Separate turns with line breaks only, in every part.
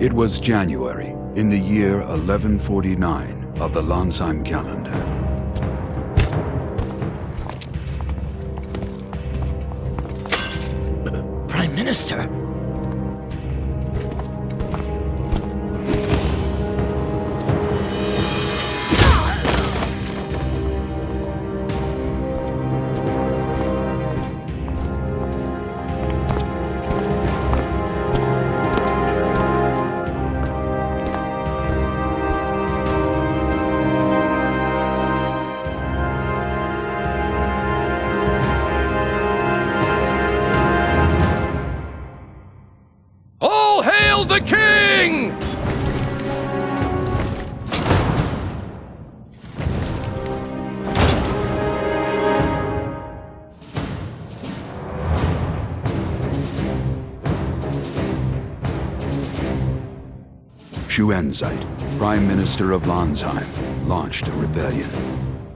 It was January, in the year 1149 of the Lanzheim calendar.
Prime Minister?
The king!
Shuenzite, Prime Minister of Lanzheim, launched a rebellion,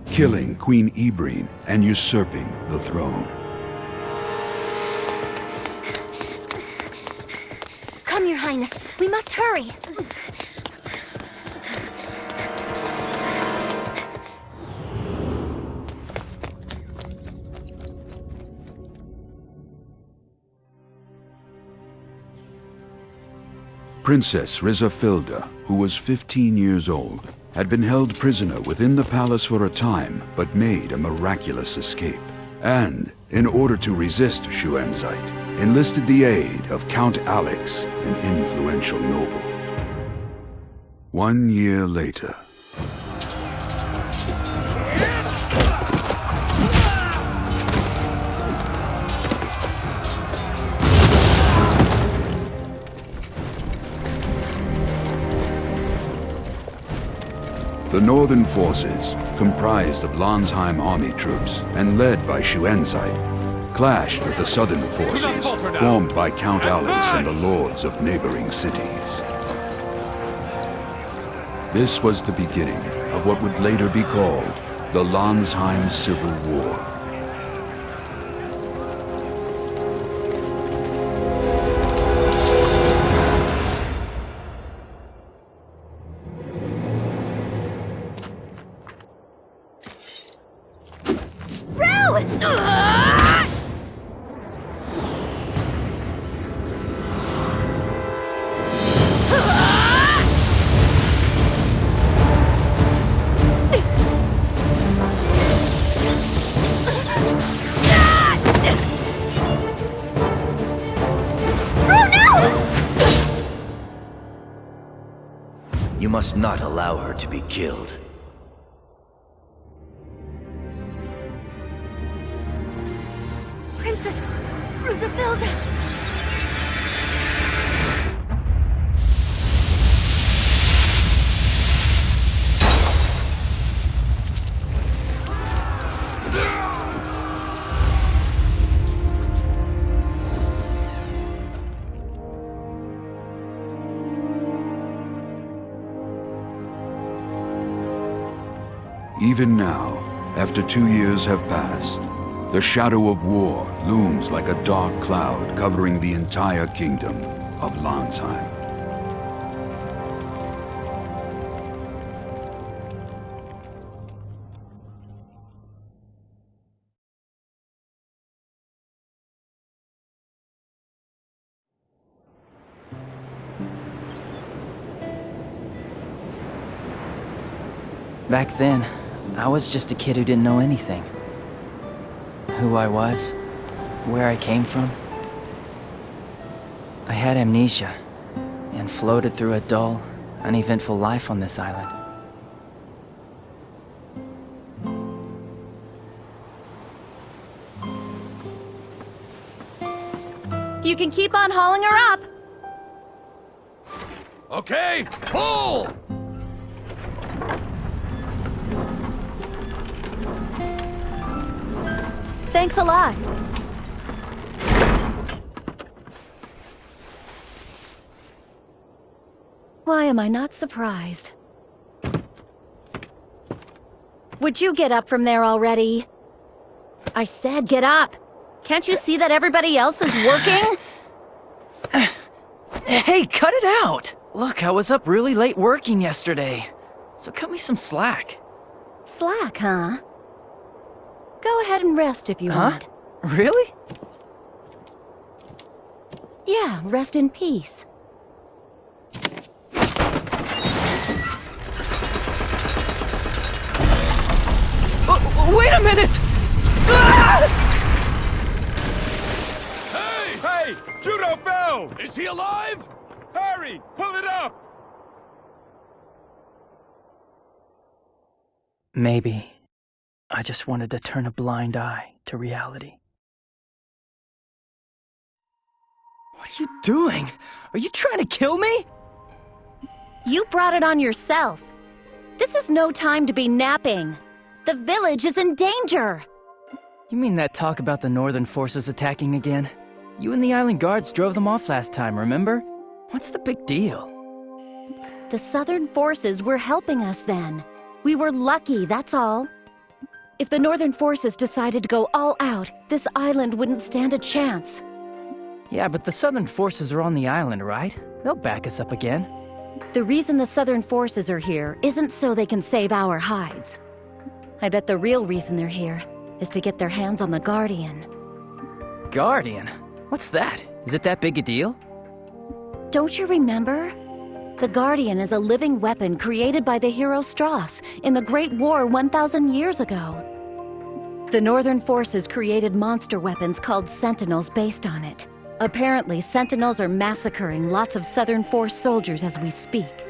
killing Queen Ibreen and usurping the throne.
Come, Your Highness. We must hurry.
Princess Rizafilda, who was 15 years old, had been held prisoner within the palace for a time, but made a miraculous escape. And, in order to resist Shuenzite, enlisted the aid of Count Alex, an influential noble. 1 year later... The northern forces, comprised of Lanzheim army troops and led by Shuenzite, clashed with the southern forces, formed by Count Alex and the lords of neighboring cities. This was the beginning of what would later be called the Lanzheim Civil War.
You must not allow her to be killed.
Princess Rizafilda!
Even now, after 2 years have passed, the shadow of war looms like a dark cloud covering the entire kingdom of Lanzheim.
Back then, I was just a kid who didn't know anything. Who I was, where I came from. I had amnesia, and floated through a dull, uneventful life on this island.
You can keep on hauling her up.
Okay, pull!
Thanks a lot. Why am I not surprised? Would you get up from there already? I said get up. Can't you see that everybody else is working?
Hey, cut it out! Look, I was up really late working yesterday, so cut me some slack.
Slack, huh? Go ahead and rest if you want.
Really?
Yeah, rest in peace.
Wait a minute!
Hey! Juto fell! Is he alive? Hurry! Pull it up!
Maybe I just wanted to turn a blind eye to reality. What are you doing? Are you trying to kill me?
You brought it on yourself. This is no time to be napping. The village is in danger!
You mean that talk about the northern forces attacking again? You and the island guards drove them off last time, remember? What's the big deal?
The southern forces were helping us then. We were lucky, that's all. If the northern forces decided to go all out, this island wouldn't stand a chance.
Yeah, but the southern forces are on the island, right? They'll back us up again.
The reason the southern forces are here isn't so they can save our hides. I bet the real reason they're here is to get their hands on the Guardian.
Guardian? What's that? Is it that big a deal?
Don't you remember? The Guardian is a living weapon created by the hero Strauss in the Great War 1,000 years ago. The Northern Forces created monster weapons called Sentinels based on it. Apparently, Sentinels are massacring lots of Southern Force soldiers as we speak.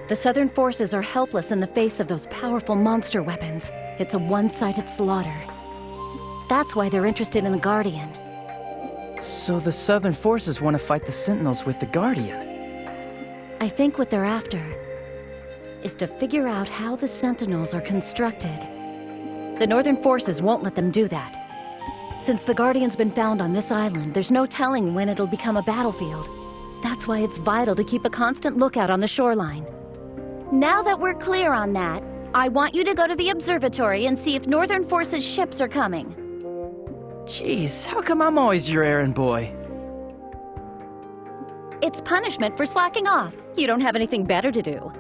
The Southern Forces are helpless in the face of those powerful monster weapons. It's a one-sided slaughter. That's why they're interested in the Guardian.
So the southern forces want to fight the Sentinels with the Guardian?
I think what they're after is to figure out how the Sentinels are constructed. The Northern Forces won't let them do that. Since the Guardian's been found on this island, there's no telling when it'll become a battlefield. That's why it's vital to keep a constant lookout on the shoreline. Now that we're clear on that, I want you to go to the observatory and see if Northern Forces ships are coming.
Jeez, how come I'm always your errand boy?
It's punishment for slacking off. You don't have anything better to do.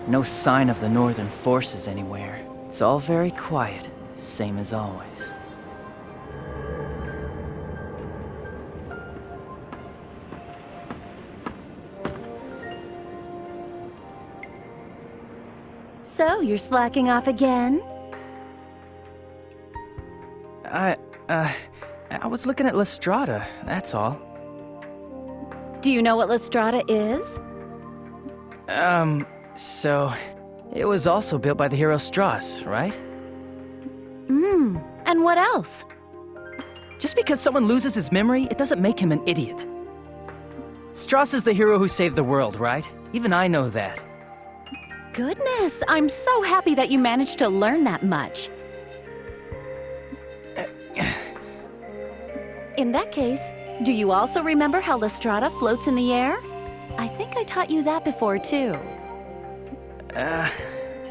No sign of the northern forces anywhere. It's all very quiet, same as always.
So, you're slacking off again?
I was looking at Strada, that's all.
Do you know what Strada is?
So... It was also built by the hero Strauss, right?
And what else?
Just because someone loses his memory, it doesn't make him an idiot. Strauss is the hero who saved the world, right? Even I know that.
Goodness, I'm so happy that you managed to learn that much. In that case, do you also remember how Strada floats in the air? I think I taught you that before, too.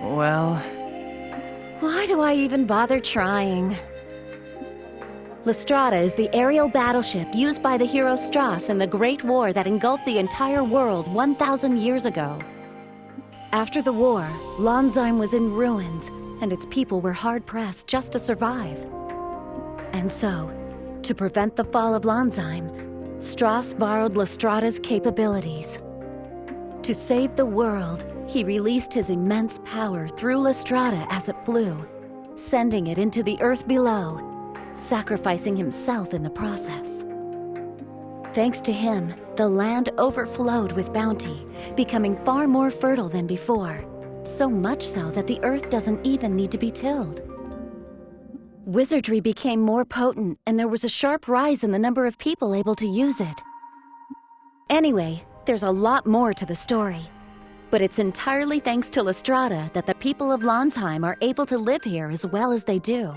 Well...
Why do I even bother trying? Strada is the aerial battleship used by the hero Strauss in the Great War that engulfed the entire world 1,000 years ago. After the war, Lanzheim was in ruins, and its people were hard-pressed just to survive. And so, to prevent the fall of Lanzheim, Strauss borrowed Strada's capabilities. To save the world, he released his immense power through Strada as it flew, sending it into the earth below, sacrificing himself in the process. Thanks to him, the land overflowed with bounty, becoming far more fertile than before, so much so that the earth doesn't even need to be tilled. Wizardry became more potent, and there was a sharp rise in the number of people able to use it. Anyway, there's a lot more to the story. But it's entirely thanks to Strada that the people of Lanzheim are able to live here as well as they do.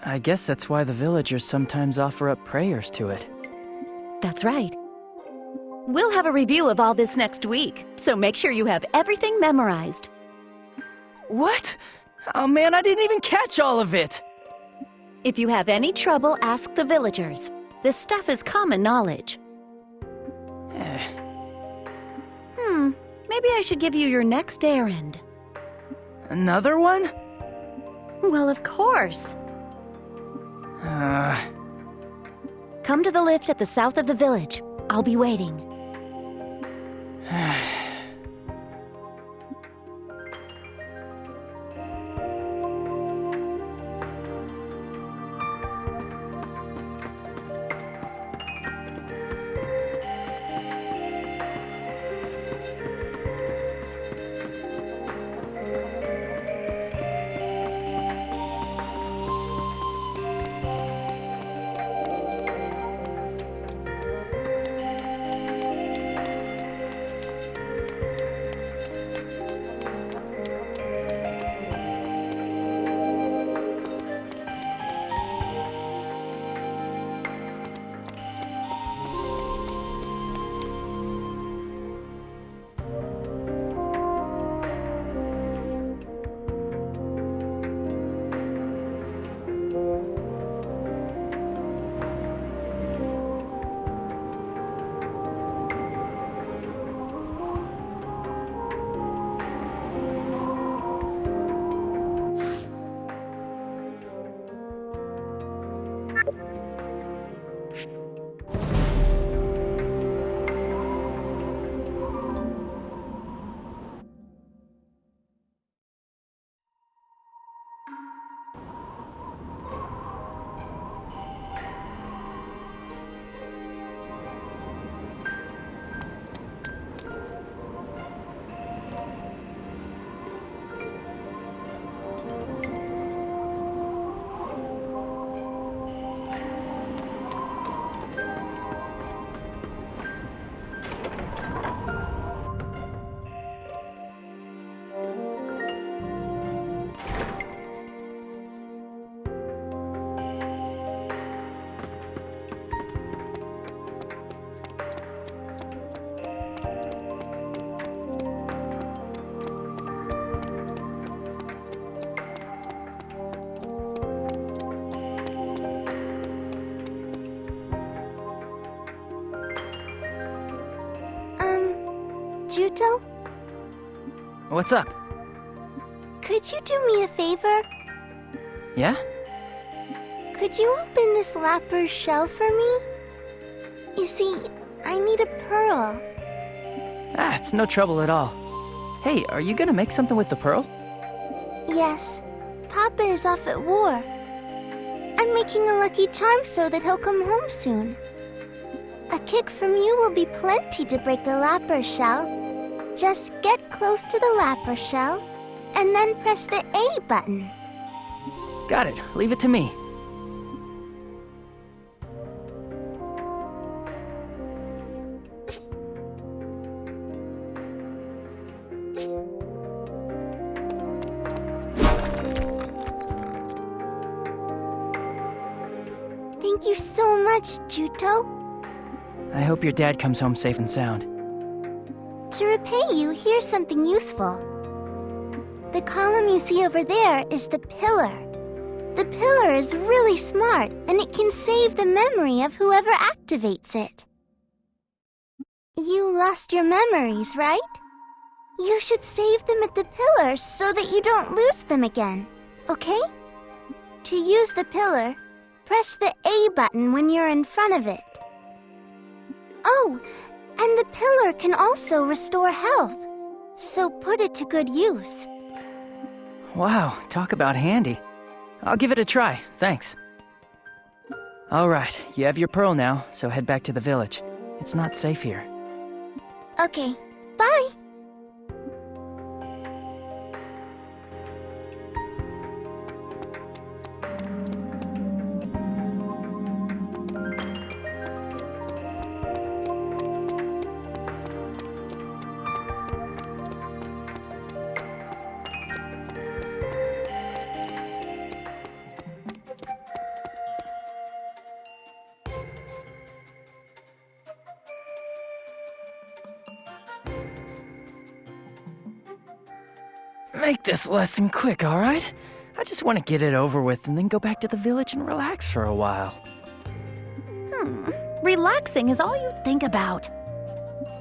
I guess that's why the villagers sometimes offer up prayers to it.
That's right. We'll have a review of all this next week, so make sure you have everything memorized.
What? Oh man, I didn't even catch all of it!
If you have any trouble, ask the villagers. This stuff is common knowledge. Maybe I should give you your next errand.
Another one?
Well, of course. Come to the lift at the south of the village. I'll be waiting.
Juto?
What's up?
Could you do me a favor?
Yeah?
Could you open this lapper's shell for me? You see, I need a pearl.
It's no trouble at all. Hey, are you gonna make something with the pearl?
Yes. Papa is off at war. I'm making a lucky charm so that he'll come home soon. A kick from you will be plenty to break the lapper shell. Just get close to the lapper shell, and then press the A button.
Got it. Leave it to me.
Thank you so much, Juto.
I hope your dad comes home safe and sound.
To repay you, here's something useful. The column you see over there is the pillar. The pillar is really smart, and it can save the memory of whoever activates it. You lost your memories, right? You should save them at the pillar so that you don't lose them again, okay? To use the pillar, press the A button when you're in front of it. Oh, and the pillar can also restore health, so put it to good use.
Wow, talk about handy. I'll give it a try, thanks. Alright, you have your pearl now, so head back to the village. It's not safe here.
Okay, bye!
Make this lesson quick, alright? I just want to get it over with and then go back to the village and relax for a while.
Relaxing is all you think about.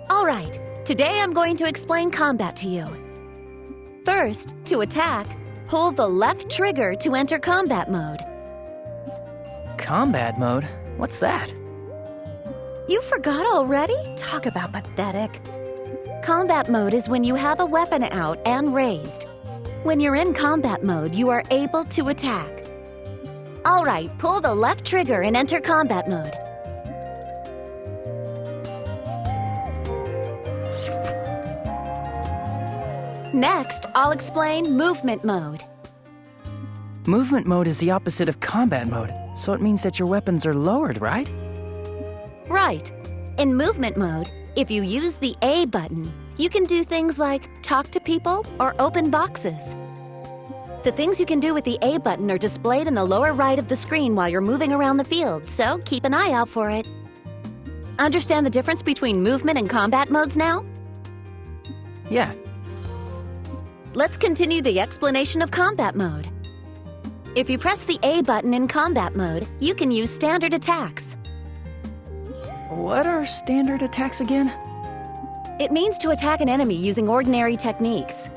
All right, today I'm going to explain combat to you. First, to attack, pull the left trigger to enter combat mode.
Combat mode? What's that?
You forgot already? Talk about pathetic. Combat mode is when you have a weapon out and raised. When you're in combat mode, you are able to attack. All right, pull the left trigger and enter combat mode. Next, I'll explain movement mode.
Movement mode is the opposite of combat mode, so it means that your weapons are lowered, right?
Right. In movement mode, if you use the A button, you can do things like talk to people or open boxes. The things you can do with the A button are displayed in the lower right of the screen while you're moving around the field, so keep an eye out for it. Understand the difference between movement and combat modes now?
Yeah.
Let's continue the explanation of combat mode. If you press the A button in combat mode, you can use standard attacks.
What are standard attacks again?
It means to attack an enemy using ordinary techniques.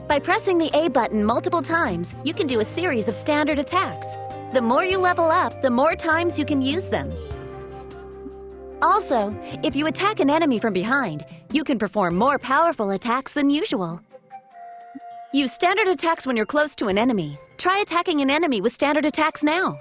By pressing the A button multiple times, you can do a series of standard attacks. The more you level up, the more times you can use them. Also, if you attack an enemy from behind, you can perform more powerful attacks than usual. Use standard attacks when you're close to an enemy. Try attacking an enemy with standard attacks now.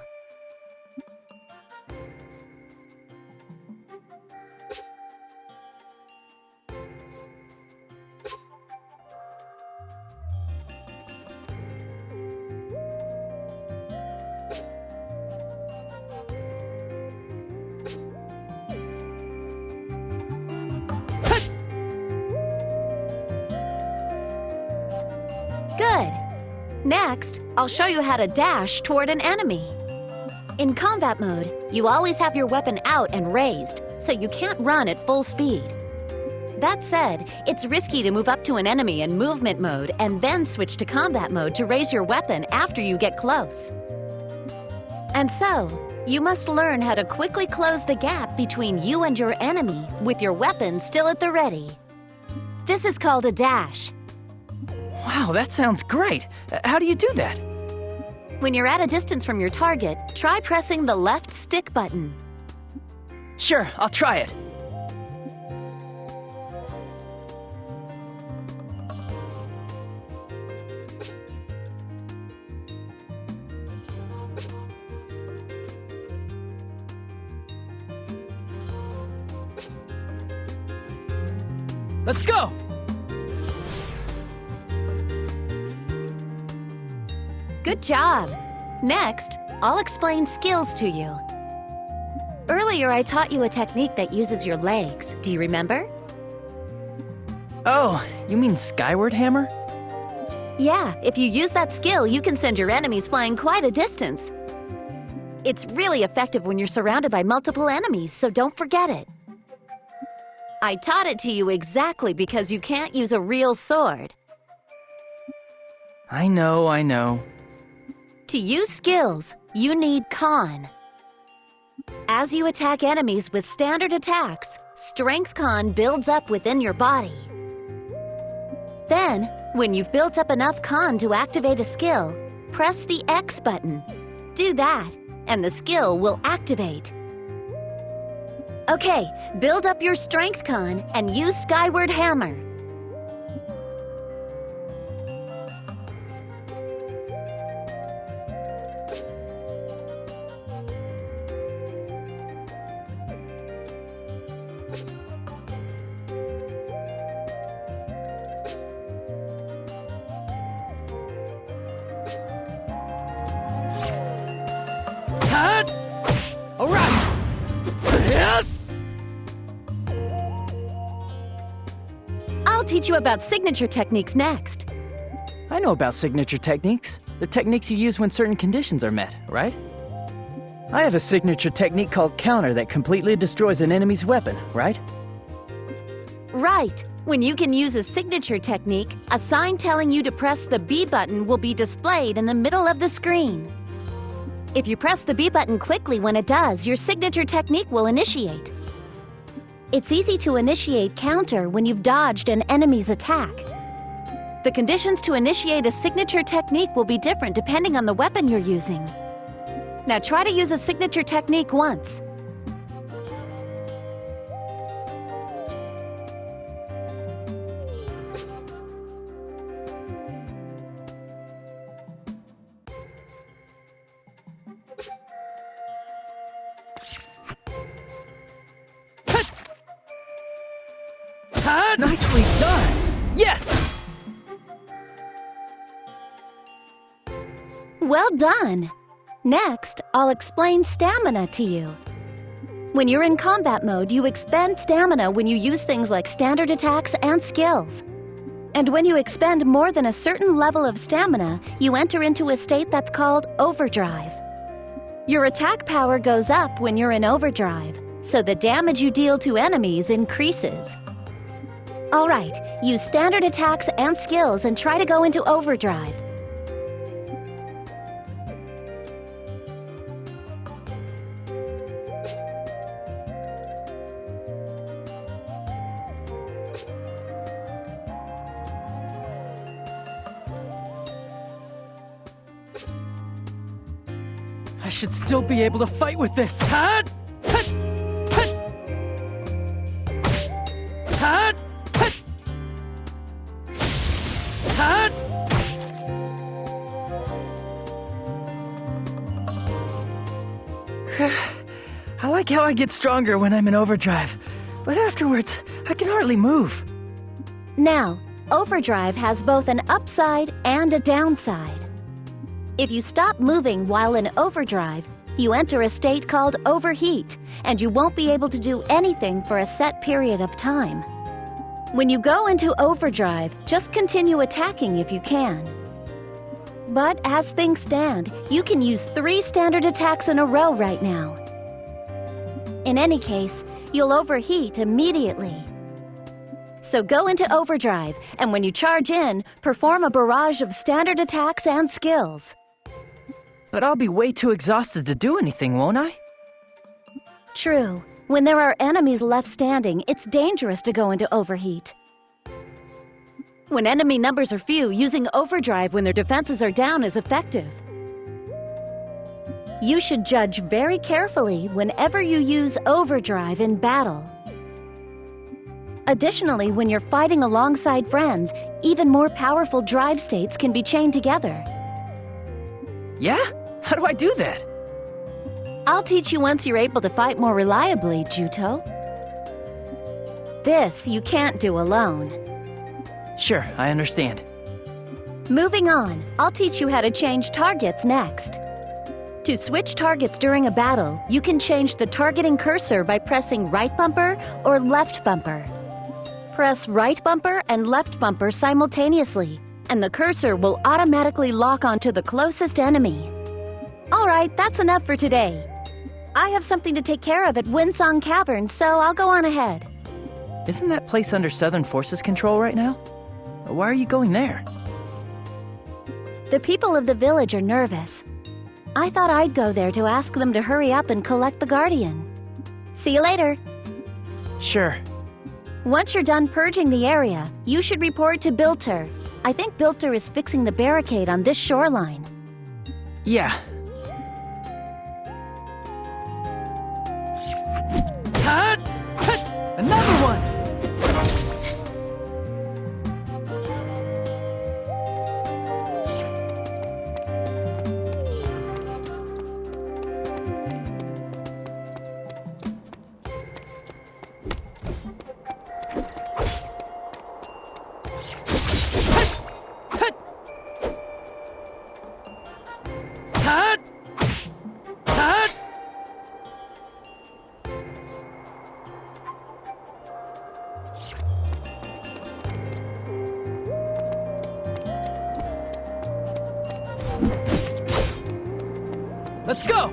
Good. Next, I'll show you how to dash toward an enemy. In combat mode, you always have your weapon out and raised, so you can't run at full speed. That said, it's risky to move up to an enemy in movement mode and then switch to combat mode to raise your weapon after you get close. And so, you must learn how to quickly close the gap between you and your enemy with your weapon still at the ready. This is called a dash.
Wow, that sounds great. How do you do that?
When you're at a distance from your target, try pressing the left stick button.
Sure, I'll try it. Let's go!
Good job. Next, I'll explain skills to you. Earlier, I taught you a technique that uses your legs. Do you remember?
Oh, you mean skyward hammer?
Yeah, if you use that skill, you can send your enemies flying quite a distance. It's really effective when you're surrounded by multiple enemies, so don't forget it. I taught it to you exactly because you can't use a real sword.
I know.
To use skills, you need Con. As you attack enemies with standard attacks, Strength Con builds up within your body. Then, when you've built up enough Con to activate a skill, press the X button. Do that, and the skill will activate. Okay, build up your Strength Con and use Skyward Hammer.
All right!
I'll teach you about signature techniques next.
I know about signature techniques. The techniques you use when certain conditions are met, right? I have a signature technique called Counter that completely destroys an enemy's weapon, right?
Right. When you can use a signature technique, a sign telling you to press the B button will be displayed in the middle of the screen. If you press the B button quickly when it does, your signature technique will initiate. It's easy to initiate Counter when you've dodged an enemy's attack. The conditions to initiate a signature technique will be different depending on the weapon you're using. Now try to use a signature technique once.
Nicely done! Yes!
Well done! Next, I'll explain stamina to you. When you're in combat mode, you expend stamina when you use things like standard attacks and skills. And when you expend more than a certain level of stamina, you enter into a state that's called overdrive. Your attack power goes up when you're in overdrive, so the damage you deal to enemies increases. All right, use standard attacks and skills and try to go into overdrive.
I should still be able to fight with this. Hut! Hut! Hut! Hut! Hut! I like how I get stronger when I'm in overdrive, but afterwards, I can hardly move.
Now, overdrive has both an upside and a downside. If you stop moving while in overdrive, you enter a state called overheat, and you won't be able to do anything for a set period of time. When you go into overdrive, just continue attacking if you can. But as things stand, you can use 3 standard attacks in a row right now. In any case, you'll overheat immediately. So go into overdrive, and when you charge in, perform a barrage of standard attacks and skills.
But I'll be way too exhausted to do anything, won't I?
True. When there are enemies left standing, it's dangerous to go into overheat. When enemy numbers are few, using overdrive when their defenses are down is effective. You should judge very carefully whenever you use overdrive in battle. Additionally, when you're fighting alongside friends, even more powerful drive states can be chained together.
Yeah? How do I do that?
I'll teach you once you're able to fight more reliably, Juto. This you can't do alone.
Sure, I understand.
Moving on, I'll teach you how to change targets next. To switch targets during a battle, you can change the targeting cursor by pressing right bumper or left bumper. Press right bumper and left bumper simultaneously, and the cursor will automatically lock onto the closest enemy. Alright, that's enough for today. I have something to take care of at Windsong Caverns, so I'll go on ahead.
Isn't that place under Southern Forces control right now? Why are you going there?
The people of the village are nervous. I thought I'd go there to ask them to hurry up and collect the Guardian. See you later.
Sure.
Once you're done purging the area, you should report to Bilter. I think Bilter is fixing the barricade on this shoreline.
Yeah. Cut! Another one! Let's go!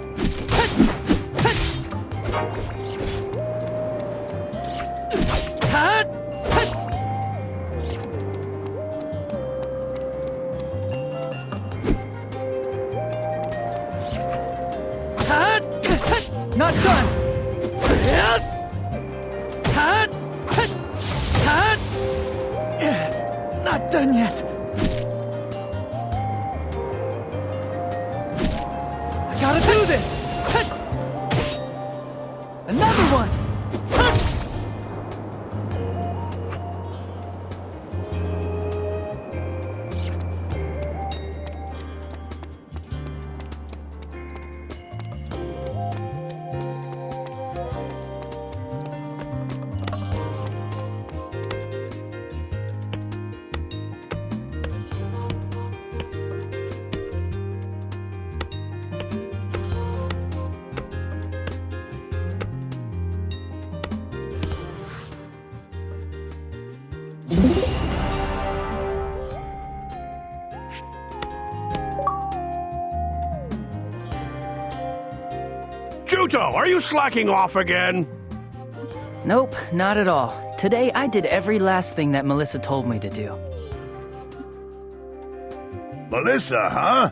Not done! Not done yet! Gotta do this! Another one!
Juto, are you slacking off again?
Nope, not at all. Today I did every last thing that Melissa told me to do.
Melissa, huh?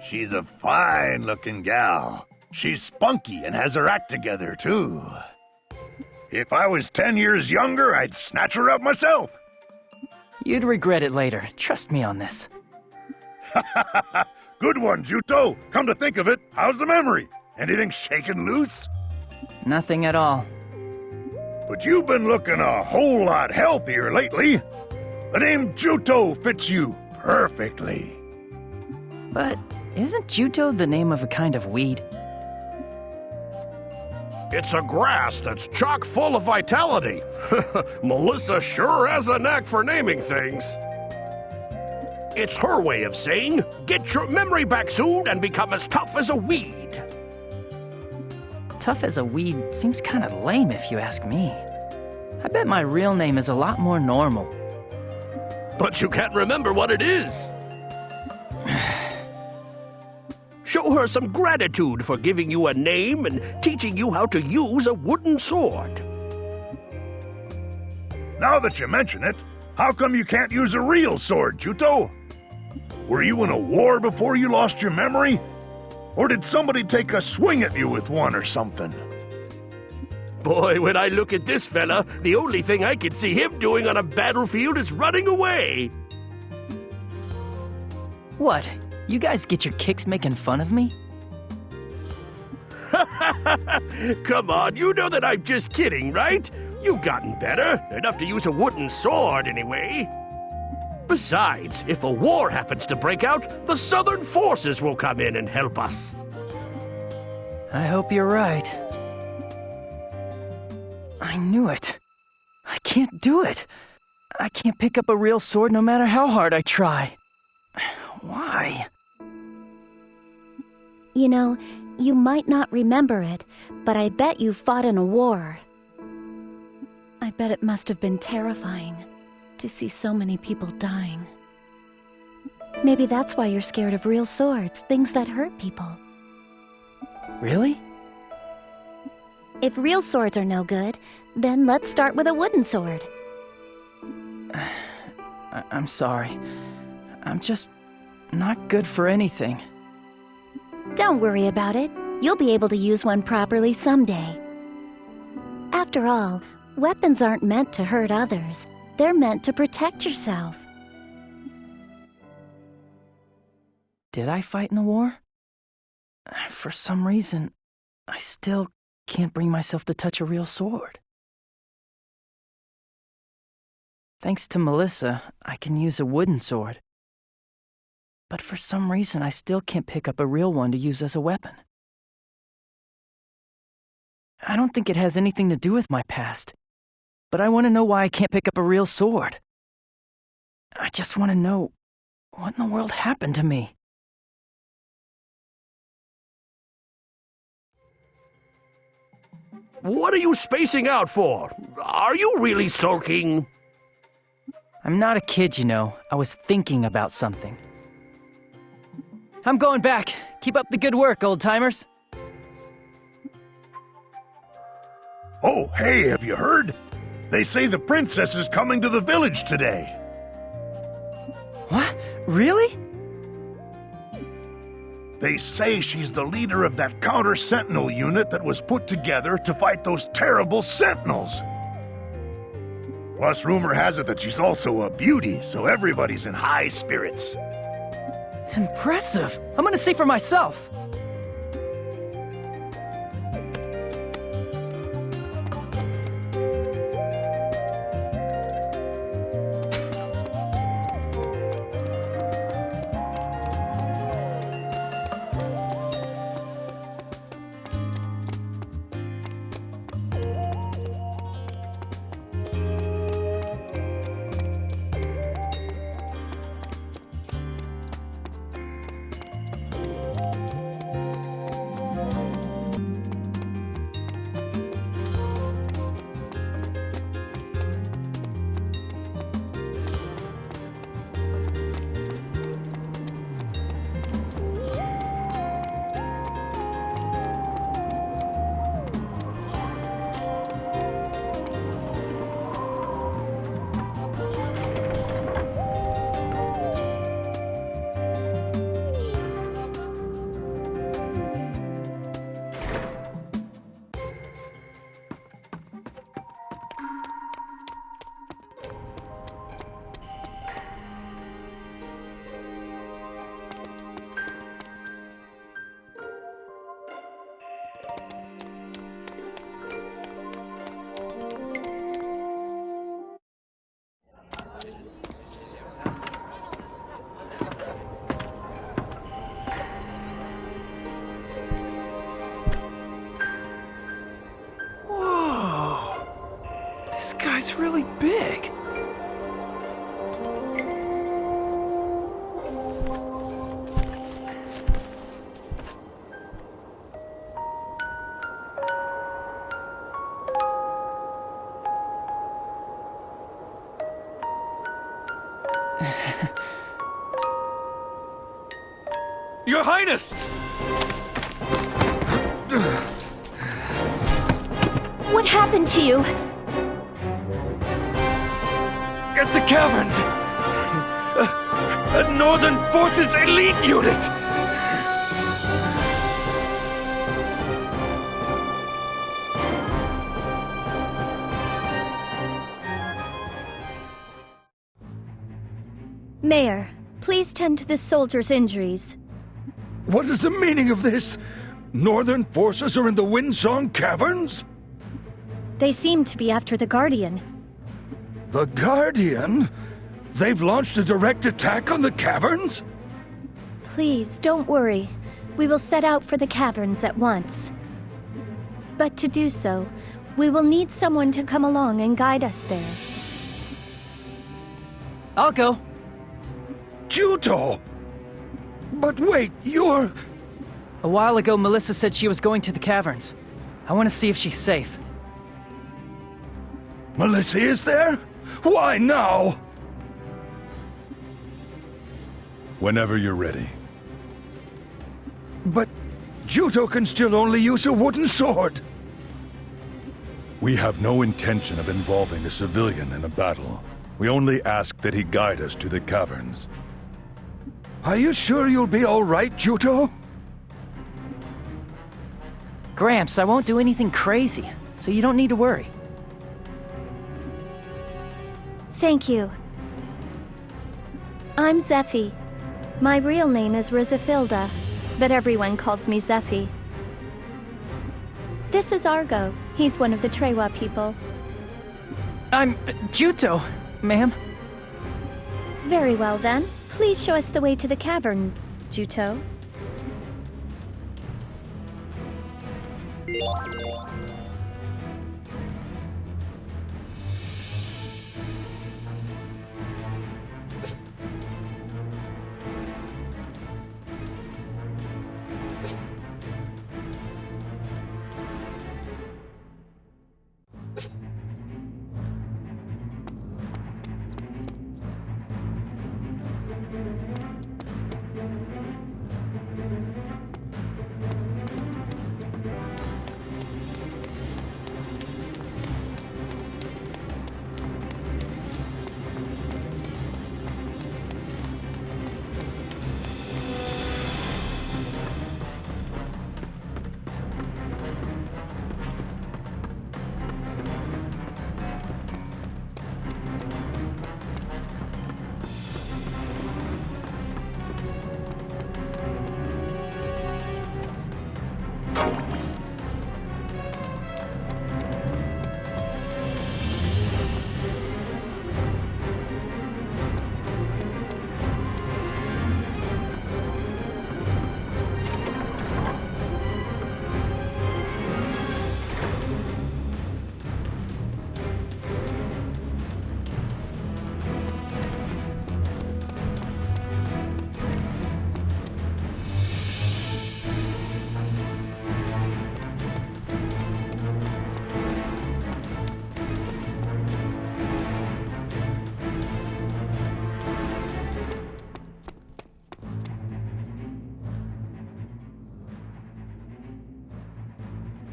She's a fine-looking gal. She's spunky and has her act together, too. If I was 10 years younger, I'd snatch her up myself.
You'd regret it later. Trust me on this.
Good one, Juto. Come to think of it, how's the memory? Anything shaken loose?
Nothing at all.
But you've been looking a whole lot healthier lately. The name Juto fits you perfectly.
But isn't Juto the name of a kind of weed?
It's a grass that's chock full of vitality. Melissa sure has a knack for naming things. It's her way of saying, get your memory back soon and become as tough as a weed.
Tough as a weed seems kind of lame if you ask me. I bet my real name is a lot more normal.
But you can't remember what it is. Show her some gratitude for giving you a name and teaching you how to use a wooden sword.
Now that you mention it, how come you can't use a real sword, Juto? Were you in a war before you lost your memory? Or did somebody take a swing at you with one or something?
Boy, when I look at this fella, the only thing I can see him doing on a battlefield is running away.
What? You guys get your kicks making fun of me?
Come on, you know that I'm just kidding, right? You've gotten better, enough to use a wooden sword anyway. Besides, if a war happens to break out, the Southern Forces will come in and help us.
I hope you're right. I knew it. I can't do it. I can't pick up a real sword no matter how hard I try. Why?
You know, you might not remember it, but I bet you fought in a war. I bet it must have been terrifying to see so many people dying. Maybe that's why you're scared of real swords, things that hurt people.
Really?
If real swords are no good, then let's start with a wooden sword.
I'm sorry. I'm just not good for anything.
Don't worry about it. You'll be able to use one properly someday. After all, weapons aren't meant to hurt others. They're meant to protect yourself.
Did I fight in the war? For some reason, I still can't bring myself to touch a real sword. Thanks to Melissa, I can use a wooden sword. But for some reason, I still can't pick up a real one to use as a weapon. I don't think it has anything to do with my past, but I want to know why I can't pick up a real sword. I just want to know what in the world happened to me.
What are you spacing out for? Are you really sulking?
I'm not a kid, you know. I was thinking about something. I'm going back. Keep up the good work, old-timers.
Oh, hey, have you heard? They say the princess is coming to the village today.
What? Really?
They say she's the leader of that counter-sentinel unit that was put together to fight those terrible sentinels. Plus, rumor has it that she's also a beauty, so everybody's in high spirits.
Impressive. I'm gonna see for myself. This guy's really big.
Your Highness!
What happened to you?
At the caverns! A Northern Forces elite unit!
Mayor, please tend to the soldier's injuries.
What is the meaning of this? Northern Forces are in the Windsong Caverns?
They seem to be after the Guardian.
The Guardian? They've launched a direct attack on the caverns?
Please, don't worry. We will set out for the caverns at once. But to do so, We will need someone to come along and guide us there.
I'll go.
Juto! But wait, you're...
A while ago, Melissa said she was going to the caverns. I want to see if she's safe.
Melissa is there? Why now?
Whenever you're ready.
But Juto can still only use a wooden sword.
We have no intention of involving a civilian in a battle. We only ask that he guide us to the caverns.
Are you sure you'll be all right, Juto?
Gramps, I won't do anything crazy, so you don't need to worry.
Thank you. I'm Zephie. My real name is Rizafilda, but everyone calls me Zephie. This is Argo. He's one of the Trewa people.
I'm Juto, ma'am.
Very well then. Please show us the way to the caverns, Juto.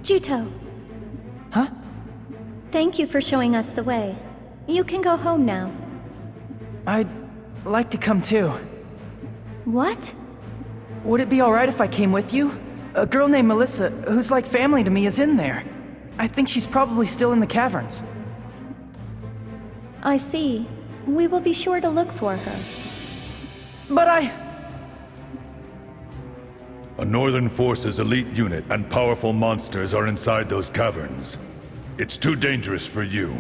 Juto.
Huh?
Thank you for showing us the way. You can go home now.
I'd like to come too.
What?
Would it be alright if I came with you? A girl named Melissa, who's like family to me, is in there. I think she's probably still in the caverns.
I see. We will be sure to look for her.
But
A Northern Forces elite unit and powerful monsters are inside those caverns. It's too dangerous for you.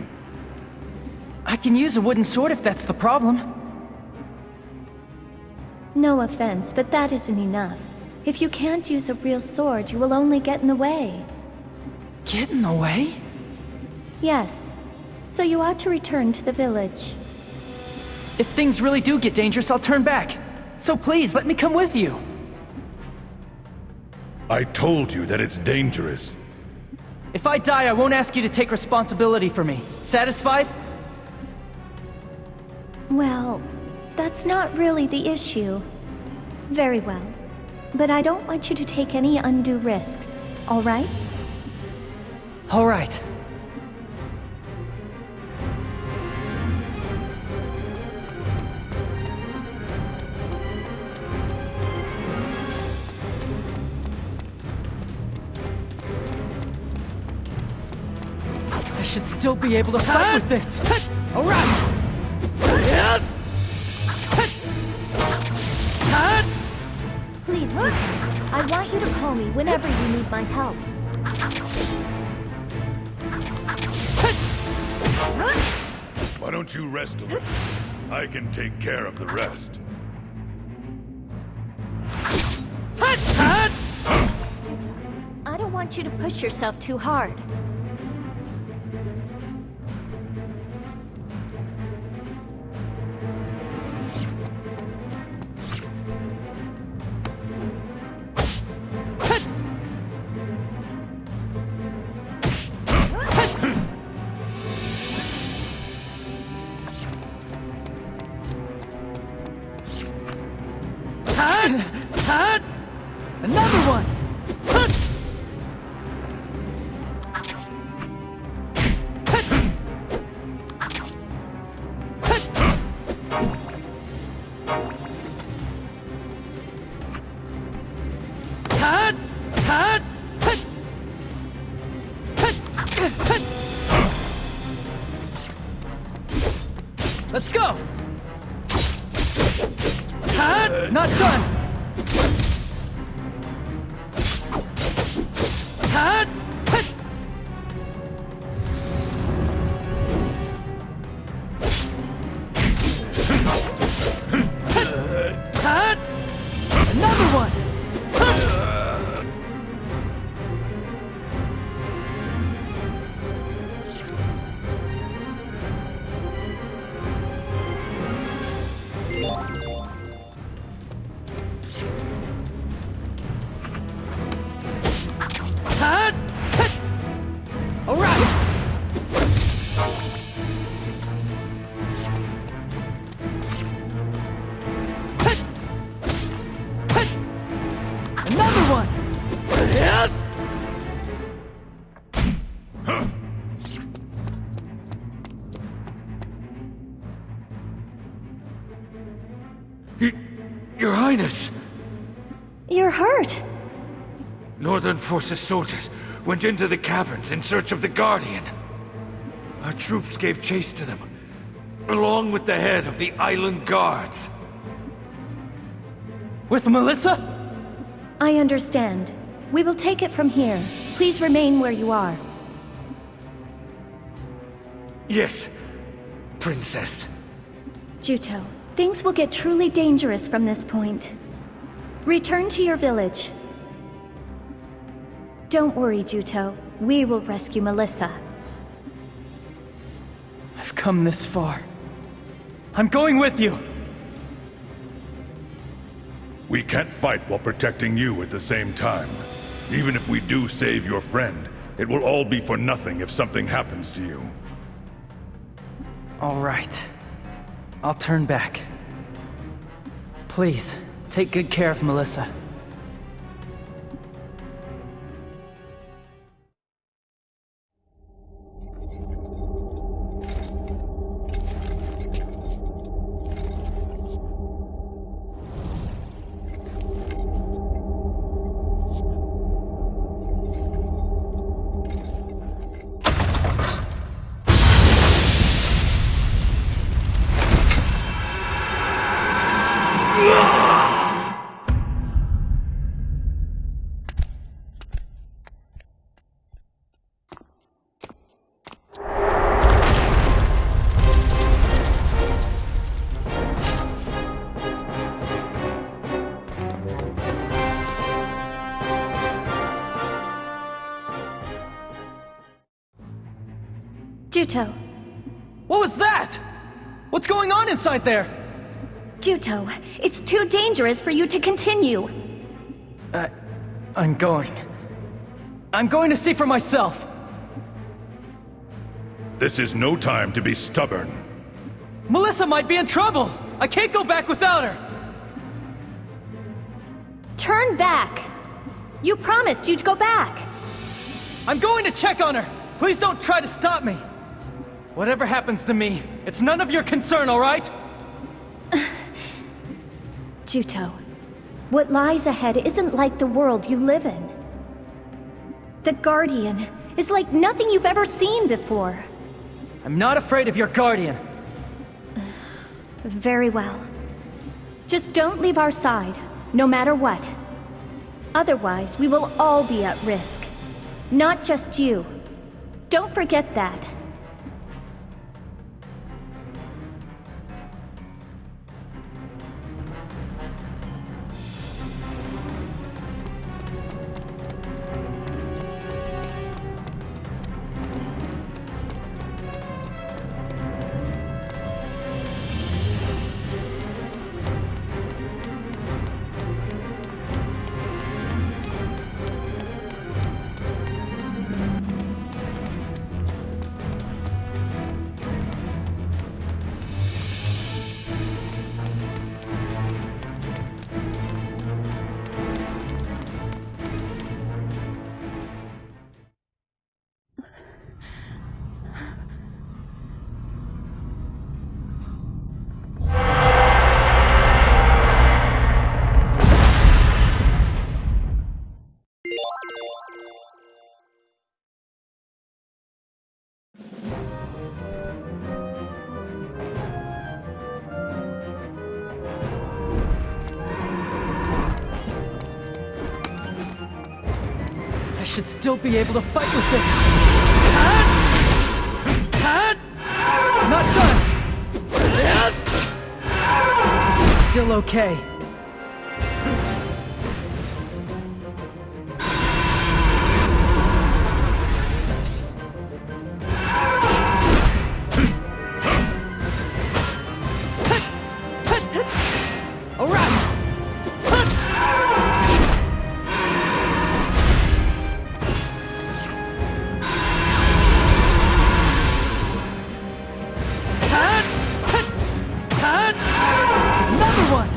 I can use a wooden sword if that's the problem.
No offense, but that isn't enough. If you can't use a real sword, you will only get in the way.
Get in the way?
Yes. So you ought to return to the village.
If things really do get dangerous, I'll turn back. So please, let me come with you.
I told you that it's dangerous.
If I die, I won't ask you to take responsibility for me. Satisfied?
Well, that's not really the issue. Very well. But I don't want you to take any undue risks, all right?
All right. I should still be able to fight with this. All right.
Please, Juto. I want you to call me whenever you need my help.
Why don't you rest a little? I can take care of the rest.
Juto, I don't want you to push yourself too hard.
Another one! Let's go! Not done! Another one! All right! Another one!
Your Highness!
You're hurt.
Northern Forces soldiers went into the caverns in search of the Guardian. Our troops gave chase to them, along with the head of the island guards.
With Melissa?
I understand. We will take it from here. Please remain where you are.
Yes, Princess.
Juto, things will get truly dangerous from this point. Return to your village. Don't worry, Juto. We will rescue Melissa.
I've come this far. I'm going with you!
We can't fight while protecting you at the same time. Even if we do save your friend, it will all be for nothing if something happens to you.
All right. I'll turn back. Please, take good care of Melissa.
Juto.
What was that? What's going on inside there?
Juto, it's too dangerous for you to continue.
I'm going. I'm going to see for myself.
This is no time to be stubborn.
Melissa might be in trouble. I can't go back without her.
Turn back. You promised you'd go back.
I'm going to check on her. Please don't try to stop me. Whatever happens to me, it's none of your concern, all right?
Juto, what lies ahead isn't like the world you live in. The Guardian is like nothing you've ever seen before.
I'm not afraid of your Guardian.
Very well. Just don't leave our side, no matter what. Otherwise, we will all be at risk. Not just you. Don't forget that.
I should still be able to fight with this. Not done! Still okay. All right. Another one.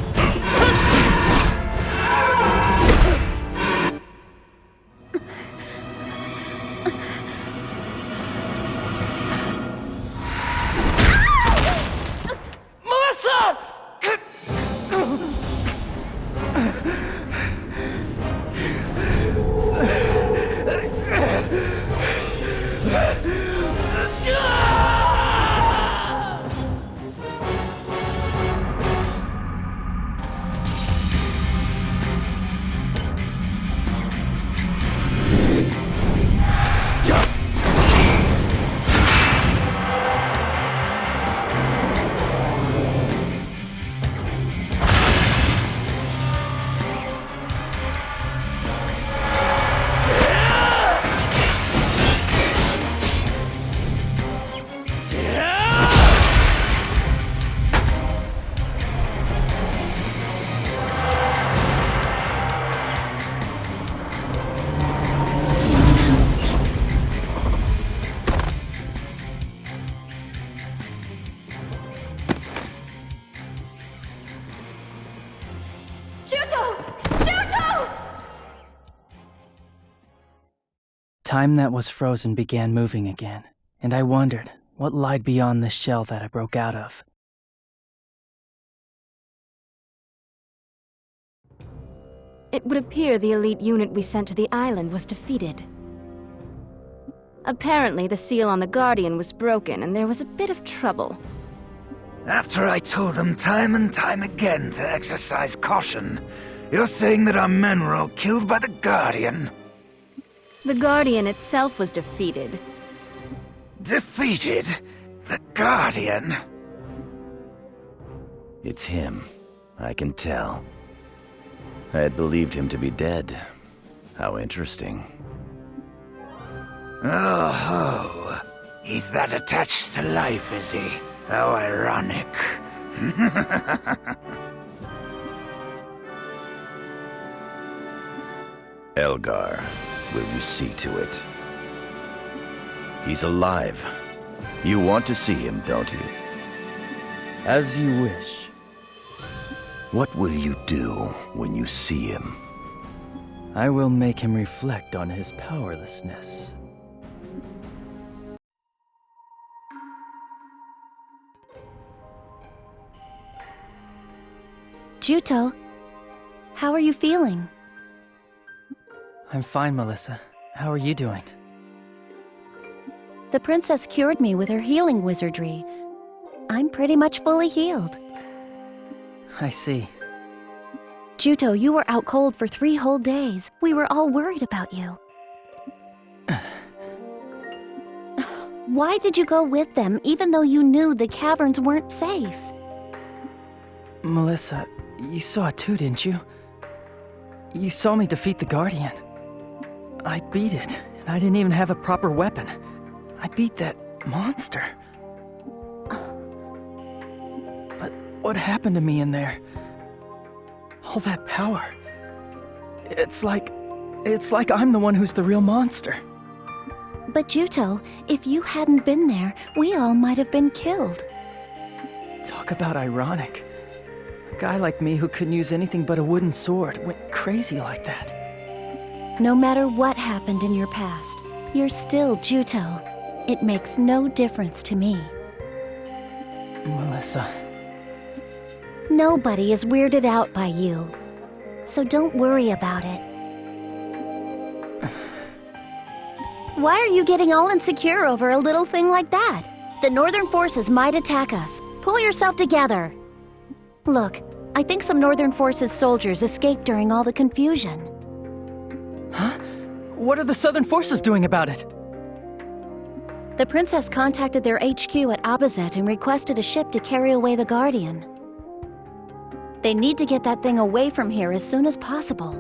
Time that was frozen began moving again, and I wondered what lied beyond this shell that I broke out of.
It would appear the elite unit we sent to the island was defeated. Apparently, the seal on the Guardian was broken, and there was a bit of trouble.
After I told them time and time again to exercise caution, you're saying that our men were all killed by the Guardian?
The Guardian itself was defeated.
Defeated? The Guardian?
It's him. I can tell. I had believed him to be dead. How interesting.
Oh ho! He's that attached to life, is he? How ironic.
Elgar, will you see to it? He's alive. You want to see him, don't you?
As you wish.
What will you do when you see him?
I will make him reflect on his powerlessness.
Juto, how are you feeling?
I'm fine, Melissa. How are you doing?
The princess cured me with her healing wizardry. I'm pretty much fully healed.
I see.
Juto, you were out cold for 3 whole days. We were all worried about you. Why did you go with them, even though you knew the caverns weren't safe?
Melissa, you saw it too, didn't you? You saw me defeat the Guardian. I beat it, and I didn't even have a proper weapon. I beat that monster. But what happened to me in there? All that power. It's like I'm the one who's the real monster.
But Juto, if you hadn't been there, we all might have been killed.
Talk about ironic. A guy like me who couldn't use anything but a wooden sword went crazy like that.
No matter what happened in your past, you're still Juto. It makes no difference to me.
Melissa.
Nobody is weirded out by you, so don't worry about it. Why are you getting all insecure over a little thing like that? The Northern forces might attack us. Pull yourself together. Look, I think some Northern Forces soldiers escaped during all the confusion.
Huh? What are the Southern forces doing about it?
The princess contacted their HQ at Abazet and requested a ship to carry away the Guardian. They need to get that thing away from here as soon as possible.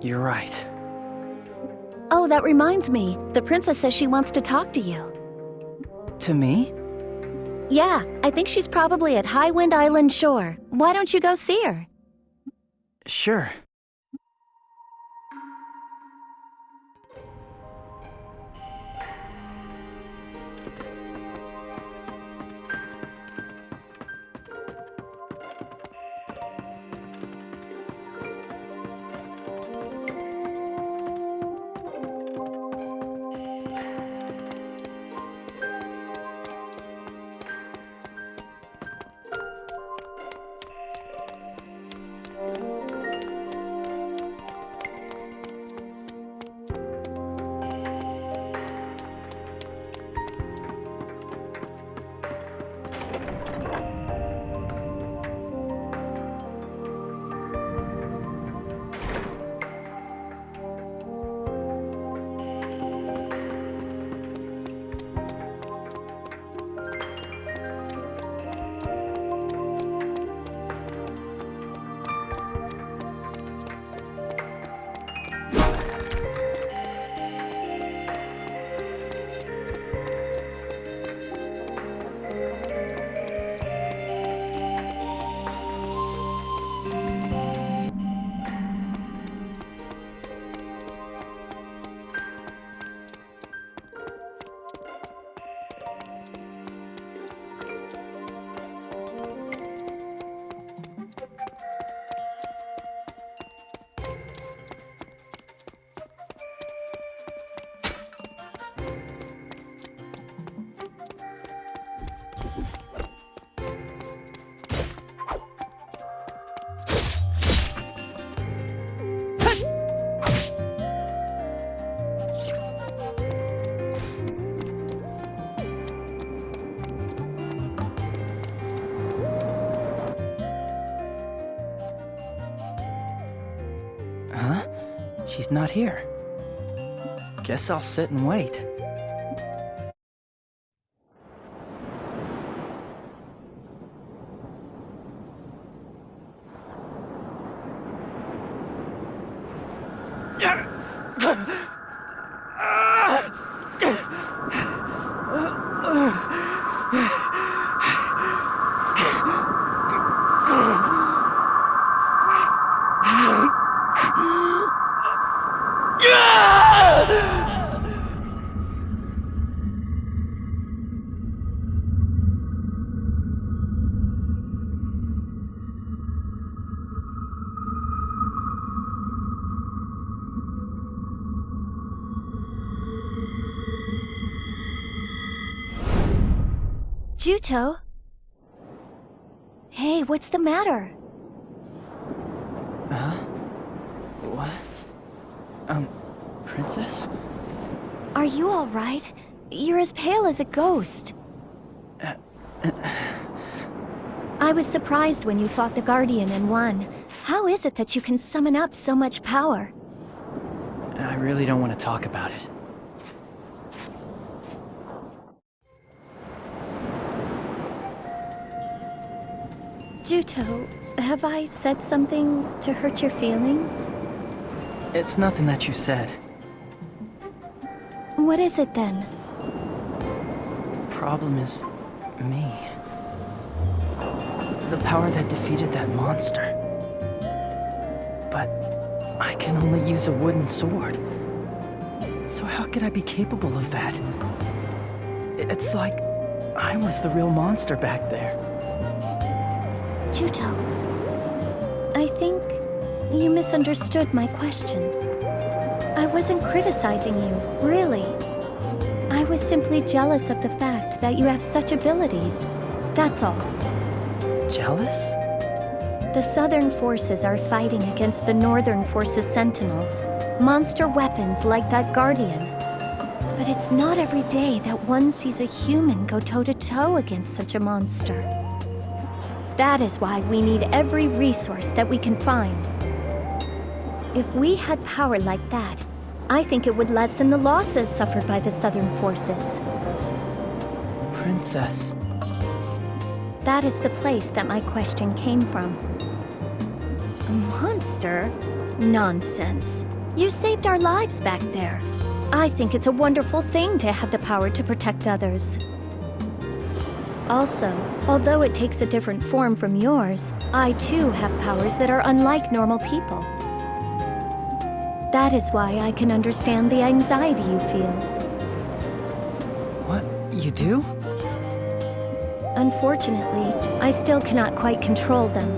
You're right.
Oh, that reminds me. The princess says she wants to talk to you.
To me?
Yeah, I think she's probably at Highwind Island shore. Why don't you go see her?
Sure. Huh? She's not here. Guess I'll sit and wait.
Juto? Hey, what's the matter?
Huh? What? Princess?
Are you all right? You're as pale as a ghost. I was surprised when you fought the Guardian and won. How is it that you can summon up so much power?
I really don't want to talk about it.
Juto, have I said something to hurt your feelings?
It's nothing that you said.
What is it then?
Problem is me. The power that defeated that monster. But I can only use a wooden sword. So how could I be capable of that? It's like I was the real monster back there.
Juto, I think you misunderstood my question. I wasn't criticizing you, really. I was simply jealous of the fact that you have such abilities. That's all.
Jealous?
The Southern forces are fighting against the Northern forces' sentinels. Monster weapons like that Guardian. But it's not every day that one sees a human go toe-to-toe against such a monster. That is why we need every resource that we can find. If we had power like that, I think it would lessen the losses suffered by the Southern forces.
Princess.
That is the place that my question came from. A monster? Nonsense. You saved our lives back there. I think it's a wonderful thing to have the power to protect others. Also, although it takes a different form from yours, I too have powers that are unlike normal people. That is why I can understand the anxiety you feel.
What? You do?
Unfortunately, I still cannot quite control them.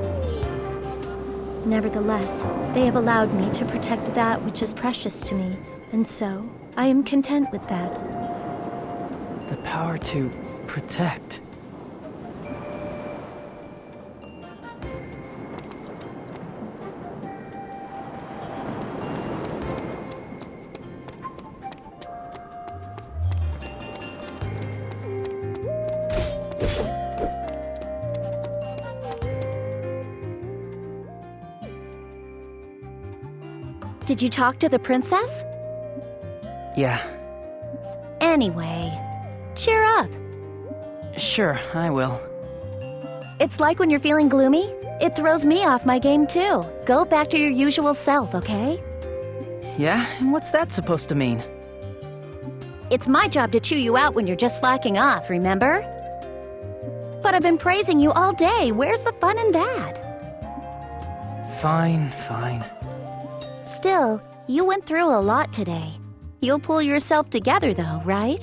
Nevertheless, they have allowed me to protect that which is precious to me, and so I am content with that.
The power to protect.
Did you talk to the princess?
Yeah.
Anyway, cheer up.
Sure, I will.
It's like when you're feeling gloomy, it throws me off my game too. Go back to your usual self, okay?
Yeah? And what's that supposed to mean?
It's my job to chew you out when you're just slacking off, remember? But I've been praising you all day. Where's the fun in that?
Fine, fine.
Still, you went through a lot today. You'll pull yourself together though, right?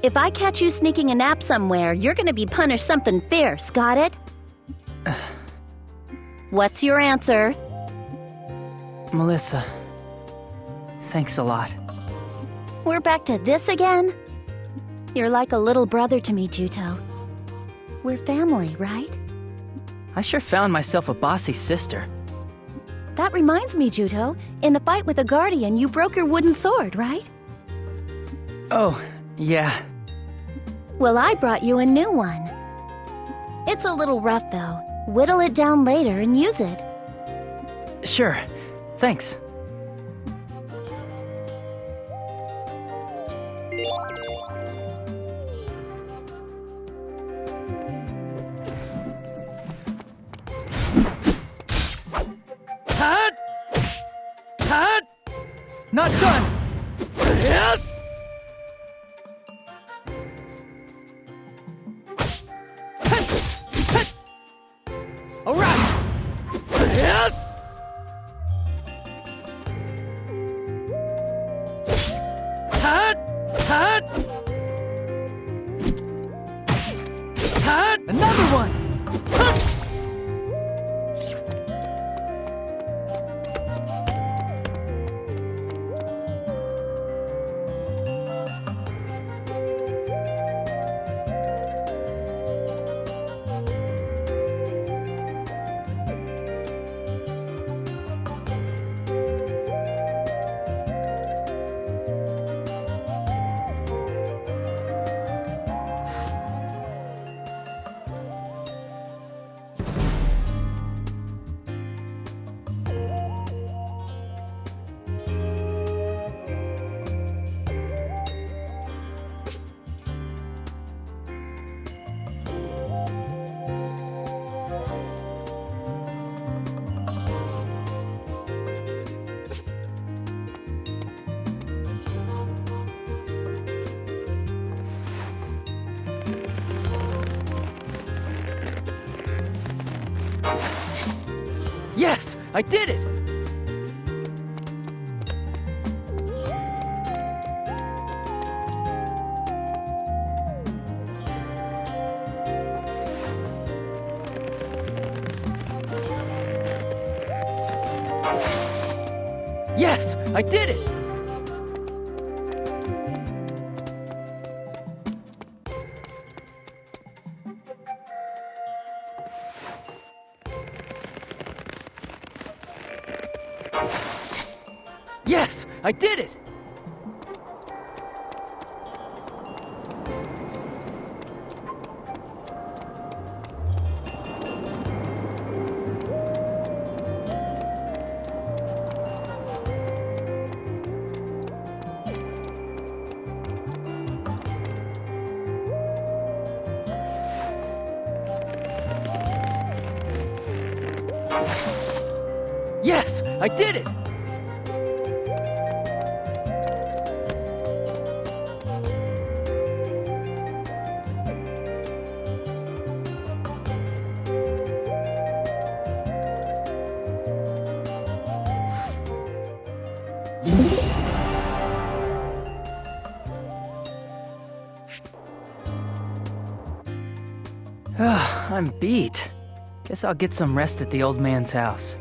If I catch you sneaking a nap somewhere, you're gonna be punished something fierce, got it? What's your answer?
Melissa, thanks a lot.
We're back to this again? You're like a little brother to me, Juto. We're family, right?
I sure found myself a bossy sister.
That reminds me, Juto. In the fight with the Guardian, you broke your wooden sword, right?
Oh, yeah.
Well, I brought you a new one. It's a little rough, though. Whittle it down later and use it.
Sure. Thanks. Not done! All right! Another one! Yes, I did it! Yes, I did it! Yes, I did it! Yes! I did it! I'm beat. Guess I'll get some rest at the old man's house.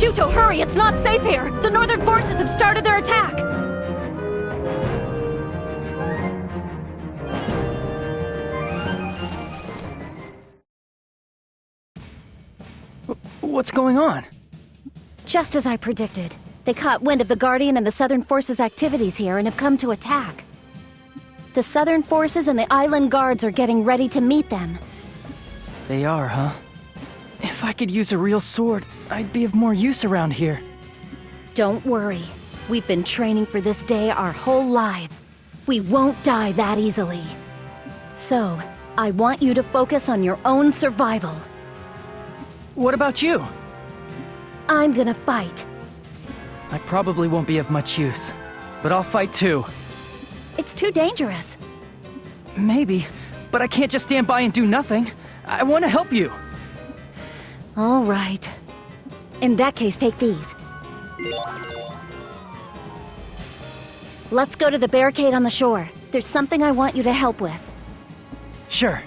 Juto, hurry! It's not safe here! The Northern forces have started their attack!
What's going on?
Just as I predicted. They caught wind of the Guardian and the Southern Forces' activities here and have come to attack. The Southern Forces and the Island Guards are getting ready to meet them.
They are, huh? If I could use a real sword, I'd be of more use around here.
Don't worry. We've been training for this day our whole lives. We won't die that easily. So, I want you to focus on your own survival.
What about you?
I'm gonna fight.
I probably won't be of much use, but I'll fight too.
It's too dangerous.
Maybe, but I can't just stand by and do nothing. I want to help you.
All right. In that case, take these. Let's go to the barricade on the shore. There's something I want you to help with.
Sure.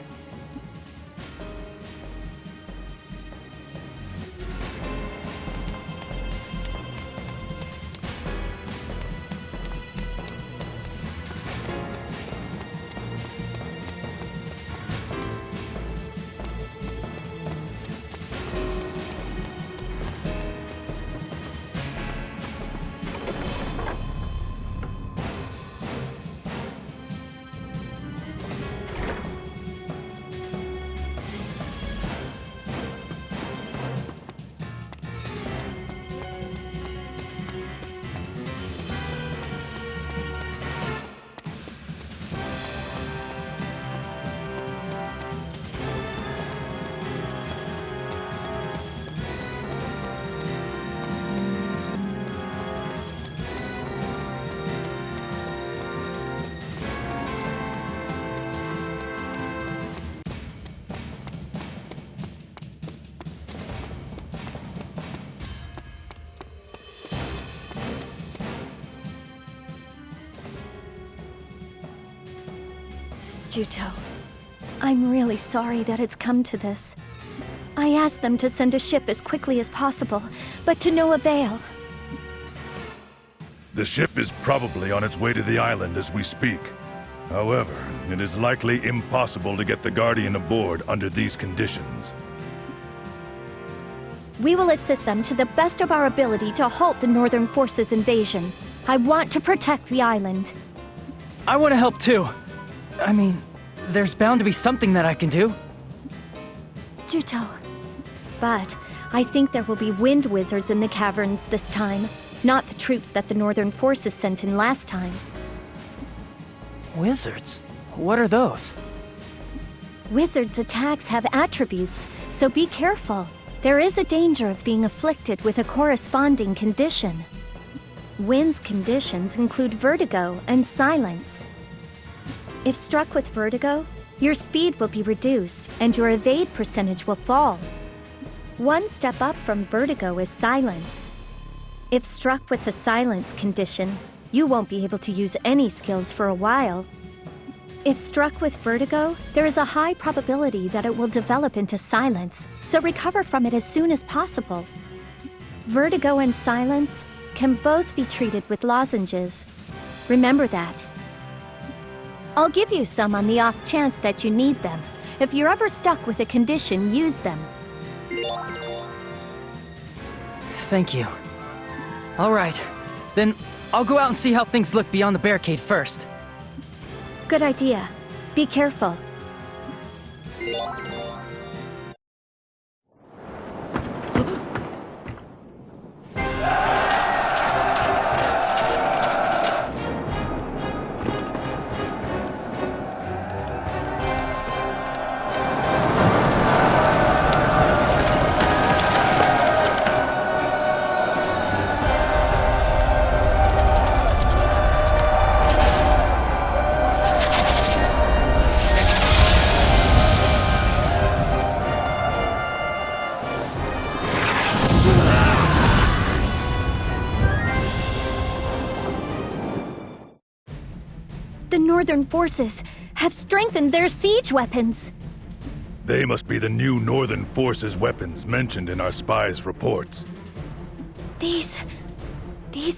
Juto. I'm really sorry that it's come to this. I asked them to send a ship as quickly as possible, but to no avail.
The ship is probably on its way to the island as we speak. However, it is likely impossible to get the Guardian aboard under these conditions.
We will assist them to the best of our ability to halt the Northern Forces' invasion. I want to protect the island.
I want to help too. I mean, there's bound to be something that I can do.
Juto. But I think there will be wind wizards in the caverns this time, not the troops that the Northern Forces sent in last time.
Wizards? What are those?
Wizards' attacks have attributes, so be careful. There is a danger of being afflicted with a corresponding condition. Wind's conditions include vertigo and silence. If struck with vertigo, your speed will be reduced and your evade percentage will fall. One step up from vertigo is silence. If struck with the silence condition, you won't be able to use any skills for a while. If struck with vertigo, there is a high probability that it will develop into silence, so recover from it as soon as possible. Vertigo and silence can both be treated with lozenges. Remember that. I'll give you some on the off chance that you need them. If you're ever stuck with a condition, use them.
Thank you. All right, then I'll go out and see how things look beyond the barricade first.
Good idea. Be careful. The Northern Forces have strengthened their siege weapons.
They must be the new Northern Forces weapons mentioned in our spies' reports.
These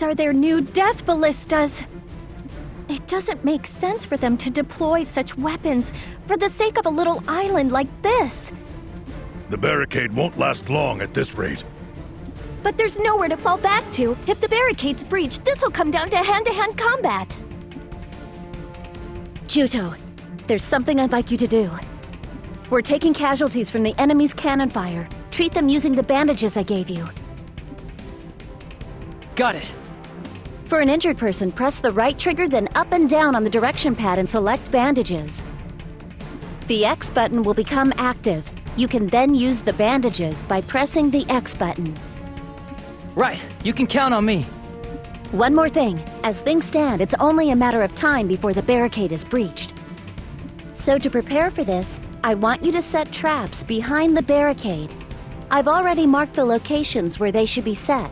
are their new death ballistas. It doesn't make sense for them to deploy such weapons for the sake of a little island like this.
The barricade won't last long at this rate.
But there's nowhere to fall back to. If the barricade's breached, this'll come down to hand-to-hand combat. Juto, there's something I'd like you to do. We're taking casualties from the enemy's cannon fire. Treat them using the bandages I gave you.
Got it.
For an injured person, press the right trigger, then up and down on the direction pad and select bandages. The X button will become active. You can then use the bandages by pressing the X button.
Right, you can count on me.
One more thing. As things stand, it's only a matter of time before the barricade is breached. So to prepare for this, I want you to set traps behind the barricade. I've already marked the locations where they should be set.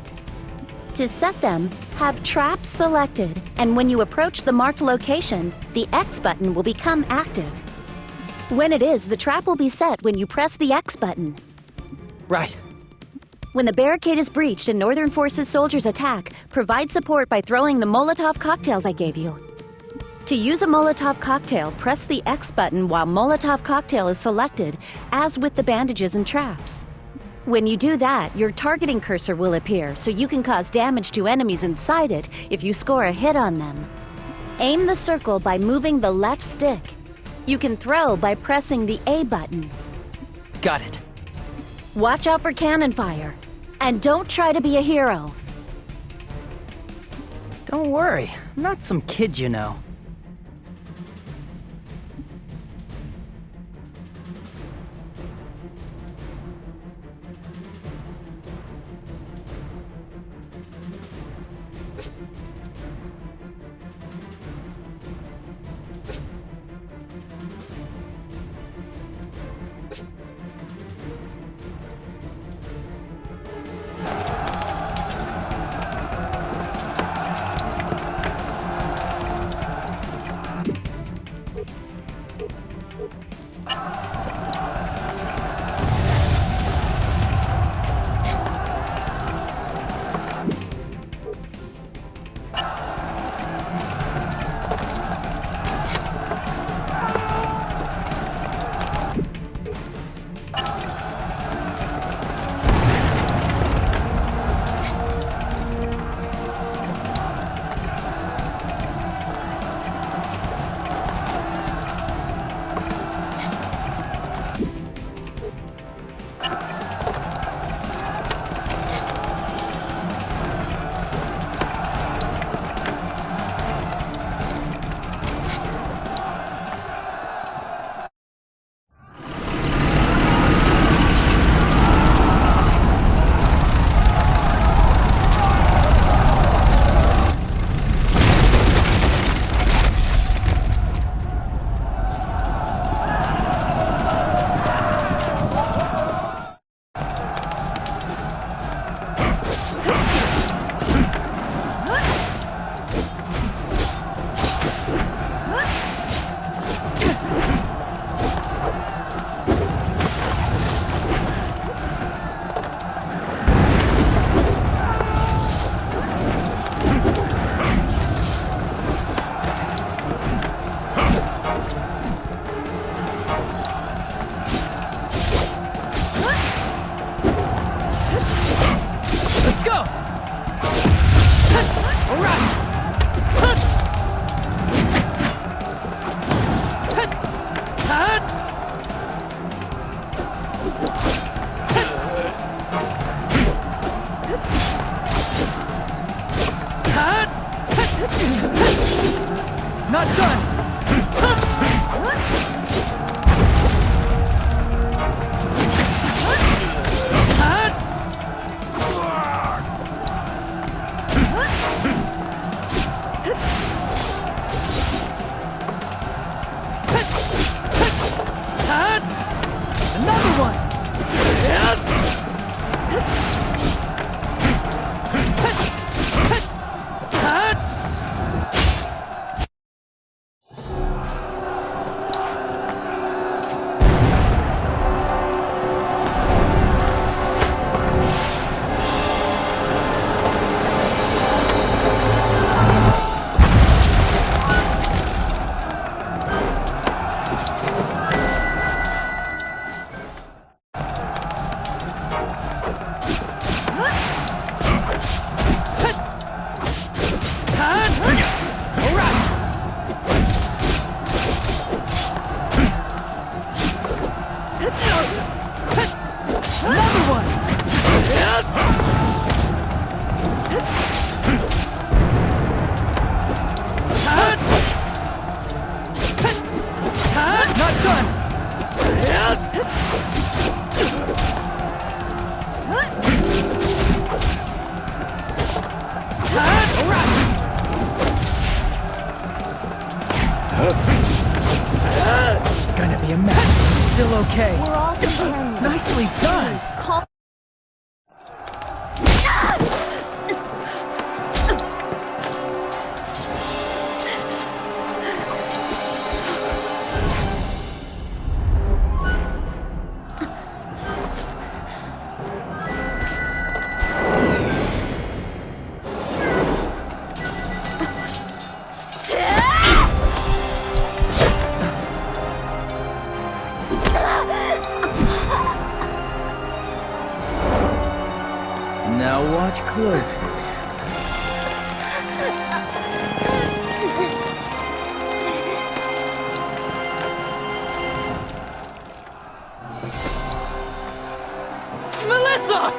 To set them, have traps selected, and when you approach the marked location, the X button will become active. When it is, the trap will be set when you press the X button.
Right.
When the barricade is breached and Northern Forces soldiers attack, provide support by throwing the Molotov cocktails I gave you. To use a Molotov cocktail, press the X button while Molotov cocktail is selected, as with the bandages and traps. When you do that, your targeting cursor will appear, so you can cause damage to enemies inside it if you score a hit on them. Aim the circle by moving the left stick. You can throw by pressing the A button.
Got it.
Watch out for cannon fire. And don't try to be a hero.
Don't worry, I'm not some kid, you know. Not done! Another one! Gonna be a mess. Still okay.
We're all companions.
Nicely done.
Please, call.
Now watch closely. Melissa!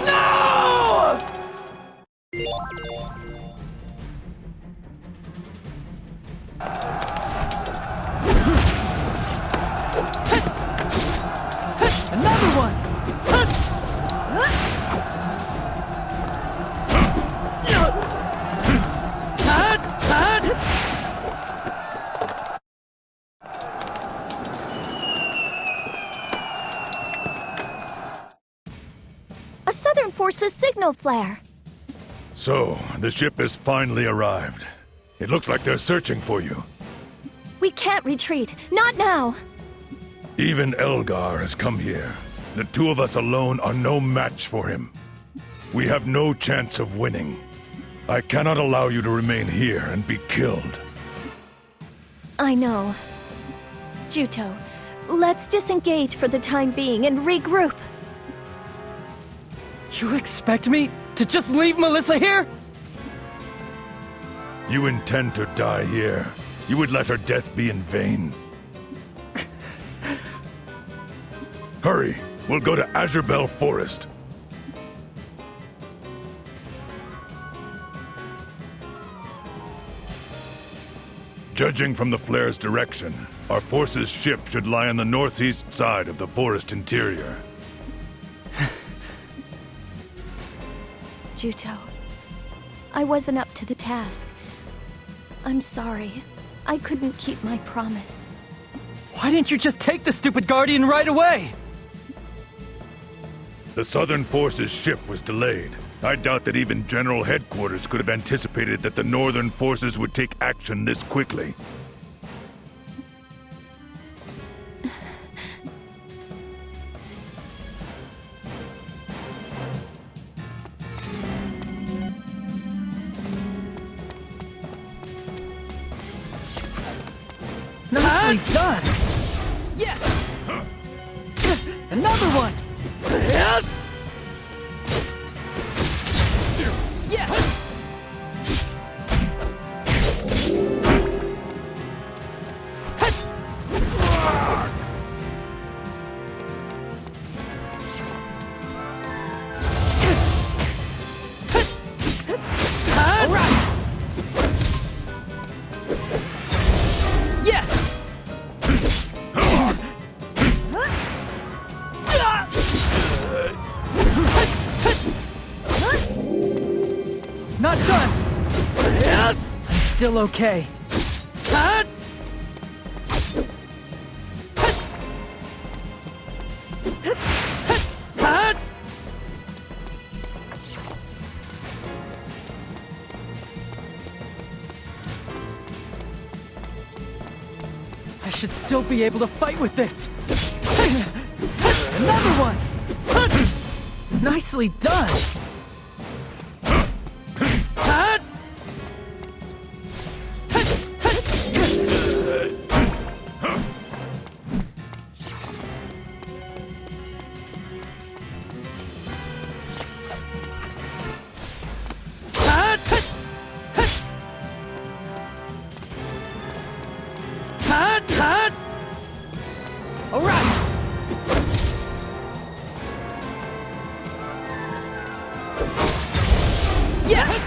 No!
signal flare.
So, the ship has finally arrived. It looks like they're searching for you.
We can't retreat. Not now.
Even Elgar has come here. The two of us alone are no match for him. We have no chance of winning. I cannot allow you to remain here and be killed.
I know. Juto, let's disengage for the time being and regroup.
You expect me to just leave Melissa here?
You intend to die here. You would let her death be in vain. Hurry, we'll go to Azure Bell Forest. Judging from the flare's direction, our force's ship should lie on the northeast side of the forest interior.
Juto, I wasn't up to the task. I'm sorry. I couldn't keep my promise.
Why didn't you just take the stupid Guardian right away?
The Southern Force's ship was delayed. I doubt that even General Headquarters could have anticipated that the Northern Forces would take action this quickly.
Nicely done! Yes! Another one! Yes! All right! Yes! Not done! I'm still okay. I should still be able to fight with this. Another one! Nicely done! All right! Yes!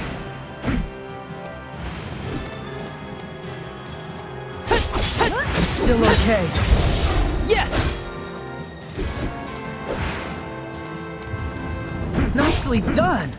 Still okay. Yes! Nicely done!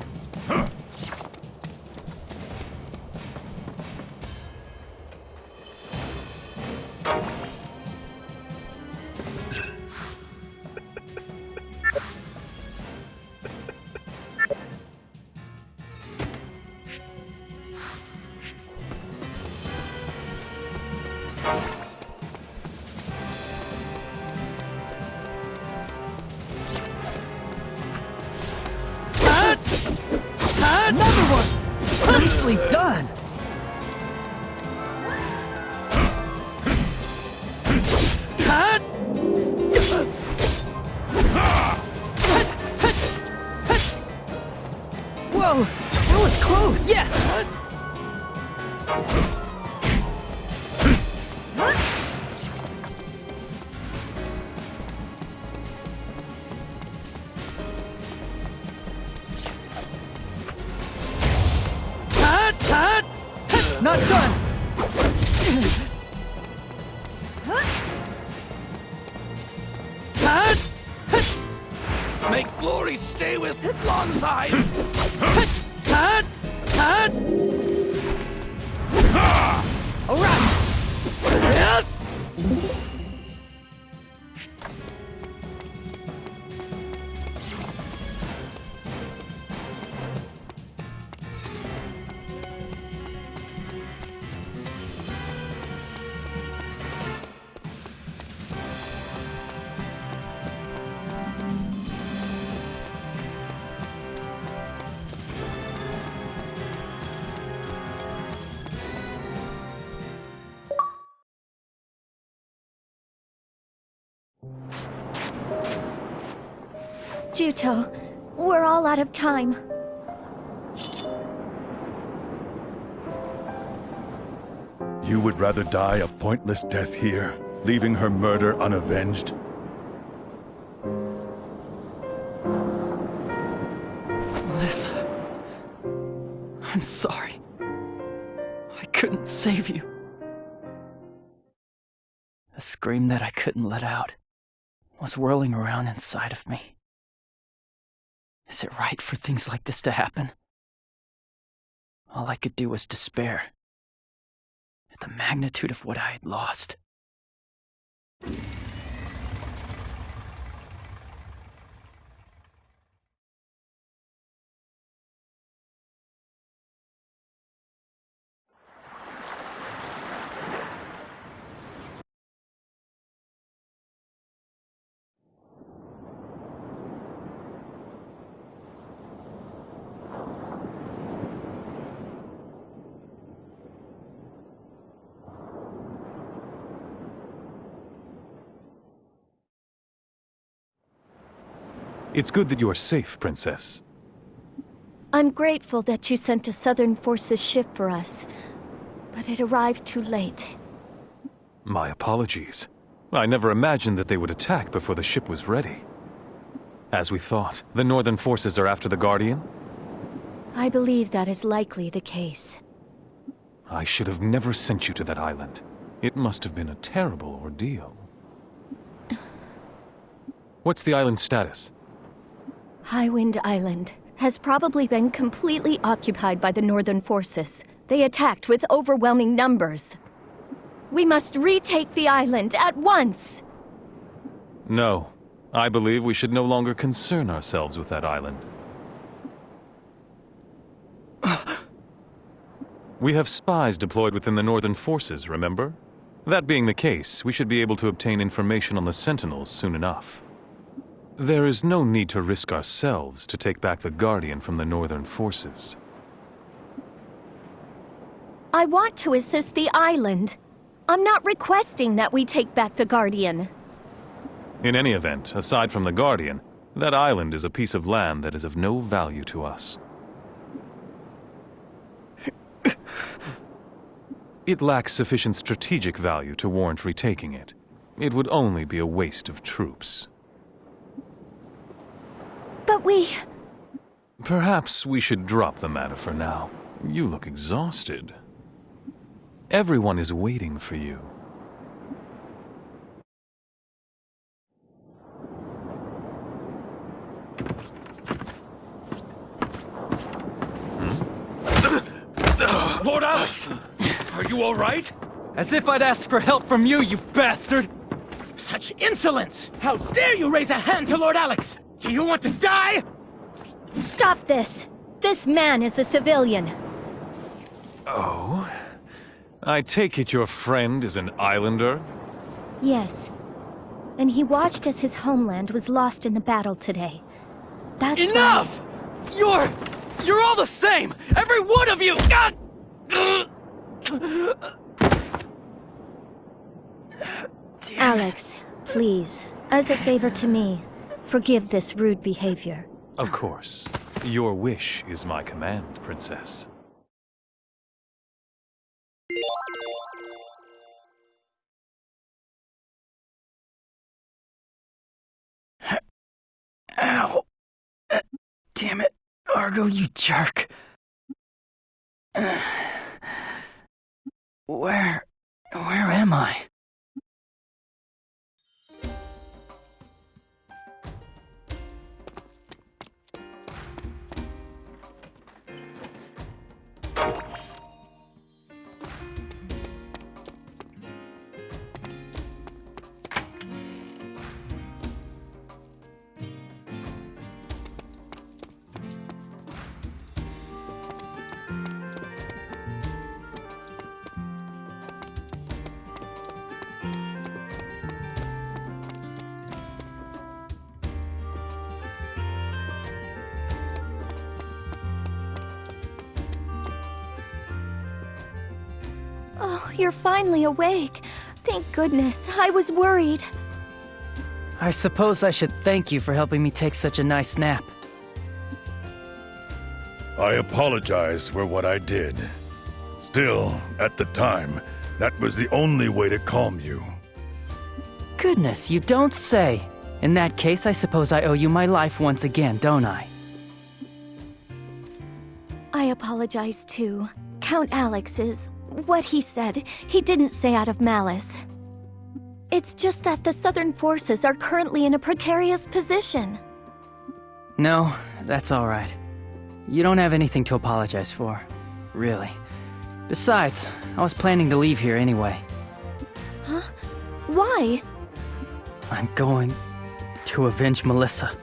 Another one! Nicely done! Whoa! That was close! Yes! Not done!
May glory stay with Lanzheim!
All right!
Juto, we're all out of time.
You would rather die a pointless death here, leaving her murder unavenged?
Melissa, I'm sorry. I couldn't save you. The scream that I couldn't let out was whirling around inside of me. Is it right for things like this to happen? All I could do was despair at the magnitude of what I had lost.
It's good that you are safe, Princess.
I'm grateful that you sent a Southern Forces ship for us, but it arrived too late.
My apologies. I never imagined that they would attack before the ship was ready. As we thought, the Northern Forces are after the Guardian?
I believe that is likely the case.
I should have never sent you to that island. It must have been a terrible ordeal. What's the island's status?
Highwind Island has probably been completely occupied by the Northern Forces. They attacked with overwhelming numbers. We must retake the island at once!
No. I believe we should no longer concern ourselves with that island. We have spies deployed within the Northern Forces, remember? That being the case, we should be able to obtain information on the Sentinels soon enough. There is no need to risk ourselves to take back the Guardian from the Northern Forces.
I want to assist the island. I'm not requesting that we take back the Guardian.
In any event, aside from the Guardian, that island is a piece of land that is of no value to us. It lacks sufficient strategic value to warrant retaking it. It would only be a waste of troops.
But we...
Perhaps we should drop the matter for now. You look exhausted. Everyone is waiting for you.
Lord Alex! Are you all right?
As if I'd ask for help from you, you bastard!
Such insolence! How dare you raise a hand to Lord Alex! Do you want to die?
Stop this! This man is a civilian.
Oh? I take it your friend is an islander?
Yes. And he watched as his homeland was lost in the battle today. That's
Enough! You're all the same! Every one of you!
Alex, please, as a favor to me, forgive this rude behavior.
Of course. Your wish is my command, Princess.
Ow. Damn it, Argo, you jerk. Where am I?
Oh, you're finally awake. Thank goodness, I was worried.
I suppose I should thank you for helping me take such a nice nap.
I apologize for what I did. Still, at the time, that was the only way to calm you.
Goodness, you don't say. In that case, I suppose I owe you my life once again, don't I?
I apologize too. Count Alex is what he said. He didn't say out of malice. It's just that the Southern forces are currently in a precarious position.
No, that's all right. You don't have anything to apologize for, really. Besides, I was planning to leave here anyway.
Huh? Why?
I'm going to avenge Melissa.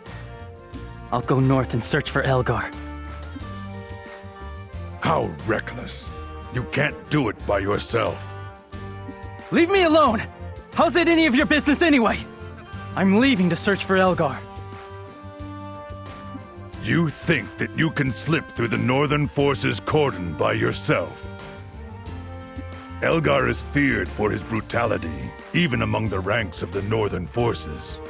I'll go north and search for Elgar.
How reckless. You can't do it by yourself.
Leave me alone! How's it any of your business anyway? I'm leaving to search for Elgar.
You think that you can slip through the Northern Forces' cordon by yourself? Elgar is feared for his brutality, even among the ranks of the Northern Forces.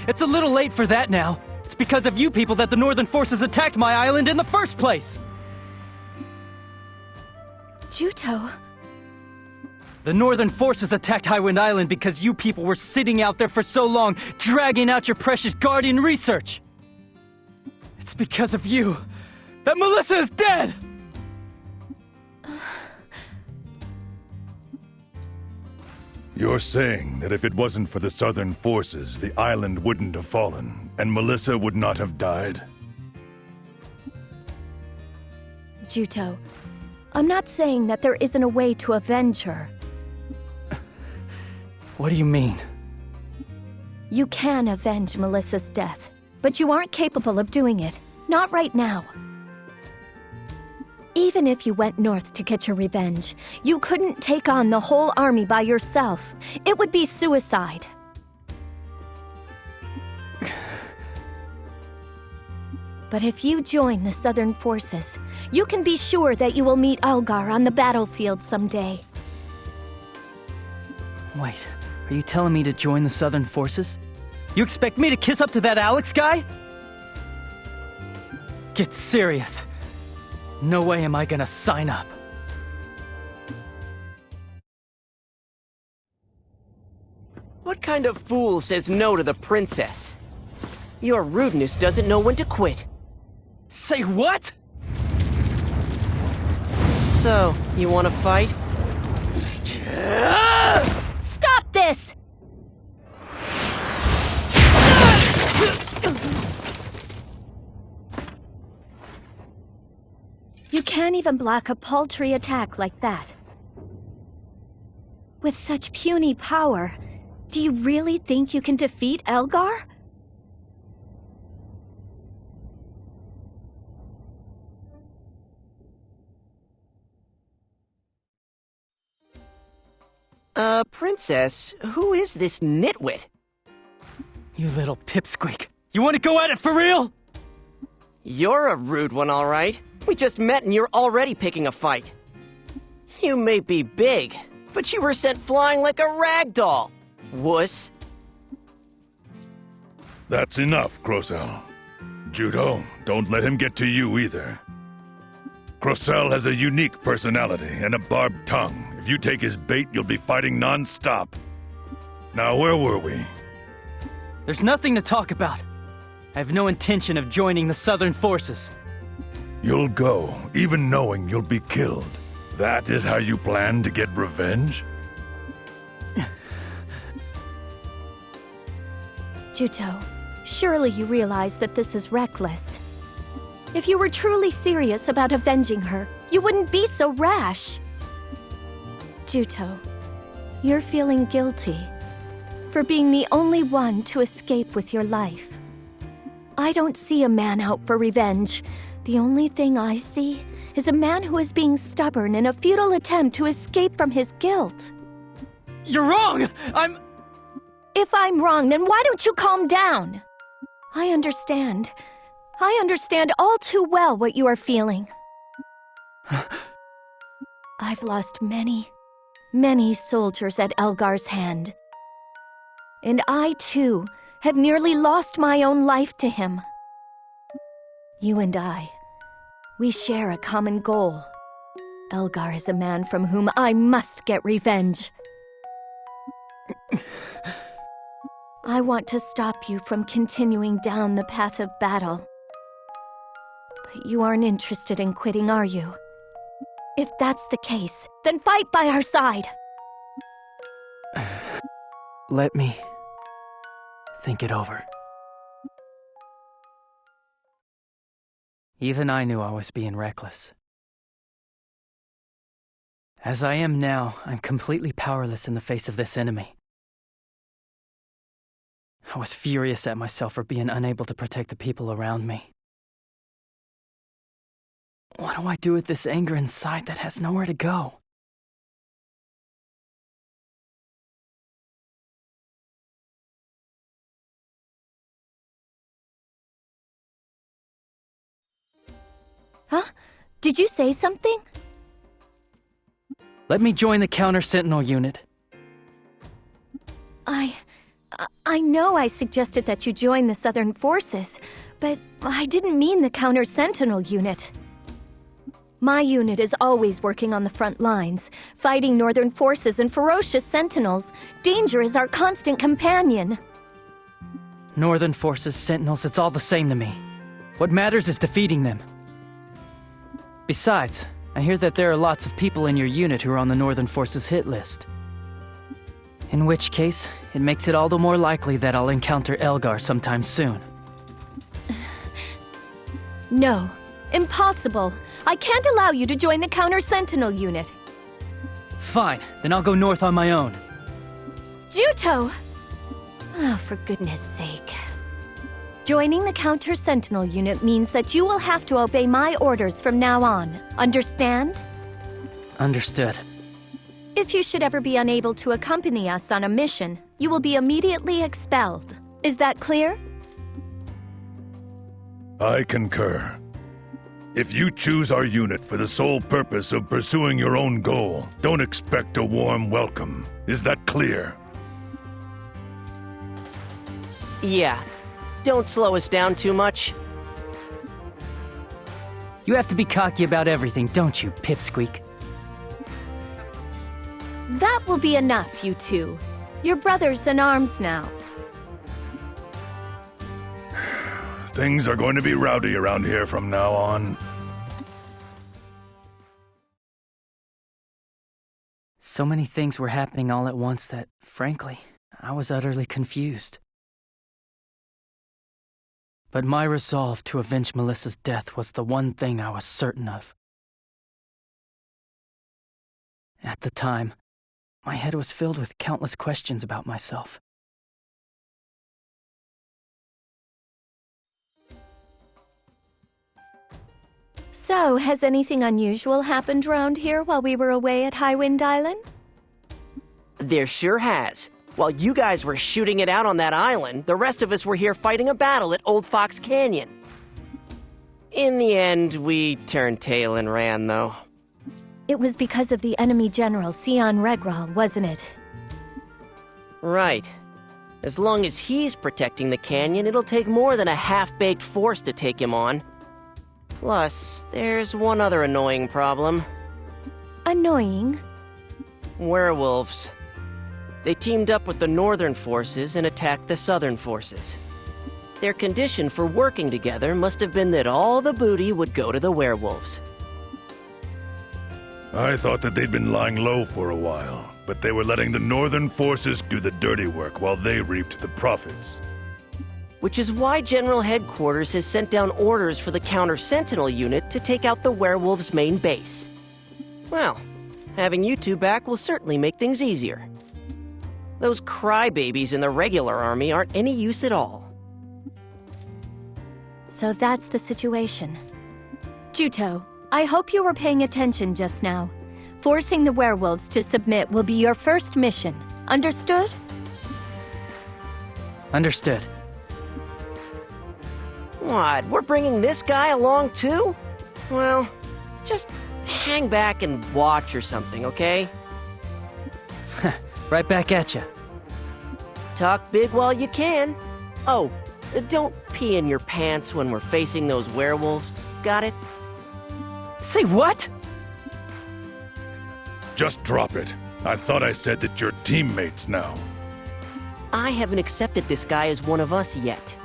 It's a little late for that now. It's because of you people that the Northern Forces attacked my island in the first place!
Juto.
The Northern Forces attacked Highwind Island because you people were sitting out there for so long, dragging out your precious Guardian research! It's because of you that Melissa is dead!
You're saying that if it wasn't for the Southern Forces, the island wouldn't have fallen, and Melissa would not have died?
Juto, I'm not saying that there isn't a way to avenge her.
What do you mean?
You can avenge Melissa's death, but you aren't capable of doing it. Not right now. Even if you went north to get your revenge, you couldn't take on the whole army by yourself. It would be suicide. But if you join the Southern Forces, you can be sure that you will meet Elgar on the battlefield someday.
Wait, are you telling me to join the Southern Forces? You expect me to kiss up to that Alex guy? Get serious. No way am I gonna sign up.
What kind of fool says no to the princess? Your rudeness doesn't know when to quit.
Say what?
So, you want to fight?
Stop this! You can't even block a paltry attack like that. With such puny power, do you really think you can defeat Elgar?
Princess, who is this nitwit?
You little pipsqueak. You want to go at it for real?
You're a rude one, all right. We just met and you're already picking a fight. You may be big, but you were sent flying like a rag doll, wuss.
That's enough, Crocell. Juto, don't let him get to you either. Crocell has a unique personality and a barbed tongue. If you take his bait, you'll be fighting non-stop. Now, where were we?
There's nothing to talk about. I have no intention of joining the Southern Forces.
You'll go, even knowing you'll be killed. That is how you plan to get revenge?
Juto, surely you realize that this is reckless. If you were truly serious about avenging her, you wouldn't be so rash. Juto, you're feeling guilty for being the only one to escape with your life. I don't see a man out for revenge. The only thing I see is a man who is being stubborn in a futile attempt to escape from his guilt.
You're wrong!
If I'm wrong, then why don't you calm down? I understand. I understand all too well what you are feeling. I've lost many, many soldiers at Elgar's hand. and I, too, have nearly lost my own life to him. You and I, we share a common goal. Elgar is a man from whom I must get revenge. I want to stop you from continuing down the path of battle. But you aren't interested in quitting, are you? If that's the case, then fight by our side!
Let me think it over. Even I knew I was being reckless. As I am now, I'm completely powerless in the face of this enemy. I was furious at myself for being unable to protect the people around me. What do I do with this anger inside that has nowhere to go?
Huh? Did you say something?
Let me join the counter-sentinel unit.
I know I suggested that you join the Southern Forces, but I didn't mean the counter-sentinel unit. My unit is always working on the front lines, fighting Northern Forces and ferocious sentinels. Danger is our constant companion.
Northern Forces, sentinels, it's all the same to me. What matters is defeating them. Besides, I hear that there are lots of people in your unit who are on the Northern Forces hit list. In which case, it makes it all the more likely that I'll encounter Elgar sometime soon.
No, impossible. I can't allow you to join the counter-sentinel unit.
Fine, then I'll go north on my own.
Juto! Oh, for goodness sake. Joining the counter-sentinel unit means that you will have to obey my orders from now on. Understand?
Understood.
If you should ever be unable to accompany us on a mission, you will be immediately expelled. Is that clear?
I concur. If you choose our unit for the sole purpose of pursuing your own goal, don't expect a warm welcome. Is that clear?
Yeah. Don't slow us down too much.
You have to be cocky about everything, don't you, pipsqueak?
That will be enough, you two. You're brothers in arms now.
Things are going to be rowdy around here from now on.
So many things were happening all at once that, frankly, I was utterly confused. But my resolve to avenge Melissa's death was the one thing I was certain of. At the time, my head was filled with countless questions about myself.
So, has anything unusual happened around here while we were away at Highwind Island?
There sure has. While you guys were shooting it out on that island, the rest of us were here fighting a battle at Old Fox Canyon. In the end, we turned tail and ran, though.
It was because of the enemy general, Sion Regral, wasn't it?
Right. As long as he's protecting the canyon, it'll take more than a half-baked force to take him on. Plus, there's one other annoying problem.
Annoying?
Werewolves. They teamed up with the Northern Forces and attacked the Southern Forces. Their condition for working together must have been that all the booty would go to the werewolves.
I thought that they'd been lying low for a while, but they were letting the Northern Forces do the dirty work while they reaped the profits.
Which is why General Headquarters has sent down orders for the Counter-Sentinel unit to take out the werewolves' main base. Well, having you two back will certainly make things easier. Those crybabies in the regular army aren't any use at all.
So that's the situation. Juto, I hope you were paying attention just now. Forcing the werewolves to submit will be your first mission. Understood?
Understood.
What, we're bringing this guy along too? Well, just hang back and watch or something, okay?
Right back at ya.
Talk big while you can. Oh, don't pee in your pants when we're facing those werewolves. Got it?
Say what?
Just drop it. I thought I said that you're teammates now.
I haven't accepted this guy as one of us yet.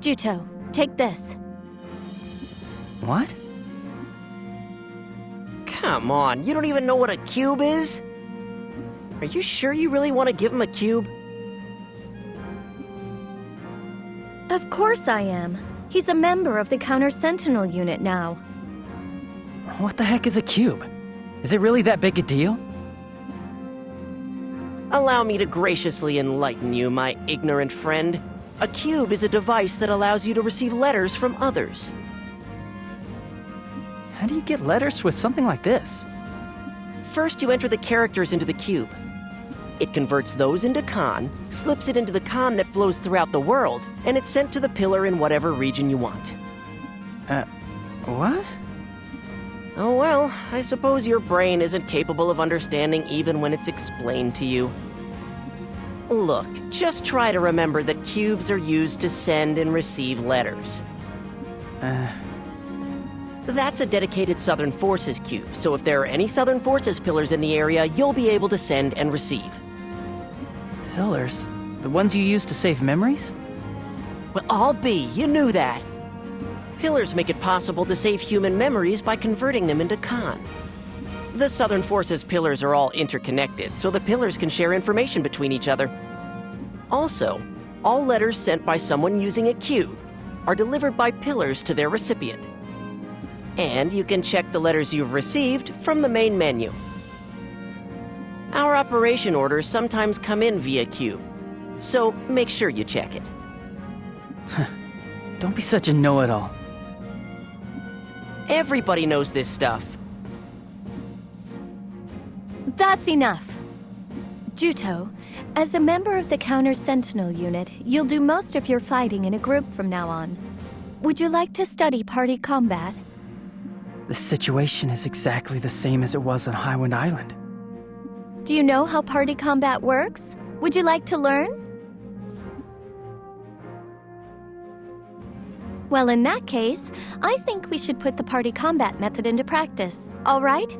Juto, take this.
What?
Come on, you don't even know what a cube is? Are you sure you really want to give him a cube?
Of course I am. He's a member of the Counter-Sentinel unit now.
What the heck is a cube? Is it really that big a deal?
Allow me to graciously enlighten you, my ignorant friend. A cube is a device that allows you to receive letters from others.
How do you get letters with something like this?
First, you enter the characters into the cube. It converts those into Con, slips it into the Con that flows throughout the world, and it's sent to the pillar in whatever region you want.
What?
Oh well, I suppose your brain isn't capable of understanding even when it's explained to you. Look, just try to remember that cubes are used to send and receive letters. That's a dedicated Southern Forces cube, so if there are any Southern Forces pillars in the area, you'll be able to send and receive.
Pillars? The ones you use to save memories?
Well, I'll be, you knew that. Pillars make it possible to save human memories by converting them into Con. The Southern Forces pillars are all interconnected, so the pillars can share information between each other. Also, all letters sent by someone using a cube are delivered by pillars to their recipient. And you can check the letters you've received from the main menu. Our operation orders sometimes come in via cube, so make sure you check it.
Don't be such a know-it-all.
Everybody knows this stuff.
That's enough. Juto, as a member of the Counter-Sentinel unit, you'll do most of your fighting in a group from now on. Would you like to study party combat?
The situation is exactly the same as it was on Highwind Island.
Do you know how party combat works? Would you like to learn? Well, in that case, I think we should put the party combat method into practice, all right?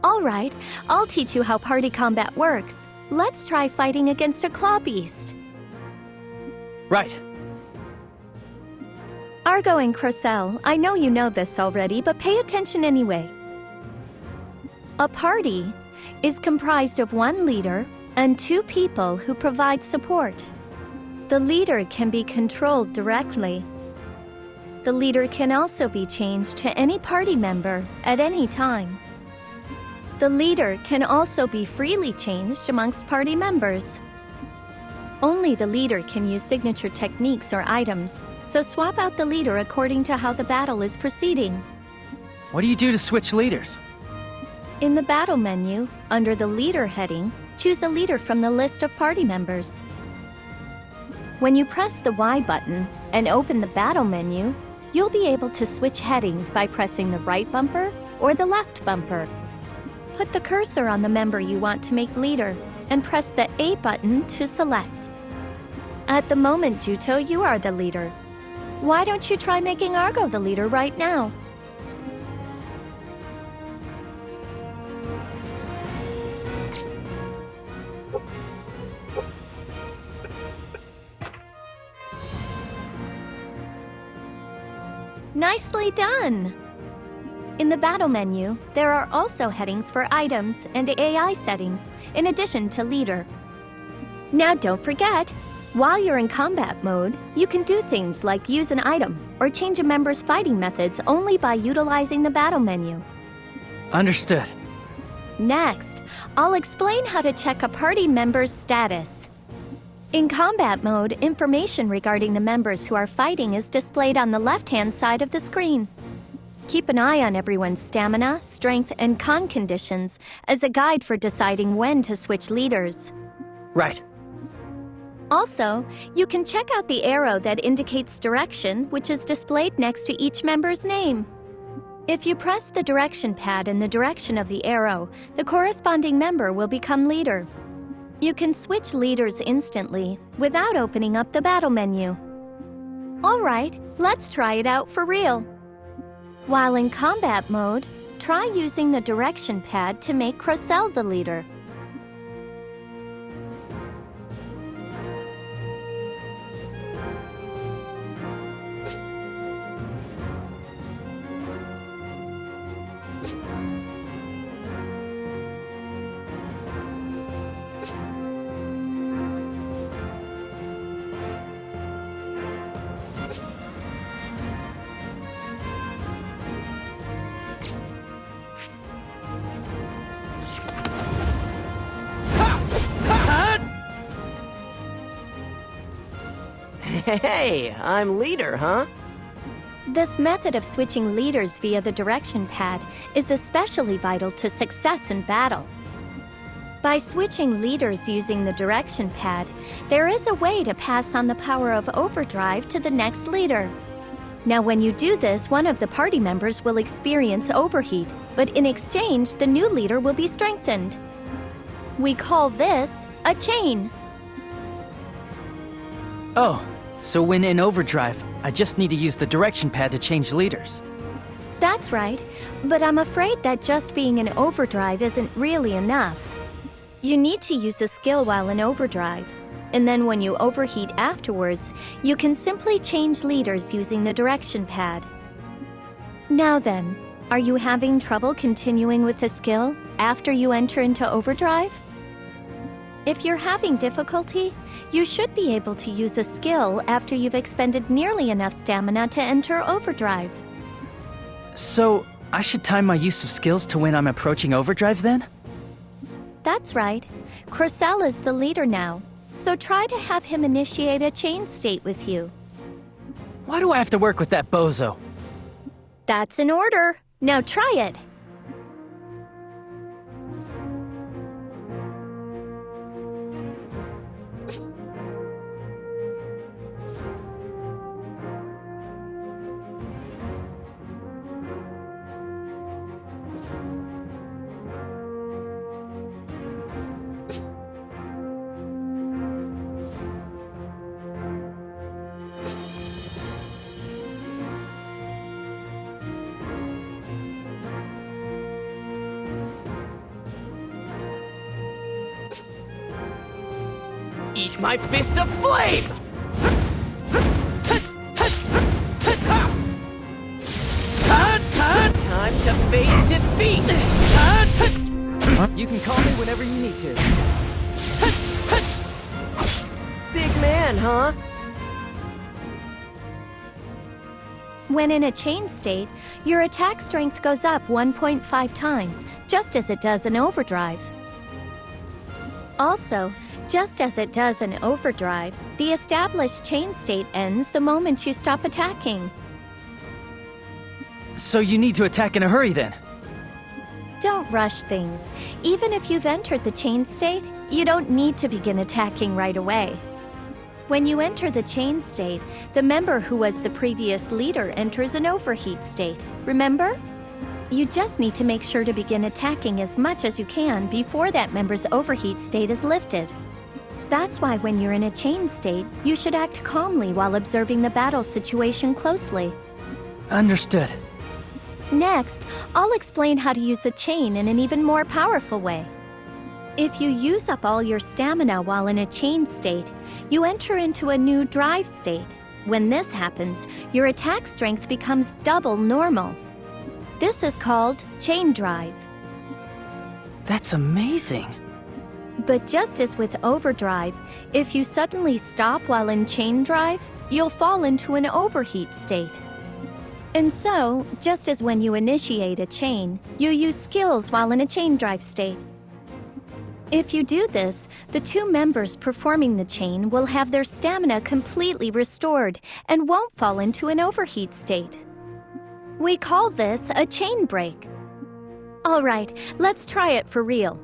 All right, I'll teach you how party combat works. Let's try fighting against a claw beast.
Right.
Argo and Crocell, I know you know this already, but pay attention anyway. A party is comprised of one leader and two people who provide support. The leader can be controlled directly. The leader can also be changed to any party member at any time. The leader can also be freely changed amongst party members. Only the leader can use signature techniques or items, so swap out the leader according to how the battle is proceeding.
What do you do to switch leaders?
In the battle menu, under the leader heading, choose a leader from the list of party members. When you press the Y button and open the battle menu, you'll be able to switch headings by pressing the right bumper or the left bumper. Put the cursor on the member you want to make leader and press the A button to select. At the moment, Juto, you are the leader. Why don't you try making Argo the leader right now? Nicely done! In the battle menu, there are also headings for items and AI settings, in addition to leader. Now don't forget, while you're in combat mode, you can do things like use an item or change a member's fighting methods only by utilizing the battle menu.
Understood.
Next, I'll explain how to check a party member's status. In combat mode, information regarding the members who are fighting is displayed on the left-hand side of the screen. Keep an eye on everyone's stamina, strength, and con conditions as a guide for deciding when to switch leaders.
Right.
Also, you can check out the arrow that indicates direction, which is displayed next to each member's name. If you press the direction pad in the direction of the arrow, the corresponding member will become leader. You can switch leaders instantly without opening up the battle menu. All right, let's try it out for real. While in combat mode, try using the direction pad to make Crocell the leader.
Hey, I'm leader, huh?
This method of switching leaders via the direction pad is especially vital to success in battle. By switching leaders using the direction pad, there is a way to pass on the power of overdrive to the next leader. Now, when you do this, one of the party members will experience overheat, but in exchange, the new leader will be strengthened. We call this a chain.
Oh, so when in overdrive, I just need to use the direction pad to change leaders.
That's right, but I'm afraid that just being in overdrive isn't really enough. You need to use a skill while in overdrive, and then when you overheat afterwards, you can simply change leaders using the direction pad. Now then, are you having trouble continuing with the skill after you enter into overdrive? If you're having difficulty, you should be able to use a skill after you've expended nearly enough stamina to enter overdrive.
So, I should time my use of skills to when I'm approaching overdrive then?
That's right. Crocell is the leader now, so try to have him initiate a chain state with you.
Why do I have to work with that bozo?
That's in order. Now try it.
Eat my fist of flame! Time to face defeat!
You can call me whenever you need to.
Big man, huh?
When in a chain state, your attack strength goes up 1.5 times, just as it does in overdrive. Also, just as it does in overdrive, the established chain state ends the moment you stop attacking.
So you need to attack in a hurry then?
Don't rush things. Even if you've entered the chain state, you don't need to begin attacking right away. When you enter the chain state, the member who was the previous leader enters an overheat state, remember? You just need to make sure to begin attacking as much as you can before that member's overheat state is lifted. That's why when you're in a chain state, you should act calmly while observing the battle situation closely.
Understood.
Next, I'll explain how to use a chain in an even more powerful way. If you use up all your stamina while in a chain state, you enter into a new drive state. When this happens, your attack strength becomes double normal. This is called chain drive.
That's amazing.
But just as with overdrive, if you suddenly stop while in chain drive, you'll fall into an overheat state. And so, just as when you initiate a chain, you use skills while in a chain drive state. If you do this, the two members performing the chain will have their stamina completely restored and won't fall into an overheat state. We call this a chain break. All right, let's try it for real.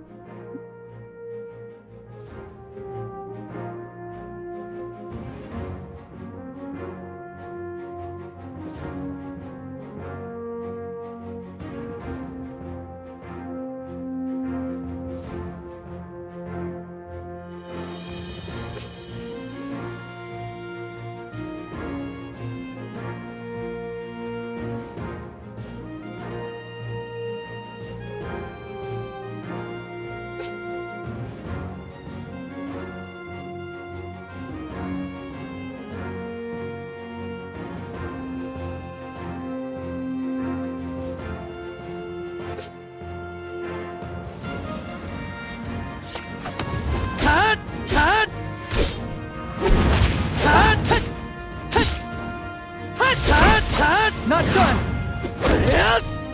Not done!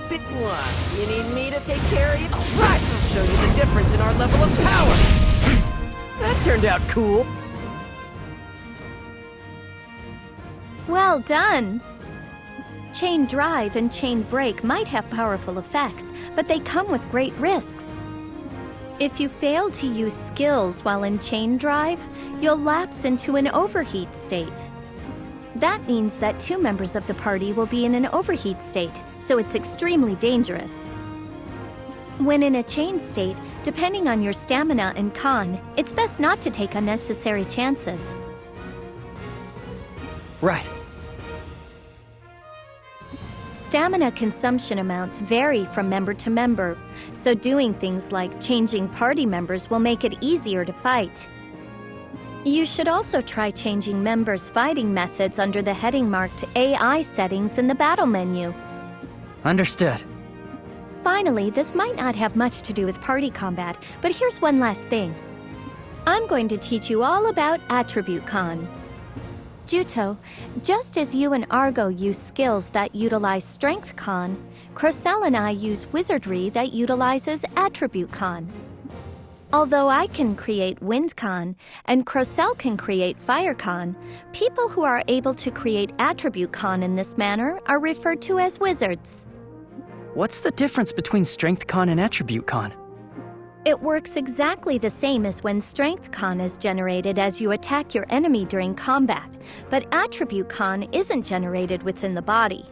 Bit what? You need me to take care of you? Alright, I'll show you the difference in our level of power! That turned out cool.
Well done! Chain drive and chain break might have powerful effects, but they come with great risks. If you fail to use skills while in chain drive, you'll lapse into an overheat state. That means that two members of the party will be in an overheat state, so it's extremely dangerous. When in a chain state, depending on your stamina and con, it's best not to take unnecessary chances.
Right.
Stamina consumption amounts vary from member to member, so doing things like changing party members will make it easier to fight. You should also try changing members' fighting methods under the heading marked AI settings in the battle menu.
Understood.
Finally, this might not have much to do with party combat, but here's one last thing. I'm going to teach you all about attribute con. Juto, just as you and Argo use skills that utilize strength con, Crocell and I use wizardry that utilizes attribute con. Although I can create wind con and Crocell can create fire con, people who are able to create attribute con in this manner are referred to as wizards.
What's the difference between strength con and attribute con?
It works exactly the same as when strength con is generated as you attack your enemy during combat, but attribute con isn't generated within the body.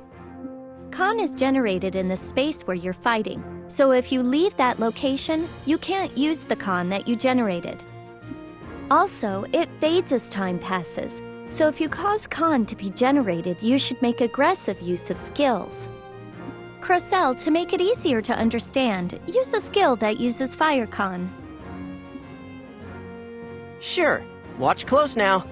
Con is generated in the space where you're fighting, so if you leave that location, you can't use the con that you generated. Also, it fades as time passes, so if you cause con to be generated, you should make aggressive use of skills. Crocell, to make it easier to understand, use a skill that uses fire con.
Sure. Watch close now.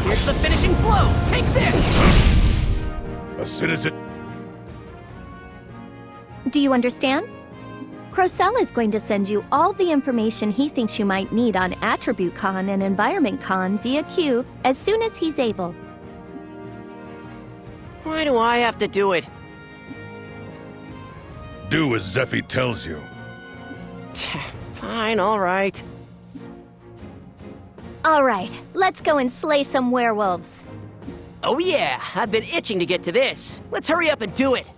Here's the finishing blow! Take this!
A citizen.
Do you understand? Crocell is going to send you all the information he thinks you might need on Attribute Con and Environment Con via Q as soon as he's able.
Why do I have to do it?
Do as Zephie tells you.
Fine, all right.
All right, let's go and slay some werewolves.
Oh yeah, I've been itching to get to this. Let's hurry up and do it.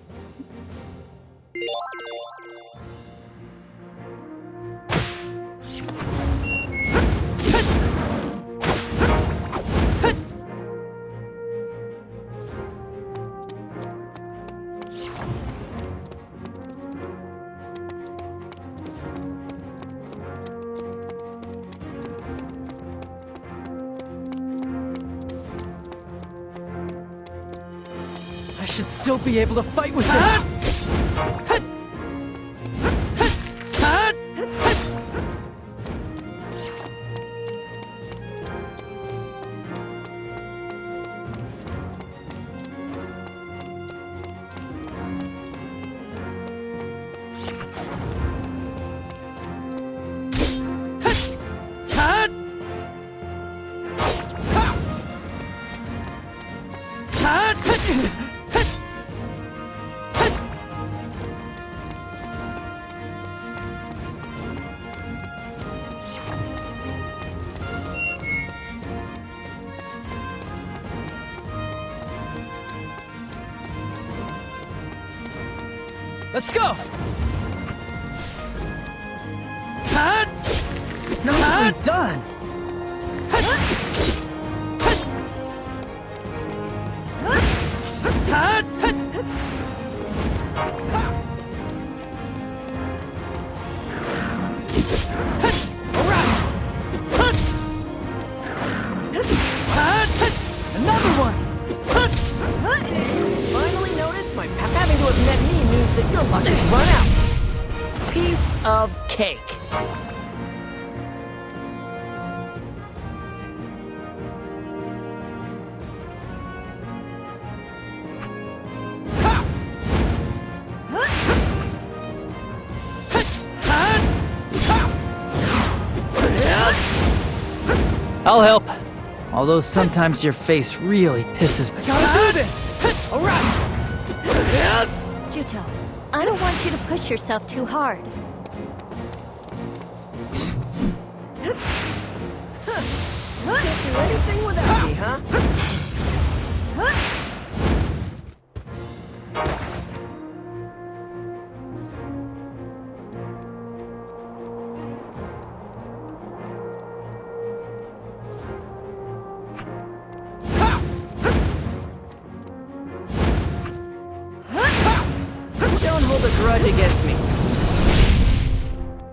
I should still be able to fight with this. Let's go! Nicely done! Another one!
Finally noticed my having to have met me means that your luck has run out. Piece of cake.
I'll help. Although sometimes your face really pisses me. Gotta do this! Alright!
Juto, I don't want you to push yourself too hard.
Can't do anything without me, huh? Don't hold a grudge against me.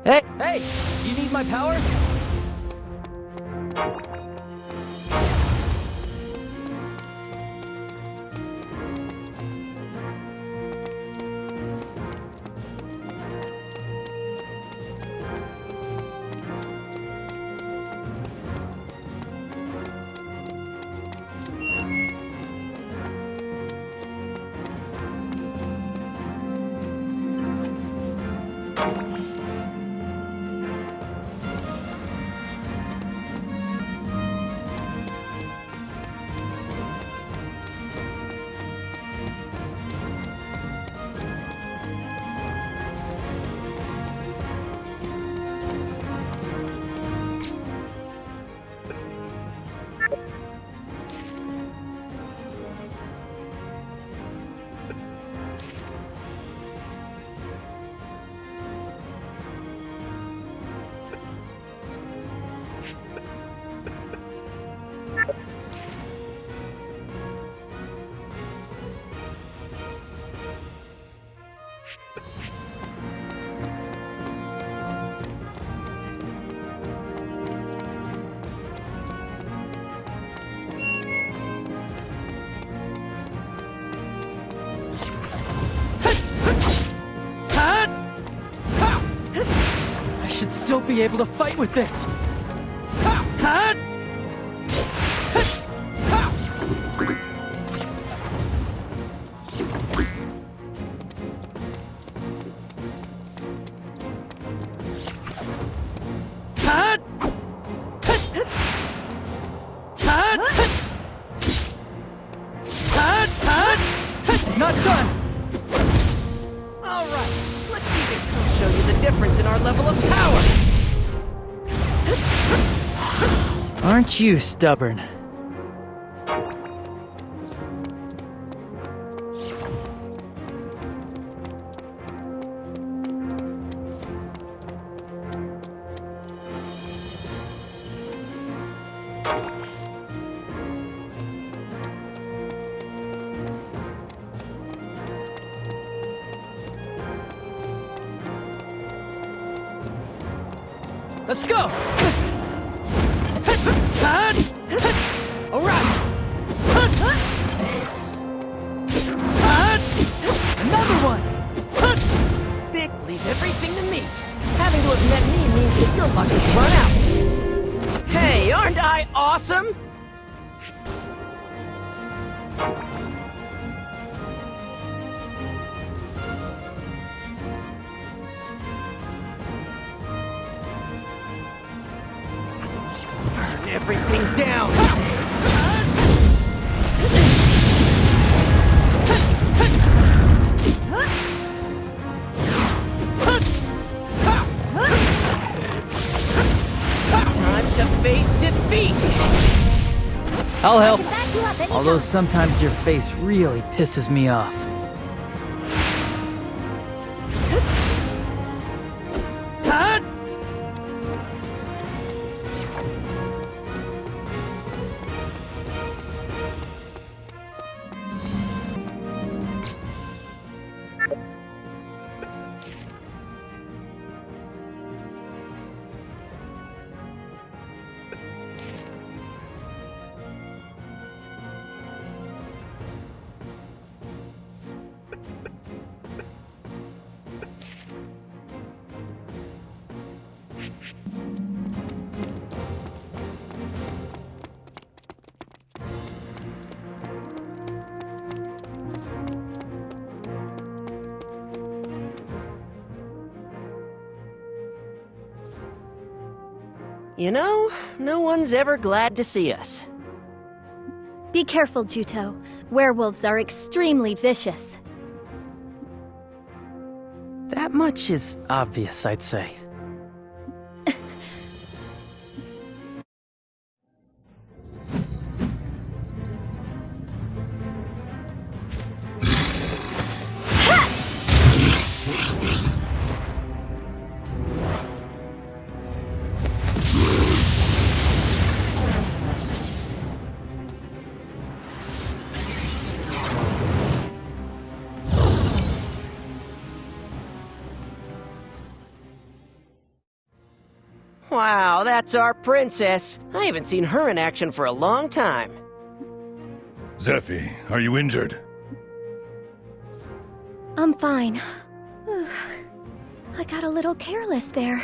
Hey! You need my power? won't be able to fight with this! Not done!
All right, let's see this proof show you the difference in our level of power.
Aren't you stubborn? Let's go! All right! Another one!
Big, leave everything to me. Having to have met me means that your luck has run out. Hey, aren't I awesome? Burn everything down! Time to face defeat!
I'll help.
Back you up anytime.
Although sometimes your face really pisses me off.
You know, no one's ever glad to see us.
Be careful, Juto. Werewolves are extremely vicious.
That much is obvious, I'd say.
Wow, that's our princess. I haven't seen her in action for a long time.
Zephie, are you injured?
I'm fine. I got a little careless there.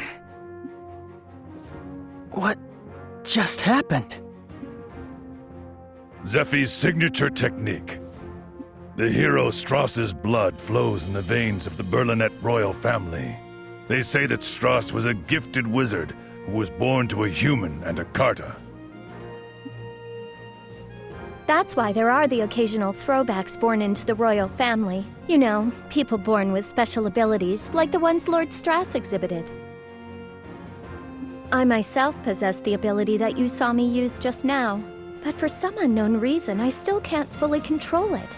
What just happened?
Zephie's signature technique. The hero Strauss's blood flows in the veins of the Berlinet royal family. They say that Strauss was a gifted wizard who was born to a human and a Carta.
That's why there are the occasional throwbacks born into the royal family. You know, people born with special abilities, like the ones Lord Strauss exhibited. I myself possess the ability that you saw me use just now, but for some unknown reason, I still can't fully control it.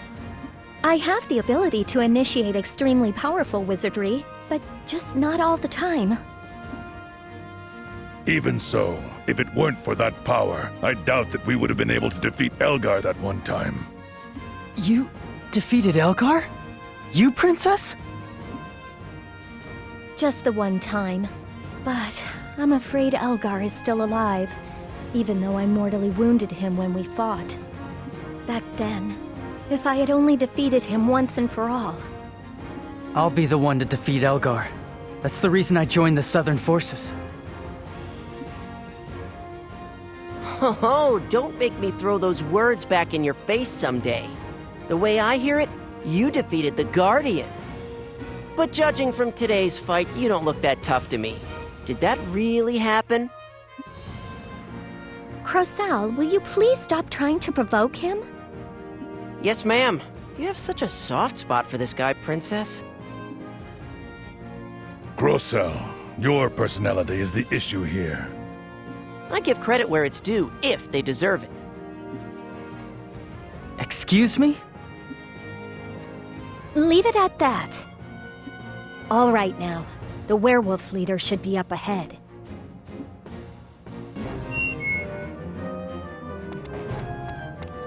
I have the ability to initiate extremely powerful wizardry, but just not all the time.
Even so, if it weren't for that power, I doubt that we would have been able to defeat Elgar that one time.
You defeated Elgar? You, Princess?
Just the one time. But I'm afraid Elgar is still alive, even though I mortally wounded him when we fought. Back then, if I had only defeated him once and for all.
I'll be the one to defeat Elgar. That's the reason I joined the Southern Forces.
Oh, don't make me throw those words back in your face someday. The way I hear it, you defeated the Guardian. But judging from today's fight, you don't look that tough to me. Did that really happen?
Crosal, will you please stop trying to provoke him?
Yes, ma'am. You have such a soft spot for this guy, Princess.
Crosal, your personality is the issue here.
I give credit where it's due, if they deserve it.
Excuse me?
Leave it at that. All right now, the werewolf leader should be up ahead.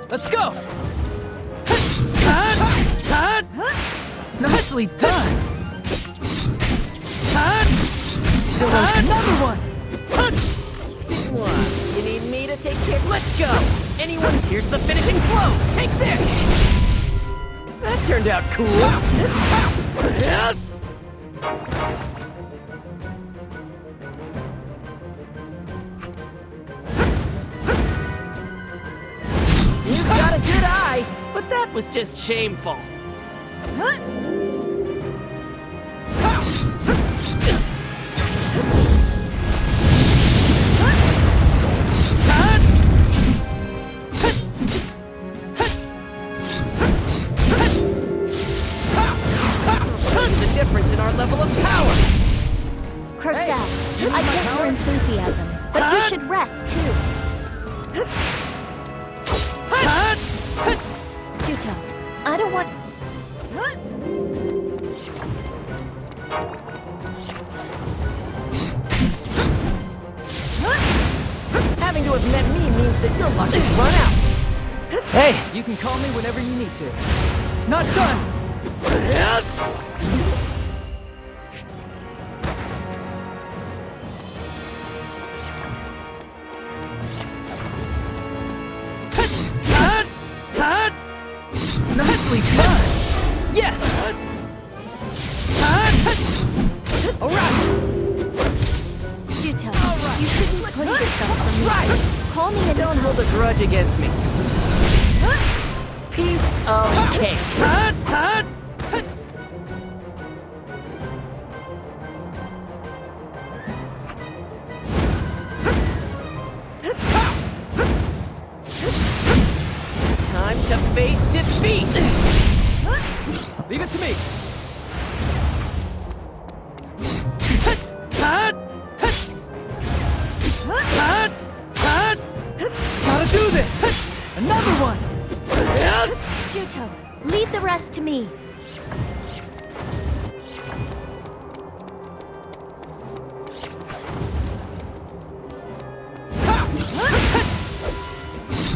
Let's go! Nicely done! Still another one!
What? You need me to take care? Let's go! Anyone? Here's the finishing blow! Take this! That turned out cool! You've got a good eye, but that was just shameful. The difference in our level of power.
Crosal, I get your enthusiasm, but you should rest too. Juto, I don't want...
Having to have met me means that your luck is run out.
Hey, you can call me whenever you need to. Not done! Nicely done! Yes! Alright!
Juto, you shouldn't push yourself for me.
Right!
Call me and
Don't hold a grudge against me. Piece of cake. Time to face defeat!
Leave it to me! Gotta do this! Another one!
Juto, leave the rest to me.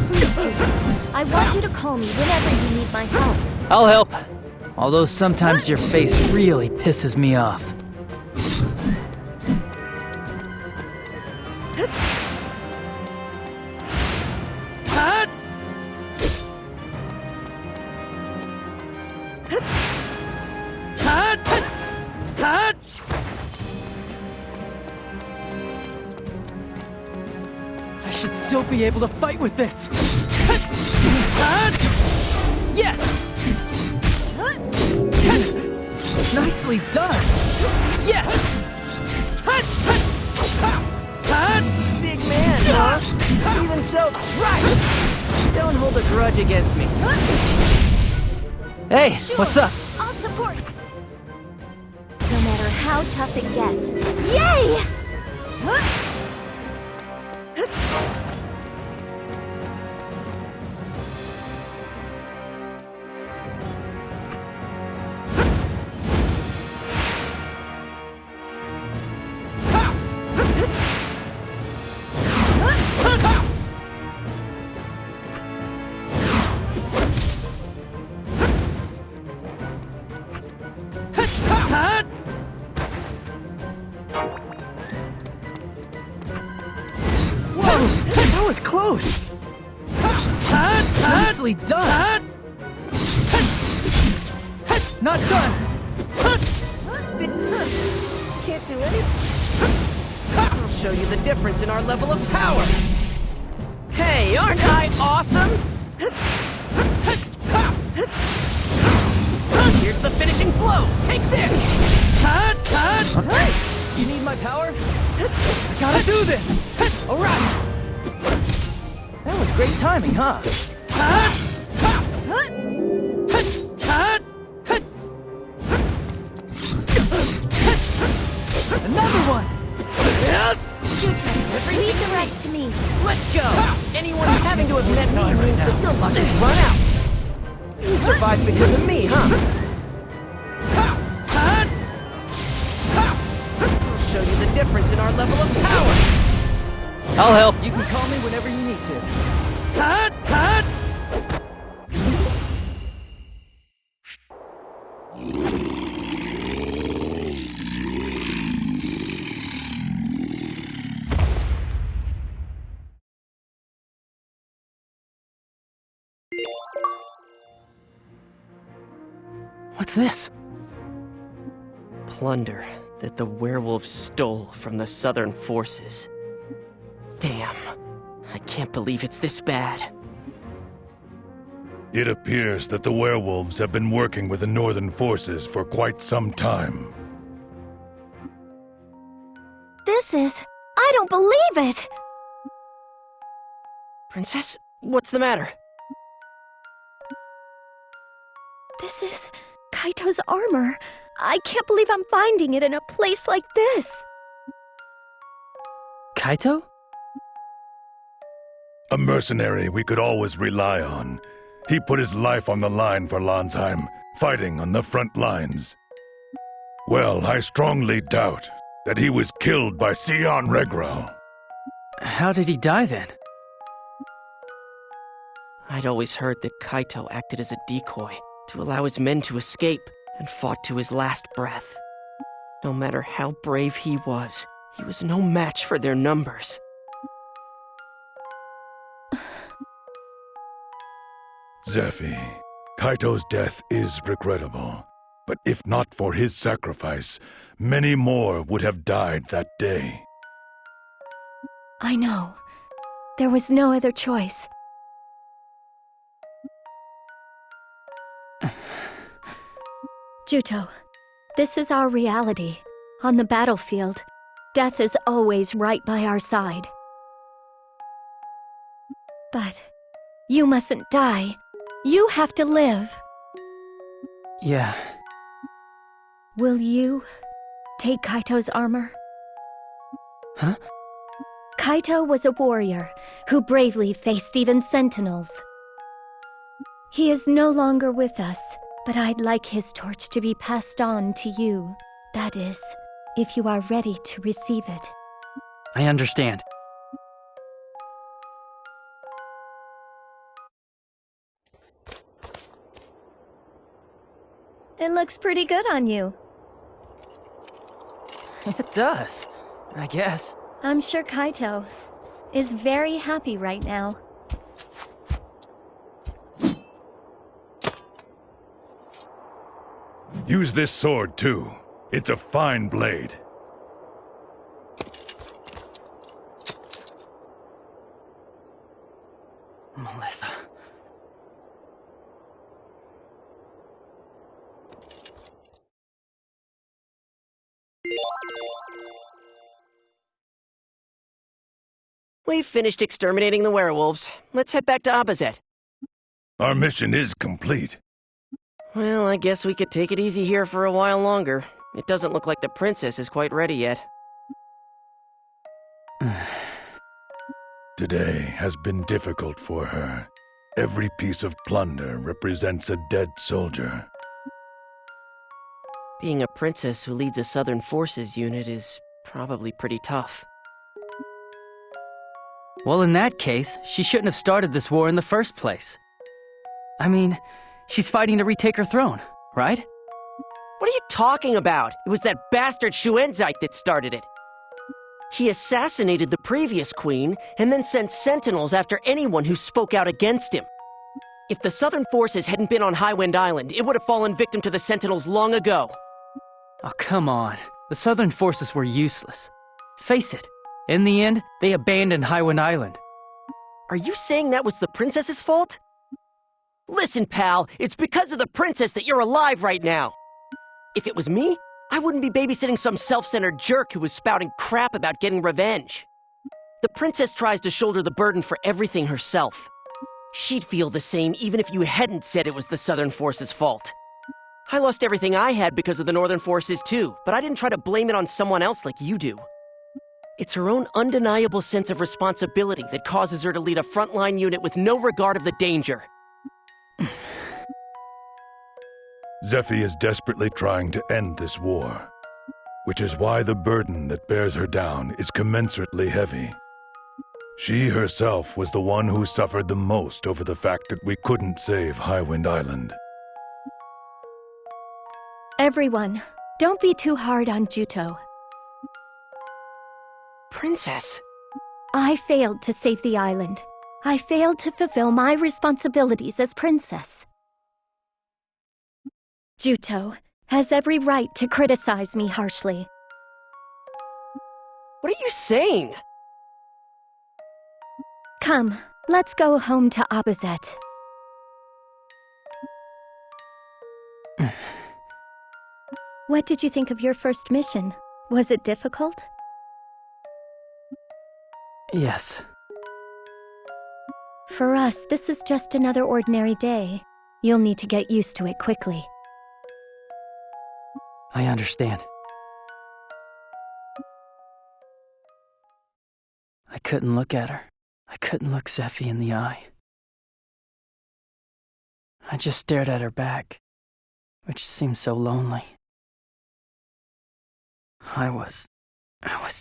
Please, Juto, I want you to call me whenever you need my help.
I'll help. Although sometimes your face really pisses me off. I should still be able to fight with this. Yes! Nicely done! Yes!
Big man, huh? Even so, right! Don't hold a grudge against me.
Hey, what's up?
I'll support you. No matter how tough it gets. Yay!
That was close! Nicely done! Not done!
Can't do anything. I'll show you the difference in our level of power. Hey, aren't I awesome? Here's the finishing blow! Take this!
Alright! You need my power? I gotta do this! Alright! That was great timing, huh? Another one!
Juto, leave the rest to me.
Let's go! Anyone having to have met me means that your luck has run out. You survived because of me, huh? I'll show you the difference in our level of power.
I'll help. You can call me whenever you need to. What's this?
Plunder that the werewolves stole from the southern forces. Damn. I can't believe it's this bad.
It appears that the werewolves have been working with the northern forces for quite some time.
This is... I don't believe it!
Princess, what's the matter?
This is Kaito's armor. I can't believe I'm finding it in a place like this.
Kaito?
A mercenary we could always rely on. He put his life on the line for Lanzheim, fighting on the front lines. Well, I strongly doubt that he was killed by Sion Regro.
How did he die then?
I'd always heard that Kaito acted as a decoy to allow his men to escape and fought to his last breath. No matter how brave he was no match for their numbers.
Zephie, Kaito's death is regrettable, but if not for his sacrifice, many more would have died that day.
I know. There was no other choice. Juto, this is our reality. On the battlefield, death is always right by our side. But you mustn't die. You have to live.
Yeah.
Will you take Kaito's armor?
Huh?
Kaito was a warrior who bravely faced even sentinels. He is no longer with us, but I'd like his torch to be passed on to you. That is, if you are ready to receive it.
I understand.
It looks pretty good on you.
It does, I guess.
I'm sure Kaito is very happy right now.
Use this sword, too. It's a fine blade.
Melissa.
We've finished exterminating the werewolves. Let's head back to Opposite.
Our mission is complete.
Well, I guess we could take it easy here for a while longer. It doesn't look like the princess is quite ready yet.
Today has been difficult for her. Every piece of plunder represents a dead soldier.
Being a princess who leads a Southern Forces unit is probably pretty tough.
Well, in that case, she shouldn't have started this war in the first place. I mean, she's fighting to retake her throne, right?
What are you talking about? It was that bastard Shuenzite that started it. He assassinated the previous queen and then sent sentinels after anyone who spoke out against him. If the Southern Forces hadn't been on Highwind Island, it would have fallen victim to the sentinels long ago.
Oh, come on. The Southern Forces were useless. Face it. In the end, they abandoned Highwind Island.
Are you saying that was the princess's fault? Listen, pal, it's because of the princess that you're alive right now. If it was me, I wouldn't be babysitting some self-centered jerk who was spouting crap about getting revenge. The princess tries to shoulder the burden for everything herself. She'd feel the same even if you hadn't said it was the Southern Forces' fault. I lost everything I had because of the Northern Forces too, but I didn't try to blame it on someone else like you do. It's her own undeniable sense of responsibility that causes her to lead a frontline unit with no regard of the danger.
Zephie is desperately trying to end this war, which is why the burden that bears her down is commensurately heavy. She herself was the one who suffered the most over the fact that we couldn't save Highwind Island.
Everyone, don't be too hard on Juto.
Princess?
I failed to save the island. I failed to fulfill my responsibilities as princess. Juto has every right to criticize me harshly.
What are you saying?
Come, let's go home to Abazet. What did you think of your first mission? Was it difficult?
Yes.
For us, this is just another ordinary day. You'll need to get used to it quickly.
I understand. I couldn't look at her. I couldn't look Zephie in the eye. I just stared at her back, which seemed so lonely. I was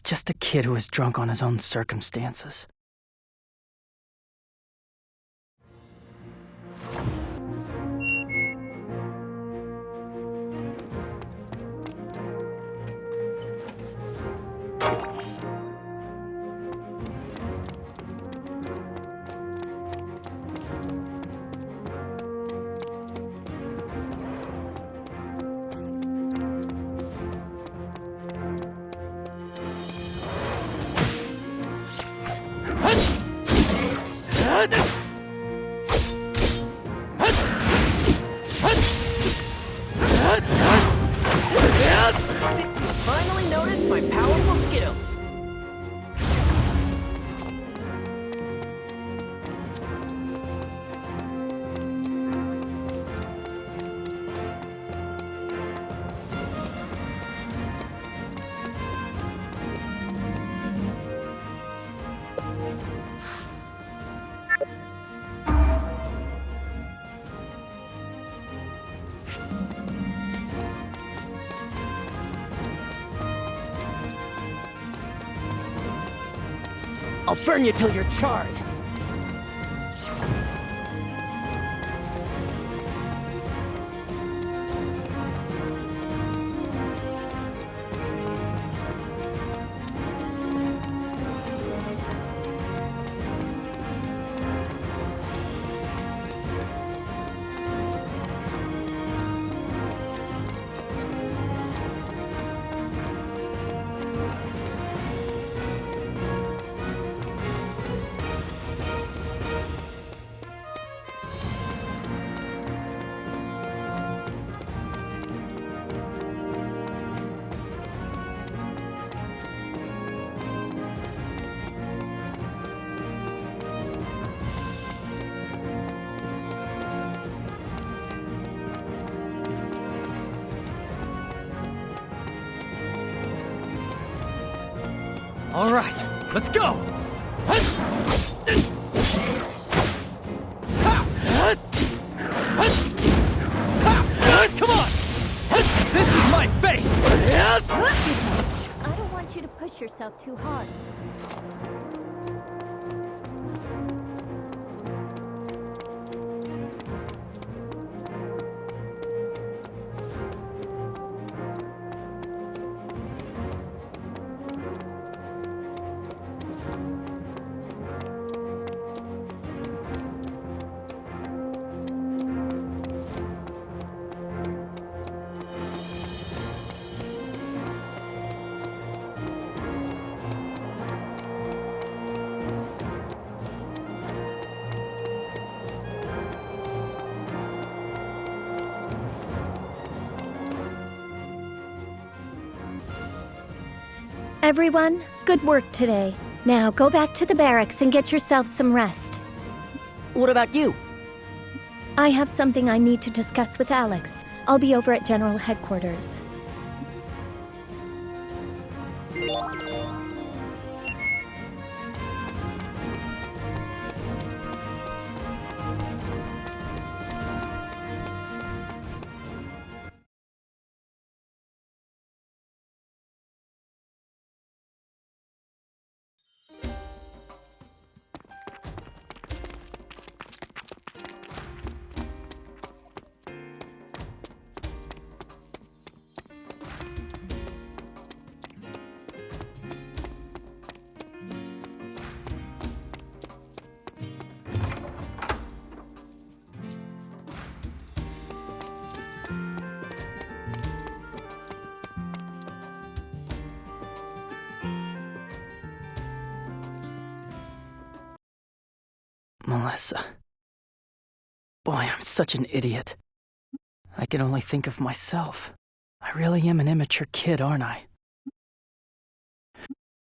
just a kid who was drunk on his own circumstances.
Finally noticed my powerful skills. I'll burn you till you're charred.
All right, let's go! Come on! This is my fate!
Juto, I don't want you to push yourself too hard. Everyone, good work today. Now go back to the barracks and get yourself some rest.
What about you?
I have something I need to discuss with Alex. I'll be over at General Headquarters.
Melissa. Boy, I'm such an idiot. I can only think of myself. I really am an immature kid, aren't I?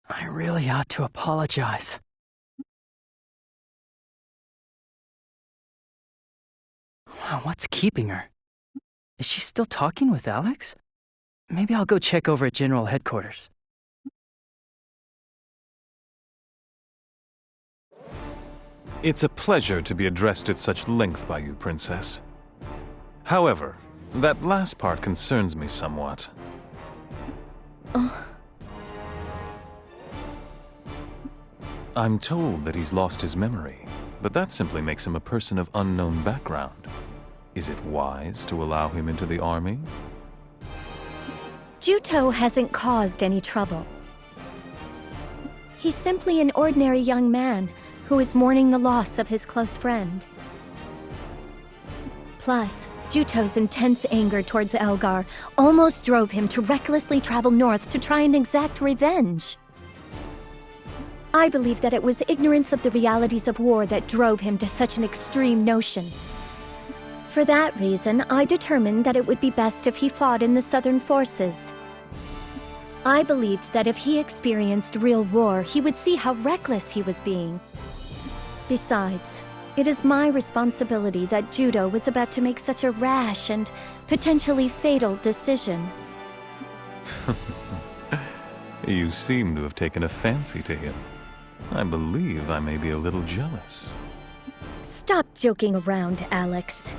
I really ought to apologize. Wow, what's keeping her? Is she still talking with Alex? Maybe I'll go check over at General Headquarters.
It's a pleasure to be addressed at such length by you, Princess. However, that last part concerns me somewhat. I'm told that he's lost his memory, but that simply makes him a person of unknown background. Is it wise to allow him into the army?
Juto hasn't caused any trouble. He's simply an ordinary young man who is mourning the loss of his close friend. Plus, Juto's intense anger towards Elgar almost drove him to recklessly travel north to try and exact revenge. I believe that it was ignorance of the realities of war that drove him to such an extreme notion. For that reason, I determined that it would be best if he fought in the Southern forces. I believed that if he experienced real war, he would see how reckless he was being. Besides, it is my responsibility that Juto was about to make such a rash and potentially fatal decision.
You seem to have taken a fancy to him. I believe I may be a little jealous.
Stop joking around, Alex.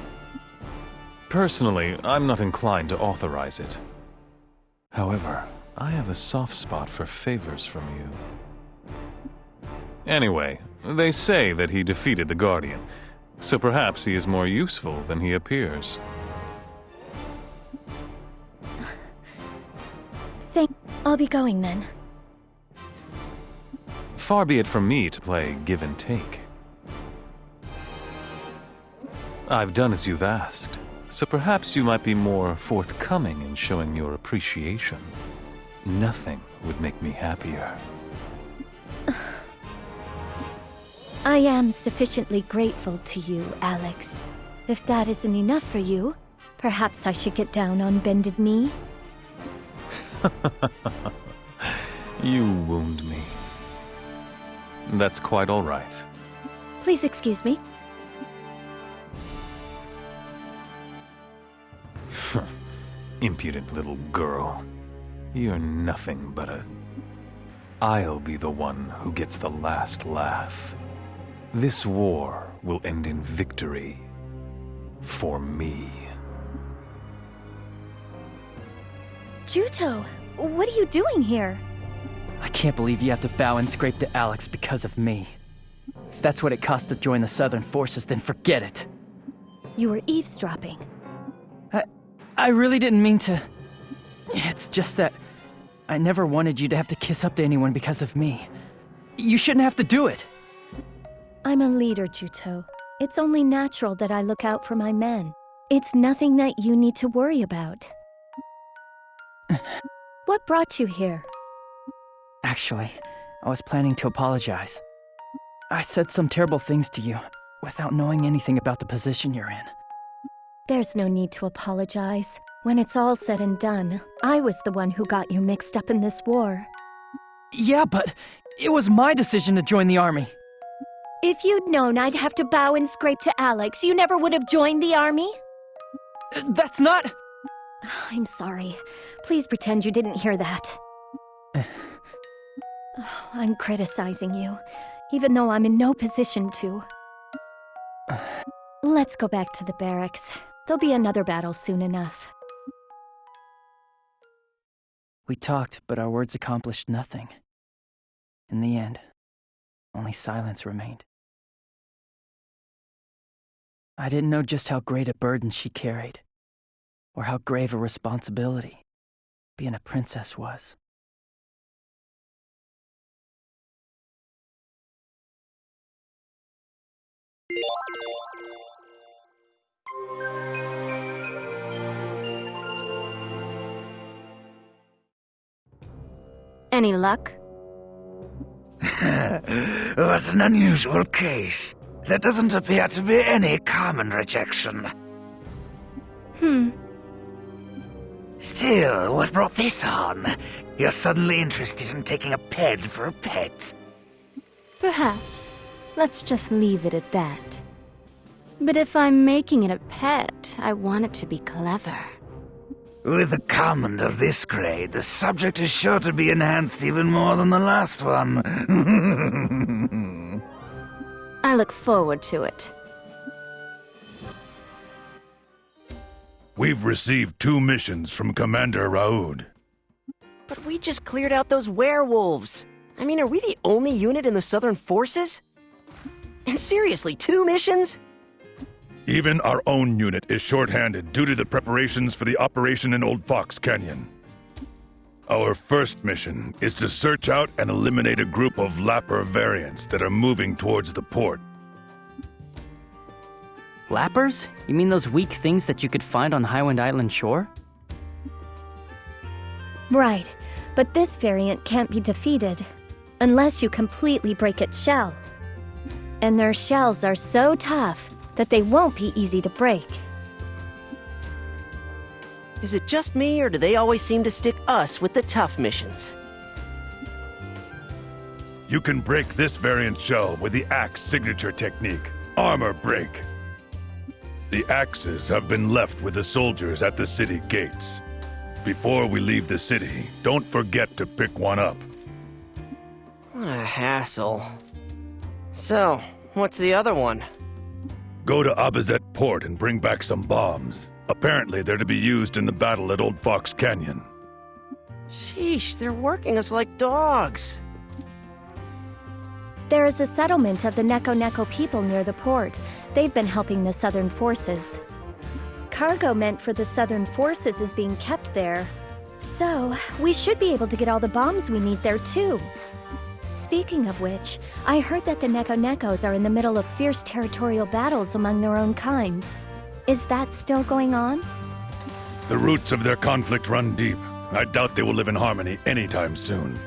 Personally, I'm not inclined to authorize it. However, I have a soft spot for favors from you. Anyway, they say that he defeated the Guardian, so perhaps he is more useful than he appears.
I'll be going then.
Far be it from me to play give and take. I've done as you've asked, so perhaps you might be more forthcoming in showing your appreciation. Nothing would make me happier.
I am sufficiently grateful to you, Alex. If that isn't enough for you, perhaps I should get down on bended knee?
You wound me. That's quite all right.
Please excuse me.
Impudent little girl. You're nothing but a... I'll be the one who gets the last laugh. This war will end in victory. For me.
Juto, what are you doing here?
I can't believe you have to bow and scrape to Alex because of me. If that's what it costs to join the Southern forces, then forget it.
You were eavesdropping.
I really didn't mean to... It's just that I never wanted you to have to kiss up to anyone because of me. You shouldn't have to do it.
I'm a leader, Juto. It's only natural that I look out for my men. It's nothing that you need to worry about. What brought you here?
Actually, I was planning to apologize. I said some terrible things to you without knowing anything about the position you're in.
There's no need to apologize. When it's all said and done, I was the one who got you mixed up in this war.
Yeah, but it was my decision to join the army.
If you'd known I'd have to bow and scrape to Alex, you never would have joined the army?
That's not...
I'm sorry. Please pretend you didn't hear that. I'm criticizing you, even though I'm in no position to. Let's go back to the barracks. There'll be another battle soon enough.
We talked, but our words accomplished nothing. In the end, only silence remained. I didn't know just how great a burden she carried, or how grave a responsibility being a princess was.
Any luck?
What an unusual case. There doesn't appear to be any common rejection. Still, what brought this on? You're suddenly interested in taking a ped for a pet.
Perhaps. Let's just leave it at that. But if I'm making it a pet, I want it to be clever.
With a comment of this grade, the subject is sure to be enhanced even more than the last one.
I look forward to it.
We've received 2 missions from Commander Raoud.
But we just cleared out those werewolves. I mean, are we the only unit in the Southern Forces? And seriously, 2 missions?
Even our own unit is short-handed due to the preparations for the operation in Old Fox Canyon. Our first mission is to search out and eliminate a group of Lapper variants that are moving towards the port.
Lappers? You mean those weak things that you could find on Highwind Island shore?
Right, but this variant can't be defeated unless you completely break its shell. And their shells are so tough that they won't be easy to break.
Is it just me, or do they always seem to stick us with the tough missions?
You can break this variant shell with the axe signature technique, Armor Break. The axes have been left with the soldiers at the city gates. Before we leave the city, don't forget to pick one up.
What a hassle. So, what's the other one?
Go to Abazet Port and bring back some bombs. Apparently, they're to be used in the battle at Old Fox Canyon.
Sheesh, they're working us like dogs.
There is a settlement of the Neko people near the port. They've been helping the Southern Forces. Cargo meant for the Southern Forces is being kept there. So, we should be able to get all the bombs we need there too. Speaking of which, I heard that the Neko are in the middle of fierce territorial battles among their own kind. Is that still going on?
The roots of their conflict run deep. I doubt they will live in harmony anytime soon.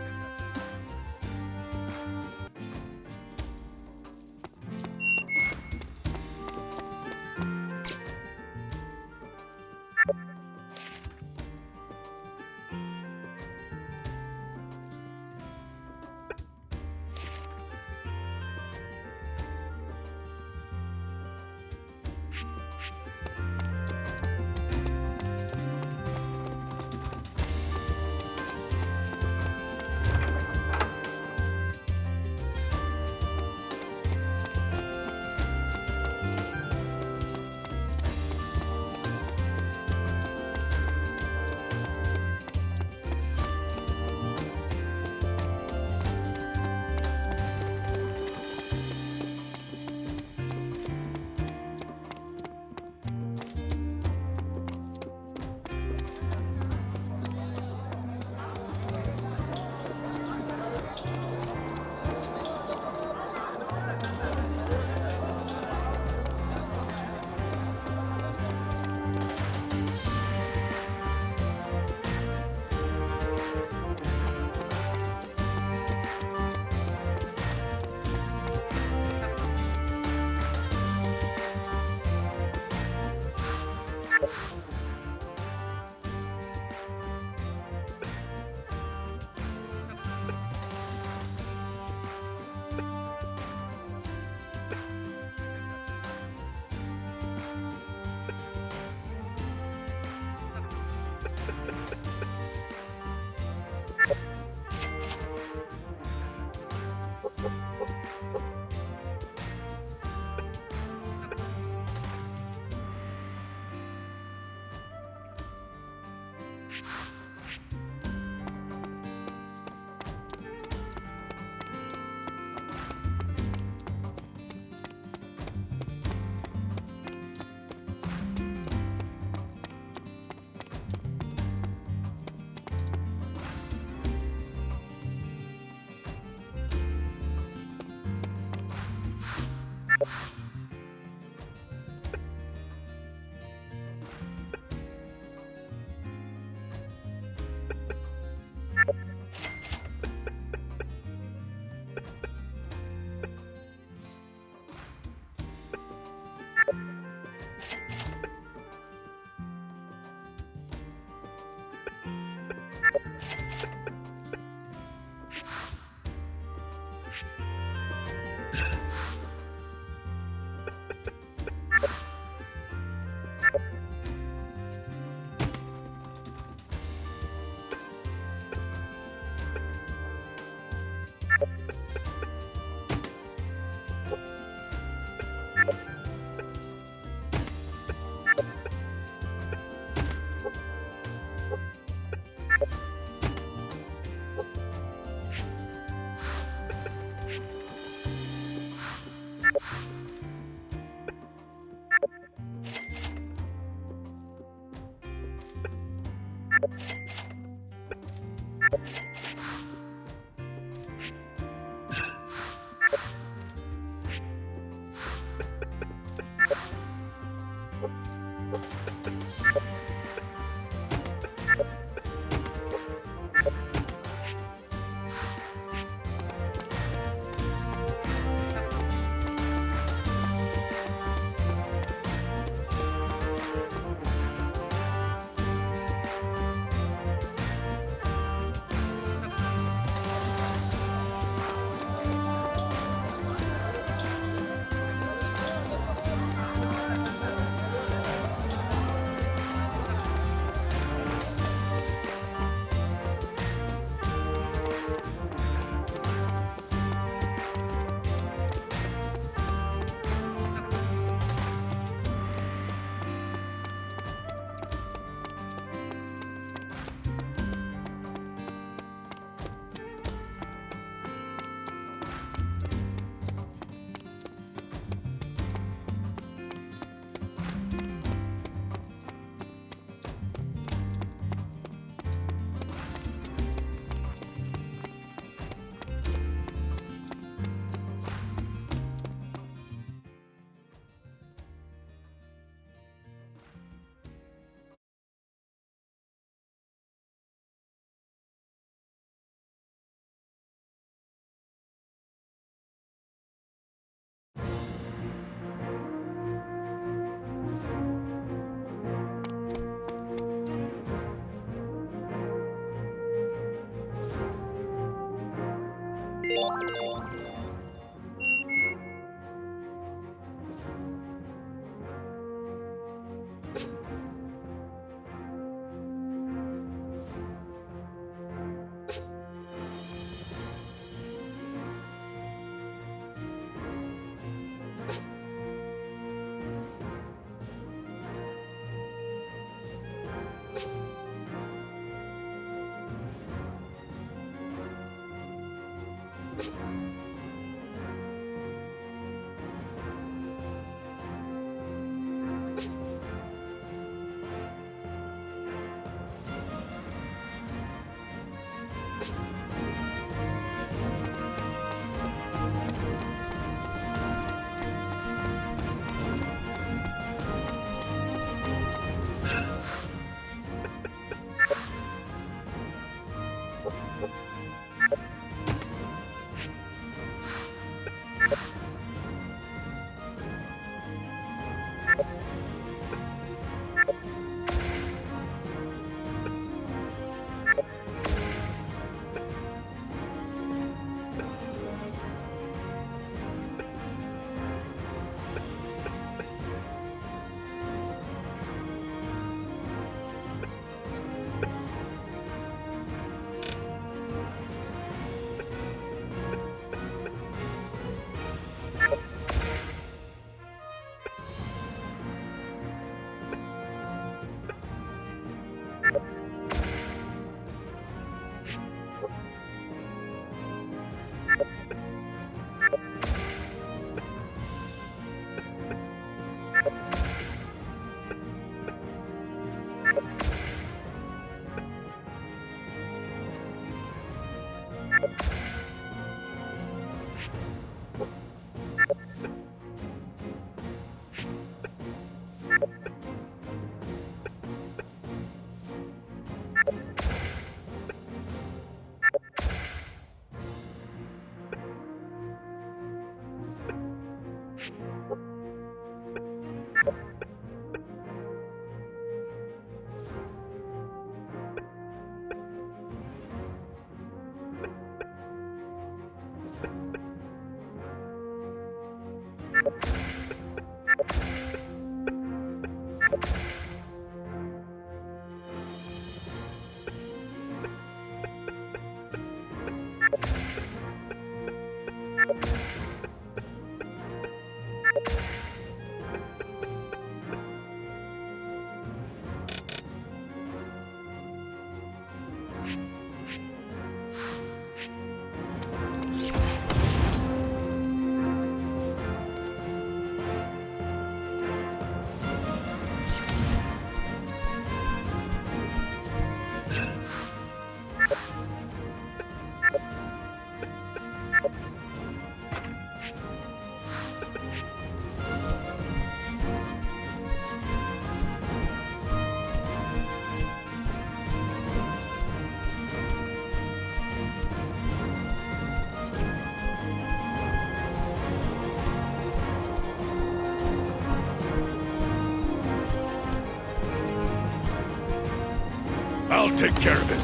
I'll take care of it.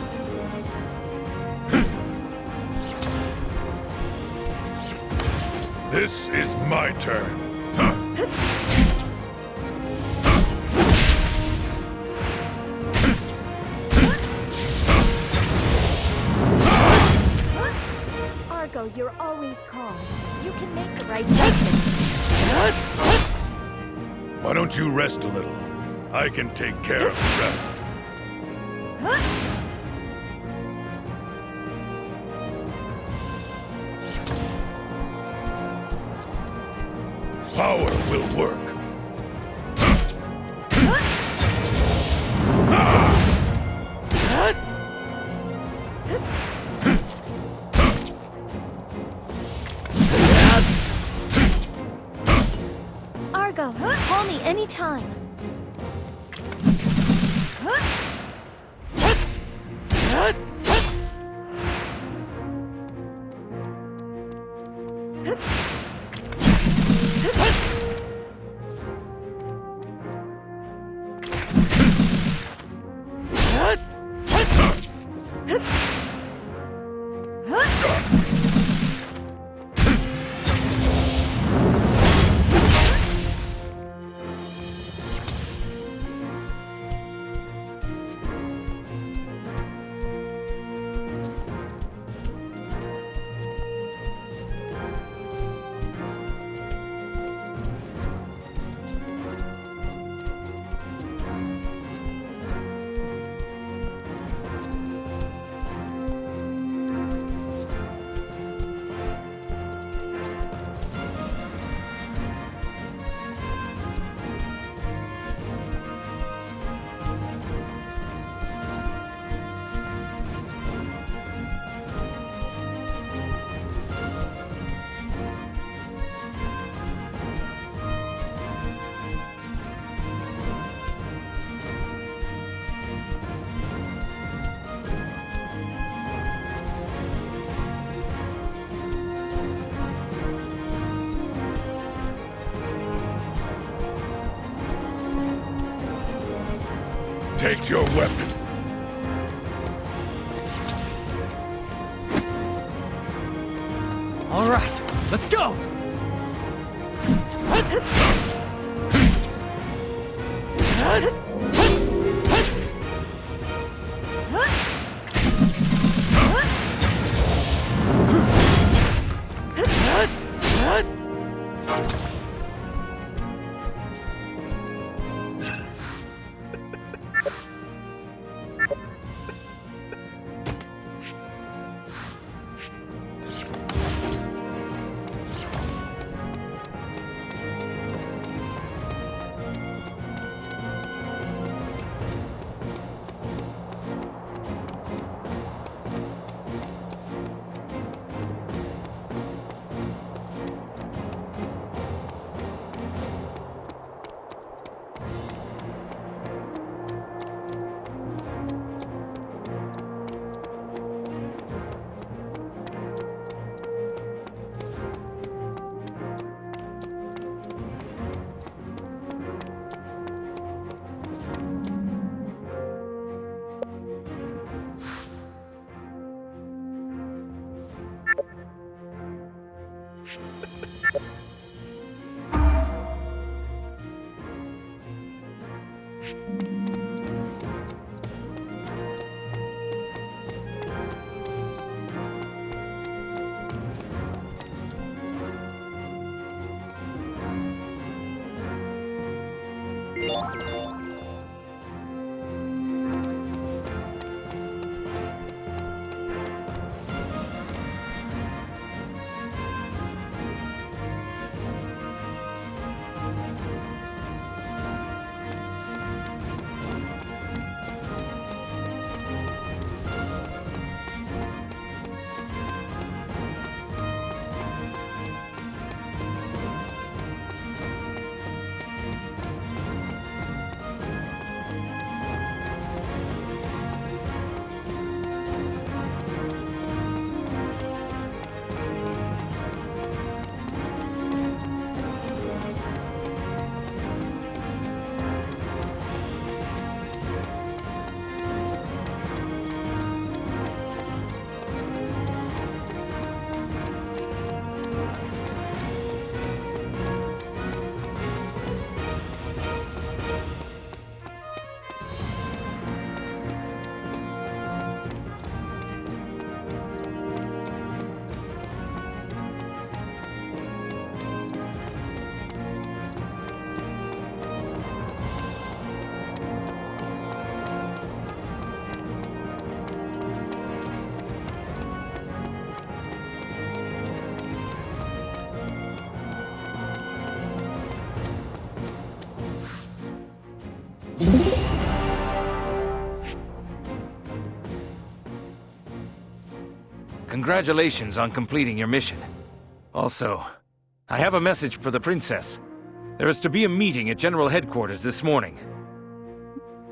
This is my turn.
Argo, you're always calm. You can make the right judgment.
Why don't you rest a little? I can take care of the rest. Power will work.
Argo, call me anytime.
Take your weapon.
All right, let's go!
Congratulations on completing your mission. Also, I have a message for the princess. There is to be a meeting at General Headquarters this morning.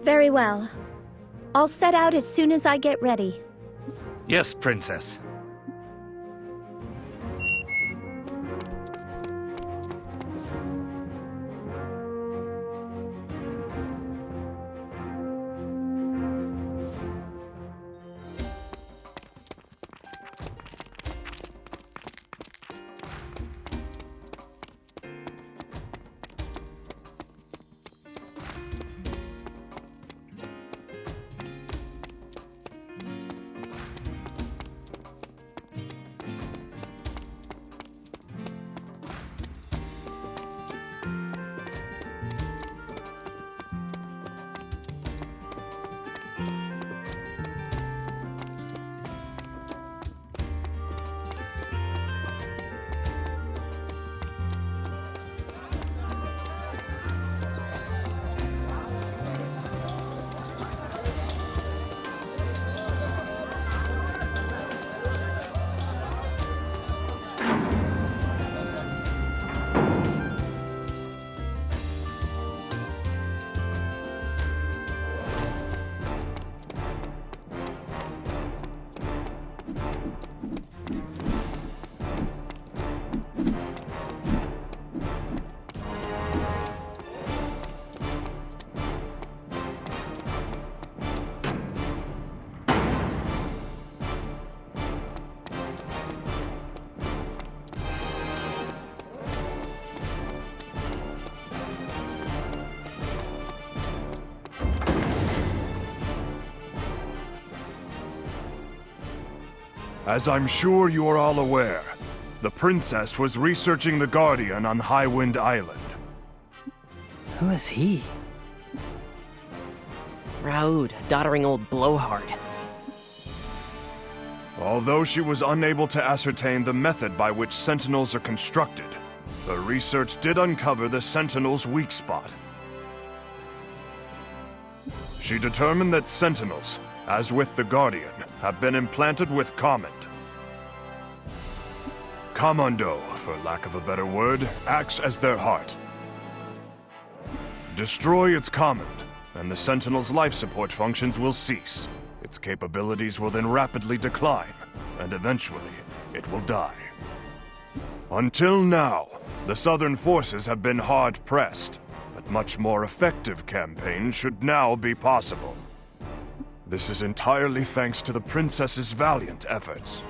Very well. I'll set out as soon as I get ready.
Yes, princess.
As I'm sure you are all aware, the princess was researching the Guardian on Highwind Island.
Who is he?
Raoud, a doddering old blowhard.
Although she was unable to ascertain the method by which Sentinels are constructed, her research did uncover the Sentinel's weak spot. She determined that Sentinels, as with the Guardian, have been implanted with Command. Commando, for lack of a better word, acts as their heart. Destroy its command, and the Sentinel's life support functions will cease. Its capabilities will then rapidly decline, and eventually, it will die. Until now, the Southern forces have been hard-pressed, but much more effective campaigns should now be possible. This is entirely thanks to the Princess's valiant efforts.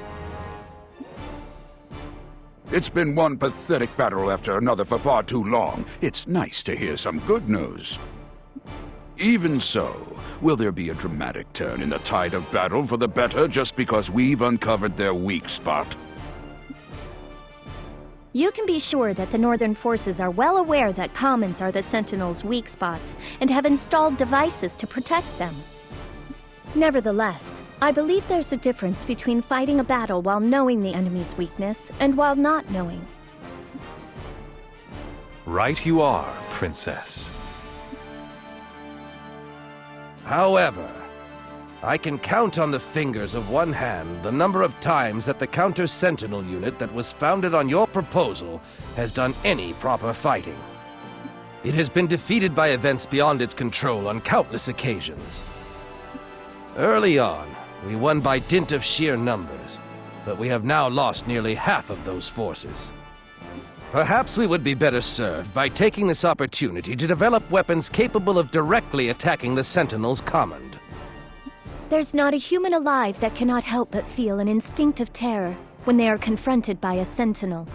It's been one pathetic battle after another for far too long. It's nice to hear some good news. Even so, will there be a dramatic turn in the tide of battle for the better just because we've uncovered their weak spot?
You can be sure that the Northern forces are well aware that commons are the Sentinels' weak spots and have installed devices to protect them. Nevertheless, I believe there's a difference between fighting a battle while knowing the enemy's weakness and while not knowing.
Right you are, Princess.
However, I can count on the fingers of one hand the number of times that the counter-sentinel unit that was founded on your proposal has done any proper fighting. It has been defeated by events beyond its control on countless occasions. Early on, we won by dint of sheer numbers, but we have now lost nearly half of those forces. Perhaps we would be better served by taking this opportunity to develop weapons capable of directly attacking the Sentinel's command.
There's not a human alive that cannot help but feel an instinctive terror when they are confronted by a Sentinel.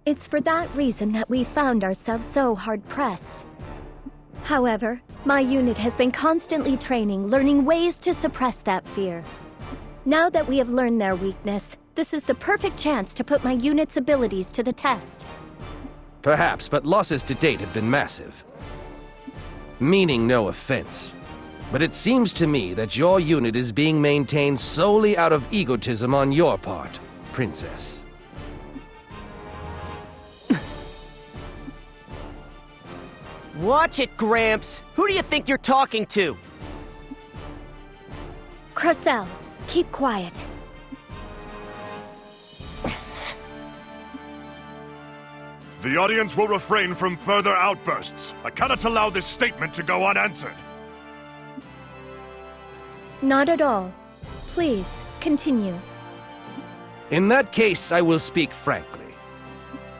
It's for that reason that we found ourselves so hard-pressed. However, my unit has been constantly training, learning ways to suppress that fear. Now that we have learned their weakness, this is the perfect chance to put my unit's abilities to the test.
Perhaps, but losses to date have been massive. Meaning no offense, but it seems to me that your unit is being maintained solely out of egotism on your part, Princess.
Watch it, Gramps! Who do you think you're talking to?
Crocell, keep quiet.
The audience will refrain from further outbursts. I cannot allow this statement to go unanswered.
Not at all. Please, continue.
In that case, I will speak frankly.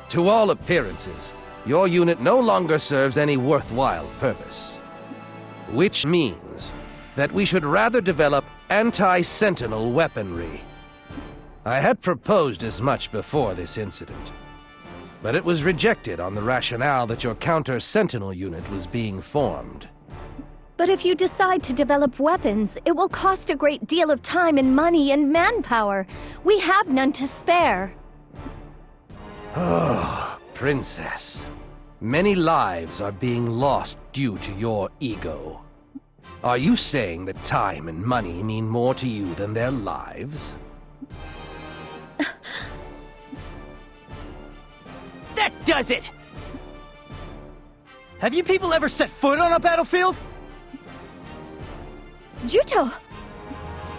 To all appearances, your unit no longer serves any worthwhile purpose. Which means that we should rather develop anti-sentinel weaponry. I had proposed as much before this incident, but it was rejected on the rationale that your counter-sentinel unit was being formed.
But if you decide to develop weapons, it will cost a great deal of time and money and manpower. We have none to spare.
Oh, Princess. Many lives are being lost due to your ego. Are you saying that time and money mean more to you than their lives?
That does it! Have you people ever set foot on a battlefield?
Juto!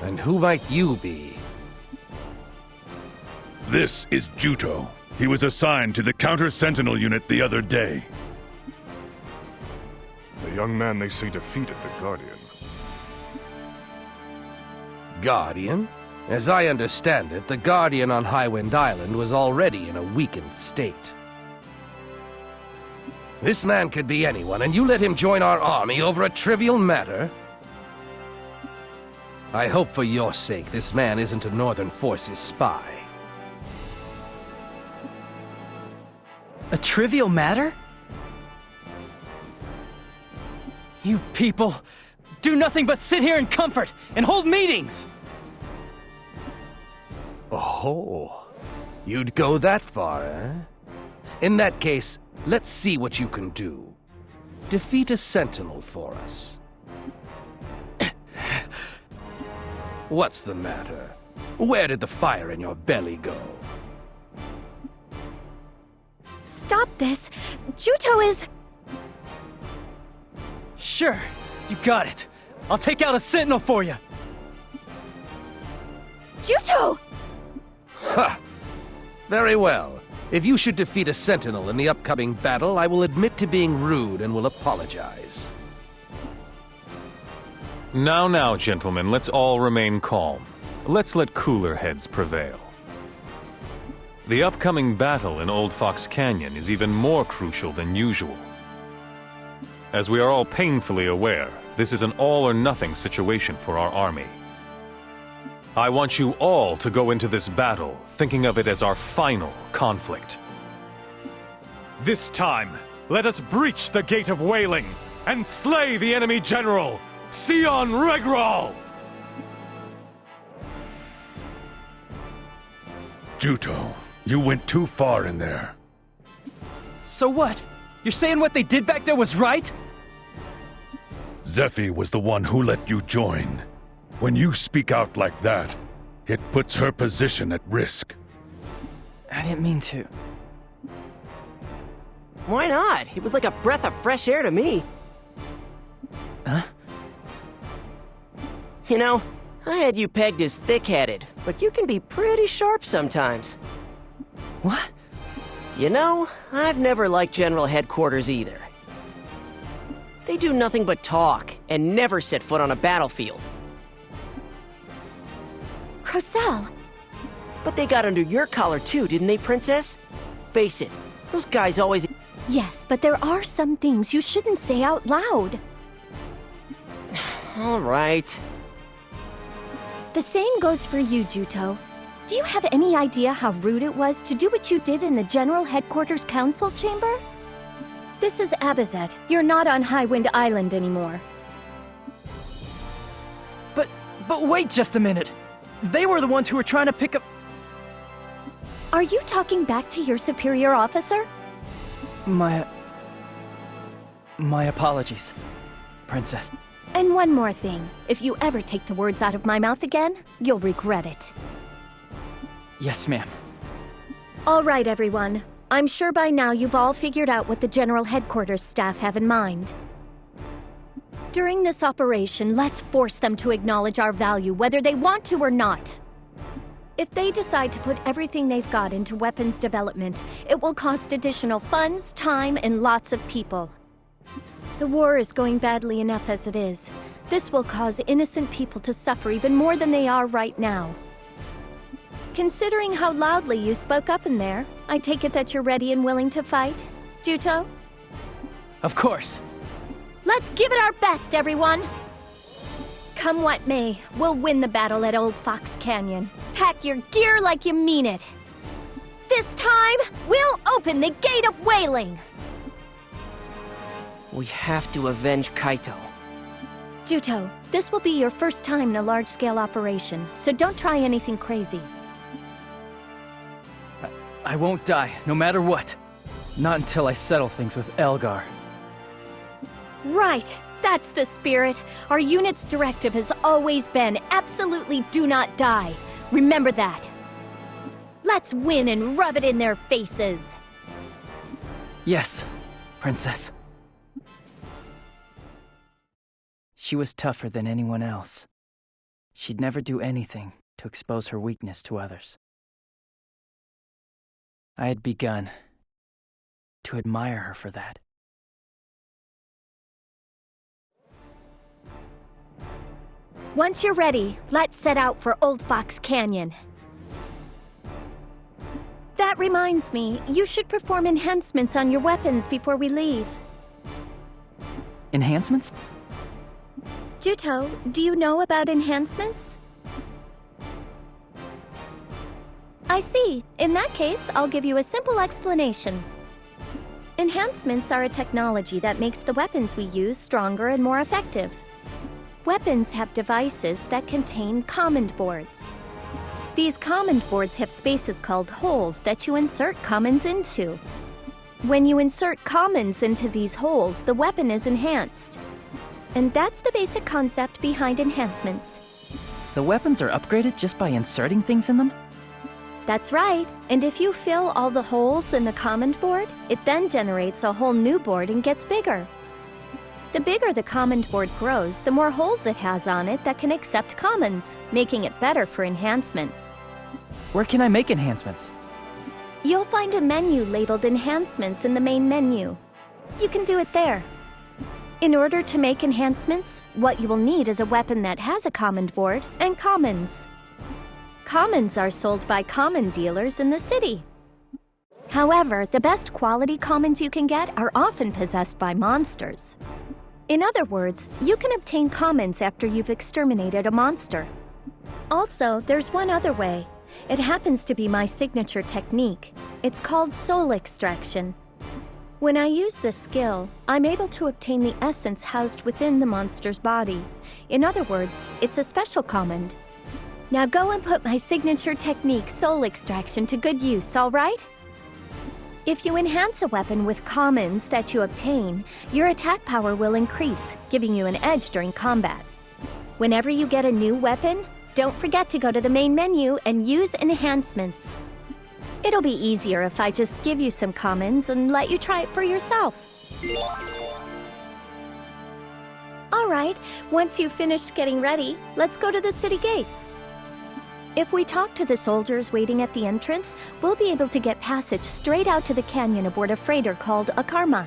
And who might you be?
This is Juto. He was assigned to the counter-sentinel unit the other day.
The young man they say defeated the Guardian.
Guardian? As I understand it, the Guardian on Highwind Island was already in a weakened state. This man could be anyone, and you let him join our army over a trivial matter? I hope for your sake this man isn't a Northern Forces spy.
A trivial matter? You people do nothing but sit here in comfort and hold meetings!
Oh, you'd go that far, eh? In that case, let's see what you can do. Defeat a Sentinel for us. What's the matter? Where did the fire in your belly go?
Stop this! Juto is...
Sure, you got it. I'll take out a sentinel for you.
Juto!
Ha! Very well. If you should defeat a Sentinel in the upcoming battle, I will admit to being rude and will apologize.
Now, gentlemen, let's all remain calm. Let's let cooler heads prevail. The upcoming battle in Old Fox Canyon is even more crucial than usual. As we are all painfully aware, this is an all-or-nothing situation for our army. I want you all to go into this battle thinking of it as our final conflict.
This time, let us breach the Gate of Wailing and slay the enemy general, Sion Regral!
Juto, You went too far in there.
So what? You're saying what they did back there was right?
Zephie was the one who let you join. When you speak out like that, it puts her position at risk.
I didn't mean to.
Why not? It was like a breath of fresh air to me.
Huh?
You know, I had you pegged as thick-headed, but you can be pretty sharp sometimes.
What?
You know, I've never liked General Headquarters either. They do nothing but talk, and never set foot on a battlefield.
Crocell!
But they got under your collar too, didn't they, Princess? Face it, those guys always...
Yes, but there are some things you shouldn't say out loud.
All right.
The same goes for you, Juto. Do you have any idea how rude it was to do what you did in the General Headquarters Council Chamber? This is Abizet. You're not on Highwind Island anymore.
But wait just a minute. They were the ones who were trying to pick up...
Are you talking back to your superior officer?
My apologies, Princess.
And one more thing. If you ever take the words out of my mouth again, you'll regret it.
Yes, ma'am.
All right, everyone. I'm sure by now you've all figured out what the General Headquarters staff have in mind. During this operation, let's force them to acknowledge our value, whether they want to or not. If they decide to put everything they've got into weapons development, it will cost additional funds, time, and lots of people. The war is going badly enough as it is. This will cause innocent people to suffer even more than they are right now. Considering how loudly you spoke up in there, I take it that you're ready and willing to fight, Juto?
Of course.
Let's give it our best, everyone! Come what may, we'll win the battle at Old Fox Canyon. Pack your gear like you mean it. This time, we'll open the Gate of Wailing!
We have to avenge Kaito.
Juto, this will be your first time in a large-scale operation, so don't try anything crazy.
I won't die, no matter what. Not until I settle things with Elgar.
Right! That's the spirit. Our unit's directive has always been absolutely do not die. Remember that. Let's win and rub it in their faces.
Yes, Princess. She was tougher than anyone else. She'd never do anything to expose her weakness to others. I had begun to admire her for that.
Once you're ready, let's set out for Old Fox Canyon. That reminds me, you should perform enhancements on your weapons before we leave.
Enhancements?
Juto, do you know about enhancements? I see. In that case, I'll give you a simple explanation. Enhancements are a technology that makes the weapons we use stronger and more effective. Weapons have devices that contain command boards. These command boards have spaces called holes that you insert commons into. When you insert commons into these holes, the weapon is enhanced. And that's the basic concept behind enhancements.
The weapons are upgraded just by inserting things in them?
That's right. And if you fill all the holes in the command board, it then generates a whole new board and gets bigger. The bigger the command board grows, the more holes it has on it that can accept commons, making it better for enhancement.
Where can I make enhancements?
You'll find a menu labeled Enhancements in the main menu. You can do it there. In order to make enhancements, what you will need is a weapon that has a command board and commons. Commons are sold by common dealers in the city. However, the best quality commons you can get are often possessed by monsters. In other words, you can obtain commons after you've exterminated a monster. Also, there's one other way. It happens to be my signature technique. It's called soul extraction. When I use this skill, I'm able to obtain the essence housed within the monster's body. In other words, it's a special command.
Now go and put my signature technique, soul extraction, to good use, all right? If you enhance a weapon with commons that you obtain, your attack power will increase, giving you an edge during combat. Whenever you get a new weapon, don't forget to go to the main menu and use enhancements. It'll be easier if I just give you some commons and let you try it for yourself. All right, once you've finished getting ready, let's go to the city gates. If we talk to the soldiers waiting at the entrance, we'll be able to get passage straight out to the canyon aboard a freighter called a Karma.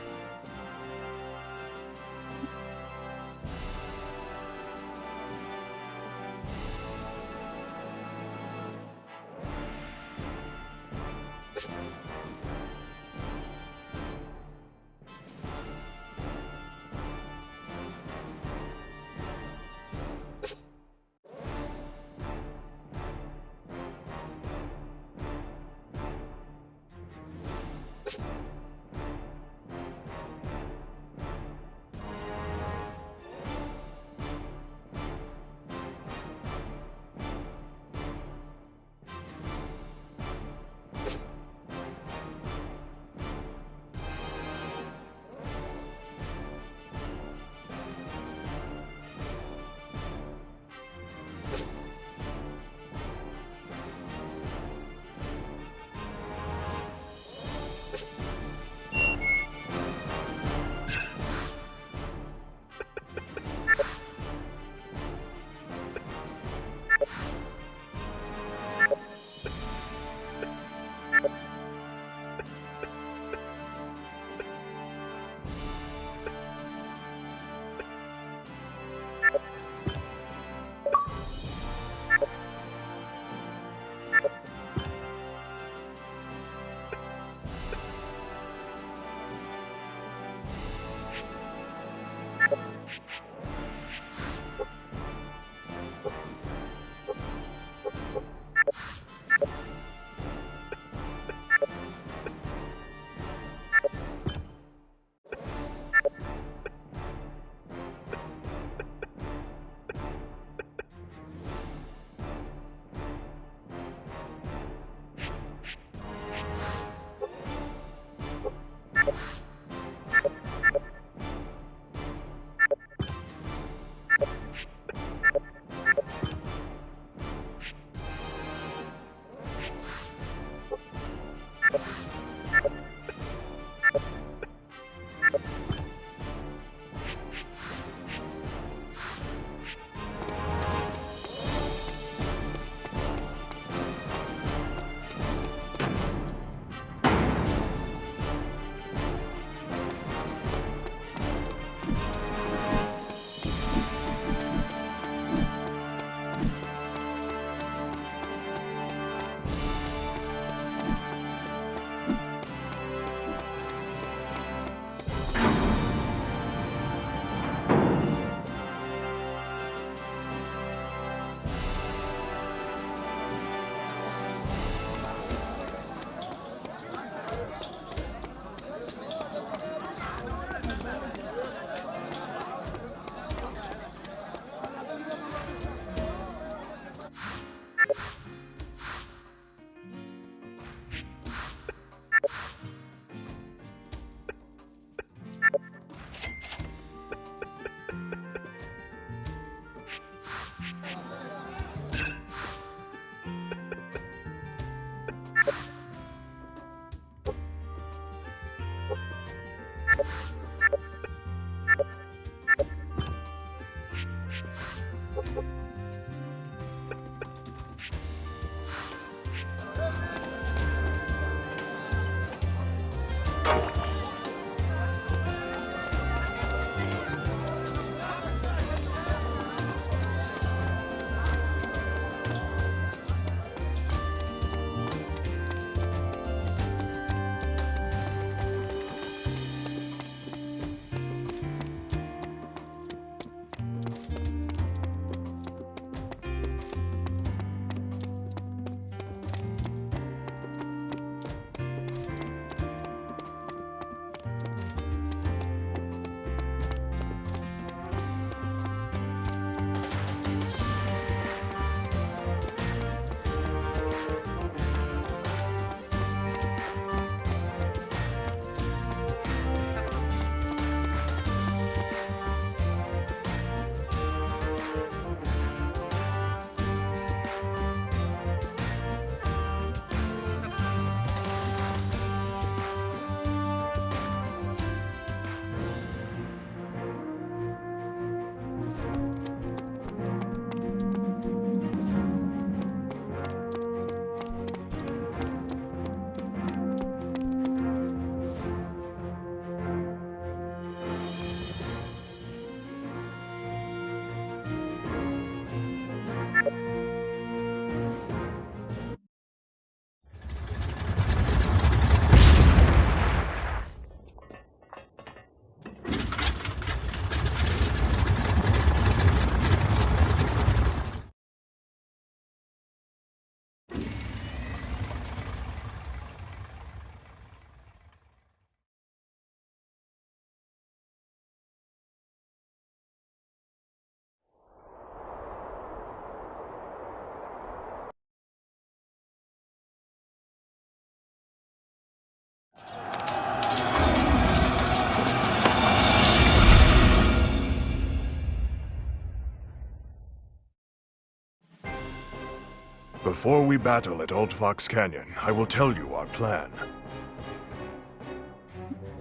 Before we battle at Old Fox Canyon, I will tell you our plan.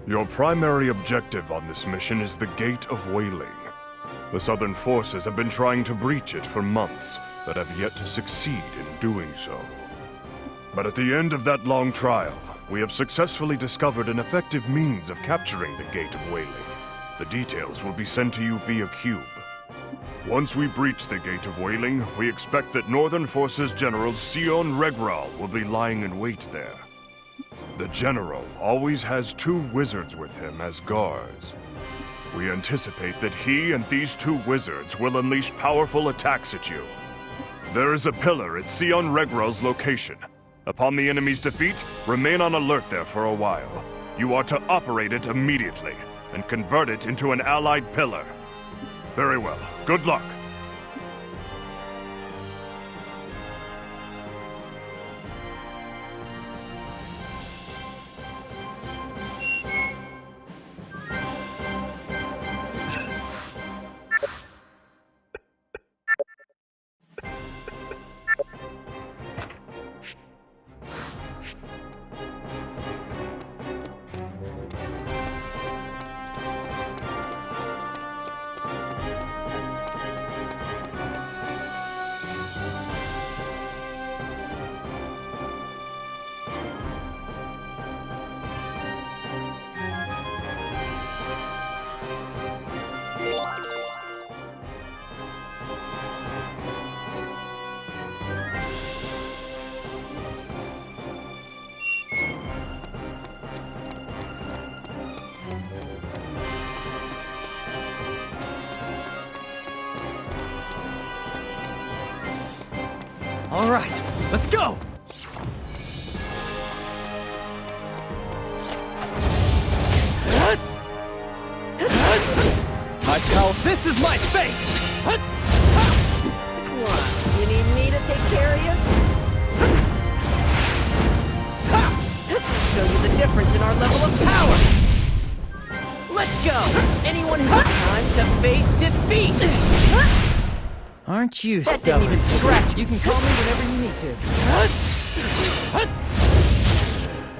Your primary objective on this mission is the Gate of Wailing. The Southern forces have been trying to breach it for months, but have yet to succeed in doing so. But at the end of that long trial, we have successfully discovered an effective means of capturing the Gate of Wailing. The details will be sent to you via cube. Once we breach the Gate of Wailing, we expect that Northern Forces General Sion Regral will be lying in wait there. The General always has 2 wizards with him as guards. We anticipate that he and these 2 wizards will unleash powerful attacks at you. There is a pillar at Sion Regral's location. Upon the enemy's defeat, remain on alert there for a while. You are to operate it immediately, and convert it into an allied pillar. Very well. Good luck.
All right, let's go! I tell this is my fate!
What? You need me to take care of you? Show you the difference in our level of power! Let's go! Anyone who has time to face defeat!
Aren't you
That
stubborn?
didn't even scratch.
You can call me whenever you need to.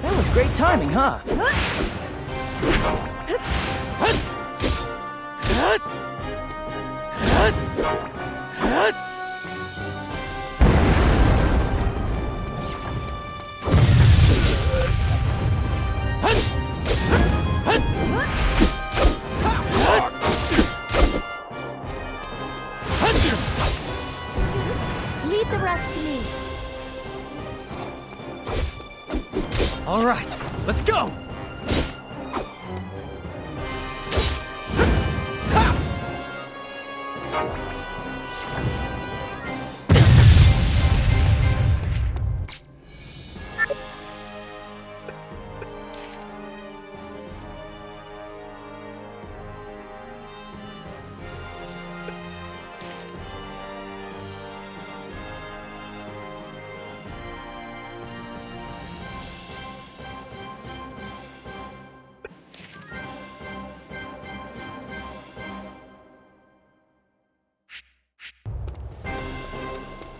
That was great timing, huh?
Leave the rest to me.
All right, let's go!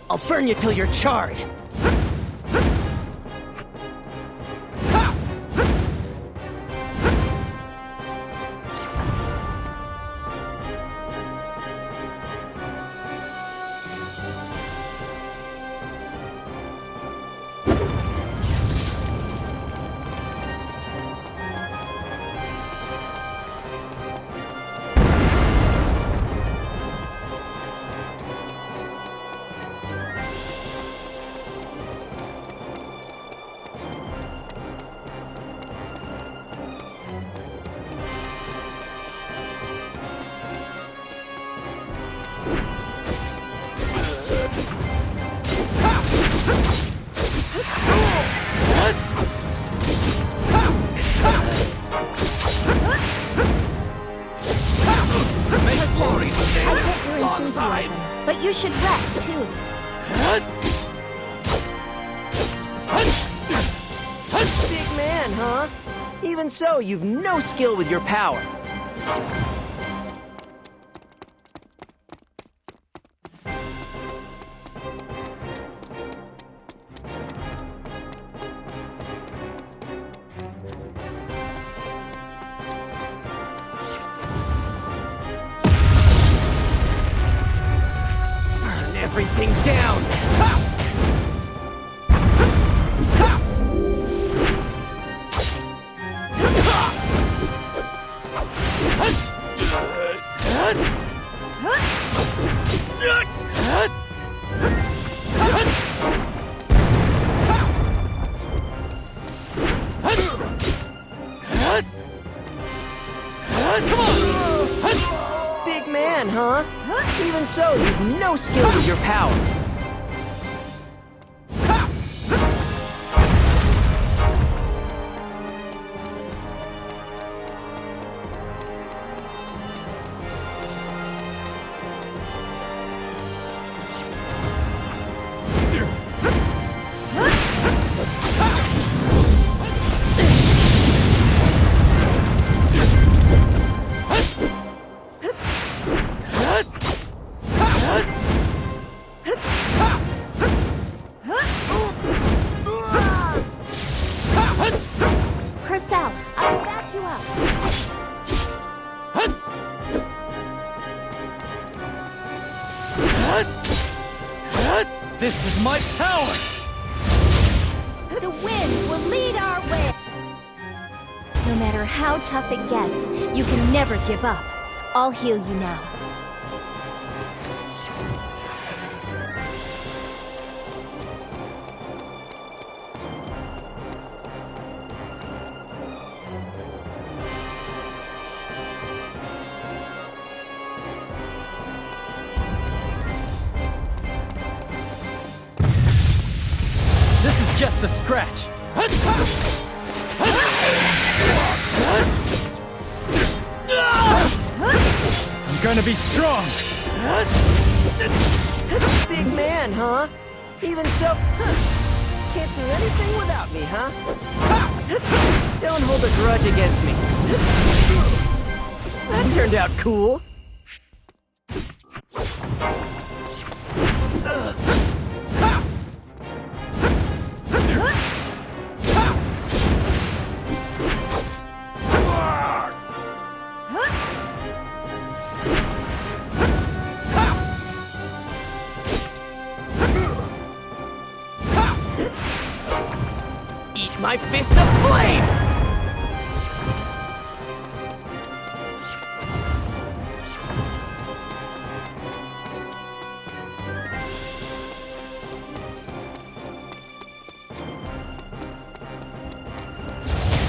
I'll burn you till you're charred!
But you should rest, too.
Big man, huh? Even so, you've no skill with your power. everything down! Ha! Big man, huh? Even so, you've no skill with your power.
This is my power!
The wind will lead our way! No matter how tough it gets, you can never give up. I'll heal you now.
This is just a scratch. I'm gonna be strong.
Big man, huh? Even so, can't do anything without me, huh? Don't hold a grudge against me. That turned out cool. My fist of flame!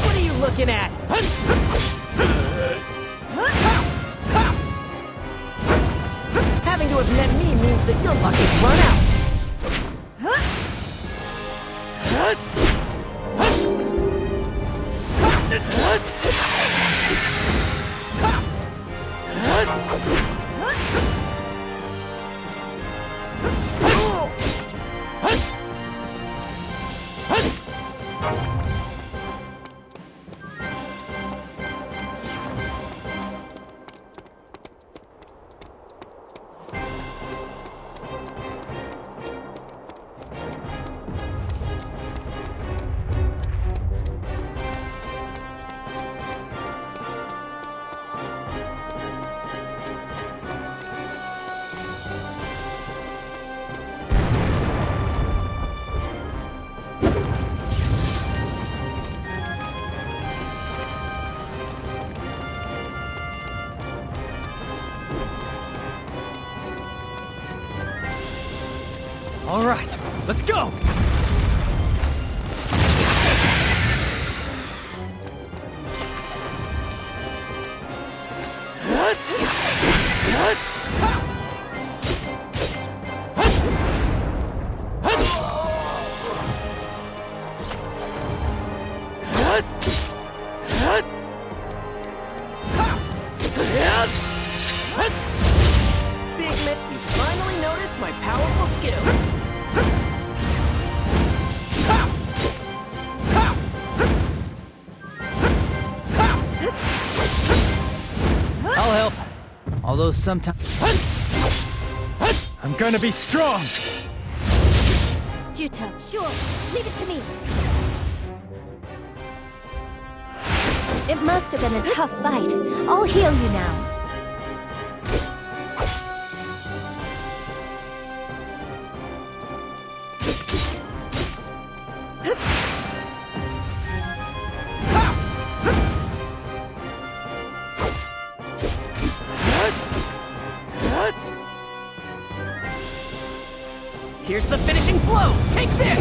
What are you looking at? Having to have met me means that your luck has run out.
All right, let's go!
Big man, you finally noticed my powerful skills.
I'll help. Although sometimes... I'm gonna be strong!
Juto, sure. Leave it to me. It must have been a tough fight. I'll heal you now.
Here's the finishing blow! Take this!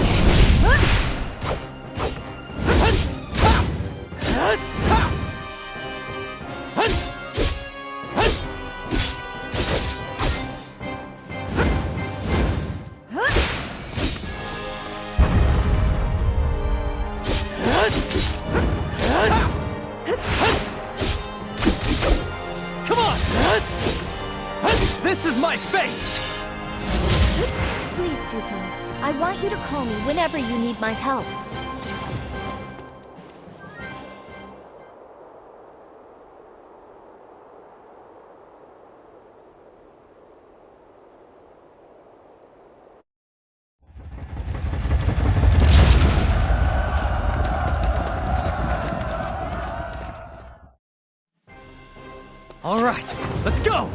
Come on! This is my fate!
Please, Juto. I want you to call me whenever you need my help.
All right, let's go!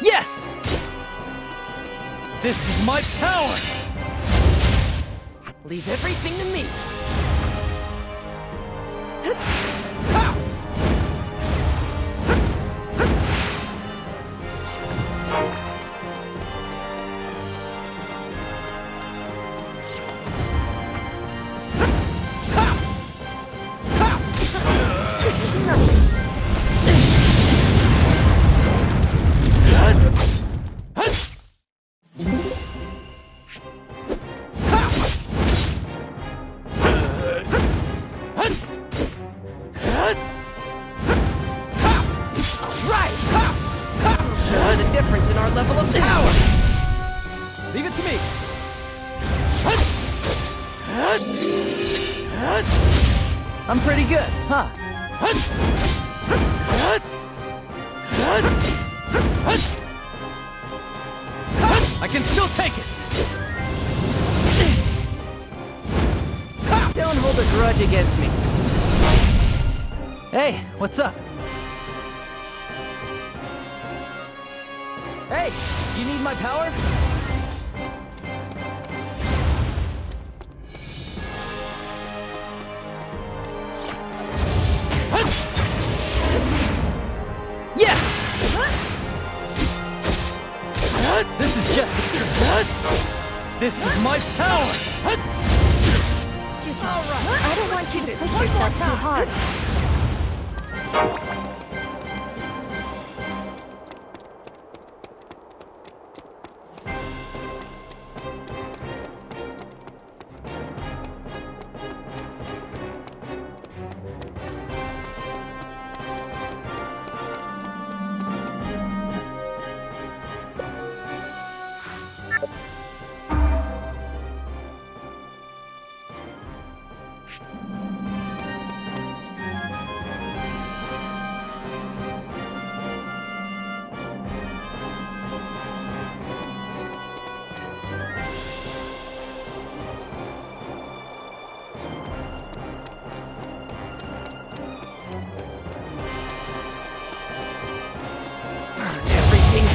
Yes! This is my power!
Leave everything to me.
Leave it to me! I'm pretty good, huh? I can still take it!
Don't hold a grudge against me.
Hey, what's up? Hey, you need my power? Yes! This is just... This is my power!
Juto, I don't want you to push yourself too hard.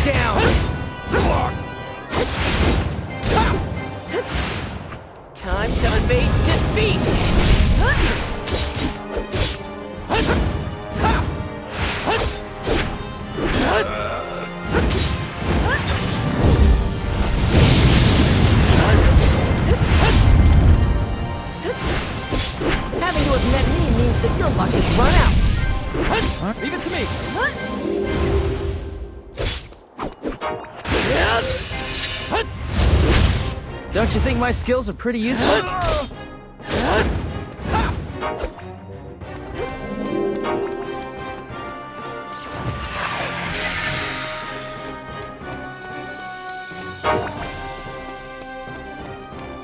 Down! Time to unbase defeat! Having to have met me means that your luck has run out.
Leave it to me! Don't you think my skills are pretty useful?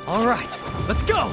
All right, let's go!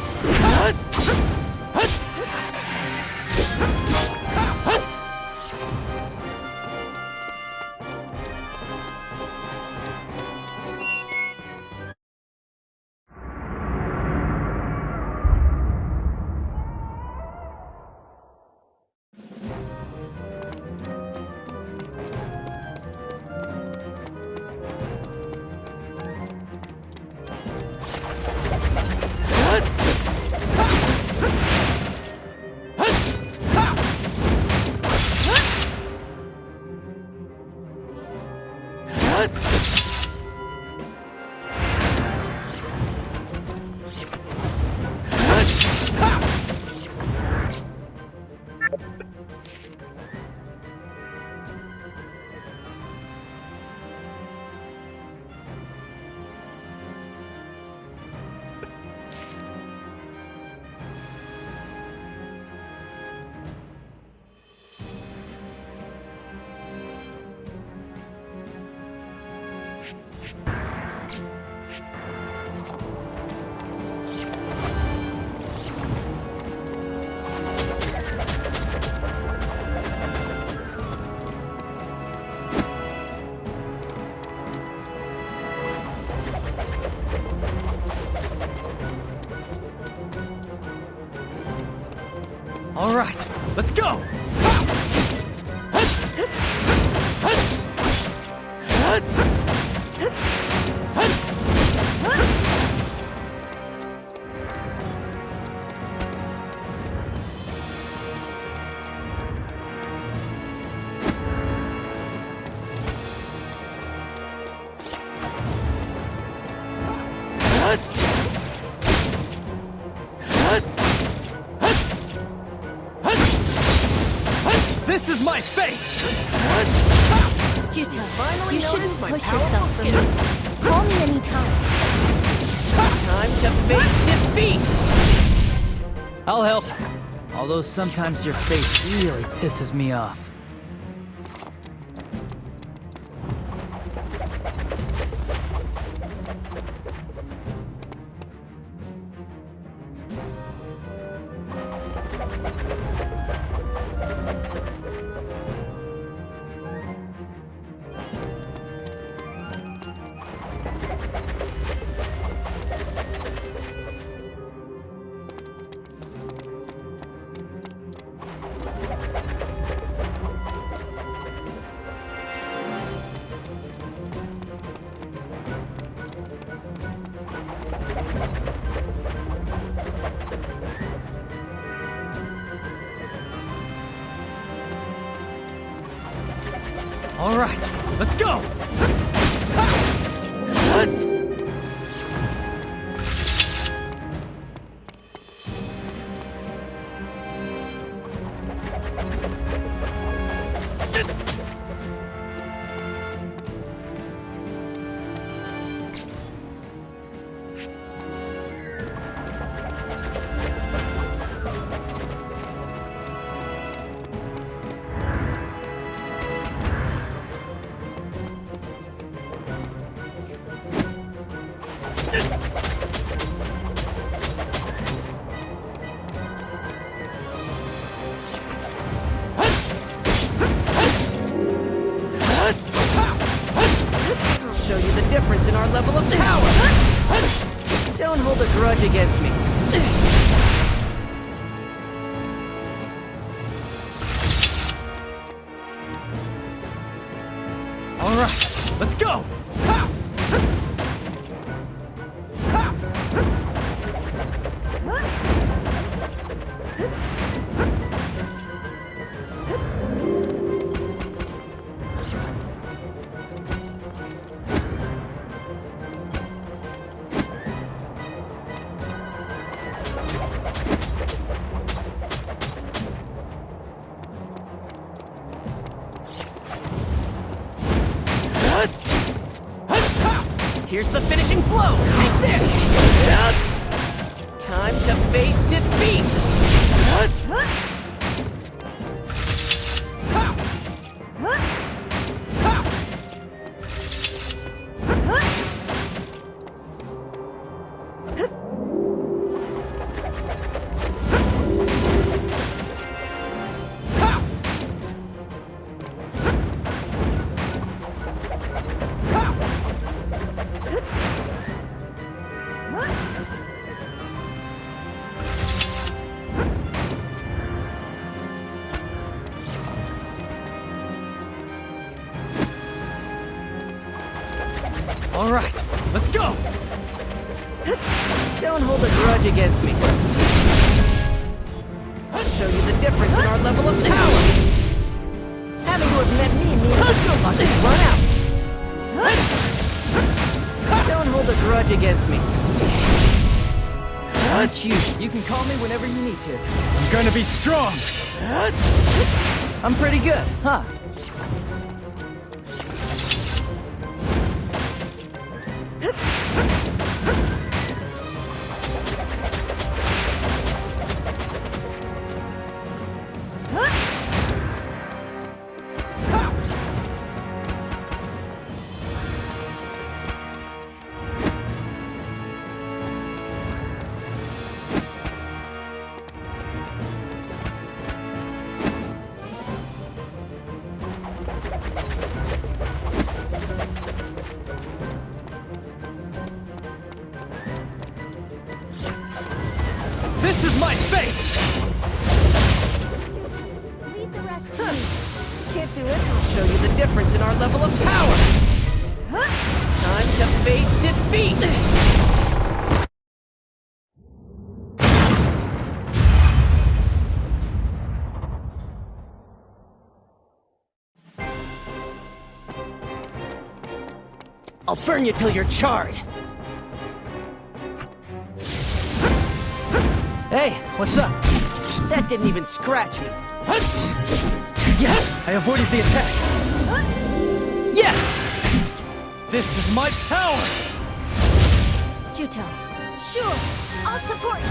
All right, let's go! This is my fate!
Juto,
Finally
you shouldn't
noticed my
push
powerful
yourself for
skills.
me. Call me anytime.
Time to face defeat!
I'll help. Although sometimes your face really pisses me off. All right, let's go!
Show you the difference in our level of power! Don't hold a grudge against me.
All right, let's go!
Here's the finishing blow! Take this! Time to face defeat!
All right, let's go!
Don't hold a grudge against me. I'll show you the difference in our level of power. Having to have met me means the good luck has run out. Don't hold a grudge against me.
Aren't you? You can call me whenever you need to. I'm gonna be strong! I'm pretty good, huh? This is my fate!
to it, I'll show you the difference in our level of power. Time to face defeat! I'll burn you till you're charred.
Hey, what's up?
That didn't even scratch me.
Yes, I avoided the attack. Yes! This is my power!
Juto. Sure, I'll support.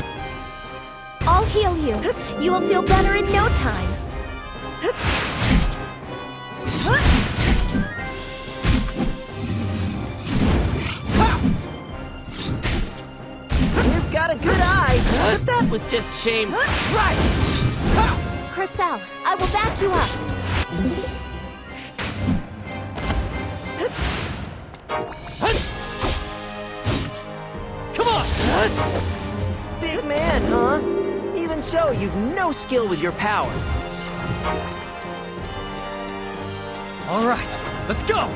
I'll heal you. You will feel better in no time.
You've got a good eye, but that was just shame. Right!
Cressel, I will back you up.
Come on!
Big man, huh? Even so, you've no skill with your power.
All right, let's go!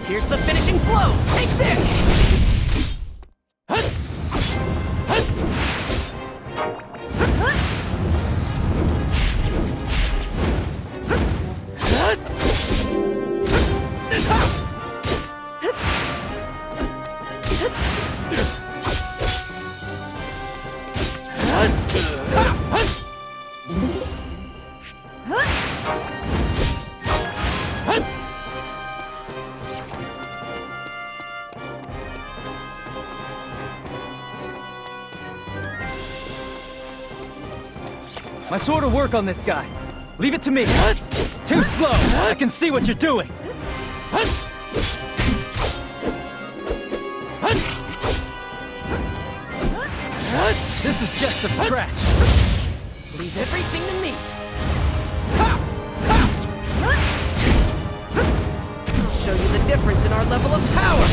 Here's the finishing blow! Take this!
My sword will work on this guy. Leave it to me. Too slow. I can see what you're doing. This is just a scratch.
Leave everything to me. I'll show you the difference in our level of power.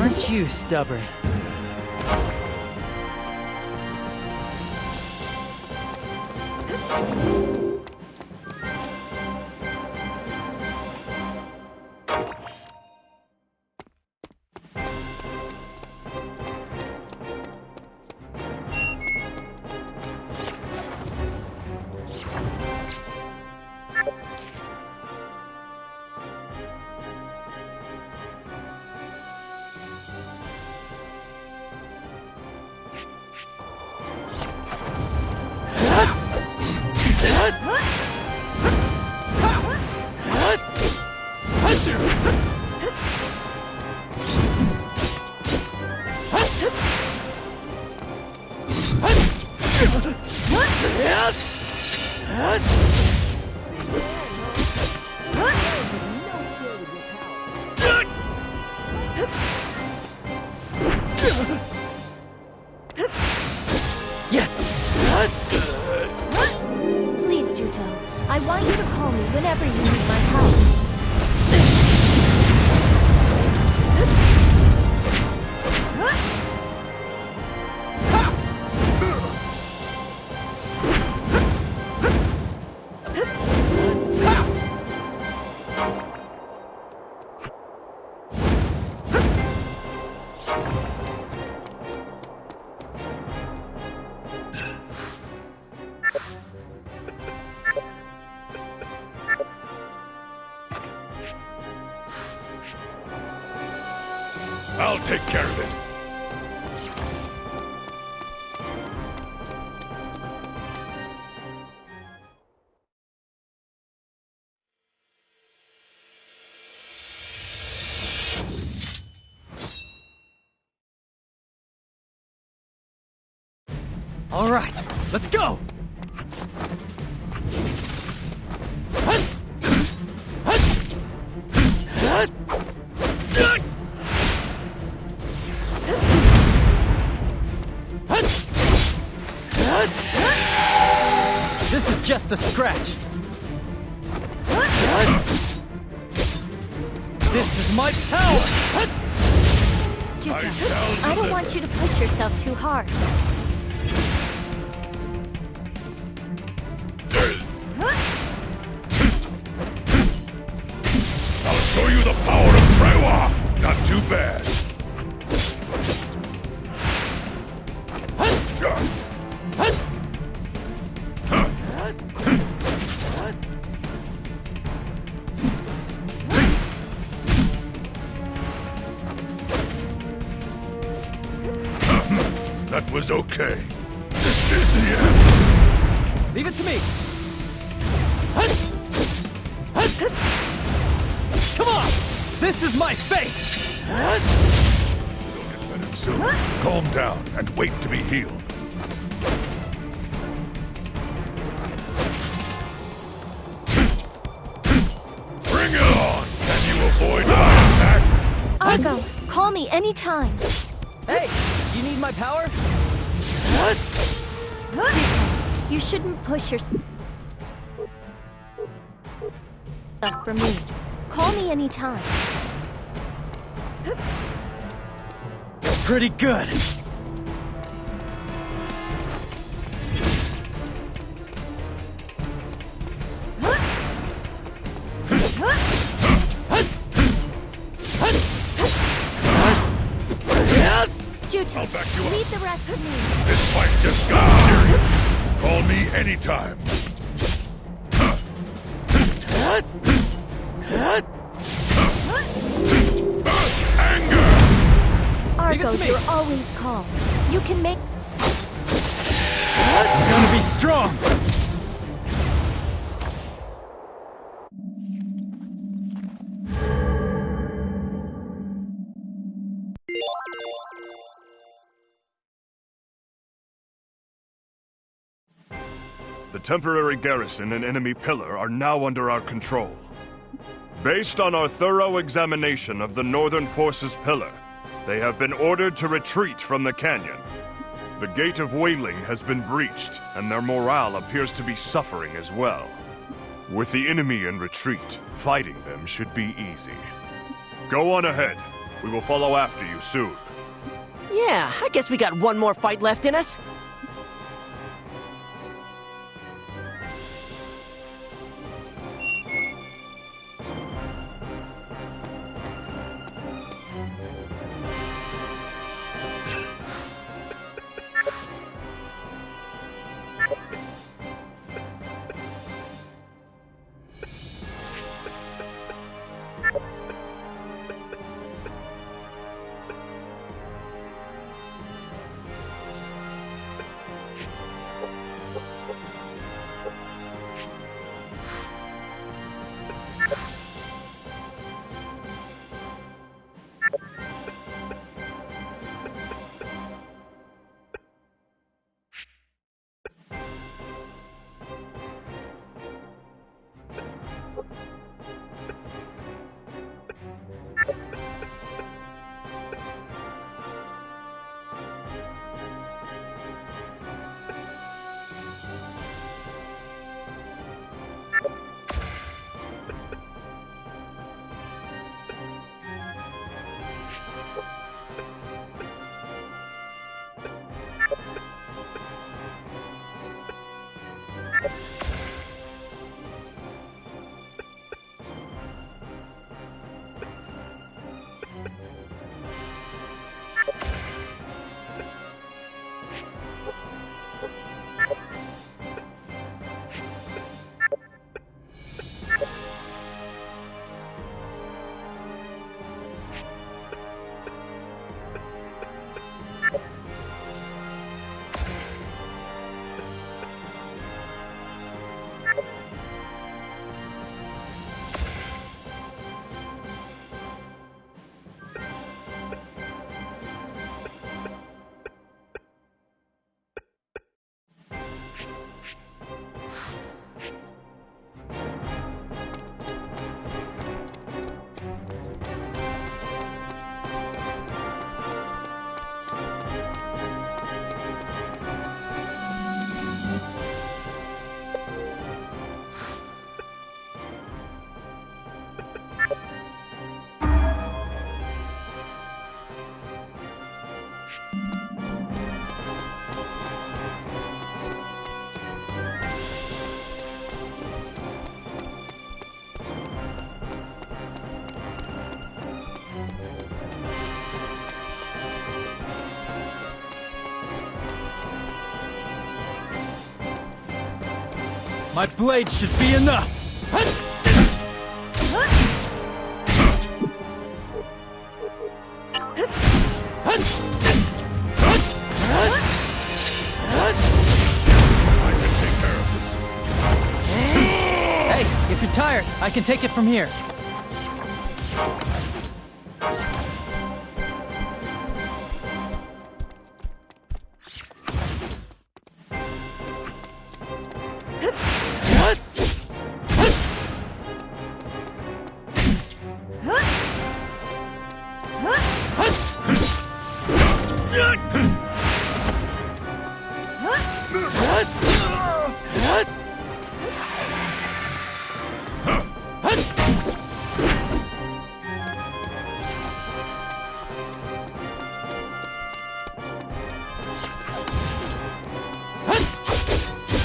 Aren't you stubborn?
Please, Juto. I want you to call me whenever you need my help.
I'll take care of it.
All right, let's go! This is just a scratch. This is my power!
Juto, I don't want you to push yourself too hard.
I'll show you the power of Trewa! Not too bad. That was okay. This is the end.
Leave it to me! Come on! This is my fate!
You'll get better soon. Calm down and wait to be healed. Bring it on! Can you avoid my attack?
Argo, call me anytime.
Hey! You need my power?
Juto, you shouldn't push yourself for me. Call me anytime.
Pretty good.
Juto,
I'll back you up.
leave the rest to me.
This fight just got serious. Call me anytime. Anger!
Argo, you're always calm. You can make...
I'm gonna be strong!
The temporary garrison and enemy pillar are now under our control. Based on our thorough examination of the Northern Forces pillar, they have been ordered to retreat from the canyon. The Gate of Wailing has been breached, and their morale appears to be suffering as well. With the enemy in retreat, fighting them should be easy. Go on ahead. We will follow after you soon.
Yeah, I guess we got one more fight left in us.
My blade should be enough! Hey, if you're tired, I can take it from here.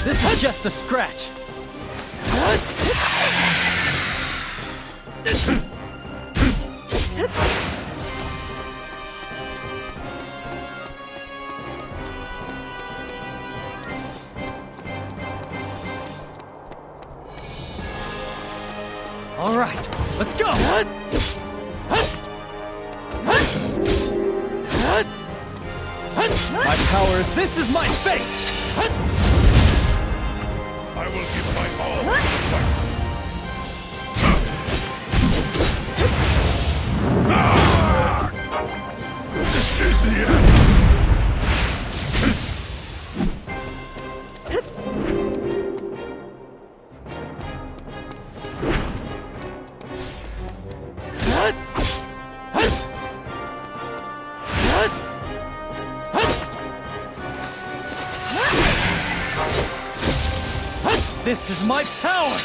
This is just a scratch. All right, let's go. My power, this is my fate.
I will give my all to the fight. This is the end.
This is my power!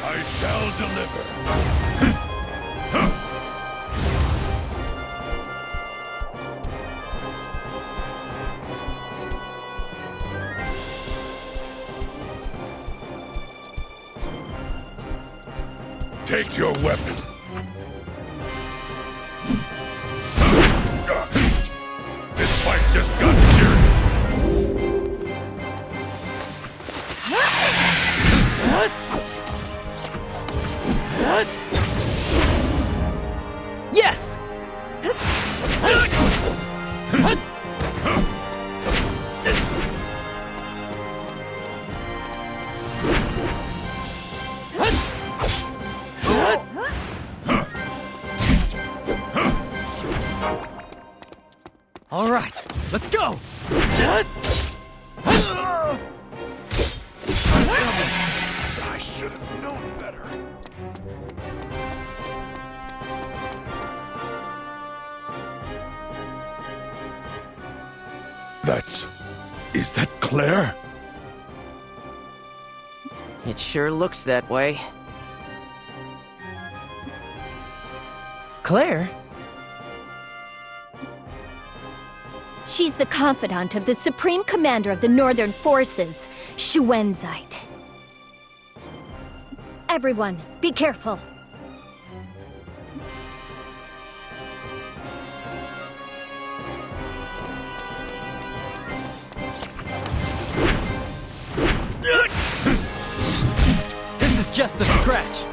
I shall deliver. Take your weapon. This fight just got serious.
Yes! All right, let's go!
I should have known better. Is that Claire?
It sure looks that way.
Claire?
She's the confidant of the Supreme Commander of the Northern Forces, Shuenzite. Everyone, be careful.
This is just a scratch.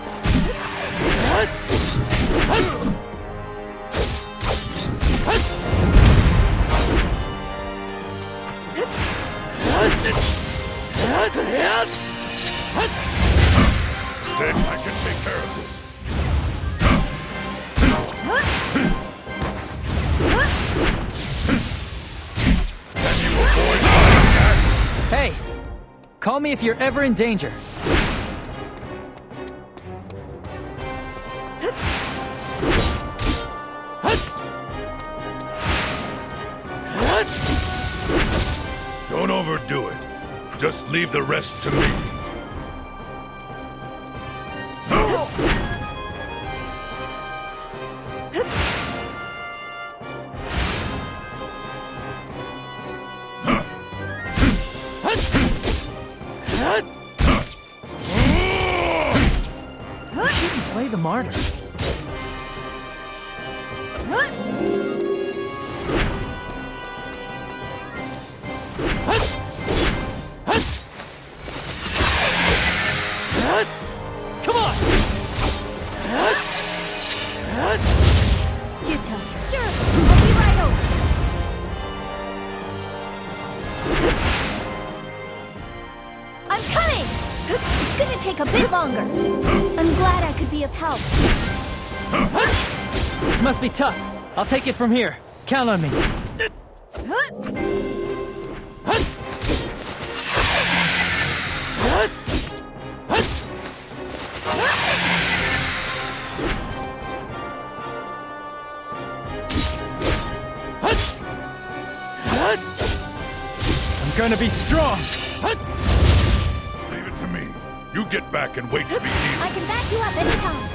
Then I can take care of this. Can you avoid my attack?
Hey, call me if you're ever in danger.
Don't overdo it. Just leave the rest to me.
You shouldn't play the martyr.
take a bit longer. I'm glad I could be of help.
This must be tough. I'll take it from here. Count on me. I'm gonna be strong.
Leave it to me. You get back and wait to be healed.
I can back you up anytime.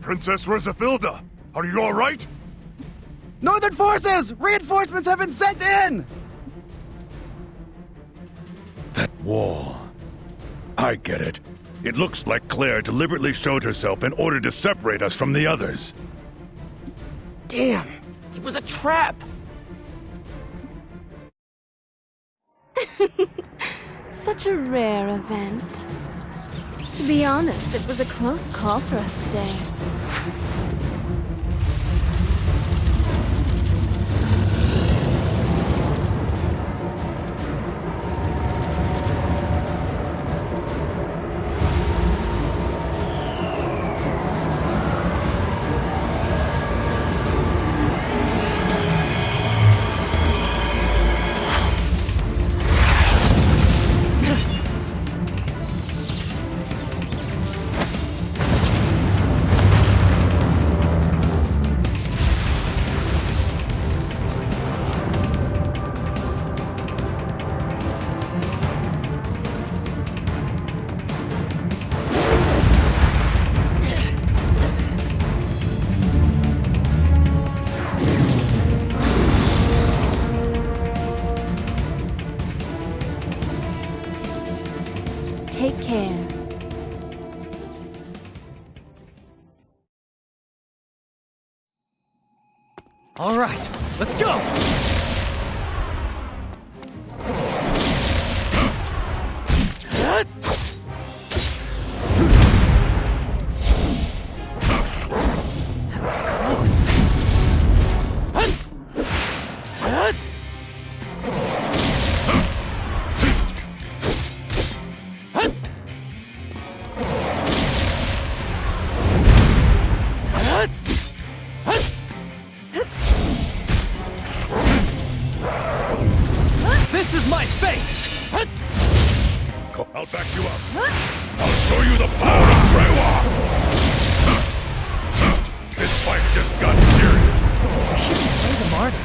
Princess Resafilda, are you all right?
Northern forces! Reinforcements have been sent in!
That wall. I get it. It looks like Claire deliberately showed herself in order to separate us from the others.
Damn! It was a trap!
Such a rare event. To be honest, it was a close call for us today. Take care.
All right, let's go! That was close.
I'll show you the power of Trewa! This fight just got serious.
You shouldn't play the martyr.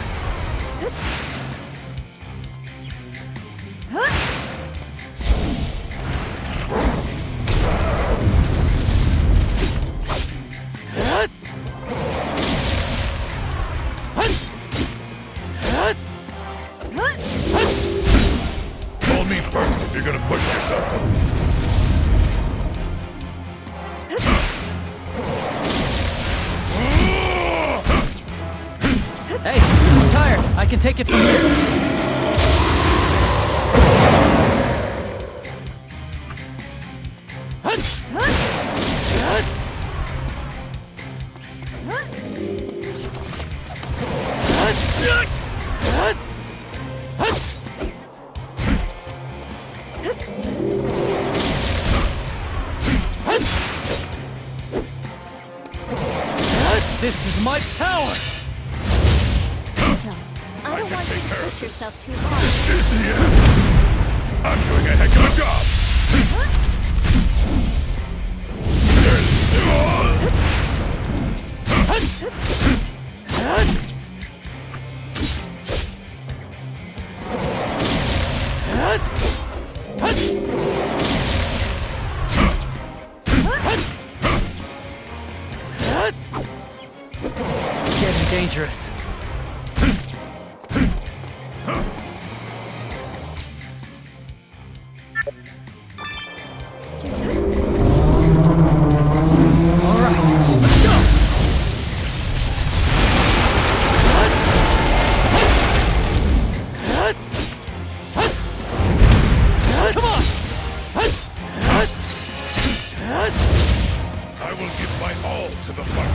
Call me first if you're gonna push yourself.
Hey, I'm tired. I can take it from here. This is my power!
Juto, I don't want you to push yourself too hard.
This is the end. I'm doing a heck of a job.
Getting dangerous.
I will give my all to the fight.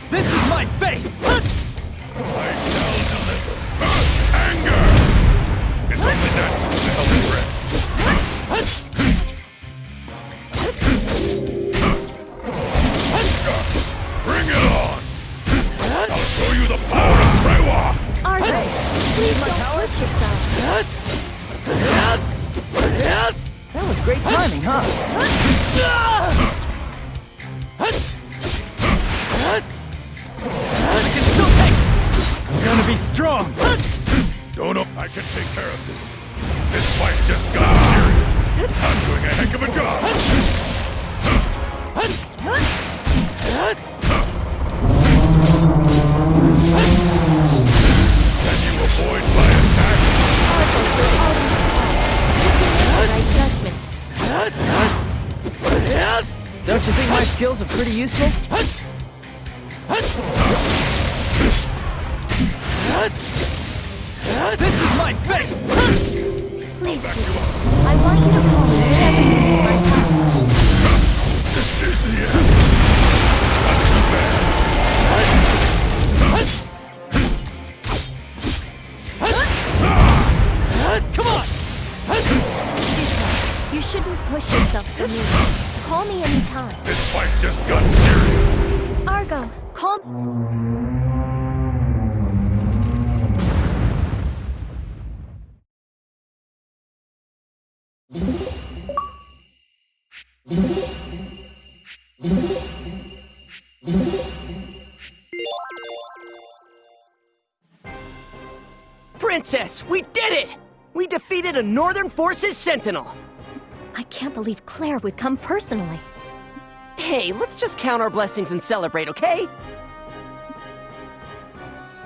This is my fate!
I shall deliver. Anger! It's only natural to hell and bread. Bring it on! I'll show you the power of Trewa!
Argo, please don't push yourself.
That was great timing, huh? I can still take it! I'm gonna be strong!
Don't know. I can take care of this. This fight just got serious. I'm doing a heck of a job. Can you avoid my attack?
Argo, you're always right judgment.
Don't you think my skills are pretty useful? This is my fate!
Please, Juto, I want you to call me whenever you need my help.
This is the end. Not too bad.
Come on!
Juto, you shouldn't push yourself for me. Call me anytime.
This fight just got serious.
Argo, call...
Princess, we did it! We defeated a Northern Forces Sentinel!
I can't believe Claire would come personally.
Hey, let's just count our blessings and celebrate, okay?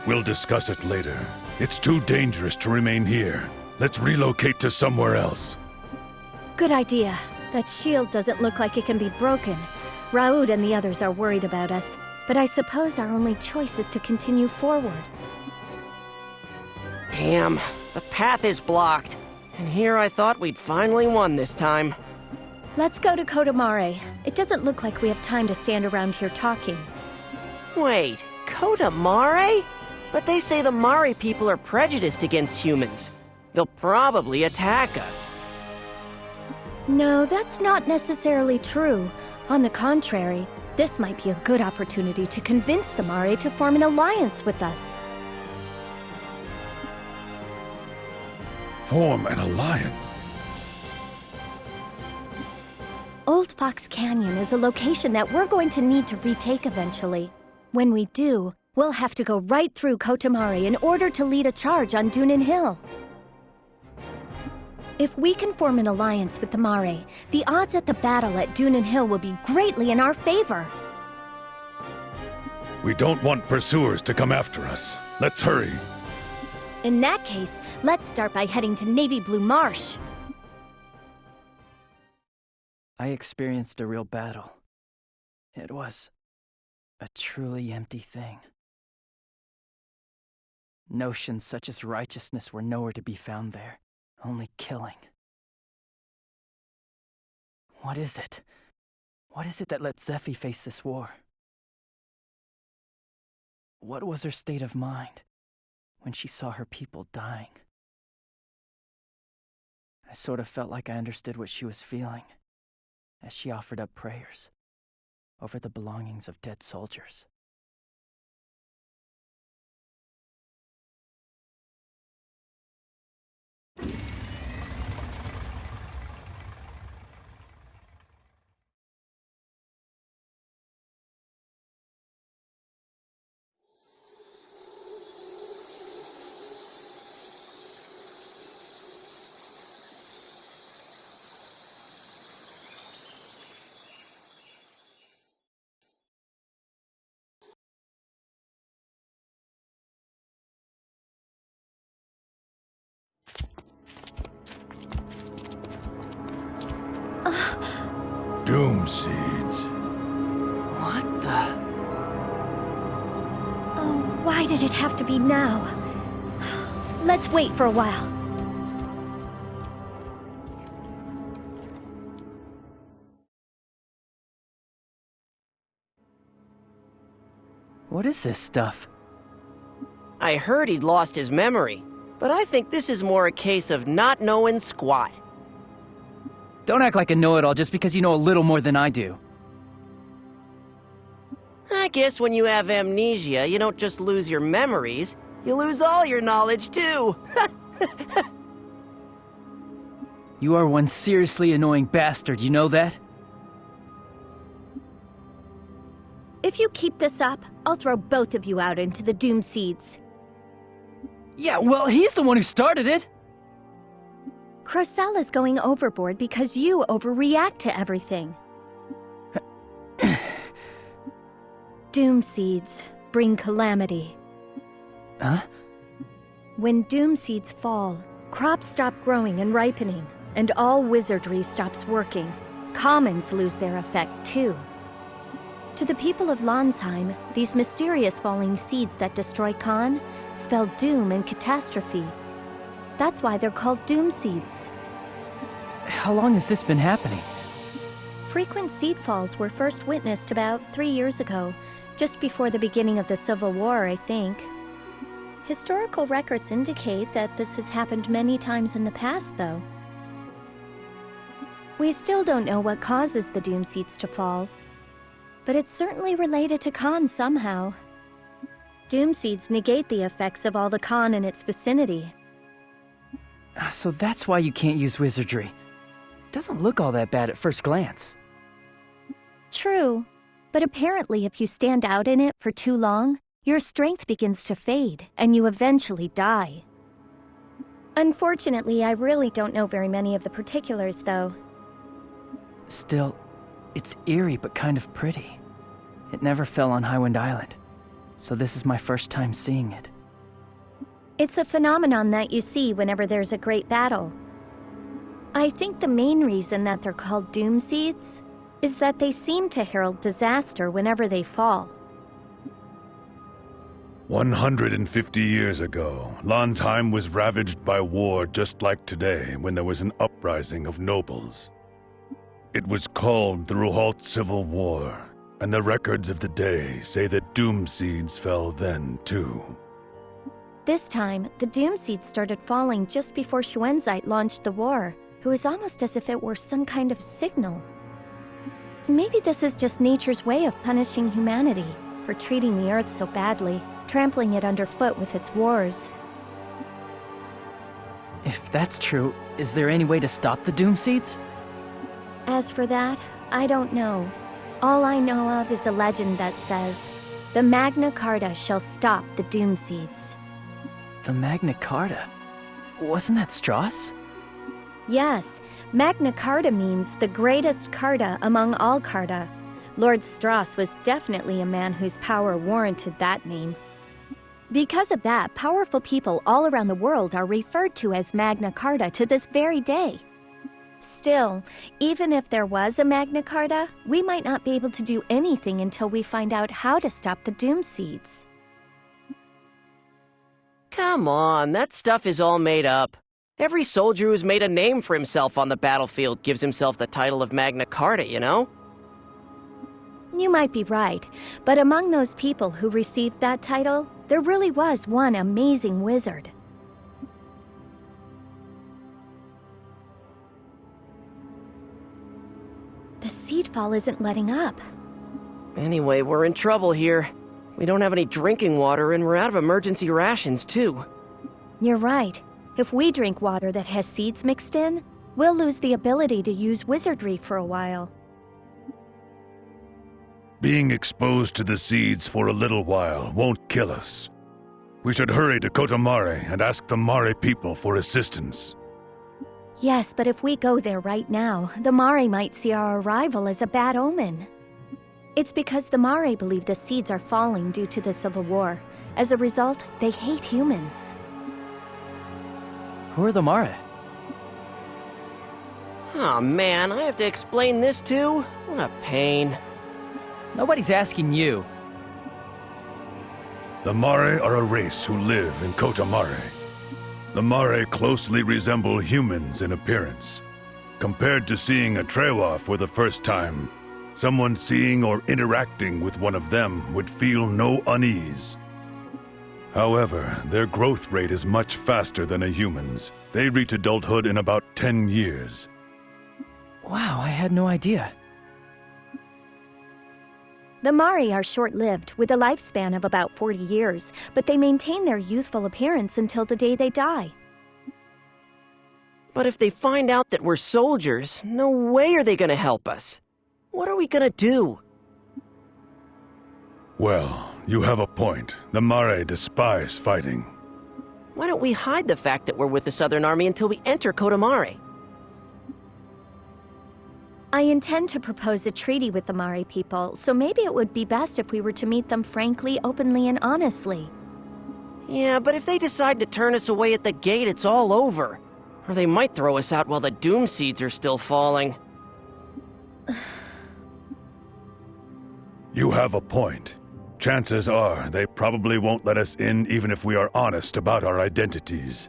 We'll discuss it later. It's too dangerous to remain here. Let's relocate to somewhere else.
Good idea. That shield doesn't look like it can be broken. Raoud and the others are worried about us, but I suppose our only choice is to continue forward.
Damn, the path is blocked. And here I thought we'd finally won this time.
Let's go to Kotamare. It doesn't look like we have time to stand around here talking.
Wait, Kotamare? But they say the Mare people are prejudiced against humans. They'll probably attack us.
No, that's not necessarily true. On the contrary, this might be a good opportunity to convince the Mare to form an alliance with us.
Form an alliance?
Old Fox Canyon is a location that we're going to need to retake eventually. When we do, we'll have to go right through Kotamare in order to lead a charge on Dunin Hill. If we can form an alliance with the Mare, the odds at the battle at Dunin Hill will be greatly in our favor.
We don't want pursuers to come after us. Let's hurry.
In that case, let's start by heading to Navy Blue Marsh.
I experienced a real battle. It was a truly empty thing. Notions such as righteousness were nowhere to be found there, only killing. What is it? What is it that let Zephie face this war? What was her state of mind when she saw her people dying? I sort of felt like I understood what she was feeling as she offered up prayers over the belongings of dead soldiers.
Doom seeds.
What the?
Oh, why did it have to be now? Let's wait for a while.
What is this stuff?
I heard he'd lost his memory, but I think this is more a case of not knowing squat.
Don't act like a know-it-all just because you know a little more than I do.
I guess when you have amnesia, you don't just lose your memories, you lose all your knowledge too.
You are one seriously annoying bastard, you know that?
If you keep this up, I'll throw both of you out into the Doom Seeds.
Yeah, well, he's the one who started it!
Crocell is going overboard because you overreact to everything. Doom Seeds bring calamity.
Huh?
When Doom Seeds fall, crops stop growing and ripening, and all wizardry stops working. Commons lose their effect too. To the people of Lanzheim, these mysterious falling seeds that destroy Khan spell doom and catastrophe. That's why they're called Doom Seeds.
How long has this been happening?
Frequent seed falls were first witnessed about 3 years ago, just before the beginning of the Civil War, I think. Historical records indicate that this has happened many times in the past, though. We still don't know what causes the Doom Seeds to fall, but it's certainly related to Khan somehow. Doom Seeds negate the effects of all the Khan in its vicinity.
So that's why you can't use wizardry. Doesn't look all that bad at first glance.
True, but apparently if you stand out in it for too long, your strength begins to fade, and you eventually die. Unfortunately, I really don't know very many of the particulars, though.
Still, it's eerie but kind of pretty. It never fell on Highwind Island, so this is my first time seeing it.
It's a phenomenon that you see whenever there's a great battle. I think the main reason that they're called doom seeds is that they seem to herald disaster whenever they fall.
150 years ago, Lanzheim was ravaged by war just like today when there was an uprising of nobles. It was called the Ruhalt Civil War, and the records of the day say that doom seeds fell then too.
This time, the doom seeds started falling just before Xuanzite launched the war. It was almost as if it were some kind of signal. Maybe this is just nature's way of punishing humanity for treating the Earth so badly, trampling it underfoot with its wars.
If that's true, is there any way to stop the doom seeds?
As for that, I don't know. All I know of is a legend that says, the Magna Carta shall stop the doom seeds.
The Magna Carta? Wasn't that Strauss?
Yes, Magna Carta means the greatest Carta among all Carta. Lord Strauss was definitely a man whose power warranted that name. Because of that, powerful people all around the world are referred to as Magna Carta to this very day. Still, even if there was a Magna Carta, we might not be able to do anything until we find out how to stop the doom seeds.
Come on, that stuff is all made up. Every soldier who's made a name for himself on the battlefield gives himself the title of Magna Carta, you know?
You might be right, but among those people who received that title, there really was one amazing wizard. The seed fall isn't letting up.
Anyway, we're in trouble here. We don't have any drinking water and we're out of emergency rations, too.
You're right. If we drink water that has seeds mixed in, we'll lose the ability to use wizardry for a while.
Being exposed to the seeds for a little while won't kill us. We should hurry to Kotamare and ask the Mare people for assistance.
Yes, but if we go there right now, the Mare might see our arrival as a bad omen. It's because the Mare believe the seeds are falling due to the Civil War. As a result, they hate humans.
Who are the Mare?
Oh man, I have to explain this too? What a pain.
Nobody's asking you.
The Mare are a race who live in Kotamare. The Mare closely resemble humans in appearance. Compared to seeing a Trewa for the first time, someone seeing or interacting with one of them would feel no unease. However, their growth rate is much faster than a human's. They reach adulthood in about 10 years.
Wow, I had no idea.
The Mare are short-lived, with a lifespan of about 40 years, but they maintain their youthful appearance until the day they die.
But if they find out that we're soldiers, no way are they gonna help us. What are we gonna do?
Well, you have a point. The Mare despise fighting.
Why don't we hide the fact that we're with the Southern Army until we enter Kotamare?
I intend to propose a treaty with the Mare people, so maybe it would be best if we were to meet them frankly, openly, and honestly.
Yeah, but if they decide to turn us away at the gate, it's all over. Or they might throw us out while the doom seeds are still falling.
You have a point. Chances are they probably won't let us in even if we are honest about our identities.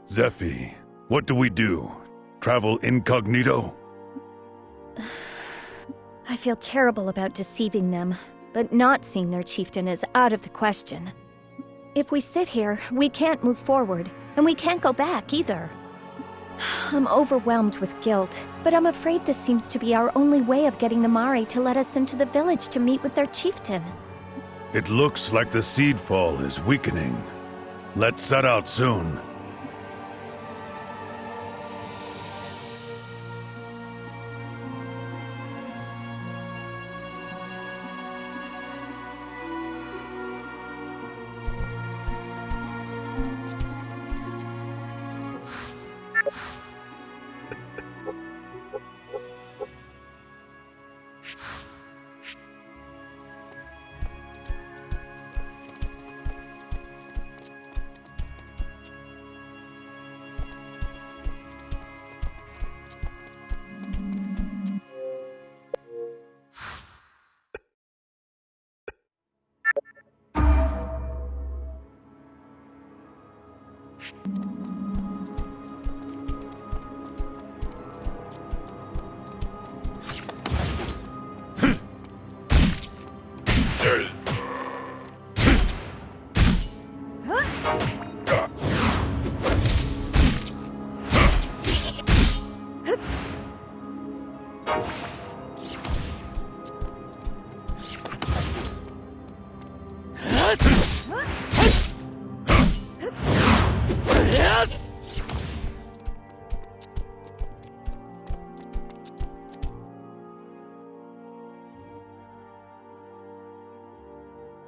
Zephie, what do we do? Travel incognito?
I feel terrible about deceiving them, but not seeing their chieftain is out of the question. If we sit here, we can't move forward, and we can't go back either. I'm overwhelmed with guilt, but I'm afraid this seems to be our only way of getting the Mare to let us into the village to meet with their chieftain.
It looks like the seed fall is weakening. Let's set out soon.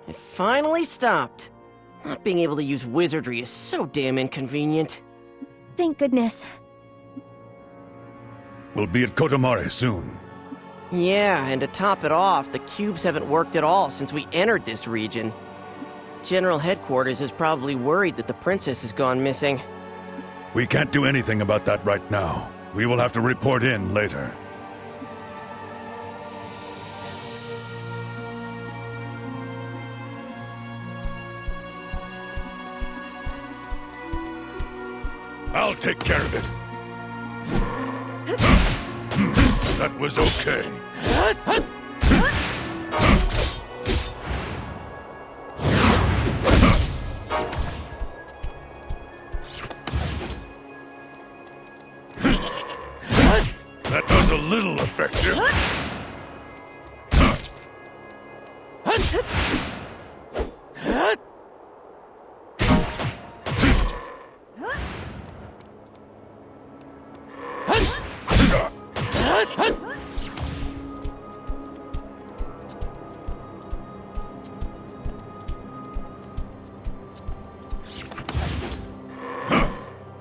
It finally stopped. Not being able to use wizardry is so damn inconvenient.
Thank goodness.
We'll be at Kotamare soon.
Yeah, and to top it off, the cubes haven't worked at all since we entered this region. General Headquarters is probably worried that the princess has gone missing.
We can't do anything about that right now. We will have to report in later. I'll take care of it. That was okay. That was a little effective.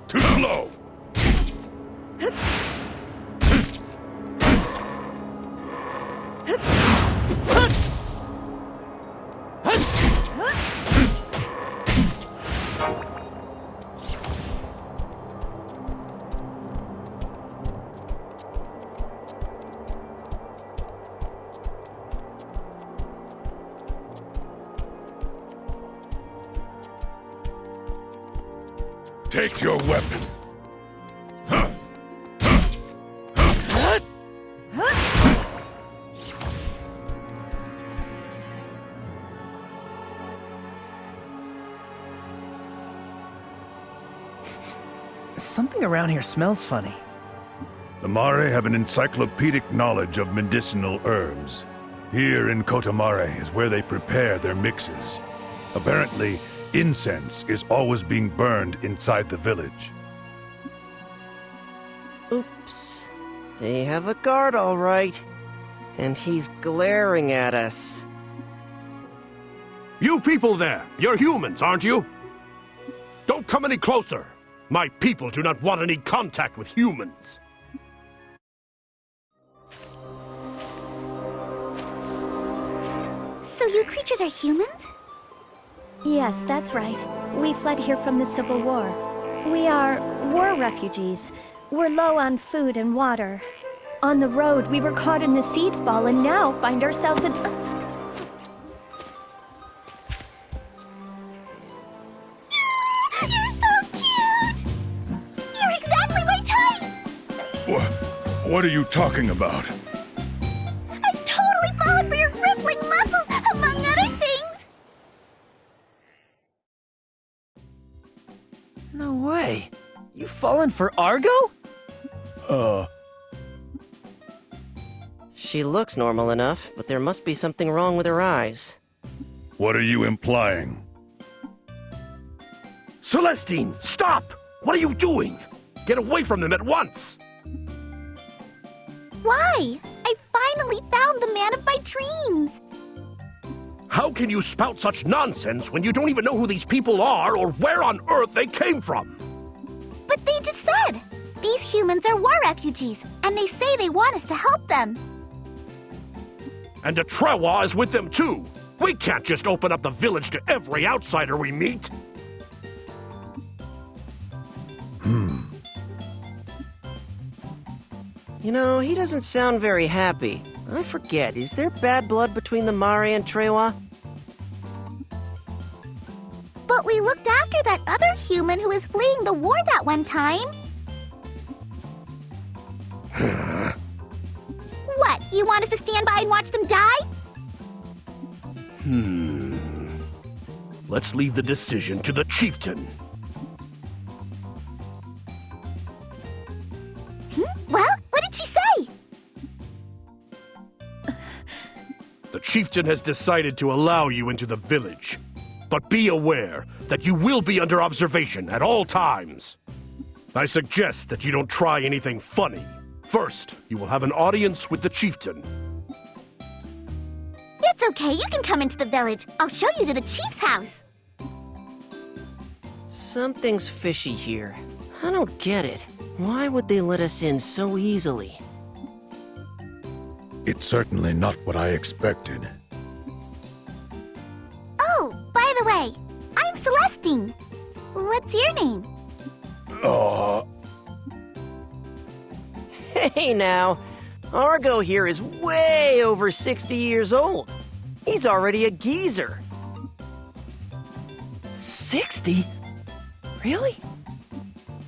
Too slow. Take your weapon.
Something around here smells funny.
The Mare have an encyclopedic knowledge of medicinal herbs. Here in Kotamare is where they prepare their mixes. Apparently, incense is always being burned inside the village.
Oops. They have a guard, all right. And he's glaring at us.
You people there, you're humans, aren't you? Don't come any closer. My people do not want any contact with humans.
So you creatures are humans?
Yes, that's right. We fled here from the Civil War. We are war refugees. We're low on food and water. On the road, we were caught in the seed fall and now find ourselves in...
You're so cute! You're exactly my type!
What are you talking about?
I've totally fallen for your rippling muscles, among other things!
No way. You've fallen for Argo?
She looks normal enough, but there must be something wrong with her eyes.
What are you implying?
Celestine, stop! What are you doing? Get away from them at once!
Why? I finally found the man of my dreams!
How can you spout such nonsense when you don't even know who these people are or where on earth they came from?
But they just said! These humans are war refugees, and they say they want us to help them.
And the Trewa is with them too. We can't just open up the village to every outsider we meet.
You know, he doesn't sound very happy. I forget, is there bad blood between the Mare and Trewa?
But we looked after that other human who was fleeing the war that one time. What, you want us to stand by and watch them die?
Let's leave the decision to the chieftain.
Well, what did she say?
chieftain has decided to allow you into the village. But be aware that you will be under observation at all times. I suggest that you don't try anything funny. First, you will have an audience with the chieftain.
It's okay, you can come into the village. I'll show you to the chief's house.
Something's fishy here. I don't get it. Why would they let us in so easily?
It's certainly not what I expected.
Oh, by the way, I'm Celestine. What's your name?
Hey now, Argo here is way over 60 years old. He's already a geezer.
60? Really?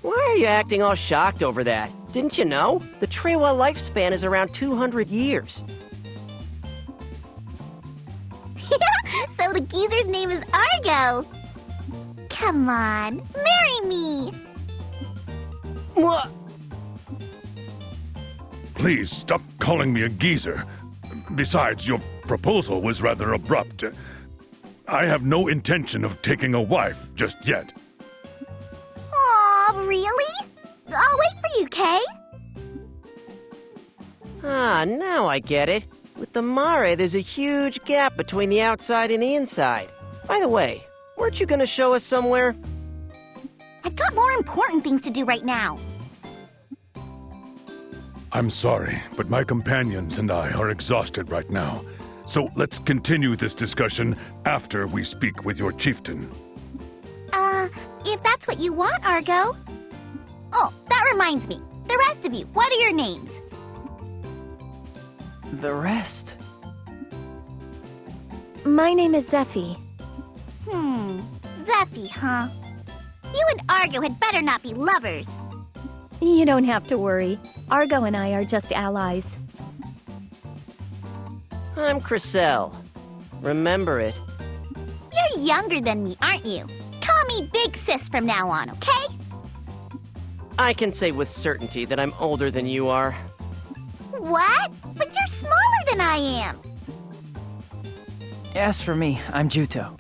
Why are you acting all shocked over that? Didn't you know? The Trewa lifespan is around 200 years.
So the geezer's name is Argo. Come on, marry me.
What?
Please stop calling me a geezer. Besides, your proposal was rather abrupt. I have no intention of taking a wife just yet.
Aw, really? I'll wait for you, Kay.
Ah, now I get it. With the Mare, there's a huge gap between the outside and the inside. By the way, weren't you gonna show us somewhere?
I've got more important things to do right now.
I'm sorry, but my companions and I are exhausted right now. So let's continue this discussion after we speak with your chieftain.
If that's what you want, Argo. Oh, that reminds me. The rest of you, what are your names?
The rest?
My name is Zephie.
Zephie, huh? You and Argo had better not be lovers.
You don't have to worry. Argo and I are just allies.
I'm Chrysel. Remember it.
You're younger than me, aren't you? Call me Big Sis from now on, okay?
I can say with certainty that I'm older than you are.
What? But you're smaller than I am.
As for me, I'm Juto.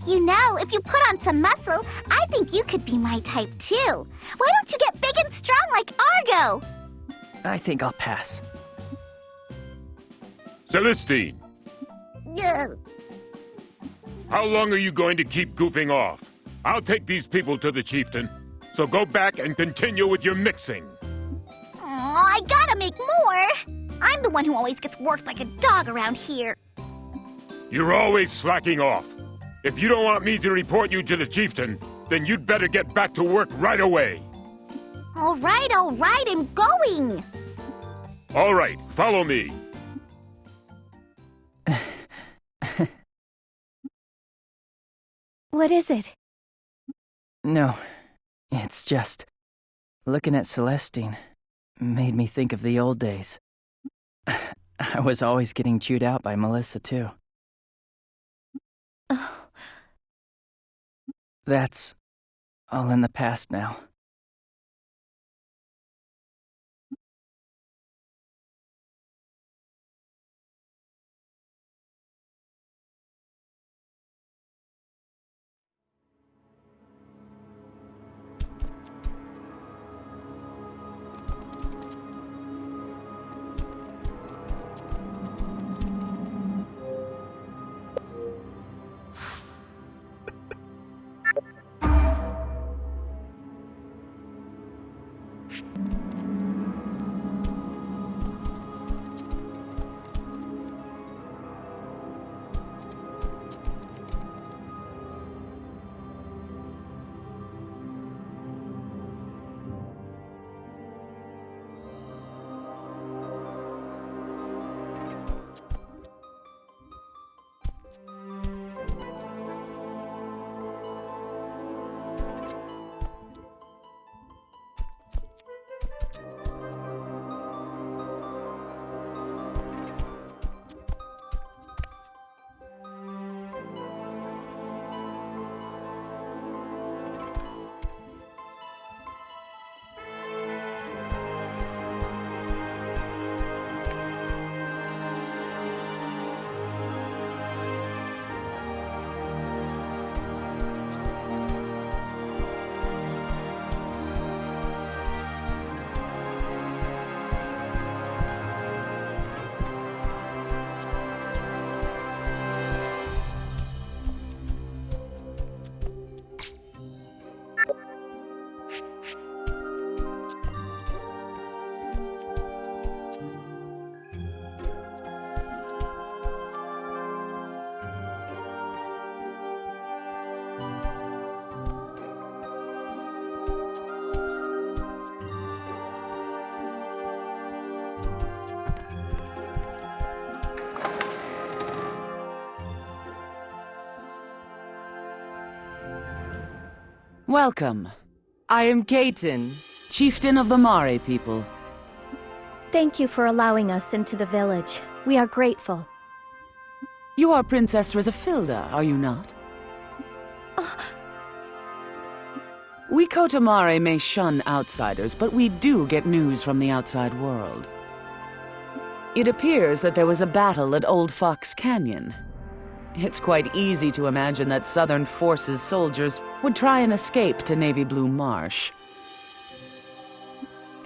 You know, if you put on some muscle, I think you could be my type too. Why don't you get big and strong like Argo?
I think I'll pass.
Celestine,
Ugh.
how long are you going to keep goofing off? I'll take these people to the chieftain, so go back and continue with your mixing.
I gotta make more. I'm the one who always gets worked like a dog around here.
You're always slacking off. If you don't want me to report you to the chieftain, then you'd better get back to work right away.
All right, I'm going.
All right, follow me.
What is it?
No, it's just... looking at Celestine made me think of the old days. I was always getting chewed out by Melissa, too.
Oh.
That's all in the past now.
Welcome. I am Kaito, chieftain of the Mare people.
Thank you for allowing us into the village. We are grateful.
You are Princess Rizafilda, are you not? We Kotamare may shun outsiders, but we do get news from the outside world. It appears that there was a battle at Old Fox Canyon. It's quite easy to imagine that Southern Forces soldiers would try and escape to Navy Blue Marsh.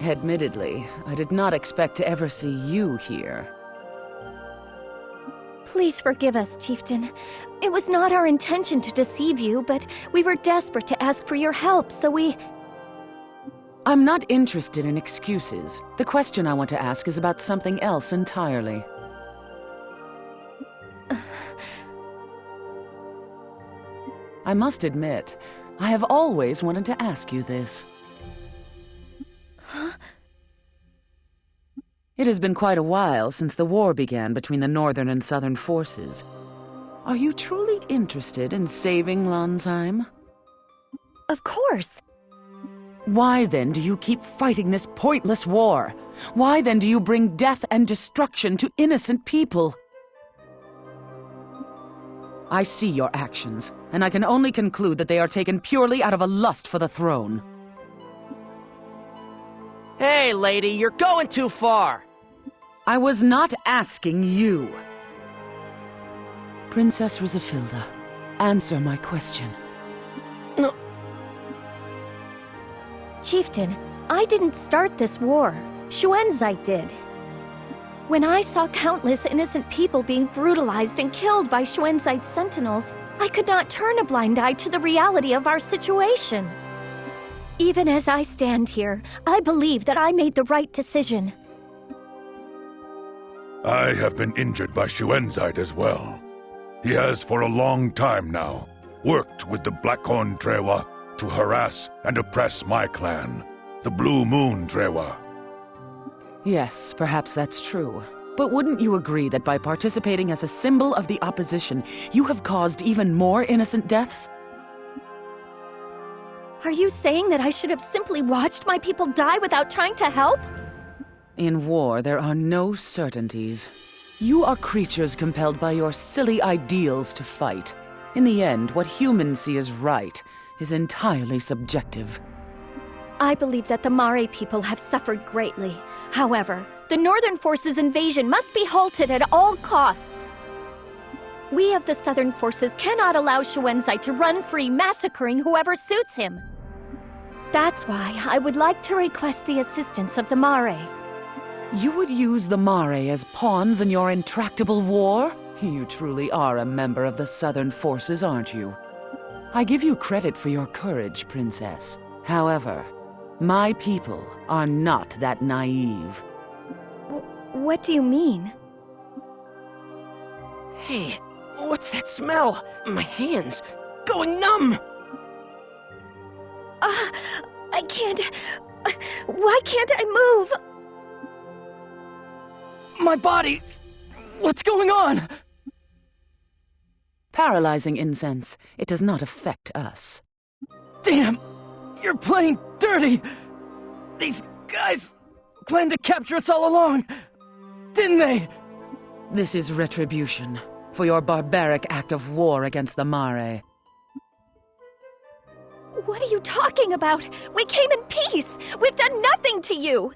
Admittedly, I did not expect to ever see you here.
Please forgive us, Chieftain. It was not our intention to deceive you, but we were desperate to ask for your help, so we...
I'm not interested in excuses. The question I want to ask is about something else entirely. I must admit, I have always wanted to ask you this.
Huh?
It has been quite a while since the war began between the Northern and Southern forces. Are you truly interested in saving Lanzheim?
Of course.
Why then do you keep fighting this pointless war? Why then do you bring death and destruction to innocent people? I see your actions, and I can only conclude that they are taken purely out of a lust for the throne.
Hey, lady, you're going too far!
I was not asking you. Princess Rizafilda, answer my question.
No.
Chieftain, I didn't start this war. Xuanzai did. When I saw countless innocent people being brutalized and killed by Xuanzai's sentinels, I could not turn a blind eye to the reality of our situation. Even as I stand here, I believe that I made the right decision.
I have been injured by Xuanzai as well. He has for a long time now worked with the Blackhorn Trewa to harass and oppress my clan, the Blue Moon Trewa.
Yes, perhaps that's true. But wouldn't you agree that by participating as a symbol of the opposition, you have caused even more innocent deaths?
Are you saying that I should have simply watched my people die without trying to help?
In war, there are no certainties. You are creatures compelled by your silly ideals to fight. In the end, what humans see as right is entirely subjective.
I believe that the Mare people have suffered greatly. However, the Northern Forces' invasion must be halted at all costs. We of the Southern Forces cannot allow Xuanzai to run free, massacring whoever suits him. That's why I would like to request the assistance of the Mare.
You would use the Mare as pawns in your intractable war? You truly are a member of the Southern Forces, aren't you? I give you credit for your courage, Princess. However, my people are not that naive.
What do you mean?
Hey, what's that smell? My hands going numb!
I can't... Why can't I move?
My body... What's going on?
Paralyzing incense. It does not affect us.
Damn! You're playing dirty! These guys planned to capture us all along, didn't they?
This is retribution for your barbaric act of war against the Mare.
What are you talking about? We came in peace! We've done nothing to you!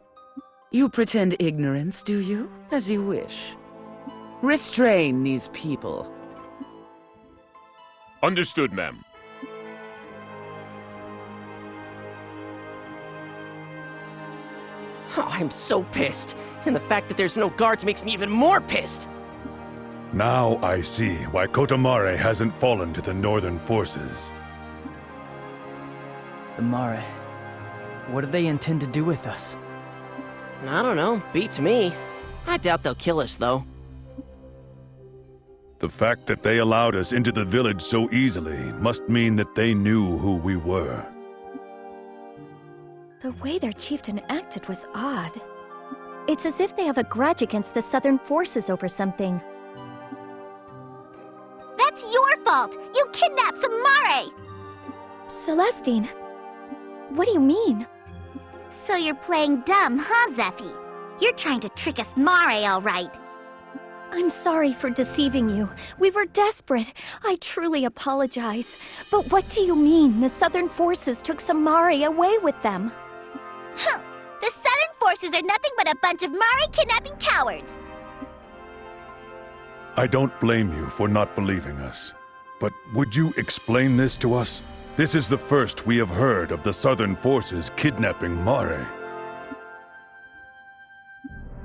You pretend ignorance, do you? As you wish. Restrain these people.
Understood, ma'am.
Oh, I'm so pissed. And the fact that there's no guards makes me even more pissed.
Now I see why Kotamare hasn't fallen to the Northern Forces.
The Mare. What do they intend to do with us?
I don't know. Beats me. I doubt they'll kill us, though.
The fact that they allowed us into the village so easily must mean that they knew who we were.
The way their chieftain acted was odd. It's as if they have a grudge against the Southern Forces over something.
That's your fault! You kidnapped some Mare!
Celestine, what do you mean?
So you're playing dumb, huh, Zephie? You're trying to trick us Mare, all right.
I'm sorry for deceiving you. We were desperate. I truly apologize. But what do you mean the Southern forces took some Mare away with them?
Huh. The Southern forces are nothing but a bunch of Mare kidnapping cowards.
I don't blame you for not believing us. But would you explain this to us? This is the first we have heard of the Southern forces kidnapping Mare.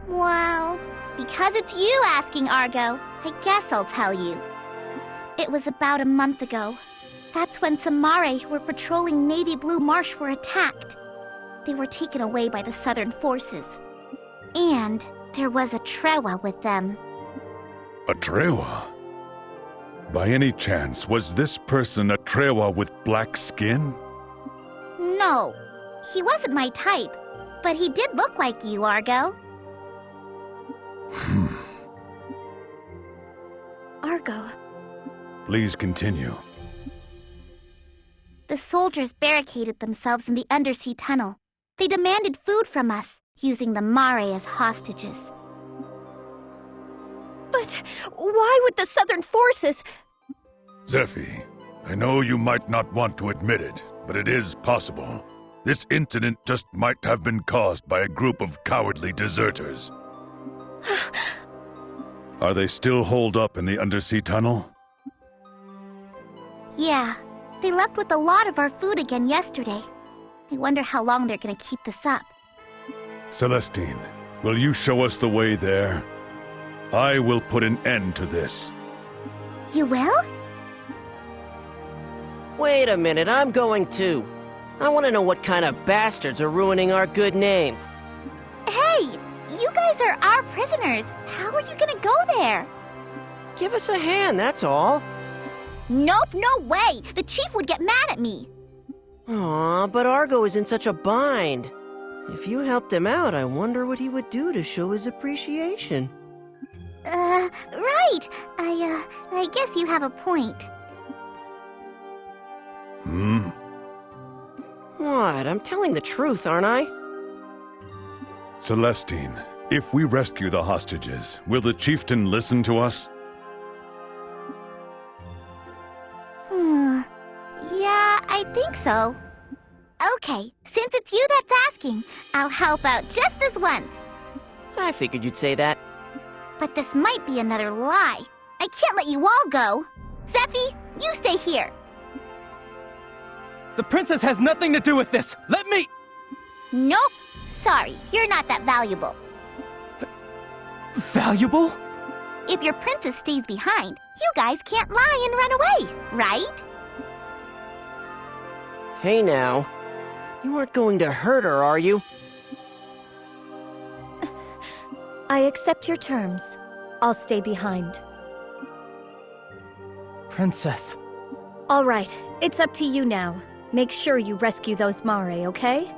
Well, because it's you asking, Argo, I guess I'll tell you. It was about a month ago. That's when some Mare who were patrolling Navy Blue Marsh were attacked. They were taken away by the Southern forces. And there was a Trewa with them.
A Trewa? By any chance, was this person a Trewa with black skin?
No, he wasn't my type, but he did look like you, Argo. Argo.
Please continue.
The soldiers barricaded themselves in the undersea tunnel. They demanded food from us, using the Mare as hostages.
But why would the Southern forces...
Zephie, I know you might not want to admit it, but it is possible. This incident just might have been caused by a group of cowardly deserters. Are they still holed up in the undersea tunnel?
Yeah, they left with a lot of our food again yesterday. I wonder how long they're gonna keep this up.
Celestine, will you show us the way there? I will put an end to this.
You will?
Wait a minute, I'm going too. I want to know what kind of bastards are ruining our good name.
Hey, you guys are our prisoners. How are you gonna go there?
Give us a hand, that's all.
Nope, no way. The chief would get mad at me.
Aw, but Argo is in such a bind. If you helped him out, I wonder what he would do to show his appreciation.
Right. I guess you have a point.
What? I'm telling the truth, aren't I?
Celestine, if we rescue the hostages, will the chieftain listen to us?
Yeah, I think so. Okay, since it's you that's asking, I'll help out just this once.
I figured you'd say that.
But this might be another lie. I can't let you all go. Zephie, you stay here.
The princess has nothing to do with this. Let me...
Nope. Sorry, you're not that valuable.
Valuable?
If your princess stays behind, you guys can't lie and run away, right?
Hey now. You aren't going to hurt her, are you?
I accept your terms. I'll stay behind.
Princess.
All right, it's up to you now. Make sure you rescue those Mare, okay?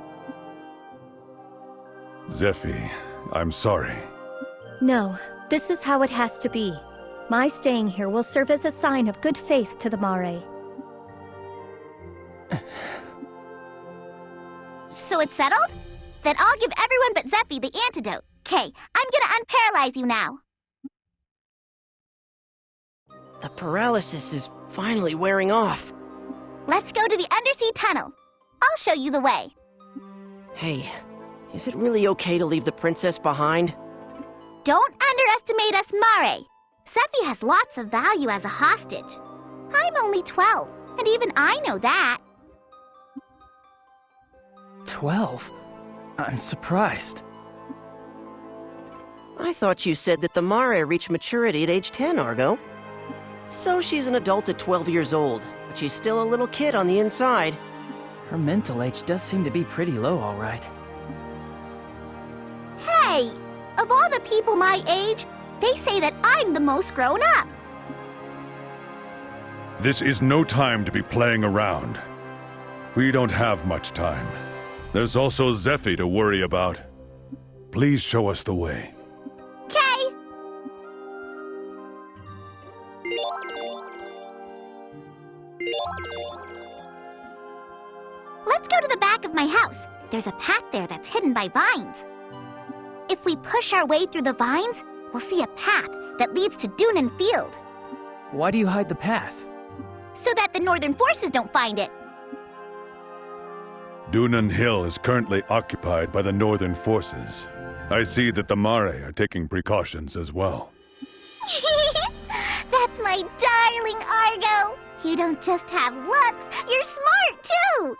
Zephie, I'm sorry.
No, this is how it has to be. My staying here will serve as a sign of good faith to the Mare.
So it's settled? Then I'll give everyone but Zephie the antidote. Okay, I'm gonna unparalyze you now.
The paralysis is finally wearing off.
Let's go to the undersea tunnel. I'll show you the way.
Hey, is it really okay to leave the princess behind?
Don't underestimate us, Mare. Zephie has lots of value as a hostage. I'm only 12, and even I know that.
12? I'm surprised.
I thought you said that the Mare reached maturity at age 10, Argo. So she's an adult at 12 years old, but she's still a little kid on the inside.
Her mental age does seem to be pretty low, all right.
Hey! Of all the people my age, they say that I'm the most grown up.
This is no time to be playing around. We don't have much time. There's also Zephie to worry about. Please show us the way.
Okay. go to the back of my house. There's a path there that's hidden by vines. If we push our way through the vines, we'll see a path that leads to Dunan Field.
Why do you hide the path?
So that the Northern forces don't find it.
Dunan Hill is currently occupied by the Northern forces. I see that the Mare are taking precautions as well.
That's my darling Argo! You don't just have looks, you're smart too!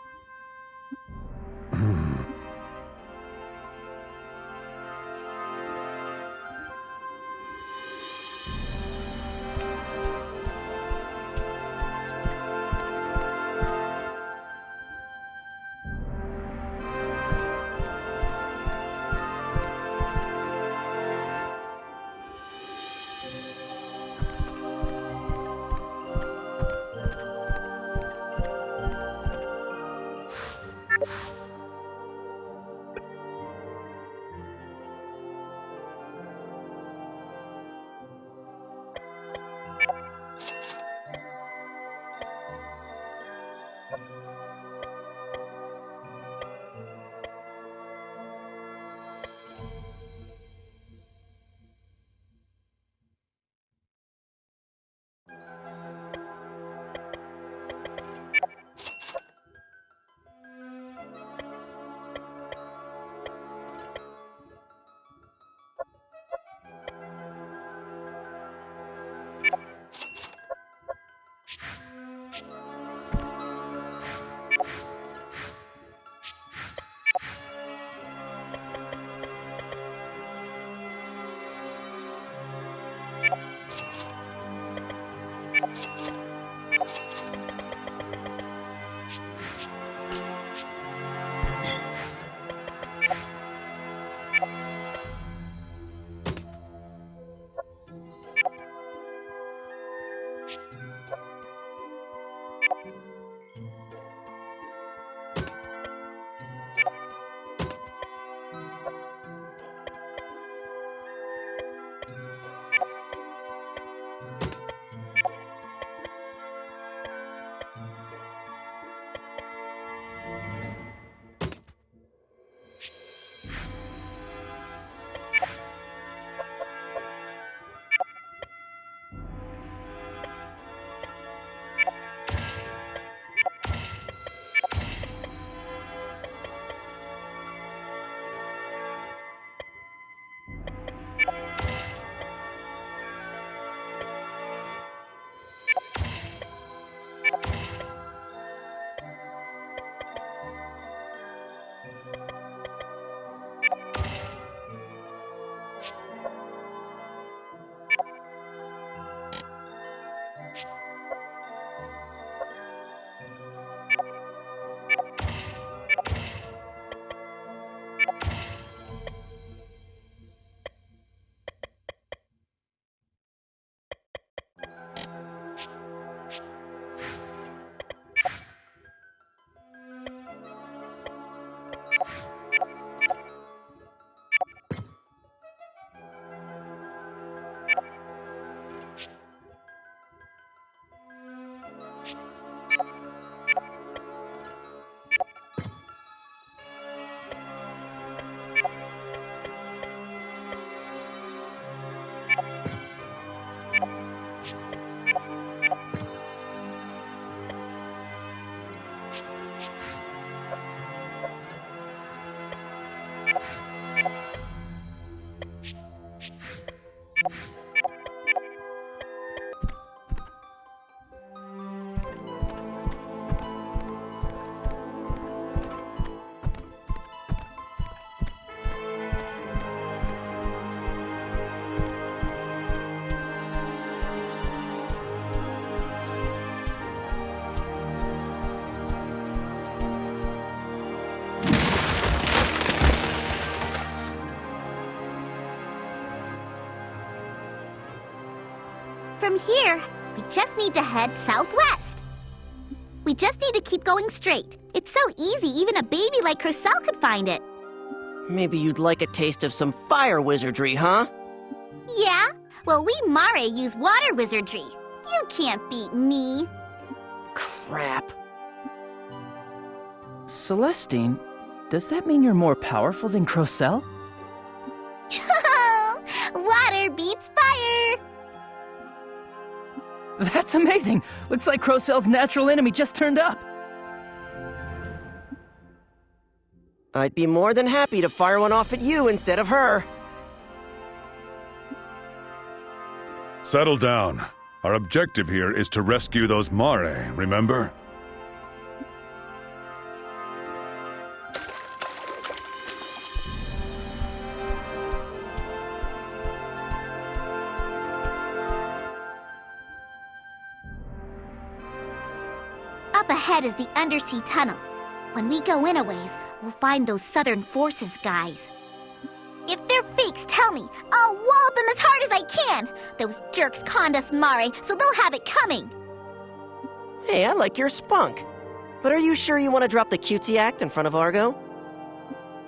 From here, we just need to head southwest. We just need to keep going straight. It's so easy, even a baby like Crocell could find it.
Maybe you'd like a taste of some fire wizardry, huh?
Yeah? Well, we Mare use water wizardry. You can't beat me.
Crap.
Celestine, does that mean you're more powerful than Crocell?
Water beats fire!
That's amazing! Looks like Crocell's natural enemy just turned up.
I'd be more than happy to fire one off at you instead of her.
Settle down. Our objective here is to rescue those Mare, remember?
Up ahead is the undersea tunnel. When we go in a ways, we'll find those Southern Forces guys. If they're fakes, tell me. I'll wallop them as hard as I can. Those jerks conned us Mare, so they'll have it coming.
Hey, I like your spunk. But are you sure you want to drop the cutesy act in front of Argo?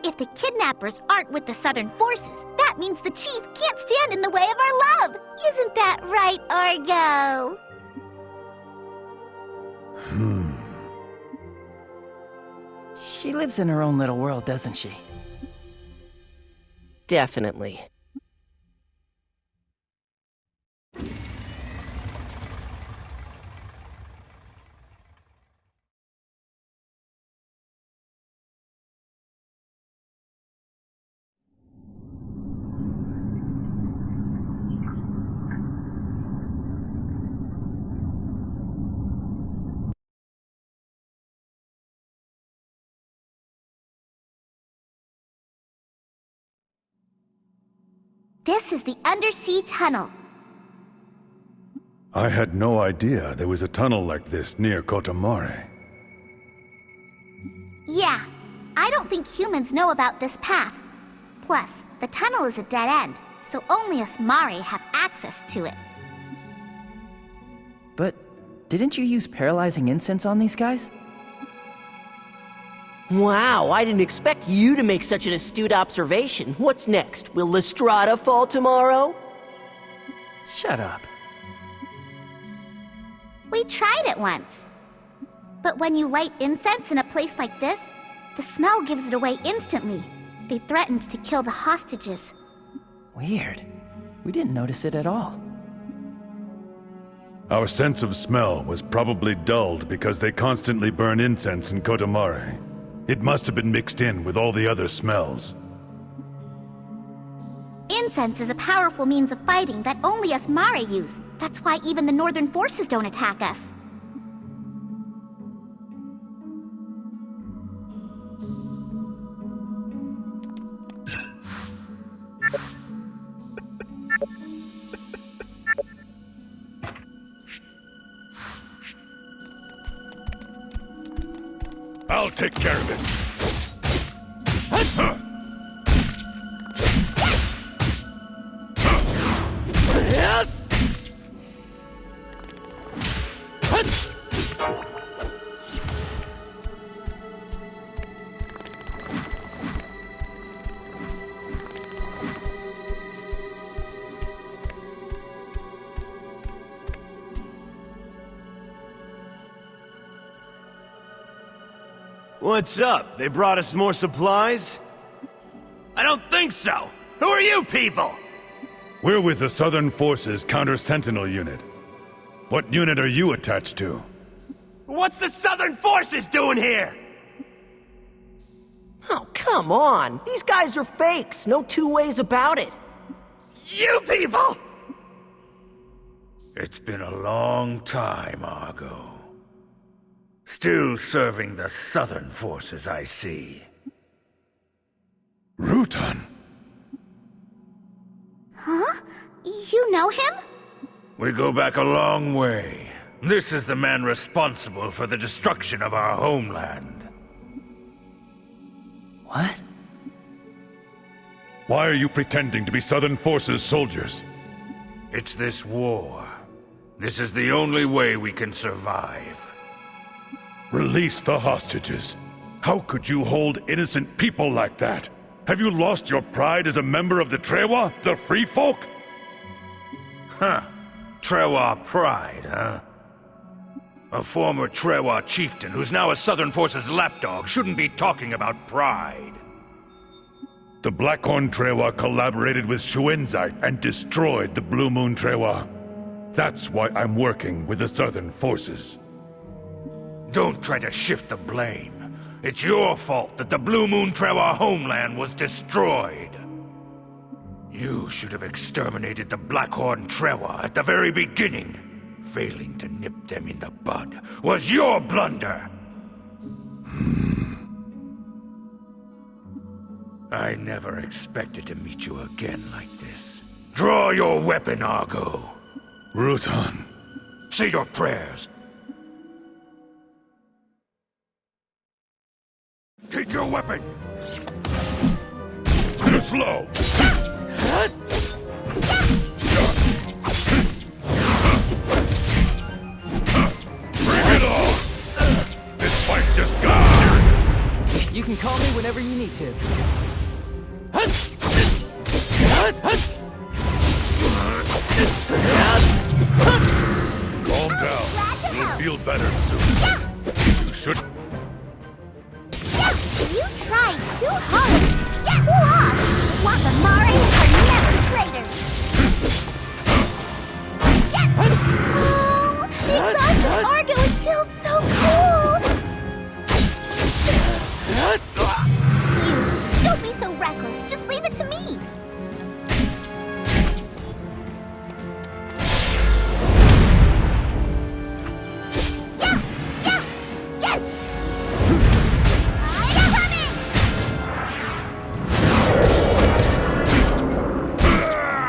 If the kidnappers aren't with the Southern Forces, that means the chief can't stand in the way of our love. Isn't that right, Argo?
She lives in her own little world, doesn't she?
Definitely.
This is the undersea tunnel.
I had no idea there was a tunnel like this near Kotamare.
Yeah, I don't think humans know about this path. Plus, the tunnel is a dead end, so only us Mare have access to it.
But didn't you use paralyzing incense on these guys?
Wow, I didn't expect you to make such an astute observation. What's next? Will the Strada fall tomorrow?
Shut up.
We tried it once. But when you light incense in a place like this, the smell gives it away instantly. They threatened to kill the hostages.
Weird. We didn't notice it at all.
Our sense of smell was probably dulled because they constantly burn incense in Kotamare. It must have been mixed in with all the other smells.
Incense is a powerful means of fighting that only us Mare use. That's why even the Northern Forces don't attack us.
I'll take care of it.
What's up? They brought us more supplies? I don't think so! Who are you people?
We're with the Southern Forces Counter-Sentinel Unit. What unit are you attached to?
What's the Southern Forces doing here?
Oh, come on! These guys are fakes, no two ways about it.
You people!
It's been a long time, Argo. Still serving the Southern Forces, I see.
Rutan?
Huh? You know him?
We go back a long way. This is the man responsible for the destruction of our homeland.
What?
Why are you pretending to be Southern Forces soldiers?
It's this war. This is the only way we can survive.
Release the hostages. How could you hold innocent people like that? Have you lost your pride as a member of the Trewa, the Free Folk?
Huh. Trewa pride, huh? A former Trewa chieftain who's now a Southern Forces lapdog shouldn't be talking about pride.
The Blackhorn Trewa collaborated with Shuenzite and destroyed the Blue Moon Trewa. That's why I'm working with the Southern Forces.
Don't try to shift the blame. It's your fault that the Blue Moon Trewa homeland was destroyed. You should have exterminated the Blackhorn Trewa at the very beginning. Failing to nip them in the bud was your blunder. I never expected to meet you again like this. Draw your weapon, Argo.
Rutan.
Say your prayers. Take your weapon!
Too slow! Bring it on! This fight just got serious!
You can call me whenever you need to.
Calm down. You'll feel better soon. You should...
You tried too hard! Yahoo off! Wakamare are never traitors! Oh, the exhaust of Argo is still so cool! You, don't be so reckless. Just leave it to me.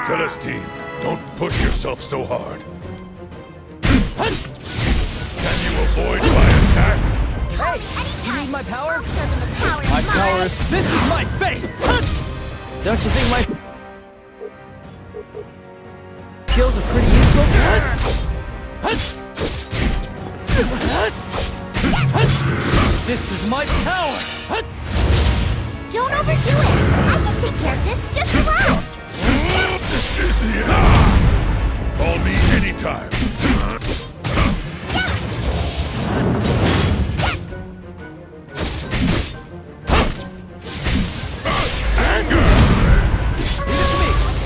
Celestine, don't push yourself so hard. Can you avoid my attack?
Hey, you need my power?
I'll show them the power
My
of
power is... This is my fate! Don't you think my... skills are pretty useful? This is my power!
Don't overdo it! I can take care of this just relax!
This is the end! Call me anytime.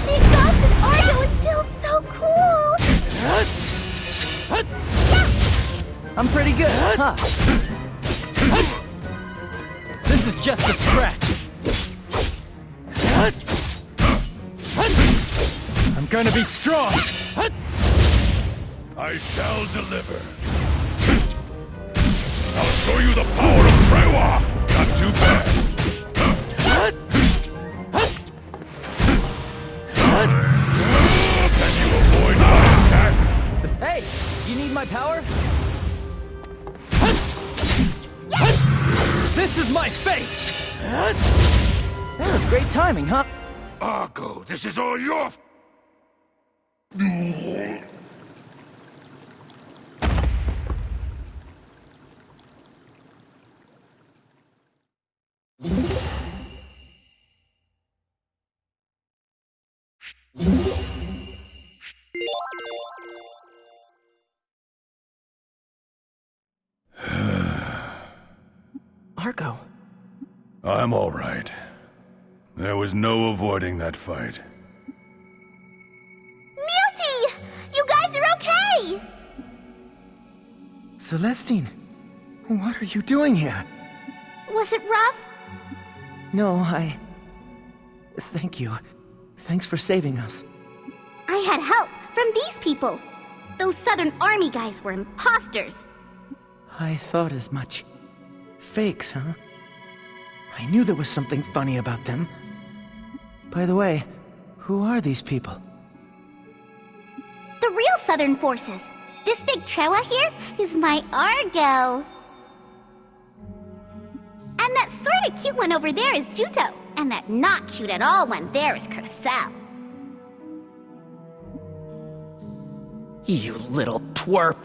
The exhausted Argo is still so cool!
I'm pretty good, huh? This is just a scratch. I'm gonna be strong!
I shall deliver. I'll show you the power of Trewa! Not too bad. Can you avoid my attack?
Hey, you need my power? This is my fate! That was great timing, huh?
Argo, this is all your...
Argo.
I'm all right. There was no avoiding that fight.
Multi! You guys are okay!
Celestine, what are you doing here?
Was it rough?
No, Thank you. Thanks for saving us.
I had help from these people. Those Southern Army guys were imposters.
I thought as much. Fakes, huh? I knew there was something funny about them. By the way, who are these people?
The real Southern Forces. This big Trewa here is my Argo. And that sorta cute one over there is Juto. And that not cute at all one there is Crocell.
You little twerp.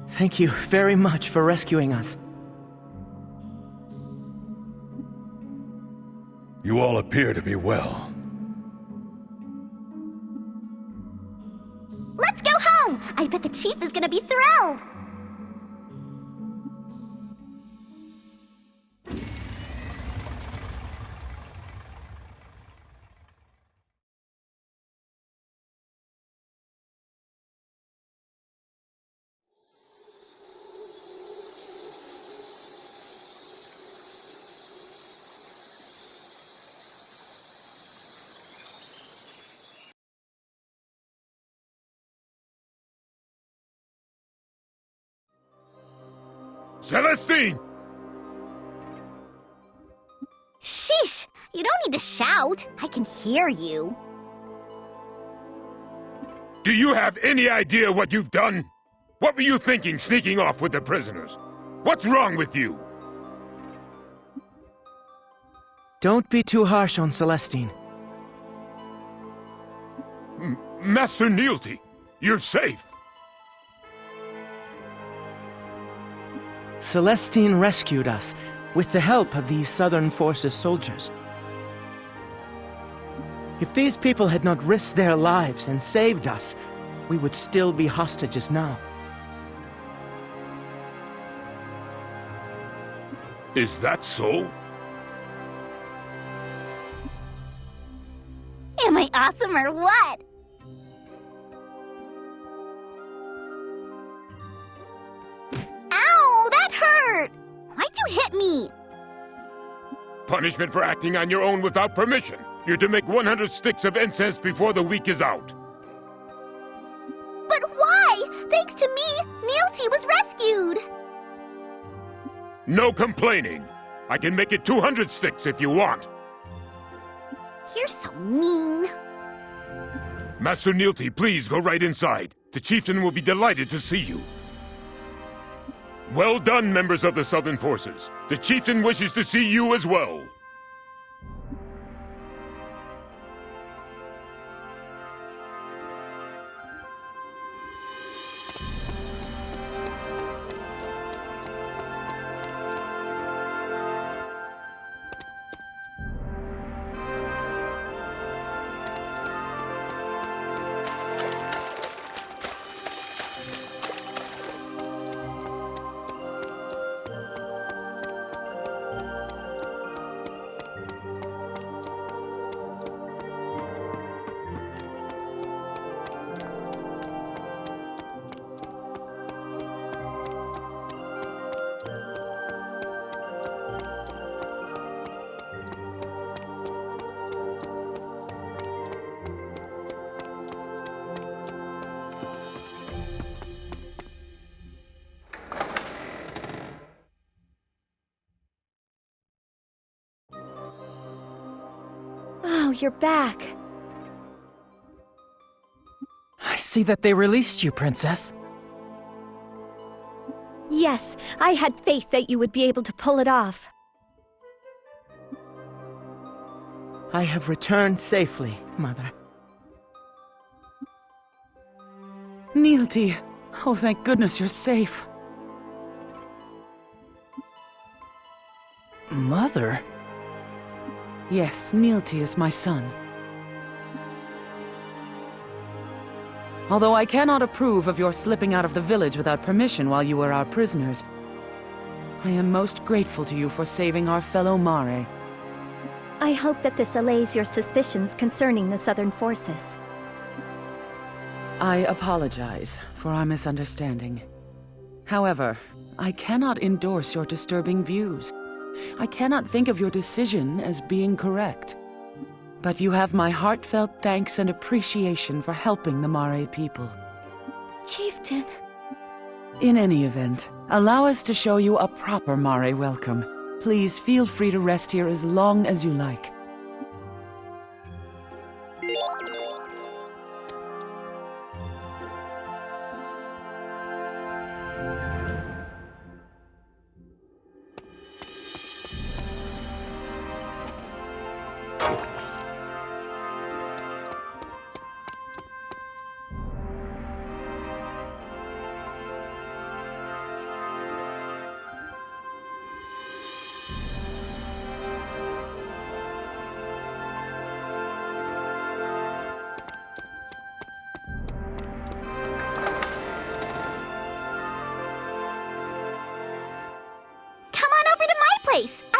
Thank you very much for rescuing us.
You all appear to be well.
Let's go home! know! I bet the chief is gonna be thrilled!
Celestine!
Sheesh! You don't need to shout. I can hear you.
Do you have any idea what you've done? What were you thinking sneaking off with the prisoners? What's wrong with you?
Don't be too harsh on Celestine.
Master Neilty, you're safe.
Celestine rescued us with the help of these Southern Forces soldiers. If these people had not risked their lives and saved us, we would still be hostages now.
Is that so?
Am I awesome or what? Ow! That hurt! Why'd you hit me?
Punishment for acting on your own without permission. You're to make 100 sticks of incense before the week is out.
But why? Thanks to me, Neilty was rescued!
No complaining. I can make it 200 sticks if you want.
You're so mean.
Master Neilty, please go right inside. The chieftain will be delighted to see you. Well done, members of the Southern Forces. The chieftain wishes to see you as well.
Oh, you're back.
I see that they released you, Princess.
Yes, I had faith that you would be able to pull it off.
I have returned safely, Mother.
Neilty, oh thank goodness you're safe.
Mother?
Yes, Neilty is my son. Although I cannot approve of your slipping out of the village without permission while you were our prisoners, I am most grateful to you for saving our fellow Mare.
I hope that this allays your suspicions concerning the Southern Forces.
I apologize for our misunderstanding. However, I cannot endorse your disturbing views. I cannot think of your decision as being correct. But you have my heartfelt thanks and appreciation for helping the Mare people.
Chieftain.
In any event, allow us to show you a proper Mare welcome. Please feel free to rest here as long as you like.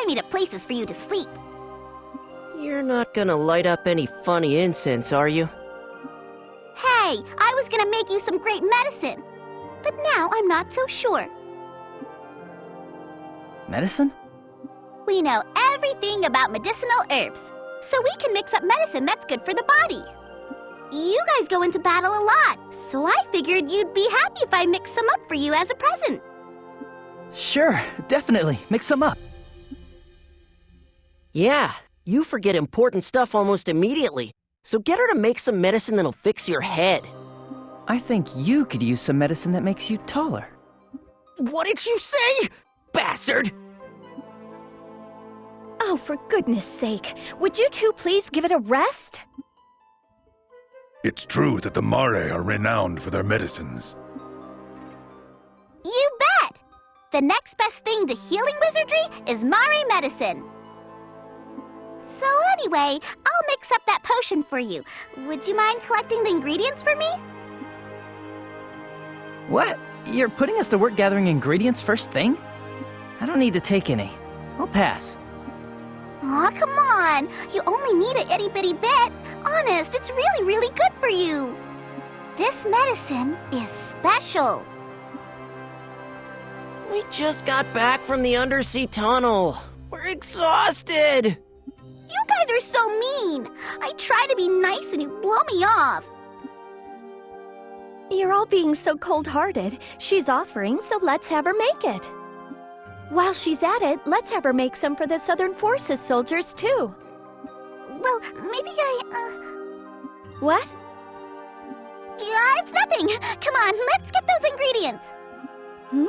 made up places for you to sleep.
You're not gonna light up any funny incense, are you?
Hey, I was gonna make you some great medicine. But now I'm not so sure.
Medicine?
We know everything about medicinal herbs, so we can mix up medicine that's good for the body. You guys go into battle a lot, so I figured you'd be happy if I mixed some up for you as a present.
Sure, definitely. Mix some up.
Yeah, you forget important stuff almost immediately, so get her to make some medicine that'll fix your head.
I think you could use some medicine that makes you taller.
What did you say, bastard?
Oh, for goodness sake, would you two please give it a rest?
It's true that the Mare are renowned for their medicines.
You bet! The next best thing to healing wizardry is Mare medicine. So anyway, I'll mix up that potion for you. Would you mind collecting the ingredients for me?
What? You're putting us to work gathering ingredients first thing? I don't need to take any. I'll pass.
Aw, come on! You only need a itty-bitty bit. Honest, it's really, really good for you. This medicine is special.
We just got back from the undersea tunnel. We're exhausted.
You guys are so mean. I try to be nice and you blow me off.
You're all being so cold-hearted. She's offering, so let's have her make it. While she's at it, let's have her make some for the Southern Forces soldiers, too.
Well, maybe
What?
Yeah, it's nothing. Come on, let's get those ingredients.
Hmm?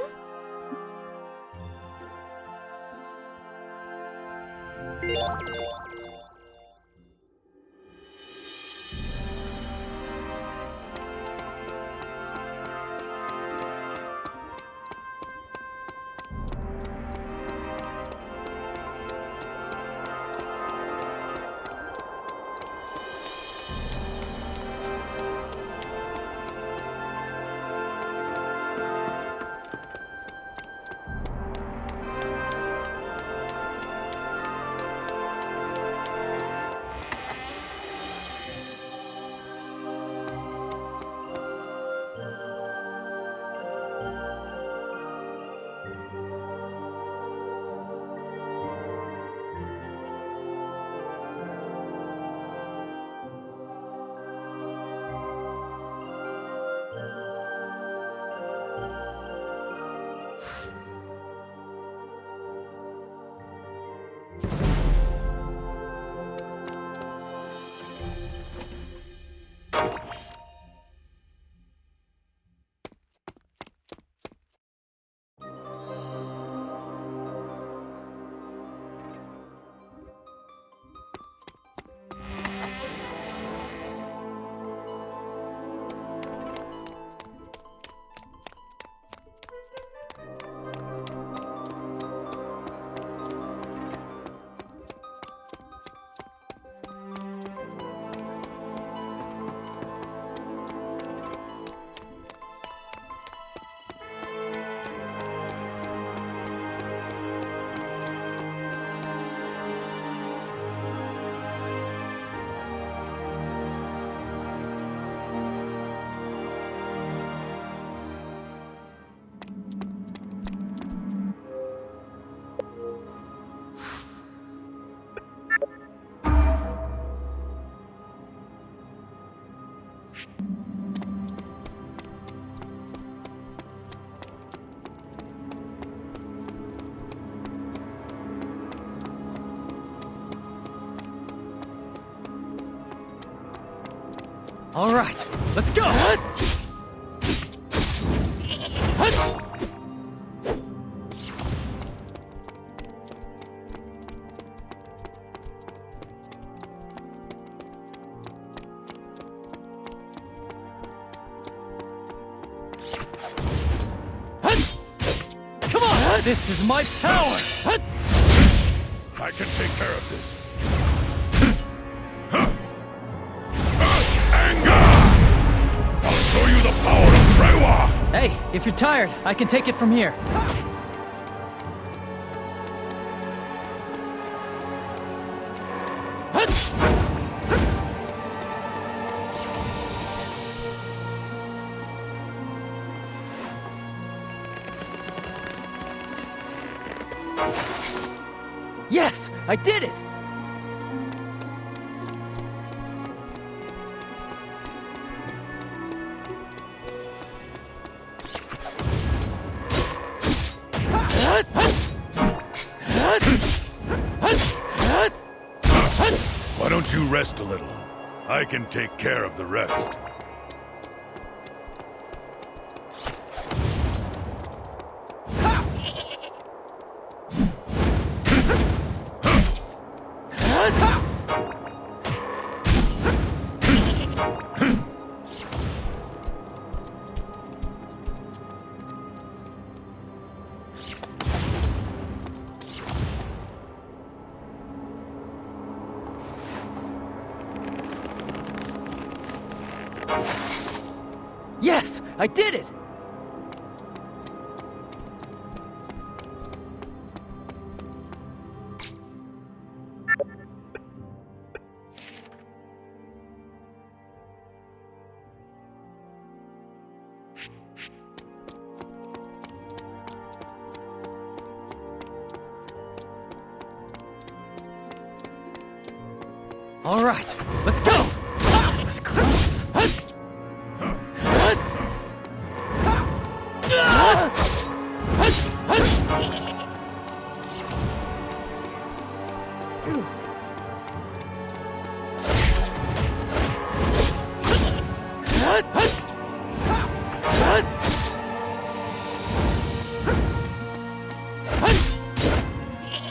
All right, let's go!
Come on! This is my power!
I can take care of this. I'll show you the power of Trewa!
Hey, if you're tired, I can take it from here. Yes, I did it!
Why don't you rest a little? I can take care of the rest.
Yes, I did it! All right, let's go! That was close!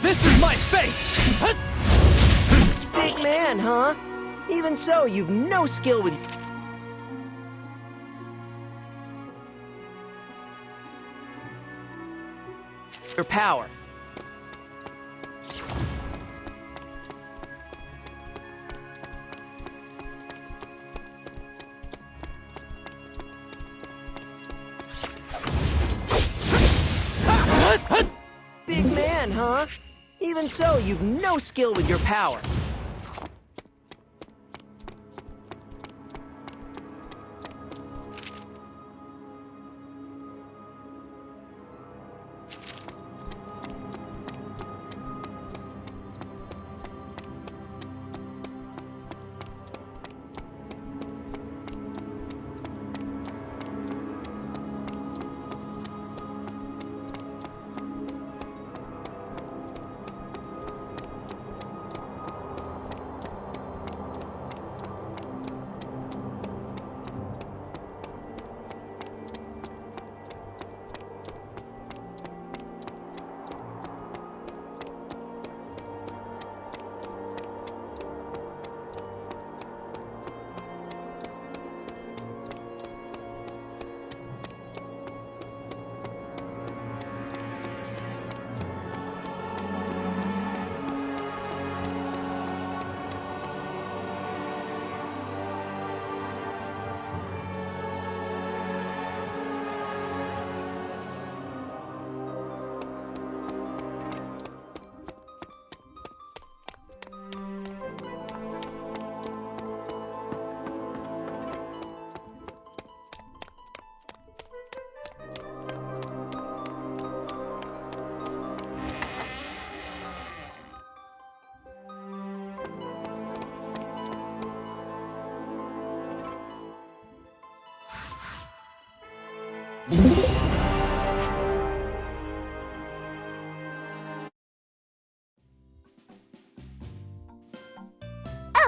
This is my fate!
Big man, huh? Even so, you've no skill with your power. Big man, huh? Even so, you've no skill with your power.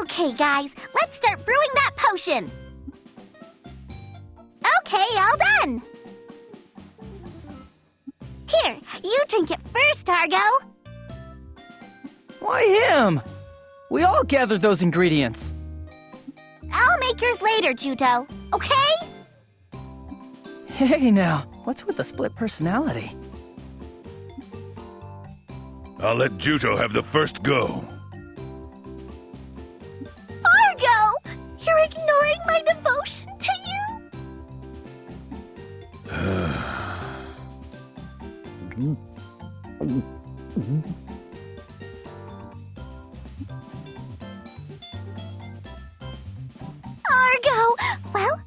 Okay, guys, let's start brewing that potion. Okay, all done. Here, you drink it first, Argo.
Why him? We all gathered those ingredients.
I'll make yours later, Juto, okay?
Hey now, what's with the split personality?
I'll let Juto have the first go.
Argo! You're ignoring my devotion to you? Argo! Well?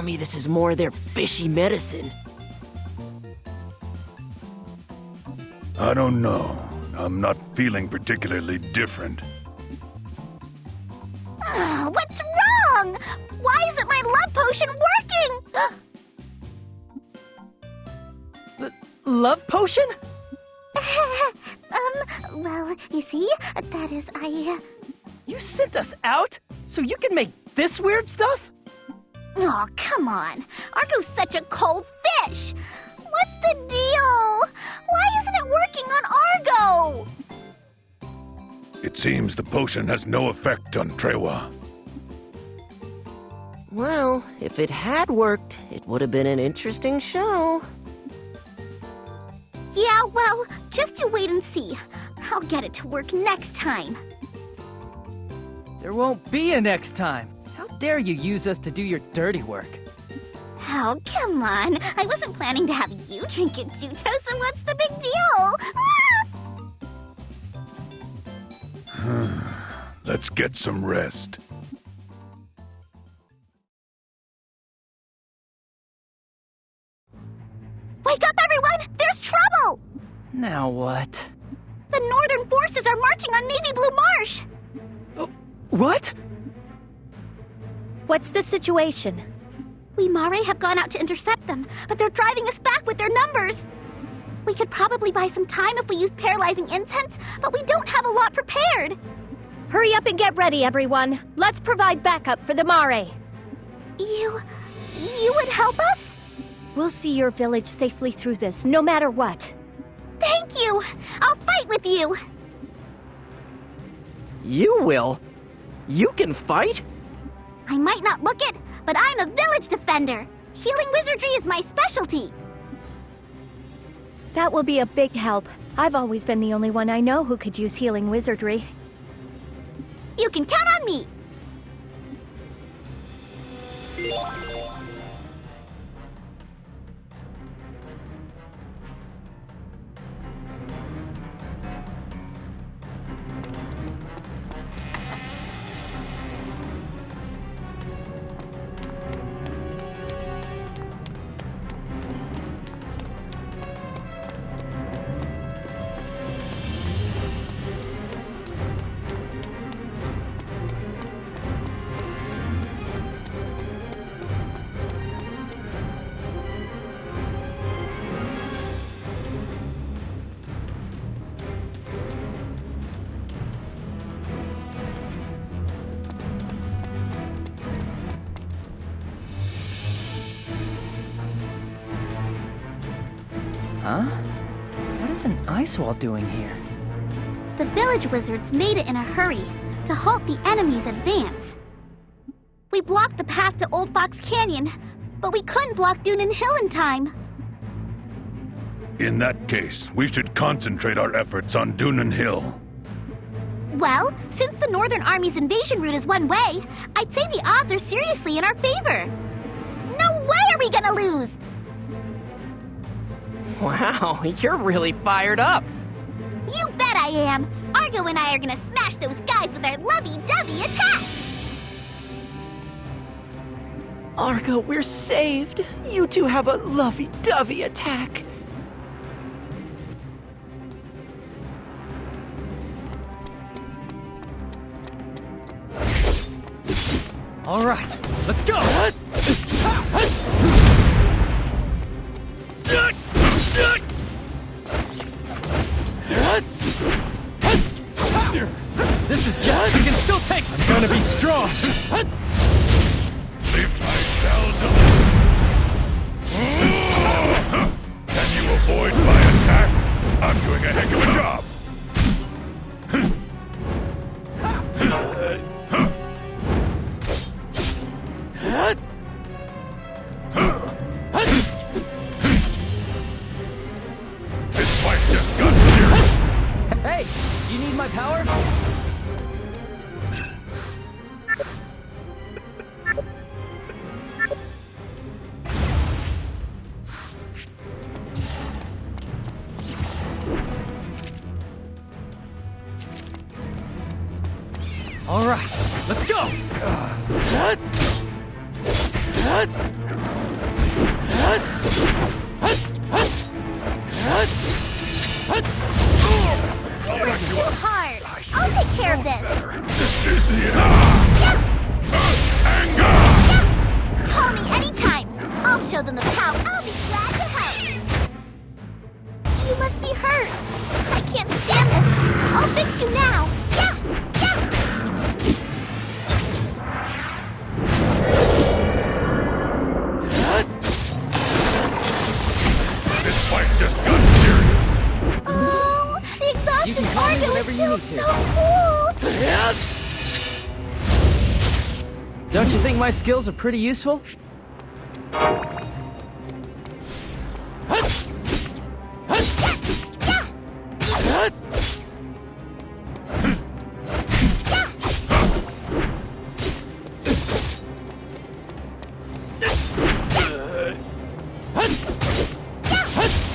tell me this is more of their fishy medicine.
I don't know. I'm not feeling particularly different.
What's wrong? Why isn't my love potion working?
Love potion?
Well, you see, that is,
You sent us out so you can make this weird stuff?
Oh, come on. Argo's such a cold fish. What's the deal? Why isn't it working on Argo?
It seems the potion has no effect on Trewa.
Well, if it had worked, it would have been an interesting show.
Yeah, well, just you wait and see. I'll get it to work next time.
There won't be a next time. How dare you use us to do your dirty work?
Oh, come on. I wasn't planning to have you drink it, Juto, so what's the big deal?
Let's get some rest.
Wake up, everyone! There's trouble!
Now what?
The Northern forces are marching on Navy Blue Marsh!
What?
What's the situation?
We Mare have gone out to intercept them, but they're driving us back with their numbers. We could probably buy some time if we use paralyzing incense, but we don't have a lot prepared.
Hurry up and get ready, everyone. Let's provide backup for the Mare.
You would help us?
We'll see your village safely through this, no matter what.
Thank you! I'll fight with you!
You will? You can fight?
I might not look it, but I'm a village defender. Healing wizardry is my specialty.
That will be a big help. I've always been the only one I know who could use healing wizardry.
You can count on me!
Huh? What is an ice wall doing here?
The village wizards made it in a hurry to halt the enemy's advance. We blocked the path to Old Fox Canyon, but we couldn't block Dunan Hill in time.
In that case, we should concentrate our efforts on Dunan Hill.
Well, since the Northern Army's invasion route is one way, I'd say the odds are seriously in our favor. No way are we gonna lose!
Wow, you're really fired up.
You bet I am! Argo and I are gonna smash those guys with our lovey-dovey attack!
Argo, we're saved. You two have a lovey-dovey attack.
All right, let's go! This is just... You can still take... I'm gonna be strong!
Can you avoid my attack? I'm doing a heck of a job! This fight just got serious!
Hey, you need my power?
All right, let's go!
Too hard. I'll take care of this.
This is the end. Anger!
Call me anytime. I'll show them the power. I'll be glad to help. You must be hurt. I can't stand this. I'll fix you now.
This fight just got serious.
Oh, the exhausted cargo is still so cool.
Don't you think my skills are pretty useful?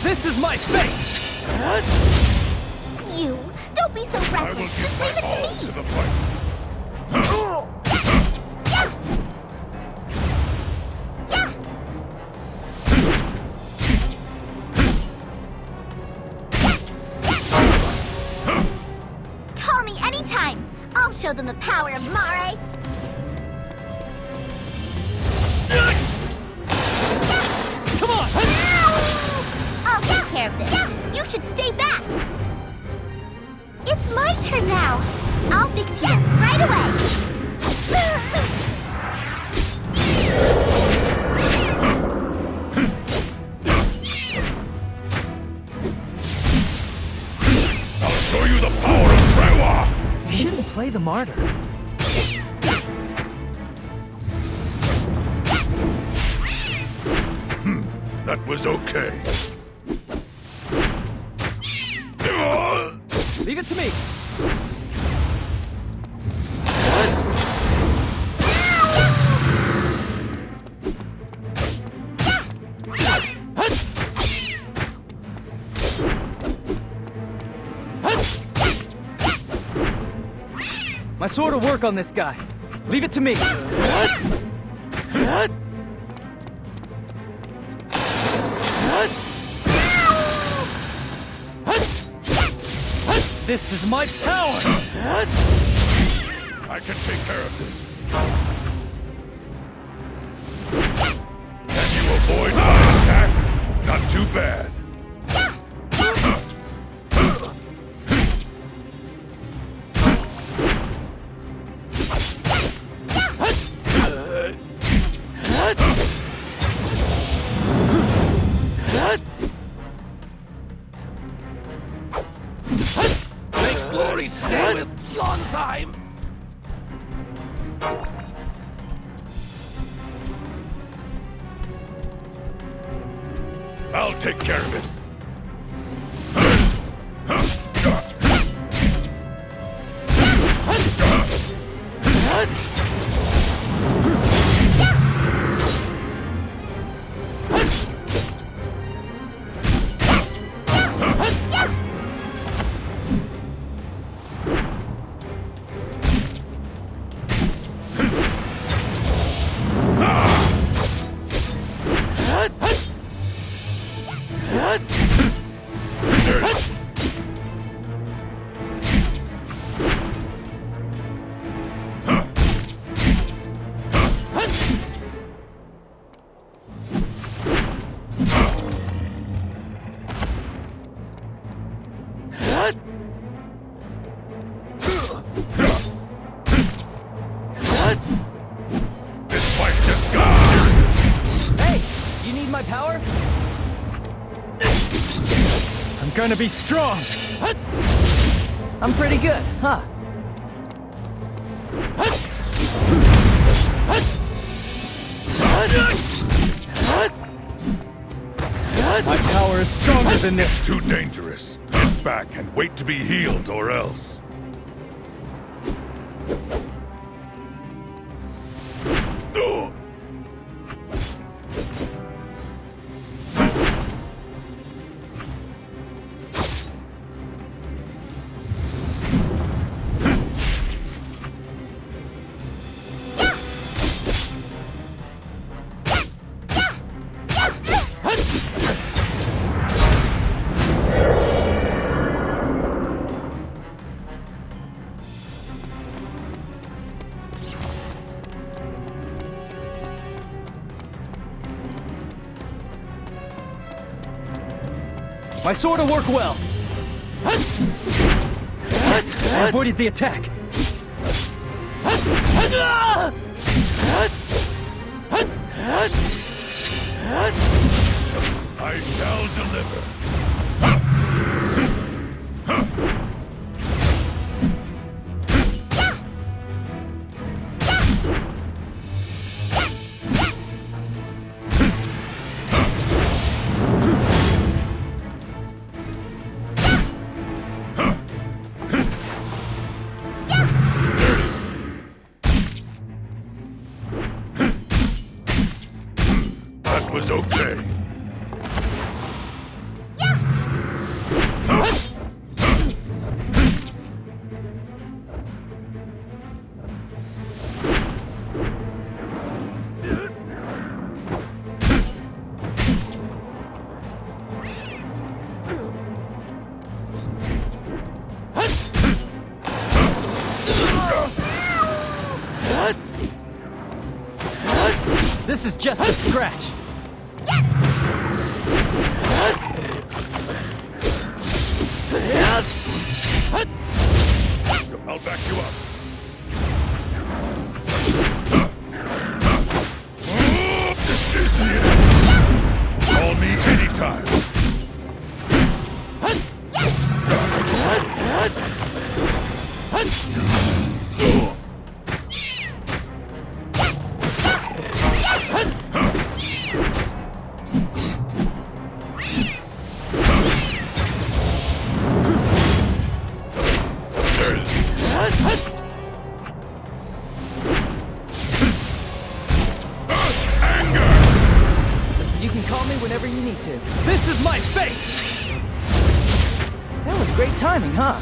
This is my fate!
You, don't be so reckless. Just leave it to me.
To the fight.
Call me anytime. I'll show them the power of Mare.
Come on!
I'll take care of this. You should stay back. It's my turn now. I'll fix you right away.
I'll show you the power of Trewa!
You shouldn't play the martyr.
That was okay.
Leave it to me. My sword will work on this guy. Leave it to me. This is my power!
I can take care of this. Can you avoid my attack? Not too bad.
Glory stay with Lanzheim!
I'll take care of it. This fight just got serious.
Hey, you need my power? I'm gonna be strong. I'm pretty good, huh? My power is stronger than this.
It's too dangerous. Get back and wait to be healed, or else. Oh.
My sword will work well. Yes, I avoided the attack.
I shall deliver. That was okay.
This is just a scratch.
I'll back you up. This is the end. Call me anytime.
You can call me whenever you need to. This is my fate! That was great timing, huh?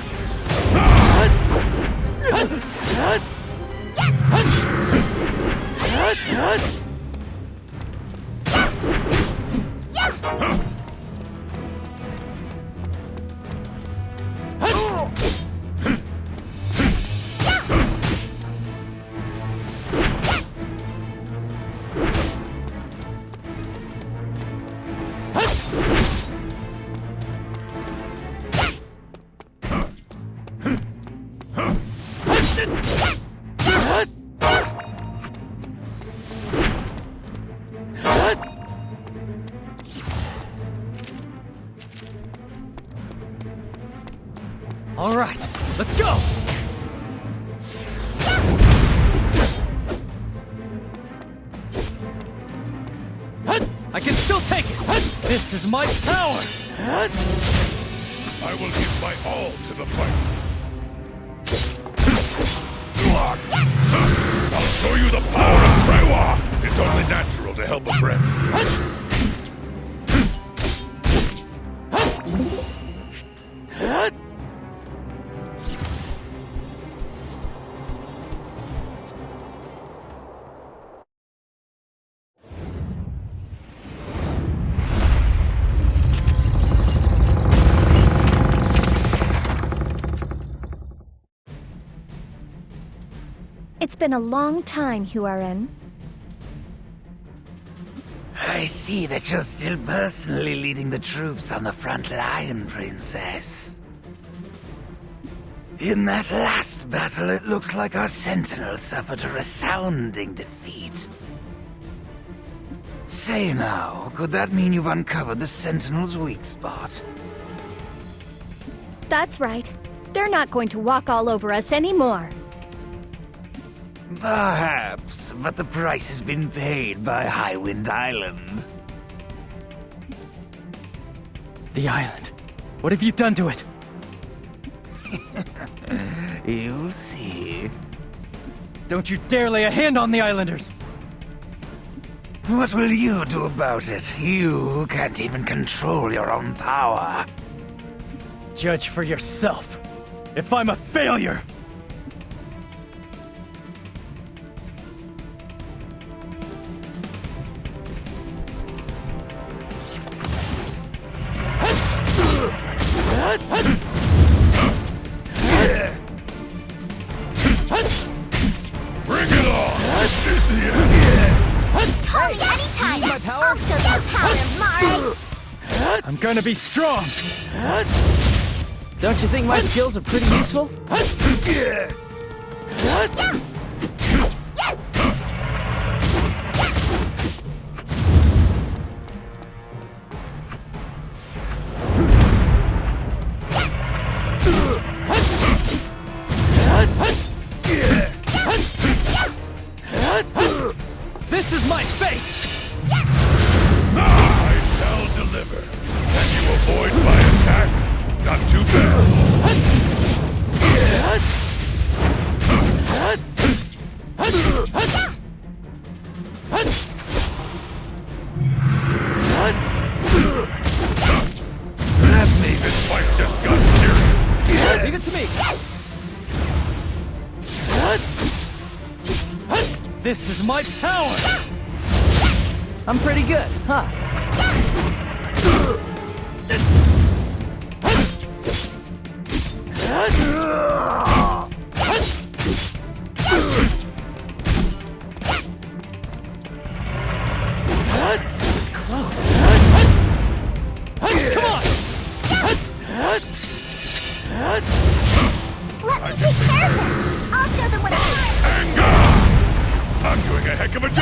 All right, let's go! I can still take it! This is my power!
I will give my all to the fight. I'll show you the power of Trewa! It's only natural to help a friend.
It's been a long time, Huaren.
I see that you're still personally leading the troops on the front line, Princess. In that last battle, it looks like our sentinels suffered a resounding defeat. Say now, could that mean you've uncovered the sentinel's weak spot?
That's right. They're not going to walk all over us anymore.
Perhaps, but the price has been paid by Highwind Island.
The island. What have you done to it?
You'll see.
Don't you dare lay a hand on the islanders!
What will you do about it? You can't even control your own power.
Judge for yourself. If I'm a failure!
Bring it on! This is the end!
Call me anytime! I'll show you the power of Mare!
I'm gonna be strong! Don't you think my skills are pretty useful? This is my fate!
I shall deliver. Can you avoid my attack? Not too bad. Grab me. This fight just got serious.
Leave it to me. This is my power! I'm pretty good, huh? It's close. Come on!
Let me take care of them! I'll show them what I got!
I'm doing a heck of a job!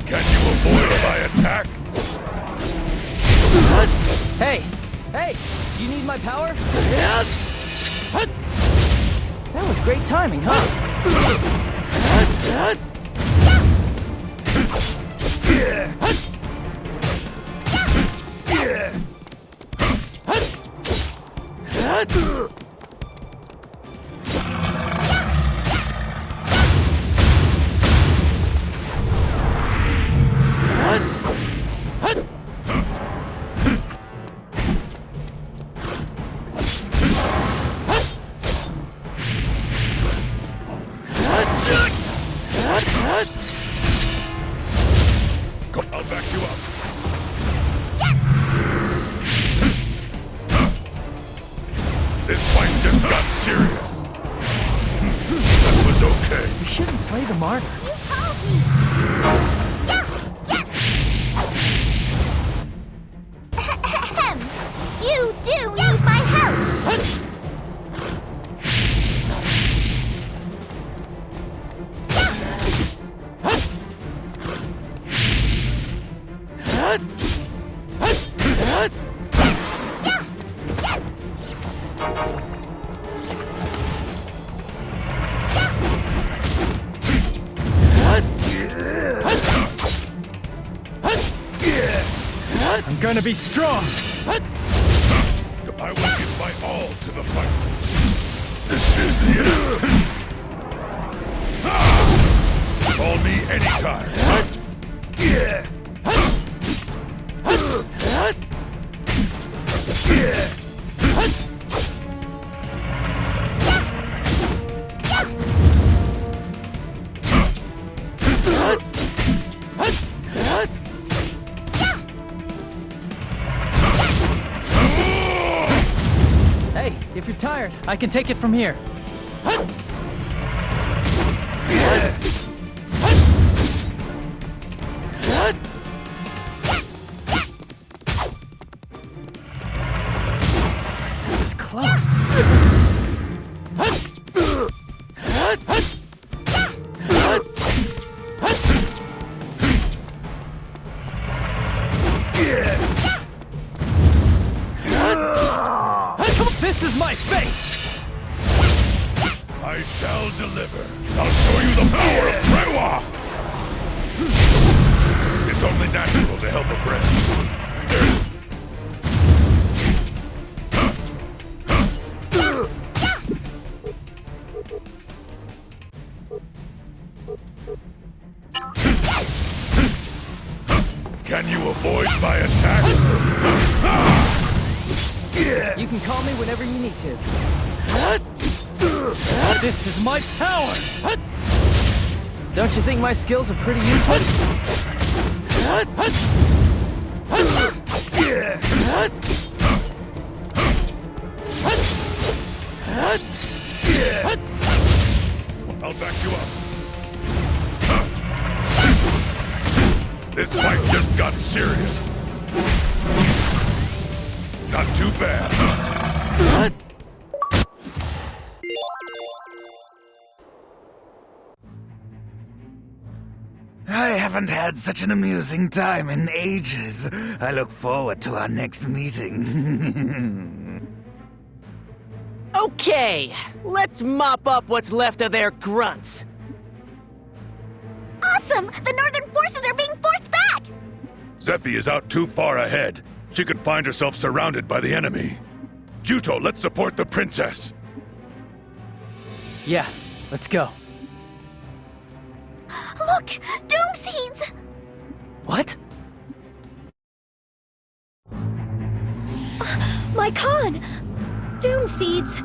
Can you avoid my attack?
Hey! Hey! You need my power? That was great timing, huh?
Come, I'll back you up. This fight just got serious. That was okay.
You shouldn't play the martyr.
You do need my help!
I'm gonna be strong!
I will give my all to the fight. This is the end. Call me anytime.
Hey, if you're tired, I can take it from here. It's close. This is my fate!
I shall deliver. I'll show you the power of Trewa! It's only natural to help a friend. Can you avoid my attack?
You can call me whenever you need to. This is my power! Don't you think my skills are pretty useful?
I'll back you up. This fight just got serious. Not too bad.
I haven't had such an amusing time in ages. I look forward to our next meeting.
Okay, let's mop up what's left of their grunts.
Awesome! The Northern forces are being forced back!
Zephie is out too far ahead. She could find herself surrounded by the enemy. Juto, let's support the princess.
Yeah, let's go.
Look! Doom seeds!
What?
My con! Doom seeds!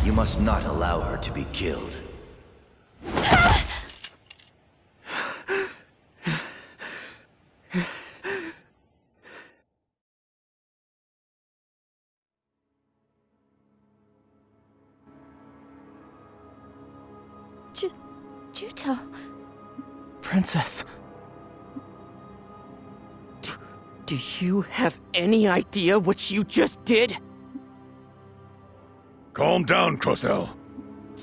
You must not allow her to be killed.
Juto.
Princess.
Do you have any idea what you just did?
Calm down, Crocell.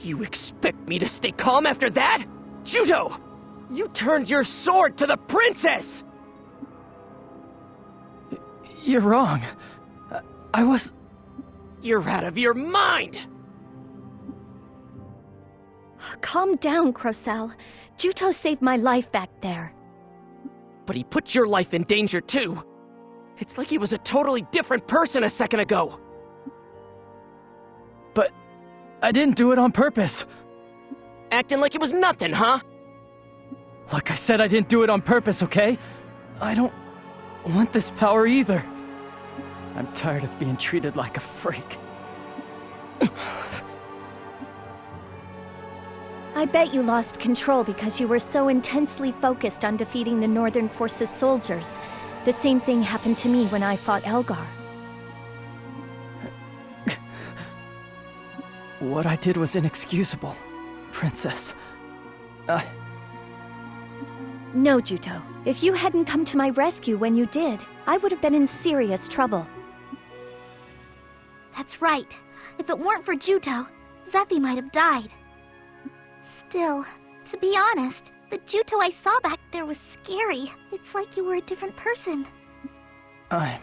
You expect me to stay calm after that? Juto! You turned your sword to the princess!
You're wrong. I was...
You're out of your mind!
Calm down, Crocell. Juto saved my life back there.
But he put your life in danger too. It's like he was a totally different person a second ago.
But I didn't do it on purpose.
Acting like it was nothing, huh?
Like I said, I didn't do it on purpose, okay? I don't want this power either. I'm tired of being treated like a freak.
I bet you lost control because you were so intensely focused on defeating the Northern Forces soldiers. The same thing happened to me when I fought Elgar.
What I did was inexcusable, Princess.
No, Juto. If you hadn't come to my rescue when you did, I would have been in serious trouble.
That's right. If it weren't for Juto, Zephie might have died. Still, to be honest, the Juto I saw back there was scary. It's like you were a different person.
I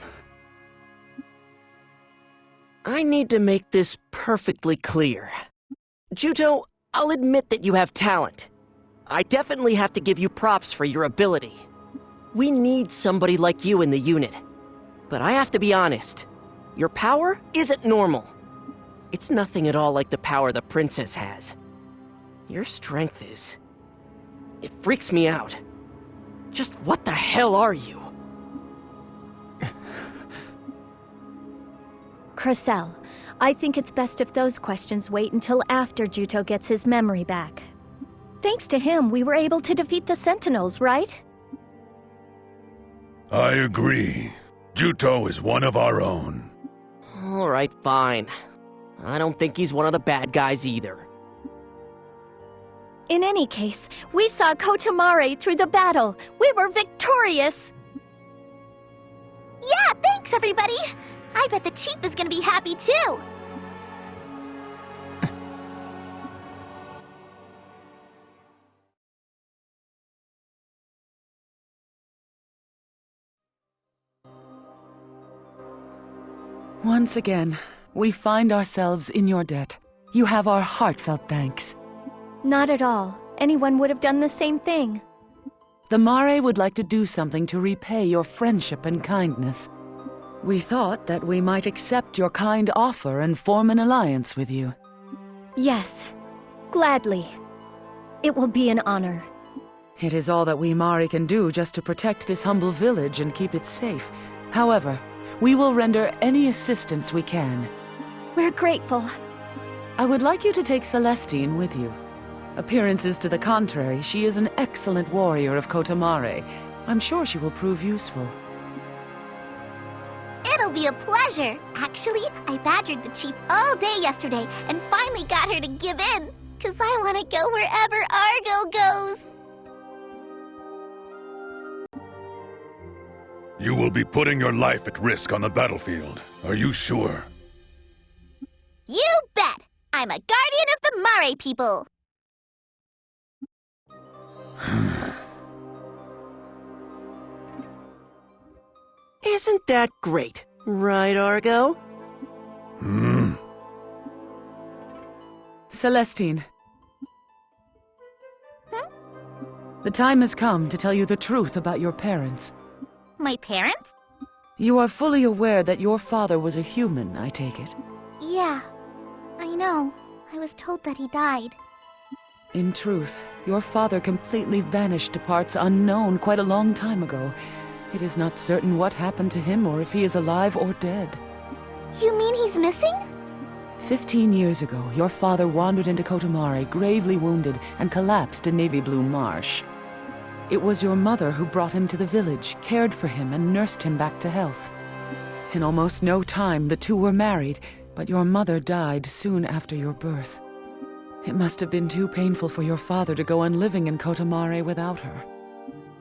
need to make this perfectly clear. Juto, I'll admit that you have talent. I definitely have to give you props for your ability. We need somebody like you in the unit. But I have to be honest. Your power isn't normal. It's nothing at all like the power the princess has. Your strength is... It freaks me out. Just what the hell are you?
Crocell, I think it's best if those questions wait until after Juto gets his memory back. Thanks to him, we were able to defeat the Sentinels, right?
I agree. Juto is one of our own.
Alright, fine. I don't think he's one of the bad guys either.
In any case, we saw Kotamare through the battle. We were victorious!
Yeah, thanks everybody! I bet the chief is gonna be happy too!
Once again, We find ourselves in your debt. You have our heartfelt thanks.
Not at all. Anyone would have done the same thing.
The Mare would like to do something to repay your friendship and kindness. We thought that we might accept your kind offer and form an alliance with you.
Yes, gladly. It will be an honor.
It is all that we Mari can do just to protect this humble village and keep it safe. However, we will render any assistance we can.
We're grateful.
I would like you to take Celestine with you. Appearances to the contrary, she is an excellent warrior of Kotamare. I'm sure she will prove useful.
It'll be a pleasure. Actually, I badgered the chief all day yesterday and finally got her to give in. 'Cause I want to go wherever Argo goes.
You will be putting your life at risk on the battlefield. Are you sure?
You bet! I'm a guardian of the Mare people.
Isn't that great? Right, Argo?
Celestine. The time has come to tell you the truth about your parents.
My parents?
You are fully aware that your father was a human, I take it.
Yeah, I know. I was told that he died.
In truth, your father completely vanished to parts unknown quite a long time ago. It is not certain what happened to him or if he is alive or dead.
You mean he's missing?
15 years ago, your father wandered into Kotamare, gravely wounded, and collapsed in Navy Blue Marsh. It was your mother who brought him to the village, cared for him, and nursed him back to health. In almost no time, the two were married, but your mother died soon after your birth. It must have been too painful for your father to go on living in Kotamare without her.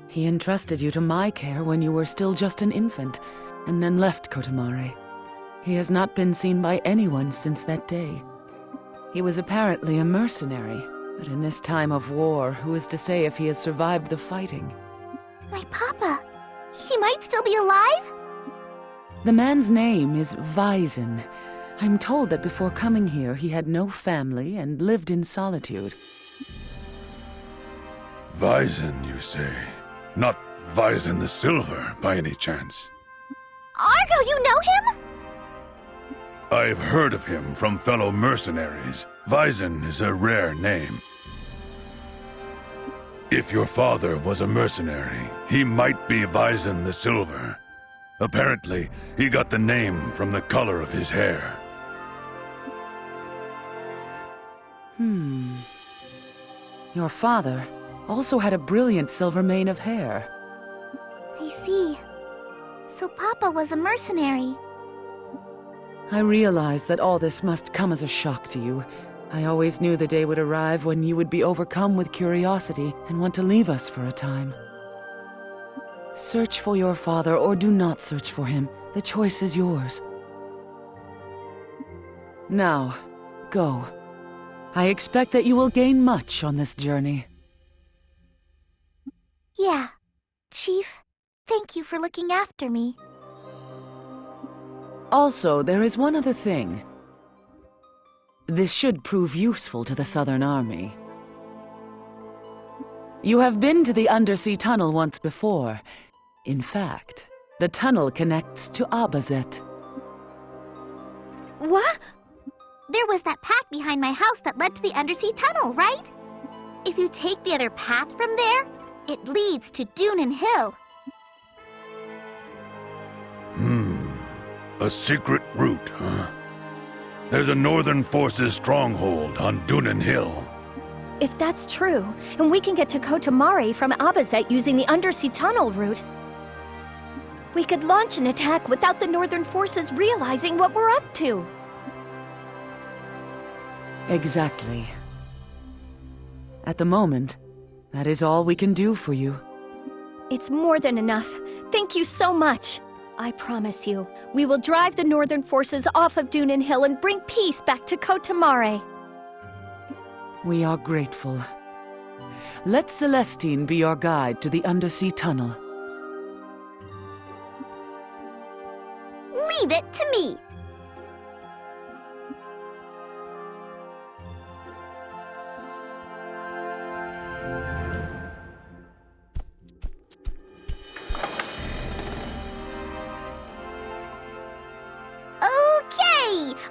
He entrusted you to my care when you were still just an infant, and then left Kotamare. He has not been seen by anyone since that day. He was apparently a mercenary, but in this time of war, who is to say if he has survived the fighting?
My papa! He might still be alive?
The man's name is Weizen. I'm told that before coming here, he had no family and lived in solitude.
Weizen, you say? Not Weizen the Silver, by any chance?
Argo, you know him?
I've heard of him from fellow mercenaries. Weizen is a rare name. If your father was a mercenary, he might be Weizen the Silver. Apparently, he got the name from the color of his hair.
Your father also had a brilliant silver mane of hair.
I see. So Papa was a mercenary.
I realize that all this must come as a shock to you. I always knew the day would arrive when you would be overcome with curiosity and want to leave us for a time. Search for your father or do not search for him. The choice is yours. Now, go. I expect that you will gain much on this journey.
Yeah. Chief, thank you for looking after me.
Also, there is one other thing. This should prove useful to the Southern Army. You have been to the undersea tunnel once before. In fact, the tunnel connects to Abazet.
What? There was that path behind my house that led to the undersea tunnel, right? If you take the other path from there, it leads to Dunan Hill.
A secret route, huh? There's a Northern Forces stronghold on Dunan Hill.
If that's true, and we can get to Kotamare from Abazet using the undersea tunnel route, we could launch an attack without the Northern Forces realizing what we're up to.
Exactly. At the moment, that is all we can do for you.
It's more than enough. Thank you so much. I promise you, we will drive the Northern Forces off of Dunan Hill and bring peace back to Kotamare.
We are grateful. Let Celestine be your guide to the undersea tunnel.
Leave it to me.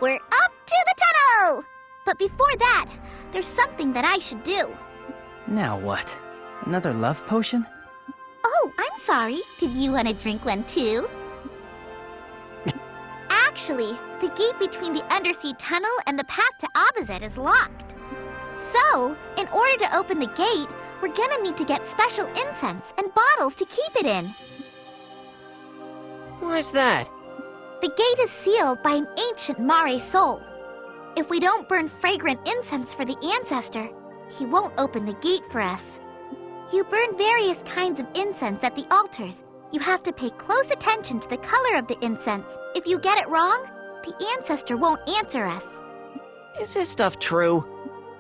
we're off to the tunnel! But before that, there's something that I should do.
Now what? Another love potion?
Oh, I'm sorry. Did you want to drink one too? Actually, the gate between the undersea tunnel and the path to Abazet is locked. So, in order to open the gate, we're gonna need to get special incense and bottles to keep it in.
Why's that?
The gate is sealed by an ancient Mare soul. If we don't burn fragrant incense for the ancestor, he won't open the gate for us. You burn various kinds of incense at the altars. You have to pay close attention to the color of the incense. If you get it wrong, the ancestor won't answer us.
Is this stuff true?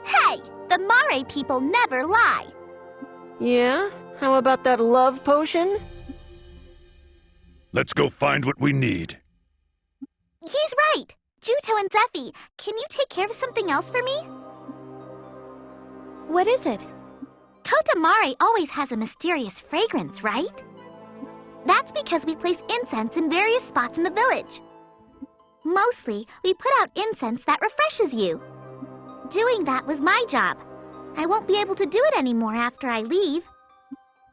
Hey! The Mare people never lie!
Yeah? How about that love potion?
Let's go find what we need.
He's right! Juto and Zephie, can you take care of something else for me?
What is it?
Kotamare always has a mysterious fragrance, right? That's because we place incense in various spots in the village. Mostly, we put out incense that refreshes you. Doing that was my job. I won't be able to do it anymore after I leave.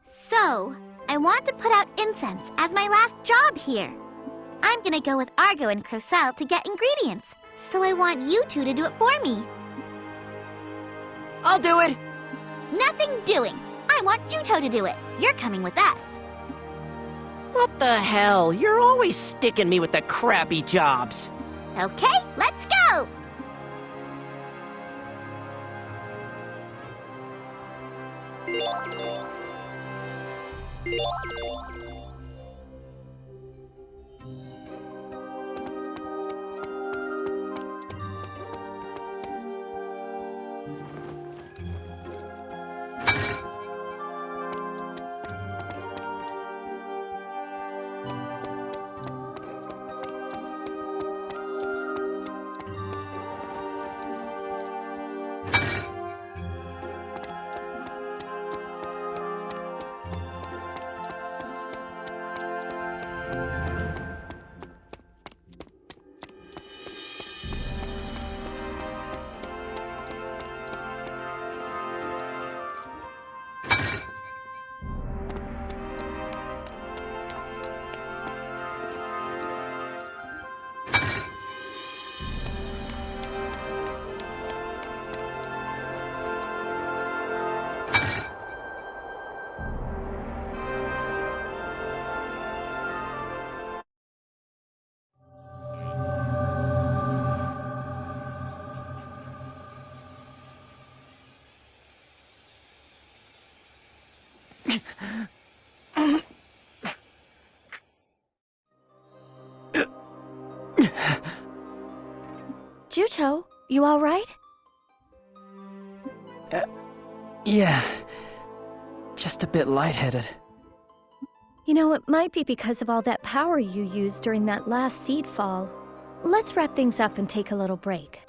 So, I want to put out incense as my last job here. I'm gonna go with Argo and Crocel to get ingredients, so I want you two to do it for me.
I'll do it!
Nothing doing! I want Juto to do it. You're coming with us.
What the hell? You're always sticking me with the crappy jobs.
Okay, let's go!
Juto, you all right?
Yeah. Just a bit lightheaded.
You know, it might be because of all that power you used during that last seed fall. Let's wrap things up and take a little break.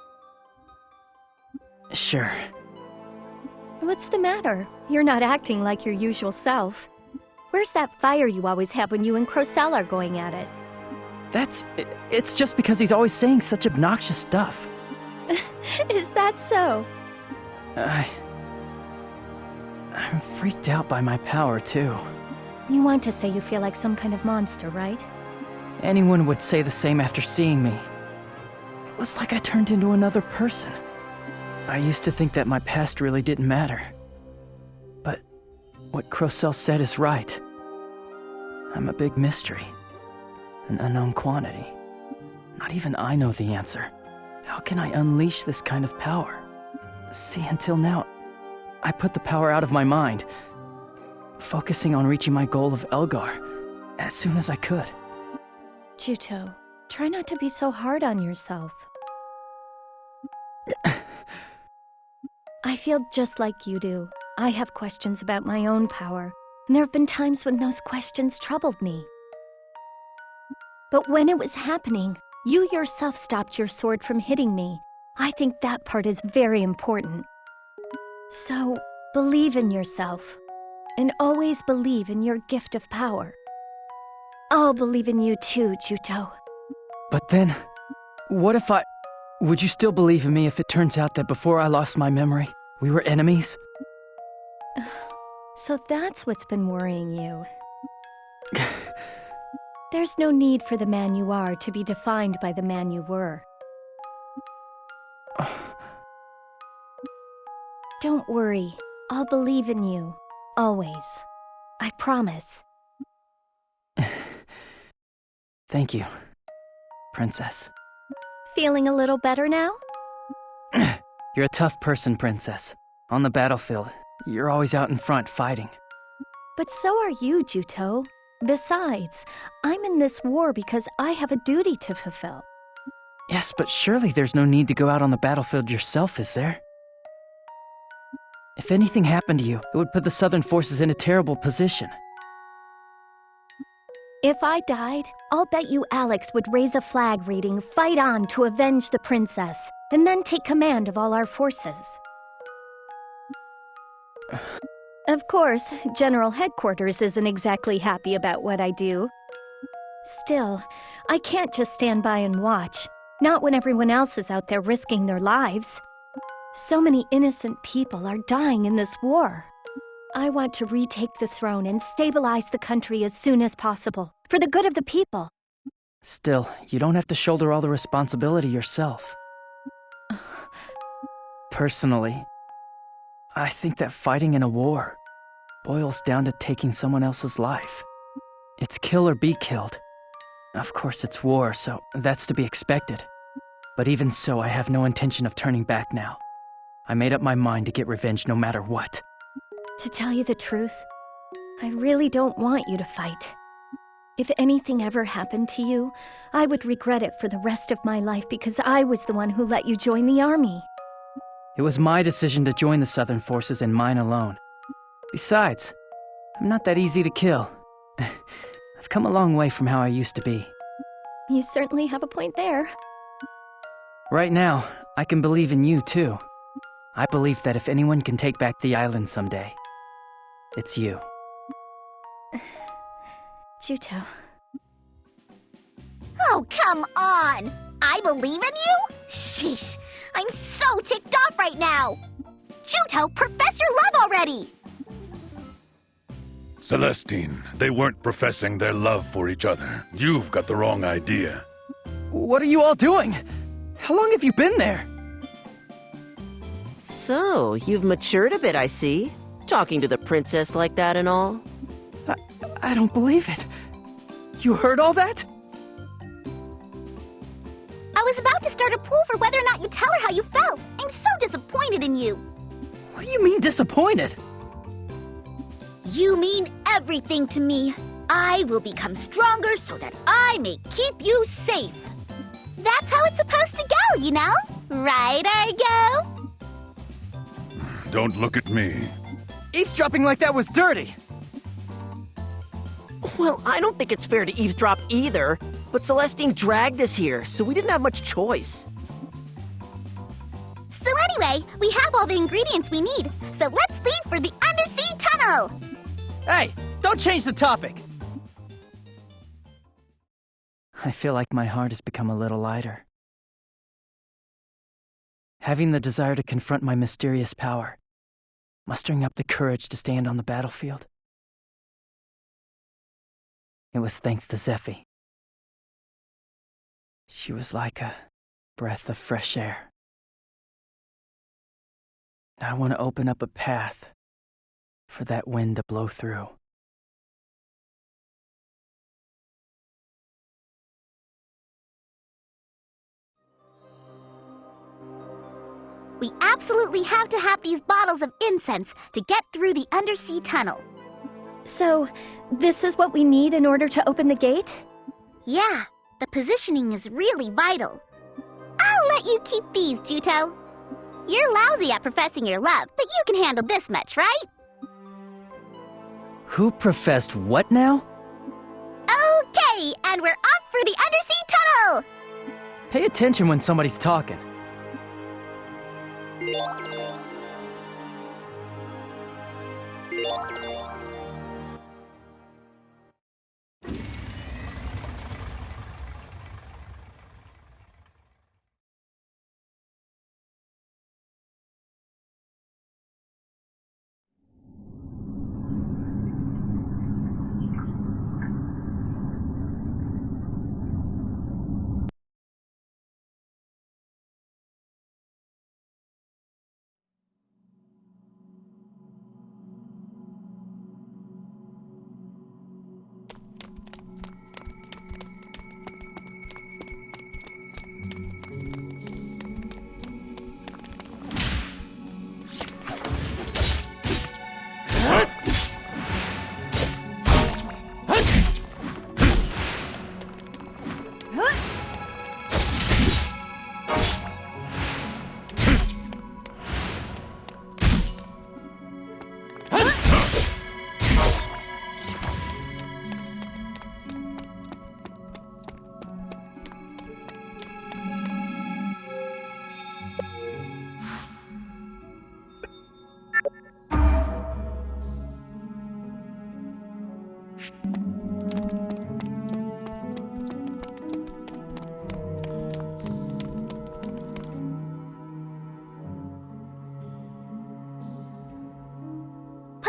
Sure.
What's the matter? You're not acting like your usual self. Where's that fire you always have when you and Crocel are going at it?
It's just because he's always saying such obnoxious stuff.
Is that so?
I'm freaked out by my power, too.
You want to say you feel like some kind of monster, right?
Anyone would say the same after seeing me. It was like I turned into another person. I used to think that my past really didn't matter. But what Crocel said is right. I'm a big mystery. An unknown quantity. Not even I know the answer. How can I unleash this kind of power? See, until now, I put the power out of my mind, focusing on reaching my goal of Elgar as soon as I could.
Juto, try not to be so hard on yourself. I feel just like you do. I have questions about my own power, and there have been times when those questions troubled me. But when it was happening, you yourself stopped your sword from hitting me. I think that part is very important. So, believe in yourself, and always believe in your gift of power. I'll believe in you too, Juto.
But then, what if I... Would you still believe in me if it turns out that before I lost my memory, we were enemies?
So that's what's been worrying you. There's no need for the man you are to be defined by the man you were. Don't worry. I'll believe in you. Always. I promise.
Thank you, Princess.
Feeling a little better now?
You're a tough person, Princess. On the battlefield, you're always out in front fighting.
But so are you, Juto. Besides, I'm in this war because I have a duty to fulfill.
Yes, but surely there's no need to go out on the battlefield yourself, is there? If anything happened to you, it would put the Southern forces in a terrible position.
If I died, I'll bet you Alex would raise a flag reading, "Fight on to avenge the princess," and then take command of all our forces. Of course, General Headquarters isn't exactly happy about what I do. Still, I can't just stand by and watch, not when everyone else is out there risking their lives. So many innocent people are dying in this war. I want to retake the throne and stabilize the country as soon as possible, for the good of the people.
Still, you don't have to shoulder all the responsibility yourself. Personally, I think that fighting in a war boils down to taking someone else's life. It's kill or be killed. Of course, it's war, so that's to be expected. But even so, I have no intention of turning back now. I made up my mind to get revenge no matter what.
To tell you the truth, I really don't want you to fight. If anything ever happened to you, I would regret it for the rest of my life because I was the one who let you join the army.
It was my decision to join the Southern forces and mine alone. Besides, I'm not that easy to kill. I've come a long way from how I used to be.
You certainly have a point there.
Right now, I can believe in you too. I believe that if anyone can take back the island someday, it's you.
Juto.
Oh, come on! I believe in you? Sheesh, I'm so ticked off right now! Juto, profess your love already!
Celestine, they weren't professing their love for each other. You've got the wrong idea.
What are you all doing? How long have you been there?
So, you've matured a bit, I see. Talking to the princess like that and all.
I don't believe it. You heard all that?
I was about to start a poll for whether or not you tell her how you felt. I'm so disappointed in you.
What do you mean disappointed?
You mean everything to me. I will become stronger so that I may keep you safe. That's how it's supposed to go, you know? Right, Argo?
Don't look at me.
Eavesdropping like that was dirty.
Well, I don't think it's fair to eavesdrop either, but Celestine dragged us here, so we didn't have much choice.
So anyway, we have all the ingredients we need, so let's leave for the undersea tunnel!
Hey, don't change the topic! I feel like my heart has become a little lighter. Having the desire to confront my mysterious power, mustering up the courage to stand on the battlefield. It was thanks to Zephie. She was like a breath of fresh air. Now I want to open up a path for that wind to blow through.
We absolutely have to have these bottles of incense to get through the undersea tunnel.
So, this is what we need in order to open the gate?
Yeah, the positioning is really vital. I'll let you keep these, Juto. You're lousy at professing your love, but you can handle this much, right?
Who professed what now?
Okay, and we're off for the undersea tunnel!
Pay attention when somebody's talking.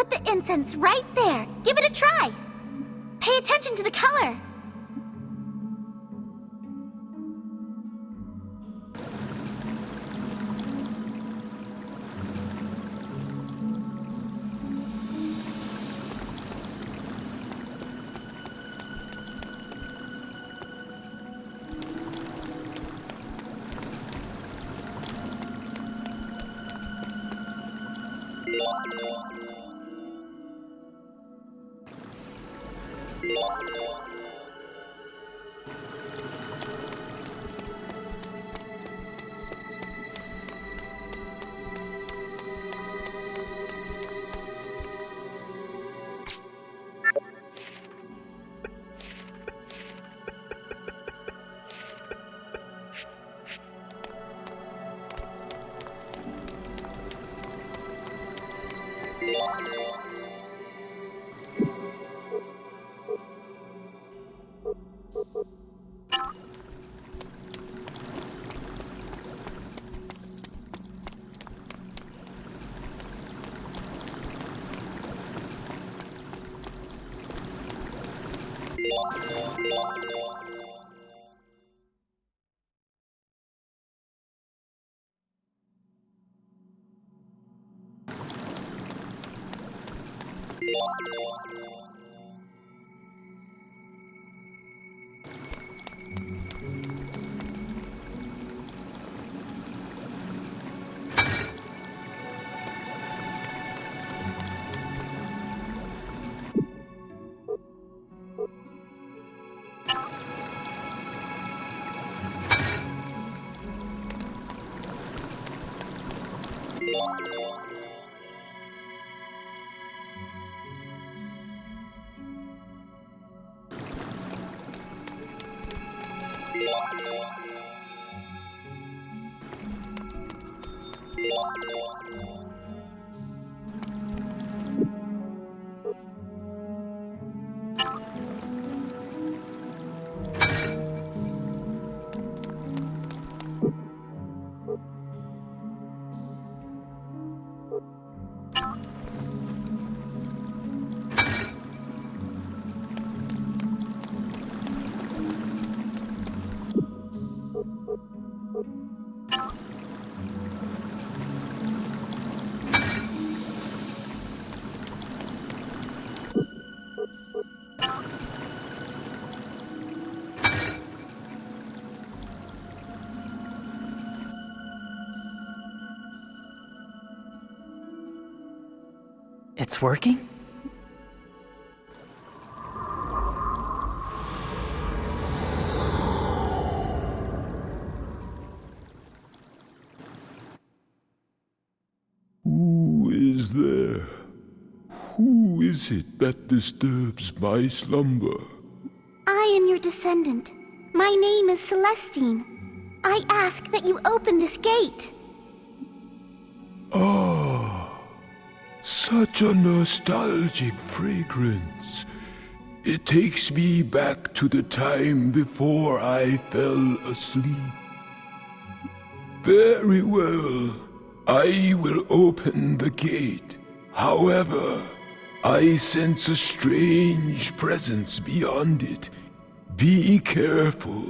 put the incense right there. Give it a try. Pay attention to the color.
It's working?
Who is there? Who is it that disturbs my slumber?
I am your descendant. My name is Celestine. I ask that you open this gate.
Ah, such a nostalgic fragrance. It takes me back to the time before I fell asleep. Very well. I will open the gate. However, I sense a strange presence beyond it. Be careful.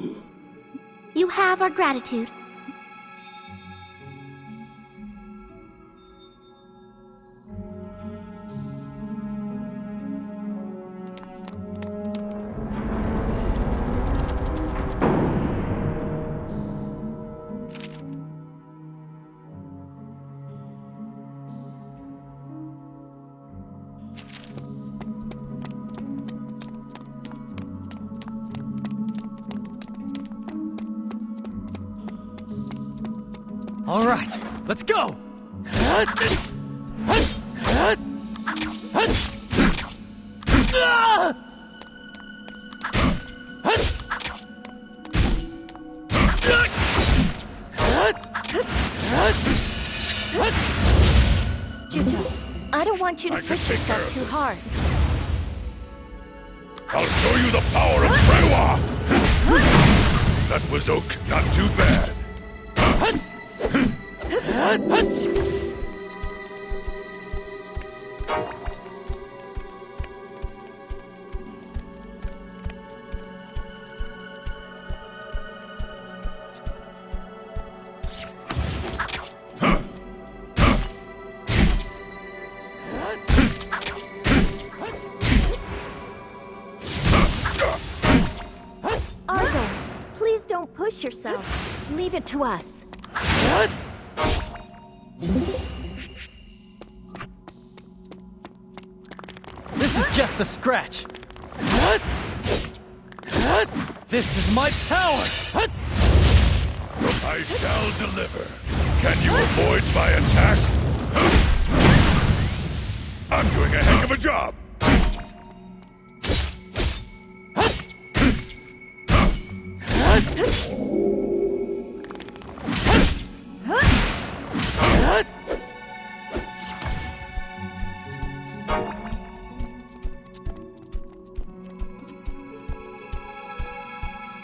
You have our gratitude.
All right, let's go!
Juto, I don't want you to push yourself too hard.
I'll show you the power of Rewa! That was not too bad.
yourself. Leave it to us.
This is just a scratch. This is my power!
I shall deliver. Can you avoid my attack? I'm doing a heck of a job!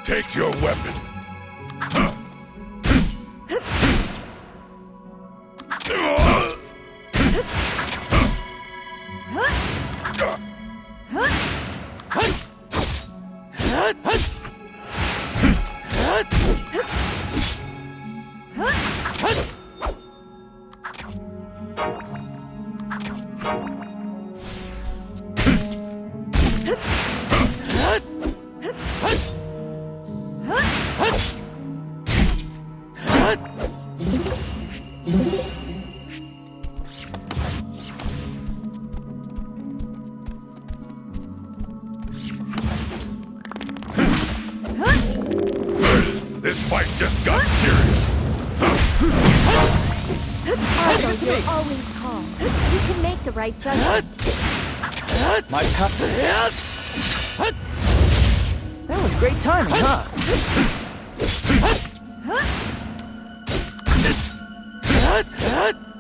Take your weapon. This fight just got serious.
Kaito, you're always calm. You can make the right judgment.
My captors. That was great timing, huh?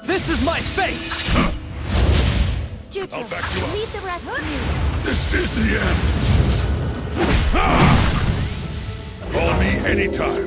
This is my fate!
Juto,
I'll back you up.
leave the rest to me.
This is the end. Call me anytime.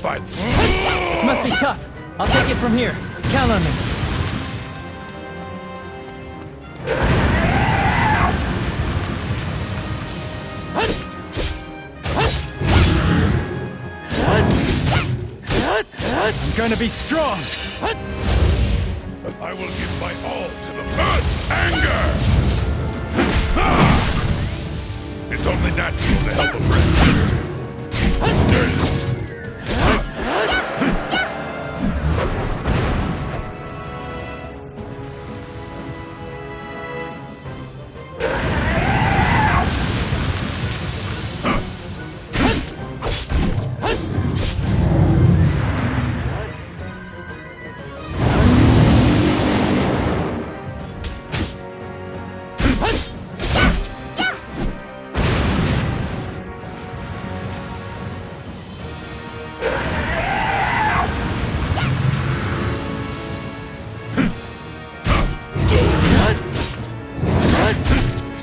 This must be tough. I'll take it from here. Count on me. I'm gonna be strong.
I will give my all to the first anger. It's only natural to help a friend.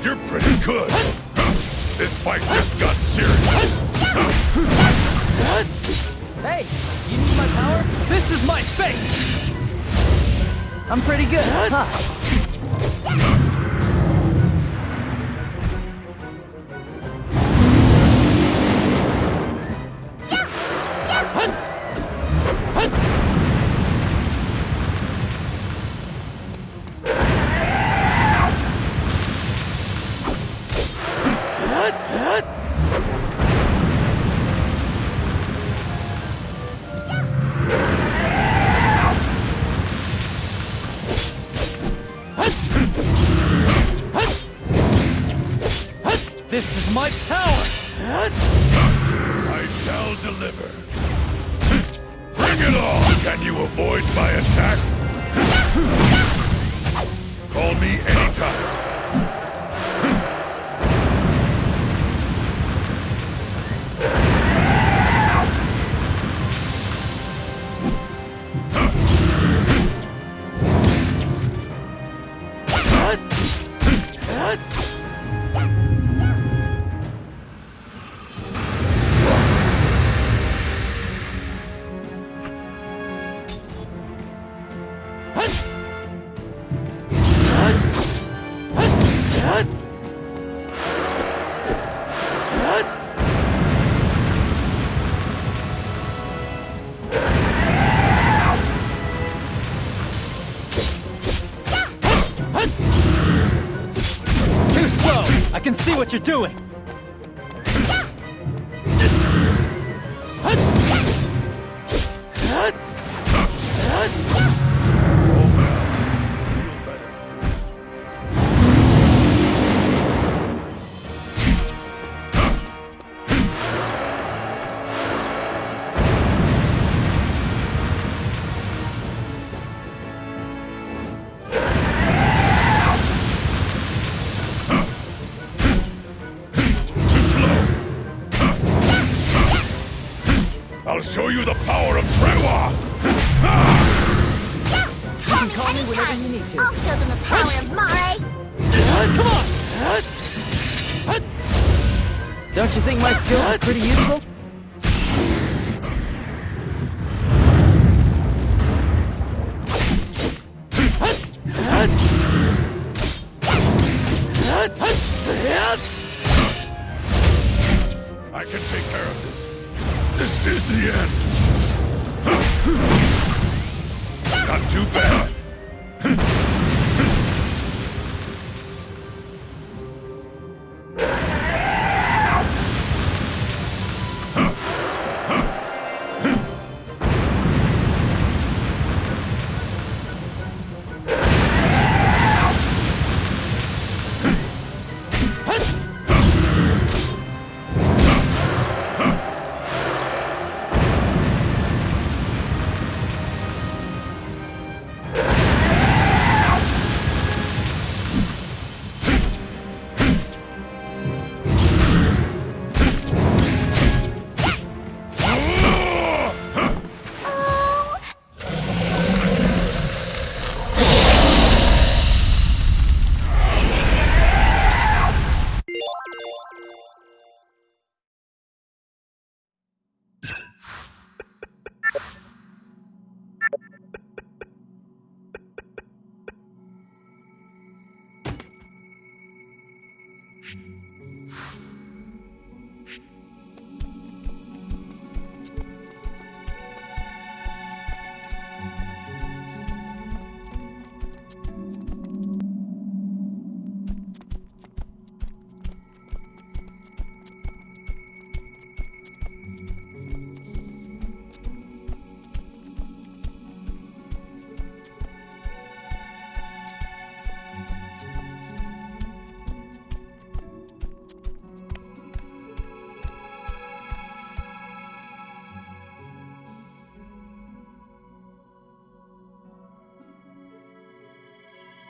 You're pretty good. This fight just got serious.
Hey, you need my power? This is my fate! I'm pretty good, huh? This is my power!
I shall deliver. Bring it on! Can you avoid my attack? Call me anytime.
Too slow! I can see what you're doing!
I'll show you the power of Trewa!
You can call me whenever you need to. I'll show them the power of Mare!
Come on! Don't you think my skills are pretty useful?
I can take care of this. This is the end. Not too bad.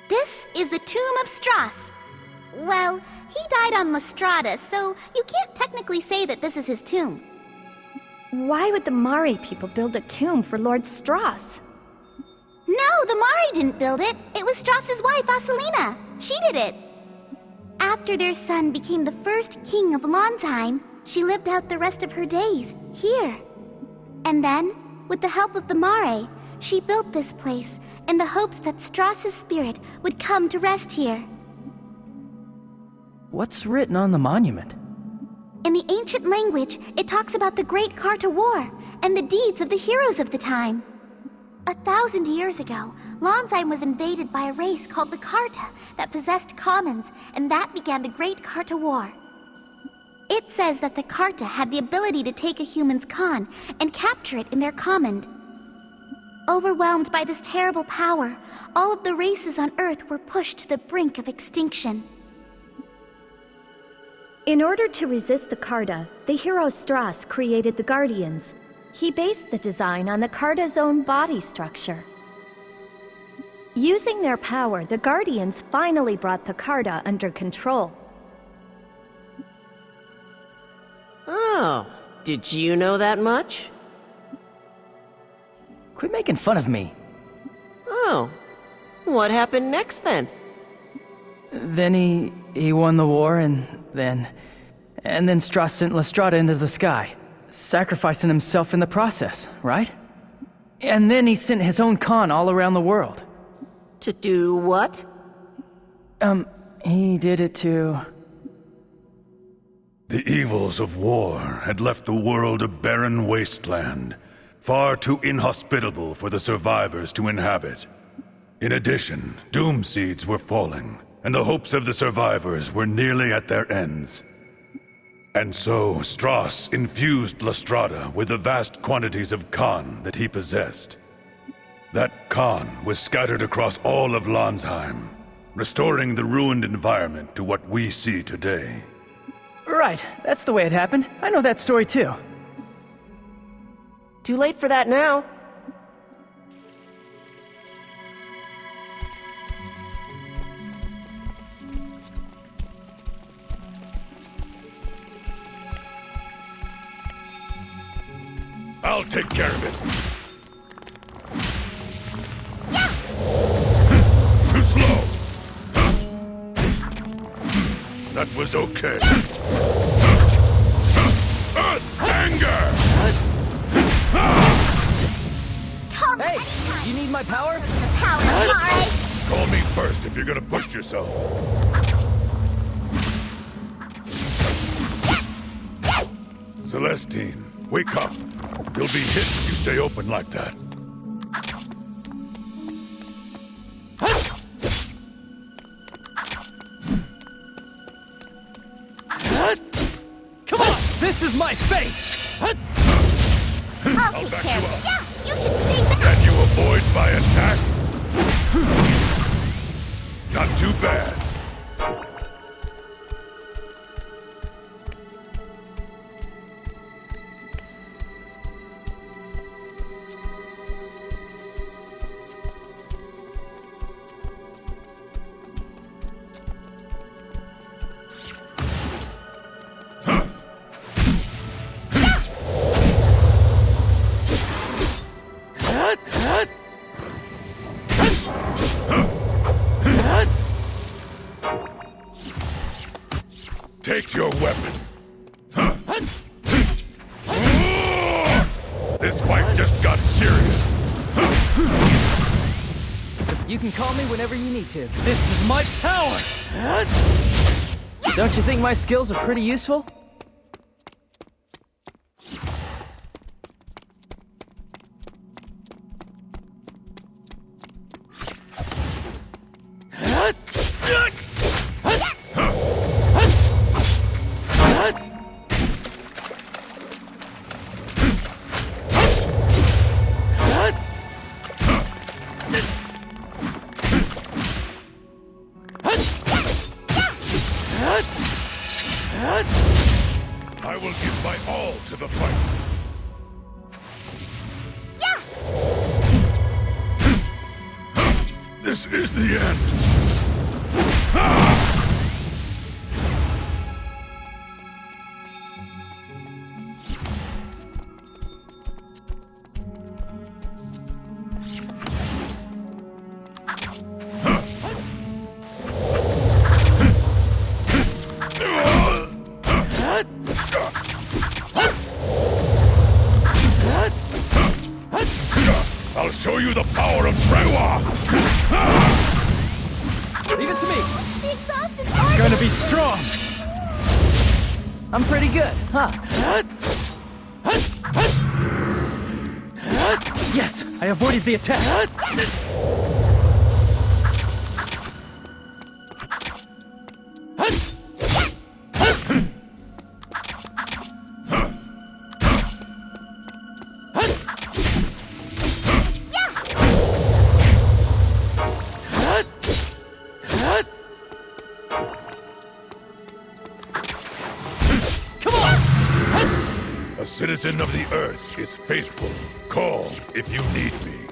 This is the tomb of Strauss. Well, he died on Strada, so you can't technically say that this is his tomb.
Why would the Mare people build a tomb for Lord Strauss?
No, the Mare didn't build it. It was Strauss's wife, Asalina. She did it. After their son became the first king of Lanzheim, she lived out the rest of her days here. And then, with the help of the Mare, she built this place in the hopes that Strauss's spirit would come to rest here.
What's written on the monument?
In the ancient language, it talks about the Great Carta War and the deeds of the heroes of the time. 1,000 years ago, Lanzheim was invaded by a race called the Carta that possessed commons, and that began the Great Carta War. It says that the Carta had the ability to take a human's con and capture it in their command. Overwhelmed by this terrible power, all of the races on Earth were pushed to the brink of extinction.
In order to resist the Carta, the hero Strauss created the Guardians. He based the design on the Carta's own body structure. Using their power, the Guardians finally brought the Carta under control.
Oh, did you know that much?
Quit making fun of me.
Oh, what happened next then?
Then he won the war, and then Strauss sent Strada into the sky, sacrificing himself in the process, right? And then he sent his own Khan all around the world.
To do what?
He did it to...
The evils of war had left the world a barren wasteland, far too inhospitable for the survivors to inhabit. In addition, doom seeds were falling, and the hopes of the survivors were nearly at their ends. And so, Strauss infused Strada with the vast quantities of Khan that he possessed. That Khan was scattered across all of Lanzheim, restoring the ruined environment to what we see today.
Right, that's the way it happened. I know that story too.
Too late for that now.
I'll take care of it. Too slow. That was okay. Earth anger!
Hey, you need my power?
Call me first if you're gonna push yourself. Celestine, wake up. You'll be hit if you stay open like that.
Come on! This is my fate!
I'll take care of it. Yeah, you should stay back!
Can you avoid my attack? Not too bad. Take your weapon. This fight just got serious.
You can call me whenever you need to. This is my power! Don't you think my skills are pretty useful?
I will give my all to the fight. This is the end. I'll show you the power of Trewa!
Leave it to me! I'm gonna be strong! I'm pretty good, huh? Yes, I avoided the attack!
A citizen of the Earth is faithful. Call if you need me.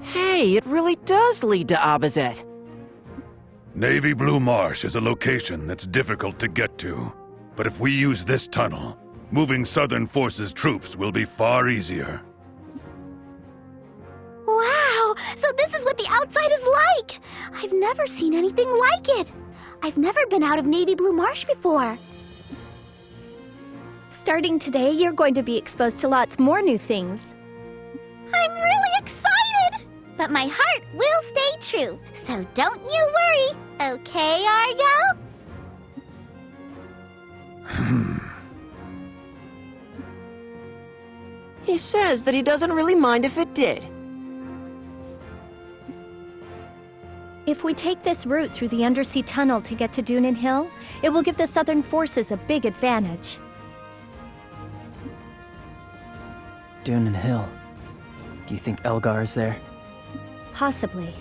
Hey, it really does lead to Abazet.
Navy Blue Marsh is a location that's difficult to get to. But if we use this tunnel, moving Southern Forces troops will be far easier.
Wow! So this is what the outside is like! I've never seen anything like it! I've never been out of Navy Blue Marsh before.
Starting today, you're going to be exposed to lots more new things.
I'm really excited! But my heart will stay true, so don't you worry, okay, Argo?
He says that he doesn't really mind if it did.
If we take this route through the undersea tunnel to get to Dunan Hill, it will give the Southern Forces a big advantage.
Dunan Hill. Do you think Elgar is there?
Possibly.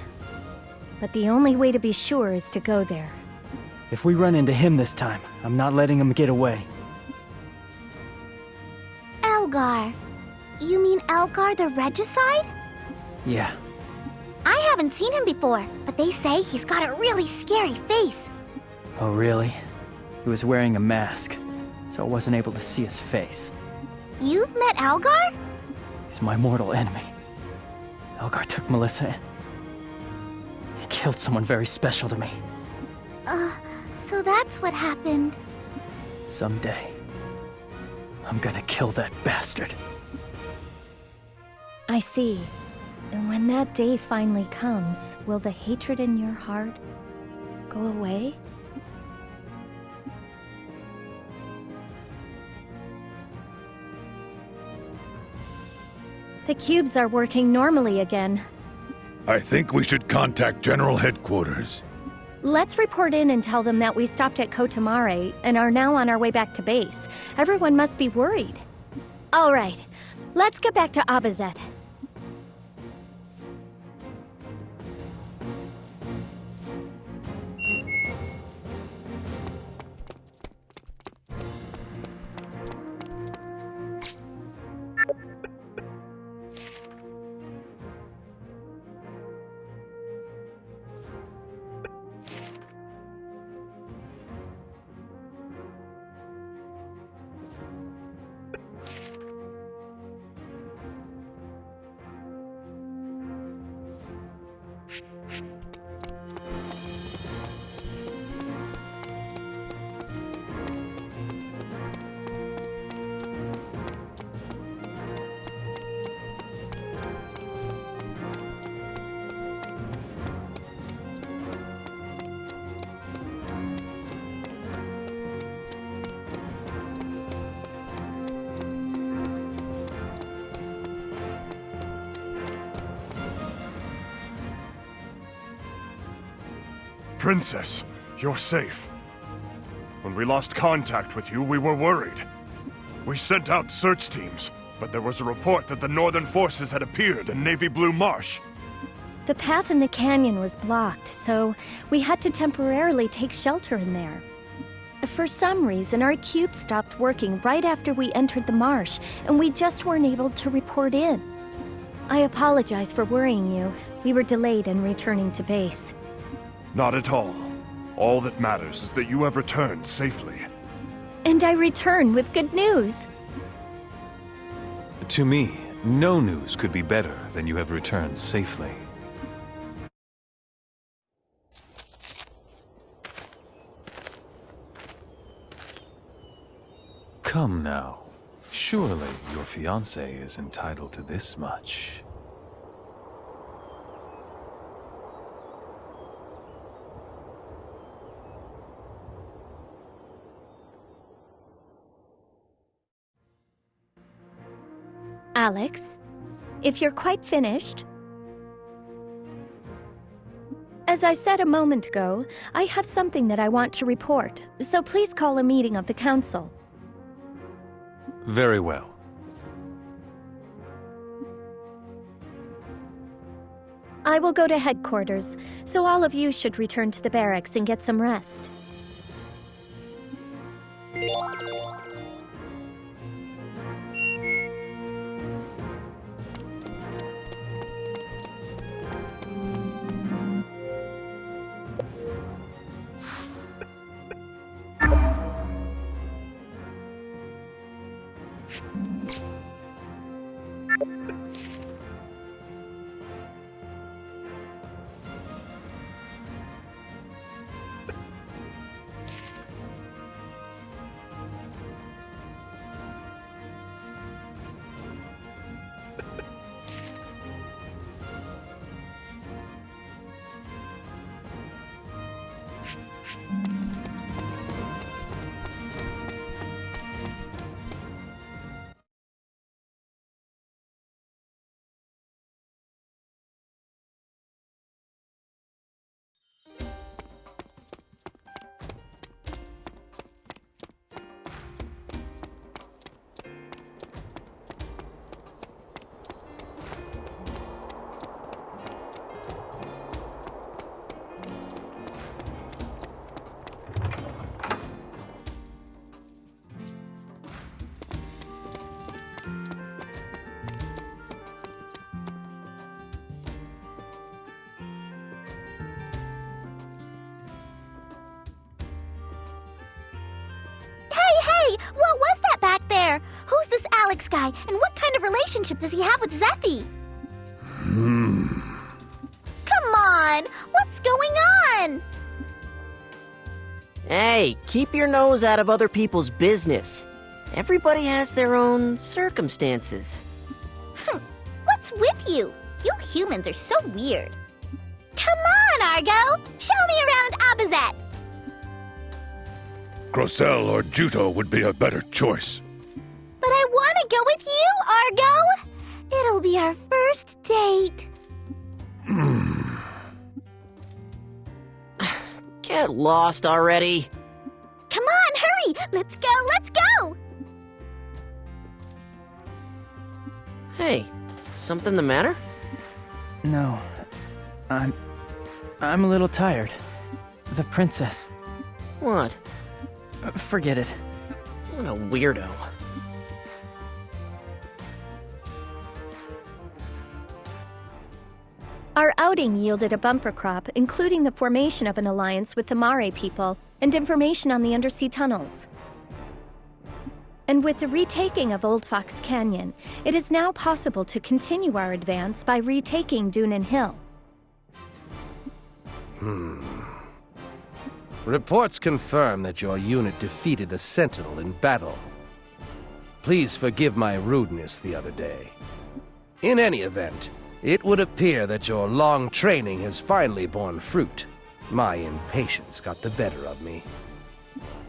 But the only way to be sure is to go there.
If we run into him this time, I'm not letting him get away.
Elgar. You mean Elgar the Regicide?
Yeah.
I haven't seen him before, but they say he's got a really scary face.
Oh, really? He was wearing a mask, so I wasn't able to see his face.
You've met Elgar?
He's my mortal enemy. Elgar took Melissa in. He killed someone very special to me.
So that's what happened.
Someday, I'm gonna kill that bastard.
I see. And when that day finally comes, will the hatred in your heart go away? The cubes are working normally again.
I think we should contact General Headquarters.
Let's report in and tell them that we stopped at Kotamare and are now on our way back to base. Everyone must be worried. All right, let's get back to Abazet.
Princess, you're safe. When we lost contact with you, we were worried. We sent out search teams, but there was a report that the Northern Forces had appeared in Navy Blue Marsh.
The path in the canyon was blocked, so we had to temporarily take shelter in there. For some reason, our cube stopped working right after we entered the marsh, and we just weren't able to report in. I apologize for worrying you. We were delayed in returning to base.
Not at all. All that matters is that you have returned safely.
And I return with good news.
To me, no news could be better than you have returned safely. Come now. Surely your fiancé is entitled to this much.
Alex, if you're quite finished... As I said a moment ago, I have something that I want to report, so please call a meeting of the Council.
Very well.
I will go to headquarters, so all of you should return to the barracks and get some rest.
Hey, what was that back there? Who's this Alex guy, and what kind of relationship does he have with Zephie? Come on, what's going on?
Hey, keep your nose out of other people's business. Everybody has their own circumstances.
What's with you? You humans are so weird. Come on, Argo! Show me around Abazet!
Grosel or Juto would be a better choice.
But I want to go with you, Argo! It'll be our first date.
Get lost already.
Come on, hurry! Let's go, let's go!
Hey, something the matter?
No. I'm a little tired. The princess.
What?
Forget it.
What a weirdo.
Our outing yielded a bumper crop, including the formation of an alliance with the Mare people and information on the undersea tunnels. And with the retaking of Old Fox Canyon, it is now possible to continue our advance by retaking Dunan Hill.
Reports confirm that your unit defeated a sentinel in battle. Please forgive my rudeness the other day. In any event, it would appear that your long training has finally borne fruit. My impatience got the better of me.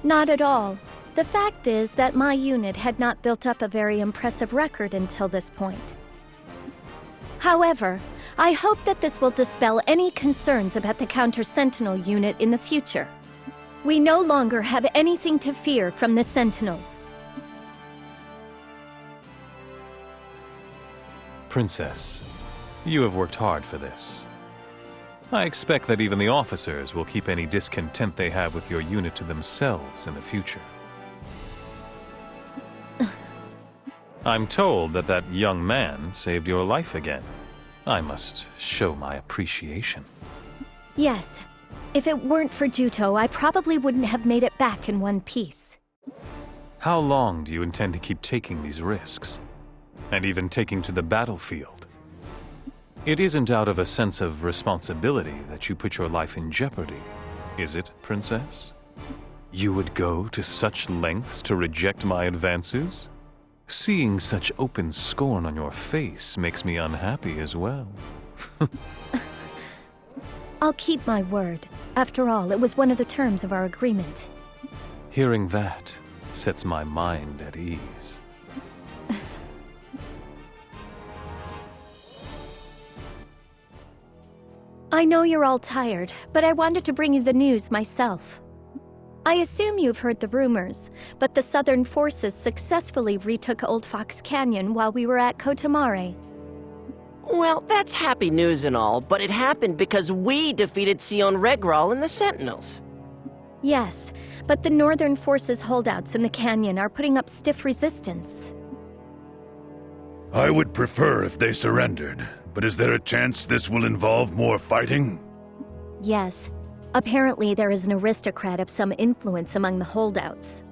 Not at all. The fact is that my unit had not built up a very impressive record until this point. However, I hope that this will dispel any concerns about the Counter-Sentinel unit in the future. We no longer have anything to fear from the Sentinels.
Princess, you have worked hard for this. I expect that even the officers will keep any discontent they have with your unit to themselves in the future. I'm told that that young man saved your life again. I must show my appreciation.
Yes. If it weren't for Juto, I probably wouldn't have made it back in one piece.
How long do you intend to keep taking these risks? And even taking to the battlefield? It isn't out of a sense of responsibility that you put your life in jeopardy, is it, Princess? You would go to such lengths to reject my advances? Seeing such open scorn on your face makes me unhappy as well.
I'll keep my word. After all, it was one of the terms of our agreement.
Hearing that sets my mind at ease.
I know you're all tired, but I wanted to bring you the news myself. I assume you've heard the rumors, but the Southern forces successfully retook Old Fox Canyon while we were at Kotamare.
Well, that's happy news and all, but it happened because we defeated Sion Regral and the Sentinels.
Yes, but the Northern forces holdouts in the canyon are putting up stiff resistance.
I would prefer if they surrendered, but is there a chance this will involve more fighting?
Yes. Apparently there is an aristocrat of some influence among the holdouts.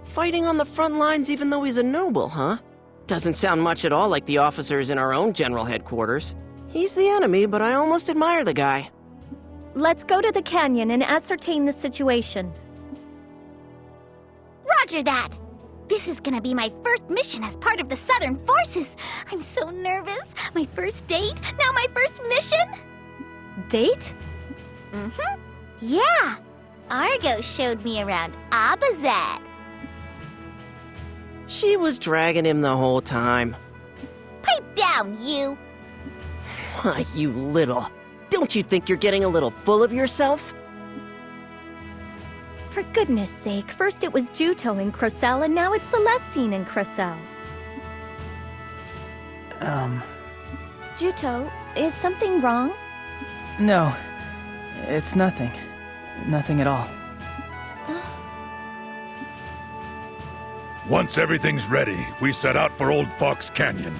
Fighting on the front lines even though he's a noble, huh? Doesn't sound much at all like the officers in our own general headquarters. He's the enemy, but I almost admire the guy.
Let's go to the canyon and ascertain the situation.
Roger that! This is gonna be my first mission as part of the Southern Forces! I'm so nervous! My first date, now my first mission!
Date?
Mm-hmm. Yeah! Argo showed me around Abazad.
She was dragging him the whole time.
Pipe down, you!
Why, you little... Don't you think you're getting a little full of yourself?
For goodness sake, first it was Juto in Crocell, and now it's Celestine in Crocell. Juto, is something wrong?
No, it's nothing. Nothing at all.
Once everything's ready, we set out for Old Fox Canyon.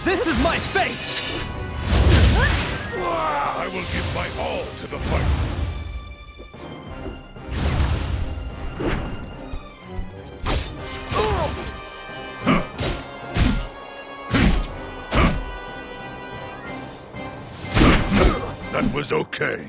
This is my fate!
I will give my all to the fight. That was okay.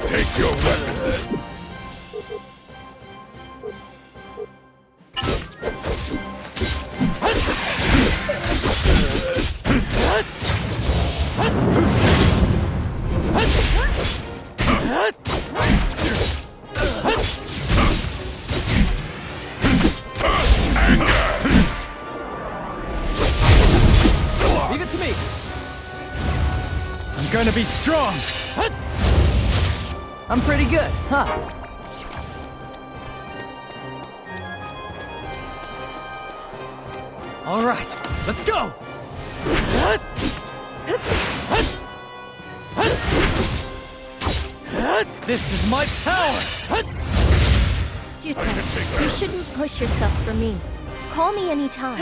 Take your weapon.
Leave it to me. I'm gonna be strong. I'm pretty good, huh? All right, let's go. This is my power.
Juto, you shouldn't push yourself for me. Call me anytime.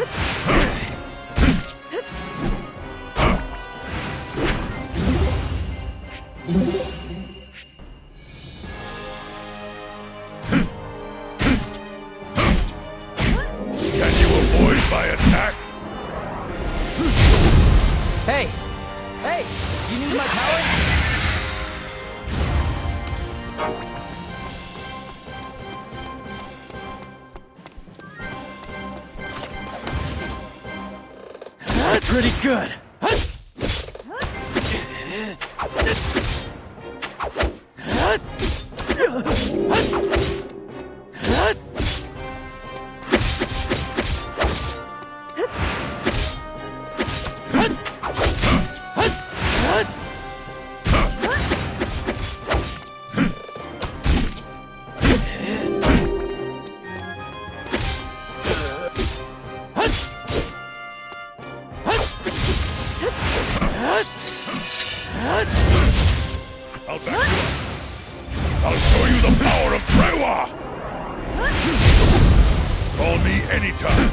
Can you avoid my attack?
Hey! Hey! You need my power? Pretty good.
I'll show you the power of Trewa! Call me anytime.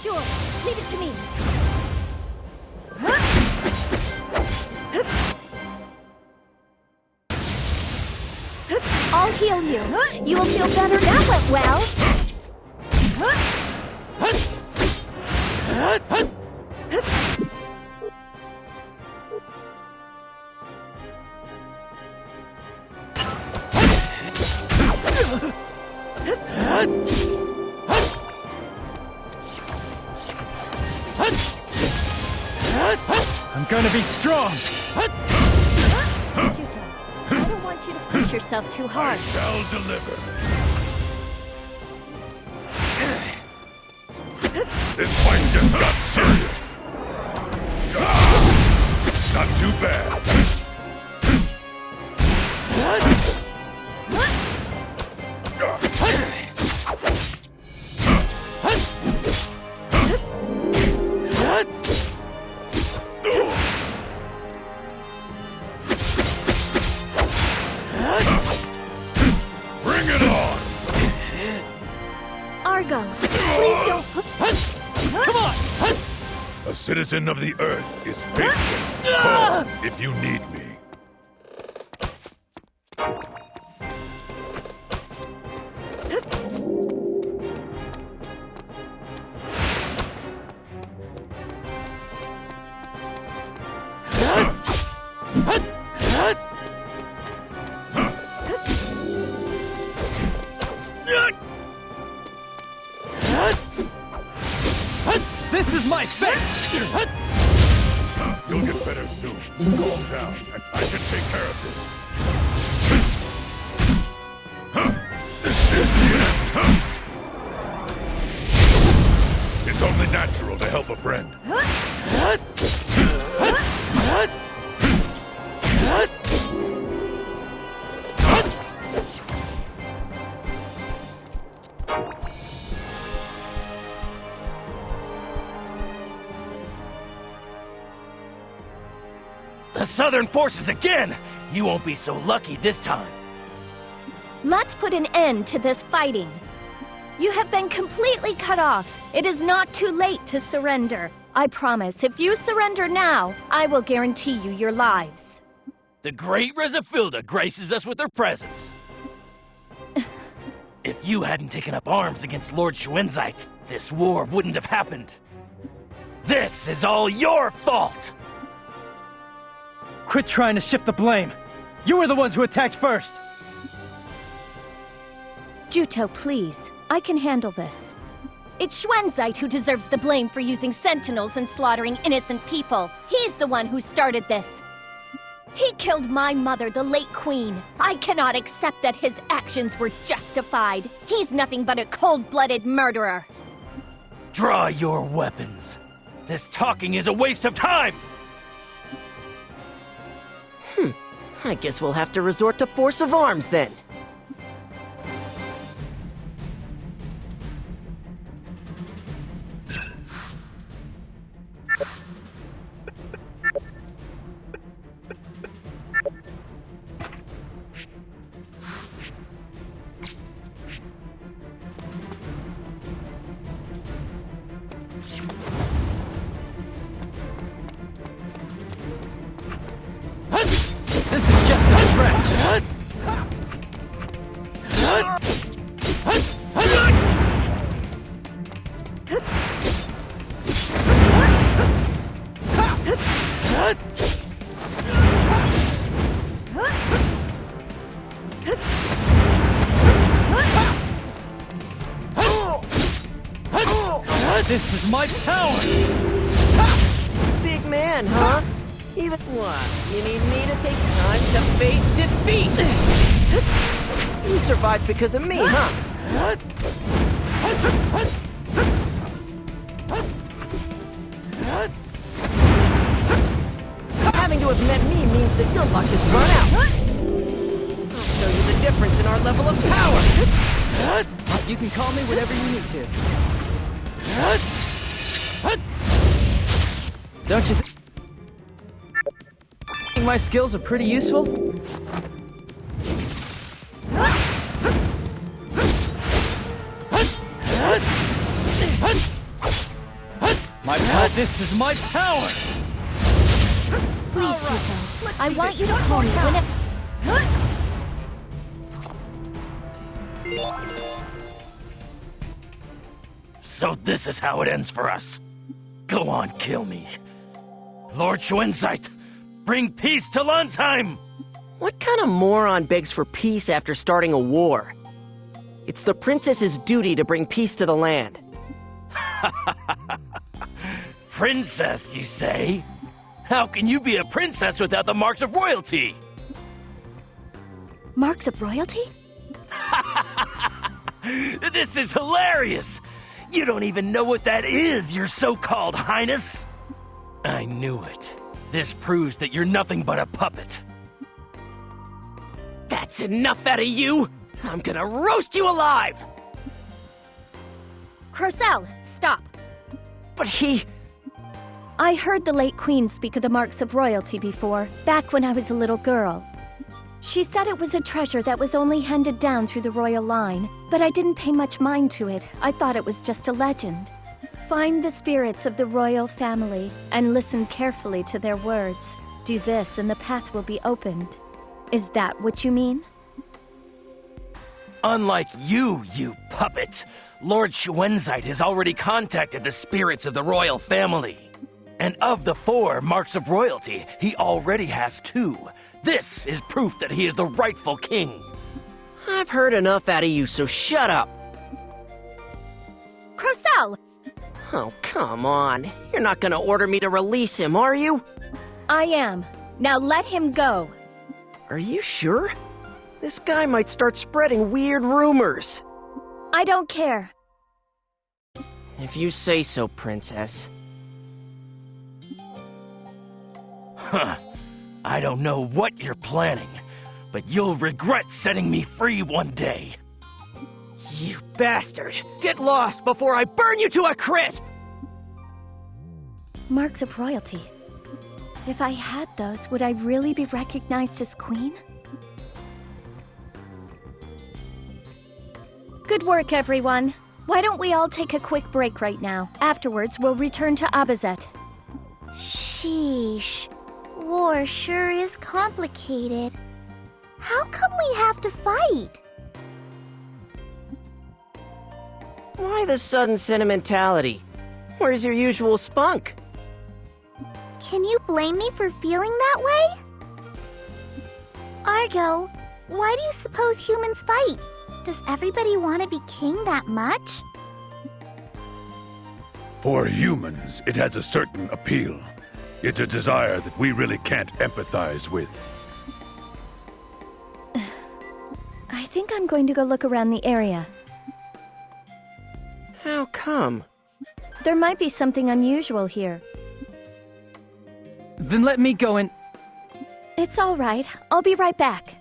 Sure, leave it to me. I'll heal you. You will feel better. That went well.
I'm gonna be strong.
Juto, I don't want you to push yourself too hard.
I shall deliver. This fight just got serious. Not too bad. Bring it on!
Argo, please don't put...
Come on!
A citizen of the Earth is patient. Call if you need me.
This is my fate!
You'll get better soon. Calm down, and I can take care of this. This is the end. It's only natural to help a friend.
The Southern forces again! You won't be so lucky this time.
Let's put an end to this fighting. You have been completely cut off. It is not too late to surrender. I promise, if you surrender now, I will guarantee you your lives.
The great Resafilda graces us with her presence. If you hadn't taken up arms against Lord Schwenzite, this war wouldn't have happened. This is all your fault!
Quit trying to shift the blame. You were the ones who attacked first.
Juto, please. I can handle this. It's Schwenzite who deserves the blame for using sentinels and slaughtering innocent people. He's the one who started this. He killed my mother, the late queen. I cannot accept that his actions were justified. He's nothing but a cold-blooded murderer.
Draw your weapons. This talking is a waste of time!
I guess we'll have to resort to force of arms then.
This is just a stretch. This is my power!
Big man, huh? Even what? You need me to take time to face defeat! You survived because of me, huh? Having to have met me means that your luck has run out. I'll show you the difference in our level of power!
You can call me whenever you need to. Don't you think my skills are pretty useful? This is my power!
Please, Juto. I want you to call me whenever...
So this is how it ends for us. Go on, kill me. Lord Schwenzite, bring peace to Lanzheim!
What kind of moron begs for peace after starting a war? It's the princess's duty to bring peace to the land.
Princess, you say? How can you be a princess without the marks of royalty?
Marks of royalty?
This is hilarious! You don't even know what that is, your so-called highness! I knew it. This proves that you're nothing but a puppet.
That's enough out of you! I'm gonna roast you alive!
Crocell, stop.
But he...
I heard the late queen speak of the marks of royalty before, back when I was a little girl. She said it was a treasure that was only handed down through the royal line, but I didn't pay much mind to it. I thought it was just a legend. Find the spirits of the royal family and listen carefully to their words. Do this and the path will be opened. Is that what you mean?
Unlike you, you puppet, Lord Schwenzite has already contacted the spirits of the royal family. And of the 4 marks of royalty, he already has 2. This is proof that he is the rightful king.
I've heard enough out of you, so shut up.
Crocell!
Oh, come on. You're not gonna order me to release him, are you?
I am. Now let him go.
Are you sure? This guy might start spreading weird rumors.
I don't care.
If you say so, Princess.
Huh. I don't know what you're planning, but you'll regret setting me free one day.
You bastard! Get lost before I burn you to a crisp!
Marks of royalty. If I had those, would I really be recognized as queen? Good work, everyone. Why don't we all take a quick break right now? Afterwards, we'll return to Abazet.
Sheesh. War sure is complicated. How come we have to fight?
Why the sudden sentimentality? Where's your usual spunk?
Can you blame me for feeling that way? Argo, why do you suppose humans fight? Does everybody want to be king that much?
For humans, it has a certain appeal. It's a desire that we really can't empathize with.
I think I'm going to go look around the area.
How come?
There might be something unusual here.
Then let me go and...
It's all right. I'll be right back.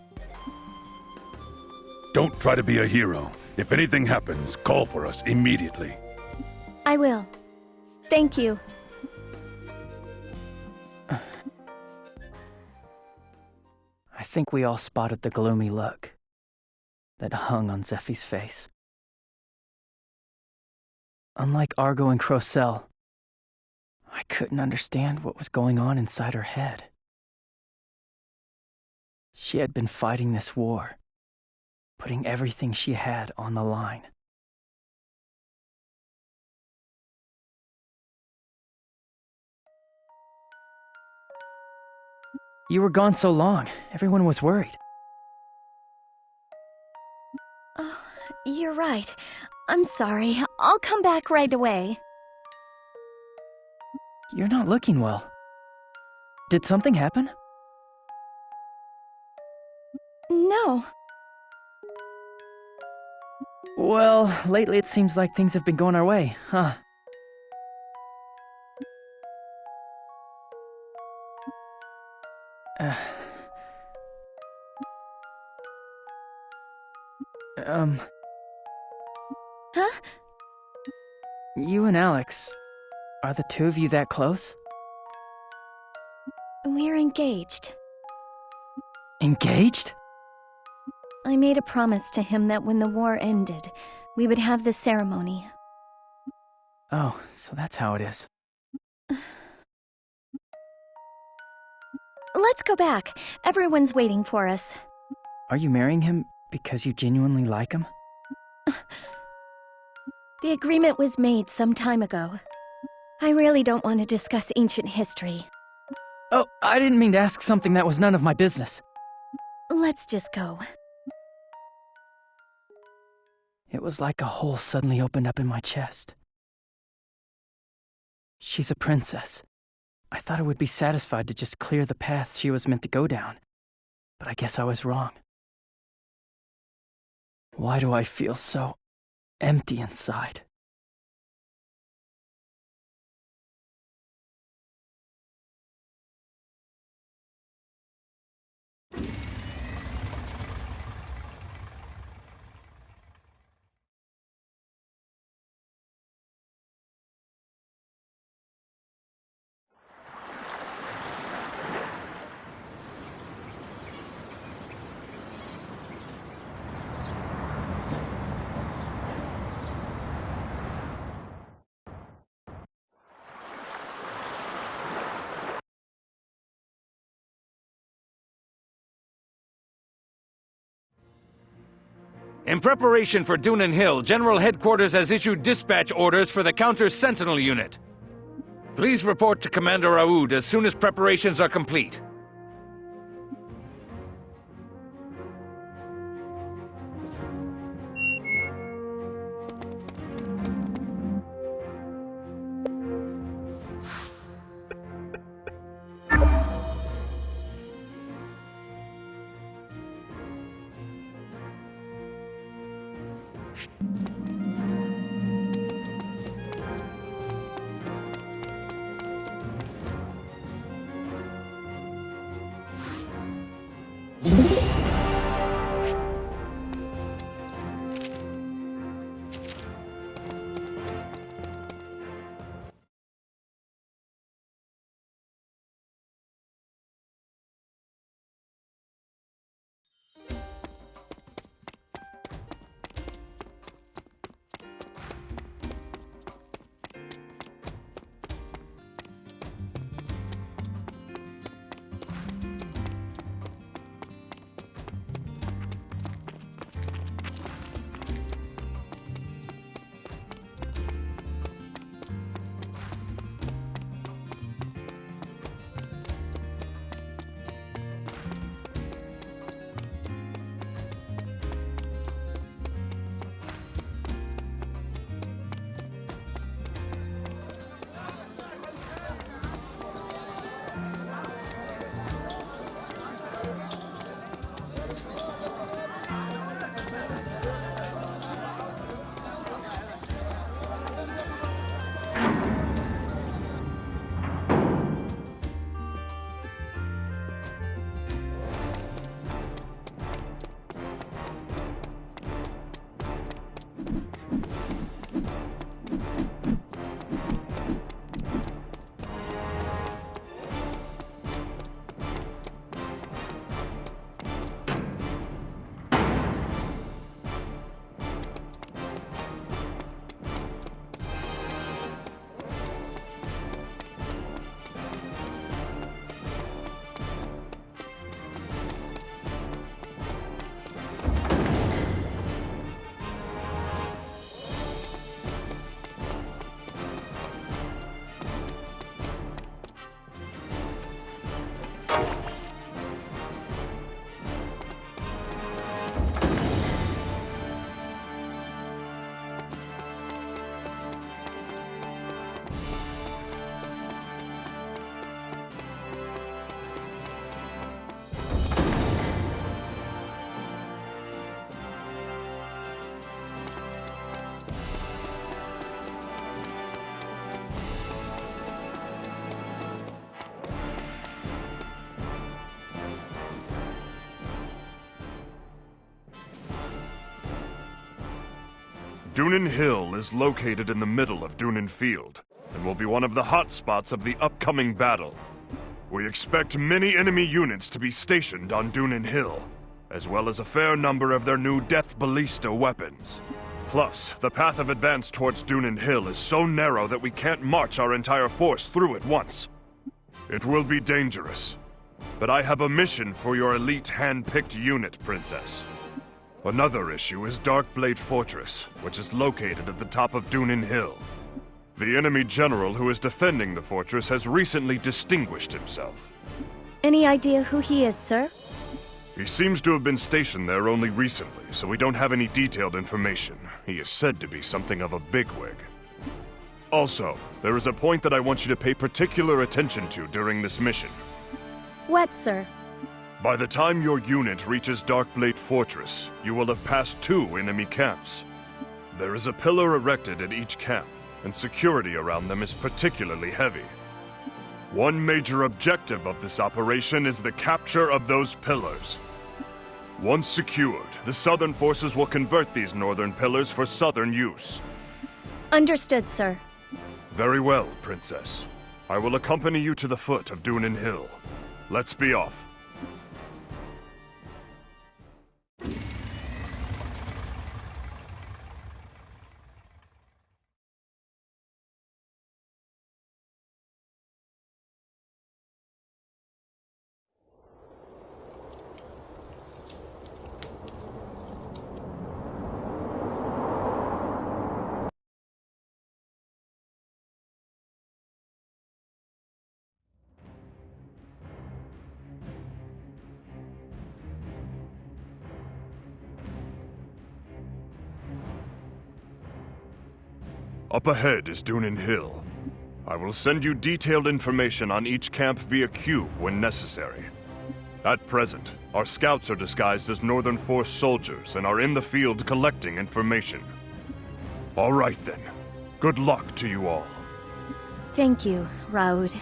Don't try to be a hero. If anything happens, call for us immediately.
I will. Thank you.
I think we all spotted the gloomy look that hung on Zephie's face. Unlike Argo and Crocell, I couldn't understand what was going on inside her head. She had been fighting this war, putting everything she had on the line. You were gone so long, everyone was worried.
Oh, you're right. I'm sorry. I'll come back right away.
You're not looking well. Did something happen?
No.
Well, lately it seems like things have been going our way, huh?
Huh?
You and Alex, are the two of you that close?
We're engaged.
Engaged?
I made a promise to him that when the war ended, we would have this ceremony.
Oh, so that's how it is.
Let's go back. Everyone's waiting for us.
Are you marrying him because you genuinely like him?
The agreement was made some time ago. I really don't want to discuss ancient history.
Oh, I didn't mean to ask something that was none of my business.
Let's just go.
It was like a hole suddenly opened up in my chest. She's a princess. I thought I would be satisfied to just clear the path she was meant to go down. But I guess I was wrong. Why do I feel so empty inside?
In preparation for Dunan Hill, General Headquarters has issued dispatch orders for the Counter-Sentinel Unit. Please report to Commander Raoud as soon as preparations are complete.
Dunin Hill is located in the middle of Dunin Field, and will be one of the hot spots of the upcoming battle. We expect many enemy units to be stationed on Dunin Hill, as well as a fair number of their new Death Ballista weapons. Plus, the path of advance towards Dunin Hill is so narrow that we can't march our entire force through at once. It will be dangerous, but I have a mission for your elite hand-picked unit, Princess. Another issue is Darkblade Fortress, which is located at the top of Dunin Hill. The enemy general who is defending the fortress has recently distinguished himself.
Any idea who he is, sir?
He seems to have been stationed there only recently, so we don't have any detailed information. He is said to be something of a bigwig. Also, there is a point that I want you to pay particular attention to during this mission.
What, sir?
By the time your unit reaches Darkblade Fortress, you will have passed 2 enemy camps. There is a pillar erected at each camp, and security around them is particularly heavy. One major objective of this operation is the capture of those pillars. Once secured, the Southern forces will convert these northern pillars for Southern use.
Understood, sir.
Very well, Princess. I will accompany you to the foot of Dunin Hill. Let's be off. Up ahead is Dunin Hill. I will send you detailed information on each camp via cube when necessary. At present, our scouts are disguised as Northern Force soldiers and are in the field collecting information. All right then. Good luck to you all.
Thank you, Raoud.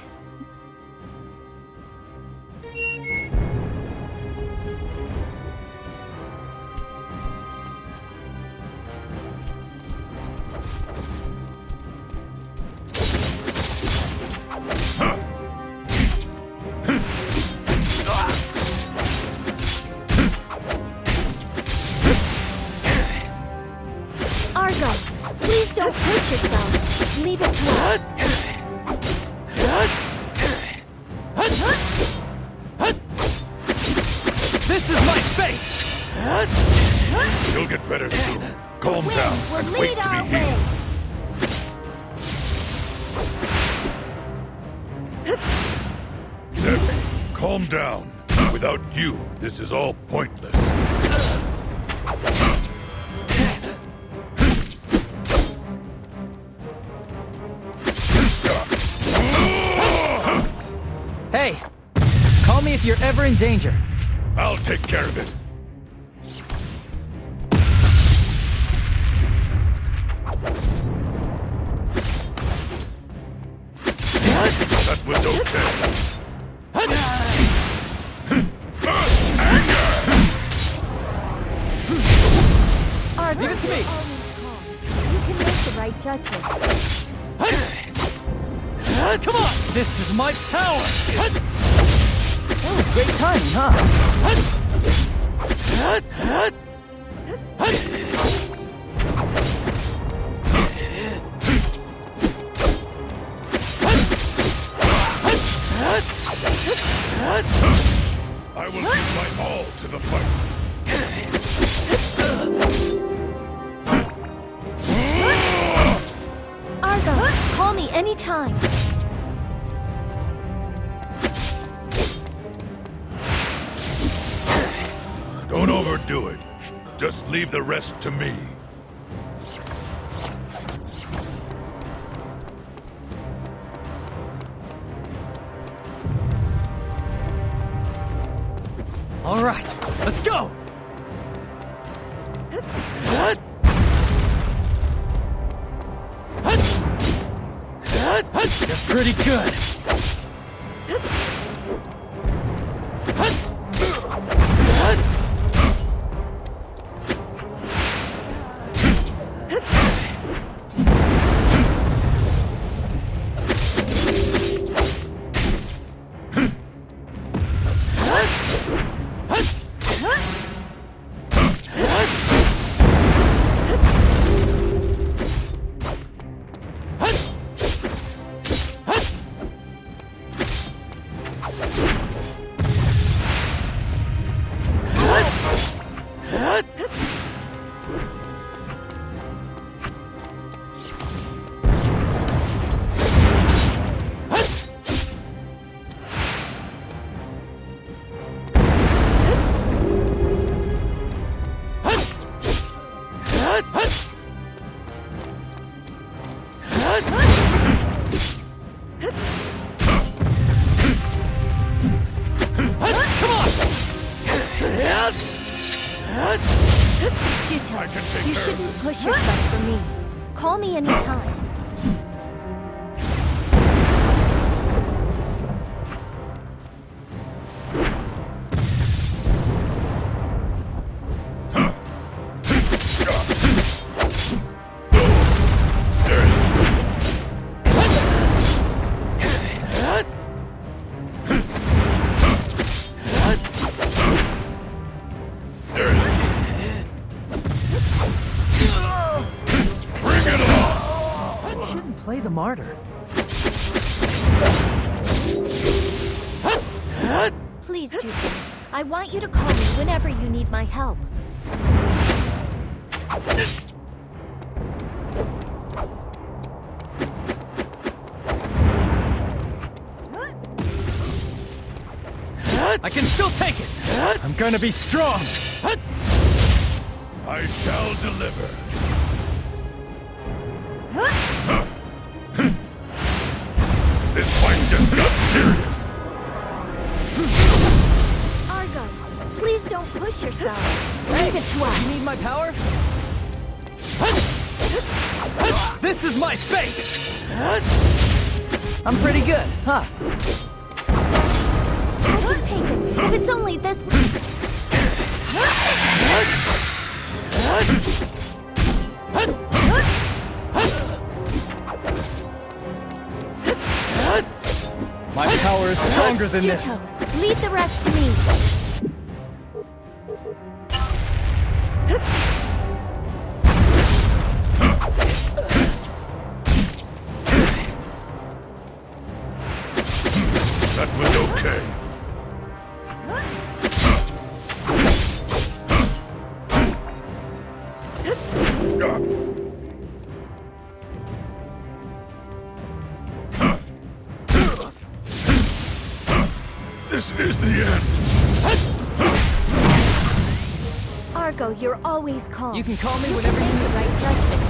Please don't push yourself. Leave it to us.
This is my fate!
You'll get better soon. Calm down and wait to be healed. Zephie, calm down. Without you, this is all pointless.
Hey! Call me if you're ever in danger.
I'll take care of it. That was okay.
Leave
it to me.
You can make the right judgment.
Come on! This is my power! Oh, great timing, huh?
I will give my all to the fight.
Argo, call me anytime.
Don't overdo it. Just leave the rest to me.
All right, let's go! You're pretty good.
me anytime.
Play the martyr.
Please, Juto. I want you to call me whenever you need my help.
I can still take it! I'm gonna be strong!
I shall deliver. This fight just got serious.
Argo, please don't push yourself.
Hey,
Leave it to us.
You need my power? This is my fate! I'm pretty good, huh?
I can take it, if it's only this...
My power is stronger than this.
Juto, leave the rest to me.
That was okay. This is the end.
Argo, you're always calm.
You can call me whenever you need
right judgment.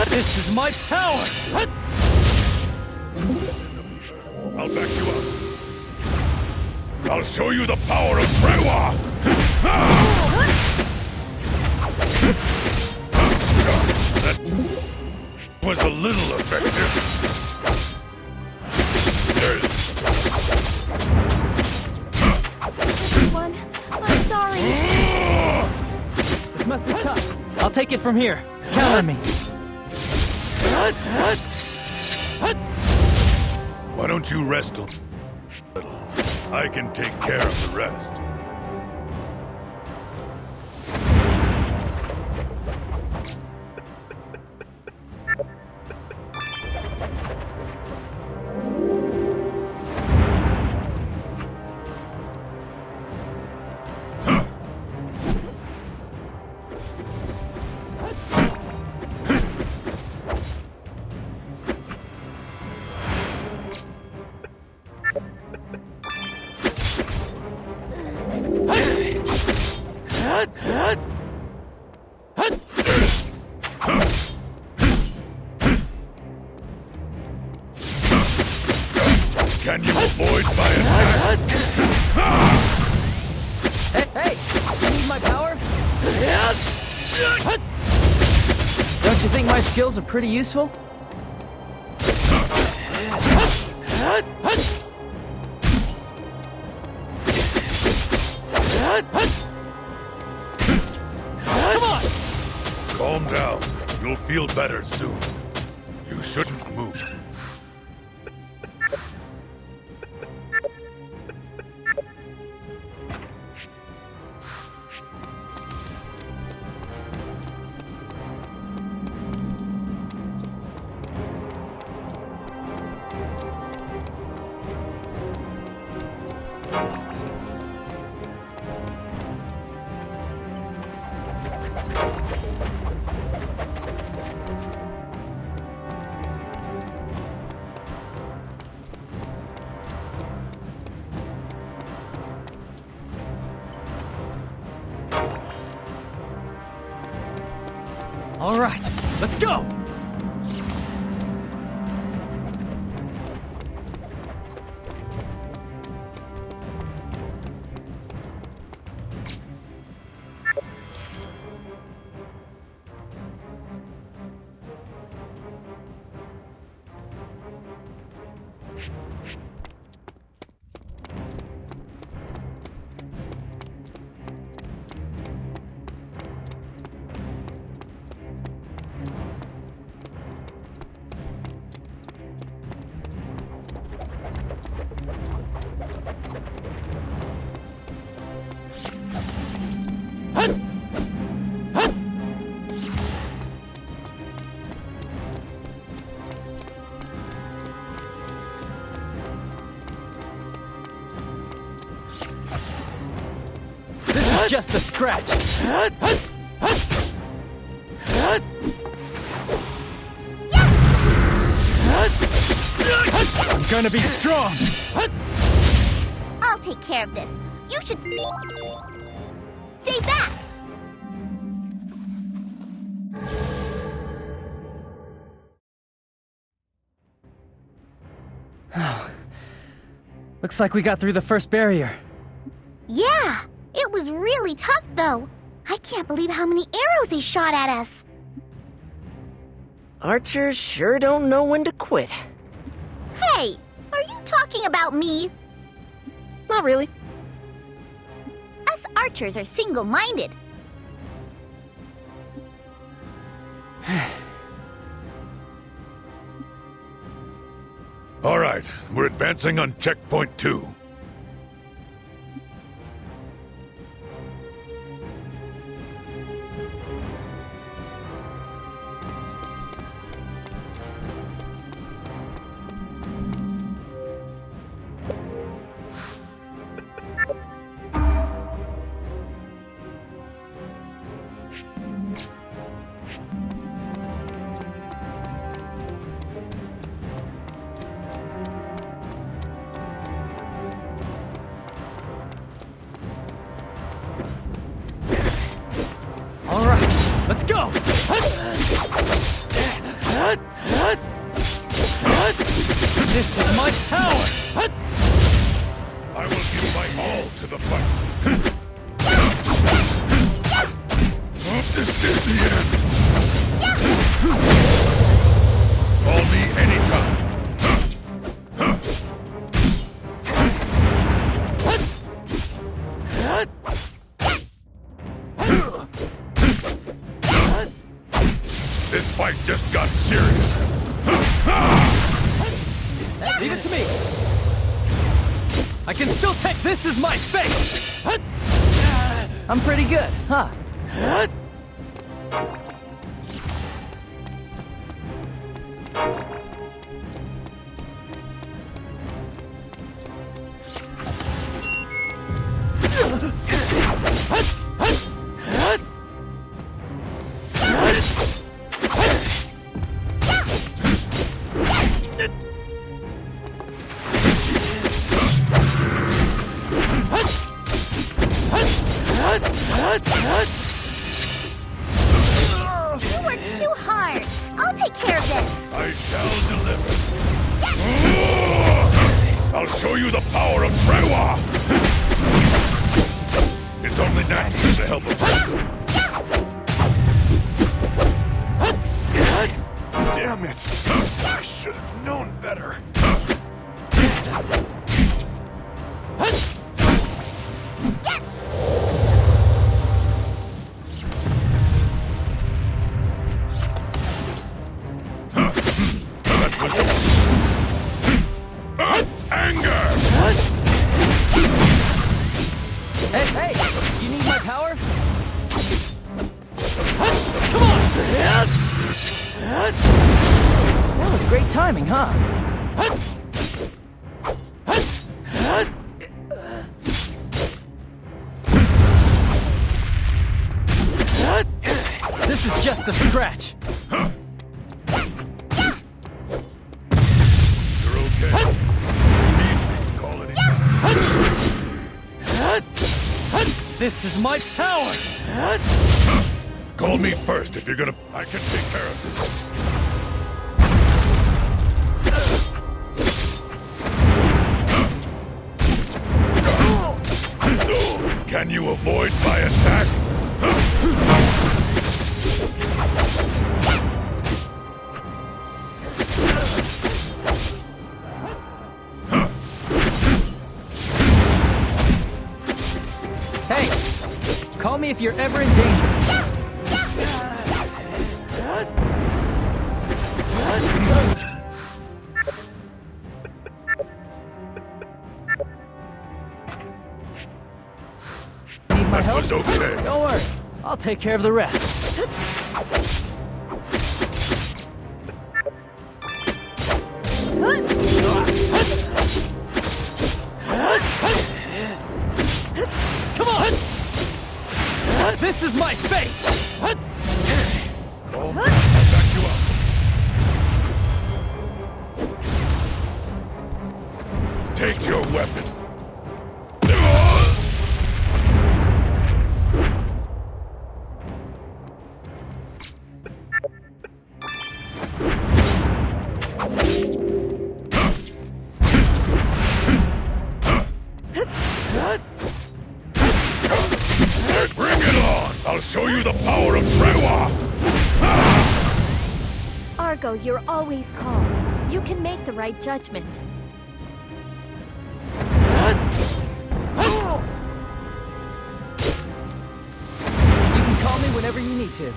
This is my power!
I'll back you up. I'll show you the power of Prewa! That was a little effective.
Everyone, I'm sorry.
This must be tough. I'll take it from here. Count on me.
Why don't you rest a little? I can take care of the rest. Can you avoid my attack?
Hey! You need my power? Don't you think my skills are pretty useful? Come on!
Calm down. You'll feel better soon. You shouldn't move.
All right, let's go! This is just a scratch. I'm gonna be strong.
I'll take care of this. You should stay back.
Looks like we got through the first barrier.
Yeah, it was really tough though. I can't believe how many arrows they shot at us.
Archers sure don't know when to quit.
Hey, are you talking about me?
Not really.
Us archers are single-minded.
All right, we're advancing on checkpoint 2.
All right, let's go! This is my power!
I will give my all to the fight. This is the end. Call me anytime. This fight just got serious.
Leave it to me! I can still take this as my fate! I'm pretty good, huh?
You worked too hard. I'll take care of this.
I shall deliver. I'll show you the power of Trewa! It's only natural to help a person.
Damn it! I should have known better.
Earth anger!
Hey! You need my power? Come on! That was great timing, huh? This is just a scratch.
You're okay. Call it
This is my power!
Call me first if you're gonna... I can take care of this. Can you avoid my attack?
Hey! Call me if you're ever in danger. Need my help?
That was okay.
Don't worry. I'll take care of the rest. Come on! This is my fate!
I'll back you up. Take your weapon. Bring it on! I'll show you the power of Trewa!
Argo, you're always calm. You can make the right judgment.
You can call me whenever you need to.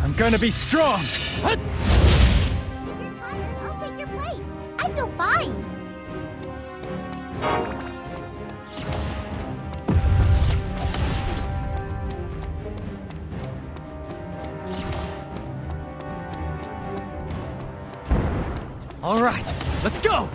I'm gonna be strong!
I'll take your place. I feel fine.
All right, let's go!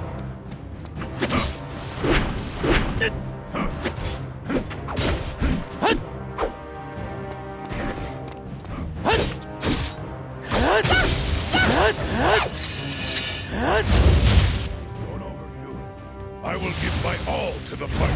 I will give my all to the fight.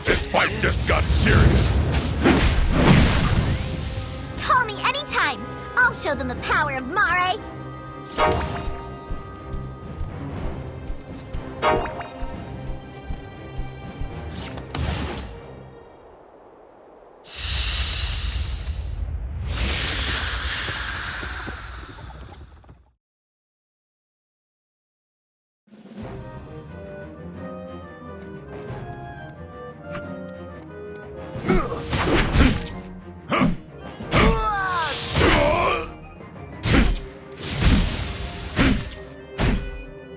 This fight just got serious.
Call me anytime. I'll show them the power of Mare.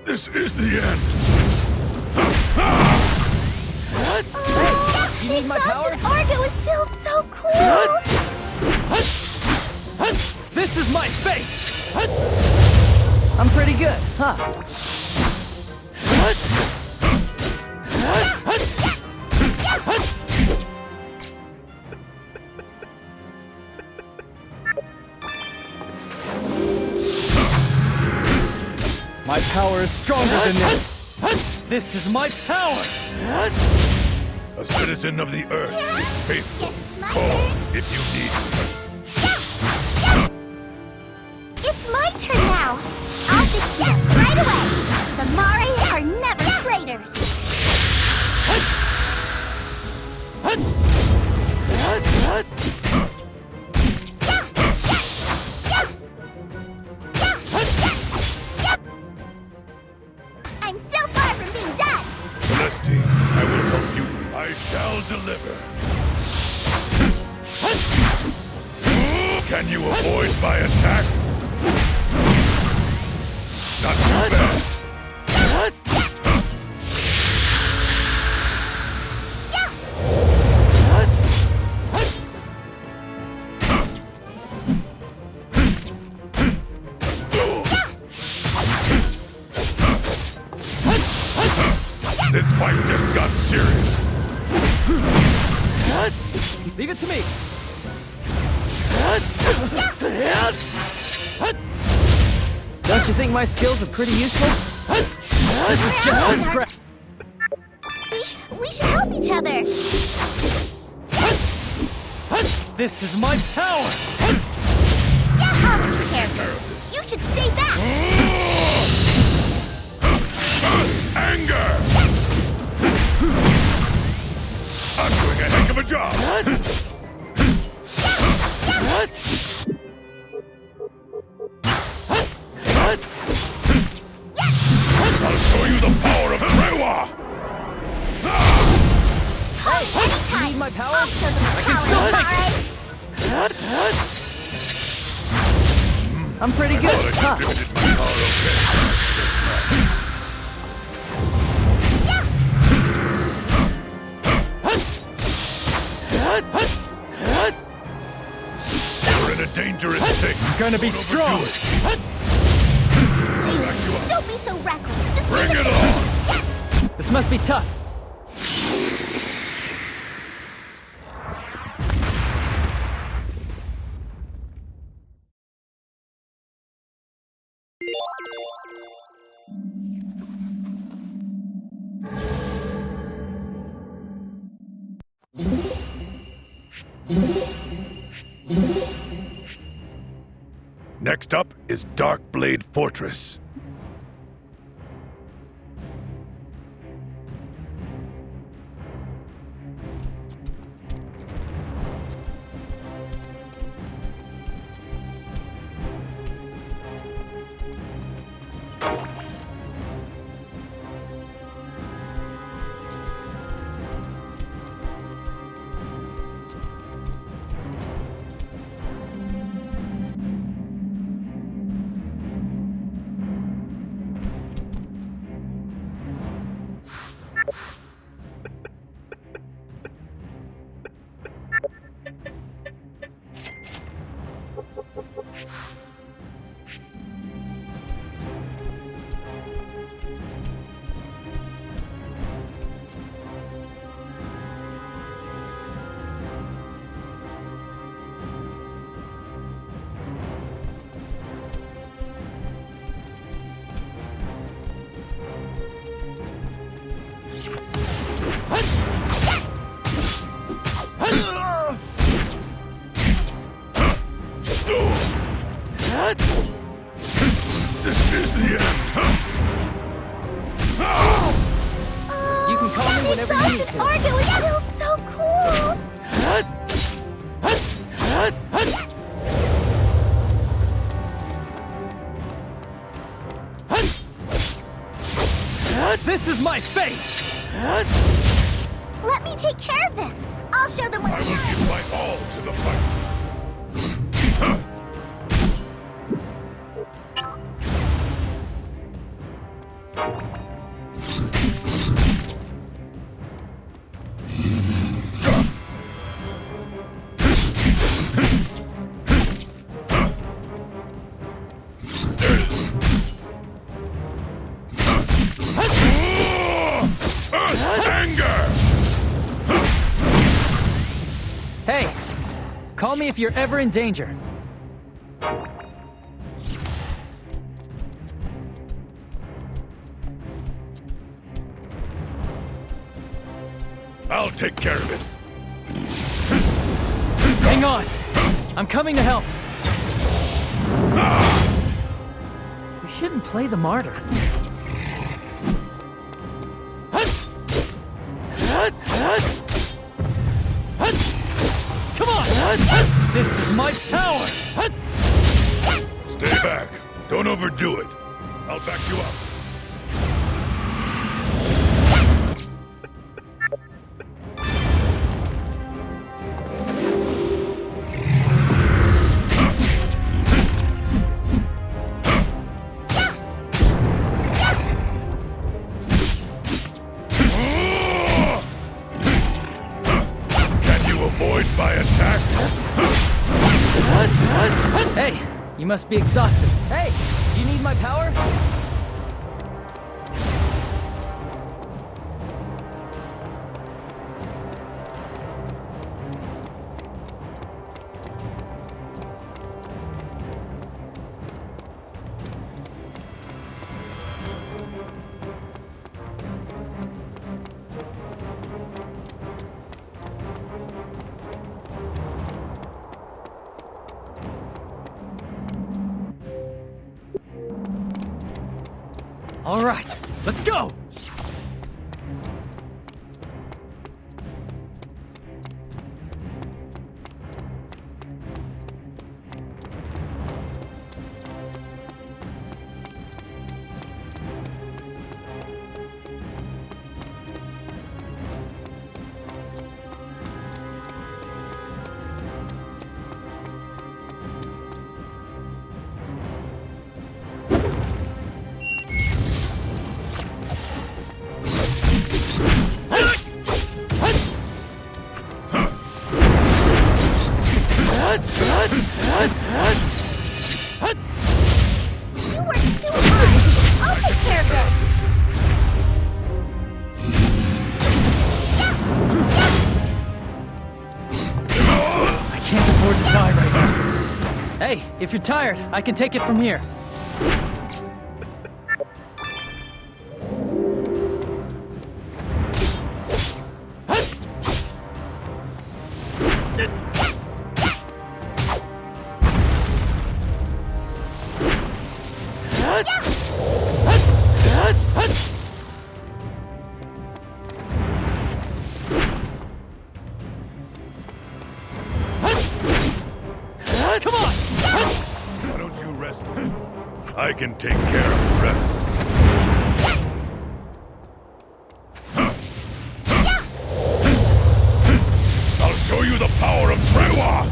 This is the end.
You need my power?
Argo is still so cool.
This is my fate! I'm pretty good, huh? My power is stronger than this! This is my power!
A citizen of the Earth is faithful. Call if you need me.
It's my turn now. I'll fix you right away. The Mare are never traitors.
Celeste, I will help you. I shall deliver. you avoid my attack? Not too bad. This fight just got serious.
Leave it to me. Don't you think my skills are pretty useful? This is just a scrap.
We should help each other.
This is my power.
I'll take care of this. You should stay back.
Anger! I'm doing a heck of a job! I'll show you the power of Rewa!
Hey, you need my power? I can still take it! I'm pretty good.
You're in a dangerous state.
I'm gonna be strong.
Don't be so reckless. Just
bring it on.
This must be tough.
Next up is Darkblade Fortress. This is the end.
You can call me whenever you need to.
Target, we feel so cool.
This is my fate.
Let me take care of this. I'll show them what
I will give my all to the fight.
Hey, call me if you're ever in danger.
I'll take care of it.
Hang on. I'm coming to help. We shouldn't play the martyr. Come on! This is my power!
Stay back. Don't overdo it. I'll back you up.
must be exhausted. Hey, do you need my power? All right, let's go!
You work too hard. I'll take care of it.
I can't afford to die right now. Hey, if you're tired, I can take it from here. Come on!
Why don't you rest? I can take care of the rest. I'll show you the power of Trewa!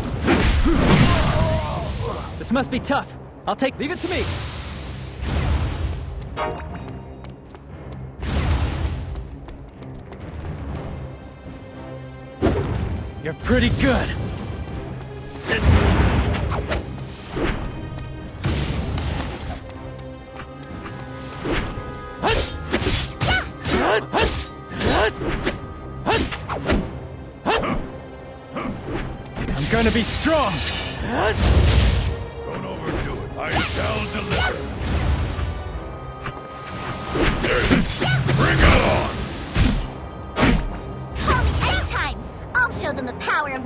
This must be tough. Leave it to me. You're pretty good. I'm gonna be strong.
Don't overdo it. I shall deliver. Bring it on!
Call me anytime. I'll show them the power of...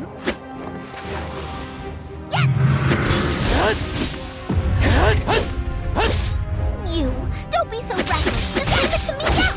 You, don't be so reckless. Just give it to me now.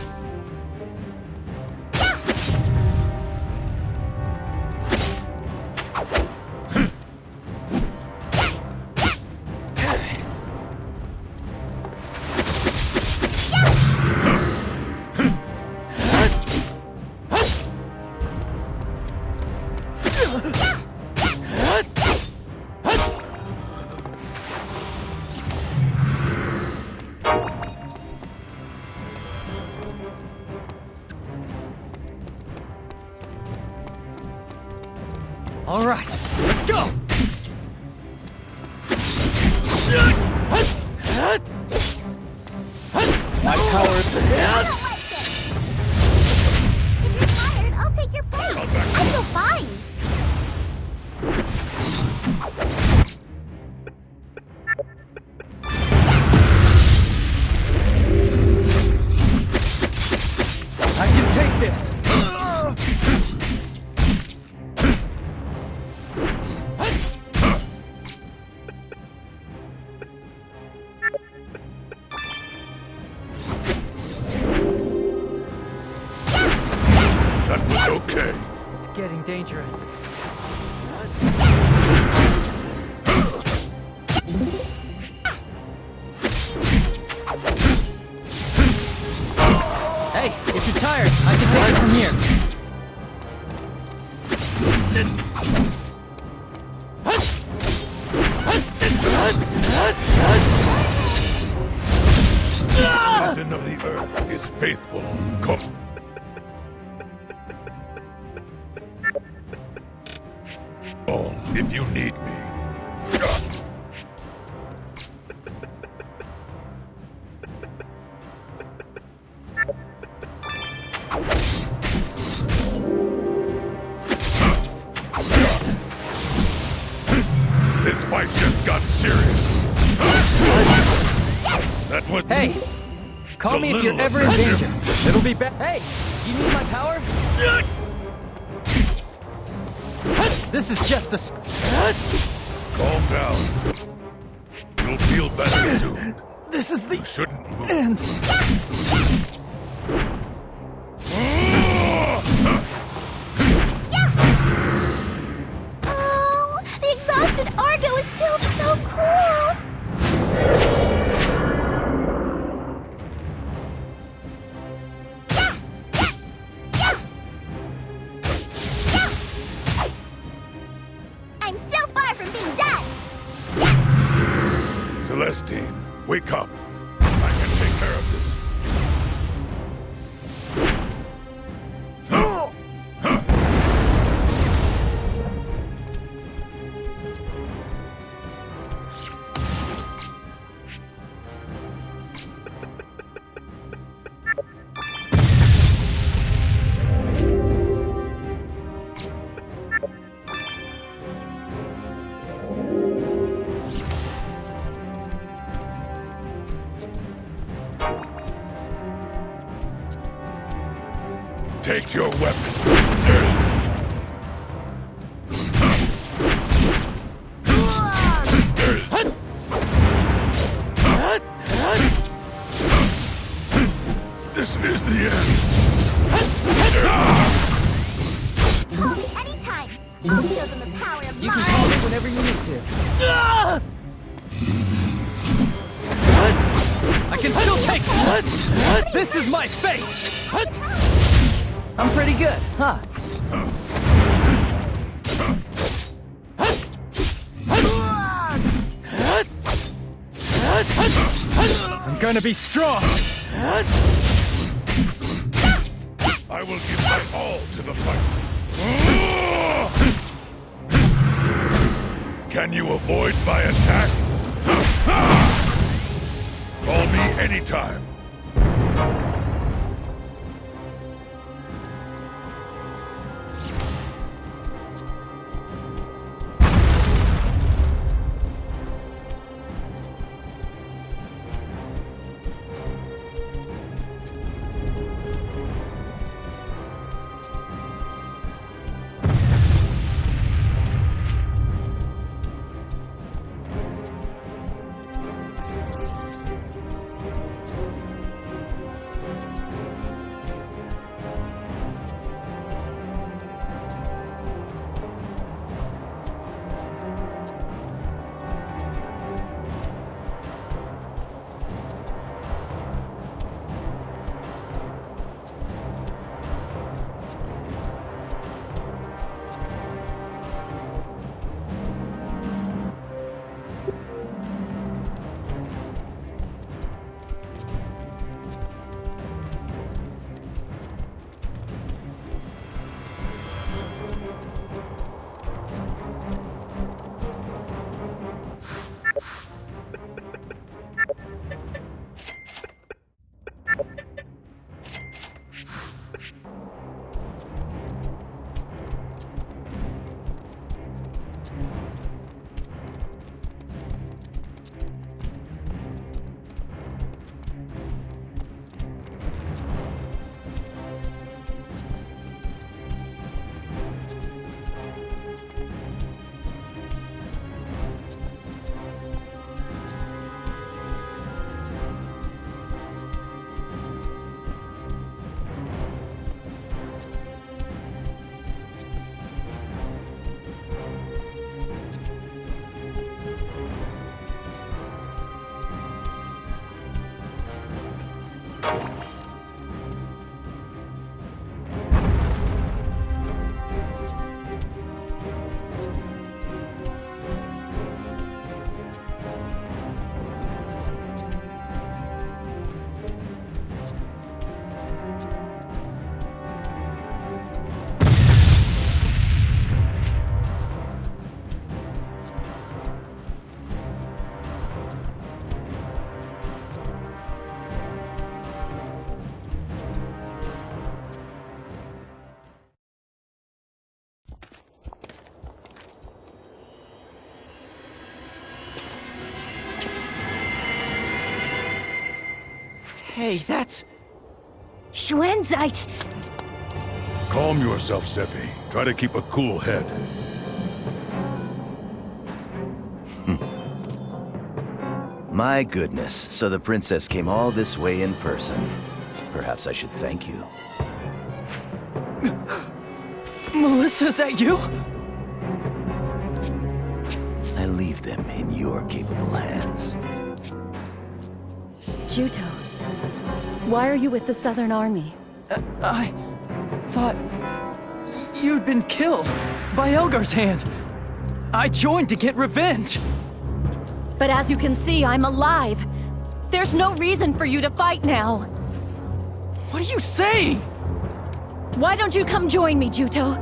All right, let's go! My power is
If you're tired, I'll take your place. I feel fine.
I can take this!
That was okay.
It's getting dangerous. Hey, if you're tired, I can take it from here.
The mountain of the earth is faithful. Come. If you need me. was...
Hey! Call me if you're ever in danger. It'll be bad. Hey! You need my power? This is just a...
Calm down. You'll feel better soon.
This is the...
You shouldn't move.
end.
Oh, the exhausted Argo is still so cool! I'm so far from being done!
Celestine, wake up. I can take care of this. Take your weapon. This is the end.
Call me anytime. I'll show them the power of
You can call me whenever you need to. I can still take it! This is my fate! I'm pretty good, huh? I'm gonna be strong!
I will give my all to the fight. Can you avoid my attack? Call me anytime.
Hey, that's...
Schwenzite!
Calm yourself, Zephie. Try to keep a cool head.
My goodness, so the princess came all this way in person. Perhaps I should thank you.
Melissa, is that you?
I leave them in your capable hands.
Juto, why are you with the Southern Army?
I thought you'd been killed by Elgar's hand. I joined to get revenge.
But as you can see, I'm alive. There's no reason for you to fight now.
What are you saying?
Why don't you come join me, Juto?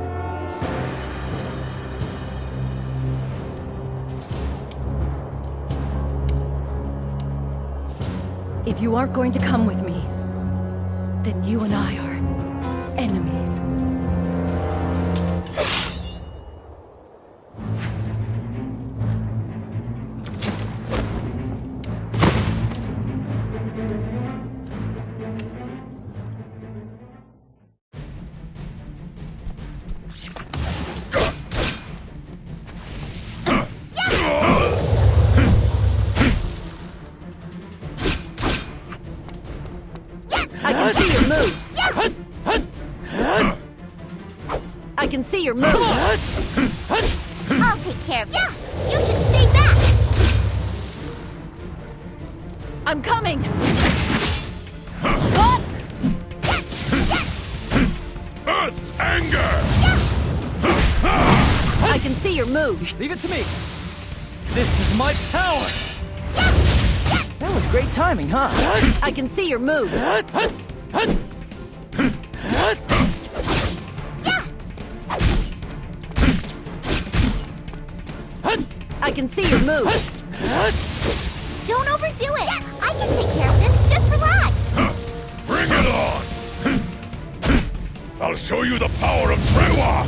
If you aren't going to come with me, then you and I are enemies. I can see your moves.
I'll take care of this. You should stay back.
I'm coming.
Earth's anger!
I can see your moves.
Leave it to me. This is my power. That was great timing, huh?
I can see your moves. I can see your moves.
Don't overdo it. I can take care of this. Just relax.
Bring it on! I'll show you the power of Trewa!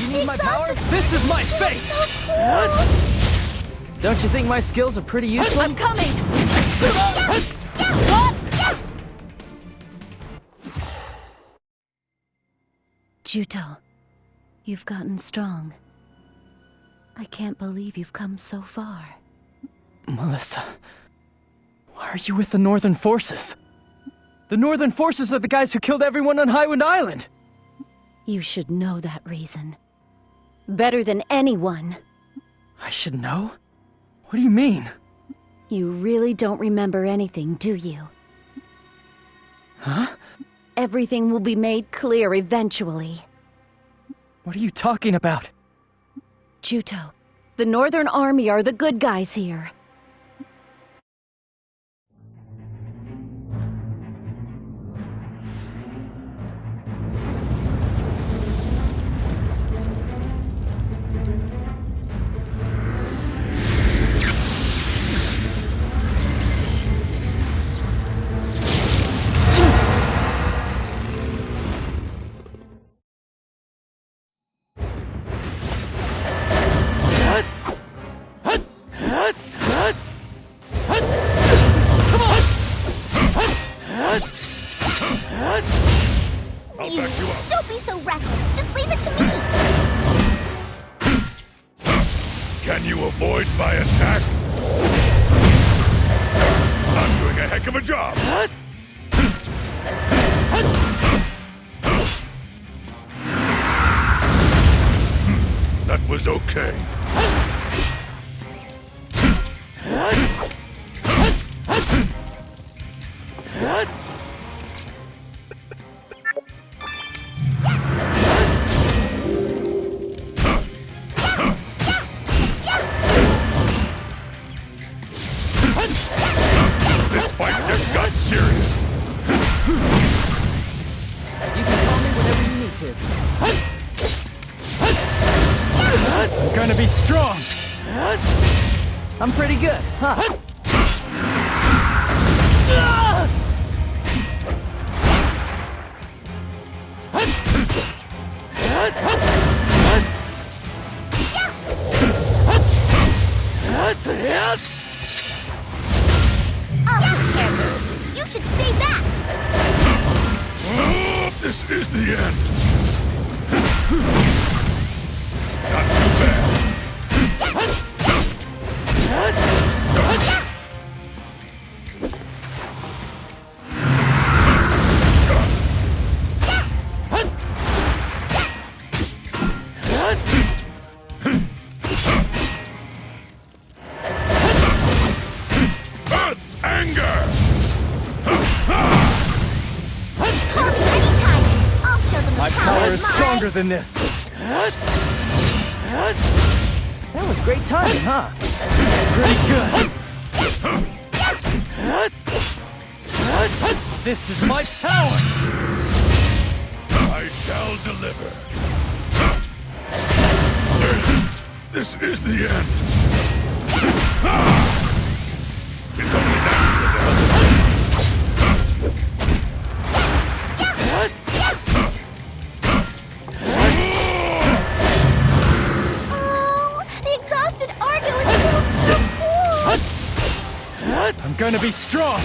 You need my power? This is my fate! Don't you think my skills are pretty useful?
I'm coming! Juto, you've gotten strong. I can't believe you've come so far.
Melissa, why are you with the Northern Forces? The Northern Forces are the guys who killed everyone on Highwind Island!
You should know that reason. Better than anyone.
I should know? What do you mean?
You really don't remember anything, do you?
Huh?
Everything will be made clear eventually.
What are you talking about?
Juto, the Northern Army are the good guys here.
Don't be so reckless. Just leave it to me.
Can you avoid my attack? I'm doing a heck of a job! That was okay. This fight just got serious.
You can call me whenever you need to. I'm gonna be strong. I'm pretty good, huh?
This is the end. Not too bad. Earth's anger!
My power is stronger than this. That was great timing, huh? Pretty good. This is my power!
I shall deliver. This is the end. It's only natural to help.
The exhausted Argo is still so cool!
I'm gonna be strong!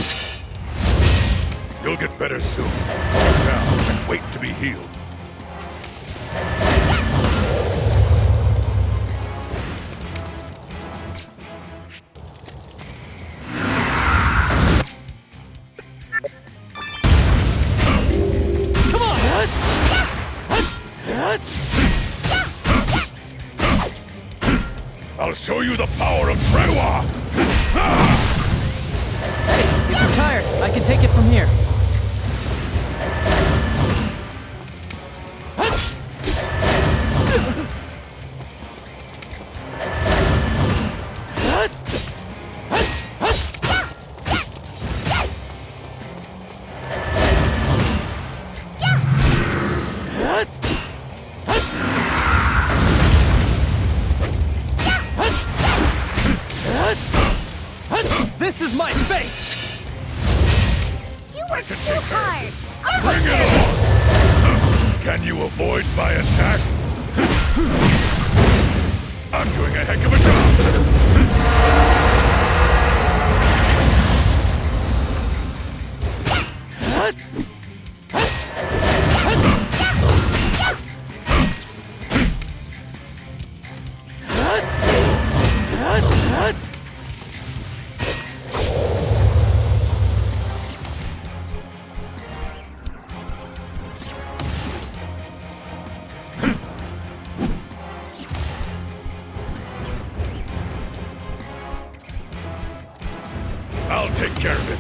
You'll get better soon. Calm down and wait to be healed.
Come on!
I'll show you the power of Trewa!
Hey, if you're tired, I can take it from here. This is my fate!
You work too hard!
Bring it on! Can you avoid my attack? I'm doing a heck of a job! I'll take care of it.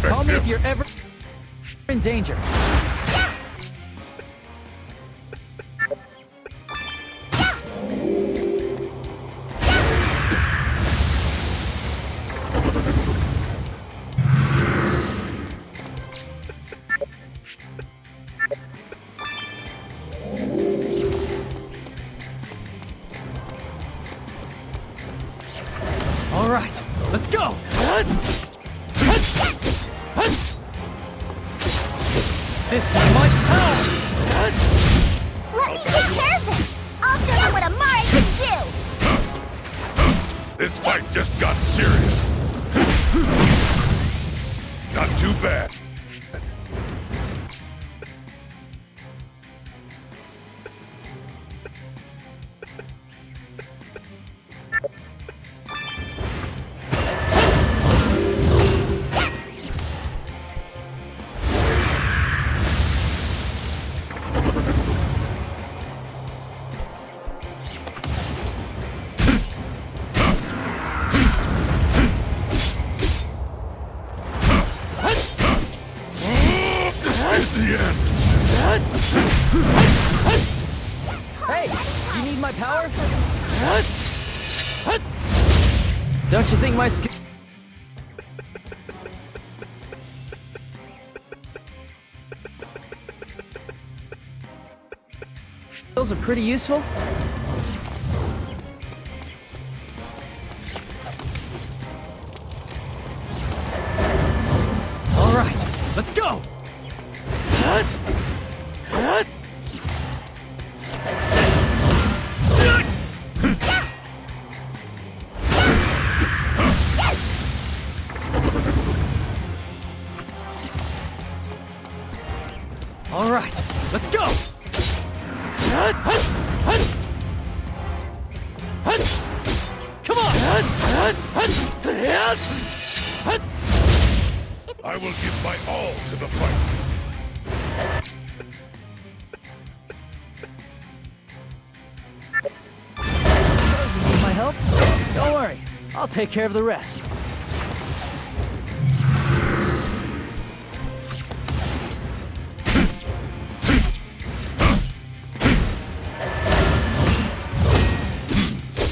Call me if you're ever in danger. All right, let's go. This is my power!
Let me take care of him! I'll show you what Amare can do!
This fight just got serious. Not too bad.
Don't you think my skills are pretty useful? All right, let's go! All right, let's go! Come on!
I will give my all to the fight.
You need my help? Don't worry, I'll take care of the rest.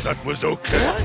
That was okay.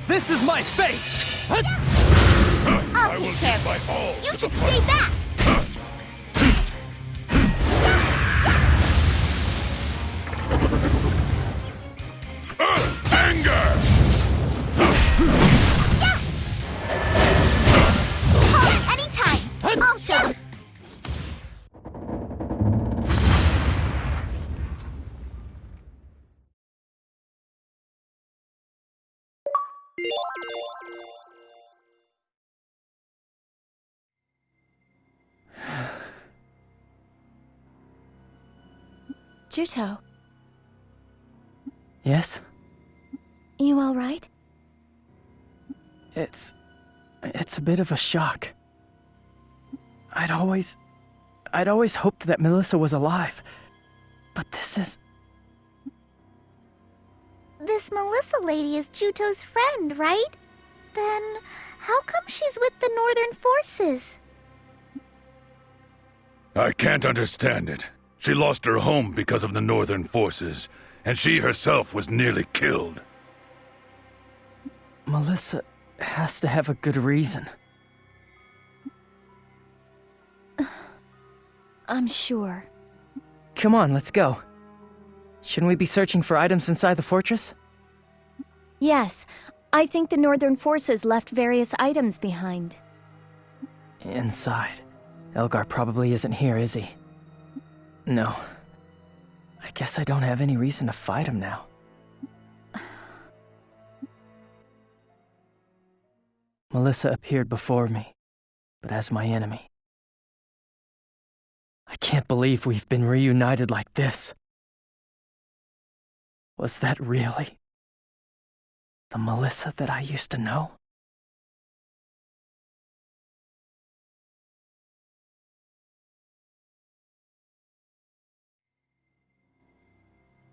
This is my fate!
I'll take care of it. You should stay back!
Anger!
Call it anytime! I'll show them!
Juto,
Yes?
you all right?
It's a bit of a shock. I'd always hoped that Melissa was alive. But this is...
This Melissa lady is Juto's friend, right? Then, how come she's with the Northern Forces?
I can't understand it. She lost her home because of the Northern Forces, and she herself was nearly killed.
Melissa has to have a good reason.
I'm sure.
Come on, let's go. Shouldn't we be searching for items inside the fortress?
Yes, I think the Northern Forces left various items behind.
Inside. Elgar probably isn't here, is he? No. I guess I don't have any reason to fight him now. Melissa appeared before me, but as my enemy. I can't believe we've been reunited like this. Was that really the Melissa that I used to know?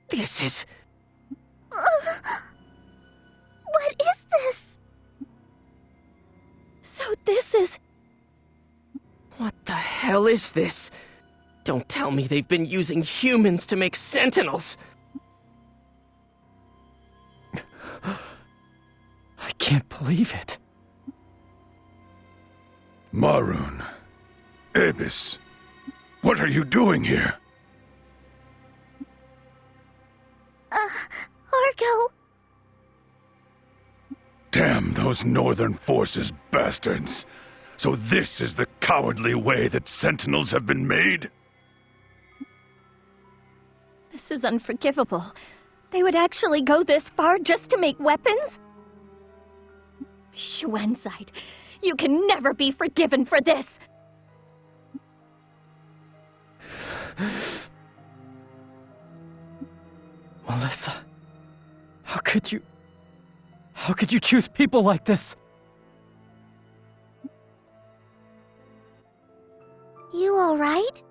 This is...
What is this?
So this is...
What the hell is this? Don't tell me they've been using humans to make sentinels!
I can't believe it.
Maroon. Abyss. What are you doing here?
Argo!
Damn those Northern Forces bastards. So this is the cowardly way that sentinels have been made?
This is unforgivable. They would actually go this far just to make weapons? Schwenzite, you can never be forgiven for this!
Melissa, how could you choose people like this?
You all right?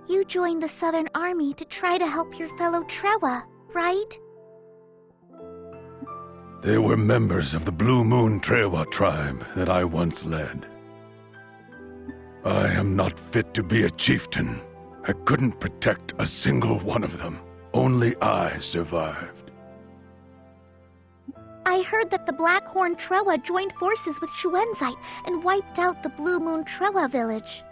You joined the Southern Army to try to help your fellow Trewa, right?
They were members of the Blue Moon Trewa tribe that I once led. I am not fit to be a chieftain. I couldn't protect a single one of them. Only I survived.
I heard that the Blackhorn Trewa joined forces with Shuenzite and wiped out the Blue Moon Trewa village.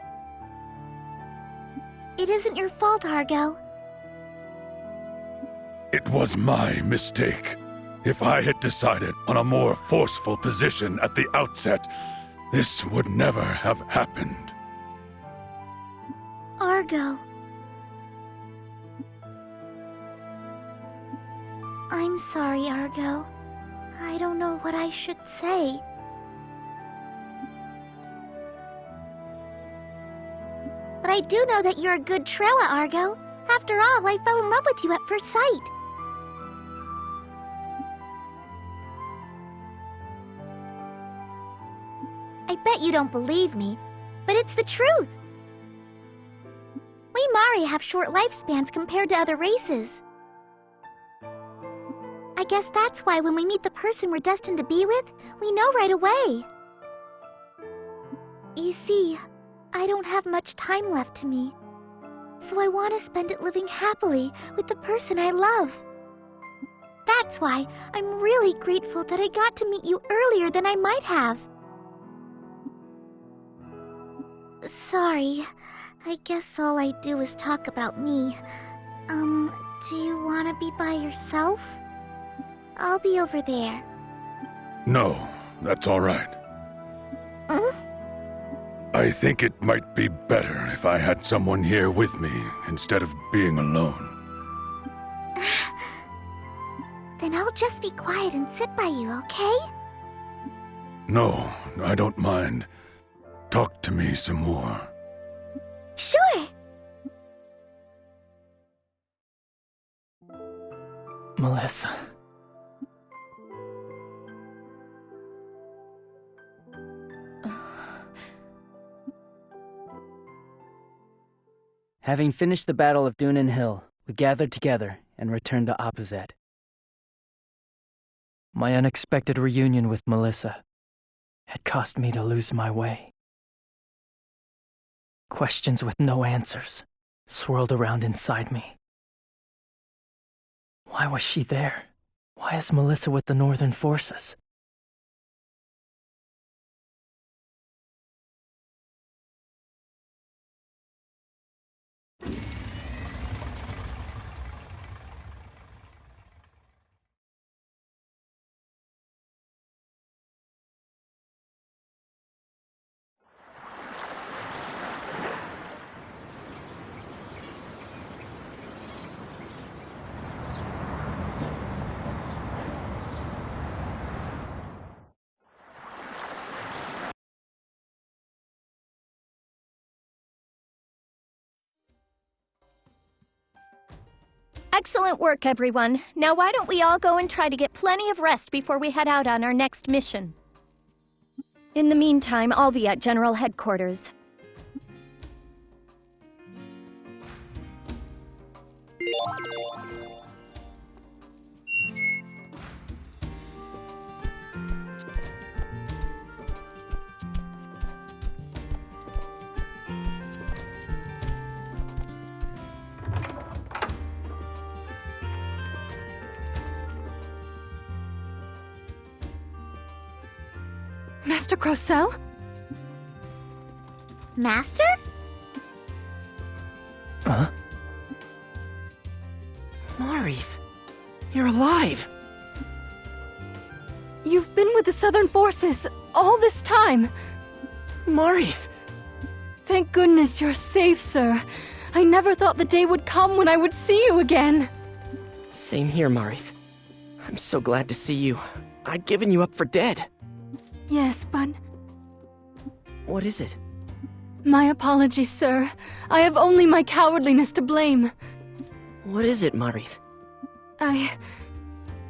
It isn't your fault, Argo.
It was my mistake. If I had decided on a more forceful position at the outset, this would never have happened.
Argo. I'm sorry, Argo. I don't know what I should say. But I do know that you're a good Trewa, Argo. After all, I fell in love with you at first sight. I bet you don't believe me, but it's the truth. We Mari have short lifespans compared to other races. I guess that's why when we meet the person we're destined to be with, we know right away. You see, I don't have much time left to me, so I want to spend it living happily with the person I love. That's why I'm really grateful that I got to meet you earlier than I might have. Sorry, I guess all I do is talk about me. Do you want to be by yourself? I'll be over there.
No, that's all right. I think it might be better if I had someone here with me instead of being alone.
Then I'll just be quiet and sit by you, okay?
No, I don't mind. Talk to me some more.
Sure!
Melissa. Having finished the Battle of Dunan Hill, we gathered together and returned to Opposite. My unexpected reunion with Melissa had caused me to lose my way. Questions with no answers swirled around inside me. Why was she there? Why is Melissa with the Northern Forces?
Excellent work, everyone. Now why don't we all go and try to get plenty of rest before we head out on our next mission? In the meantime, I'll be at General Headquarters.
Master Crocell?
Master?
Huh?
Marith, you're alive!
You've been with the Southern Forces all this time.
Marith!
Thank goodness you're safe, sir. I never thought the day would come when I would see you again.
Same here, Marith. I'm so glad to see you. I'd given you up for dead.
Yes, but
What is it?
My apologies, sir. I have only my cowardliness to blame.
What is it, Marith?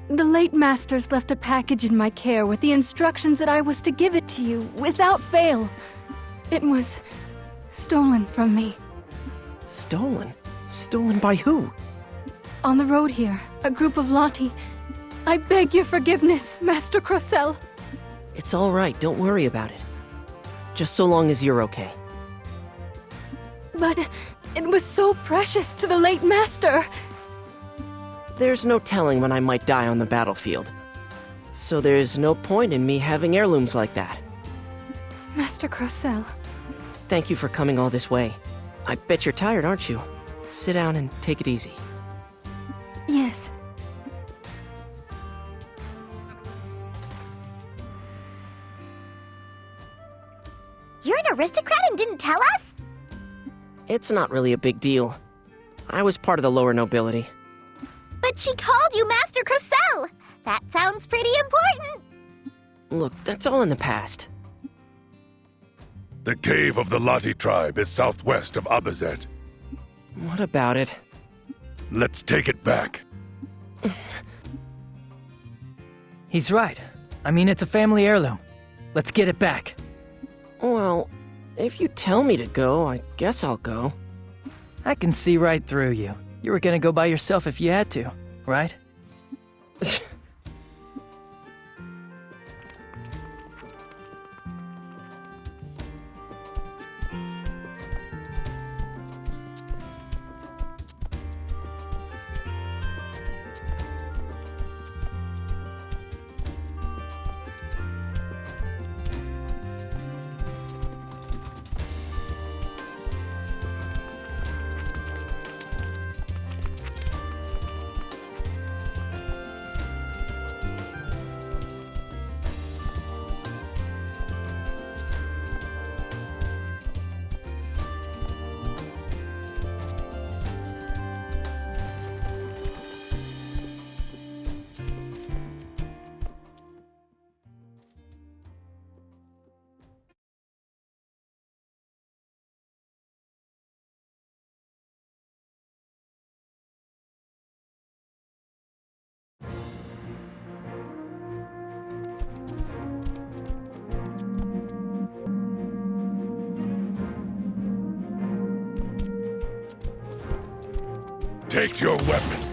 The late masters left a package in my care with the instructions that I was to give it to you, without fail. It was stolen from me.
Stolen? Stolen by who?
On the road here, a group of Lati. I beg your forgiveness, Master Crocell.
It's all right, don't worry about it. Just so long as you're okay.
But it was so precious to the late master.
There's no telling when I might die on the battlefield. So there's no point in me having heirlooms like that.
Master Crocell.
Thank you for coming all this way. I bet you're tired, aren't you? Sit down and take it easy.
Yes.
You're an aristocrat and didn't tell us?
It's not really a big deal. I was part of the lower nobility.
But she called you Master Crocell! That sounds pretty important!
Look, that's all in the past.
The cave of the Lati tribe is southwest of Abazet.
What about it?
Let's take it back.
He's right. I mean, it's a family heirloom. Let's get it back.
Well, if you tell me to go, I guess I'll go.
I can see right through you. You were gonna go by yourself if you had to, right?
Take your weapon.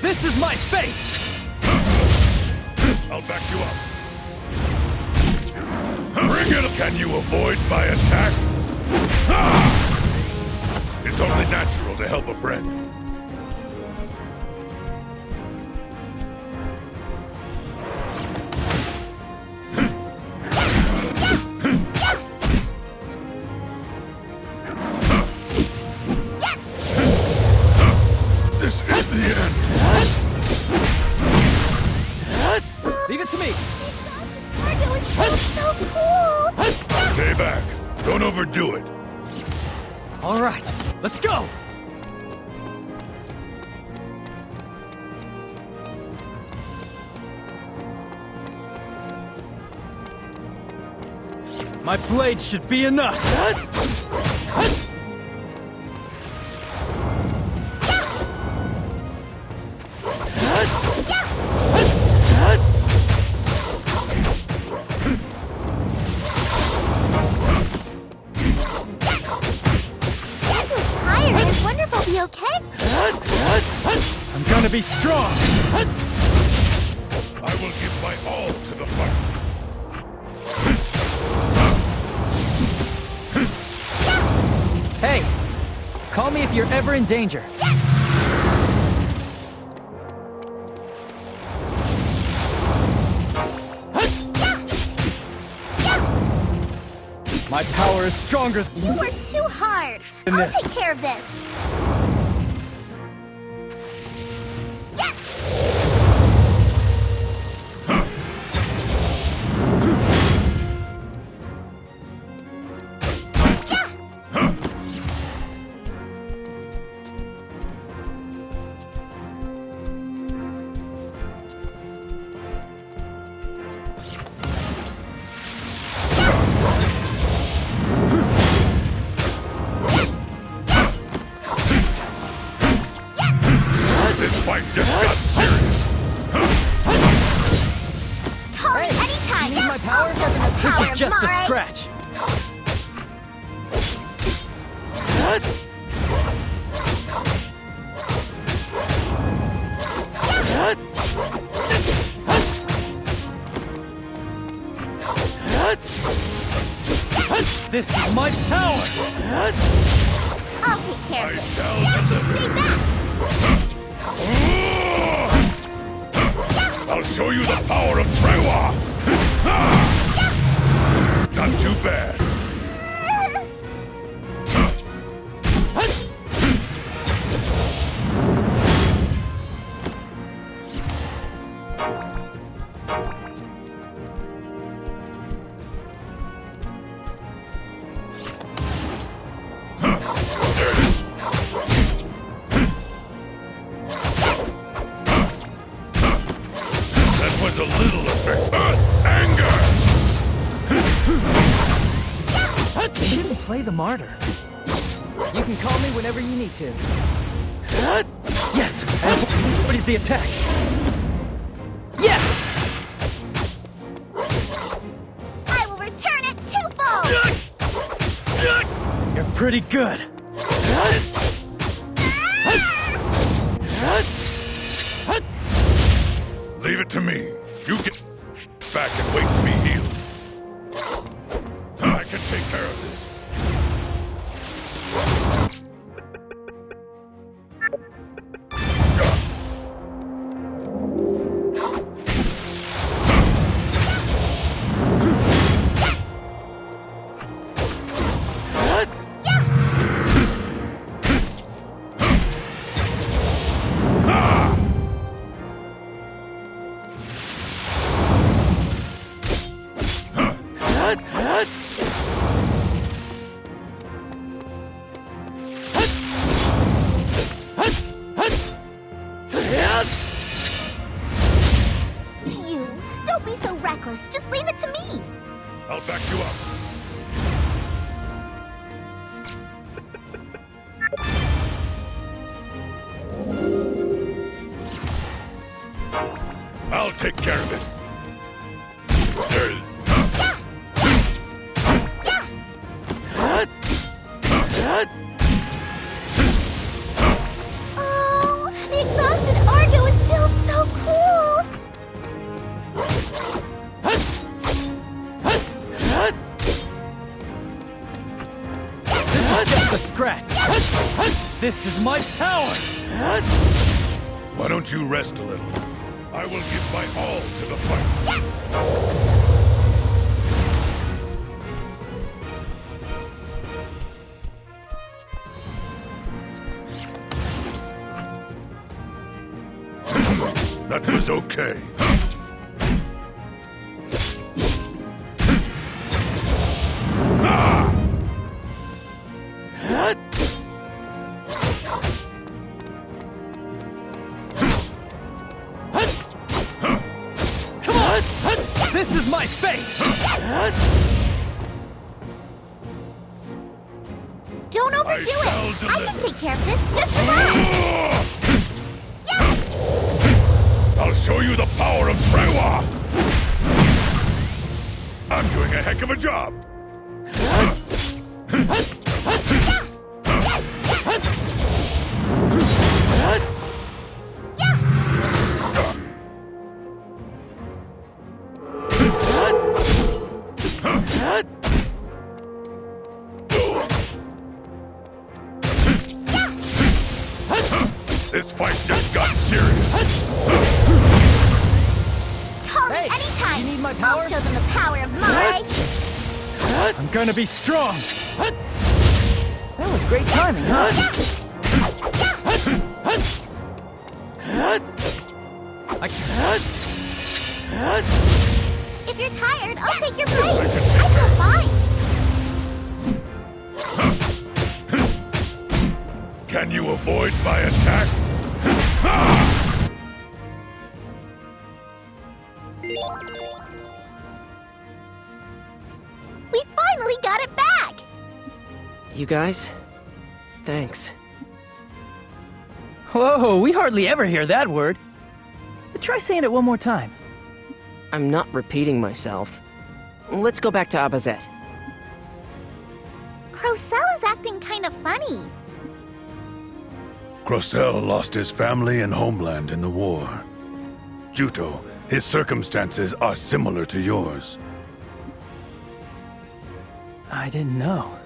This is my fate!
I'll back you up. Bring it! Can you avoid my attack? It's only natural to help a friend. This is the end.
Leave it to me.
It was so cool!
Stay back. Don't overdo it.
All right, let's go! My blade should be enough.
gonna be strong!
I will give my all to the fight.
Hey! Call me if you're ever in danger. My power is stronger than
You work too hard. I'll
this.
take care of this.
This fight just got serious.
Call me anytime.
Need my power?
I'll show them the power
This is just
of
a
mine.
scratch. This is my power!
I'll take care of it.
Stay back! I'll show you the power of Trewa! Not too bad. That was a little effect. Anger!
You shouldn't play the martyr. You can call me whenever you need to. Yes! And what is the attack? Yes!
I will return it twofold.
You're pretty good.
Leave it to me. You get back and wait to be healed. I can take care of this.
You, don't be so reckless. Just leave it to me.
I'll back you up. I'll take care of it.
Oh, the exhausted Argo is still so cool.
This is just a scratch. This is my power.
Why don't you rest a little? I will give my all to the fight. That was okay.
Come on! This is my fate!
Don't overdo it. I can take care of this. Just relax.
I'll show you the power of Trewa! I'm doing a heck of a job! This fight just got serious.
Call me
Hey,
anytime.
you need my power?
I'll show them the power of my...
I'm gonna be strong! That was great timing, huh?
If you're tired, I'll take your place. I feel fine.
Can you avoid my attack?
We finally got it back!
You guys, thanks.
Whoa, we hardly ever hear that word. Try saying it one more time.
I'm not repeating myself. Let's go back to Abazet.
Crocell is acting kind of funny.
Crocell lost his family and homeland in the war. Juto, his circumstances are similar to yours.
I didn't know.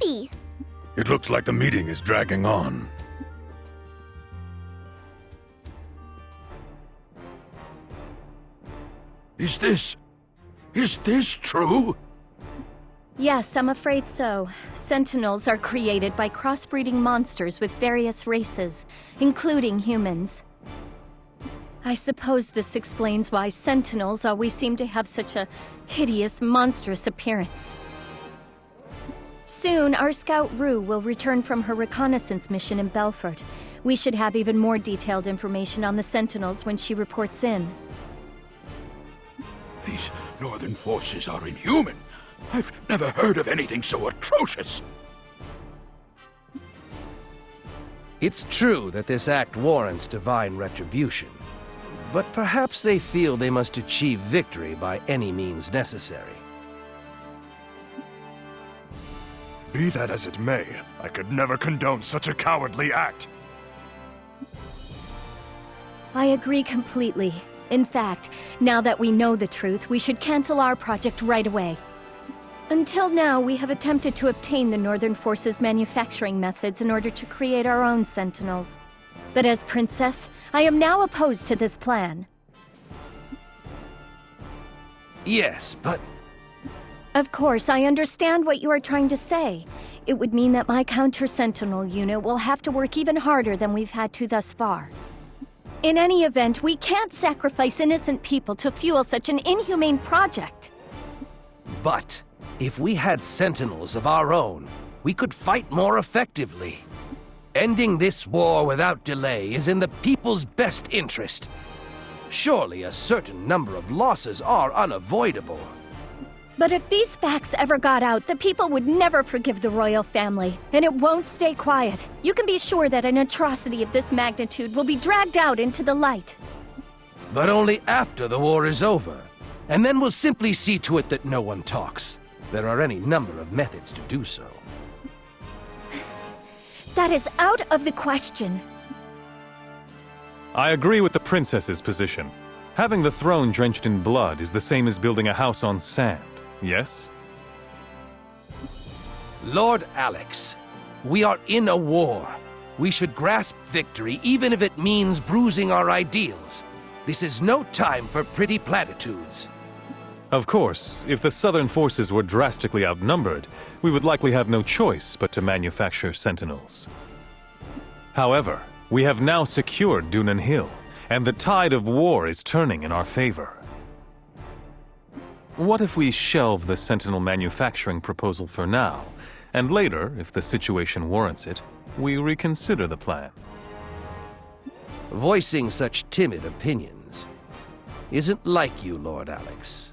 already!
It looks like the meeting is dragging on.
Is this true?
Yes, I'm afraid so. Sentinels are created by crossbreeding monsters with various races, including humans. I suppose this explains why Sentinels always seem to have such a hideous, monstrous appearance. Soon, our scout Rue will return from her reconnaissance mission in Belfort. We should have even more detailed information on the Sentinels when she reports in.
These northern forces are inhuman. I've never heard of anything so atrocious.
It's true that this act warrants divine retribution, but perhaps they feel they must achieve victory by any means necessary.
Be that as it may, I could never condone such a cowardly act.
I agree completely. In fact, now that we know the truth, we should cancel our project right away. Until now, we have attempted to obtain the Northern Forces' manufacturing methods in order to create our own Sentinels. But as Princess, I am now opposed to this plan.
Yes, but...
Of course, I understand what you are trying to say. It would mean that my counter-Sentinel unit will have to work even harder than we've had to thus far. In any event, we can't sacrifice innocent people to fuel such an inhumane project.
But, if we had Sentinels of our own, we could fight more effectively. Ending this war without delay is in the people's best interest. Surely a certain number of losses are unavoidable.
But if these facts ever got out, the people would never forgive the royal family, and it won't stay quiet. You can be sure that an atrocity of this magnitude will be dragged out into the light.
But only after the war is over, and then we'll simply see to it that no one talks. There are any number of methods to do so.
That is out of the question.
I agree with the princess's position. Having the throne drenched in blood is the same as building a house on sand, yes?
Lord Alex, we are in a war. We should grasp victory even if it means bruising our ideals. This is no time for pretty platitudes.
Of course, if the southern forces were drastically outnumbered, we would likely have no choice but to manufacture Sentinels. However, we have now secured Dunan Hill, and the tide of war is turning in our favor. What if we shelve the Sentinel manufacturing proposal for now, and later, if the situation warrants it, we reconsider the plan?
Voicing such timid opinions isn't like you, Lord Alex.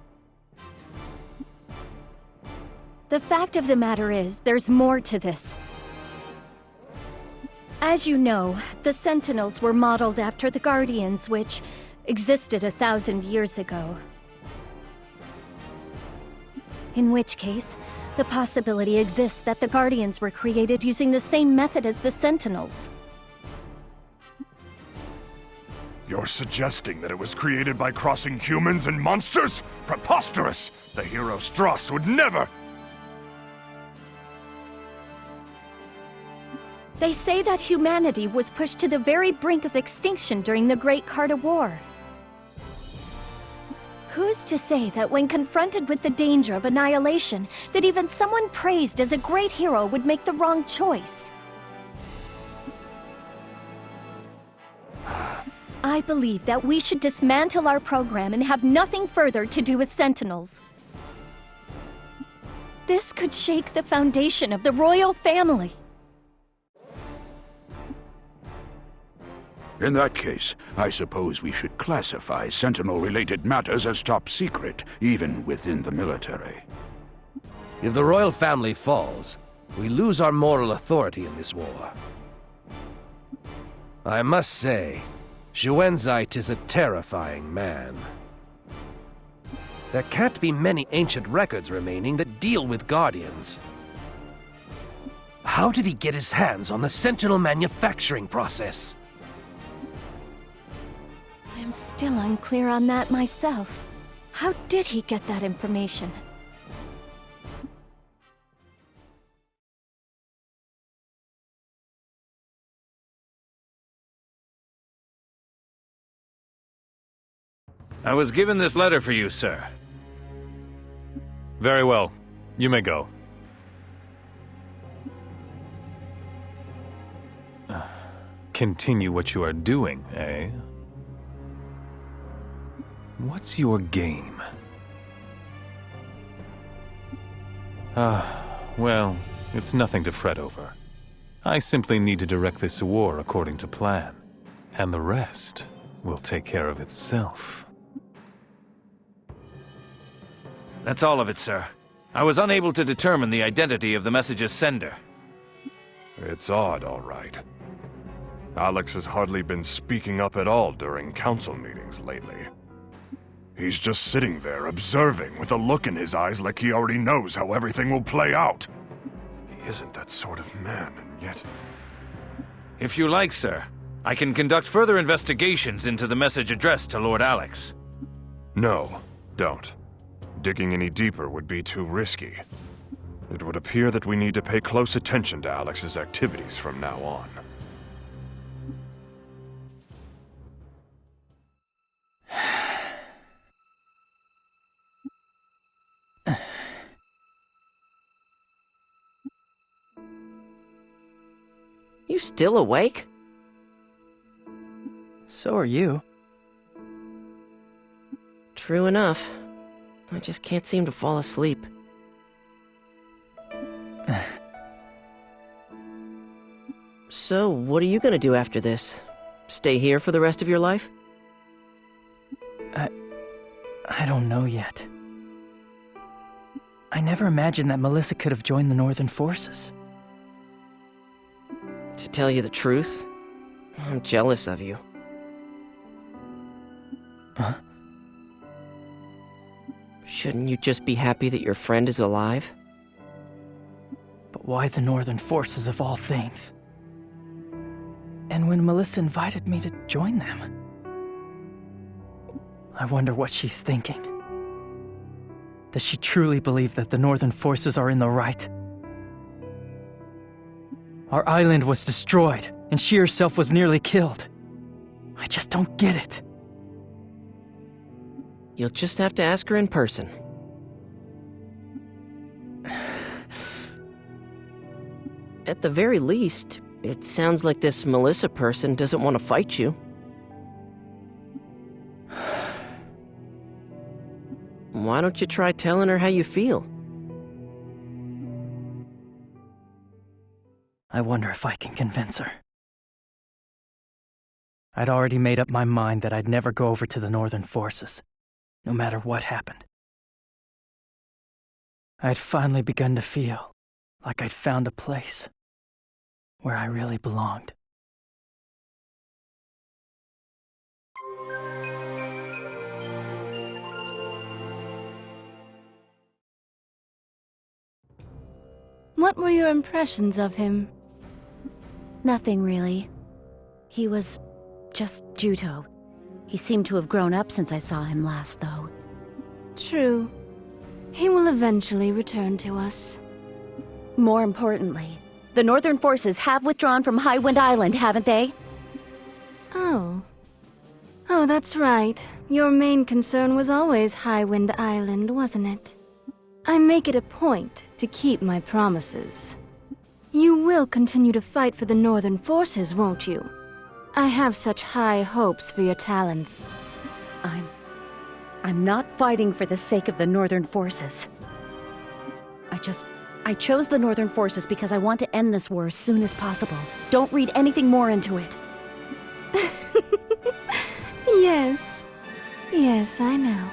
The fact of the matter is, there's more to this. As you know, the Sentinels were modeled after the Guardians, which existed 1,000 years ago. In which case, the possibility exists that the Guardians were created using the same method as the Sentinels.
You're suggesting that it was created by crossing humans and monsters? Preposterous! The hero Strauss would never...
They say that humanity was pushed to the very brink of extinction during the Great Carta War. Who's to say that when confronted with the danger of annihilation, that even someone praised as a great hero would make the wrong choice? I believe that we should dismantle our program and have nothing further to do with Sentinels. This could shake the foundation of the royal family.
In that case, I suppose we should classify Sentinel-related matters as top secret, even within the military.
If the royal family falls, we lose our moral authority in this war. I must say, Xuanzite is a terrifying man. There can't be many ancient records remaining that deal with Guardians. How did he get his hands on the Sentinel manufacturing process?
I'm still unclear on that myself. How did he get that information?
I was given this letter for you, sir.
Very well. You may go. Continue what you are doing, eh? What's your game? Well, it's nothing to fret over. I simply need to direct this war according to plan, and the rest will take care of itself.
That's all of it, sir. I was unable to determine the identity of the message's sender.
It's odd, all right. Alex has hardly been speaking up at all during council meetings lately. He's just sitting there observing with a look in his eyes like he already knows how everything will play out. He isn't that sort of man, and yet...
If you like, sir, I can conduct further investigations into the message addressed to Lord Alex.
No, don't. Digging any deeper would be too risky. It would appear that we need to pay close attention to Alex's activities from now on.
You still awake?
So are you.
True enough. I just can't seem to fall asleep. So, what are you gonna do after this? Stay here for the rest of your life?
I don't know yet. I never imagined that Melissa could have joined the Northern Forces.
To tell you the truth, I'm jealous of you.
Huh?
Shouldn't you just be happy that your friend is alive?
But why the Northern Forces of all things? And when Melissa invited me to join them, I wonder what she's thinking. Does she truly believe that the Northern Forces are in the right? Our island was destroyed, and she herself was nearly killed. I just don't get it.
You'll just have to ask her in person. At the very least, it sounds like this Melissa person doesn't want to fight you. Why don't you try telling her how you feel?
I wonder if I can convince her. I'd already made up my mind that I'd never go over to the Northern Forces, no matter what happened. I'd finally begun to feel like I'd found a place where I really belonged.
What were your impressions of him?
Nothing really. He was just Juto. He seemed to have grown up since I saw him last, though.
True. He will eventually return to us.
More importantly, the Northern Forces have withdrawn from Highwind Island, haven't they?
Oh. Oh, that's right. Your main concern was always Highwind Island, wasn't it? I make it a point to keep my promises. You will continue to fight for the Northern Forces, won't you? I have such high hopes for your talents.
I'm not fighting for the sake of the Northern Forces. I chose the Northern Forces because I want to end this war as soon as possible. Don't read anything more into it.
Yes. Yes, I know.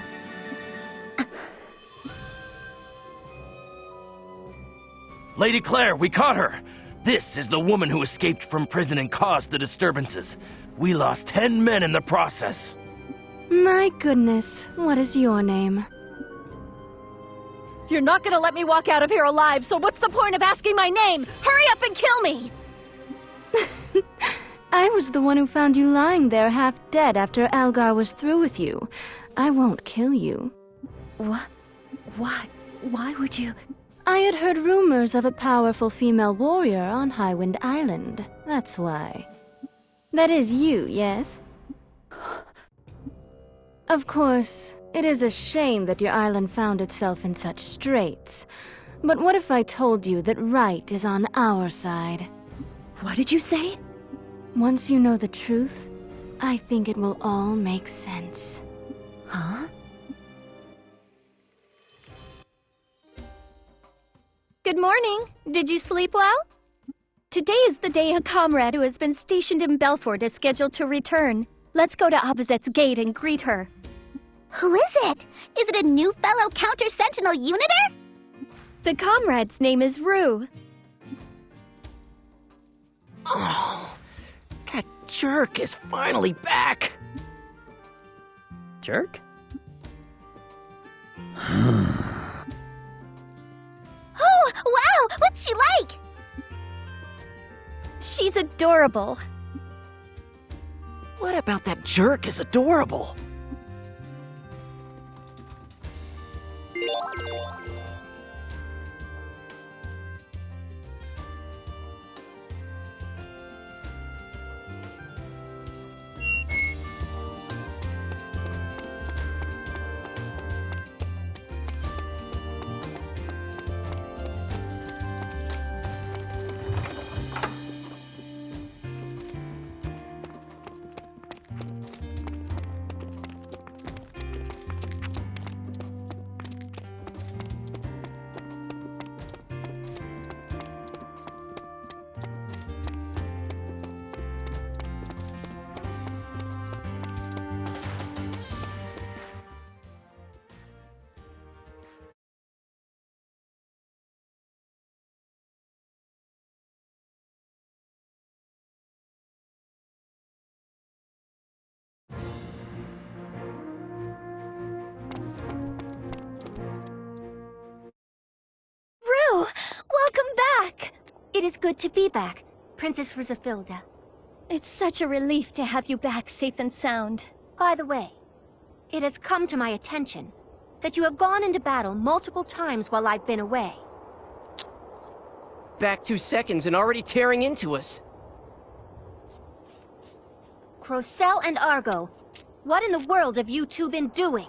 Lady Claire, we caught her! This is the woman who escaped from prison and caused the disturbances. We lost 10 men in the process.
My goodness, what is your name?
You're not gonna let me walk out of here alive, so what's the point of asking my name? Hurry up and kill me!
I was the one who found you lying there half dead after Elgar was through with you. I won't kill you.
What? Why? Why would you?
I had heard rumors of a powerful female warrior on Highwind Island. That's why. That is you, yes? Of course, it is a shame that your island found itself in such straits. But what if I told you that right is on our side?
What did you say?
Once you know the truth, I think it will all make sense.
Huh?
Good morning. Did you sleep well? Today is the day a comrade who has been stationed in Belfort is scheduled to return. Let's go to Opposite's gate and greet her.
Who is it? Is it a new fellow counter-sentinel uniter?
The comrade's name is Rue.
Oh, that jerk is finally back.
Jerk?
Oh, wow! What's she like?
She's adorable.
What about that jerk is adorable?
Rue! Welcome back! It is good to be back, Princess Rizafilda.
It's such a relief to have you back safe and sound.
By the way, it has come to my attention that you have gone into battle multiple times while I've been away.
Back 2 seconds and already tearing into us.
Crocell and Argo, what in the world have you two been doing?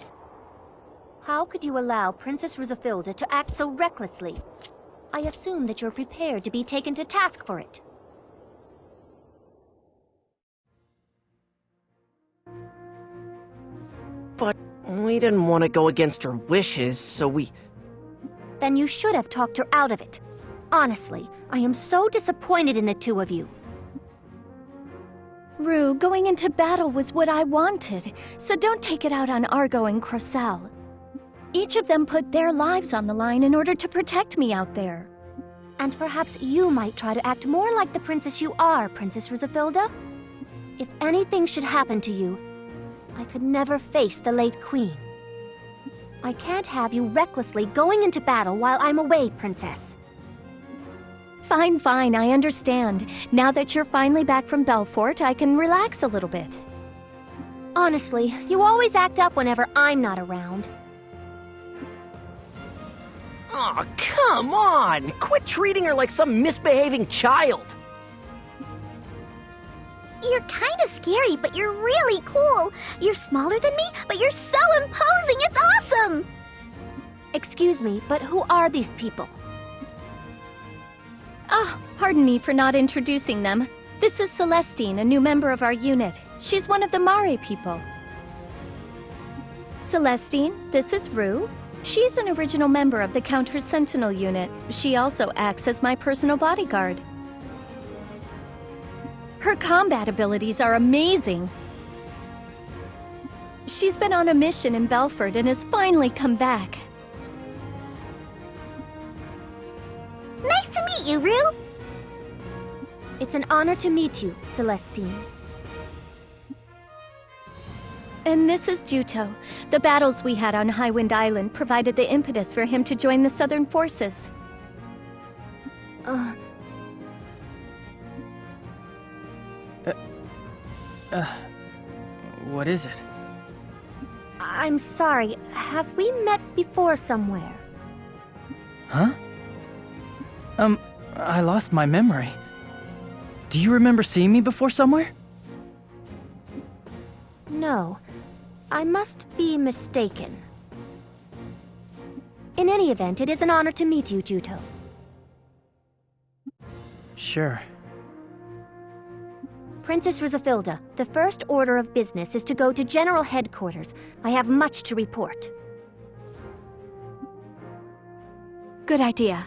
How could you allow Princess Rizafilda to act so recklessly? I assume that you're prepared to be taken to task for it.
But we didn't want to go against her wishes, so we...
Then you should have talked her out of it. Honestly, I am so disappointed in the two of you.
Rue, going into battle was what I wanted, so don't take it out on Argo and Crocell. Each of them put their lives on the line in order to protect me out there.
And perhaps you might try to act more like the princess you are, Princess Rizafilda. If anything should happen to you, I could never face the late queen. I can't have you recklessly going into battle while I'm away, Princess.
Fine, fine, I understand. Now that you're finally back from Belfort, I can relax a little bit.
Honestly, you always act up whenever I'm not around.
Oh, come on! Quit treating her like some misbehaving child!
You're kinda scary, but you're really cool. You're smaller than me, but you're so imposing, it's awesome!
Excuse me, but who are these people?
Oh, pardon me for not introducing them. This is Celestine, a new member of our unit. She's one of the Mare people. Celestine, this is Rue. She's an original member of the Counter-Sentinel unit. She also acts as my personal bodyguard. Her combat abilities are amazing. She's been on a mission in Belfort and has finally come back.
Nice to meet you, Rue!
It's an honor to meet you, Celestine.
And this is Juto. The battles we had on Highwind Island provided the impetus for him to join the Southern Forces.
What is it?
I'm sorry, have we met before somewhere?
Huh? I lost my memory. Do you remember seeing me before somewhere?
No. I must be mistaken. In any event, it is an honor to meet you, Juto.
Sure.
Princess Rizafilda, the first order of business is to go to General Headquarters. I have much to report.
Good idea.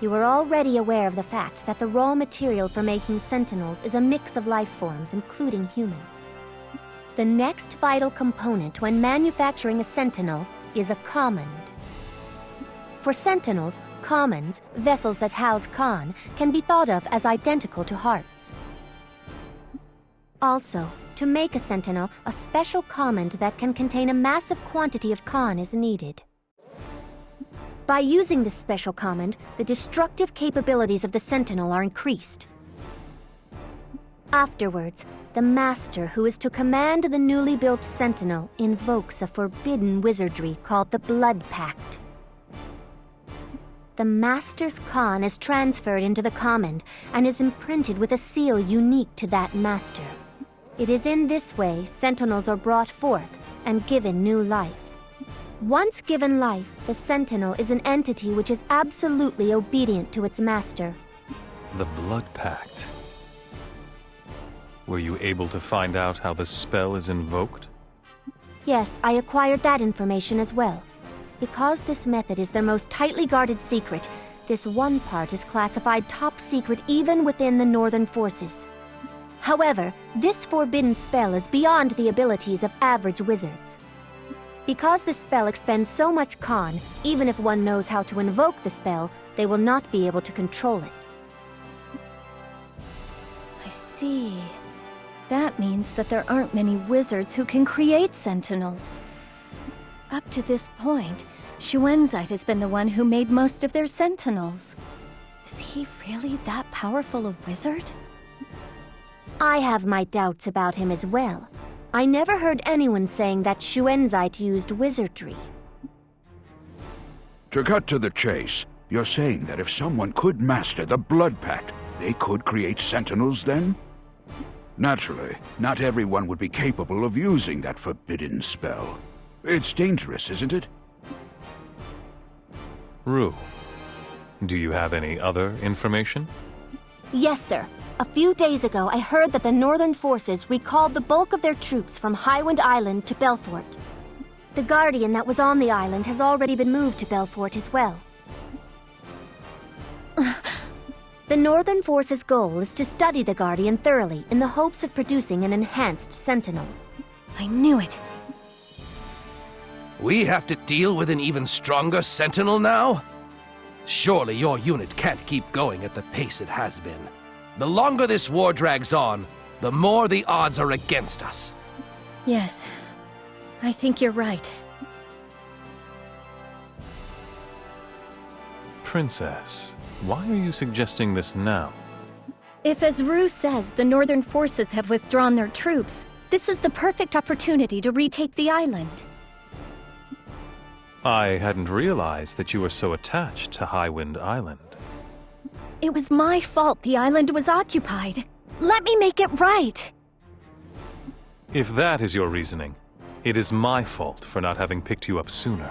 You are already aware of the fact that the raw material for making sentinels is a mix of life forms, including humans. The next vital component when manufacturing a sentinel is a command. For sentinels, commons, vessels that house Khan, can be thought of as identical to hearts. Also, To make a sentinel, a special command that can contain a massive quantity of Con is needed. By using this special command, the destructive capabilities of the sentinel are increased. Afterwards, the master who is to command the newly built sentinel invokes a forbidden wizardry called the Blood Pact. The master's Con is transferred into the command and is imprinted with a seal unique to that master. It is in this way sentinels are brought forth and given new life. Once given life, the sentinel is an entity which is absolutely obedient to its master.
The Blood Pact. Were you able to find out how the spell is invoked?
Yes, I acquired that information as well. Because this method is their most tightly guarded secret, this one part is classified top secret even within the Northern Forces. However, this forbidden spell is beyond the abilities of average wizards. Because the spell expends so much Con, even if one knows how to invoke the spell, they will not be able to control it.
I see. That means that there aren't many wizards who can create sentinels. Up to this point, Xuanzite has been the one who made most of their sentinels. Is he really that powerful a wizard?
I have my doubts about him as well. I never heard anyone saying that Xuanzite used wizardry.
To cut to the chase, you're saying that if someone could master the Blood Pact, they could create sentinels then? Naturally, not everyone would be capable of using that forbidden spell. It's dangerous, isn't it?
Rue, do you have any other information?
Yes, sir. A few days ago, I heard that the Northern Forces recalled the bulk of their troops from Highwind Island to Belfort. The Guardian that was on the island has already been moved to Belfort as well. The Northern Forces' goal is to study the Guardian thoroughly in the hopes of producing an enhanced sentinel.
I knew it.
We have to deal with an even stronger sentinel now? Surely your unit can't keep going at the pace it has been. The longer this war drags on, the more the odds are against us.
Yes, I think you're right.
Princess, why are you suggesting this now?
If, as Rue says, the Northern Forces have withdrawn their troops, this is the perfect opportunity to retake the island.
I hadn't realized that you were so attached to Highwind Island.
It was my fault the island was occupied. Let me make it right!
If that is your reasoning, it is my fault for not having picked you up sooner.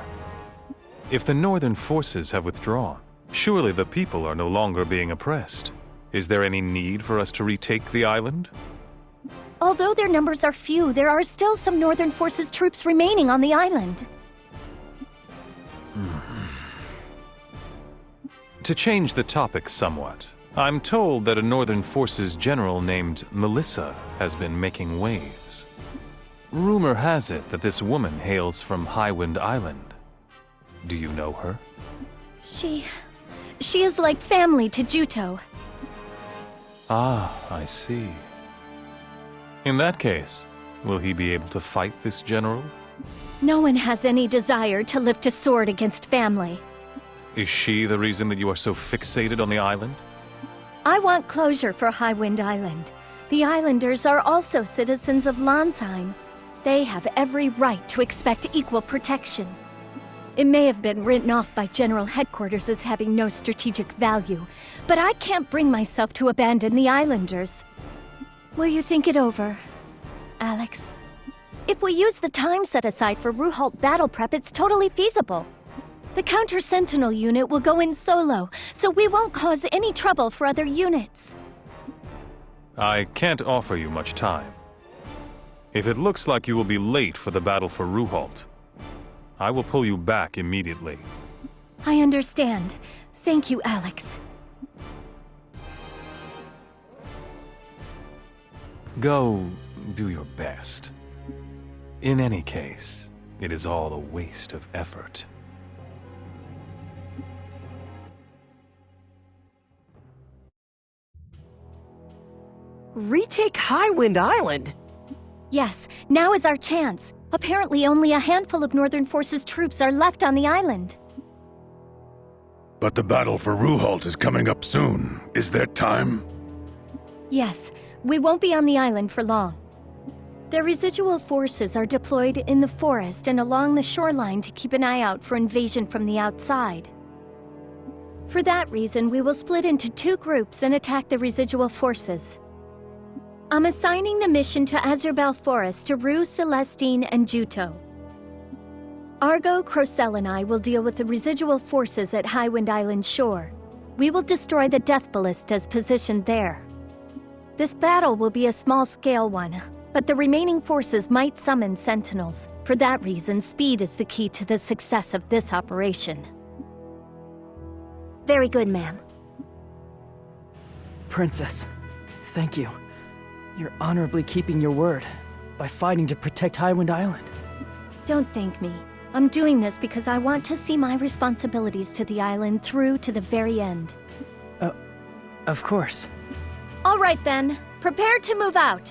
If the Northern Forces have withdrawn, surely the people are no longer being oppressed. Is there any need for us to retake the island?
Although their numbers are few, there are still some Northern Forces troops remaining on the island.
To change the topic somewhat, I'm told that a Northern Forces general named Melissa has been making waves. Rumor has it that this woman hails from Highwind Island. Do you know her?
She is like family to Juto.
Ah, I see. In that case, will he be able to fight this general?
No one has any desire to lift a sword against family.
Is she the reason that you are so fixated on the island?
I want closure for Highwind Island. The islanders are also citizens of Lanzheim. They have every right to expect equal protection. It may have been written off by General Headquarters as having no strategic value, but I can't bring myself to abandon the islanders. Will you think it over, Alex? If we use the time set aside for Ruhalt battle prep, it's totally feasible. The counter-sentinel unit will go in solo, so we won't cause any trouble for other units.
I can't offer you much time. If it looks like you will be late for the battle for Ruhalt, I will pull you back immediately.
I understand. Thank you, Alex.
Go do your best. In any case, it is all a waste of effort.
Retake Highwind Island?
Yes, now is our chance. Apparently only a handful of Northern Forces troops are left on the island.
But the battle for Ruhalt is coming up soon. Is there time?
Yes, we won't be on the island for long. Their residual forces are deployed in the forest and along the shoreline to keep an eye out for invasion from the outside. For that reason, we will split into 2 groups and attack the residual forces. I'm assigning the mission to Azurbal Forest to Rue, Celestine, and Juto. Argo, Crocell, and I will deal with the residual forces at Highwind Island shore. We will destroy the Death Ballistas positioned there. This battle will be a small-scale one, but the remaining forces might summon sentinels. For that reason, speed is the key to the success of this operation.
Very good, ma'am.
Princess, thank you. You're honorably keeping your word by fighting to protect Highwind Island.
Don't thank me. I'm doing this because I want to see my responsibilities to the island through to the very end.
Of course.
All right then. Prepare to move out.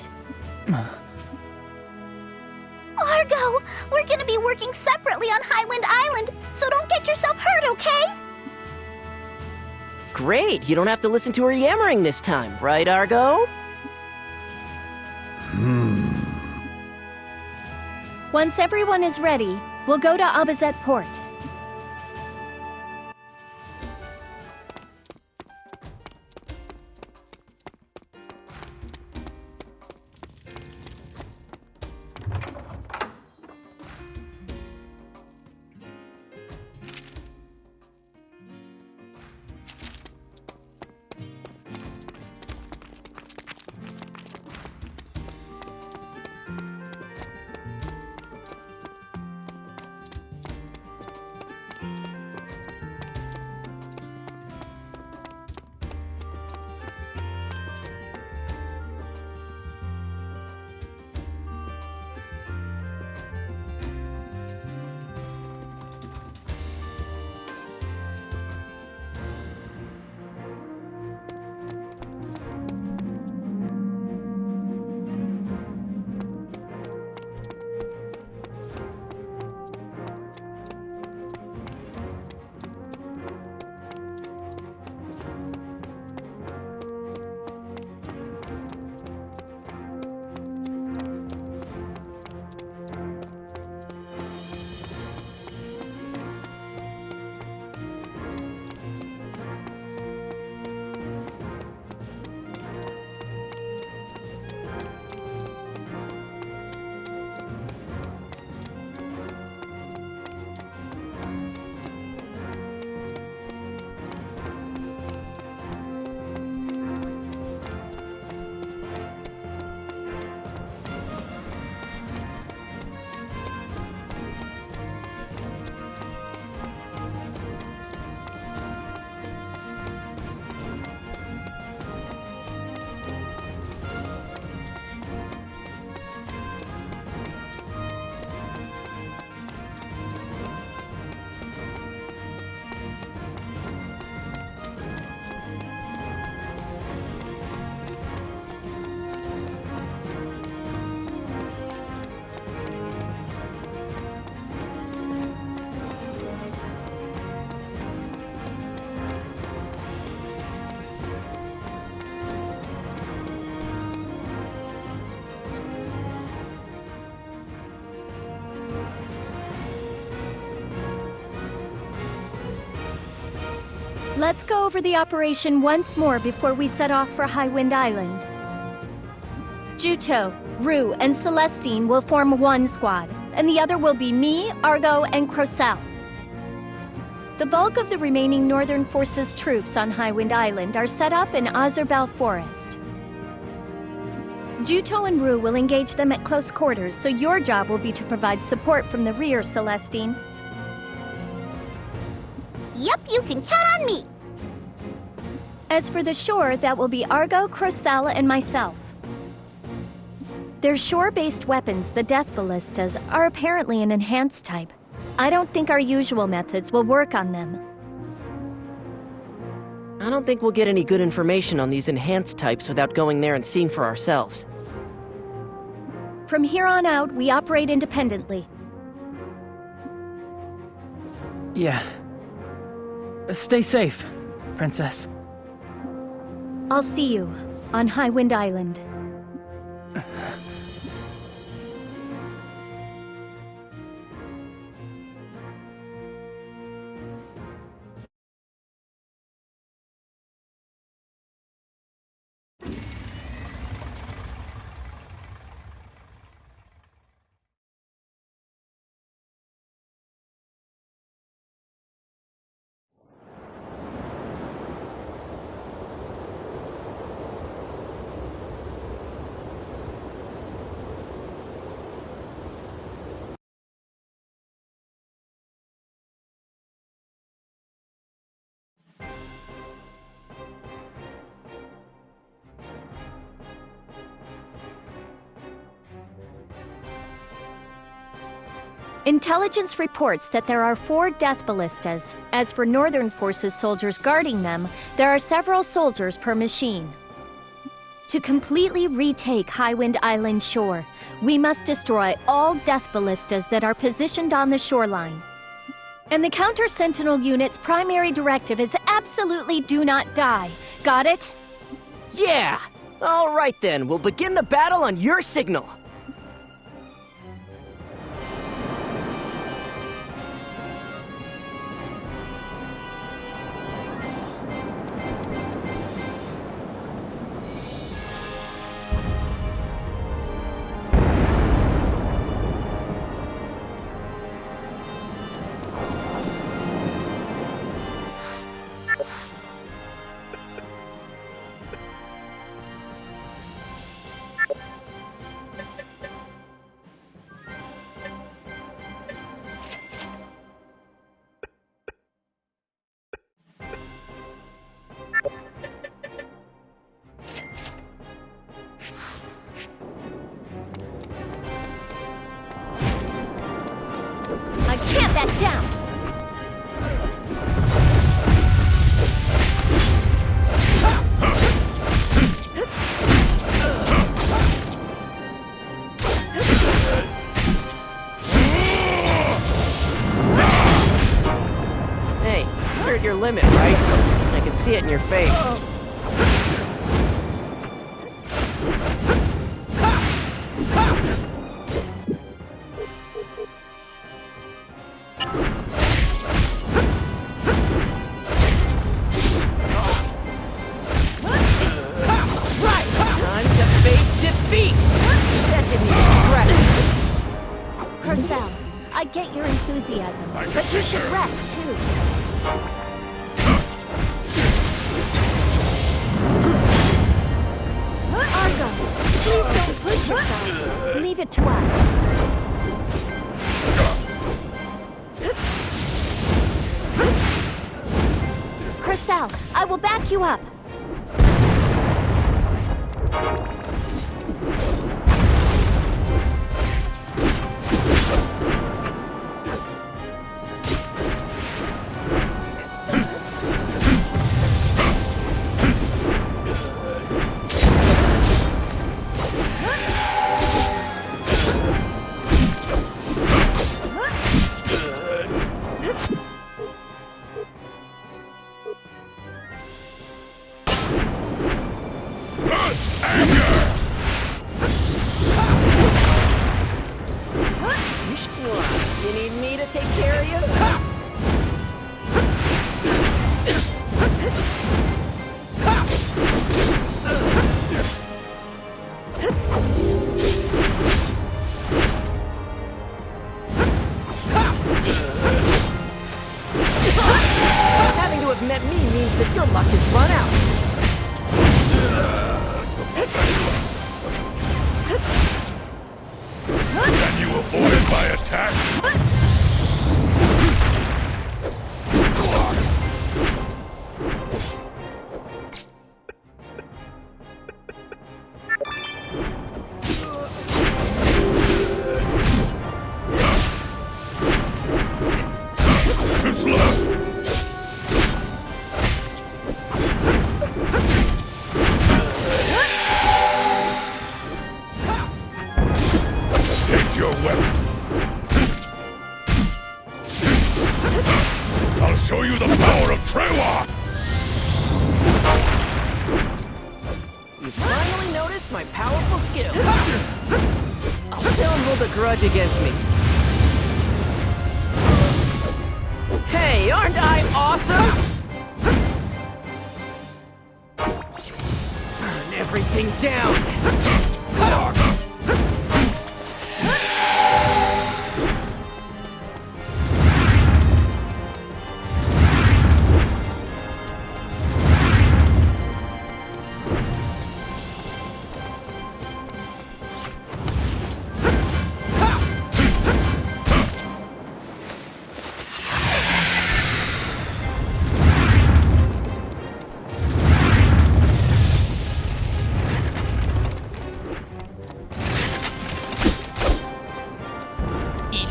Argo! We're gonna be working separately on Highwind Island, so don't get yourself hurt, okay?
Great, you don't have to listen to her yammering this time, right, Argo?
Once everyone is ready, we'll go to Abazet Port. Let's go over the operation once more before we set off for Highwind Island. Juto, Rue, and Celestine will form one squad, and the other will be me, Argo, and Crocell. The bulk of the remaining Northern Forces troops on Highwind Island are set up in Azurbal Forest. Juto and Rue will engage them at close quarters, so your job will be to provide support from the rear, Celestine.
Yep, you can count on me!
As for the shore, that will be Argo, Crocell, and myself. Their shore-based weapons, the Death Ballistas, are apparently an enhanced type. I don't think our usual methods will work on them.
I don't think we'll get any good information on these enhanced types without going there and seeing for ourselves.
From here on out, we operate independently.
Yeah. Stay safe, Princess.
I'll see you on Highwind Island. Intelligence reports that there are 4 death ballistas. As for Northern Forces soldiers guarding them, there are several soldiers per machine. To completely retake Highwind Island shore, we must destroy all death ballistas that are positioned on the shoreline. And the counter-sentinel unit's primary directive is absolutely do not die. Got it?
Yeah! All right then, we'll begin the battle on your signal.
I can't back down!
Hey, you're at your limit, right? I can see it in your face.
I get your enthusiasm, but you should rest, too. Argo, please don't push yourself. Leave it to us. Cressel, I will back you up.
finally noticed my powerful skills. Don't hold a grudge against me. Hey, aren't I awesome? Burn everything down.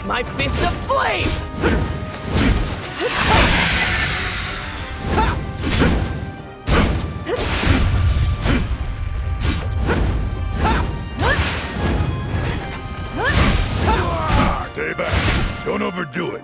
My fist of flame!
Stay back. Don't overdo it.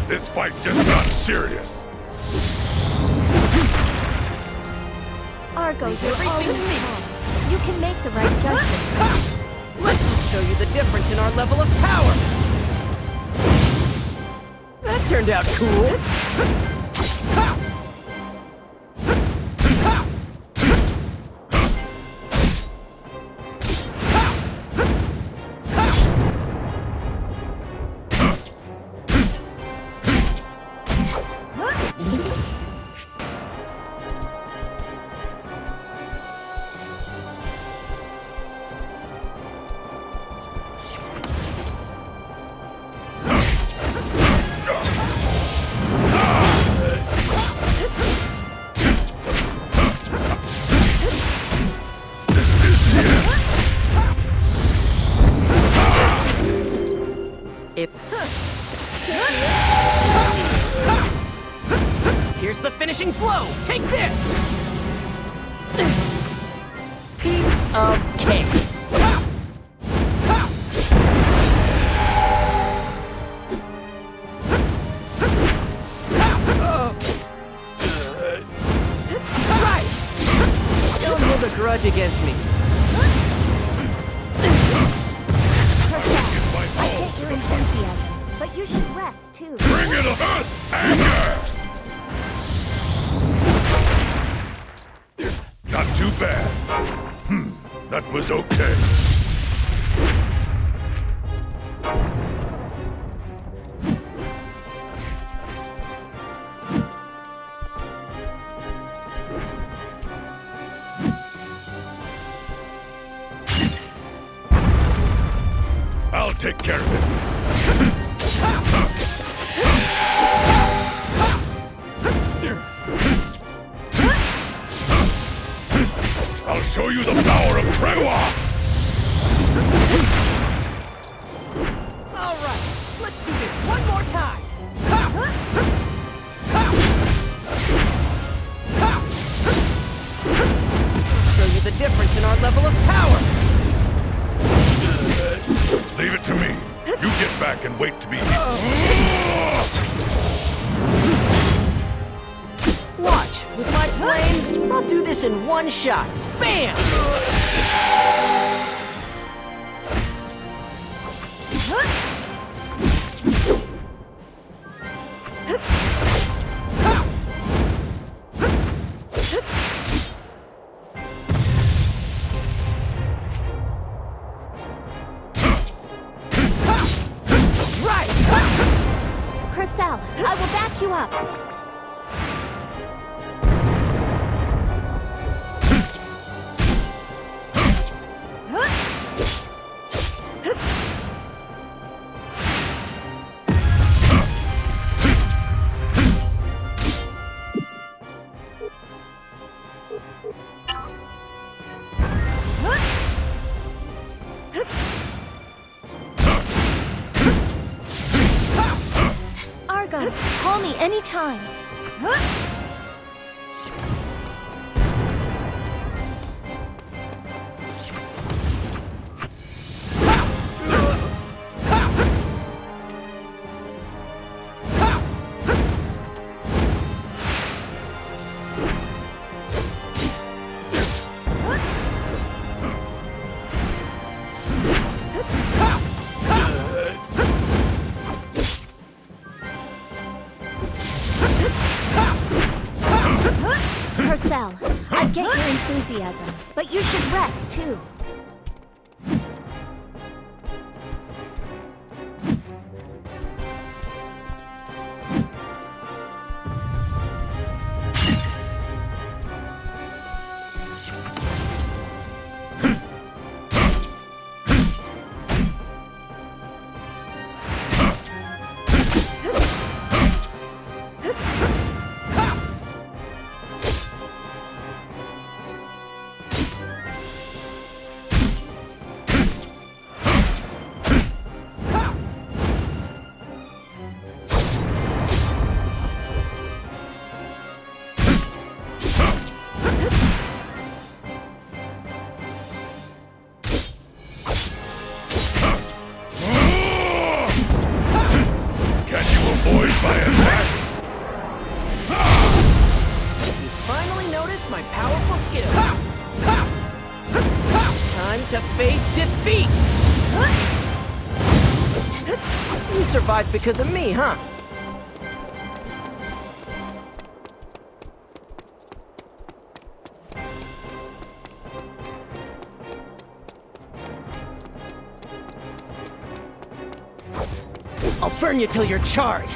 This fight just got serious.
Argo, you're always wrong. You can make the right judgment.
Let's show you the difference in our level of power. That turned out cool. Here's the finishing blow! Take this! Piece of cake! Right! Don't hold a grudge against me.
I get your enthusiasm, but you should rest too.
Bring it on! Anger! Not too bad. That was okay. I'll take care of it. I'll show you the power of Trewa!
All right, let's do this one more time. Show you the difference in our level of power.
Leave it to me. You get back and wait to be eaten.
Watch, with my flame, I'll do this in one shot. Bam!
Crystal, I will back you up. Call me anytime. I get your enthusiasm, but you should rest too.
Because of me, huh? I'll burn you till you're charred.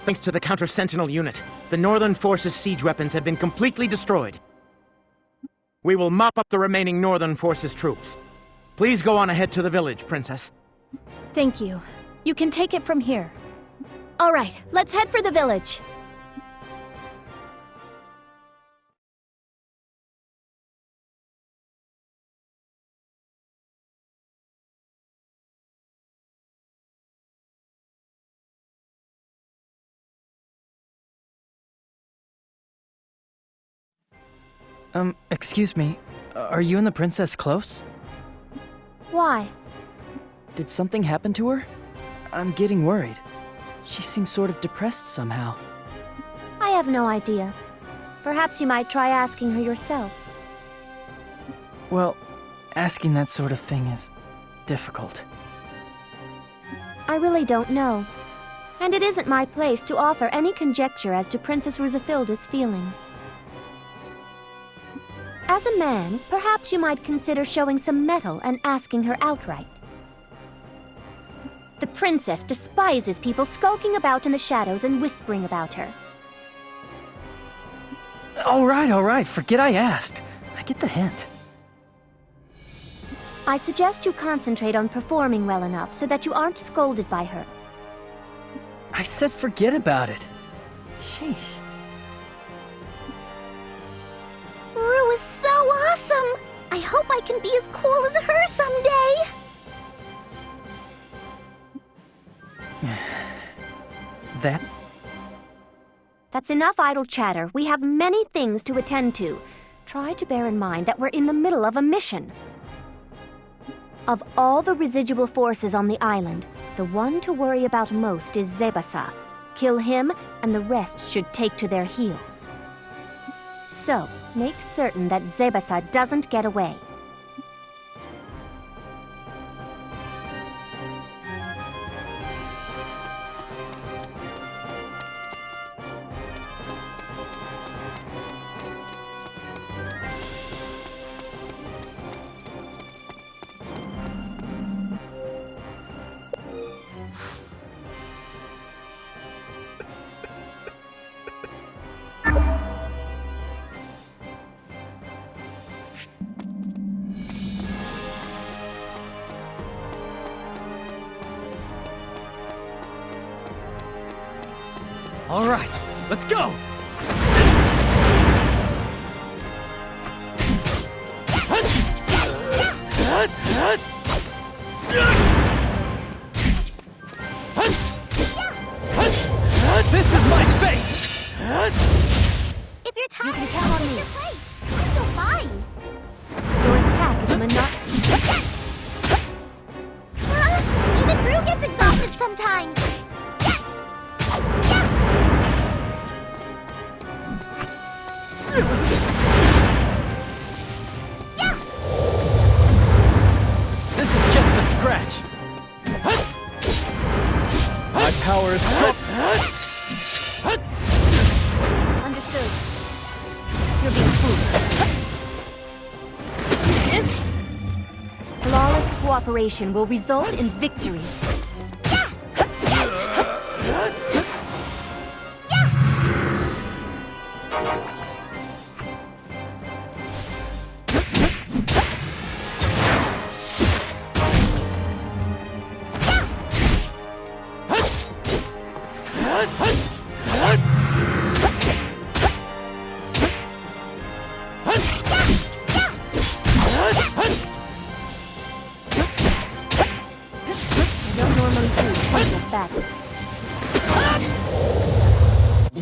Thanks to the counter-sentinel unit, the Northern Forces' siege weapons have been completely destroyed. We will mop up the remaining Northern Forces troops. Please go on ahead to the village, Princess.
Thank you. You can take it from here. All right, let's head for the village.
Excuse me. Are you and the princess close?
Why?
Did something happen to her? I'm getting worried. She seems sort of depressed somehow.
I have no idea. Perhaps you might try asking her yourself.
Well, asking that sort of thing is difficult.
I really don't know. And it isn't my place to offer any conjecture as to Princess Rusafilda's feelings. As a man, perhaps you might consider showing some mettle and asking her outright. The princess despises people skulking about in the shadows and whispering about her.
All right, forget I asked. I get the hint.
I suggest you concentrate on performing well enough so that you aren't scolded by her.
I said forget about it. Sheesh.
Rue is so awesome! I hope I can be as cool as her someday!
That's enough idle chatter. We have many things to attend to. Try to bear in mind that we're in the middle of a mission. Of all the residual forces on the island, the one to worry about most is Zebasa. Kill him, and the rest should take to their heels. So, make certain that Zebasa doesn't get away.
All right, let's go! This is my fate!
If you're tired, you can count on me. Your place. I feel fine.
Your attack is monotonous.
Even Rue gets exhausted sometimes.
This is just a scratch. My power is strong.
Understood. You're being fooled. Flawless cooperation will result in victory.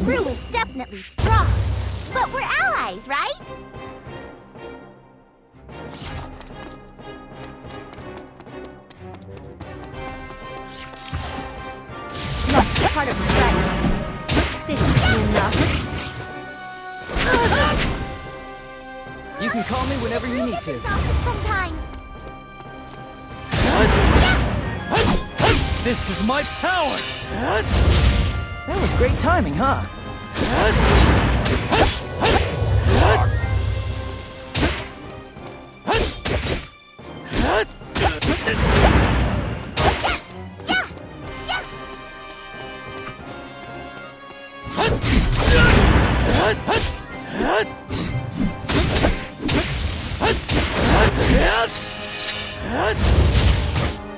Rue is definitely strong, but we're allies, right?
Look, part of my strategy. This should be enough.
You can call me whenever you need to.
Sometimes.
This is my power! That was great timing, huh?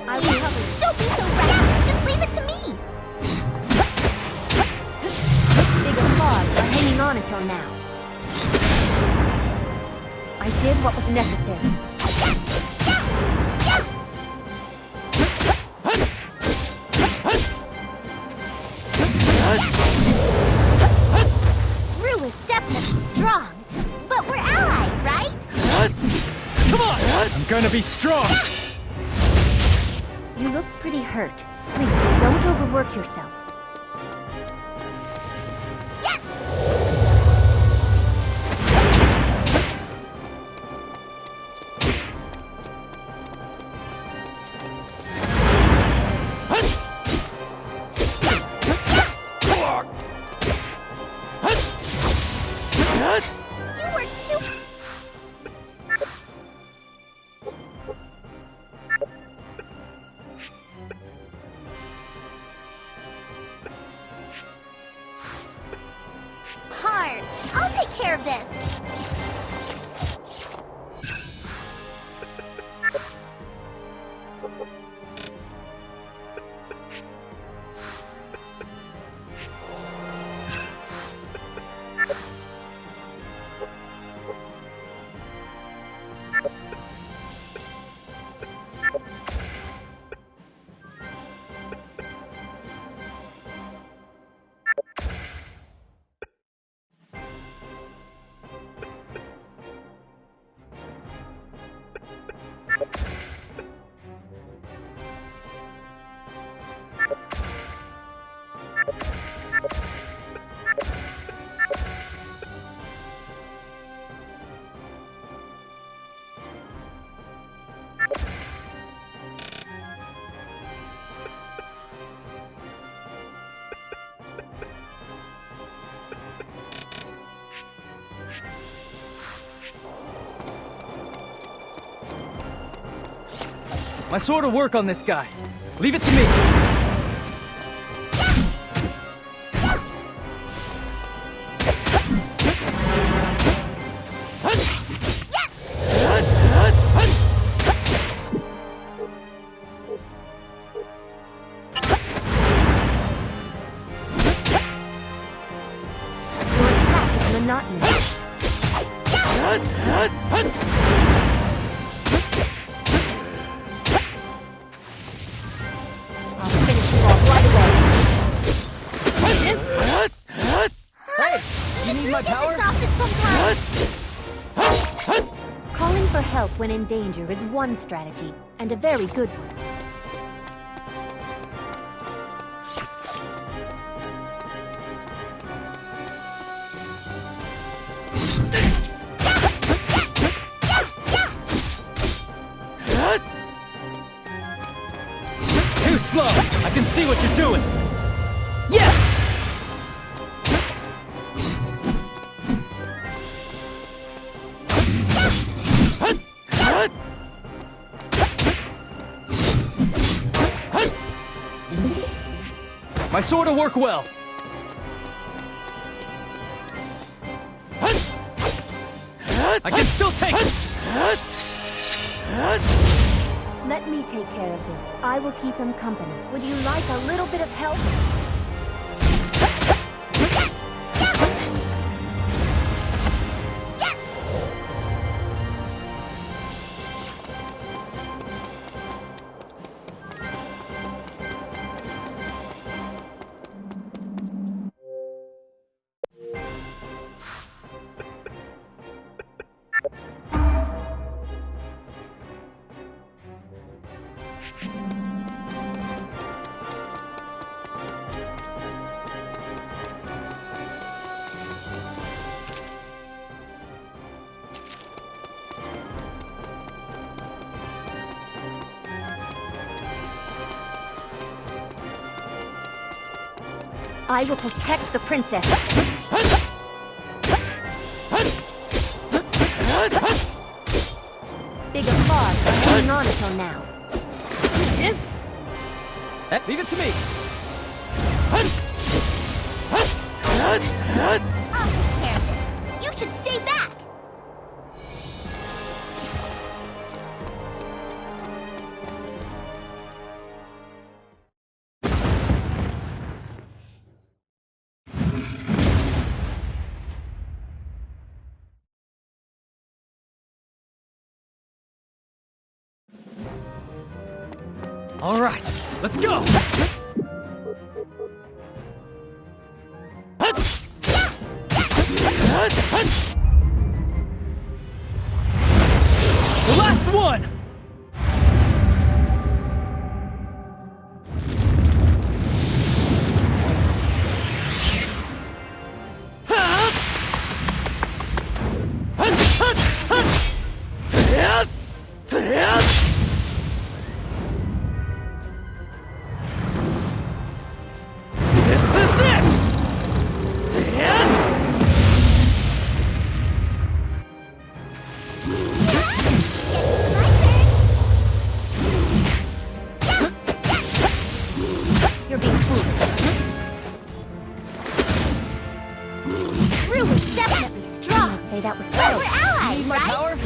I will cover you.
Don't be so reckless. Just leave it to me.
Big applause for hanging on until now. I did what was necessary.
Rue is definitely strong, but we're allies, right?
Come on! I'm gonna be strong!
You look pretty hurt. Please, don't overwork yourself. I'll take care of this.
My sword will work on this guy. Leave it to me.
Your attack is monotonous. I'll finish you off right away.
Hey, you need my power?
Calling for help when in danger is one strategy, and a very good one.
Too slow! I can see what you're doing! Yes! My sword will work well. I can still take it!
Let me take care of this. I will keep him company. Would you like a little bit of help? I will protect the princess. Big applause for hanging on until now.
Leave it to me.
I'll take care of this. You should stay back.
All right, let's go! The last one!
My turn. Rue was definitely strong. I'd say that was better. We're allies,
Need my
right?
power?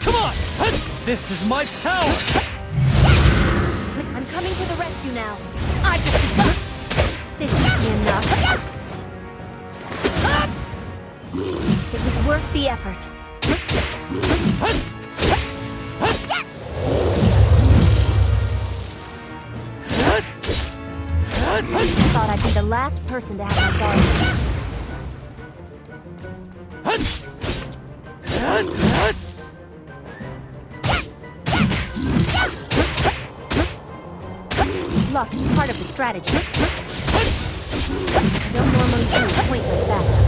Come on! This is my power!
I'm coming to the rescue now. I just... This should be enough. It was worth the effort. I thought I'd be the last person to have my guard. Luck is part of the strategy. I don't normally do pointless battles.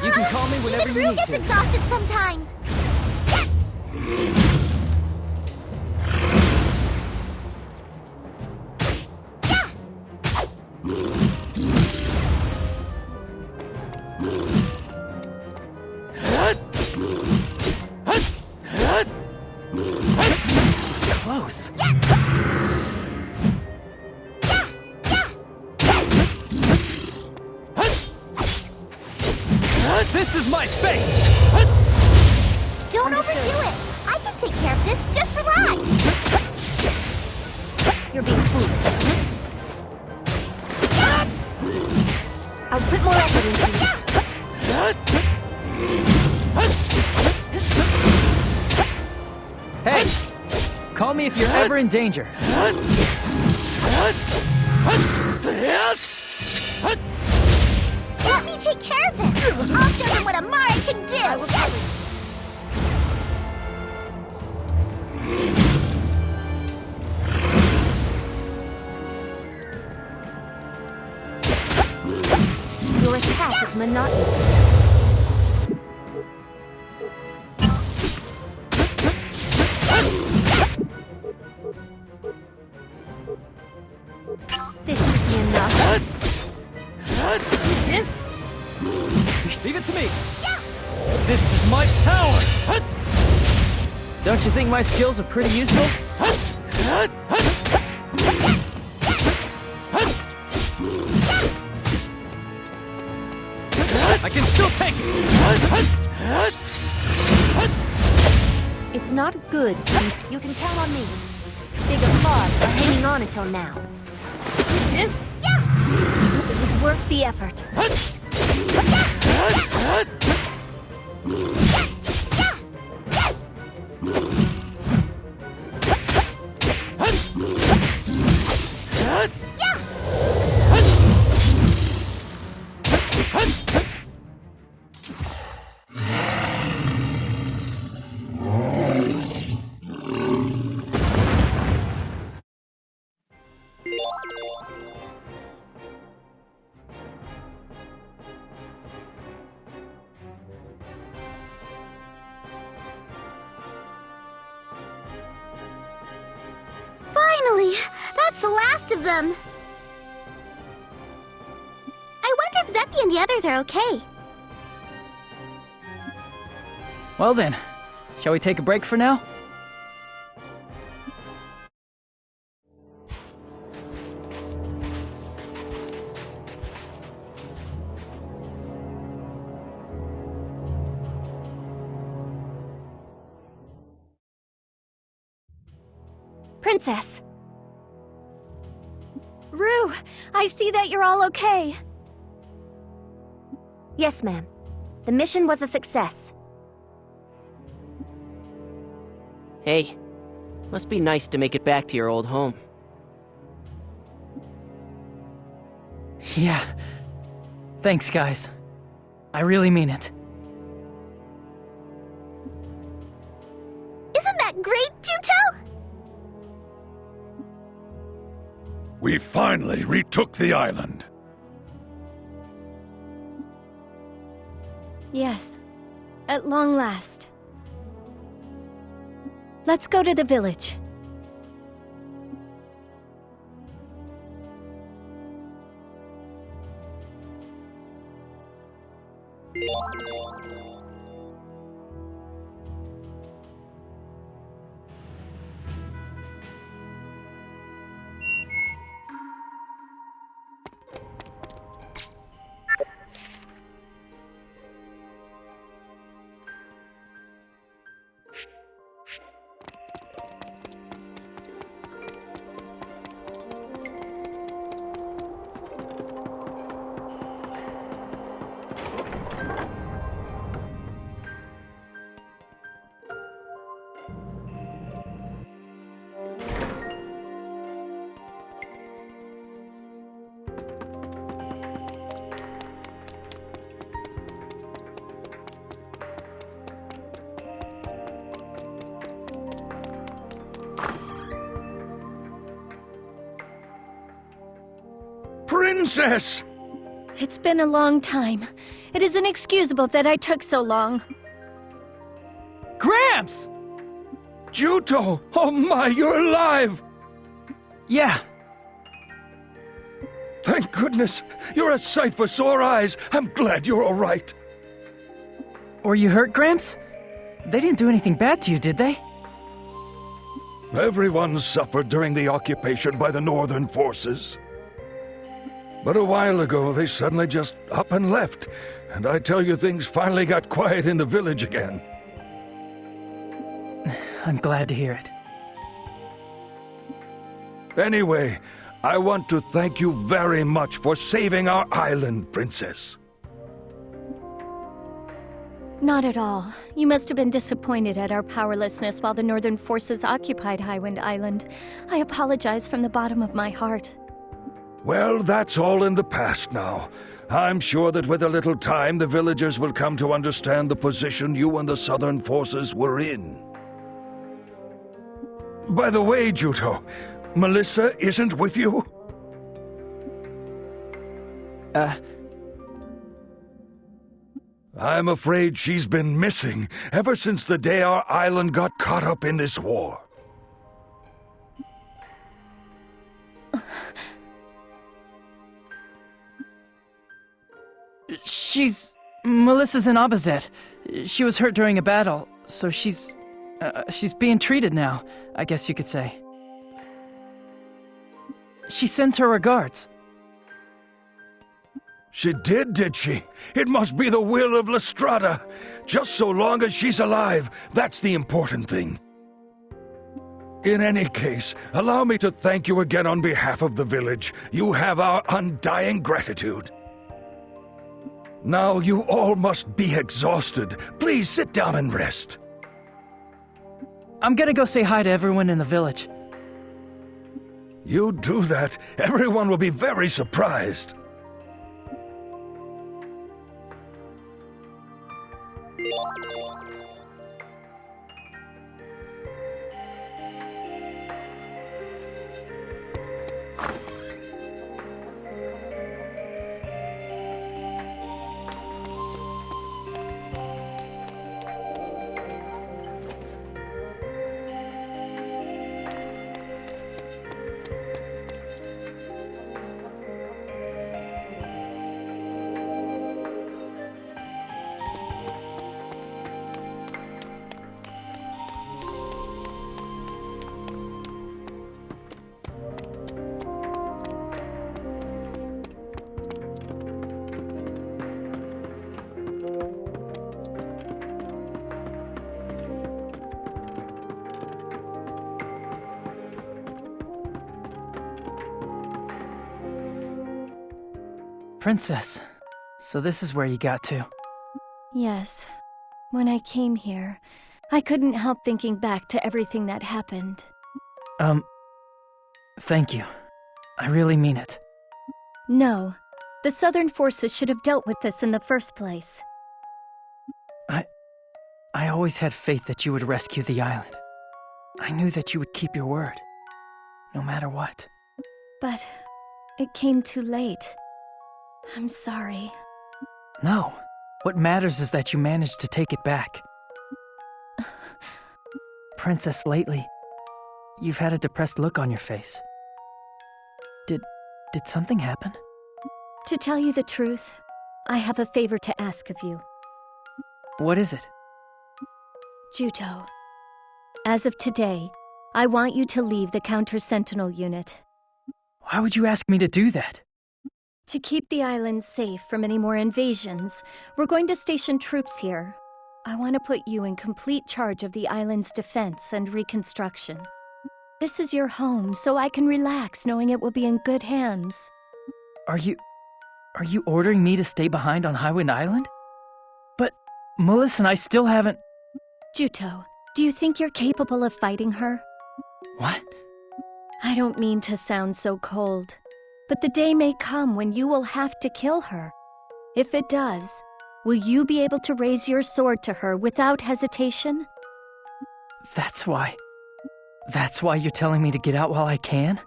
You can call me whenever
Even
you
Rue
need
gets
to.
exhausted sometimes.
Close. This is my space!
Don't overdo it. I can take care of this. Just relax. You're being foolish. I'll put more effort into
Hey! Call me if you're ever in danger.
Let me take care of this. I'll show them what Amare can do. I will Your attack is monotonous. This should be enough.
Leave it to me! This is my power! Don't you think my skills are pretty useful? I can still take it!
It's not good. You can count on me. Big applause for hanging on until now. It was worth the effort.
Finally! That's the last of them! I wonder if Zephie and the others are okay.
Well then, shall we take a break for now?
Princess!
Rue, I see that you're all okay.
Yes, ma'am. The mission was a success.
Hey, must be nice to make it back to your old home.
Yeah. Thanks, guys. I really mean it.
Isn't that great, Juto?
We finally retook the island.
Yes, at long last. Let's go to the village.
Princess!
It's been a long time. It is inexcusable that I took so long.
Gramps!
Juto! Oh my, you're alive!
Yeah.
Thank goodness! You're a sight for sore eyes! I'm glad you're all right!
Were you hurt, Gramps? They didn't do anything bad to you, did they?
Everyone suffered during the occupation by the Northern forces. But a while ago, they suddenly just up and left, and I tell you, things finally got quiet in the village again.
I'm glad to hear it.
Anyway, I want to thank you very much for saving our island, Princess.
Not at all. You must have been disappointed at our powerlessness while the Northern forces occupied Highwind Island. I apologize from the bottom of my heart.
Well, that's all in the past now. I'm sure that with a little time, the villagers will come to understand the position you and the Southern forces were in. By the way, Juto, Melissa isn't with you? I'm afraid she's been missing ever since the day our island got caught up in this war.
Melissa's in Abazet. She was hurt during a battle, so she's being treated now, I guess you could say. She sends her regards.
She did she? It must be the will of Strada. Just so long as she's alive, that's the important thing. In any case, allow me to thank you again on behalf of the village. You have our undying gratitude. Now you all must be exhausted. Please sit down and rest.
I'm gonna go say hi to everyone in the village.
You do that, everyone will be very surprised.
Princess, so this is where you got to.
Yes. When I came here, I couldn't help thinking back to everything that happened.
Thank you. I really mean it.
No. The Southern forces should have dealt with this in the first place.
I always had faith that you would rescue the island. I knew that you would keep your word, no matter what.
But it came too late. I'm sorry.
No. What matters is that you managed to take it back. Princess, lately, you've had a depressed look on your face. Did something happen?
To tell you the truth, I have a favor to ask of you.
What is it?
Juto, as of today, I want you to leave the counter-sentinel unit.
Why would you ask me to do that?
To keep the island safe from any more invasions, we're going to station troops here. I want to put you in complete charge of the island's defense and reconstruction. This is your home, so I can relax knowing it will be in good hands.
Are you ordering me to stay behind on Highwind Island? But Melissa and I still haven't...
Juto, do you think you're capable of fighting her?
What?
I don't mean to sound so cold, but the day may come when you will have to kill her. If it does, will you be able to raise your sword to her without hesitation?
That's why you're telling me to get out while I can?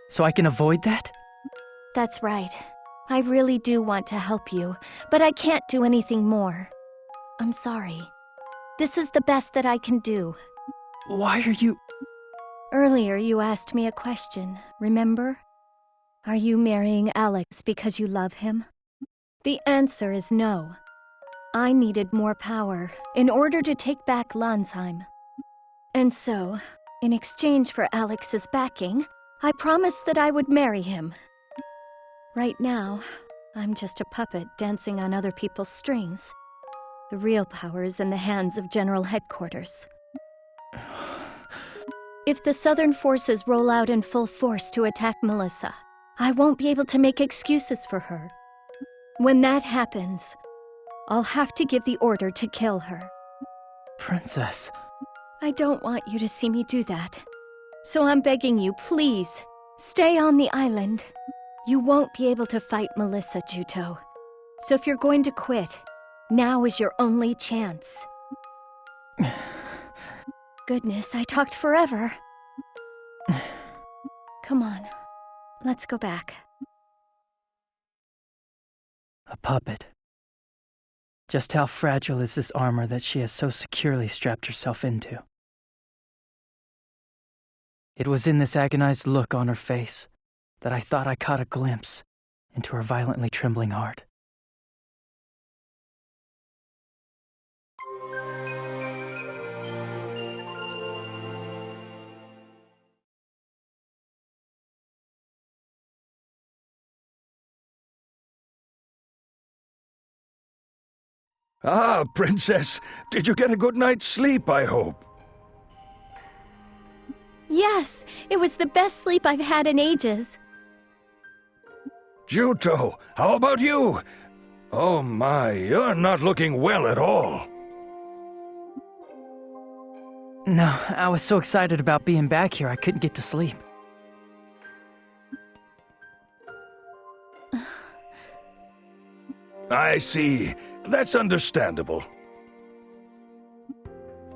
So I can avoid that?
That's right. I really do want to help you, but I can't do anything more. I'm sorry. This is the best that I can do.
Why are you...
Earlier you asked me a question, remember? Are you marrying Alex because you love him? The answer is no. I needed more power in order to take back Lanzheim. And so, in exchange for Alex's backing, I promised that I would marry him. Right now, I'm just a puppet dancing on other people's strings. The real power is in the hands of General Headquarters. If the Southern forces roll out in full force to attack Melissa, I won't be able to make excuses for her. When that happens, I'll have to give the order to kill her.
Princess...
I don't want you to see me do that. So I'm begging you, please, stay on the island. You won't be able to fight Melissa, Juto. So if you're going to quit, now is your only chance. Goodness, I talked forever. Come on, let's go back.
A puppet. Just how fragile is this armor that she has so securely strapped herself into? It was in this agonized look on her face that I thought I caught a glimpse into her violently trembling heart.
Ah, Princess, did you get a good night's sleep, I hope?
Yes, it was the best sleep I've had in ages.
Juto, how about you? Oh my, you're not looking well at all.
No, I was so excited about being back here I couldn't get to sleep.
I see. That's understandable.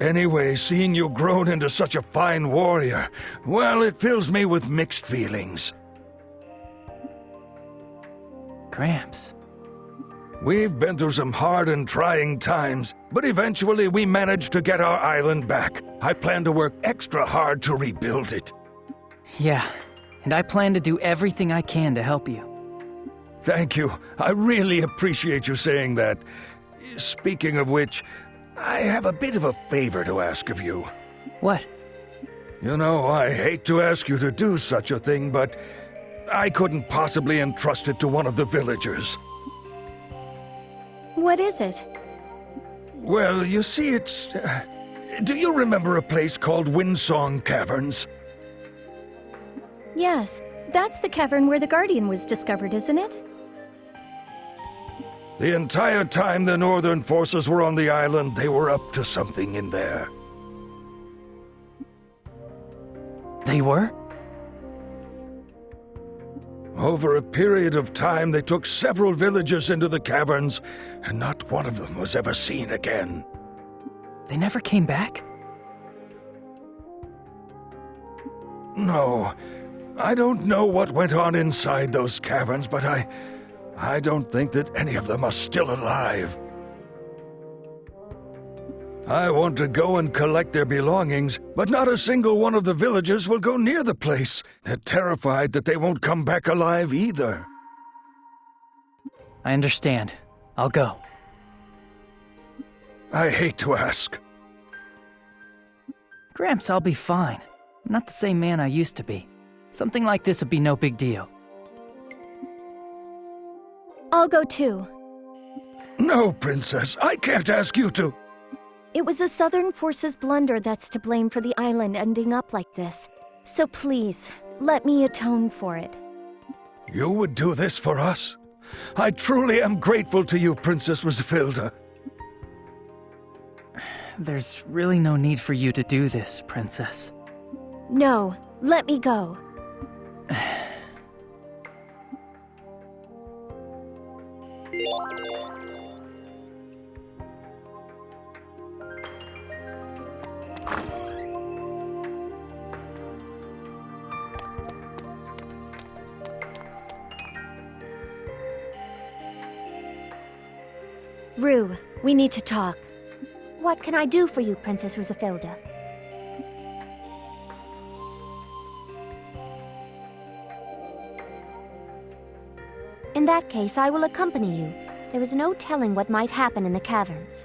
Anyway, seeing you grown into such a fine warrior, well, it fills me with mixed feelings.
Gramps.
We've been through some hard and trying times, but eventually we managed to get our island back. I plan to work extra hard to rebuild it.
Yeah, and I plan to do everything I can to help you.
Thank you. I really appreciate you saying that. Speaking of which, I have a bit of a favor to ask of you.
What?
You know, I hate to ask you to do such a thing, but I couldn't possibly entrust it to one of the villagers.
What is it?
Well, you see, it's... do you remember a place called Windsong Caverns?
Yes, that's the cavern where the Guardian was discovered, isn't it?
The entire time the Northern forces were on the island, they were up to something in there.
They were?
Over a period of time, they took several villages into the caverns, and not one of them was ever seen again.
They never came back?
No. I don't know what went on inside those caverns, but I don't think that any of them are still alive. I want to go and collect their belongings, but not a single one of the villagers will go near the place. They're terrified that they won't come back alive either.
I understand. I'll go.
I hate to ask.
Gramps, I'll be fine. I'm not the same man I used to be. Something like this would be no big deal.
I'll go too.
No, Princess, I can't ask you to.
It was the Southern Forces' blunder that's to blame for the island ending up like this. So please, let me atone for it.
You would do this for us? I truly am grateful to you, Princess Vesperia.
There's really no need for you to do this, Princess.
No, let me go. Rue, we need to talk.
What can I do for you, Princess Vesperia? In that case, I will accompany you. There is no telling what might happen in the caverns.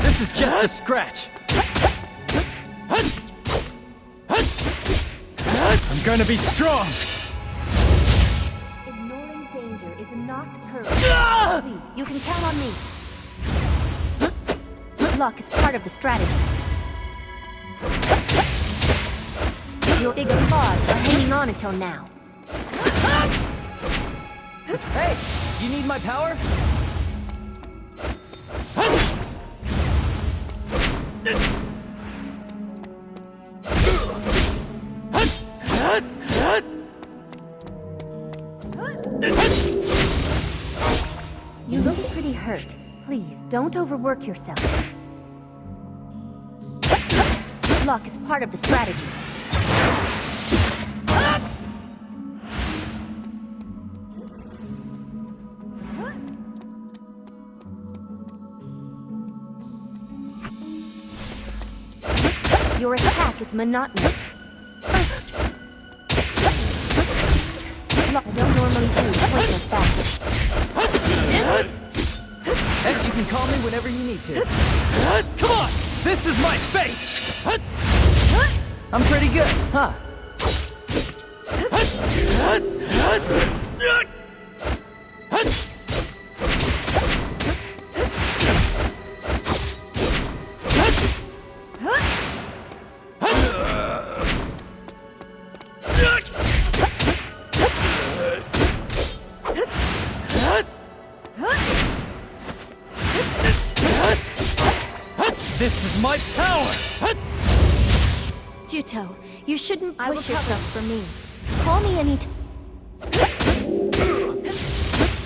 This is just a scratch. I'm gonna be strong.
Ignoring danger is not courage. You can count on me. Luck is part of the strategy. Your big claws are hanging on until now.
Hey, you need my power?
You look pretty hurt. Please, don't overwork yourself. Luck is part of the strategy. Your attack is monotonous. Luck don't normally do pointless battles.
Heck, you can call me whenever you need to. Come on! This is my space! I'm pretty good, huh? This is my power!
Juto, you shouldn't
I will
push
cover.
yourself for me. Call me anytime.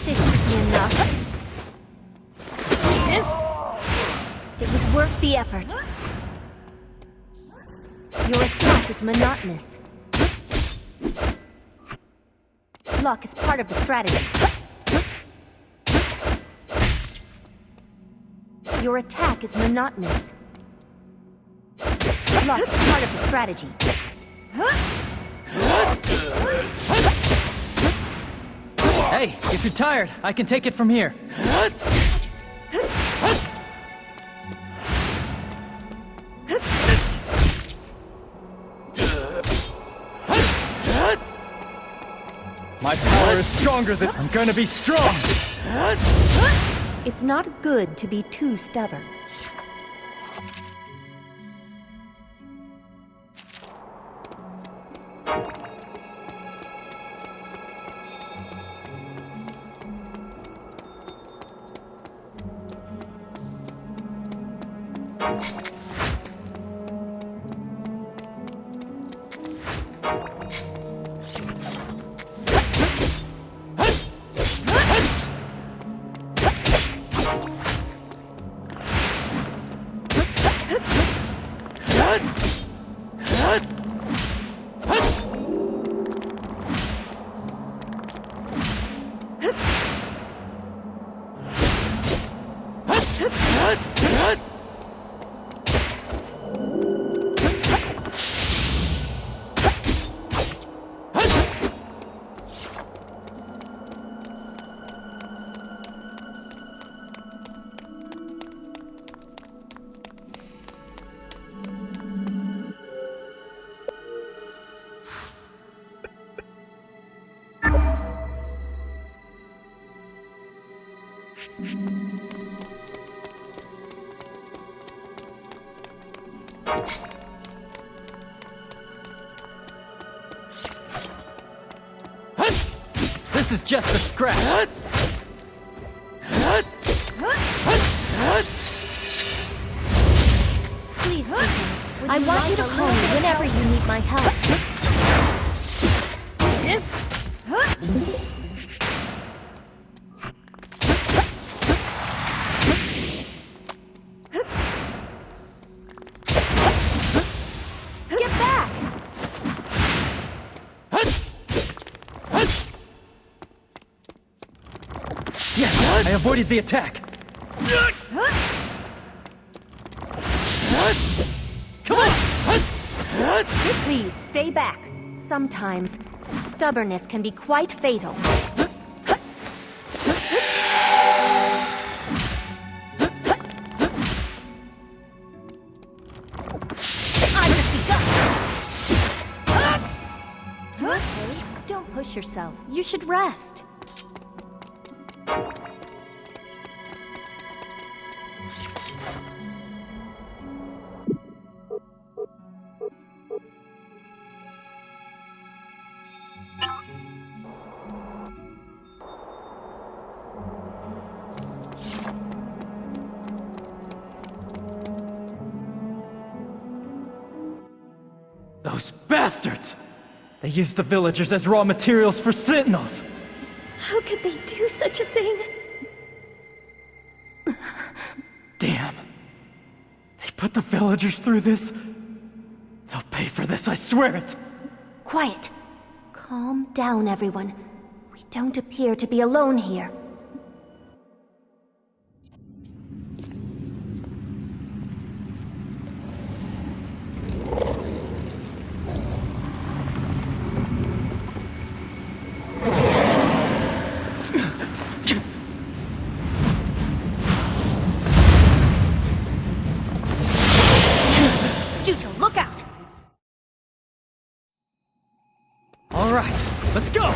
This should be enough. It was worth the effort. Your attack is monotonous. Luck is part of the strategy. Your attack is monotonous. Luck is part of the strategy.
Hey, if you're tired, I can take it from here. My power is stronger than... I'm gonna be strong!
It's not good to be too stubborn.
This is just a scratch.
Please, Juto. I want you to call me whenever you need my help. Get back!
Yes, I avoided the attack.
Come on! Please, stay back. Sometimes, stubbornness can be quite fatal.
Okay, don't push yourself. You should rest.
Those bastards! They used the villagers as raw materials for sentinels!
How could they do such a thing?
Damn. They put the villagers through this? They'll pay for this, I swear it!
Quiet. Calm down, everyone. We don't appear to be alone here. Juto, look out!
All right, let's go!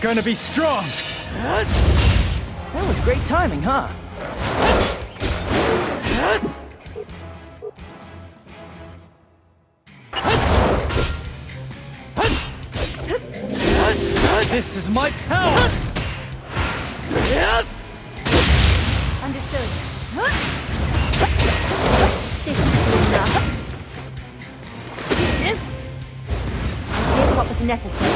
gonna be strong! That was great timing, huh? This is my power!
Understood. This is enough. I did what was necessary.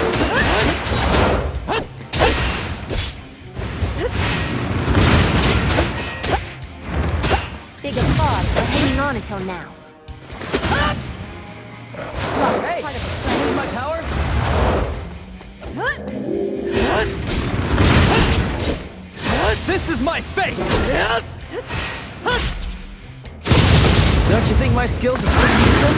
Big applause for hanging on until now.
Hey! See my power? This is my fate! Don't you think my skills are pretty useful?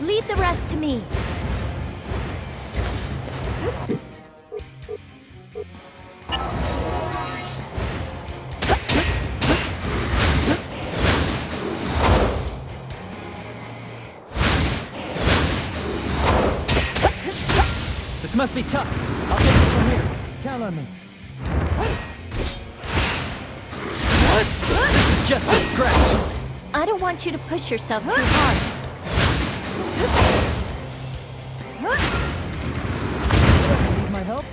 Leave the rest to me.
This must be tough. I'll take it from here. Count on me. This is just a scratch.
I don't want you to push yourself too hard.
Need my help?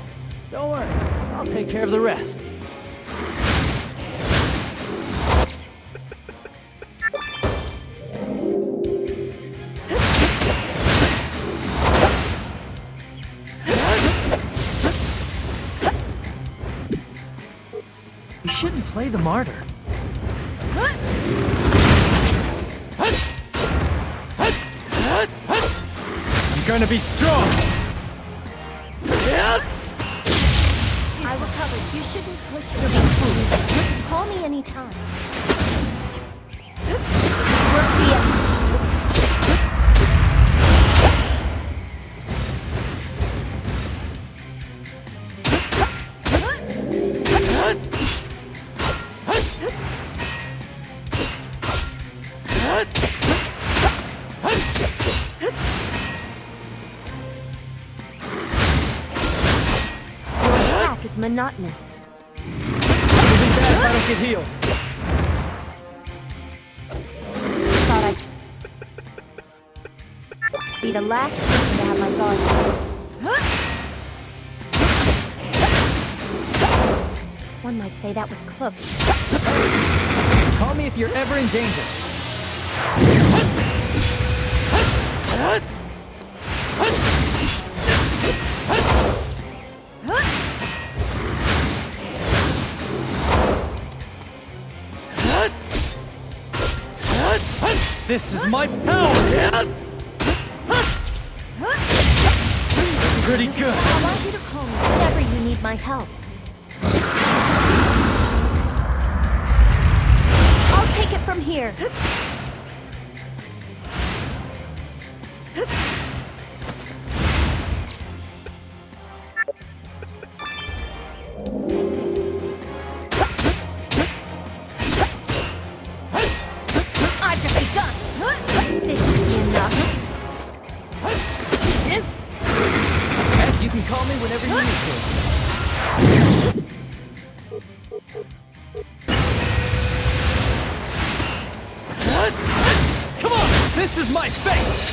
Don't worry. I'll take care of the rest. You shouldn't play the martyr. I'm gonna be strong!
I recovered. You shouldn't push yourself. You can call me anytime.
Is monotonous.
It'll be bad if I don't get healed.
Thought I'd be the last person to have my guard down. One might say that was cooked.
Call me if you're ever in danger. This is my power! Pretty good.
I want you to call me whenever you need my help. I'll take it from here.
You can call me whenever you need to. Come on! This is my fate!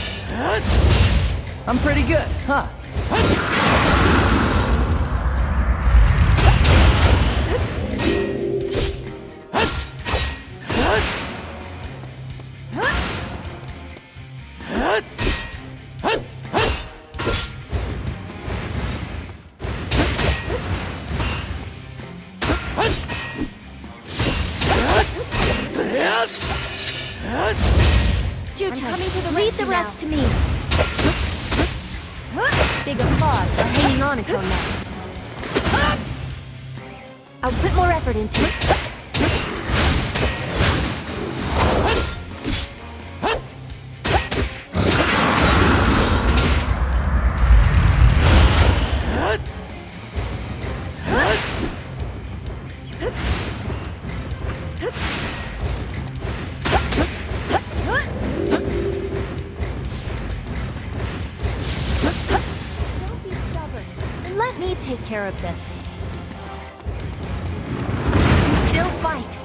I'm pretty good, huh?
Juto, leave the rest to me. Big applause for hanging on until now. I'll put more effort into it.
Take care of this.
You still fight.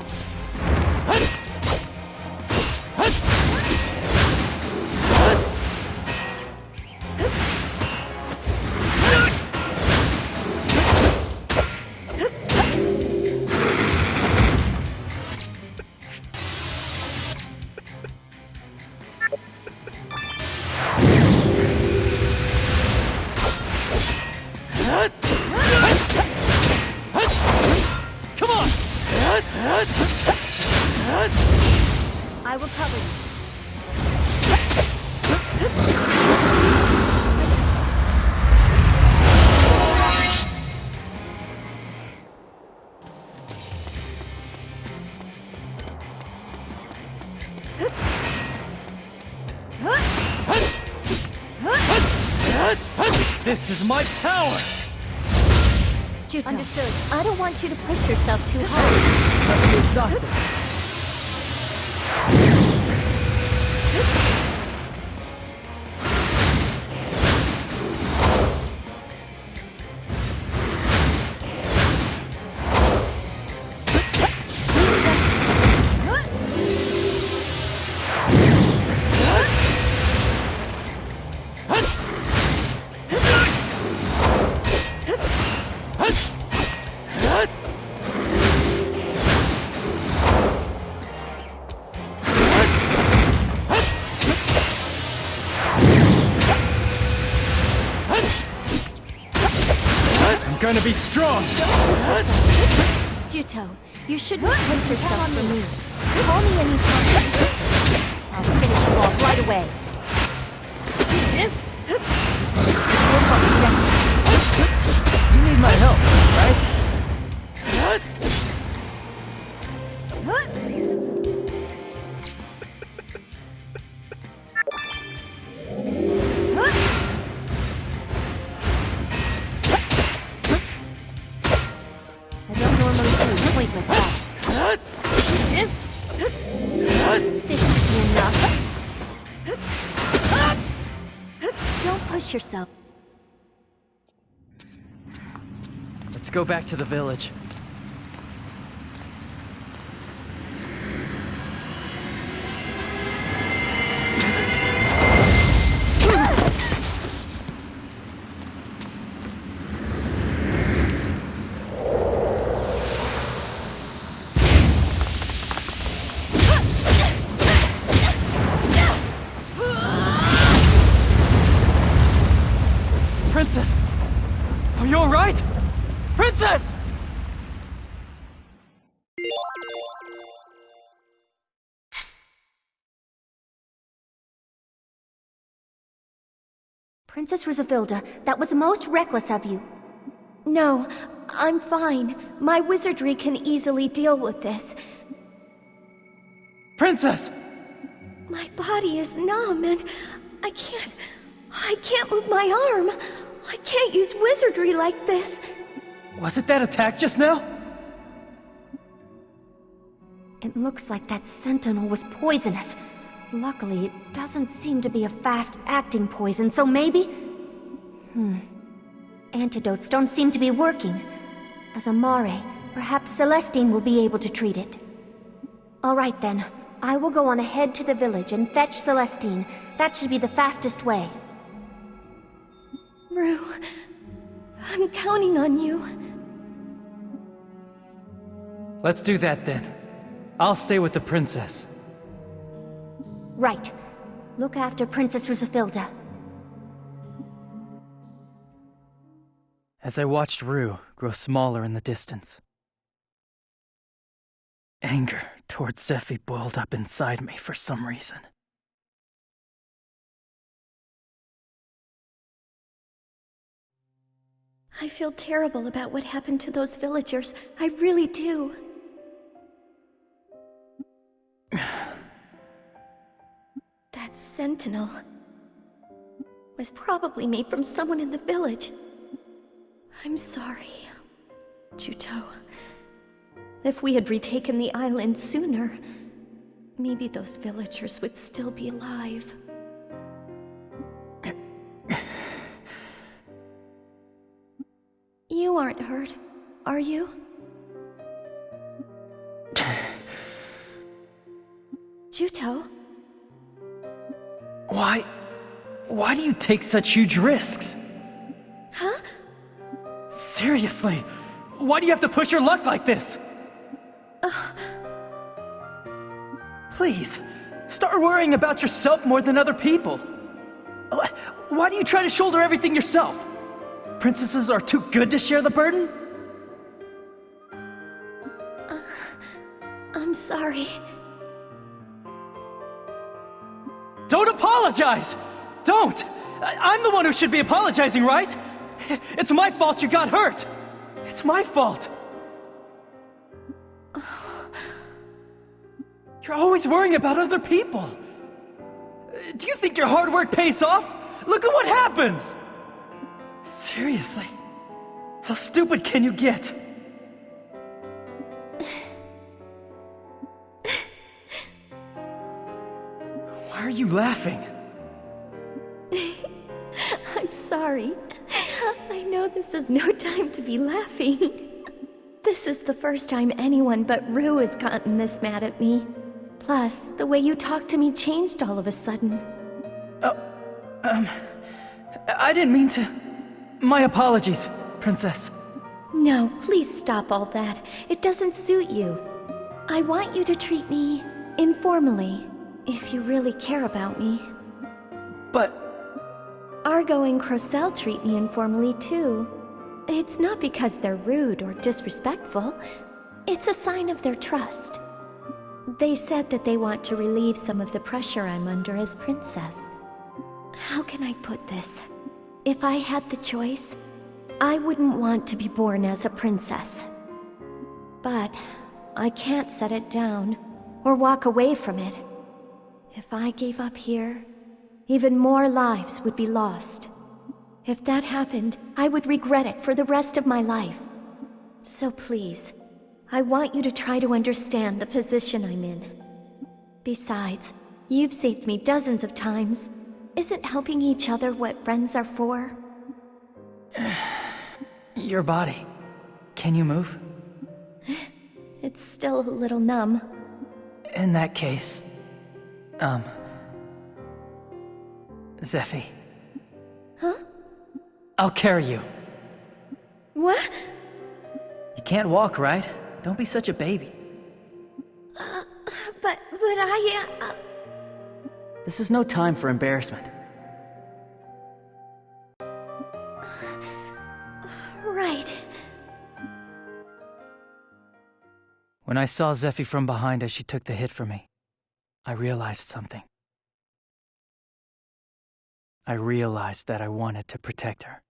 I will cover you.
This is my power!
Juto, understood. I don't want you to push yourself too hard.
Must be exhausted. Gonna be strong!
Juto, you shouldn't push yourself for me. Call me anytime. I'll finish you off right away.
You need my help, right?
Yourself.
Let's go back to the village. Princess! Are you alright? Princess!
Princess Rizafilda, that was most reckless of you.
No, I'm fine. My wizardry can easily deal with this.
Princess!
My body is numb and I can't move my arm. I can't use wizardry like this.
Was it that attack just now?
It looks like that sentinel was poisonous. Luckily, it doesn't seem to be a fast-acting poison, so maybe... Antidotes don't seem to be working. As a Mare, perhaps Celestine will be able to treat it. All right then, I will go on ahead to the village and fetch Celestine. That should be the fastest way.
Rue, I'm counting on you.
Let's do that then. I'll stay with the princess.
Right. Look after Princess Rusafilda.
As I watched Rue grow smaller in the distance, anger towards Zephie boiled up inside me for some reason.
I feel terrible about what happened to those villagers. I really do. That sentinel was probably made from someone in the village. I'm sorry, Juto. If we had retaken the island sooner, maybe those villagers would still be alive. You aren't hurt, are you? Juto?
Why do you take such huge risks?
Huh?
Seriously, why do you have to push your luck like this? Please, start worrying about yourself more than other people. Why do you try to shoulder everything yourself? Princesses are too good to share the burden?
I'm sorry.
Don't apologize! Don't! I'm the one who should be apologizing, right? It's my fault you got hurt! It's my fault! You're always worrying about other people! Do you think your hard work pays off? Look at what happens! Seriously, how stupid can you get? Why are you laughing?
I'm sorry. I know this is no time to be laughing. This is the first time anyone but Rue has gotten this mad at me. Plus, the way you talked to me changed all of a sudden.
I didn't mean to. My apologies, Princess.
No, please stop all that. It doesn't suit you. I want you to treat me informally, if you really care about me.
But...
Argo and Crocell treat me informally too. It's not because they're rude or disrespectful. It's a sign of their trust. They said that they want to relieve some of the pressure I'm under as princess. How can I put this? If I had the choice, I wouldn't want to be born as a princess. But I can't set it down or walk away from it. If I gave up here, even more lives would be lost. If that happened, I would regret it for the rest of my life. So please, I want you to try to understand the position I'm in. Besides, you've saved me dozens of times. Isn't helping each other what friends are for?
Your body. Can you move?
It's still a little numb.
In that case, Zephie.
Huh?
I'll carry you.
What?
You can't walk, right? Don't be such a baby.
But I...
This is no time for embarrassment.
Right.
When I saw Zephie from behind as she took the hit from me, I realized something. I realized that I wanted to protect her.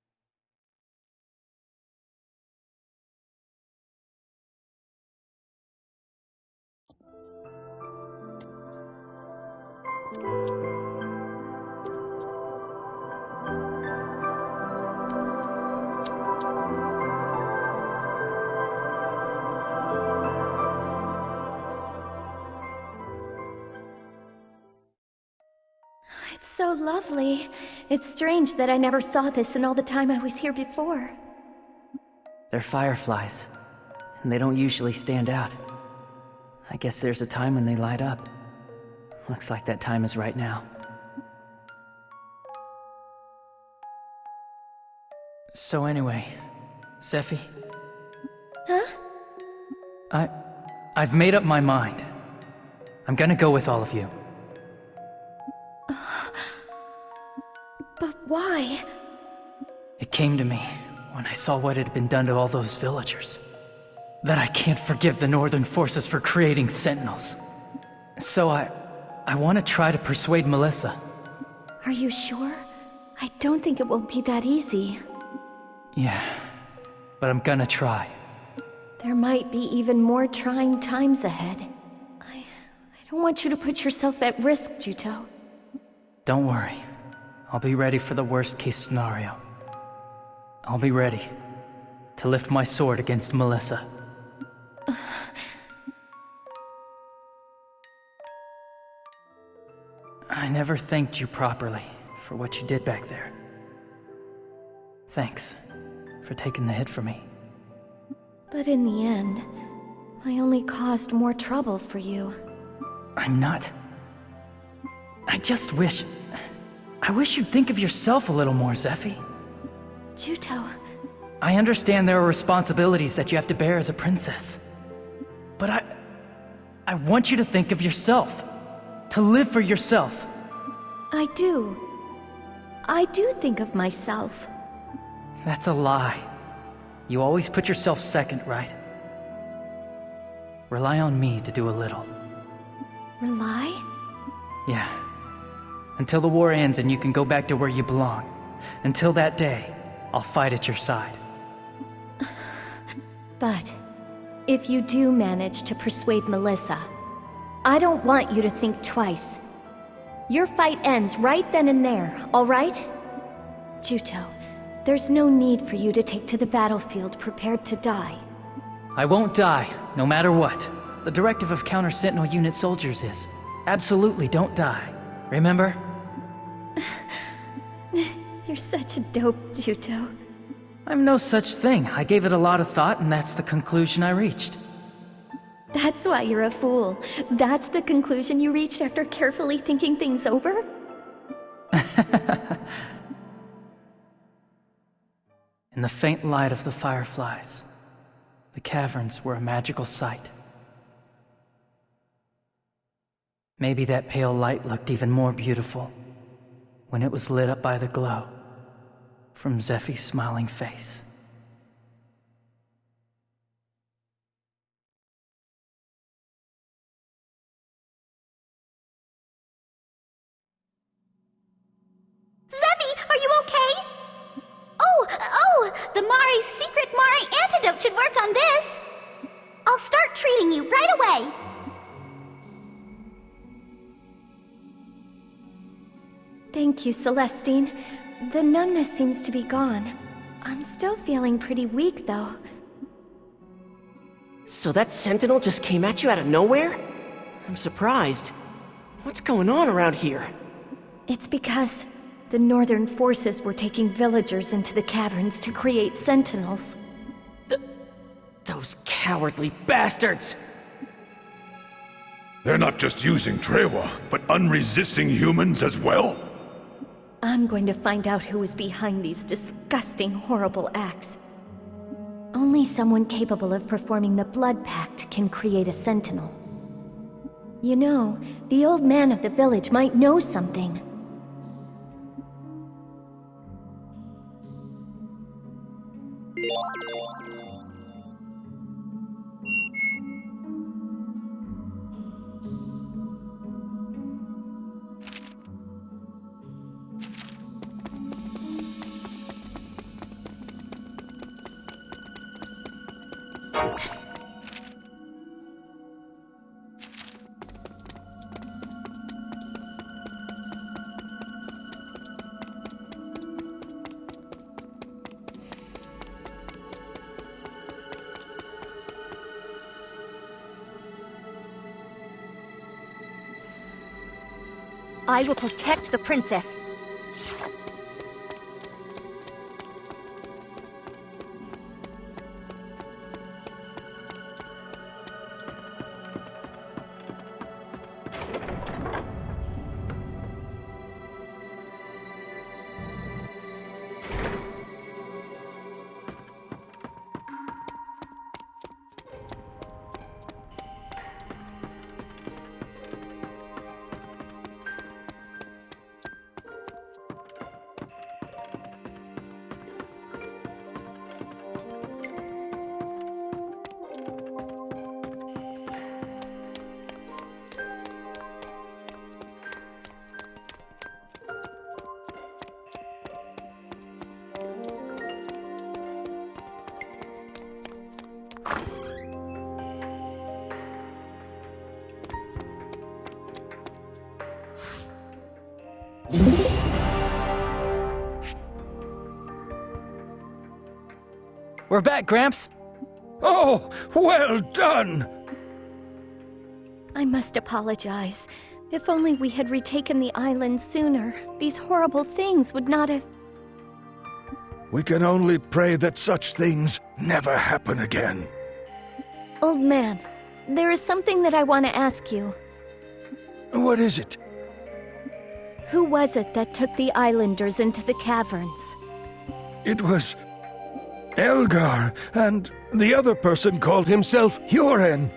It's so lovely. It's strange that I never saw this in all the time I was here before.
They're fireflies, and they don't usually stand out. I guess there's a time when they light up. Looks like that time is right now. So anyway, Zephie?
Huh?
I've made up my mind. I'm gonna go with all of you.
But why?
It came to me when I saw what had been done to all those villagers. That I can't forgive the Northern forces for creating sentinels. So I want to try to persuade Melissa.
Are you sure? I don't think it will be that easy.
Yeah, but I'm gonna try.
There might be even more trying times ahead. I don't want you to put yourself at risk, Juto.
Don't worry. I'll be ready for the worst case scenario. I'll be ready to lift my sword against Melissa. I never thanked you properly for what you did back there. Thanks for taking the hit for me.
But in the end, I only caused more trouble for you.
I'm not. I wish you'd think of yourself a little more, Zephie.
Juto.
I understand there are responsibilities that you have to bear as a princess. But I want you to think of yourself. To live for yourself.
I do. I do think of myself.
That's a lie. You always put yourself second, right? Rely on me to do a little.
Rely?
Yeah. Until the war ends and you can go back to where you belong. Until that day, I'll fight at your side.
But if you do manage to persuade Melissa, I don't want you to think twice. Your fight ends right then and there, all right? Juto, there's no need for you to take to the battlefield prepared to die.
I won't die, no matter what. The directive of Counter-Sentinel Unit soldiers is, absolutely don't die. Remember?
You're such a dope, Juto.
I'm no such thing. I gave it a lot of thought, and that's the conclusion I reached.
That's why you're a fool. That's the conclusion you reached after carefully thinking things over?
In the faint light of the fireflies, the caverns were a magical sight. Maybe that pale light looked even more beautiful when it was lit up by the glow from Zephie's smiling face.
Zephie, are you okay? The Mari's secret Mari antidote should work on this. I'll start treating you right away.
Thank you, Celestine. The numbness seems to be gone. I'm still feeling pretty weak, though.
So that sentinel just came at you out of nowhere? I'm surprised. What's going on around here?
It's because the Northern forces were taking villagers into the caverns to create sentinels.
Those cowardly bastards!
They're not just using Trewa, but unresisting humans as well?
I'm going to find out who is behind these disgusting, horrible acts. Only someone capable of performing the Blood Pact can create a sentinel. You know, the old man of the village might know something.
I will protect the princess.
We're back, Gramps.
Oh, well done!
I must apologize. If only we had retaken the island sooner, these horrible things would not have...
We can only pray that such things never happen again.
Old man, there is something that I want to ask you.
What is it?
Who was it that took the islanders into the caverns?
It was Elgar, and the other person called himself Huren.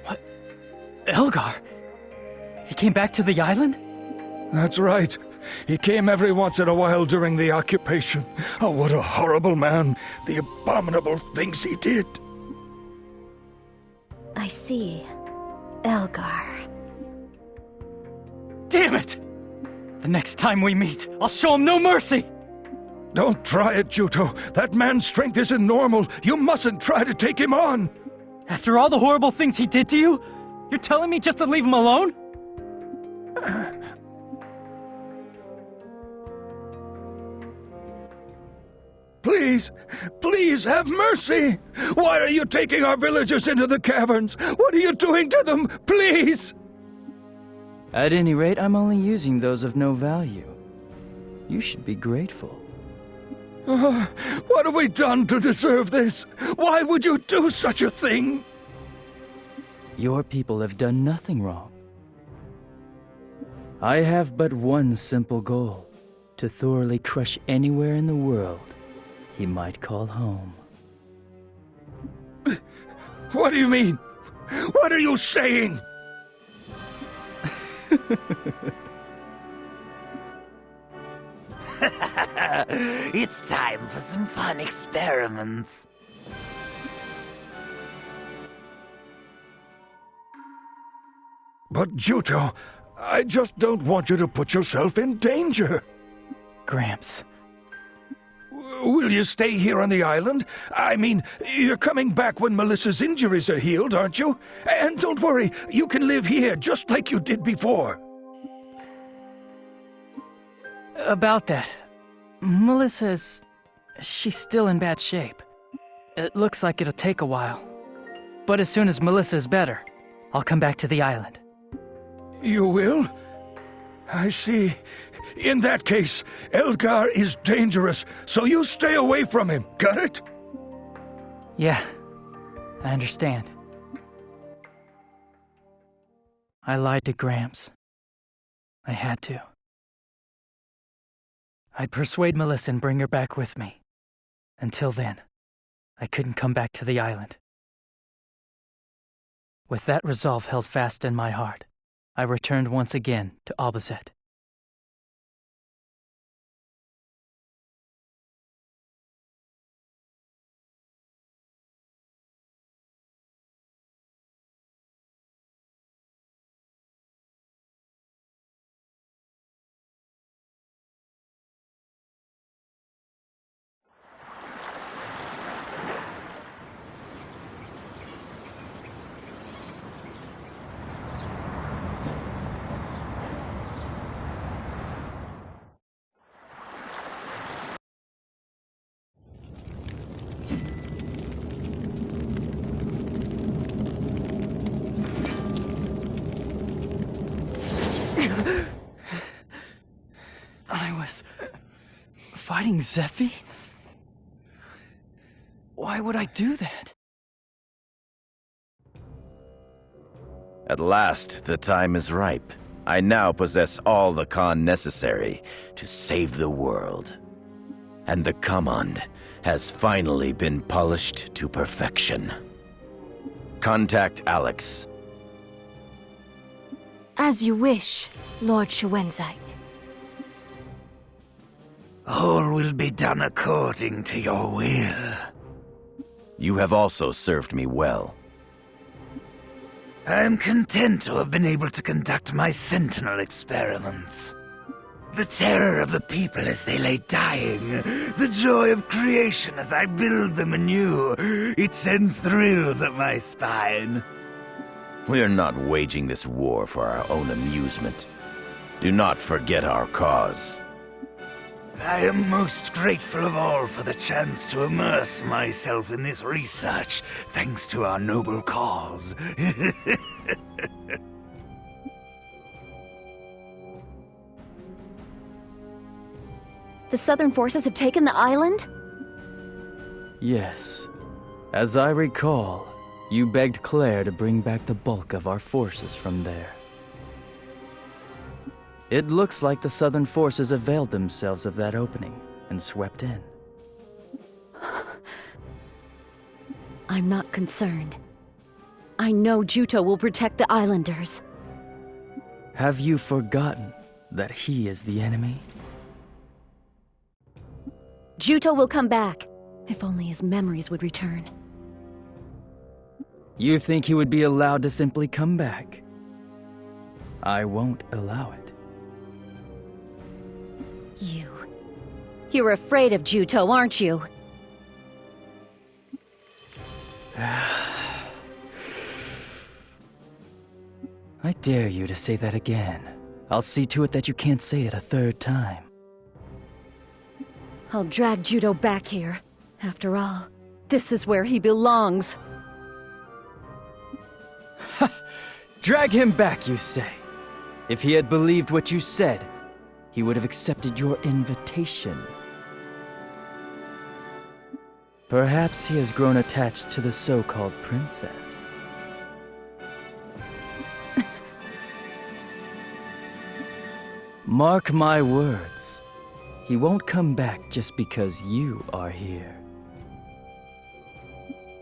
What? Elgar? He came back to the island?
That's right. He came every once in a while during the occupation. Oh, what a horrible man. The abominable things he did.
I see. Elgar.
Damn it! The next time we meet, I'll show him no mercy!
Don't try it, Juto. That man's strength isn't normal. You mustn't try to take him on.
After all the horrible things he did to you, you're telling me just to leave him alone?
Please, please have mercy! Why are you taking our villagers into the caverns? What are you doing to them? Please!
At any rate, I'm only using those of no value. You should be grateful.
What have we done to deserve this? Why would you do such a thing?
Your people have done nothing wrong. I have but one simple goal: to thoroughly crush anywhere in the world he might call home.
What do you mean? What are you saying?
It's time for some fun experiments.
But Juto, I just don't want you to put yourself in danger.
Gramps.
Will you stay here on the island? I mean, you're coming back when Melissa's injuries are healed, aren't you? And don't worry, you can live here just like you did before.
About that, she's still in bad shape. It looks like it'll take a while. But as soon as Melissa is better, I'll come back to the island.
You will? I see. In that case, Elgar is dangerous, so you stay away from him, got it?
Yeah, I understand. I lied to Gramps. I had to. I'd persuade Melissa and bring her back with me. Until then, I couldn't come back to the island. With that resolve held fast in my heart, I returned once again to Albazet. I was fighting Zephie? Why would I do that?
At last, the time is ripe. I now possess all the con necessary to save the world. And the command has finally been polished to perfection. Contact Alex.
As you wish, Lord Schwenzite.
All will be done according to your will.
You have also served me well.
I am content to have been able to conduct my sentinel experiments. The terror of the people as they lay dying, the joy of creation as I build them anew, it sends thrills up my spine.
We are not waging this war for our own amusement. Do not forget our cause.
I am most grateful of all for the chance to immerse myself in this research, thanks to our noble cause.
The Southern forces have taken the island?
Yes. As I recall, you begged Claire to bring back the bulk of our forces from there. It looks like the Southern forces availed themselves of that opening and swept in.
I'm not concerned. I know Juto will protect the islanders.
Have you forgotten that he is the enemy?
Juto will come back, if only his memories would return.
You think he would be allowed to simply come back? I won't allow it.
You're afraid of Juto, aren't you?
I dare you to say that again. I'll see to it that you can't say it a third time.
I'll drag Juto back here. After all, this is where he belongs.
Drag him back, you say? If he had believed what you said, he would have accepted your invitation. Perhaps he has grown attached to the so-called princess. Mark my words. He won't come back just because you are here.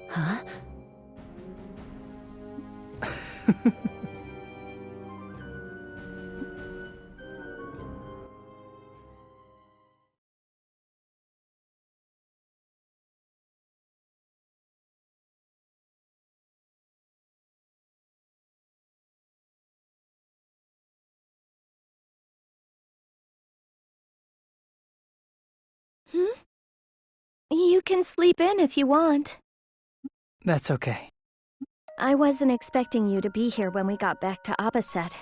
Huh?
You can sleep in if you want.
That's okay.
I wasn't expecting you to be here when we got back to Abbaset,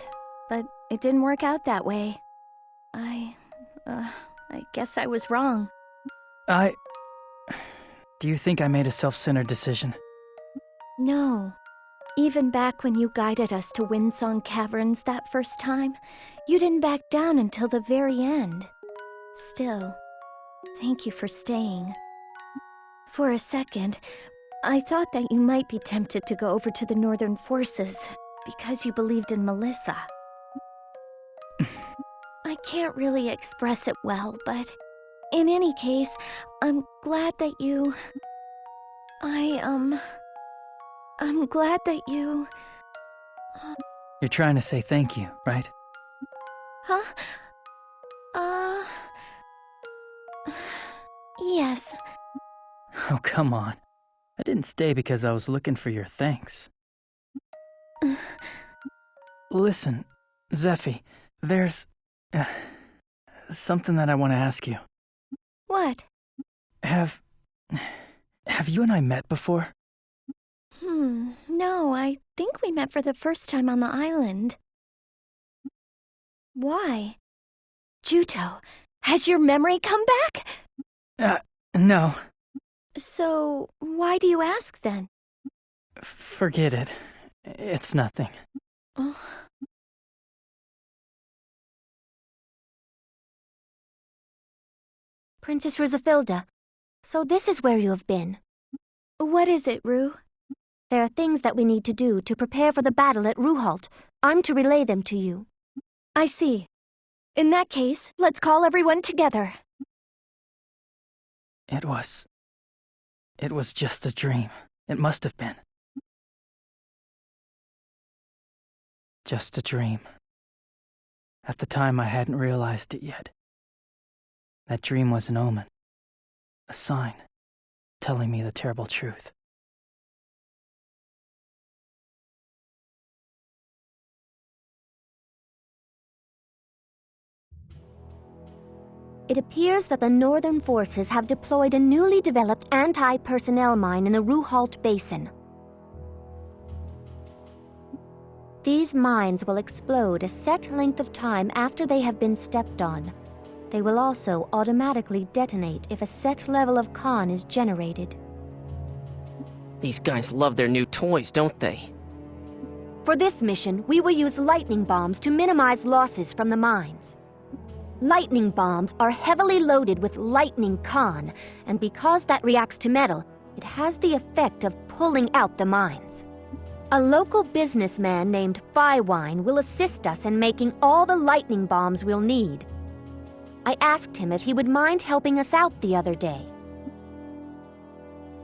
but it didn't work out that way. I guess I was wrong.
Do you think I made a self-centered decision?
No. Even back when you guided us to Windsong Caverns that first time, you didn't back down until the very end. Still, thank you for staying. For a second, I thought that you might be tempted to go over to the Northern Forces because you believed in Melissa. I can't really express it well, but in any case, I'm glad that you... I'm glad that you...
You're trying to say thank you, right?
Huh? Yes.
Oh, come on. I didn't stay because I was looking for your thanks. Listen, Zephie, there's... something that I want to ask you.
What?
Have you and I met before?
No, I think we met for the first time on the island. Why? Juto, has your memory come back?
No.
So, why do you ask then?
Forget it. It's nothing.
Princess Rizafilda, so this is where you have been.
What is it, Rue?
There are things that we need to do to prepare for the battle at Ruhalt. I'm to relay them to you.
I see. In that case, let's call everyone together.
It was just a dream. It must have been. Just a dream. At the time, I hadn't realized it yet. That dream was an omen. A sign, telling me the terrible truth.
It appears that the Northern forces have deployed a newly developed anti-personnel mine in the Ruhalt Basin. These mines will explode a set length of time after they have been stepped on. They will also automatically detonate if a set level of con is generated.
These guys love their new toys, don't they?
For this mission, we will use lightning bombs to minimize losses from the mines. Lightning bombs are heavily loaded with lightning con, and because that reacts to metal, it has the effect of pulling out the mines. A local businessman named Wine will assist us in making all the lightning bombs we'll need. I asked him if he would mind helping us out the other day.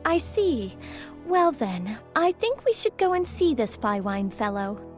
I see. Well then, I think we should go and see this Wine fellow.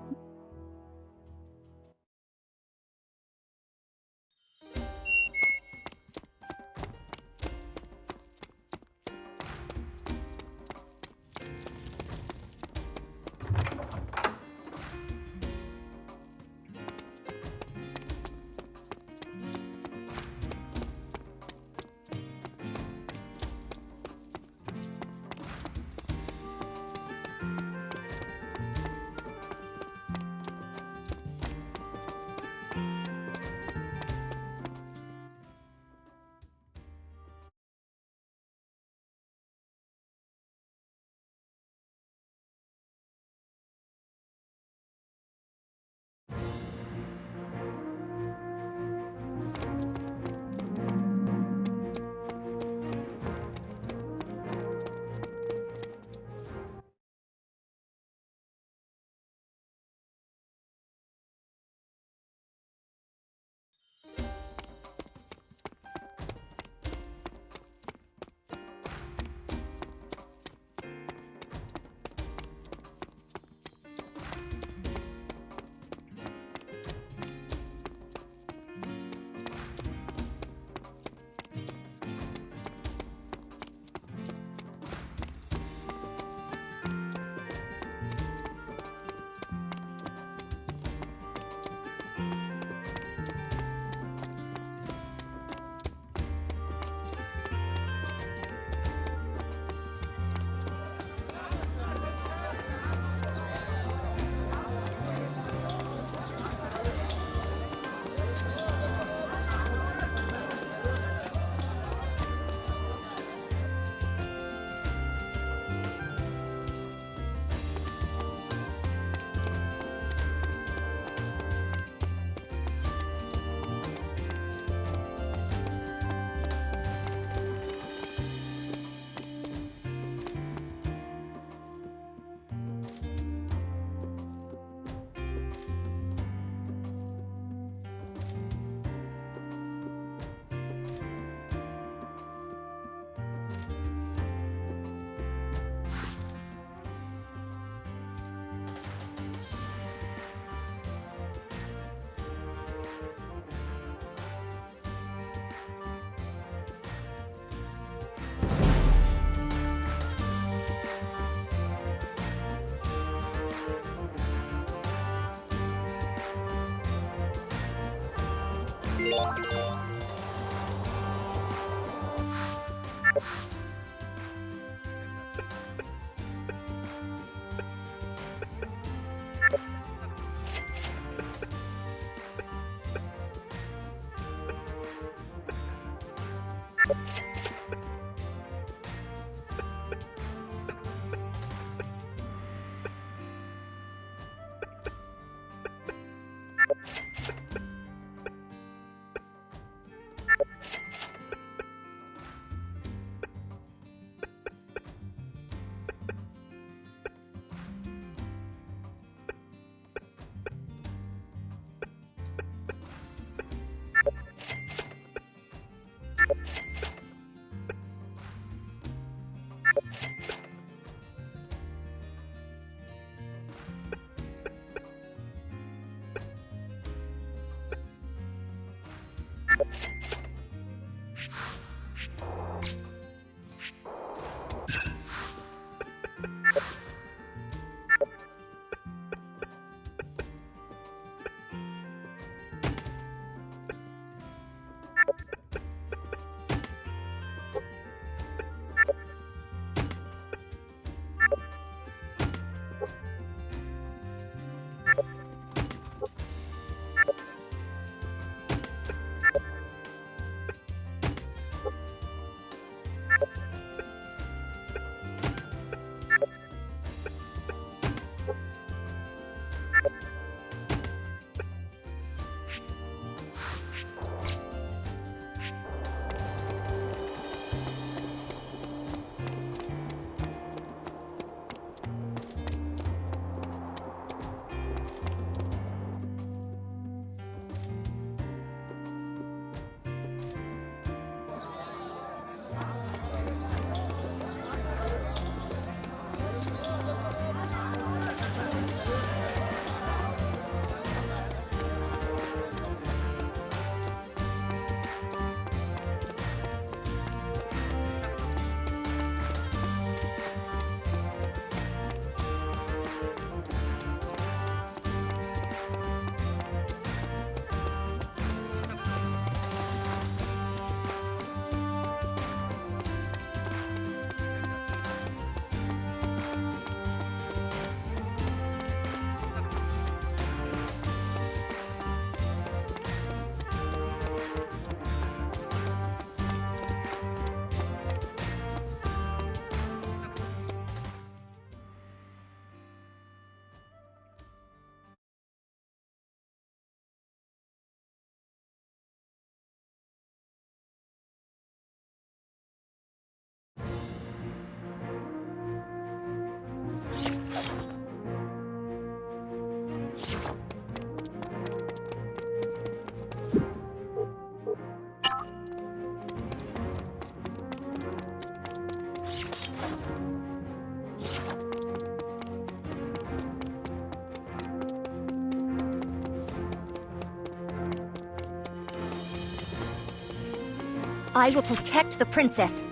I will protect the princess.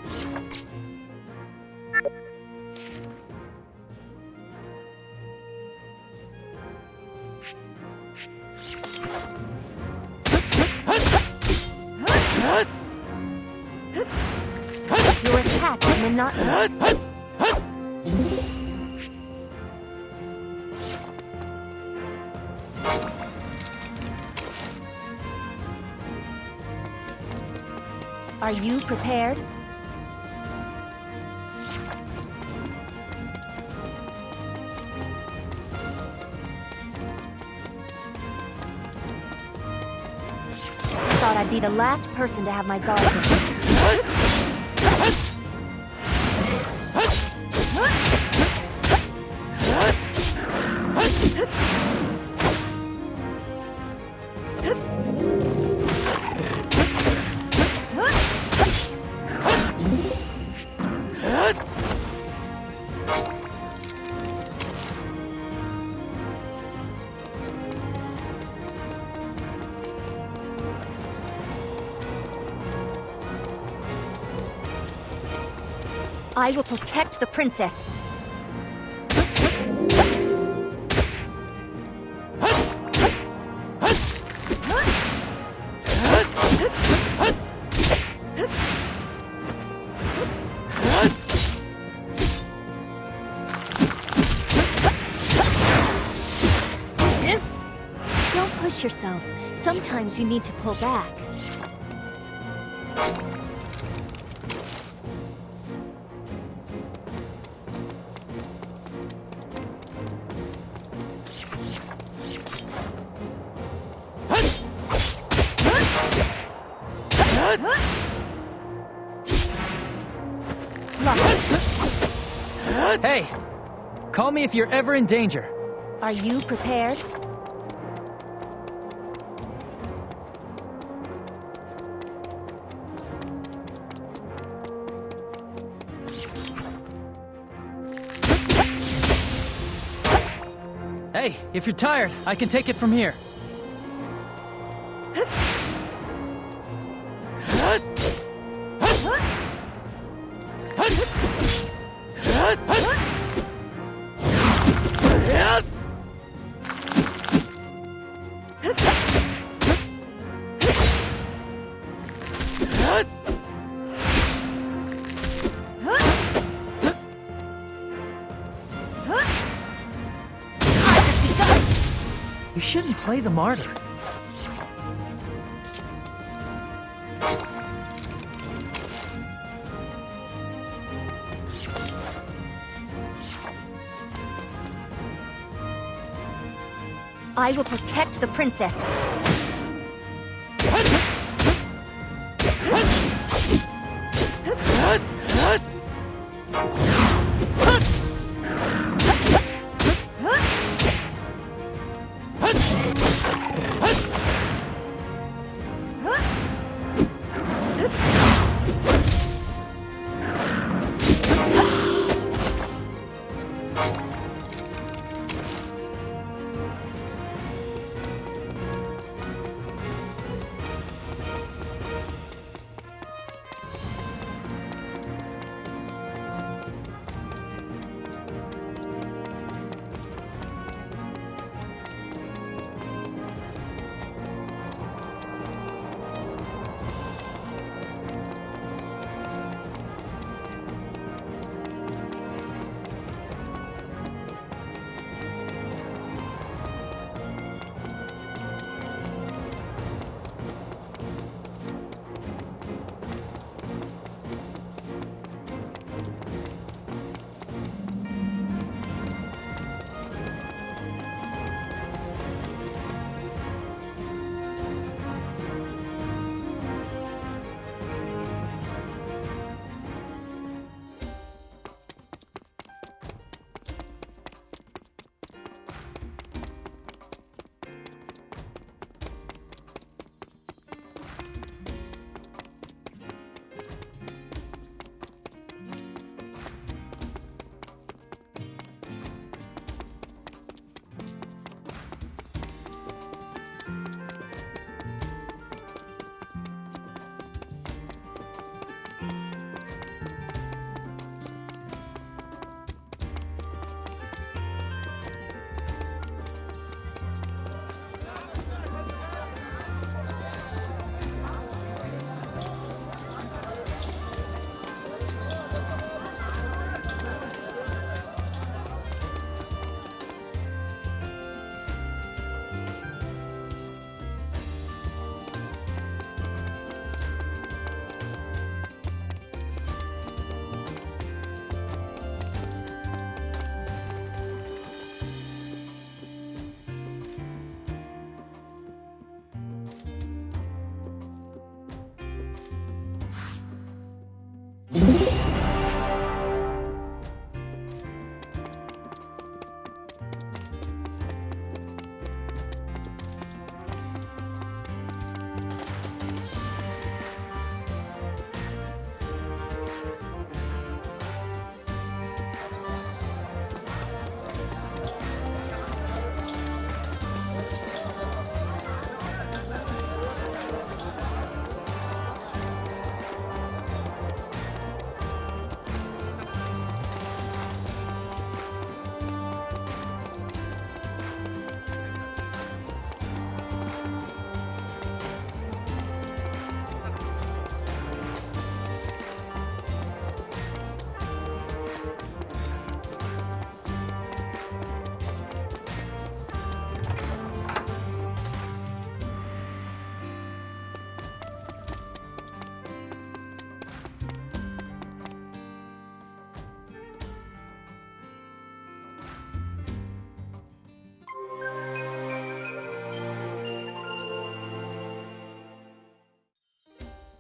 Your attack is monotonous. Are you prepared? Thought I'd be the last person to have my guard down. I will protect the princess.
Don't push yourself. Sometimes you need to pull back.
Hey! Call me if you're ever in danger.
Are you prepared?
Hey, if you're tired, I can take it from here. You shouldn't play the martyr.
I will protect the princess.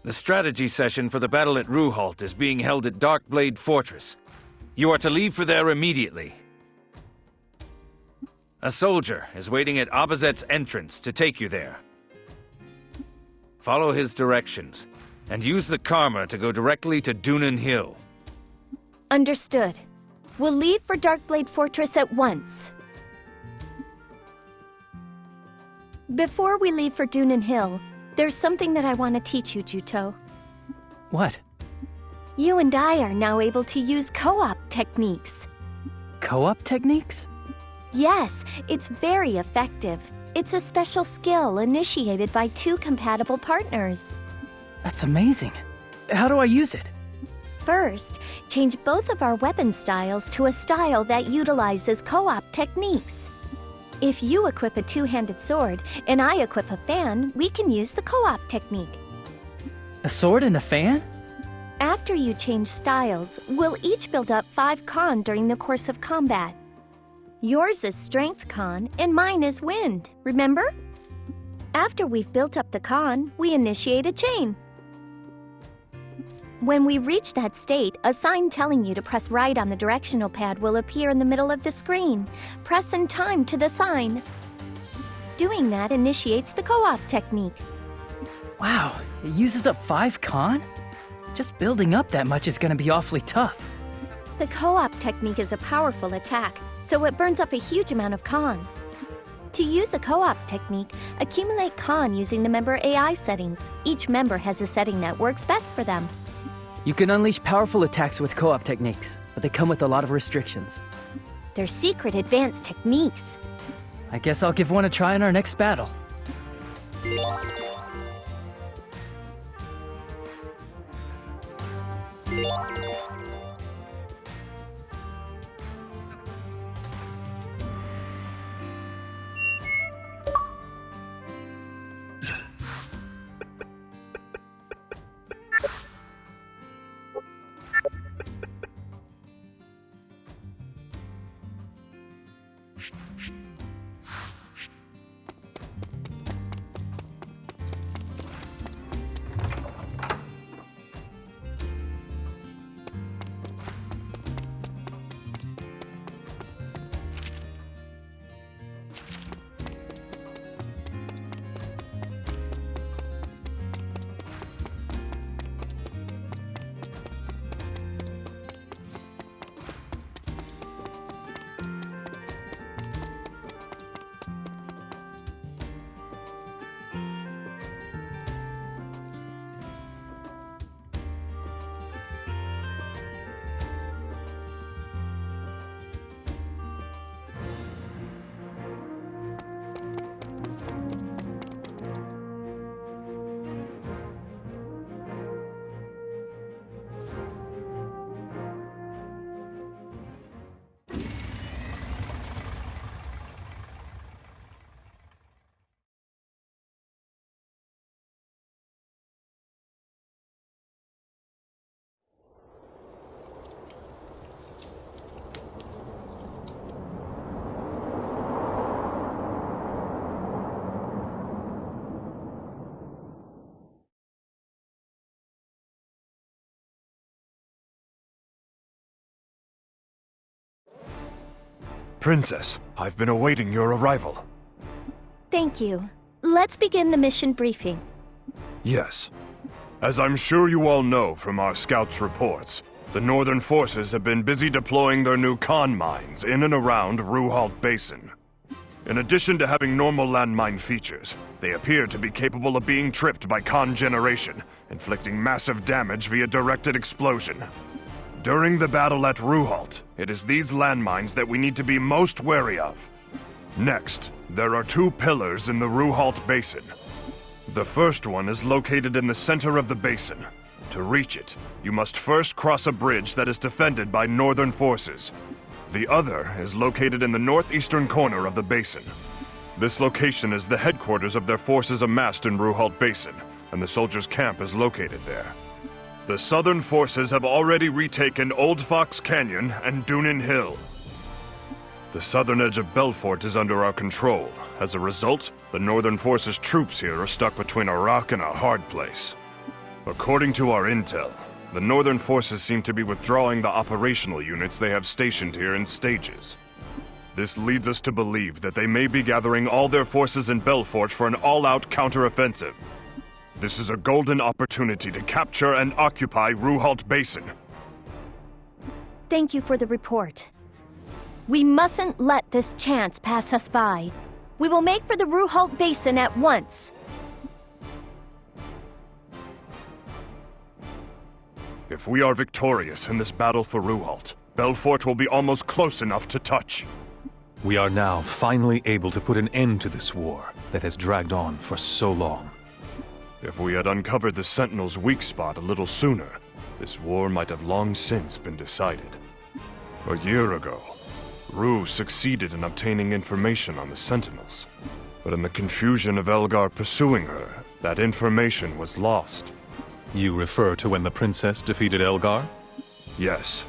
The strategy session for the battle at Ruhalt is being held at Darkblade Fortress. You are to leave for there immediately. A soldier is waiting at Abazet's entrance to take you there. Follow his directions, and use the Karma to go directly to Dunan Hill.
Understood. We'll leave for Darkblade Fortress at once. Before we leave for Dunan Hill, there's something that I want to teach you, Juto.
What?
You and I are now able to use co-op techniques.
Co-op techniques?
Yes, it's very effective. It's a special skill initiated by 2 compatible partners.
That's amazing. How do I use it?
First, change both of our weapon styles to a style that utilizes co-op techniques. If you equip a 2-handed sword and I equip a fan, we can use the co-op technique.
A sword and a fan?
After you change styles, we'll each build up 5 con during the course of combat. Yours is strength con and mine is wind, remember? After we've built up the con, we initiate a chain. When we reach that state, a sign telling you to press right on the directional pad will appear in the middle of the screen. Press in time to the sign. Doing that initiates the co-op technique.
Wow, it uses up 5 con? Just building up that much is gonna be awfully tough.
The co-op technique is a powerful attack, so it burns up a huge amount of con. To use a co-op technique, accumulate con using the member AI settings. Each member has a setting that works best for them.
You can unleash powerful attacks with co-op techniques, but they come with a lot of restrictions.
They're secret advanced techniques.
I guess I'll give one a try in our next battle.
Princess, I've been awaiting your arrival.
Thank you. Let's begin the mission briefing.
Yes. As I'm sure you all know from our scouts' reports, the Northern forces have been busy deploying their new con mines in and around Ruhalt Basin. In addition to having normal landmine features, they appear to be capable of being tripped by con generation, inflicting massive damage via directed explosion. During the battle at Ruhalt, it is these landmines that we need to be most wary of. Next, there are 2 pillars in the Ruhalt Basin. The first one is located in the center of the basin. To reach it, you must first cross a bridge that is defended by Northern forces. The other is located in the northeastern corner of the basin. This location is the headquarters of their forces amassed in Ruhalt Basin, and the soldiers' camp is located there. The Southern forces have already retaken Old Fox Canyon and Dunan Hill. The southern edge of Belfort is under our control. As a result, the Northern forces' troops here are stuck between a rock and a hard place. According to our intel, the Northern forces seem to be withdrawing the operational units they have stationed here in stages. This leads us to believe that they may be gathering all their forces in Belfort for an all-out counteroffensive. This is a golden opportunity to capture and occupy Ruhalt Basin.
Thank you for the report. We mustn't let this chance pass us by. We will make for the Ruhalt Basin at once.
If we are victorious in this battle for Ruhalt, Belfort will be almost close enough to touch.
We are now finally able to put an end to this war that has dragged on for so long.
If we had uncovered the Sentinel's weak spot a little sooner, this war might have long since been decided. A year ago, Ru succeeded in obtaining information on the Sentinels. But in the confusion of Elgar pursuing her, that information was lost.
You refer to when the princess defeated Elgar?
Yes.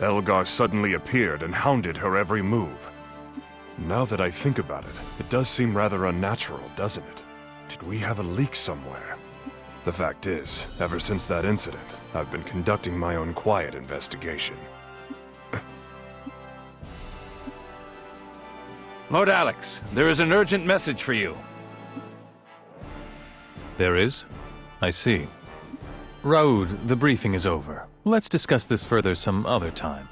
Elgar suddenly appeared and hounded her every move. Now that I think about it, it does seem rather unnatural, doesn't it? Did we have a leak somewhere? The fact is, ever since that incident, I've been conducting my own quiet investigation.
Lord Alex, there is an urgent message for you.
There is? I see. Raoud, the briefing is over. Let's discuss this further some other time.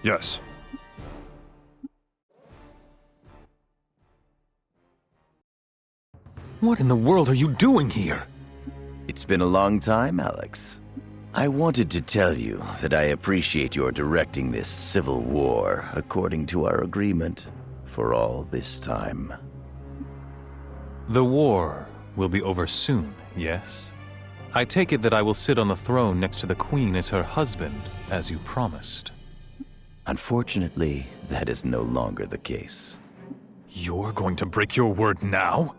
Yes.
What in the world are you doing here?
It's been a long time, Alex. I wanted to tell you that I appreciate your directing this civil war according to our agreement for all this time.
The war will be over soon, yes? I take it that I will sit on the throne next to the Queen as her husband, as you promised.
Unfortunately, that is no longer the case.
You're going to break your word now?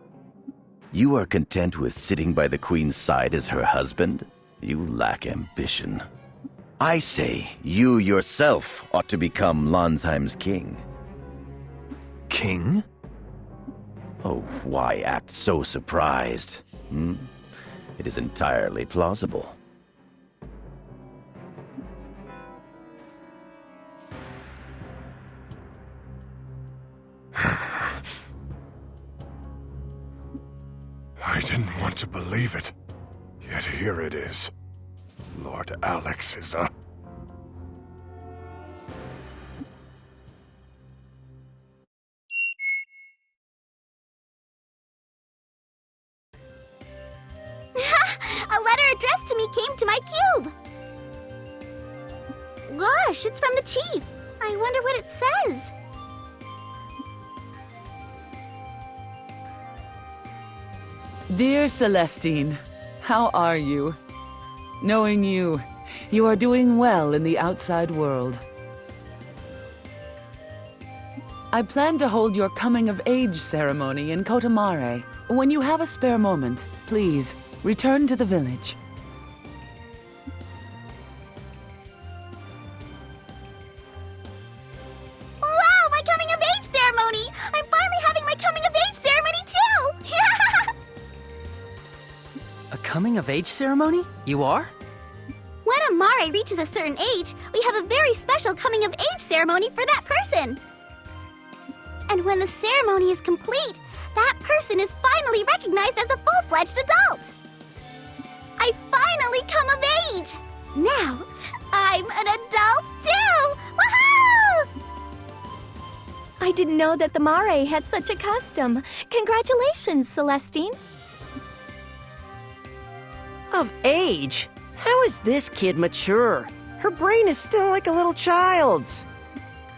You are content with sitting by the Queen's side as her husband? You lack ambition. I say you yourself ought to become Lanzheim's king.
King?
Oh, why act so surprised? It is entirely plausible.
I didn't want to believe it, yet here it is. Lord Alex is a...
A letter addressed to me came to my cube! Gosh, it's from the chief. I wonder what it says.
Dear Celestine, how are you? Knowing you, you are doing well in the outside world. I plan to hold your coming-of-age ceremony in Kotamare. When you have a spare moment, please, return to the village.
Wow, my coming-of-age ceremony! I'm finally having my coming-of-age ceremony too!
A coming-of-age ceremony? You are?
When a Mare reaches a certain age, we have a very special coming-of-age ceremony for that person. And when the ceremony is complete, that person is finally recognized as a full-fledged adult. I finally come of age. Now, I'm an adult too! Woohoo!
I didn't know that the Mare had such a custom. Congratulations, Celestine.
Of age? How is this kid mature? Her brain is still like a little child's.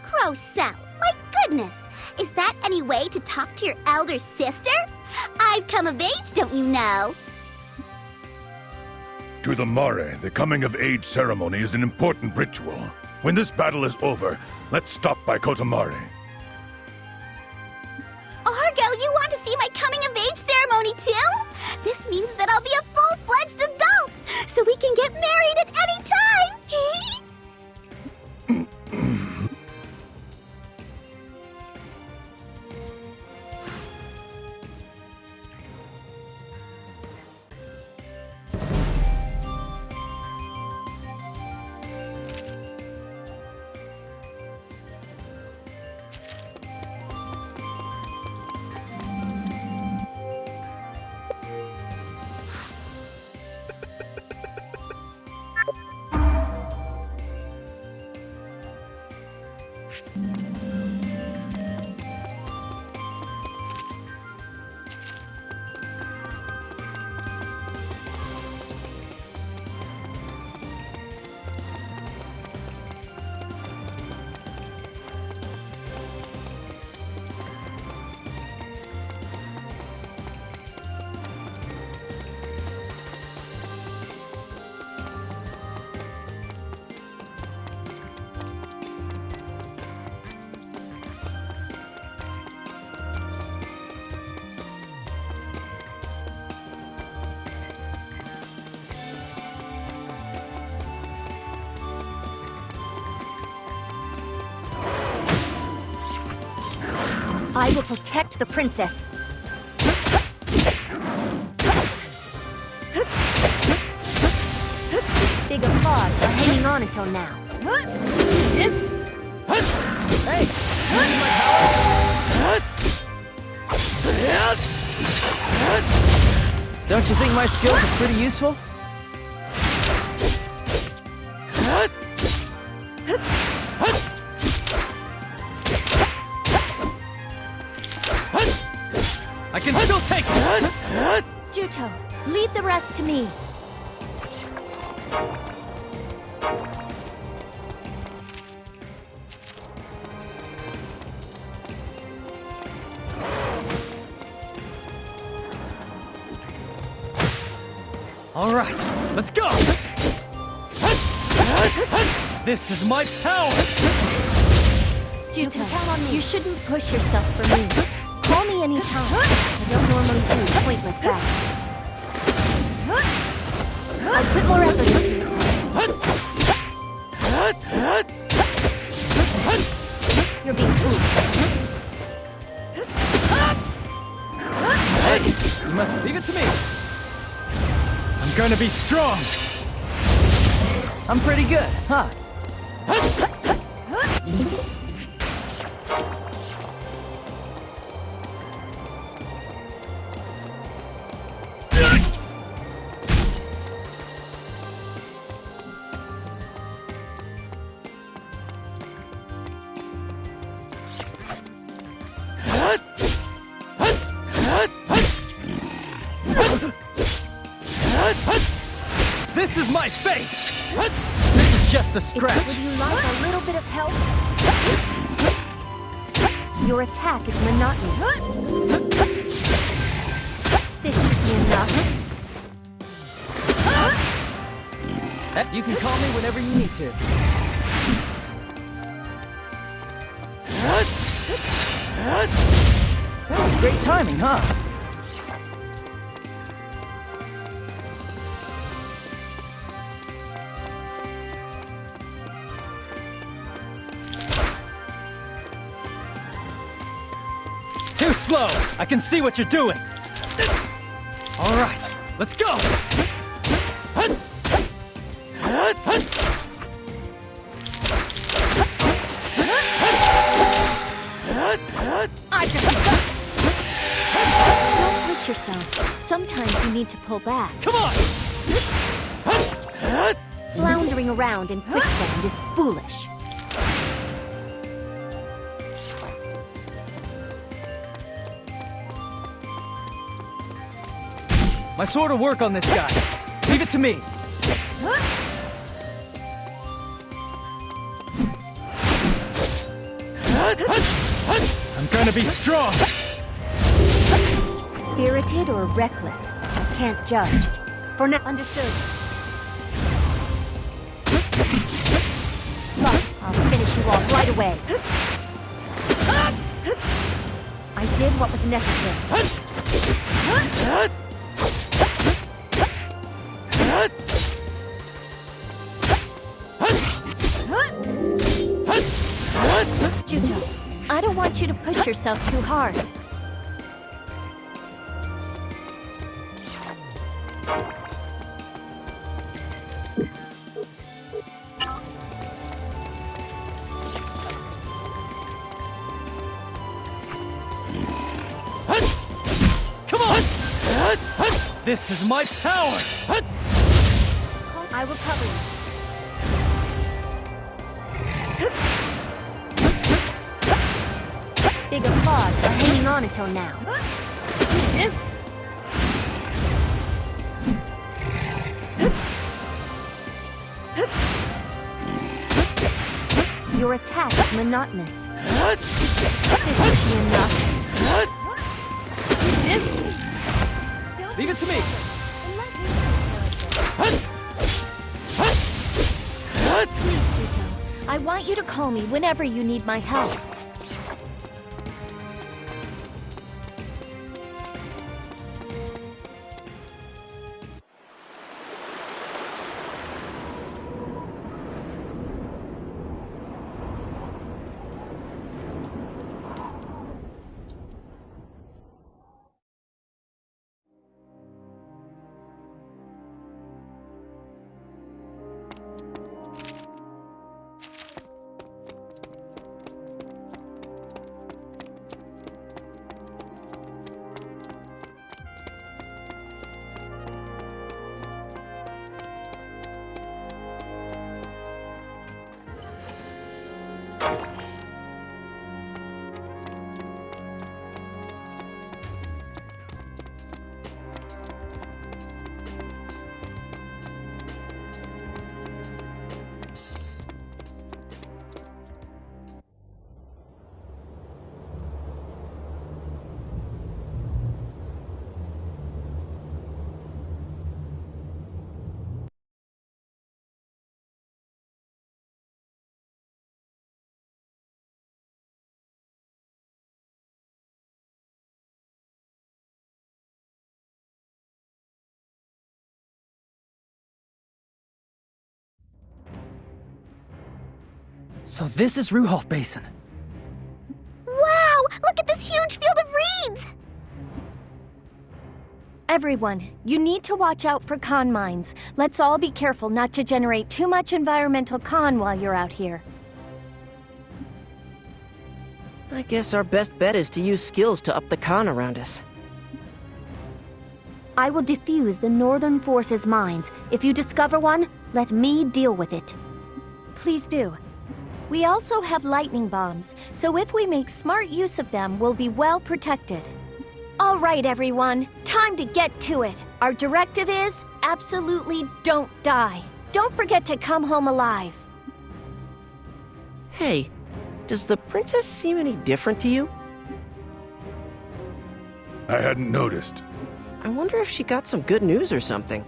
Gross out. My goodness. Is that any way to talk to your elder sister? I've come of age, don't you know?
To the Mare, the coming-of-age ceremony is an important ritual. When this battle is over, let's stop by Kotamare.
Argo, you want to see my coming-of-age ceremony too? This means that I'll be a full-fledged adult, so we can get married at any time!
I will protect the princess. Big applause for hanging on until now.
Hey! Need my power? Don't you think my skills are pretty useful? I can still take it!
Juto, leave the rest to me.
All right, let's go! This is my power!
Juto, you shouldn't push yourself for me. Call me anytime. I don't normally do pointless battles. I'll put more effort into it. You're being foolish.
Hey, you must leave it to me. I'm gonna be strong. I'm pretty good, huh? This is my fate! This is just a scratch.
Would you like a little bit of help? Your attack is monotonous. This should be enough.
You can call me whenever you need to. That was great timing, huh? Too slow! I can see what you're doing! All right, let's go!
I just Don't push yourself. Sometimes you need to pull back.
Come on!
Floundering around in quicksand is foolish.
My sword will work on this guy. Leave it to me. I'm gonna be strong.
Spirited or reckless, I can't judge. For now, understood. But I'll finish you off right away. I did what was necessary.
Juto, I don't want you to push yourself too hard.
Come on! This is my power!
I will cover you. Big applause for hanging on until now. Your attack is monotonous. This should be enough.
Leave it to me!
Please, Juto. I want you to call me whenever you need my help.
So this is Ruhalt Basin.
Wow! Look at this huge field of reeds!
Everyone, you need to watch out for con mines. Let's all be careful not to generate too much environmental con while you're out here.
I guess our best bet is to use skills to up the con around us.
I will defuse the Northern Forces mines. If you discover one, let me deal with it.
Please do. We also have lightning bombs, so if we make smart use of them, we'll be well protected. All right, everyone. Time to get to it. Our directive is, absolutely don't die. Don't forget to come home alive.
Hey, does the princess seem any different to you?
I hadn't noticed.
I wonder if she got some good news or something.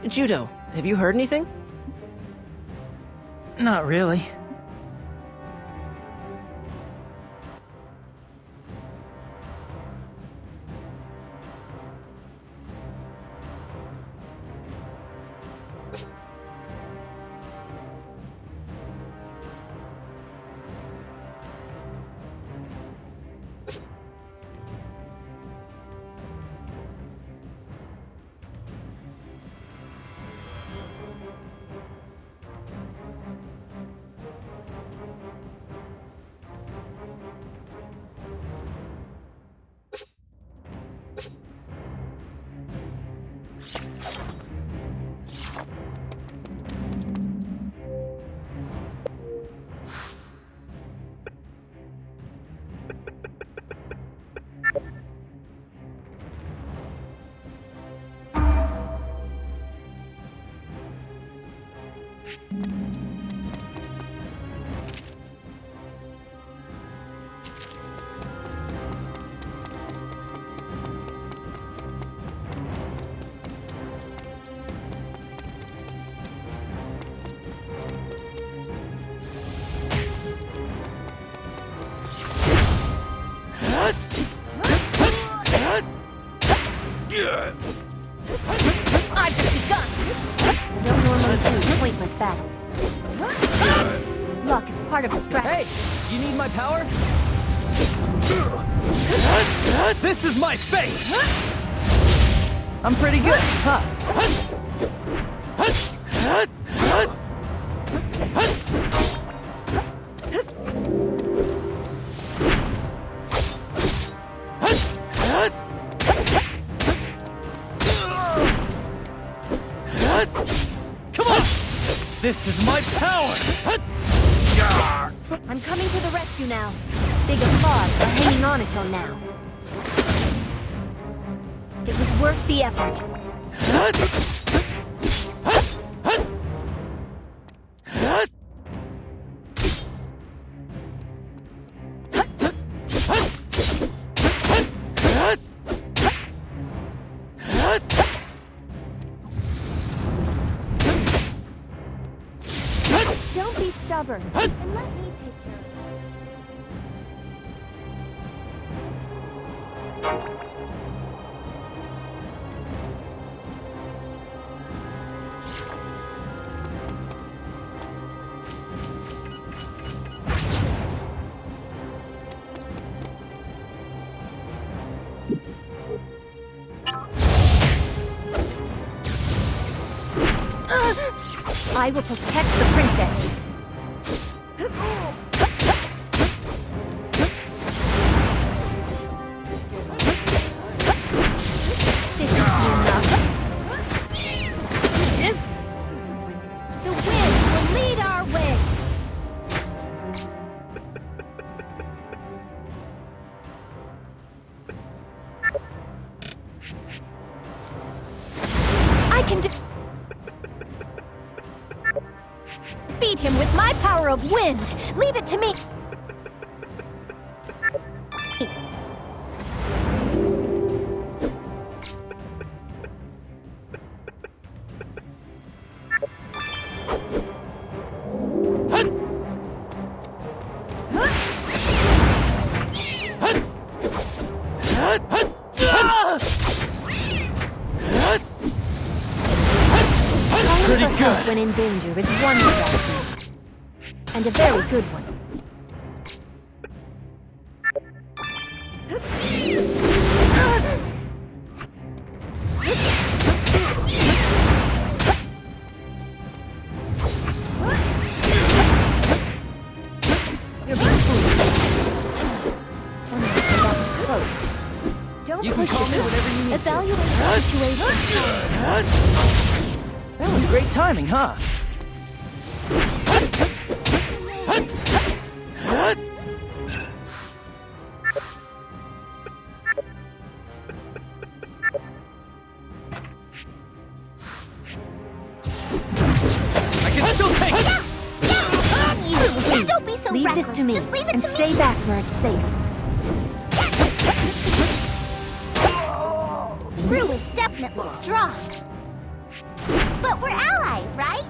Juto, have you heard anything?
Not really.
I've just begun! I don't normally do pointless battles. Luck is part of the strategy.
Hey! You need my power? This is my fate! I'm pretty good, huh? Come on! This is my power!
I'm coming to the rescue now. Big applause for hanging on until now. It was worth the effort.
Don't be stubborn, and let me take care of this.
I will protect the princess. This is enough.
The wind will lead our way. I can beat him with my power of wind. Leave it to me.
Pretty good. When in danger is one strategy. And a very good one.
You can call me whenever you need
Evaluate
to.
the situation.
That was great timing, huh? I can still take it!
Please,
Don't be so
leave
reckless.
this to me
Just leave it
and
to
stay
me.
back where it's safe.
Rue is definitely strong. But we're allies, right?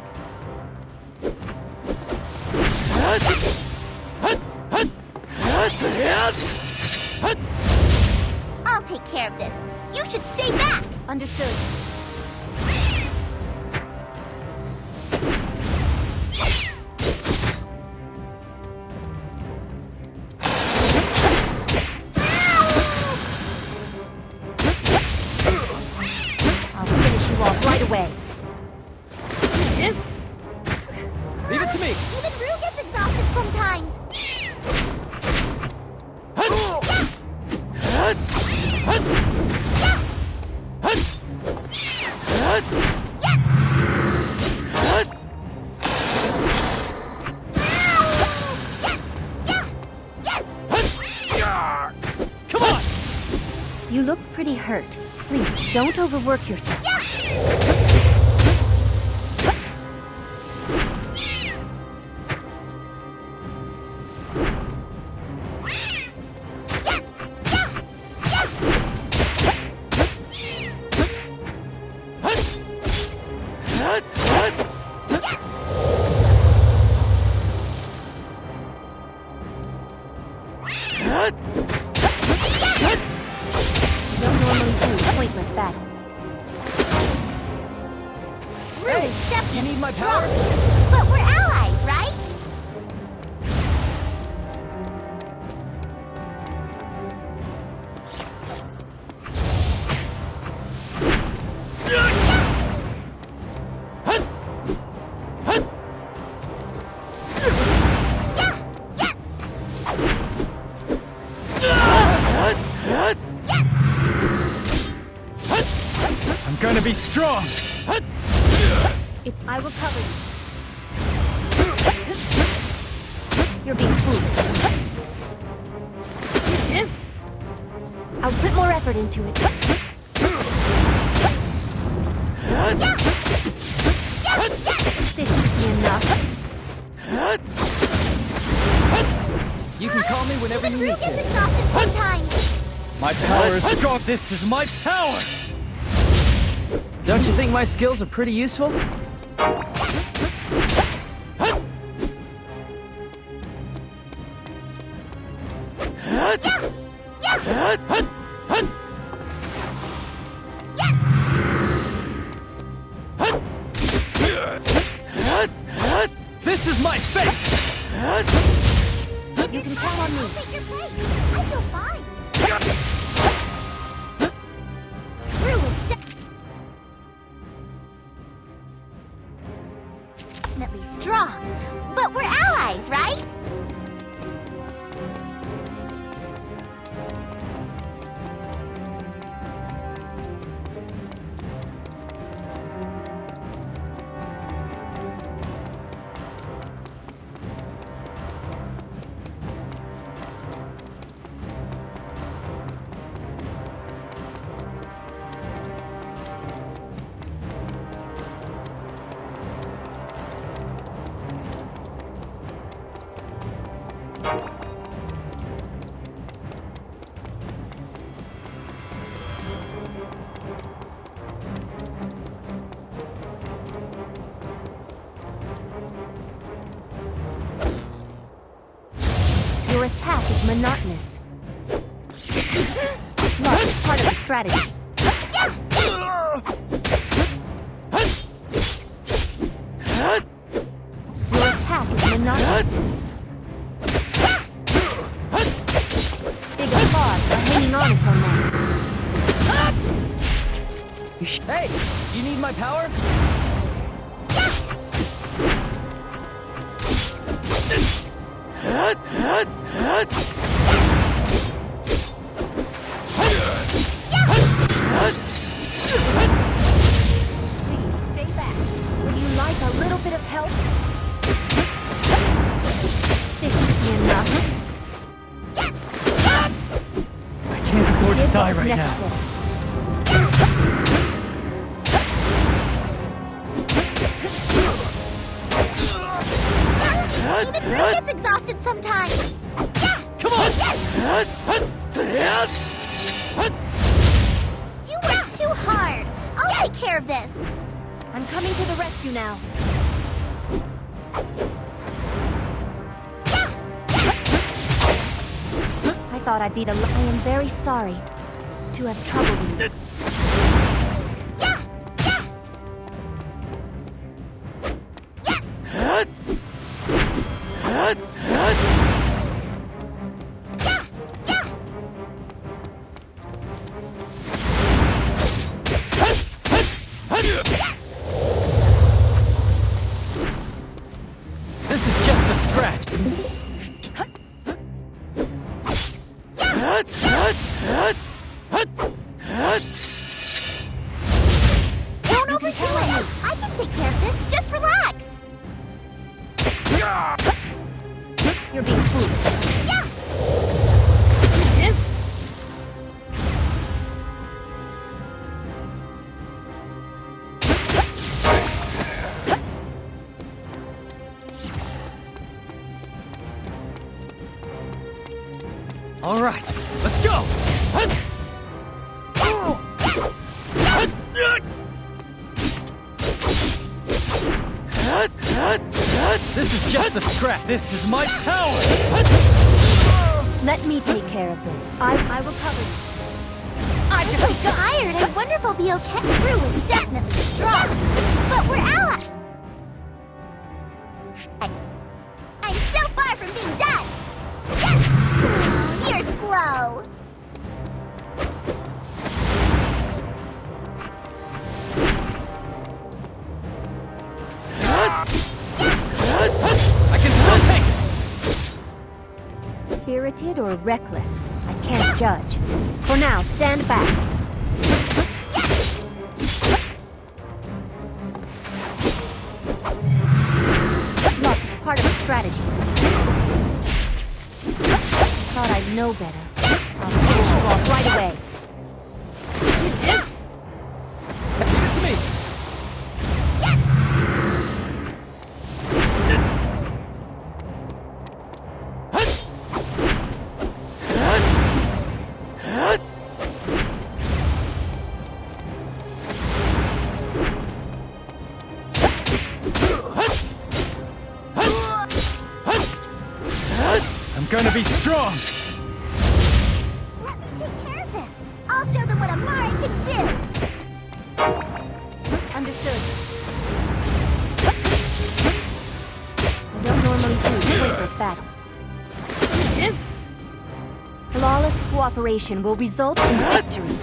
I'll take care of this. You should stay back.
Understood. I'll finish you off right away.
Leave it to me!
Even Rue gets exhausted sometimes.
Come on!
You look pretty hurt. Please, don't overwork yourself. You don't normally do pointless battles.
Rue is definitely
You need my
strong.
power?
But we're allies, right?
I'm gonna be strong!
I will cover you. You're being foolish. I'll put more effort into it. This should be enough.
You can call me whenever you
Rue
need
gets
to.
exhausted sometimes.
My power is strong. This is my power! Don't you think my skills are pretty useful? This is my fate!
You can count on me.
I'll take your place. I feel fine. Rue is definitely strong. But we're allies, right?
Your attack is monotonous. Luck is part of the strategy. Your attack is monotonous.
Hey, you need my power?
Stay back. Would you like a little bit of help? This should be enough.
I can't afford to die right now.
Even Brute gets exhausted sometimes.
Come on!
You work too hard. I'll take care of this.
I'm coming to the rescue now. I thought I'd be the... I am very sorry to have troubled you.
This is just a scratch.
Don't overdo it. I can take care of this. Just relax.
You're being foolish.
All right, let's go. This is just a scratch. This is my power.
Let me take care of this. I will cover you.
I'm so tired. I wonder if I'll be okay. Rue is definitely strong, but we're allies. I'm so far from being done. Yes! You're slow.
I can still take it.
Spirited or reckless, I can't judge. For now, stand back. Luck is part of the strategy. Thought I'd know better. I'll finish you off right away.
Leave it to me. I'm gonna be strong.
Let me take care of this. I'll show them what Amare can do.
Understood. I don't normally do pointless battles. Flawless cooperation will result in victory.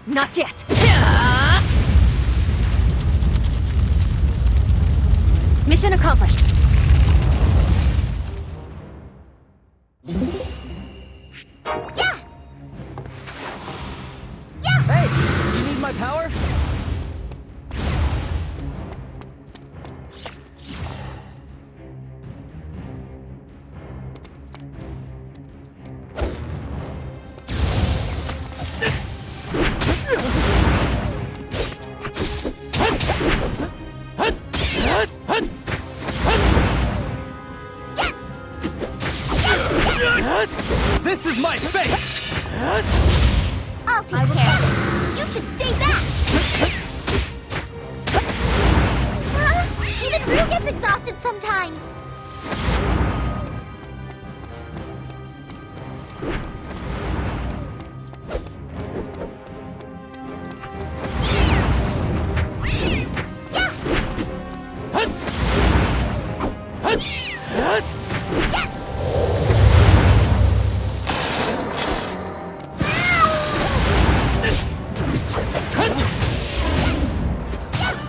Not yet. Mission accomplished.
Hey, you need my power? This is my fate!
I'll take care of it. You should stay back! Even Rue gets exhausted sometimes!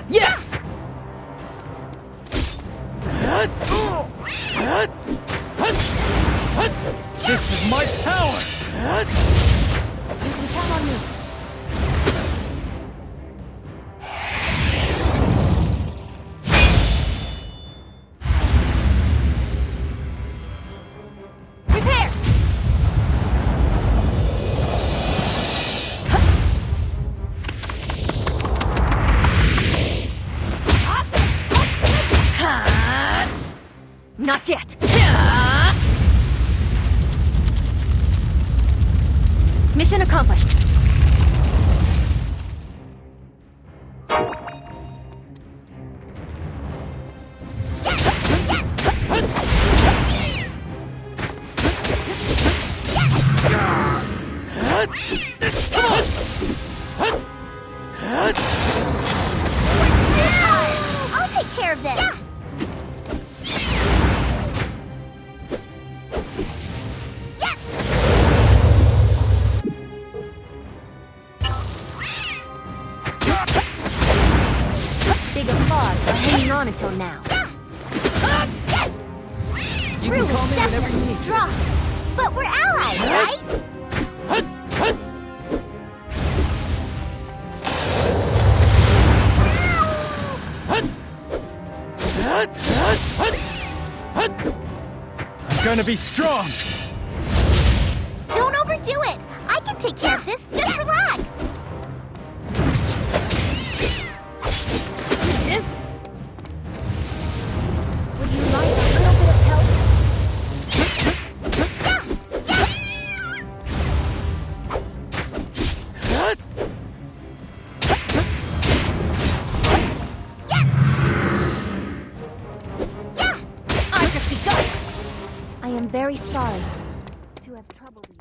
Yes! This is my power!
You can count on me. Prepare!
Not yet. Mission accomplished.
I'll take care of this! Big applause for hanging on until now.
You can call me whenever you need to.
Strong, but we're allies, right?
I'm gonna be strong!
Don't overdo it! I can take care of this, just relax! Would you like a little bit of help? I've just begun! I am very sorry to have troubled you.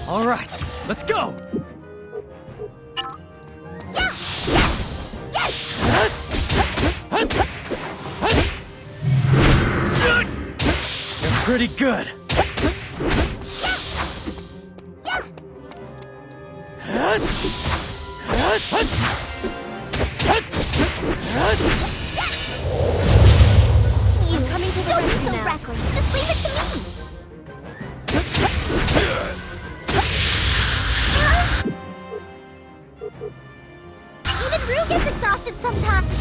All right, let's go! You're pretty good.
I'm coming to the rescue now. Reckless. Just leave it to me. Even Rue gets exhausted sometimes.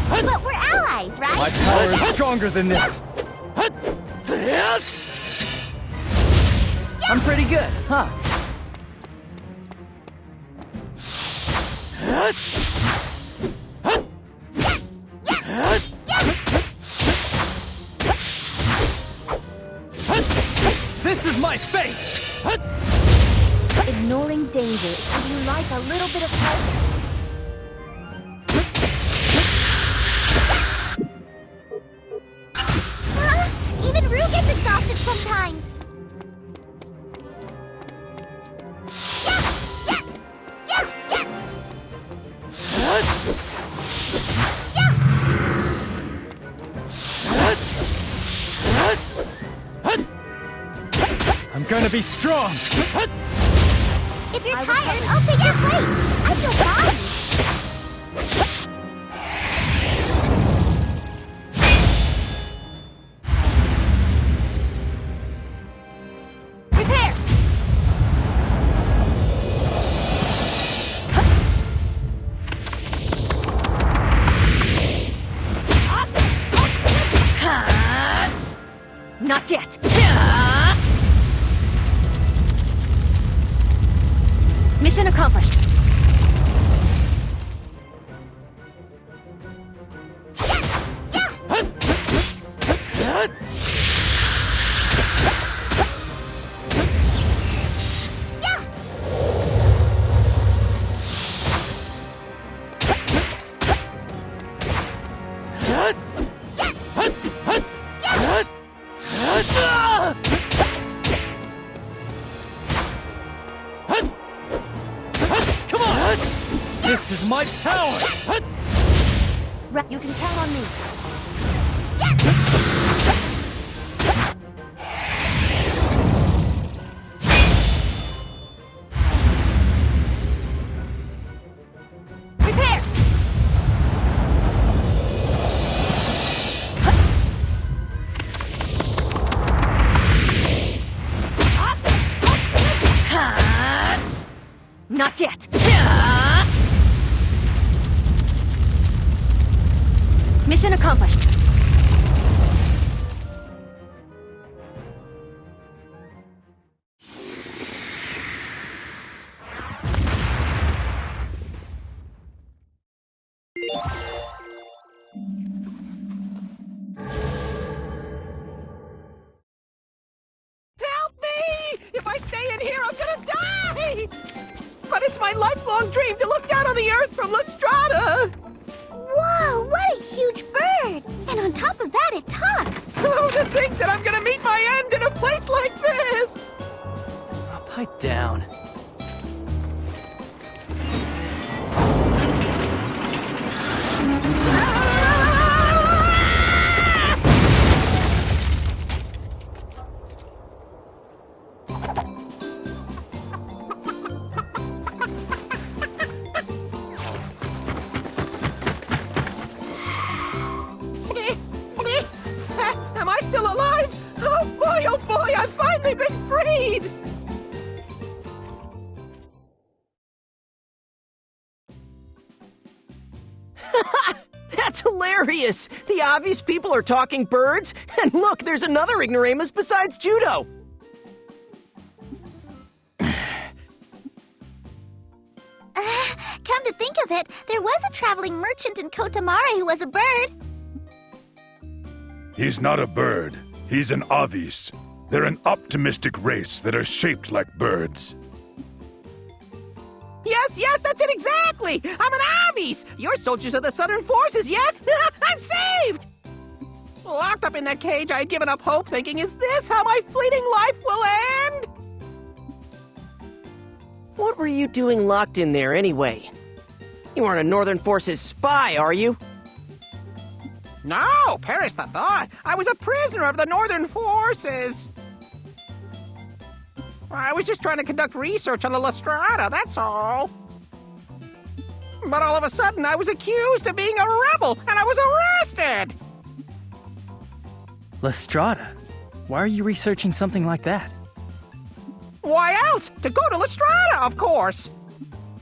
But we're allies, right?
My power is stronger than this.
Yeah!
I'm pretty good, huh? This is my fate!
Ignoring danger. Would you like a little bit of help?
Even Rue gets exhausted sometimes.
I'm gonna be strong!
If you're tired, I'll take your place. I feel fine.
Prepare! Not yet! Mission accomplished.
This is my power!
You can count on me. Prepare! Not yet! Mission accomplished.
Help me! If I stay in here, I'm gonna die! But it's my lifelong dream to look down on the earth from Strada!
Whoa, what a huge bird! And on top of that, it talks!
Oh, to think that I'm gonna meet my end in a place like this!
Pipe down.
Am I still alive? Oh boy, I've finally been freed!
That's hilarious! The obvious people are talking birds, and look, there's another ignoramus besides Juto!
Come to think of it, there was a traveling merchant in Kotamare who was a bird.
He's not a bird. He's an avis. They're an optimistic race that are shaped like birds.
Yes, that's it exactly! I'm an Avis! You're soldiers of the Southern Forces, yes? I'm saved! Locked up in that cage, I had given up hope, thinking, is this how my fleeting life will end?
What were you doing locked in there anyway? You aren't a Northern Forces spy, are you?
No, perish the thought! I was a prisoner of the Northern Forces! I was just trying to conduct research on the Strada, that's all. But all of a sudden, I was accused of being a rebel, and I was arrested!
Strada? Why are you researching something like that?
Why else? To go to Strada, of course!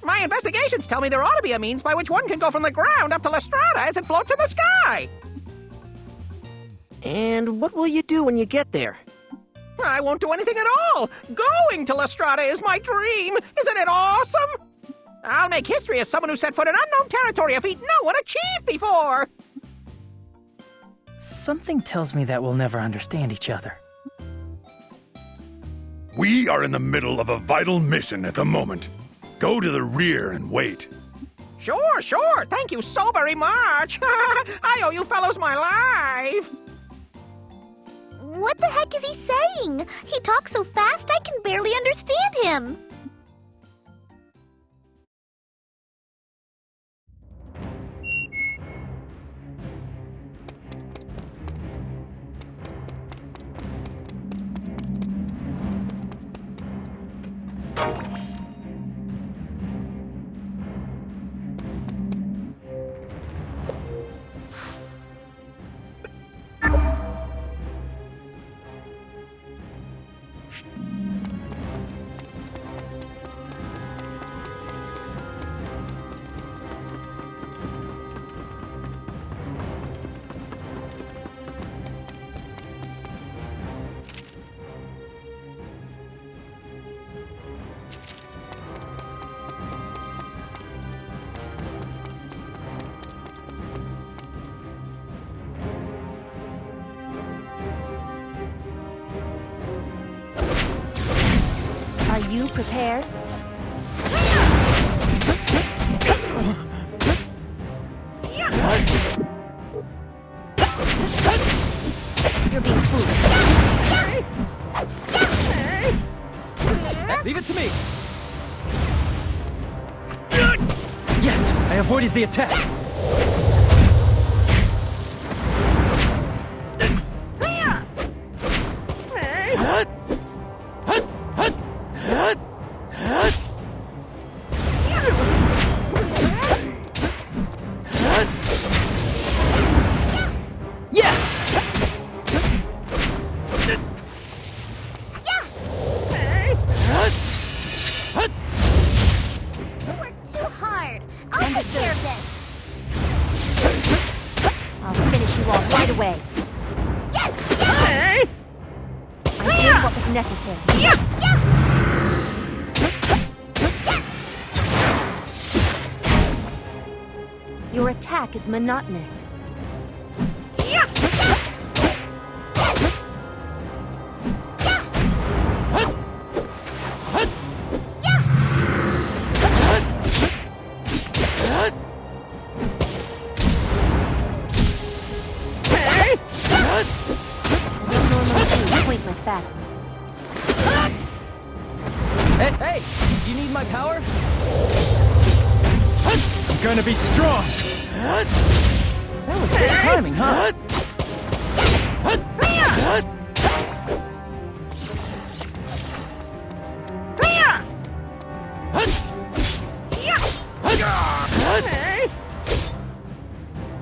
My investigations tell me there ought to be a means by which one can go from the ground up to Strada as it floats in the sky!
And what will you do when you get there?
I won't do anything at all! Going to Strada is my dream! Isn't it awesome? I'll make history as someone who set foot in unknown territory, a feat no one achieved before!
Something tells me that we'll never understand each other.
We are in the middle of a vital mission at the moment. Go to the rear and wait.
Sure. Thank you so very much. I owe you fellows my life.
What the heck is he saying? He talks so fast I can barely understand him.
Are you prepared? You're being foolish.
Leave it to me! Yes, I avoided the attack!
Your attack is monotonous. Pointless battles.
Hey! You need my power? I'm gonna be strong! That was great timing, huh?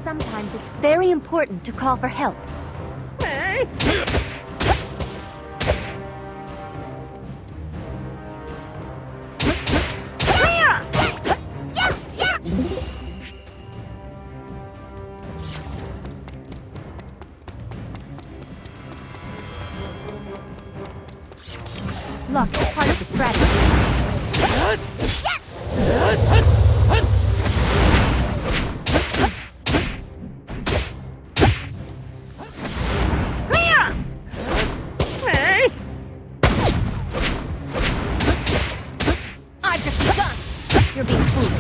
Sometimes it's very important to call for help. Luck is part of the strategy. I've just begun. You're being foolish.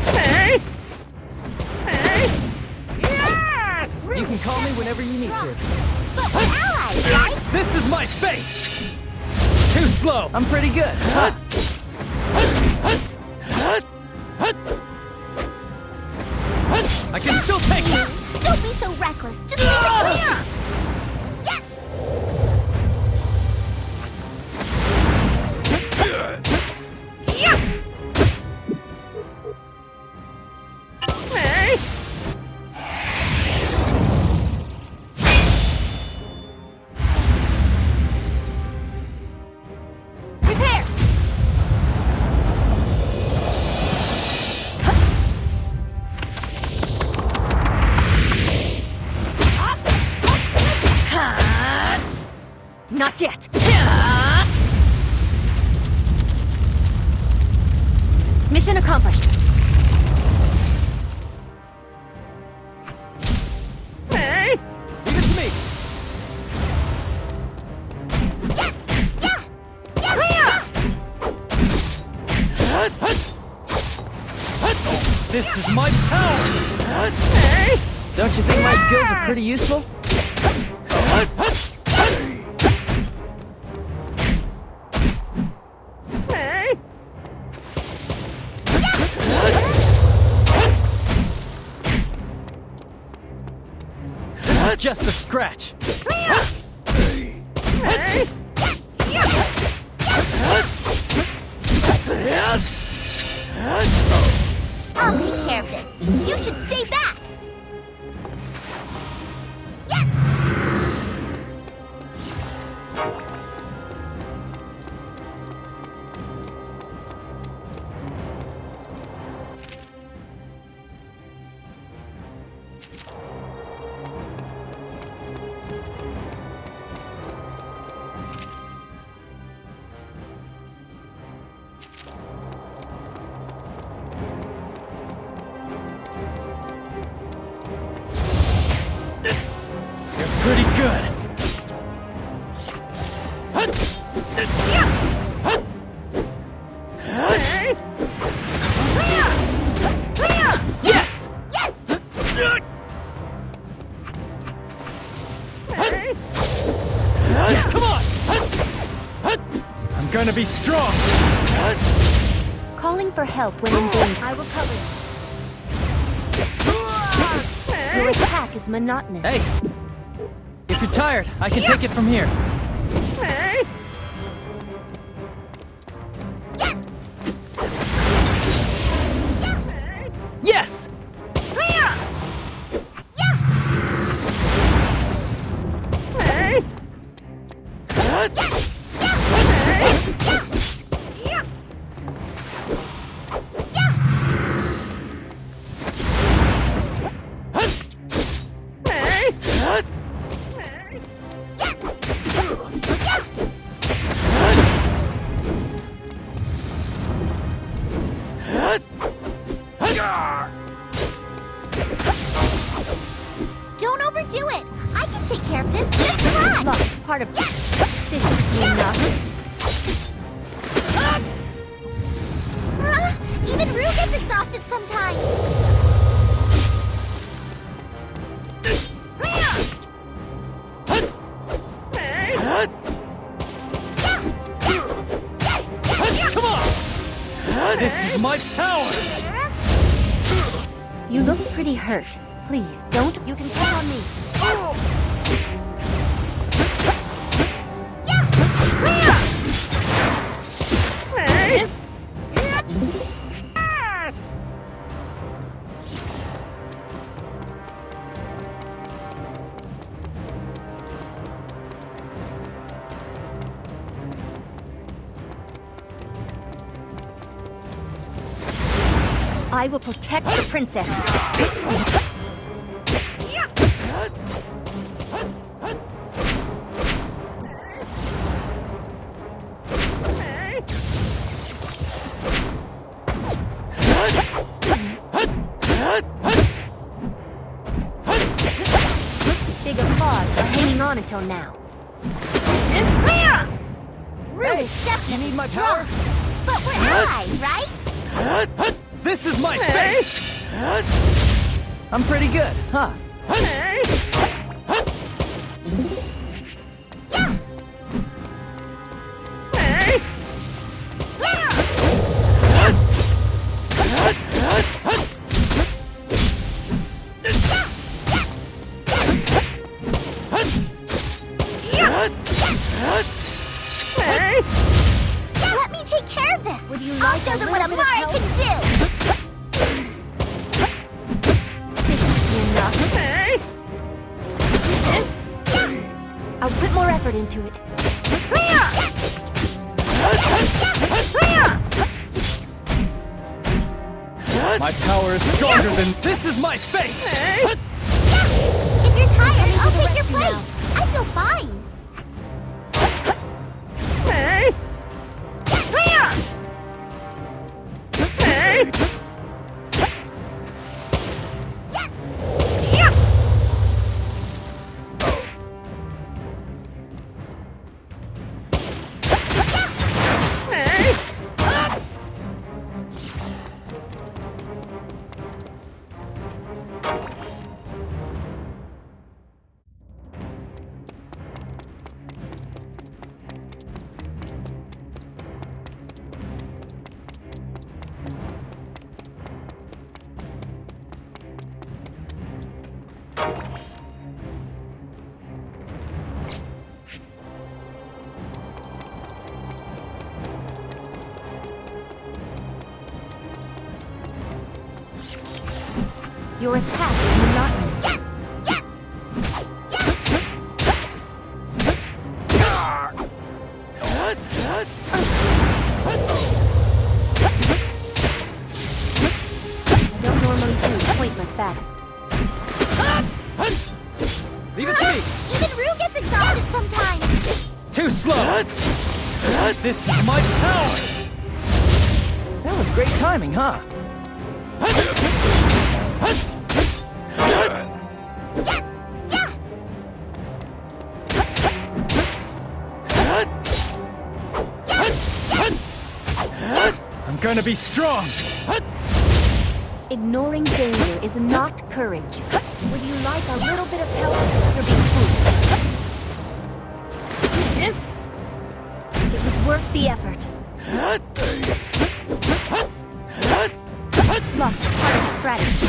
Yes!
You can call me whenever you need to.
But we're allies, right?
This is my fate! Too slow. I'm pretty good. I can still take it.
Don't be so reckless. Just leave it to me.
Mission accomplished.
Hey! Leave it to me! This is my power!
Don't you think my skills are pretty useful?
This is just a scratch.
I'll take care of this. You should stay back.
Pretty good. Yes! Yeah, come on! I'm gonna be strong!
Calling for help when in danger. I will cover you. Your attack is monotonous.
Hey! If you're tired, I can take it from here. Yes!
Don't overdo it. I can take care of this. Just run. Look, it's part of this. This should be enough. Even Rue gets exhausted sometimes.
Come on! This is my power!
You look pretty hurt. Please, don't. You can count on me. I will protect the princess. Big applause for hanging on until now. Rue is definitely
need my power?
But we're allies, right?
This is my face! I'm pretty good, huh?
Let me take care of this. Would you like I'll show them what Amara can do. This should be enough. I'll put more effort into it.
My power is stronger than this is my fate!
If you're tired, I'll take your place. I feel fine. Your attack is monotonous. I don't normally do pointless battles.
Leave it to me!
Even Rue gets exhausted sometimes!
Too slow! This is my power! That was great timing, huh? I'm gonna be strong!
Ignoring danger is not courage. Would you like a little bit of help? You're being foolish. It was worth the effort. Look, part of the strategy.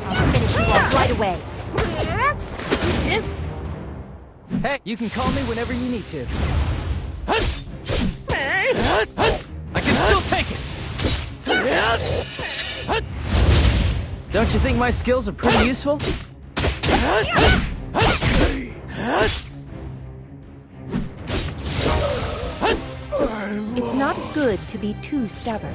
I'll finish you off right away.
Hey, you can call me whenever you need to. I can still take it! Don't you think my skills are pretty useful?
It's not good to be too stubborn.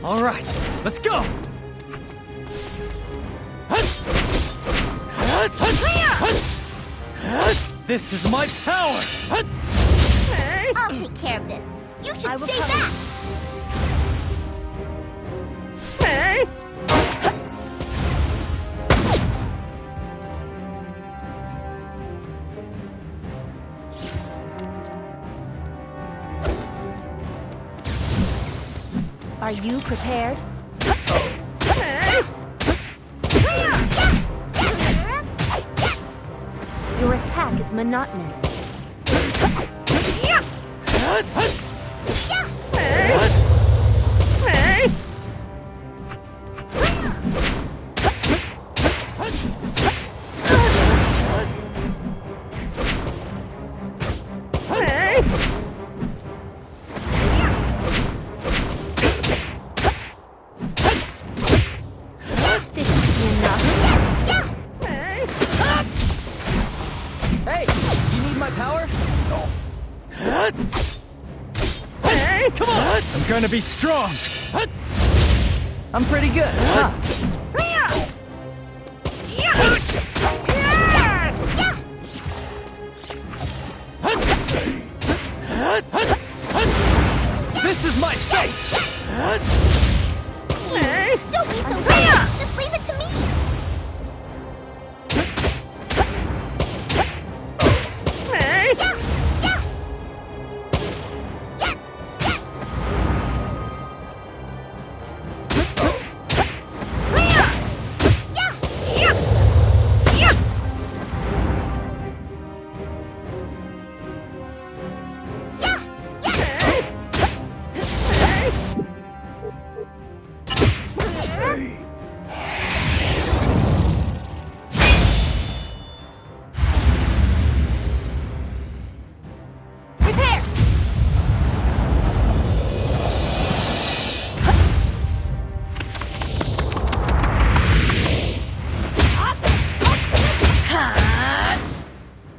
All right, let's go! This is my power!
I'll take care of this. You should stay back! Are you prepared? Your attack is monotonous.
Hey, you need my power? Come on! I'm gonna be strong! I'm pretty good, huh? This is my fate!
Don't be so weird! Just leave it to me!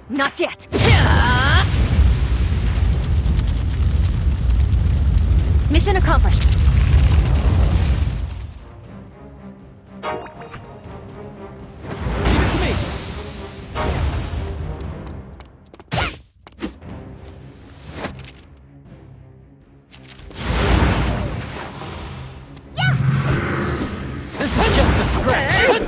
Not yet! Mission accomplished.
This is just a scratch!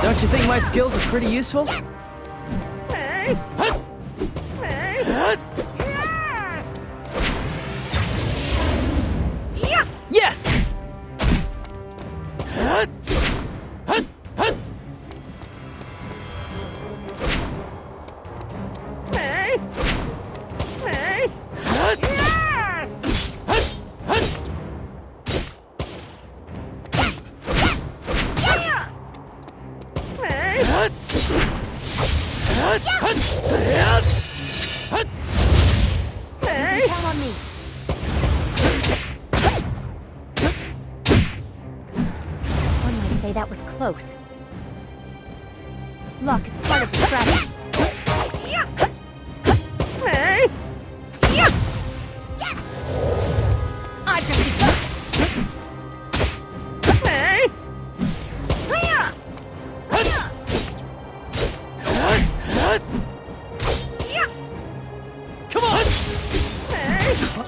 Don't you think my skills are pretty useful? Yes!
That was close. Luck is part of the strategy. I just
Come on!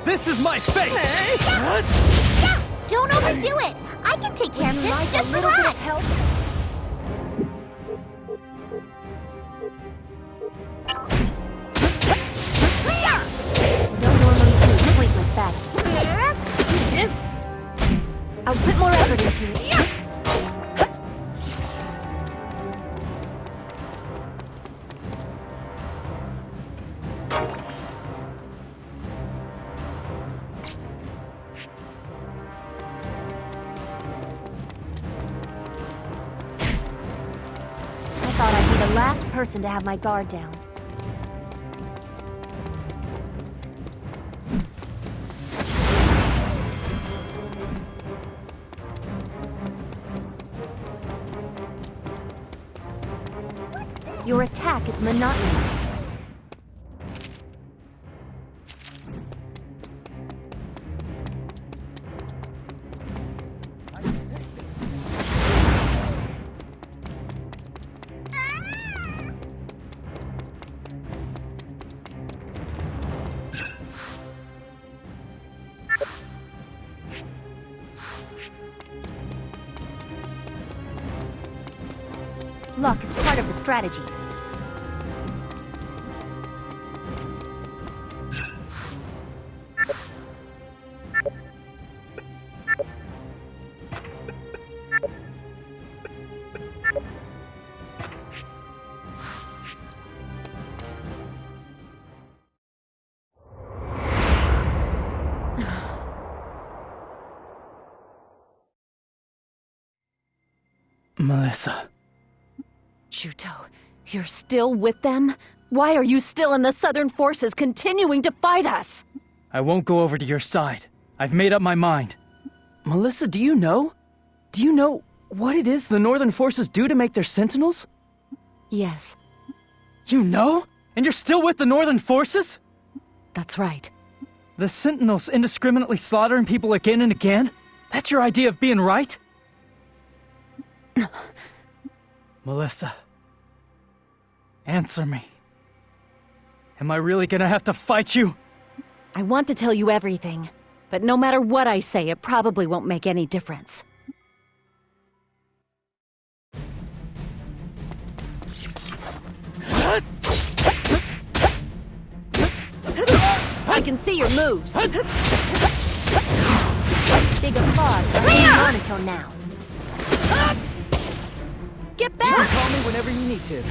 This is my fate!
Don't overdo it! I can take care of this. Just a little bit of help. Don't normally do pointless battles. I'll put more effort into it. Last person to have my guard down. Your attack is monotonous. Luck is part of the strategy.
Melissa.
Juto, you're still with them? Why are you still in the Southern Forces continuing to fight us?
I won't go over to your side. I've made up my mind. Melissa, do you know? Do you know what it is the Northern Forces do to make their sentinels?
Yes.
You know? And you're still with the Northern Forces?
That's right.
The sentinels indiscriminately slaughtering people again and again? That's your idea of being right? Melissa, answer me. Am I really gonna have to fight you?
I want to tell you everything, but no matter what I say, it probably won't make any difference. I can see your moves.
Big applause for being monotone now.
Get
You
back!
can call me whenever you need to.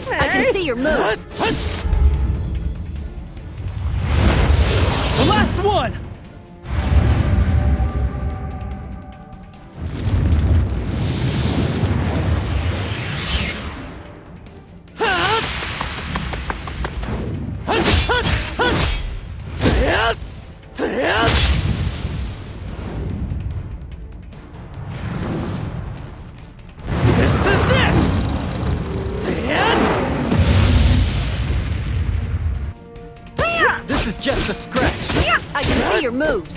I can see your moves.
The last one! This is it! This is just a scratch.
I can see your moves.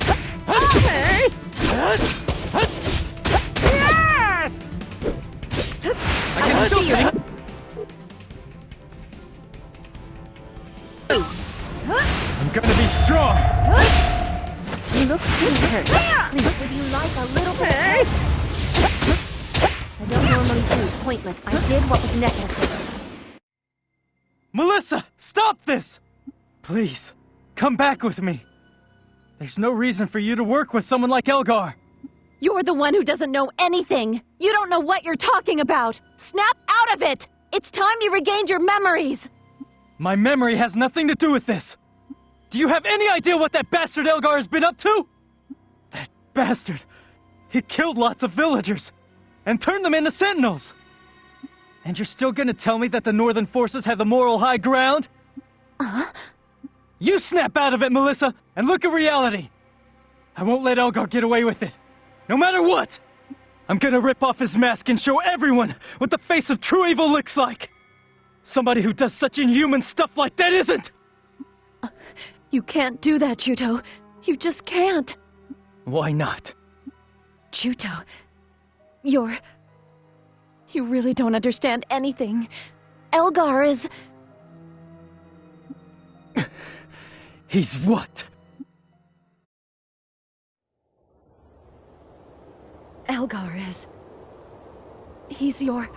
Yes! I can still see your moves. I'm gonna be strong.
You
look pretty hurt. Please, would you like a little bit of help? I don't normally do pointless. I did what was necessary.
Melissa, stop this! Please, come back with me. There's no reason for you to work with someone like Elgar.
You're the one who doesn't know anything. You don't know what you're talking about. Snap out of it! It's time you regained your memories!
My memory has nothing to do with this. Do you have any idea what that bastard Elgar has been up to? That bastard. He killed lots of villagers and turned them into sentinels. And you're still gonna tell me that the Northern forces have the moral high ground? You snap out of it, Melissa, and look at reality. I won't let Elgar get away with it. No matter what! I'm gonna rip off his mask and show everyone what the face of true evil looks like! Somebody who does such inhuman stuff like that isn't!
You can't do that, Juto. You just can't.
Why not?
Juto, you really don't understand anything. Elgar is...
He's what?
Elgar is... He's your...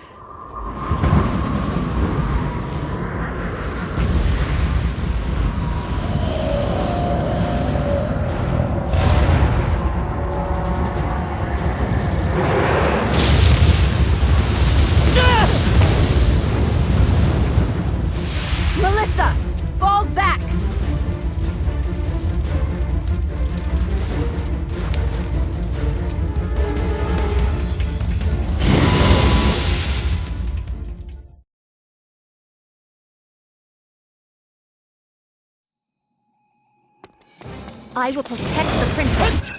Melissa, fall back! I will protect the princess.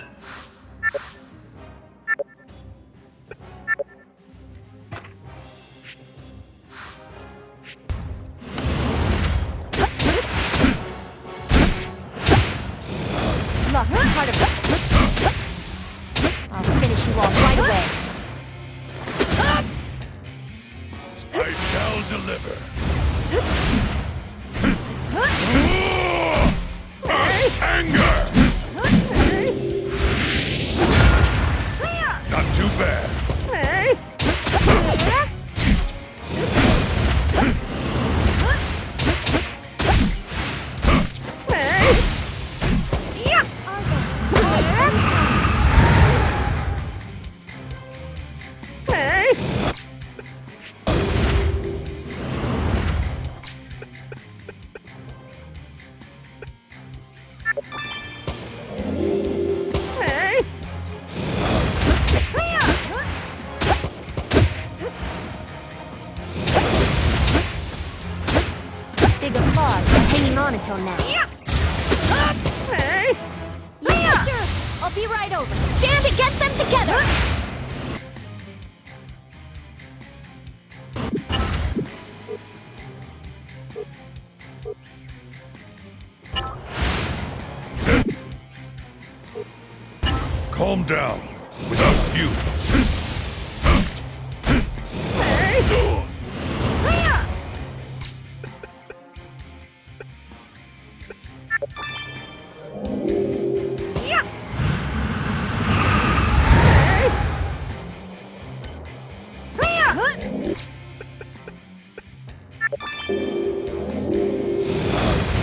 Look, I'm part of it. I'll finish you off right away.
I shall deliver. Anger! Not too bad.
Big applause for hanging on until now. Yeah, sure. I'll be right over.
Stand against them together!
Calm down. Without you.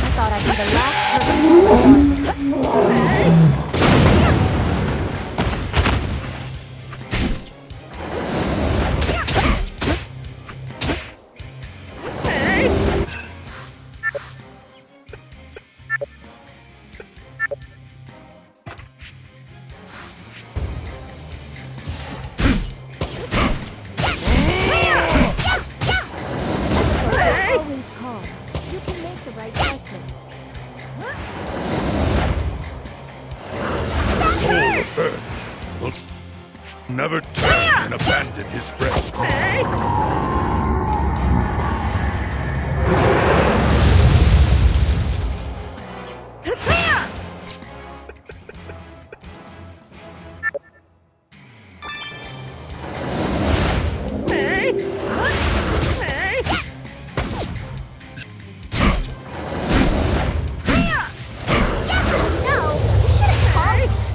I thought I'd be the last person. Always calm. You can make the right judgment.
Soul of Earth will never turn and abandon his friend.
No, you shouldn't call.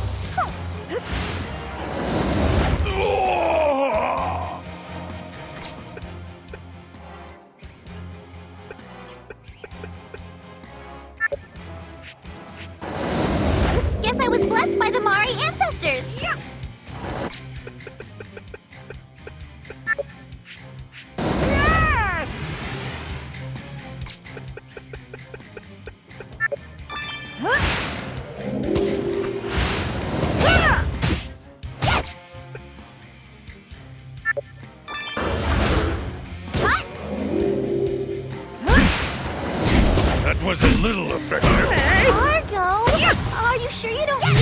was blessed by the Mari ancestors.
That was a little effective.
Argo, are you sure you don't need my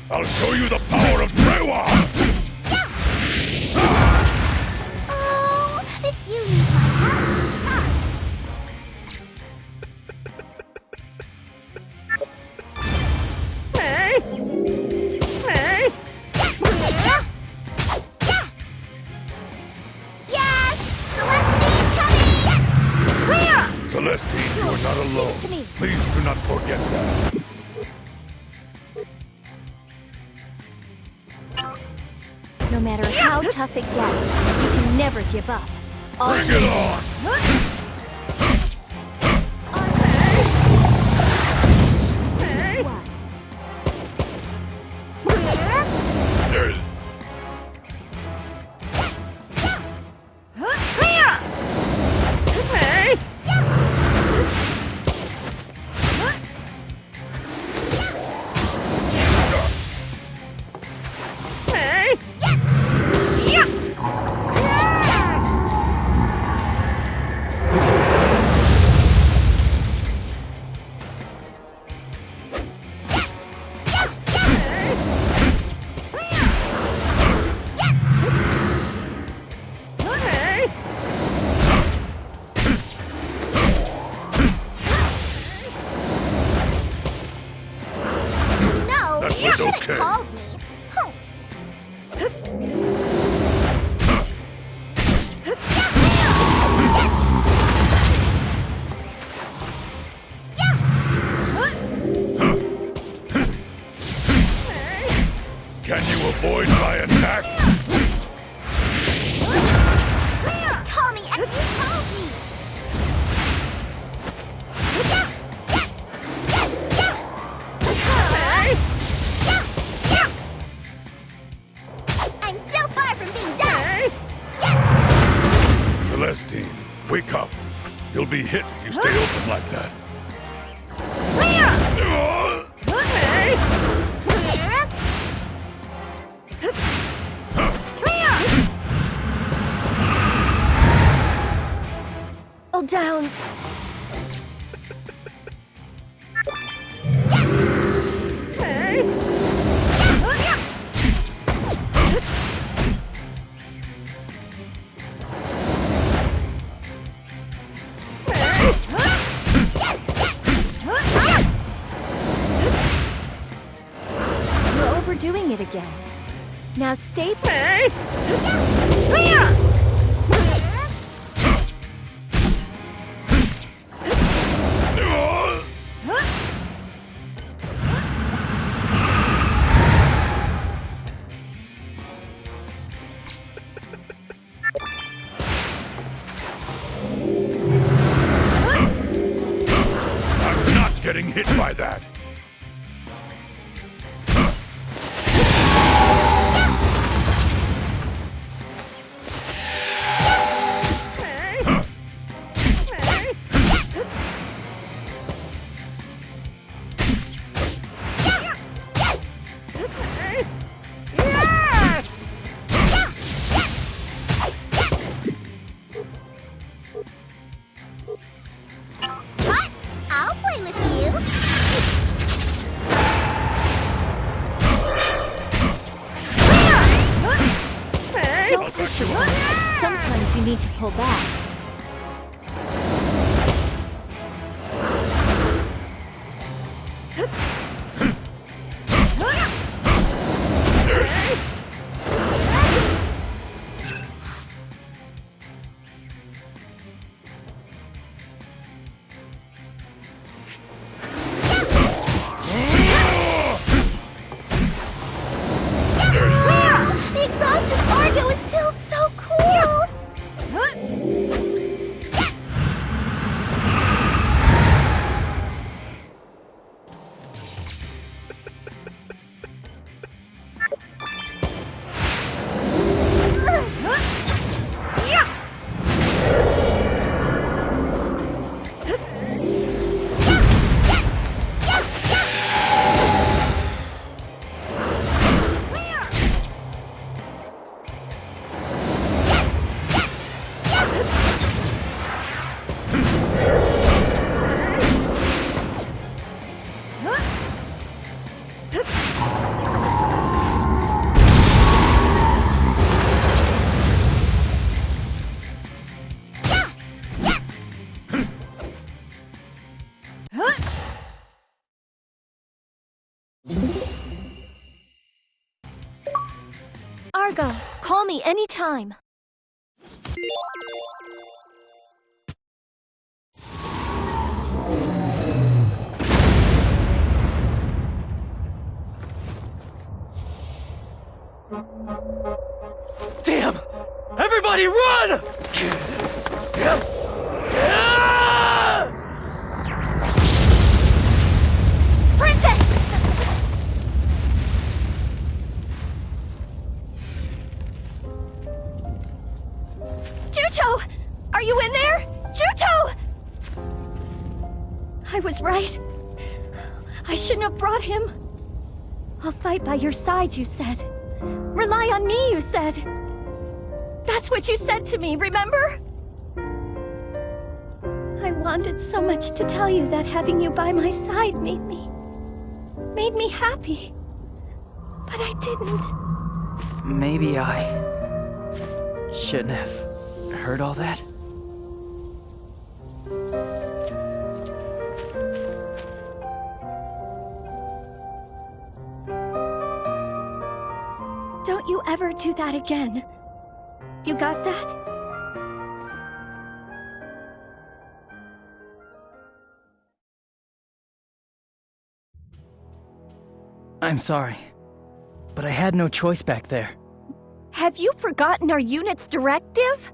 I'll show you the power of Trewa!
Oh, if you need my help.
Celestine, you are not alone. Please do not forget that.
No matter how tough it gets, you can never give up.
Bring it on! Celestine, wake up. You'll be hit if you stay open like that.
All down. You're overdoing it again. Now stay.
I'm not getting hit by that.
I'll play with you.
Don't push it. Sometimes you need to pull back.
The exhausted Argo is too
Margot. Call me anytime.
Damn! Everybody run!
Princess!
Juto! Are you in there? Juto! I was right. I shouldn't have brought him. I'll fight by your side, you said. Rely on me, you said. That's what you said to me, remember? I wanted so much to tell you that having you by my side made me happy. But I didn't.
Maybe I shouldn't have heard all that.
Don't you ever do that again. You got that?
I'm sorry, but I had no choice back there.
Have you forgotten our unit's directive?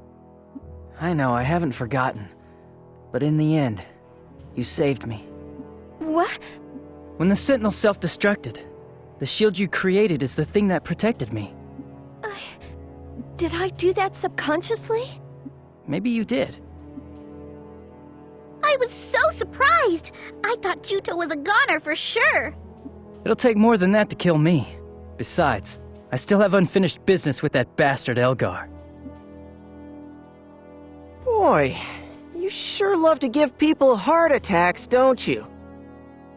I know, I haven't forgotten. But in the end, you saved me.
What?
When the Sentinel self-destructed, the shield you created is the thing that protected me.
Did I do that subconsciously?
Maybe you did.
I was so surprised! I thought Juto was a goner for sure!
It'll take more than that to kill me. Besides, I still have unfinished business with that bastard Elgar.
Boy, you sure love to give people heart attacks, don't you?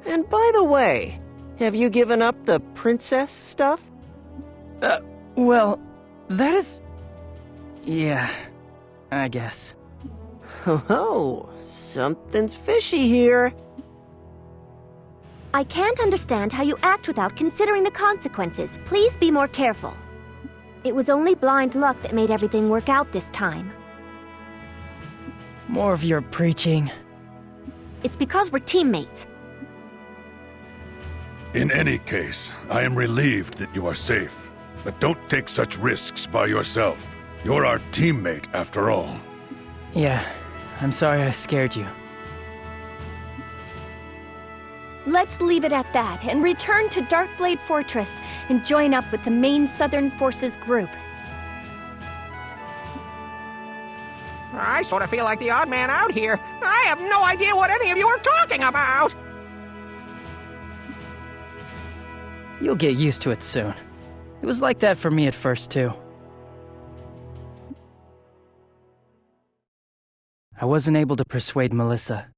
And by the way, have you given up the princess stuff?
Well, that is... yeah, I guess.
Oh, something's fishy here.
I can't understand how you act without considering the consequences. Please be more careful. It was only blind luck that made everything work out this time.
More of your preaching.
It's because we're teammates.
In any case, I am relieved that you are safe. But don't take such risks by yourself. You're our teammate, after all.
Yeah, I'm sorry I scared you.
Let's leave it at that and return to Darkblade Fortress and join up with the main Southern Forces group.
I sort of feel like the odd man out here. I have no idea what any of you are talking about!
You'll get used to it soon. It was like that for me at first, too. I wasn't able to persuade Melissa.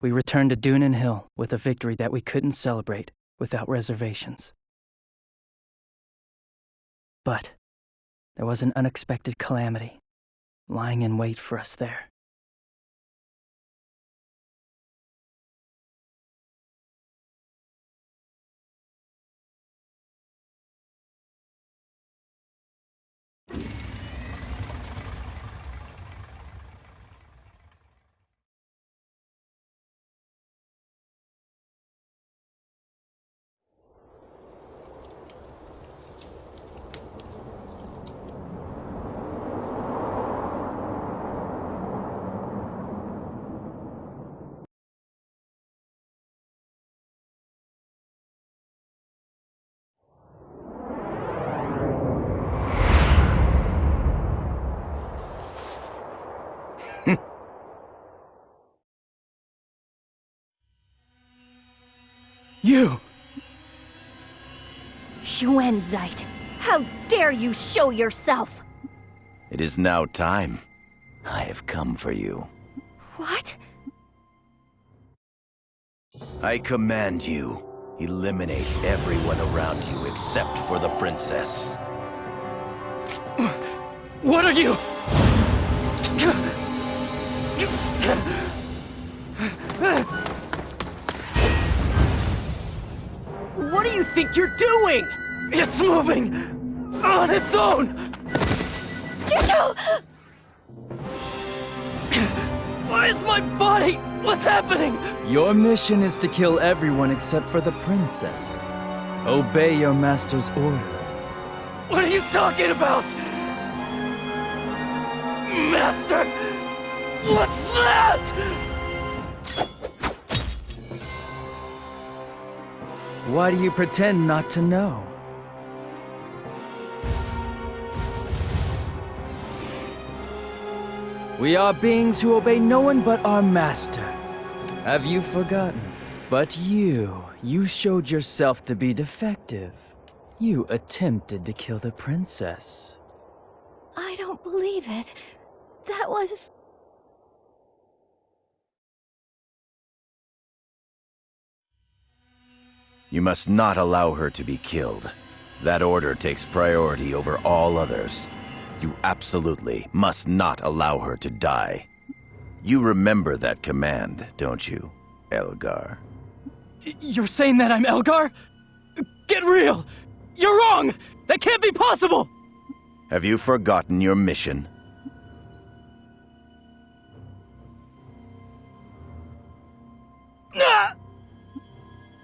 We returned to Dunan Hill with a victory that we couldn't celebrate without reservations. But there was an unexpected calamity lying in wait for us there. You!
Schwenzite, how dare you show yourself!
It is now time. I have come for you.
What?
I command you, eliminate everyone around you except for the princess.
What are you?
What do you think you're doing?
It's moving! on its own!
Juto!
Why is my body? What's happening?
Your mission is to kill everyone except for the princess. Obey your master's order.
What are you talking about? Master? What's that?
Why do you pretend not to know? We are beings who obey no one but our master. Have you forgotten? But you showed yourself to be defective. You attempted to kill the princess.
I don't believe it. That was...
You must not allow her to be killed. That order takes priority over all others. You absolutely must not allow her to die. You remember that command, don't you, Elgar?
You're saying that I'm Elgar? Get real! You're wrong! That can't be possible!
Have you forgotten your mission?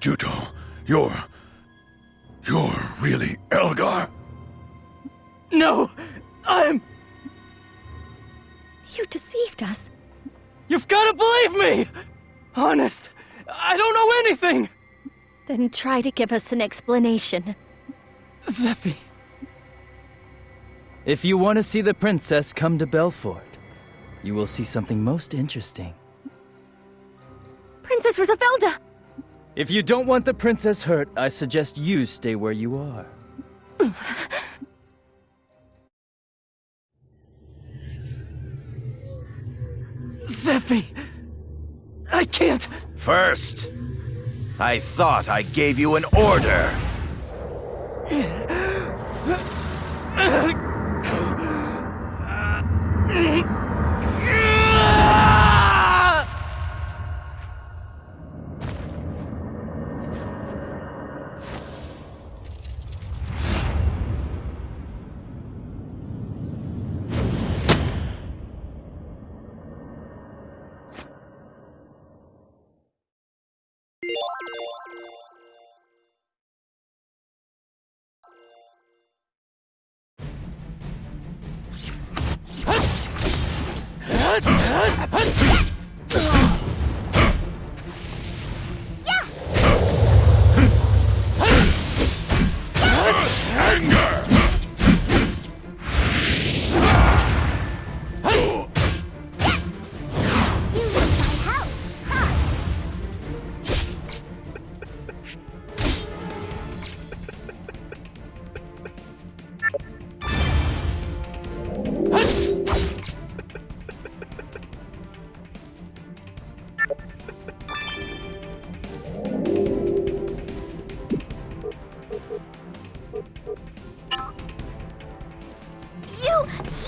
Juto, you're really Elgar?
No! I'm...
You deceived us.
You've gotta believe me! Honest, I don't know anything!
Then try to give us an explanation.
Zephie.
If you want to see the princess, come to Belfort. You will see something most interesting.
Princess Roosevelt!
If you don't want the princess hurt, I suggest you stay where you are.
Zephie! I can't...
First, I thought I gave you an order.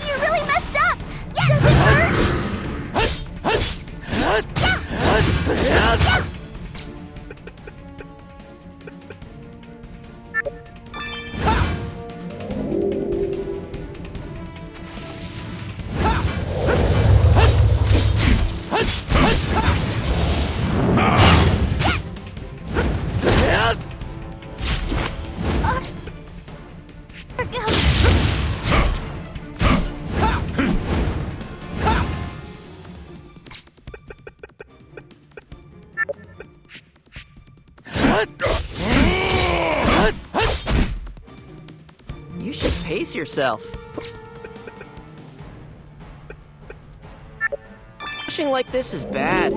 You really messed up! Does it hurt?
You should pace yourself. Pushing like this is bad.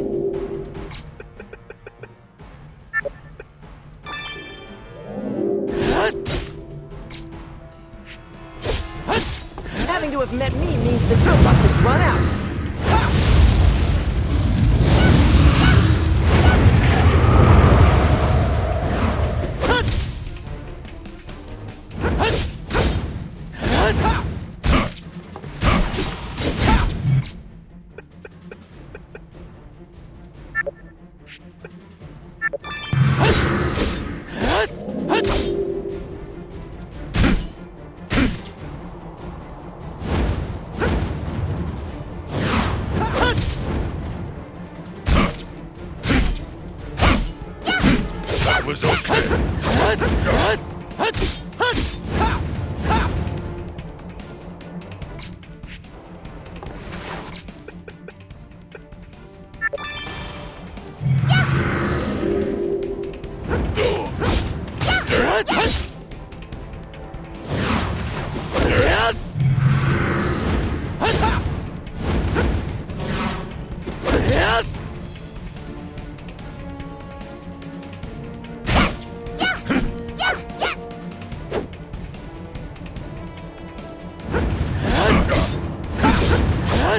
Having to have met me means the good luck has run out.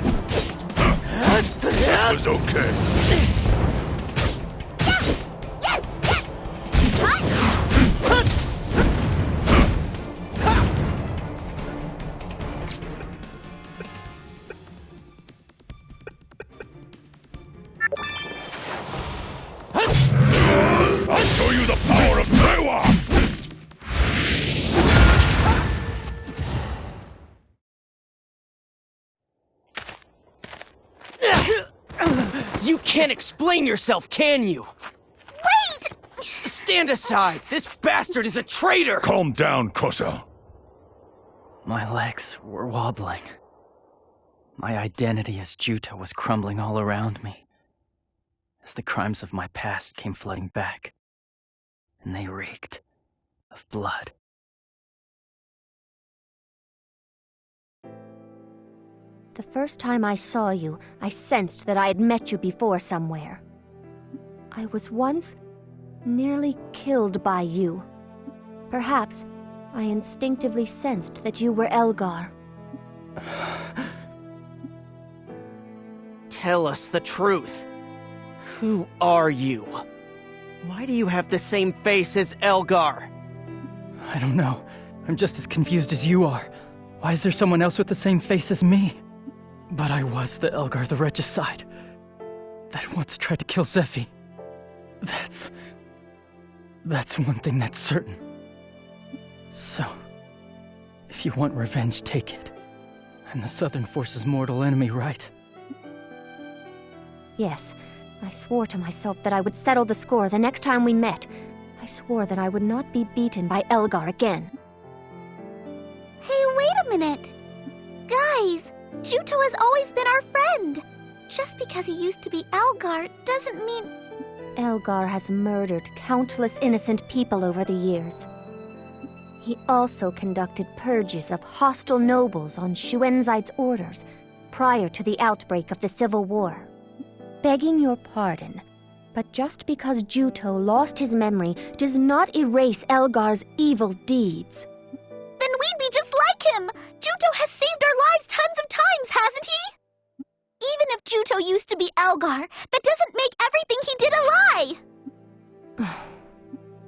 That was okay. I'll show you the power of Trewa!
You can't explain yourself, can you?
Wait!
Stand aside! This bastard is a traitor!
Calm down, Kosa.
My legs were wobbling. My identity as Juto was crumbling all around me, as the crimes of my past came flooding back, and they reeked of blood.
The first time I saw you, I sensed that I had met you before somewhere. I was once nearly killed by you. Perhaps I instinctively sensed that you were Elgar.
Tell us the truth. Who are you? Why do you have the same face as Elgar?
I don't know. I'm just as confused as you are. Why is there someone else with the same face as me? But I was the Elgar the Regicide that once tried to kill Zephie. That's one thing that's certain. So, if you want revenge, take it. I'm the Southern Force's mortal enemy, right?
Yes, I swore to myself that I would settle the score the next time we met. I swore that I would not be beaten by Elgar again.
Hey, wait a minute! Guys, Juto has always been our friend! Just because he used to be Elgar doesn't mean...
Elgar has murdered countless innocent people over the years. He also conducted purges of hostile nobles on Shuenzaid's orders prior to the outbreak of the Civil War. Begging your pardon, but just because Juto lost his memory does not erase Elgar's evil deeds.
Then we'd be just like him! Juto has saved our lives tons of times, hasn't he? Even if Juto used to be Elgar, that doesn't make everything he did a lie!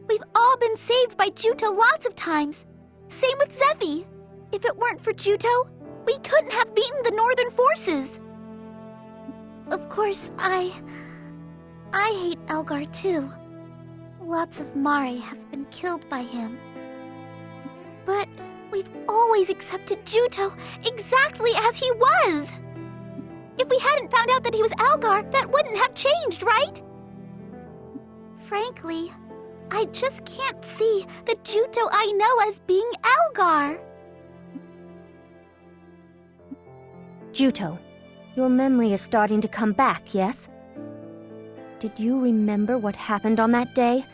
We've all been saved by Juto lots of times. Same with Zephie. If it weren't for Juto, we couldn't have beaten the Northern Forces. Of course, I hate Elgar too. Lots of Mare have been killed by him. But we've always accepted Juto exactly as he was. If we hadn't found out that he was Elgar, that wouldn't have changed, right? Frankly, I just can't see the Juto I know as being Elgar.
Juto, your memory is starting to come back, yes? Did you remember what happened on that day?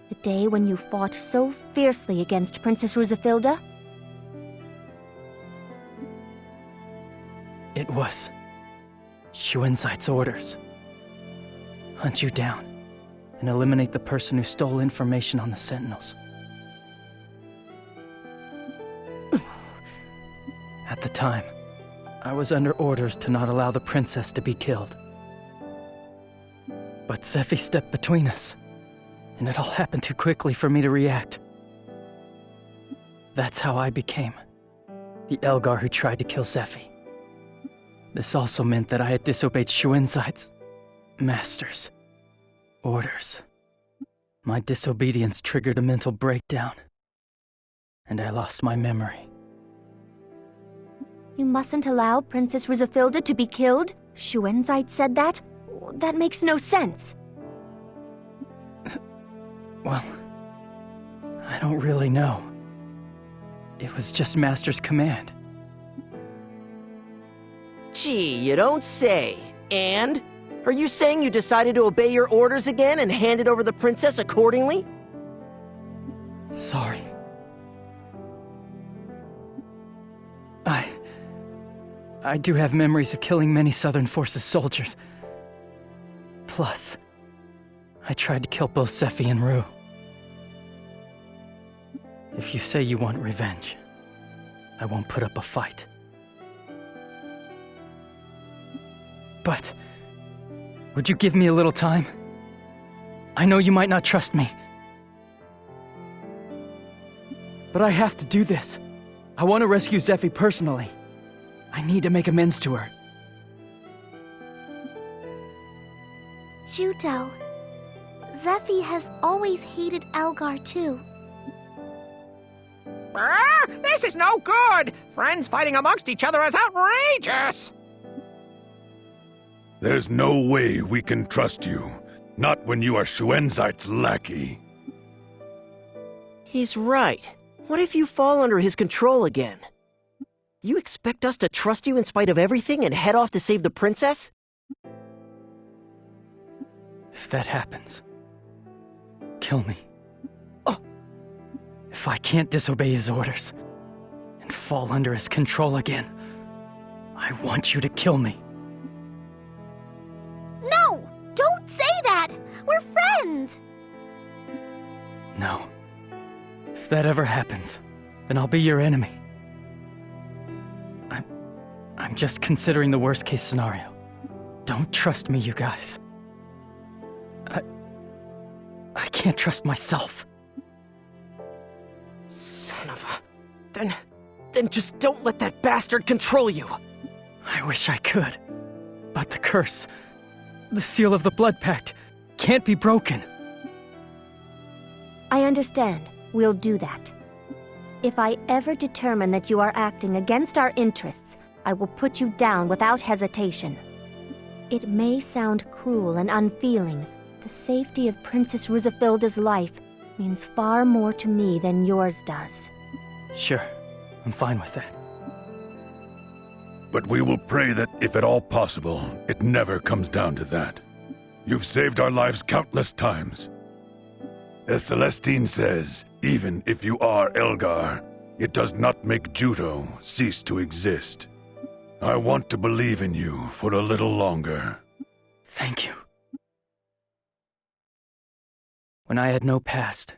The day when you fought so fiercely against Princess Rusafilda?
It was Shuenzaid's orders. Hunt you down and eliminate the person who stole information on the Sentinels. At the time, I was under orders to not allow the princess to be killed. But Zephie stepped between us, and it all happened too quickly for me to react. That's how I became the Elgar who tried to kill Zephie. This also meant that I had disobeyed Shuenzaid's master's orders. My disobedience triggered a mental breakdown, and I lost my memory.
You mustn't allow Princess Rusafilda to be killed? Shuenzaid said that? That makes no sense.
Well, I don't really know. It was just Master's command.
Gee, you don't say. And? Are you saying you decided to obey your orders again and handed over the princess accordingly?
Sorry. I do have memories of killing many Southern Forces soldiers. Plus, I tried to kill both Zephie and Rue. If you say you want revenge, I won't put up a fight. but would you give me a little time? I know you might not trust me, but I have to do this. I want to rescue Zephie personally. I need to make amends to her.
Juto, Zephie has always hated Elgar too.
This is no good! Friends fighting amongst each other is outrageous!
There's no way we can trust you. Not when you are Xuanzai's lackey.
He's right. What if you fall under his control again? You expect us to trust you in spite of everything and head off to save the princess?
If that happens, kill me. If I can't disobey his orders and fall under his control again, I want you to kill me.
No! Don't say that! We're friends!
No. If that ever happens, then I'll be your enemy. I'm just considering the worst case scenario. Don't trust me, you guys. I can't trust myself.
Son of a... Then just don't let that bastard control you!
I wish I could. But the curse, the seal of the Blood Pact, can't be broken.
I understand. We'll do that. If I ever determine that you are acting against our interests, I will put you down without hesitation. It may sound cruel and unfeeling. The safety of Princess Rusafilda's life means far more to me than yours does.
Sure, I'm fine with that.
But we will pray that, if at all possible, it never comes down to that. You've saved our lives countless times. As Celestine says, even if you are Elgar, it does not make Juto cease to exist. I want to believe in you for a little longer.
Thank you. When I had no past,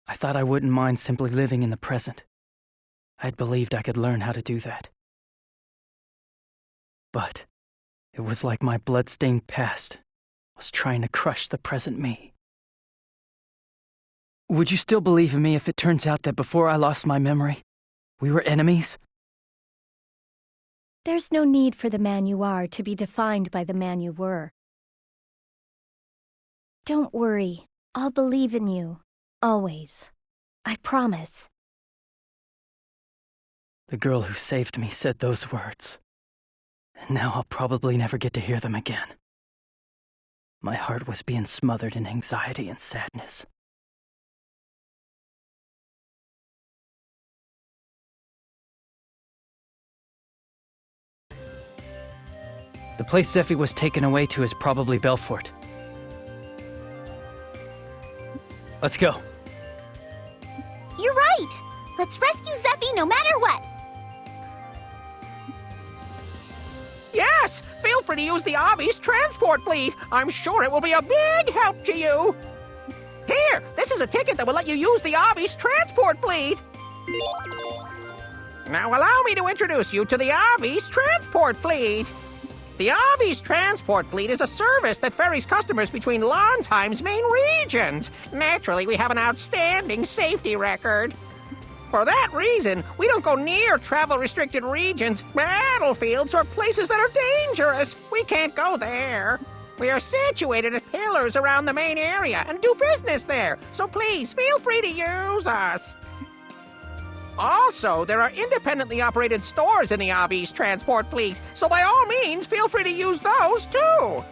I thought I wouldn't mind simply living in the present. I had believed I could learn how to do that. But it was like my blood-stained past was trying to crush the present me. Would you still believe in me if it turns out that before I lost my memory, we were enemies?
There's no need for the man you are to be defined by the man you were. Don't worry. I'll believe in you. Always. I promise.
The girl who saved me said those words. And now I'll probably never get to hear them again. My heart was being smothered in anxiety and sadness. The place Zephie was taken away to is probably Belfort. Let's go.
You're right! Let's rescue Zephie no matter what!
Yes! Feel free to use the Avi's transport fleet! I'm sure it will be a big help to you! Here! This is a ticket that will let you use the Avi's transport fleet! Now allow me to introduce you to the Avi's transport fleet! The Avi's transport fleet is a service that ferries customers between Lanzheim's main regions. Naturally, we have an outstanding safety record. For that reason, we don't go near travel-restricted regions, battlefields, or places that are dangerous. We can't go there. We are situated at pillars around the main area and do business there, so please feel free to use us. Also, there are independently operated stores in the Avi's transport fleet, so by all means, feel free to use those too.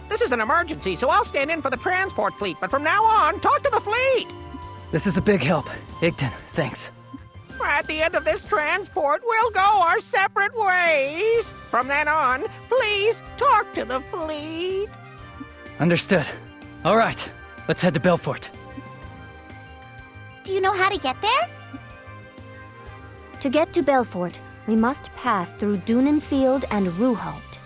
This is an emergency, so I'll stand in for the transport fleet, but from now on, talk to the fleet.
This is a big help. Igton, thanks.
At the end of this transport, we'll go our separate ways. From then on, please talk to the fleet.
Understood. All right, let's head to Belfort.
Do you know how to get there?
To get to Belfort, we must pass through Dunenfield and Ruhalt.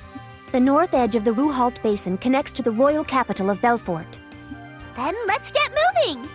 The north edge of the Ruhalt Basin connects to the royal capital of Belfort.
Then let's get moving!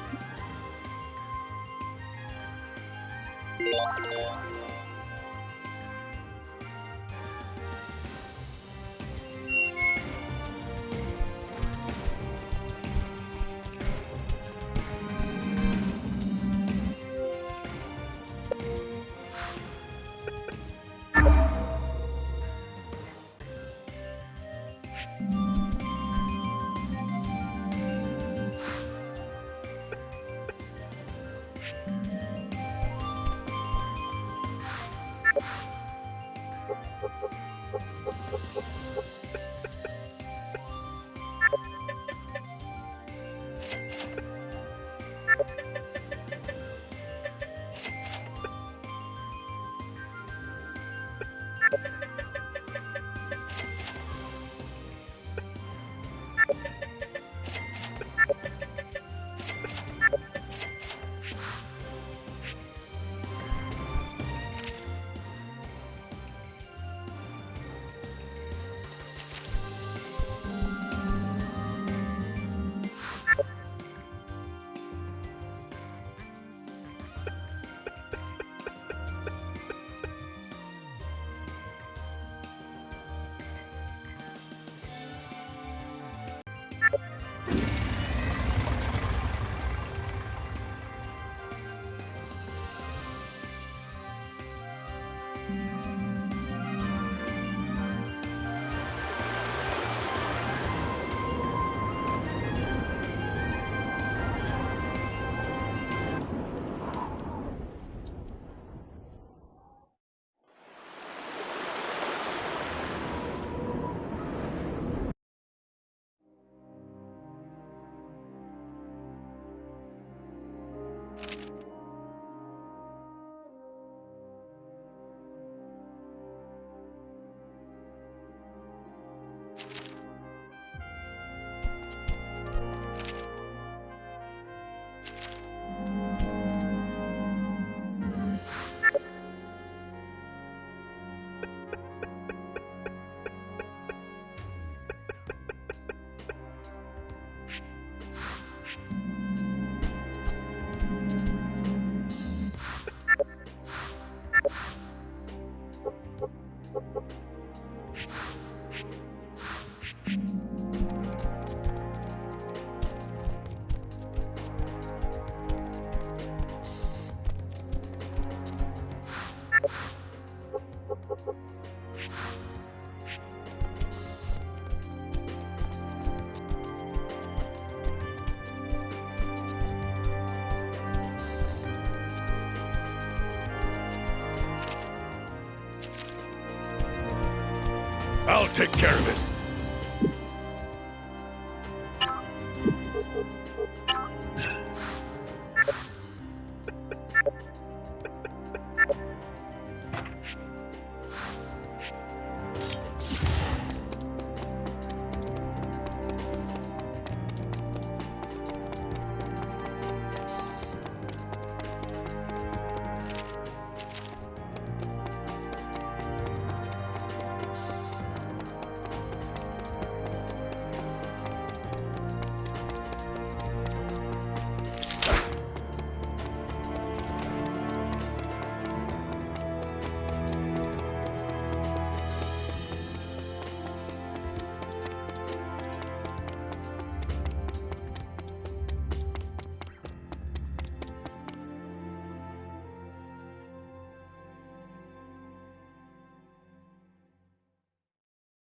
I'll take care of it.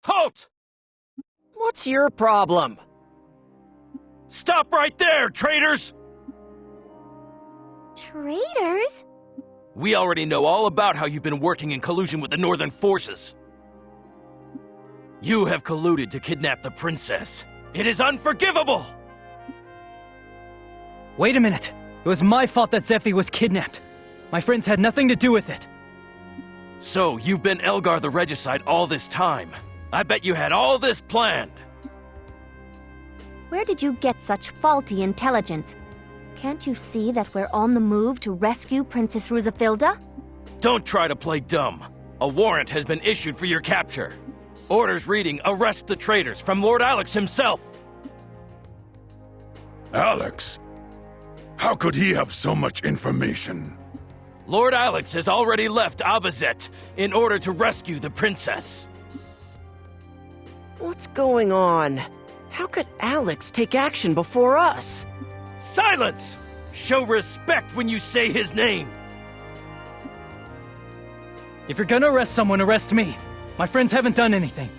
Halt!
What's your problem?
Stop right there, traitors!
Traitors?
We already know all about how you've been working in collusion with the Northern forces. You have colluded to kidnap the princess. It is unforgivable!
Wait a minute. It was my fault that Zephie was kidnapped. My friends had nothing to do with it.
So, you've been Elgar the Regicide all this time. I bet you had all this planned.
Where did you get such faulty intelligence? Can't you see that we're on the move to rescue Princess Rusafilda?
Don't try to play dumb. A warrant has been issued for your capture. Orders reading, arrest the traitors, from Lord Alex himself.
Alex? How could he have so much information?
Lord Alex has already left Abazet in order to rescue the princess.
What's going on? How could Alex take action before us?
Silence! Show respect when you say his name!
If you're gonna arrest someone, arrest me. My friends haven't done anything.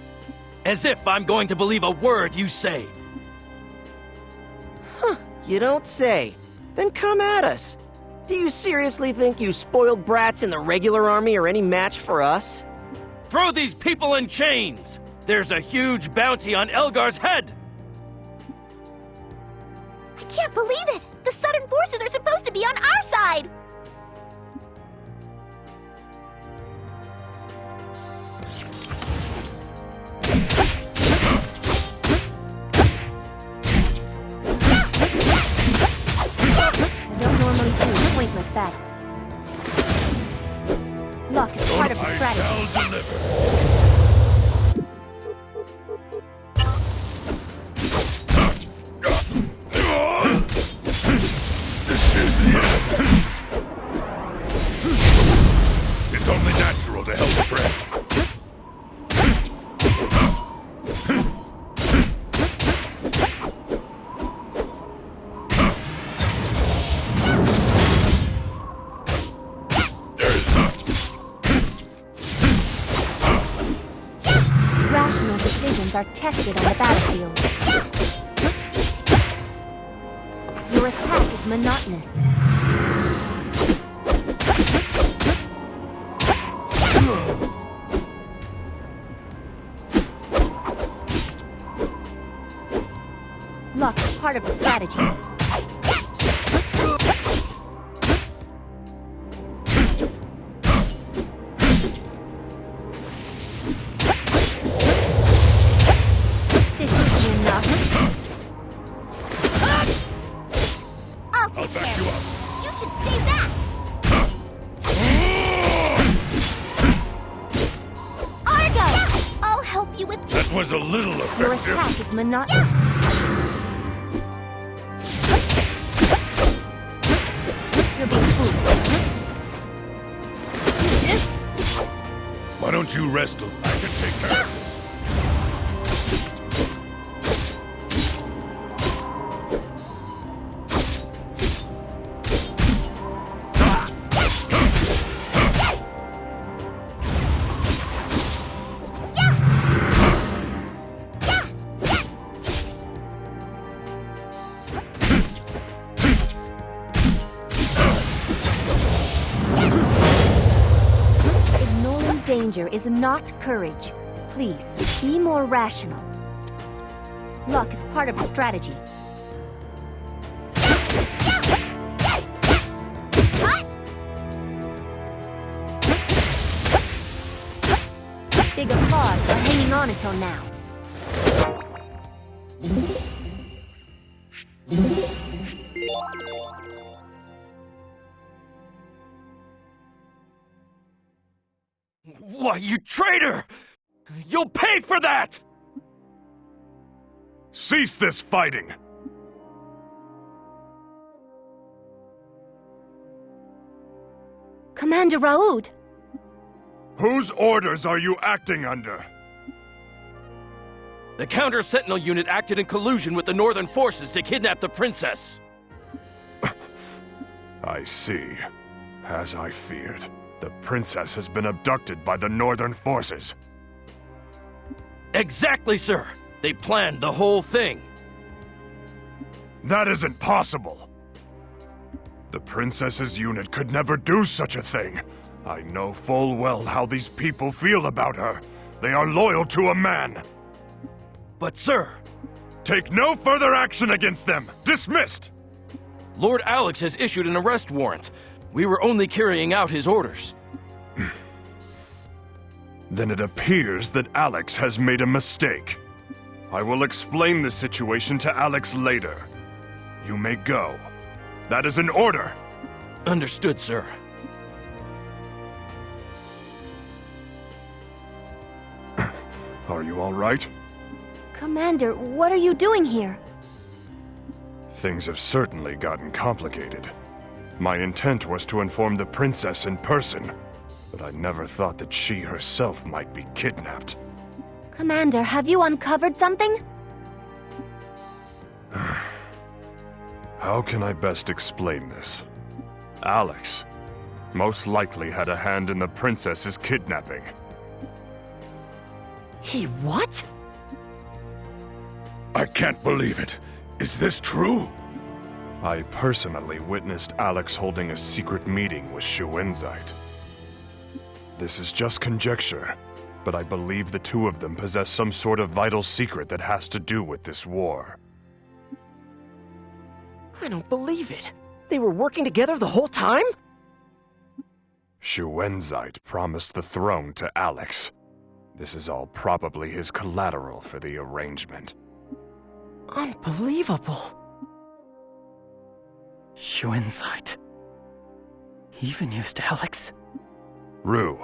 As if I'm going to believe a word you say.
Huh, you don't say. Then come at us. Do you seriously think you spoiled brats in the regular army are any match for us?
Throw these people in chains! There's a huge bounty on Elgar's head!
I can't believe it! The Southern forces are supposed to be on our side! I don't normally do pointless battles. Luck is part of the strategy.
It's only natural to help a friend.
chieftains are tested on the battlefield. Your attack is monotonous. Luck is part of the strategy. This should be enough.
I'll take care of you. You should stay back. Argo! I'll help you with
That was a little
Your
effective.
attack is monotonous. You're being fooled.
Why don't you rest a... I can take care of this.
Ignoring danger is not courage. Please, be more rational. Luck is part of the strategy. Big applause for hanging on until now.
Why, you traitor! You'll pay for that!
Cease this fighting!
Commander Raoud!
Whose orders are you acting under?
The counter-sentinel unit acted in collusion with the Northern forces to kidnap the princess.
I see. As I feared, the princess has been abducted by the Northern forces.
Exactly, sir! They planned the whole thing.
That isn't possible. The princess's unit could never do such a thing. I know full well how these people feel about her. They are loyal to a man.
But, sir...
Take no further action against them! Dismissed!
Lord Alex has issued an arrest warrant. We were only carrying out his orders.
Then it appears that Alex has made a mistake. I will explain the situation to Alex later. You may go. That is an order!
Understood, sir.
Are you all right?
Commander, what are you doing here?
Things have certainly gotten complicated. My intent was to inform the princess in person, but I never thought that she herself might be kidnapped.
Commander, have you uncovered something?
How can I best explain this? Alex most likely had a hand in the princess's kidnapping.
He what?
I can't believe it. Is this true?
I personally witnessed Alex holding a secret meeting with Shuenzite. This is just conjecture, but I believe the two of them possess some sort of vital secret that has to do with this war.
I don't believe it. They were working together the whole time?
Shuenzite promised the throne to Alex. This is all probably his collateral for the arrangement.
Unbelievable. Shuenzite. He even used Alex.
Rue,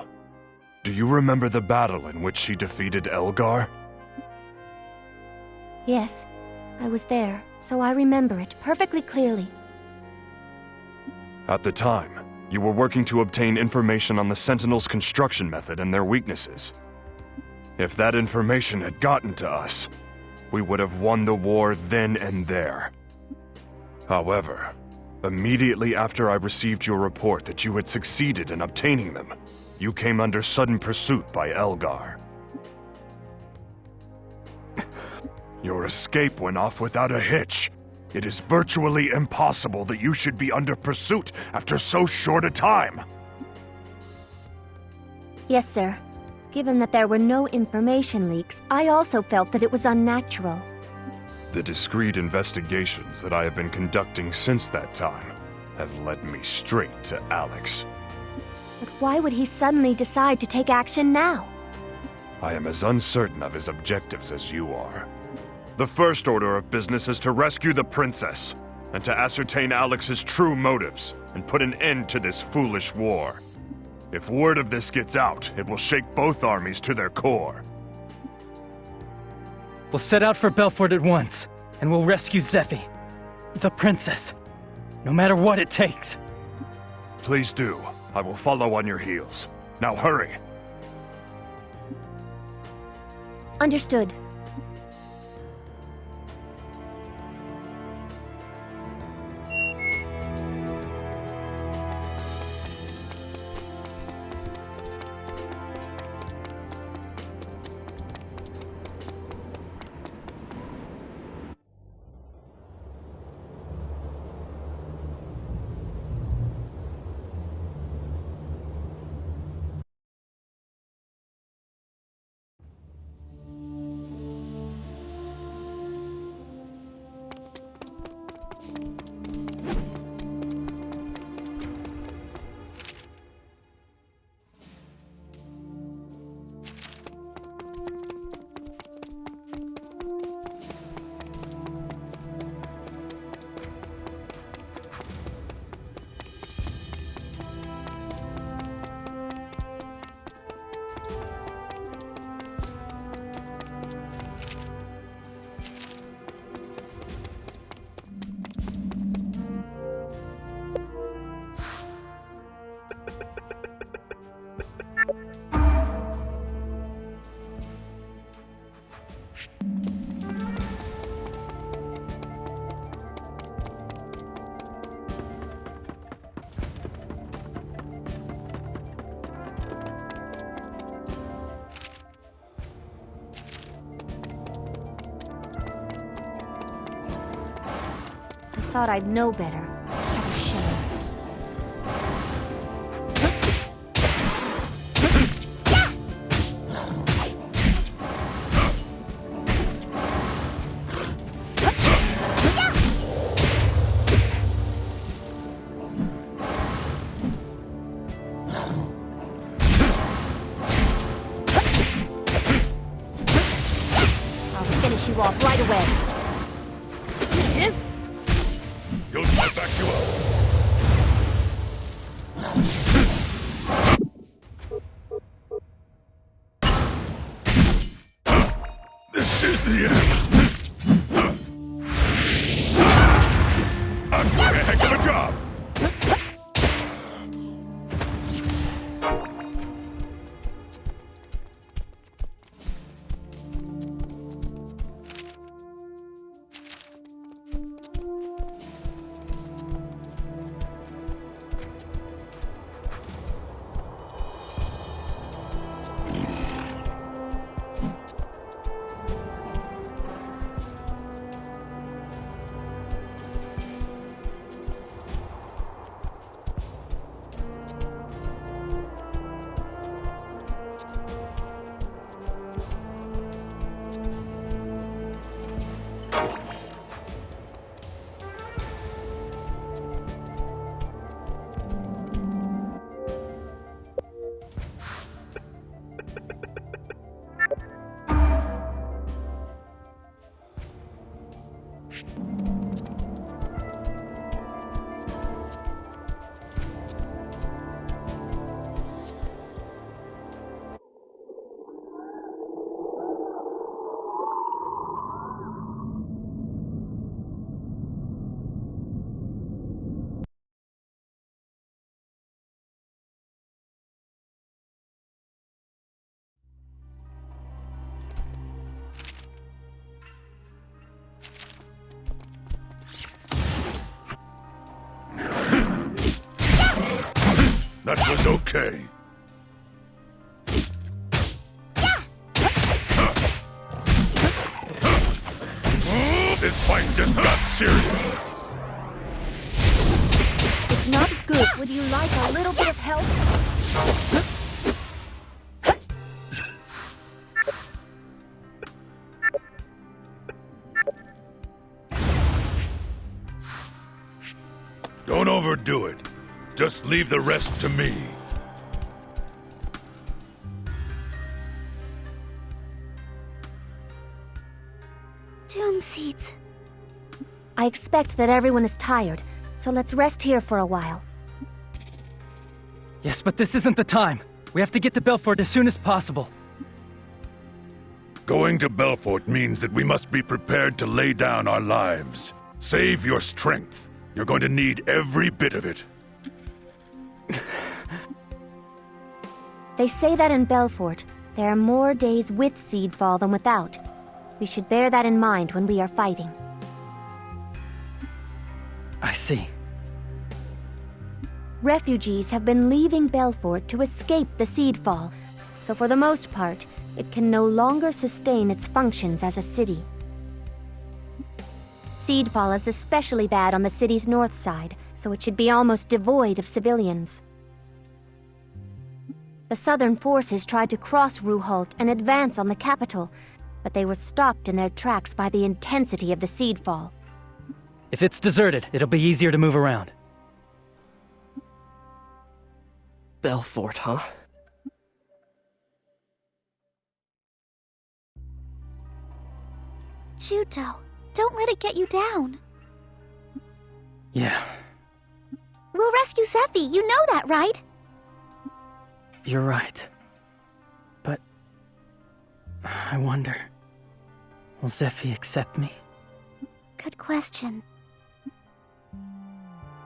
do you remember the battle in which she defeated Elgar?
Yes, I was there, so I remember it perfectly clearly.
At the time, you were working to obtain information on the Sentinels' construction method and their weaknesses. If that information had gotten to us, we would have won the war then and there. However, immediately after I received your report that you had succeeded in obtaining them, you came under sudden pursuit by Elgar. Your escape went off without a hitch. It is virtually impossible that you should be under pursuit after so short a time.
Yes, sir. Given that there were no information leaks, I also felt that it was unnatural.
The discreet investigations that I have been conducting since that time have led me straight to Alex.
But why would he suddenly decide to take action now?
I am as uncertain of his objectives as you are. The first order of business is to rescue the princess, and to ascertain Alex's true motives, and put an end to this foolish war. If word of this gets out, it will shake both armies to their core.
We'll set out for Belfort at once, and we'll rescue Zephie, the princess, no matter what it takes.
Please do. I will follow on your heels. Now hurry!
Understood. I thought I'd know better. What a shame. I'll finish you off right away.
You'll get back you up. This is the end. I'm doing a heck of a job. That was okay. This fight just got serious.
It's not good. Would you like a little bit of help?
Don't overdo it. Just leave the rest to me.
Doom seeds. I expect that everyone is tired, so let's rest here for a while.
Yes, but this isn't the time. We have to get to Belfort as soon as possible.
Going to Belfort means that we must be prepared to lay down our lives. Save your strength. You're going to need every bit of it.
They say that in Belfort, there are more days with Seedfall than without. We should bear that in mind when we are fighting.
I see.
Refugees have been leaving Belfort to escape the Seedfall, so for the most part, it can no longer sustain its functions as a city. Seedfall is especially bad on the city's north side, so it should be almost devoid of civilians. The southern forces tried to cross Ruhalt and advance on the capital, but they were stopped in their tracks by the intensity of the Seedfall.
If it's deserted, it'll be easier to move around.
Belfort, huh?
Juto, don't let it get you down.
Yeah,
We'll rescue Zephie, you know that, right?
you're right. But I wonder, will Zephie accept me?
Good question.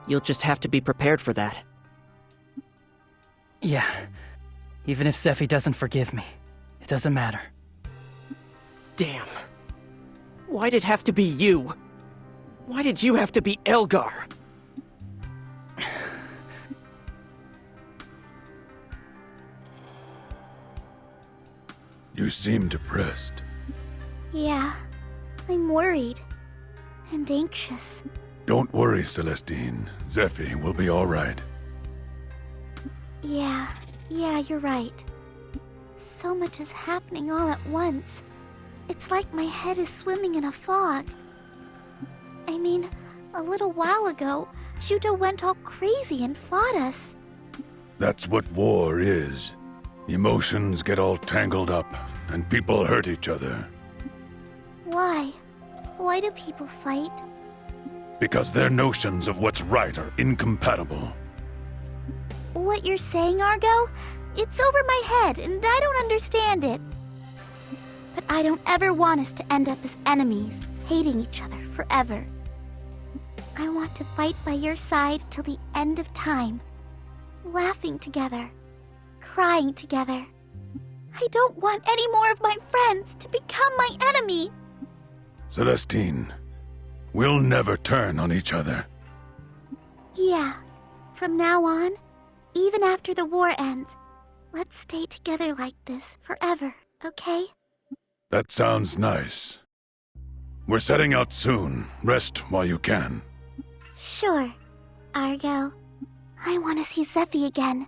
You'll just have to be prepared for that.
Yeah, even if Zephie doesn't forgive me, it doesn't matter.
Damn. Why'd it have to be you? Why did you have to be Elgar?
You seem depressed.
Yeah, I'm worried. And anxious.
Don't worry, Celestine. Zephie will be all right.
Yeah, you're right. So much is happening all at once. It's like my head is swimming in a fog. I mean, a little while ago, Juto went all crazy and fought us.
That's what war is. Emotions get all tangled up, and people hurt each other.
Why? Why do people fight?
Because their notions of what's right are incompatible.
What you're saying, Argo? It's over my head, and I don't understand it. But I don't ever want us to end up as enemies, hating each other forever. I want to fight by your side till the end of time. Laughing together. Crying together. I don't want any more of my friends to become my enemy.
Celestine, we'll never turn on each other.
Yeah. From now on, even after the war ends, let's stay together like this forever, okay?
That sounds nice. We're setting out soon. Rest while you can.
Sure, Argo. I want to see Zephie again.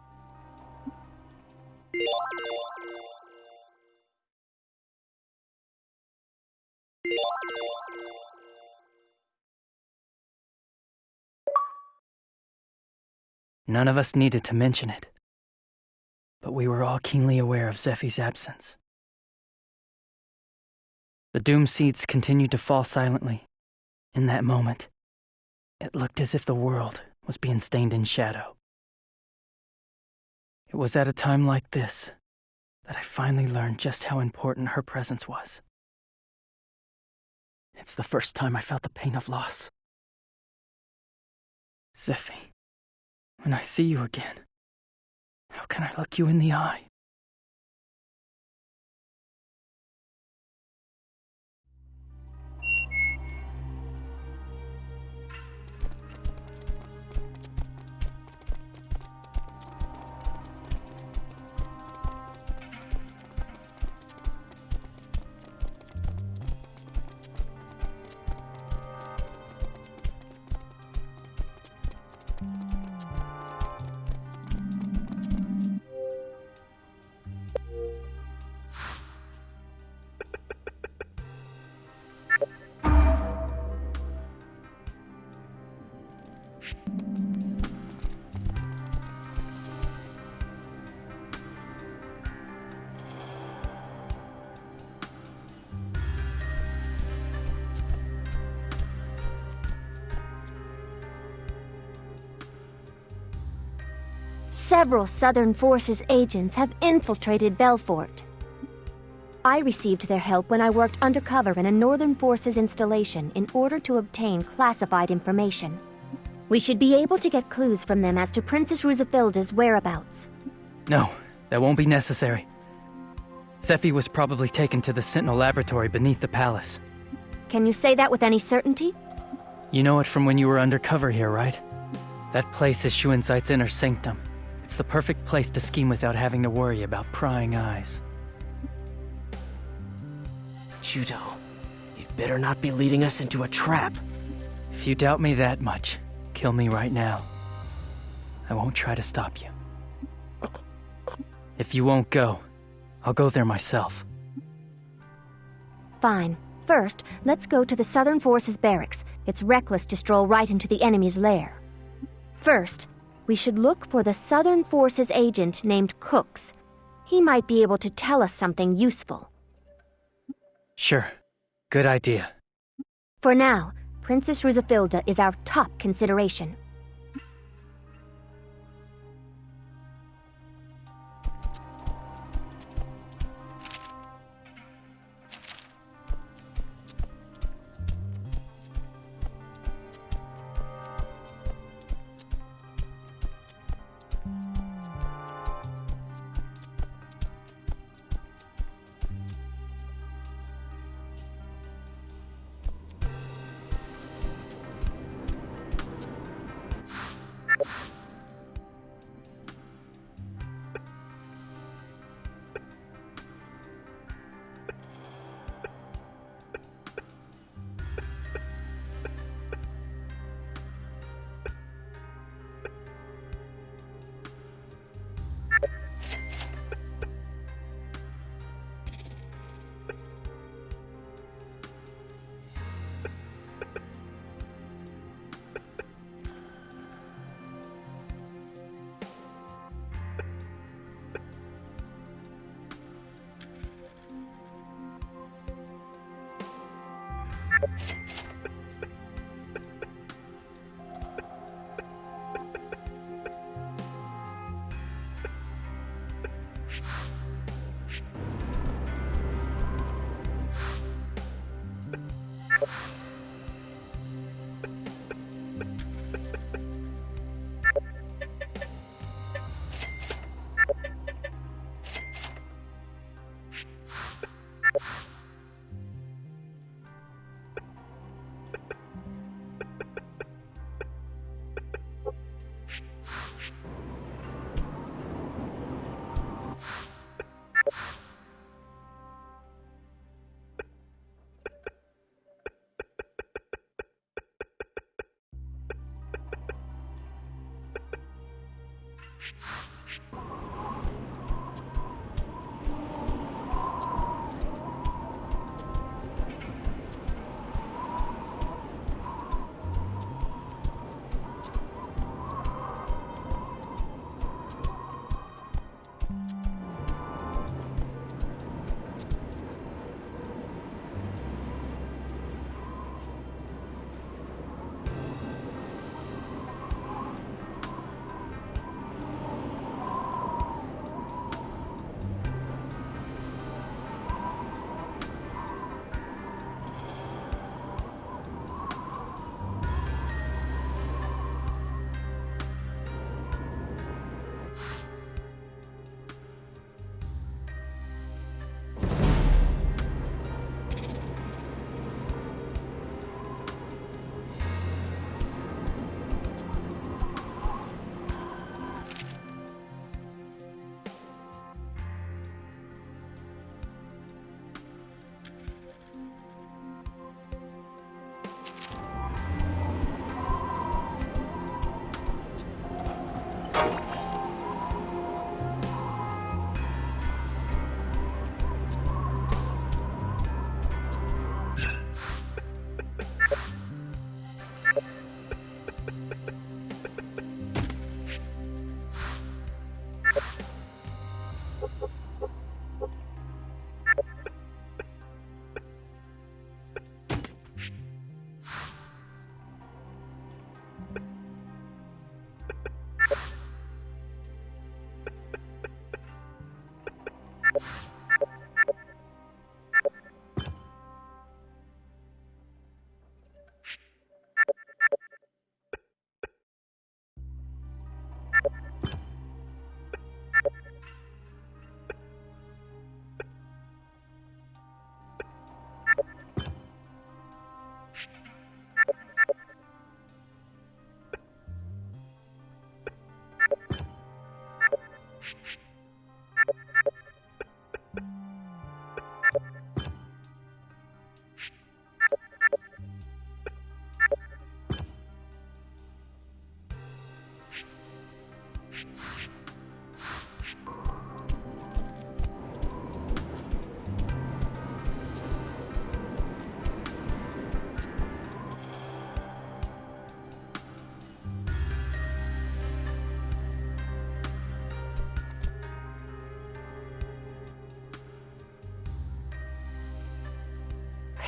None of us needed to mention it, but we were all keenly aware of Zephie's absence. The doom seeds continued to fall silently. In that moment, it looked as if the world was being stained in shadow. It was at a time like this that I finally learned just how important her presence was. It's the first time I felt the pain of loss. Zephie, when I see you again, how can I look you in the eye?
Several Southern Forces agents have infiltrated Belfort. I received their help when I worked undercover in a Northern Forces installation in order to obtain classified information. We should be able to get clues from them as to Princess Rusafilda's whereabouts.
No, that won't be necessary. Zephie was probably taken to the Sentinel laboratory beneath the palace.
Can you say that with any certainty?
You know it from when you were undercover here, right? That place is Shuinsight's inner sanctum. It's the perfect place to scheme without having to worry about prying eyes.
Juto, you'd better not be leading us into a trap.
If you doubt me that much, kill me right now. I won't try to stop you. If you won't go, I'll go there myself.
Fine. First, let's go to the Southern Forces barracks. It's reckless to stroll right into the enemy's lair. First, we should look for the Southern Forces agent named Cooks. He might be able to tell us something useful.
Sure. Good idea.
For now, Princess Rusafilda is our top consideration.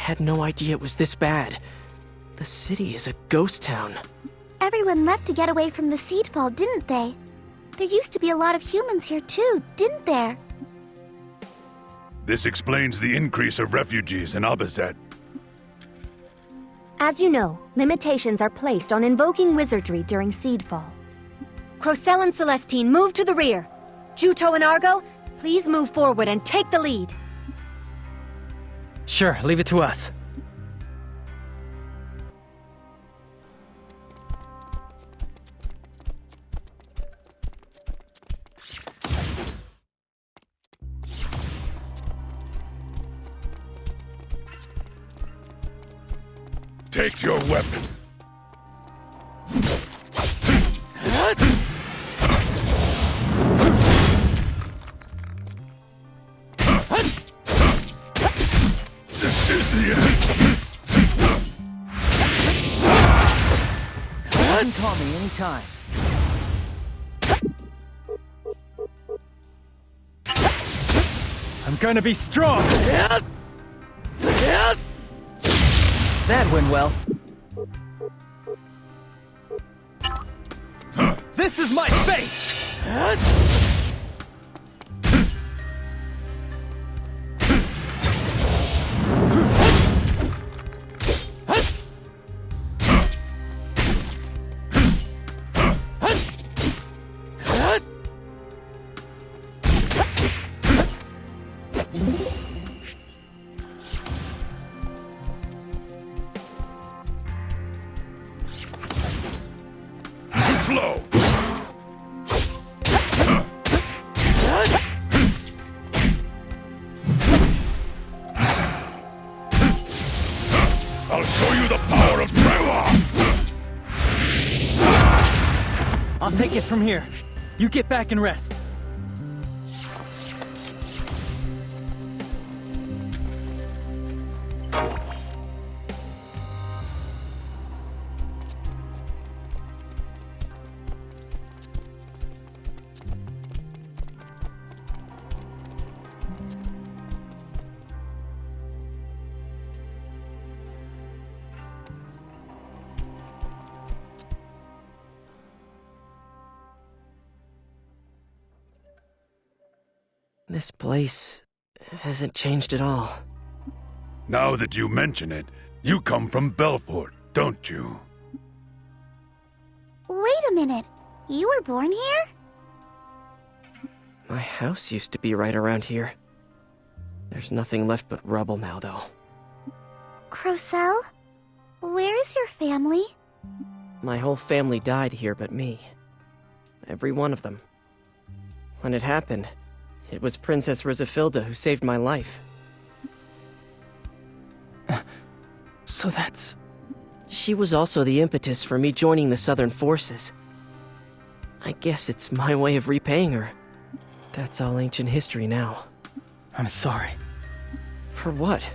had no idea it was this bad. The city is a ghost town.
Everyone left to get away from the seedfall, didn't they? There used to be a lot of humans here too, didn't there?
This explains the increase of refugees in Abazet.
As you know, limitations are placed on invoking wizardry during seedfall. Crocell and Celestine, move to the rear. Juto and Argo, please move forward and take the lead.
Sure, leave it to us.
Take your weapon. This is the end.
You can call me anytime. I'm gonna be strong! That went well. This is my fate!
Slow. I'll show you the power of Trevor!
I'll take it from here. You get back and rest.
This place hasn't changed at all.
Now that you mention it, you come from Belfort, don't you?
Wait a minute. You were born here?
My house used to be right around here. There's nothing left but rubble now, though.
Crocell? Where is your family?
My whole family died here but me. Every one of them. When it happened, it was Princess Rizafilda who saved my life.
So that's...
She was also the impetus for me joining the Southern Forces. I guess it's my way of repaying her. That's all ancient history now.
I'm sorry.
For what?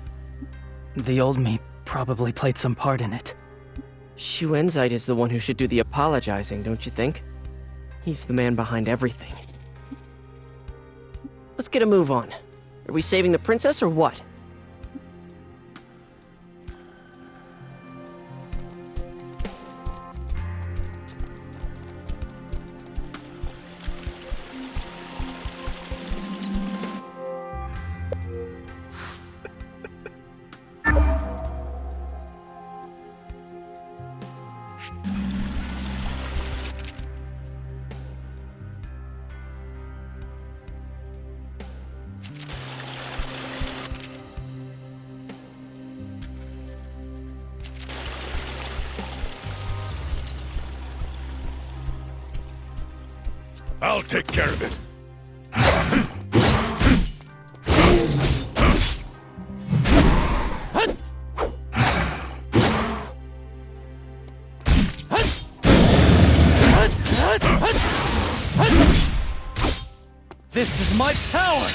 The old me probably played some part in it.
Shuenzite is the one who should do the apologizing, don't you think? He's the man behind everything. Let's get a move on. Are we saving the princess or what?
I'll take care of it.
This is my power!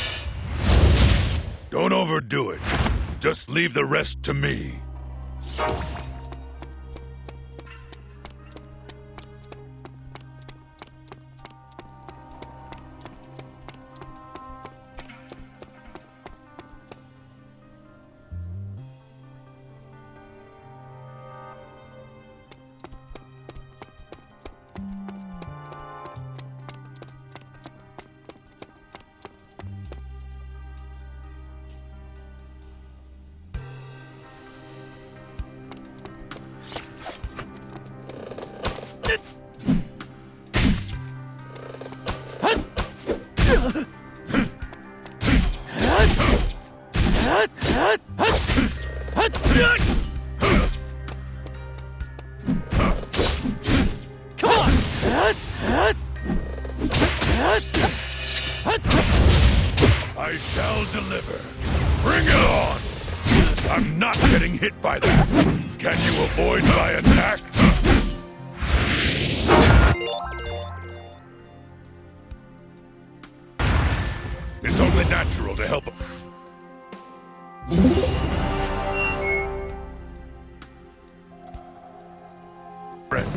Don't overdo it. Just leave the rest to me. I shall deliver. Bring it on! I'm not getting hit by that. Can you avoid my attack? It's only natural to help him. Friend.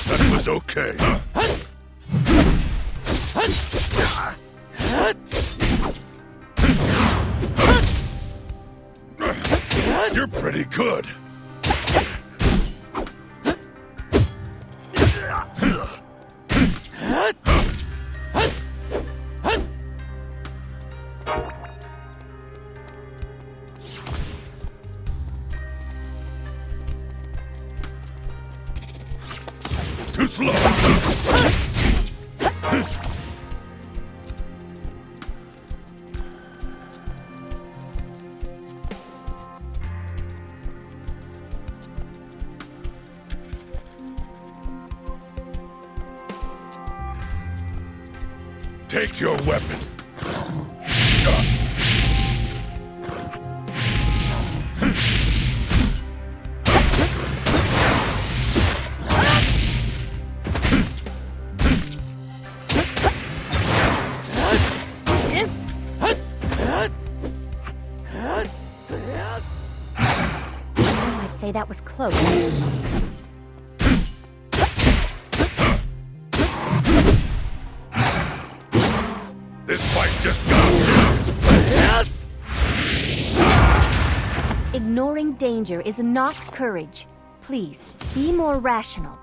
That was okay. You're pretty good. Too slow. Take your weapon.
I'd say that was close.
This fight just got serious.
Ignoring danger is not courage. Please, be more rational.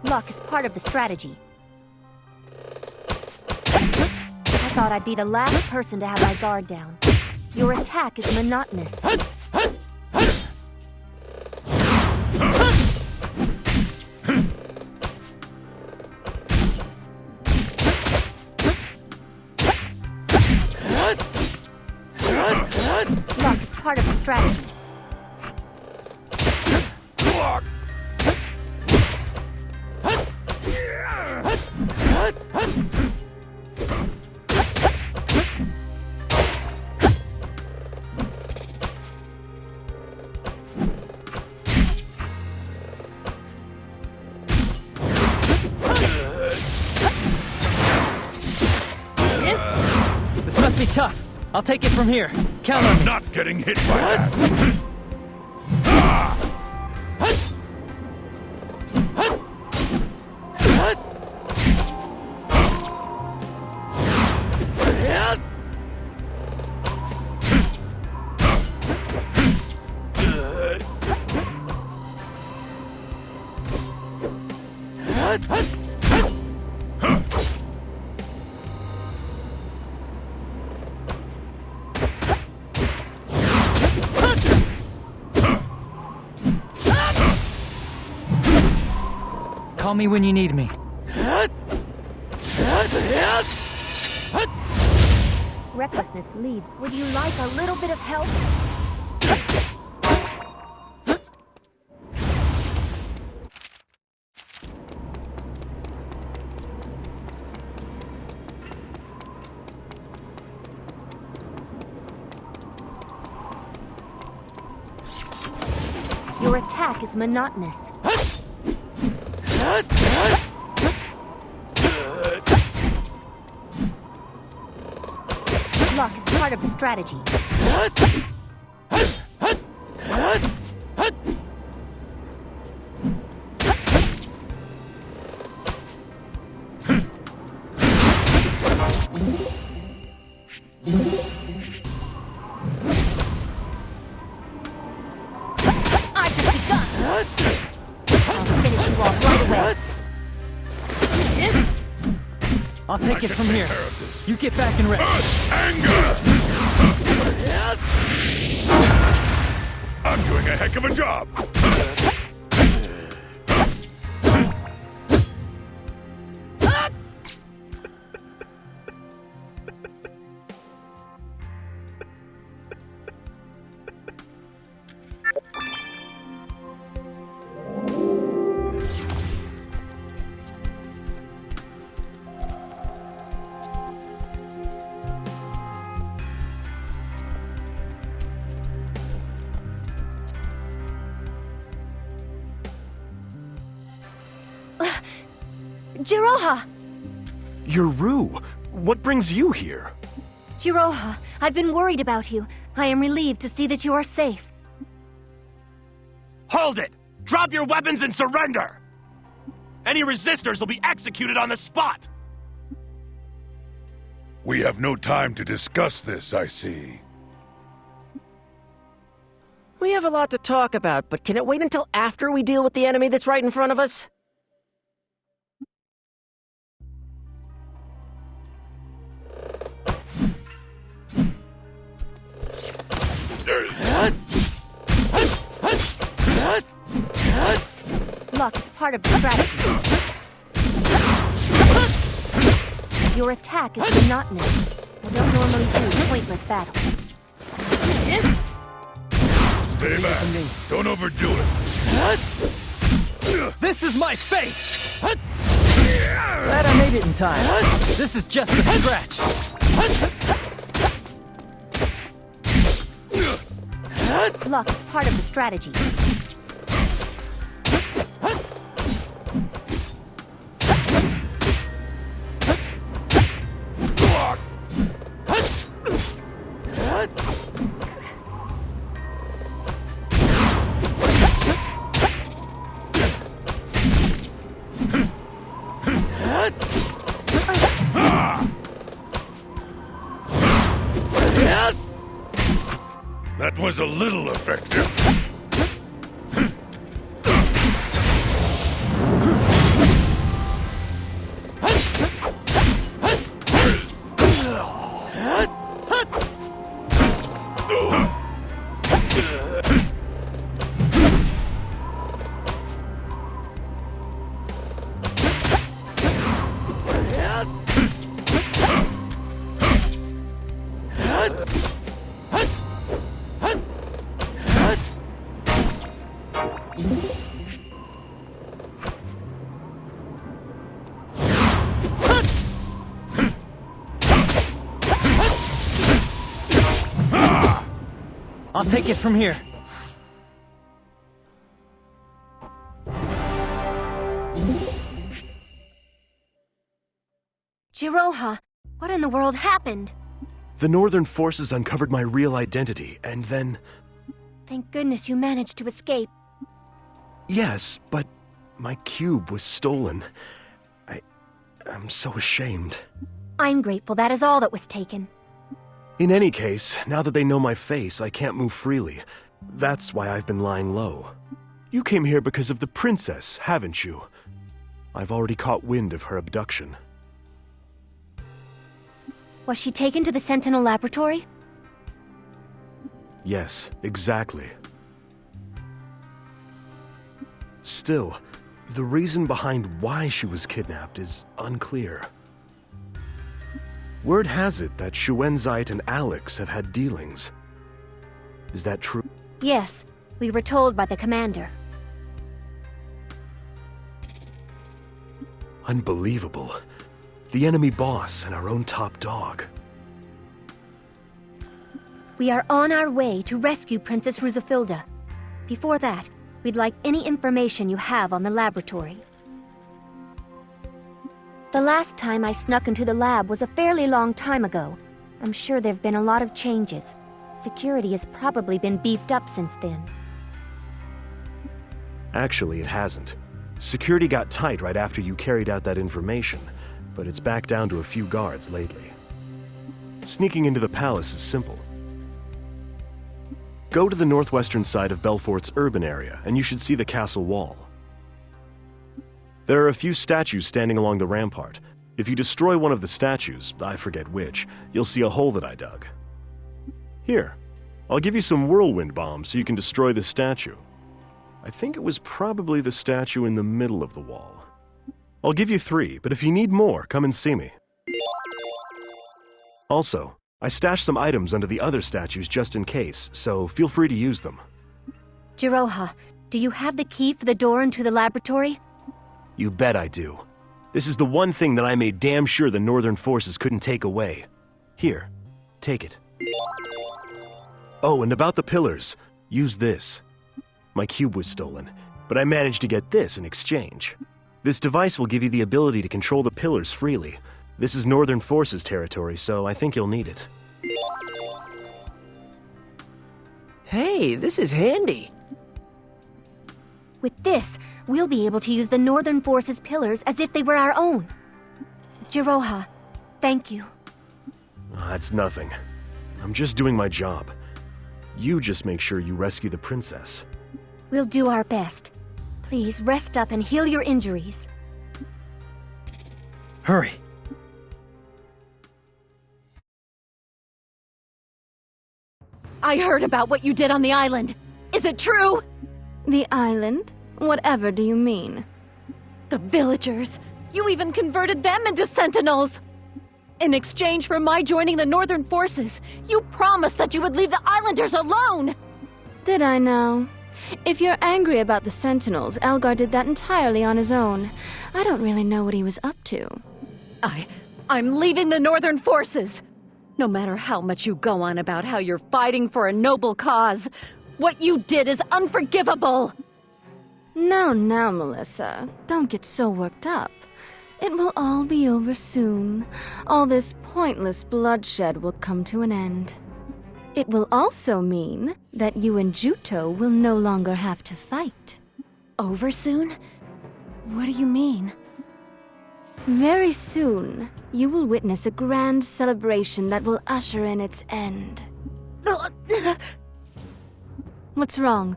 Luck is part of the strategy. I thought I'd be the last person to have my guard down. Your attack is monotonous. Luck is part of the strategy.
This must be tough. I'll take it from here. Count on me.
I'm not getting hit by that.
Call me when you need me.
Recklessness leads. Would you like a little bit of help? Your attack is monotonous. Block is part of the strategy.
I'll take it from here. You get back and rest.
Anger! I'm doing a heck of a job.
Jiroha!
You're Rue. What brings you here?
Jiroha, I've been worried about you. I am relieved to see that you are safe.
Hold it! Drop your weapons and surrender! Any resistors will be executed on the spot!
We have no time to discuss this, I see.
We have a lot to talk about, but can it wait until after we deal with the enemy that's right in front of us?
Luck is part of the strategy. Your attack is monotonous. I don't normally do pointless battle.
Stay back. Don't overdo it.
This is my fate! Glad I made it in time. This is just a scratch.
Luck is part of the strategy.
That was a little effective.
I'll take it from here.
Jiroha, what in the world happened?
The Northern forces uncovered my real identity, and then...
Thank goodness you managed to escape.
Yes, but my cube was stolen. I'm so ashamed.
I'm grateful that is all that was taken.
In any case, now that they know my face, I can't move freely. That's why I've been lying low. You came here because of the princess, haven't you? I've already caught wind of her abduction.
Was she taken to the Sentinel laboratory?
Yes, exactly. Still, The reason behind why she was kidnapped is unclear. Word has it that Shuenzite and Alex have had dealings. Is that true?
Yes, we were told by the commander.
Unbelievable. The enemy boss and our own top dog.
We are on our way to rescue Princess Rusafilda. Before that, we'd like any information you have on the laboratory. The last time I snuck into the lab was a fairly long time ago. I'm sure there've been a lot of changes. Security has probably been beefed up since then.
Actually, it hasn't. Security got tight right after you carried out that information, but it's back down to a few guards lately. Sneaking into the palace is simple. Go to the northwestern side of Belfort's urban area, and you should see the castle wall. There are a few statues standing along the rampart. If you destroy one of the statues, I forget which, you'll see a hole that I dug. Here, I'll give you some whirlwind bombs so you can destroy the statue. I think it was probably the statue in the middle of the wall. I'll give you 3, but if you need more, come and see me. Also, I stashed some items under the other statues just in case, so feel free to use them.
Jiroha, do you have the key for the door into the laboratory?
You bet I do. This is the one thing that I made damn sure the Northern forces couldn't take away. Here, take it. Oh, and about the pillars, use this. My cube was stolen, but I managed to get this in exchange. This device will give you the ability to control the pillars freely. This is Northern Forces territory, so I think you'll need it.
Hey, this is handy.
With this, we'll be able to use the Northern Forces pillars as if they were our own. Jiroha, thank you.
That's nothing. I'm just doing my job. You just make sure you rescue the princess.
We'll do our best. Please rest up and heal your injuries.
Hurry.
I heard about what you did on the island. Is it true?
The island? Whatever do you mean?
The villagers. You even converted them into sentinels. In exchange for my joining the Northern Forces, you promised that you would leave the islanders alone!
Did I now? If you're angry about the sentinels, Elgar did that entirely on his own. I don't really know what he was up to.
I'm leaving the Northern Forces! No matter how much you go on about how you're fighting for a noble cause, what you did is unforgivable!
Now, Melissa, don't get so worked up. It will all be over soon. All this pointless bloodshed will come to an end. It will also mean that you and Juto will no longer have to fight.
Over soon? What do you mean?
Very soon, you will witness a grand celebration that will usher in its end. What's wrong?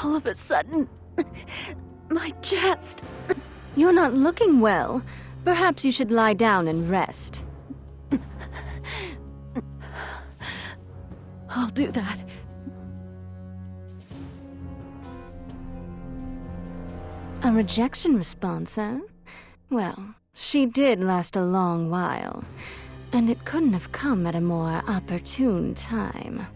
All of a sudden, my chest.
You're not looking well. Perhaps you should lie down and rest.
I'll do that.
A rejection response, huh? Well, she did last a long while, and it couldn't have come at a more opportune time.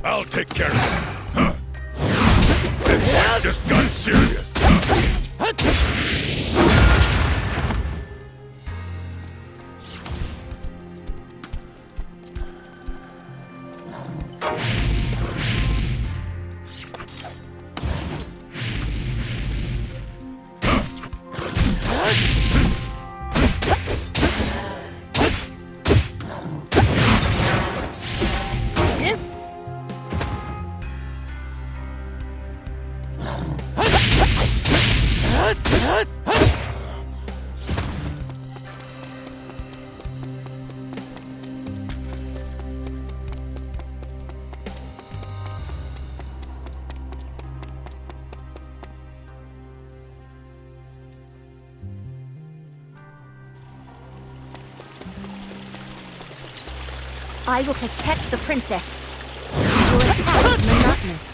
I'll take care of it. Huh. This fight just got serious.
I will protect the princess. Your attack is monotonous.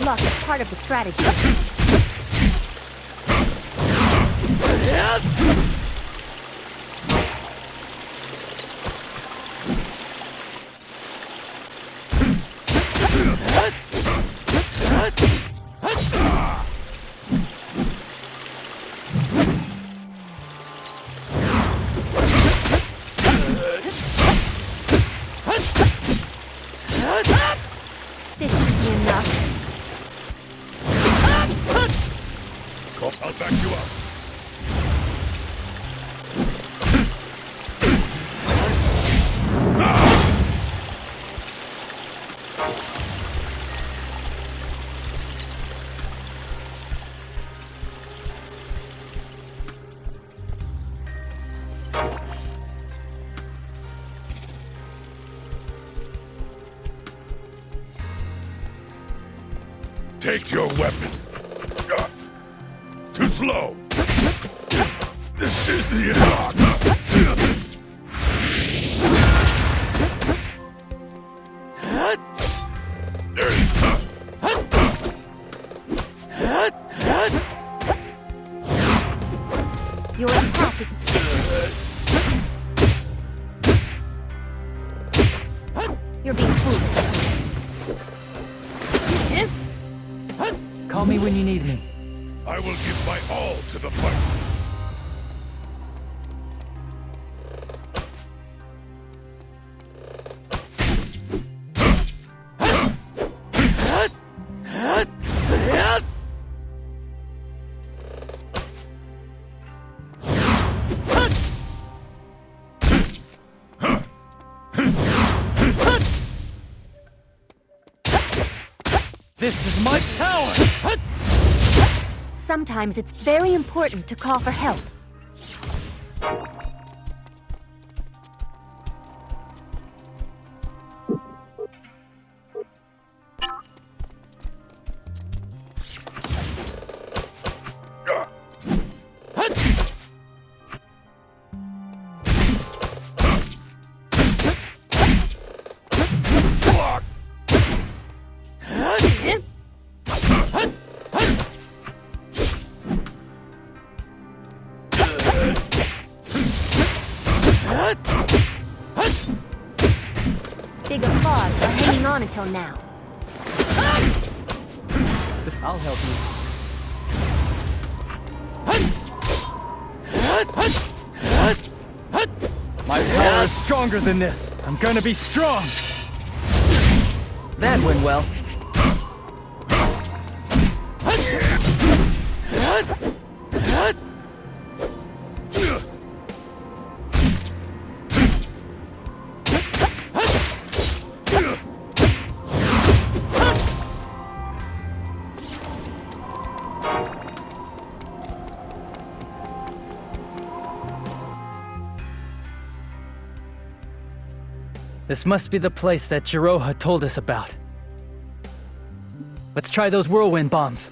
Luck is part of the strategy. This should be enough.
I'll back you up. Take your weapon. Too slow. This is the end.
Your attack is... You're being foolish.
Call me when you need me.
I will give my all to the fight.
This is my power!
Sometimes it's very important to call for help. Big applause for hanging on until now.
I'll help you.
My power is stronger than this. I'm gonna be strong.
That went well. This must be the place that Jiroha told us about. Let's try those whirlwind bombs.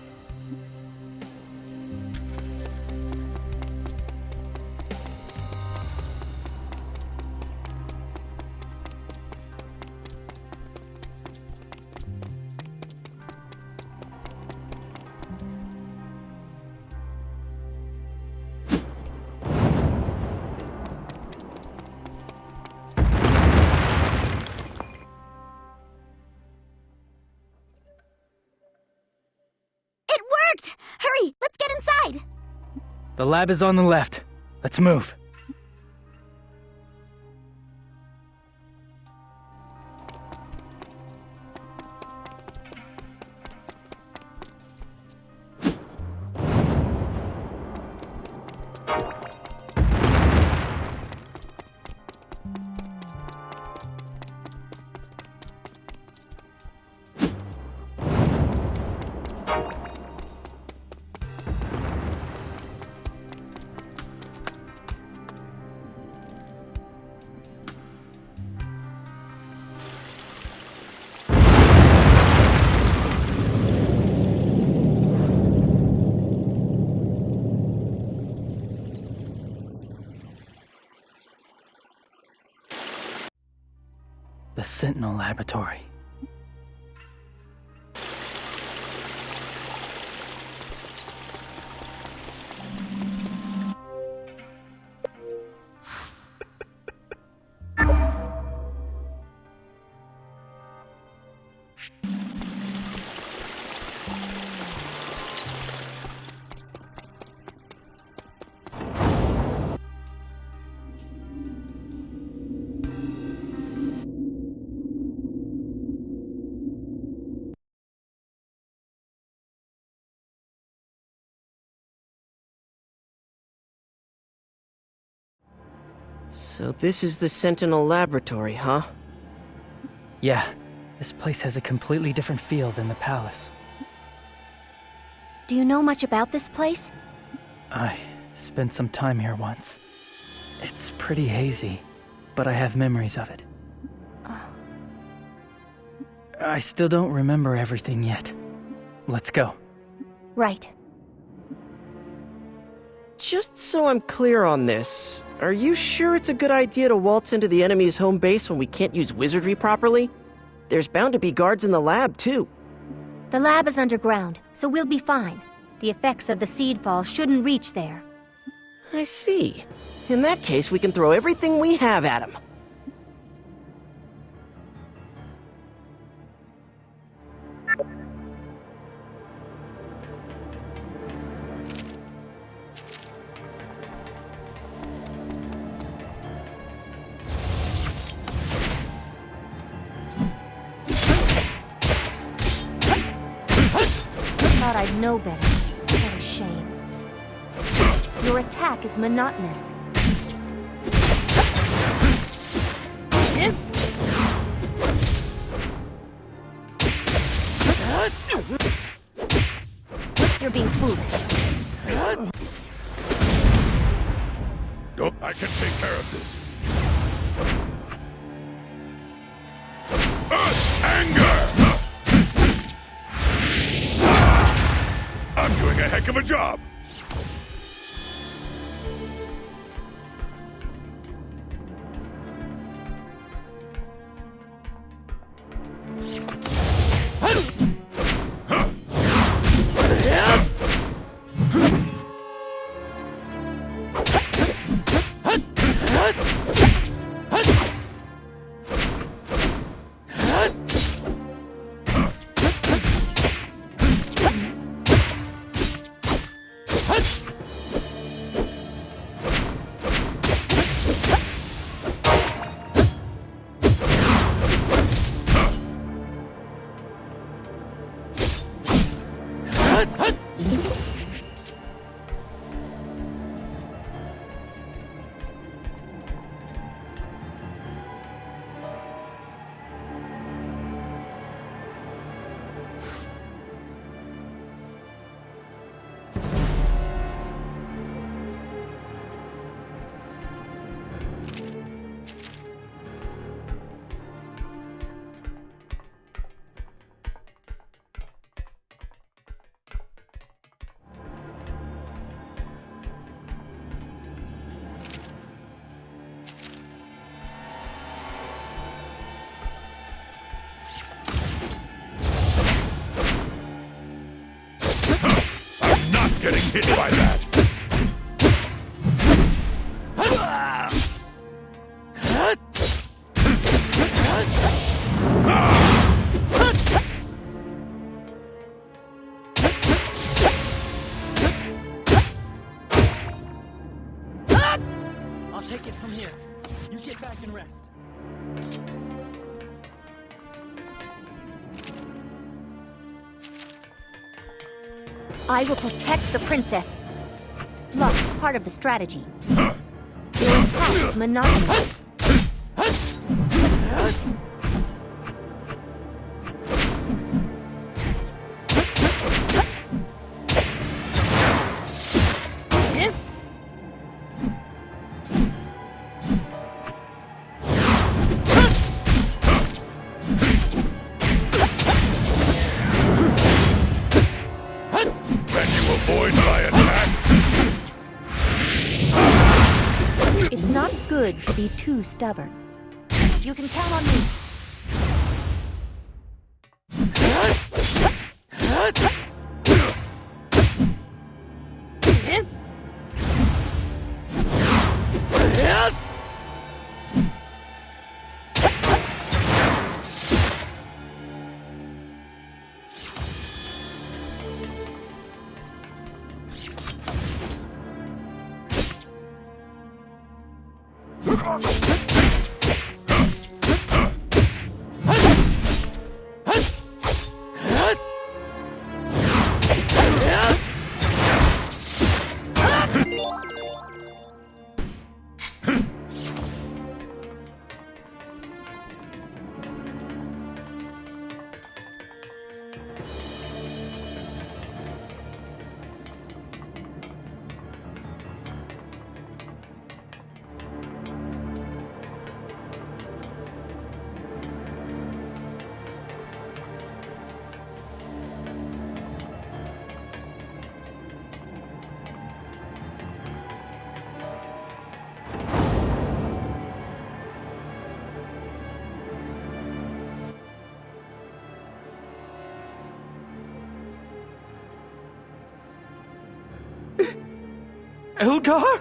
Hurry! Let's get inside!
The lab is on the left. Let's move.
Sentinel Laboratory.
So this is the Sentinel Laboratory, huh?
Yeah, this place has a completely different feel than the palace.
Do you know much about this place?
I spent some time here once. It's pretty hazy, but I have memories of it. I still don't remember everything yet. Let's go.
Right.
Just so I'm clear on this, are you sure it's a good idea to waltz into the enemy's home base when we can't use wizardry properly? There's bound to be guards in the lab, too.
The lab is underground, so we'll be fine. The effects of the seed fall shouldn't reach there.
I see. In that case, we can throw everything we have at him.
Thought I'd know better. What a shame. Your attack is monotonous. You're being foolish.
I can take care of this. Anger! I'm doing a heck of a job! Getting hit by that.
I'll take it from here. You get back and rest.
I will protect the princess. Luck's part of the strategy. Your attack is monotonous. It's not good to be too stubborn. You can count on me.
Elgar?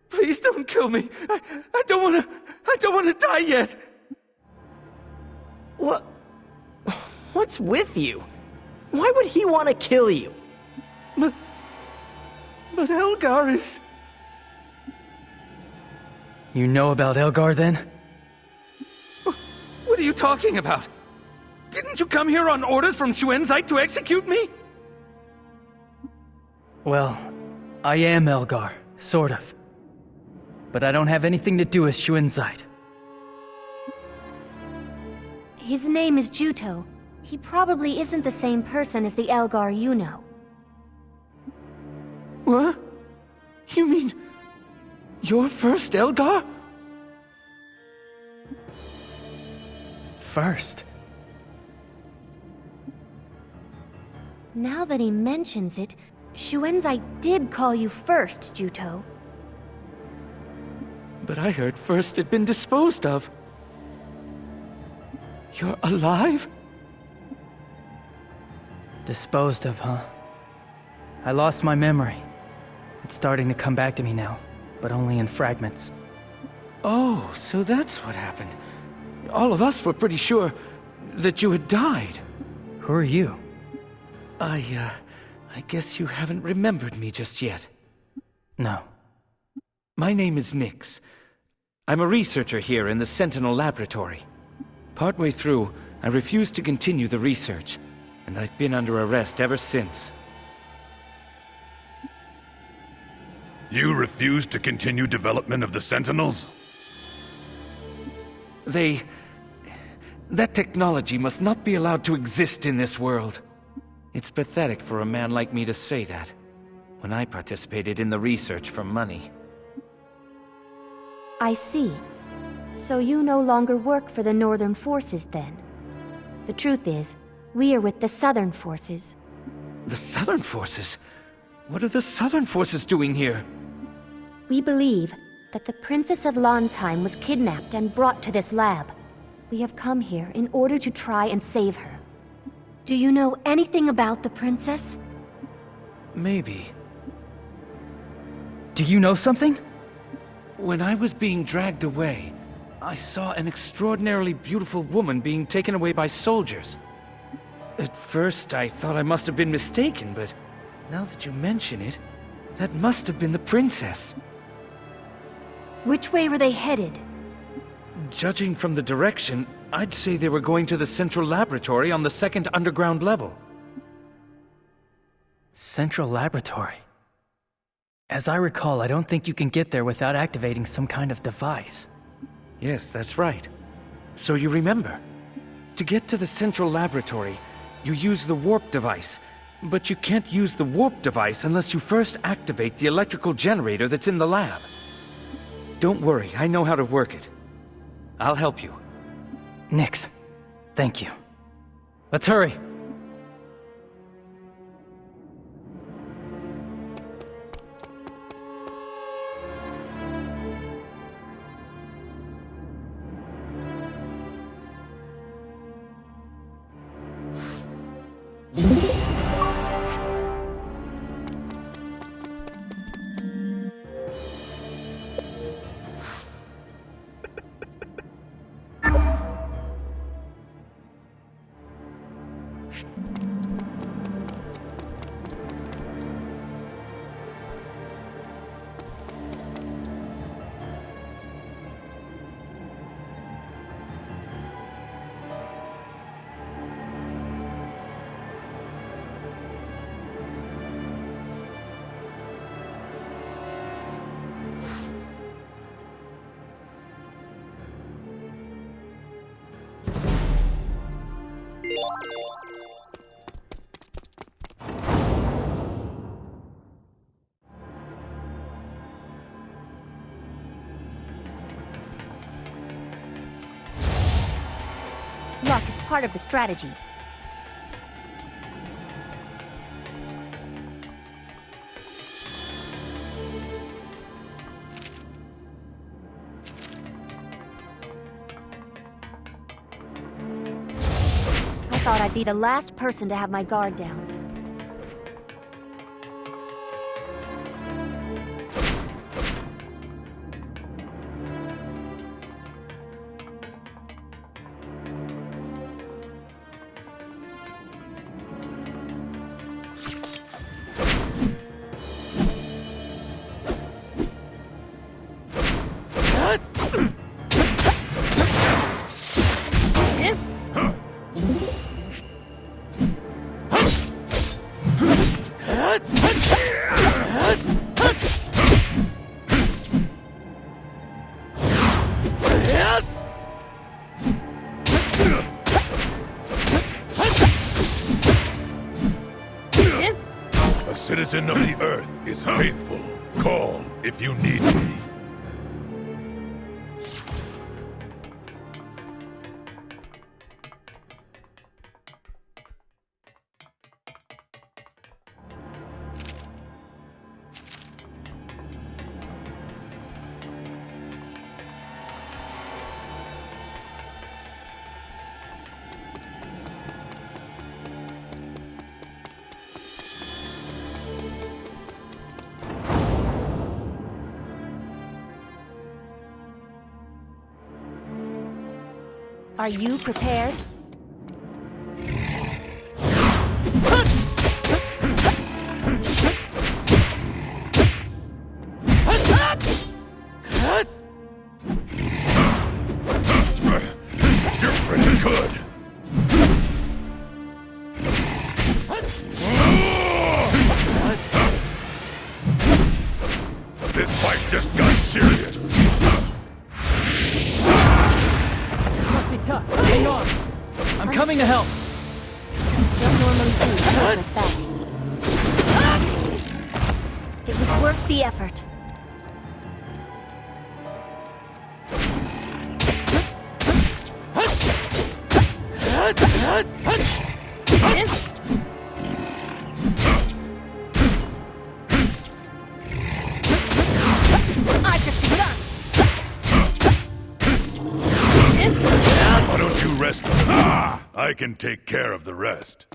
Please don't kill me. I don't want to die yet.
What? What's with you? Why would he want to kill you?
But Elgar is...
You know about Elgar, then?
What are you talking about? Didn't you come here on orders from Shuenzite to execute me?
Well, I am Elgar, sort of. But I don't have anything to do with Shuenzite.
His name is Juto. He probably isn't the same person as the Elgar you know.
What? You mean... you're first Elgar?
First?
Now that he mentions it, Shuenzite did call you first, Juto.
But I heard first had been disposed of. You're alive?
Disposed of, huh? I lost my memory. It's starting to come back to me now, but only in fragments.
Oh, so that's what happened. All of us were pretty sure that you had died.
Who are you?
I guess you haven't remembered me just yet.
No.
My name is Nix. I'm a researcher here in the Sentinel Laboratory. Partway through, I refused to continue the research, and I've been under arrest ever since.
You refused to continue development of the Sentinels?
That technology must not be allowed to exist in this world. It's pathetic for a man like me to say that, when I participated in the research for money.
I see. So you no longer work for the Northern Forces, then? The truth is, we are with the Southern Forces.
The Southern Forces? What are the Southern Forces doing here?
We believe that the Princess of Lanzheim was kidnapped and brought to this lab. We have come here in order to try and save her. Do you know anything about the princess?
Maybe.
Do you know something?
When I was being dragged away, I saw an extraordinarily beautiful woman being taken away by soldiers. At first, I thought I must have been mistaken, but now that you mention it, that must have been the princess.
Which way were they headed?
Judging from the direction, I'd say they were going to the central laboratory on the second underground level.
Central laboratory? As I recall, I don't think you can get there without activating some kind of device.
Yes, that's right. So you remember. To get to the central laboratory, you use the warp device. But you can't use the warp device unless you first activate the electrical generator that's in the lab. Don't worry, I know how to work it. I'll help you.
Nix, thank you. Let's hurry.
Luck is part of the strategy. I thought I'd be the last person to have my guard down.
A citizen of the Earth is faithful. Call if you need me.
Are you prepared?
You're pretty good. This fight just got serious.
Tough. Hang on. I'm coming to help.
Don't normally do purpose battles. It was worth the effort. I've just begun.
Why don't you rest? I can take care of the rest.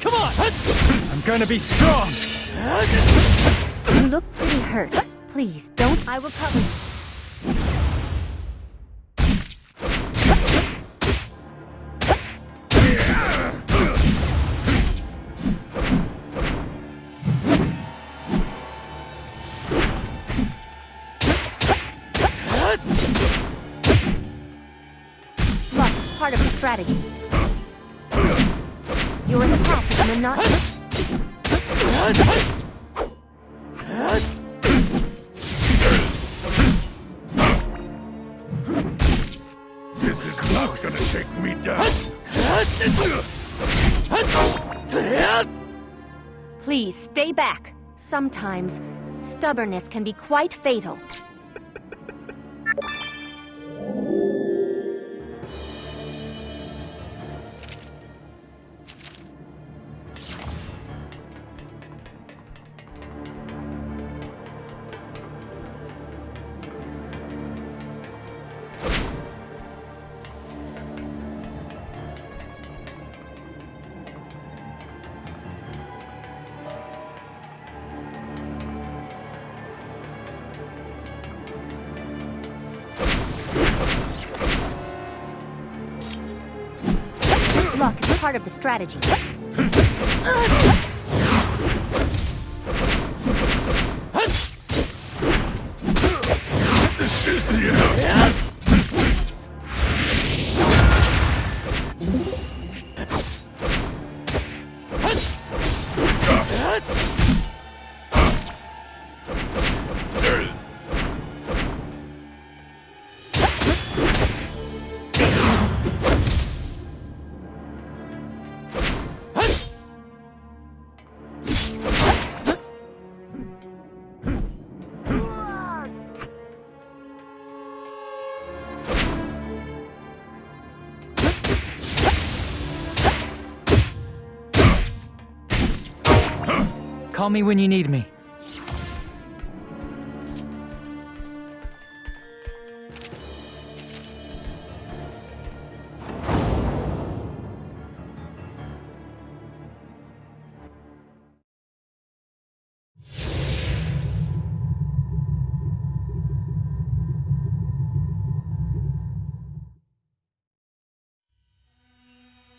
Come on! I'm gonna be strong!
You look pretty hurt. Please, don't. I will cover you. Luck is part of the strategy. Your attack is monotonous.
This is not gonna take me down.
Please, stay back. Sometimes, stubbornness can be quite fatal. Luck is part of the strategy.
This is the end.
Call me when you need me.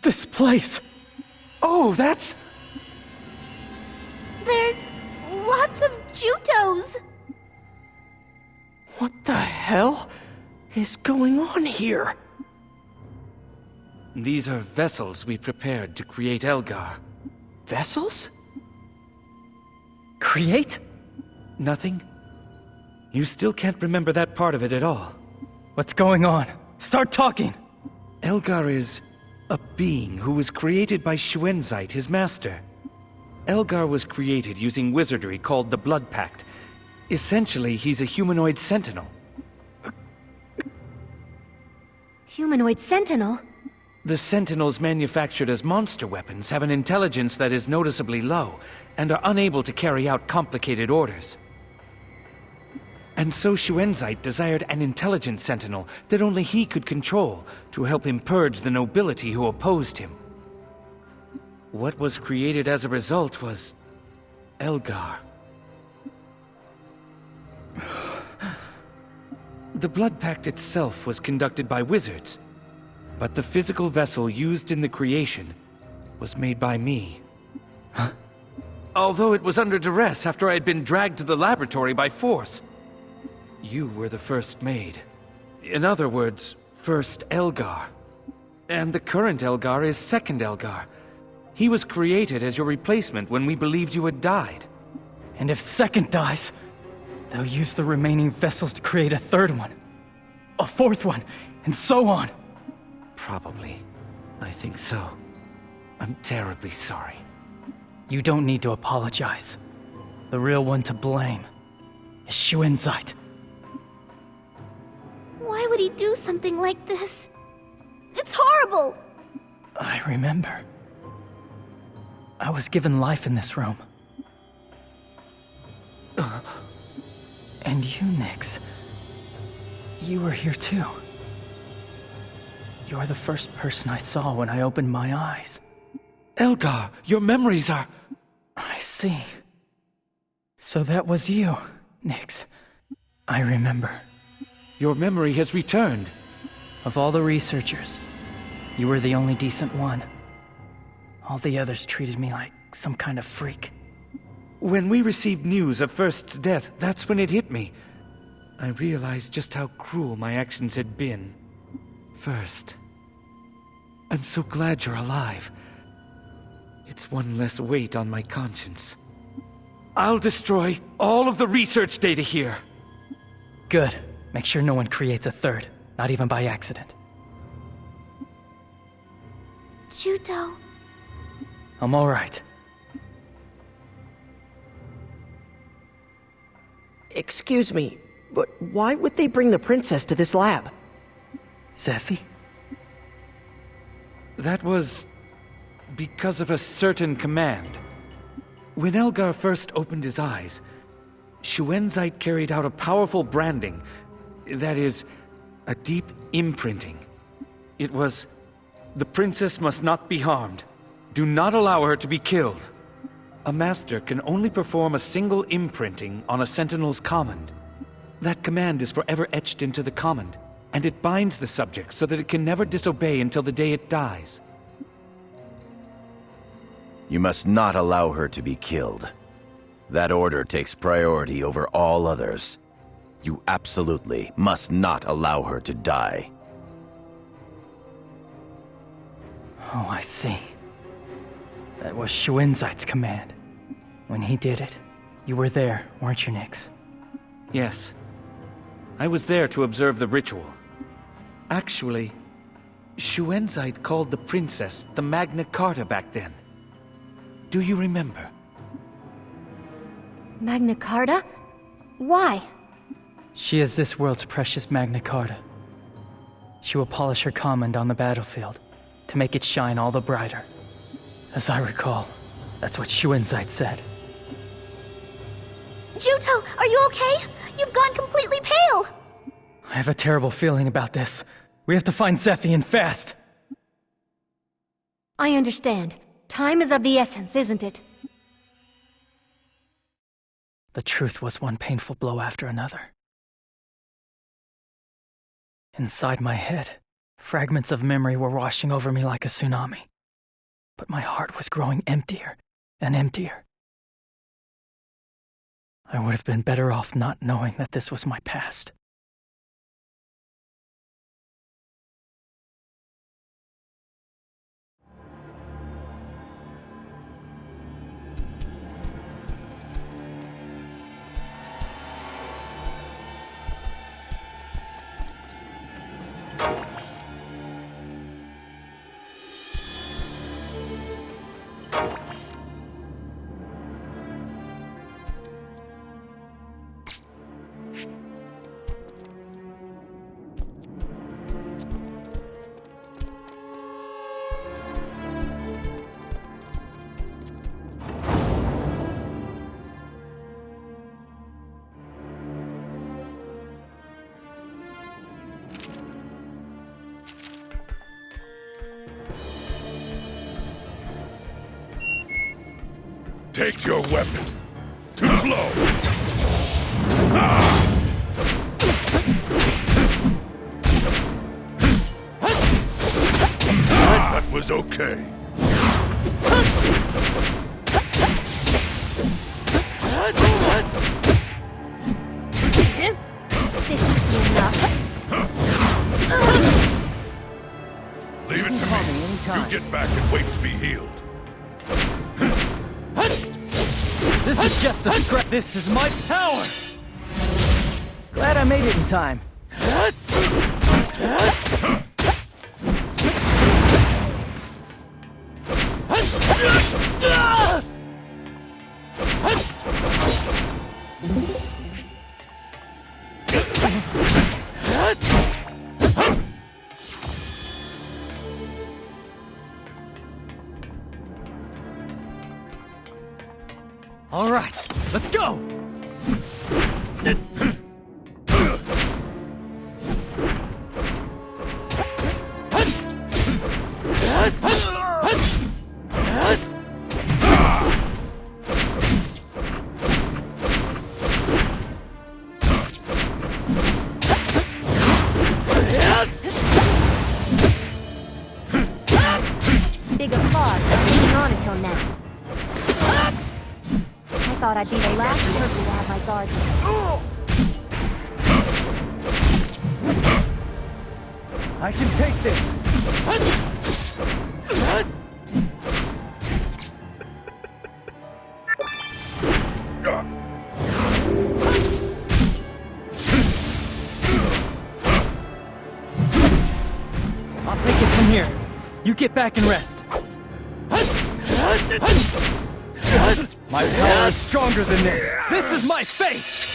This place!
Oh, that's...
There's lots of Jutos!
What the hell is going on here?
These are vessels we prepared to create Elgar.
Vessels?
Create?
Nothing? You still can't remember that part of it at all.
What's going on? Start talking!
Elgar is a being who was created by Shuenzite, his master. Elgar was created using wizardry called the Blood Pact. Essentially, he's a humanoid sentinel.
Humanoid sentinel?
The sentinels manufactured as monster weapons have an intelligence that is noticeably low, and are unable to carry out complicated orders. And so Shuenzite desired an intelligent sentinel that only he could control to help him purge the nobility who opposed him. What was created as a result was Elgar. The Blood Pact itself was conducted by wizards, but the physical vessel used in the creation was made by me. Although it was under duress after I had been dragged to the laboratory by force. You were the first made. In other words, first Elgar. And the current Elgar is second Elgar. He was created as your replacement when we believed you had died.
And if second dies, they'll use the remaining vessels to create a third one, a fourth one, and so on.
Probably. I think so. I'm terribly sorry.
You don't need to apologize. The real one to blame is Shuenzite.
Why would he do something like this? It's horrible!
I remember. I was given life in this room. And you, Nyx. You were here too. You're the first person I saw when I opened my eyes.
Elgar, your memories are...
I see. So that was you, Nyx. I remember.
Your memory has returned.
Of all the researchers, you were the only decent one. All the others treated me like some kind of freak.
When we received news of First's death, that's when it hit me. I realized just how cruel my actions had been. First, I'm so glad you're alive. It's one less weight on my conscience. I'll destroy all of the research data here.
Good. Make sure no one creates a third, not even by accident.
Juto.
I'm all right.
Excuse me, but why would they bring the princess to this lab?
Zephie?
That was because of a certain command. When Elgar first opened his eyes, Shuenzite carried out a powerful branding. That is, A deep imprinting. It was, "The princess must not be harmed. Do not allow her to be killed." A master can only perform a single imprinting on a sentinel's command. That command is forever etched into the command, and it binds the subject so that it can never disobey until the day it dies.
You must not allow her to be killed. That order takes priority over all others. You absolutely must not allow her to die.
Oh, I see. That was Shuenzait's command. When he did it, you were there, weren't you, Nix?
Yes. I was there to observe the ritual. Actually, Shuenzait called the princess the Magna Carta back then. Do you remember?
Magna Carta? Why?
She is this world's precious Magna Carta. She will polish her command on the battlefield to make it shine all the brighter. As I recall, that's what Shuenzait said.
Juto, are you okay? You've gone completely pale!
I have a terrible feeling about this. We have to find Zephie and fast.
I understand. Time is of the essence, isn't it?
The truth was one painful blow after another. Inside my head, fragments of memory were washing over me like a tsunami. But my heart was growing emptier and emptier. I would have been better off not knowing that this was my past.
Take your weapon. Too slow. That was okay.
This should be enough.
Leave it to me. You get back and wait to be healed.
This is just a scrap. This is my power!
Glad I made it in time.
All right, let's go!
Big applause for hanging on until now. I thought I'd be the last person to have my guard down.
I can take this!
I'll take it from here. You get back and rest.
My power is stronger than this! This is my fate!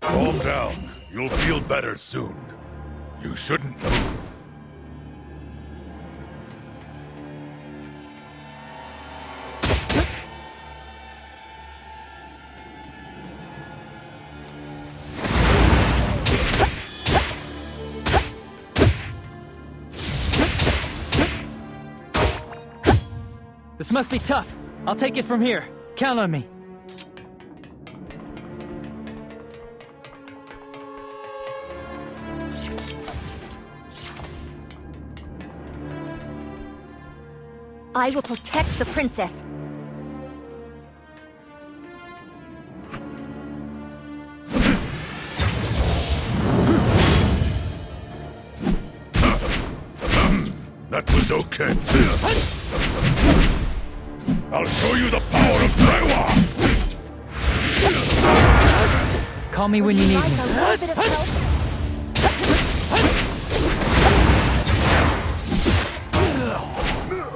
Calm down. You'll feel better soon. You shouldn't move.
This must be tough. I'll take it from here. Count on me.
I will protect the princess.
That was okay. I'll show you the power of Trewa!
Call me when you need me.
A little bit of help?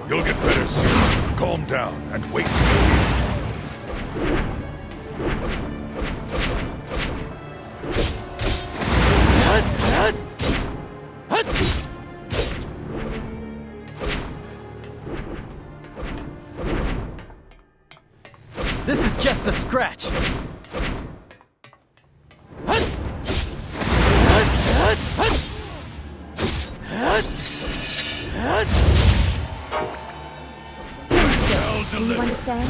You'll get better soon. Calm down and wait.
This is just a scratch.
Do you understand?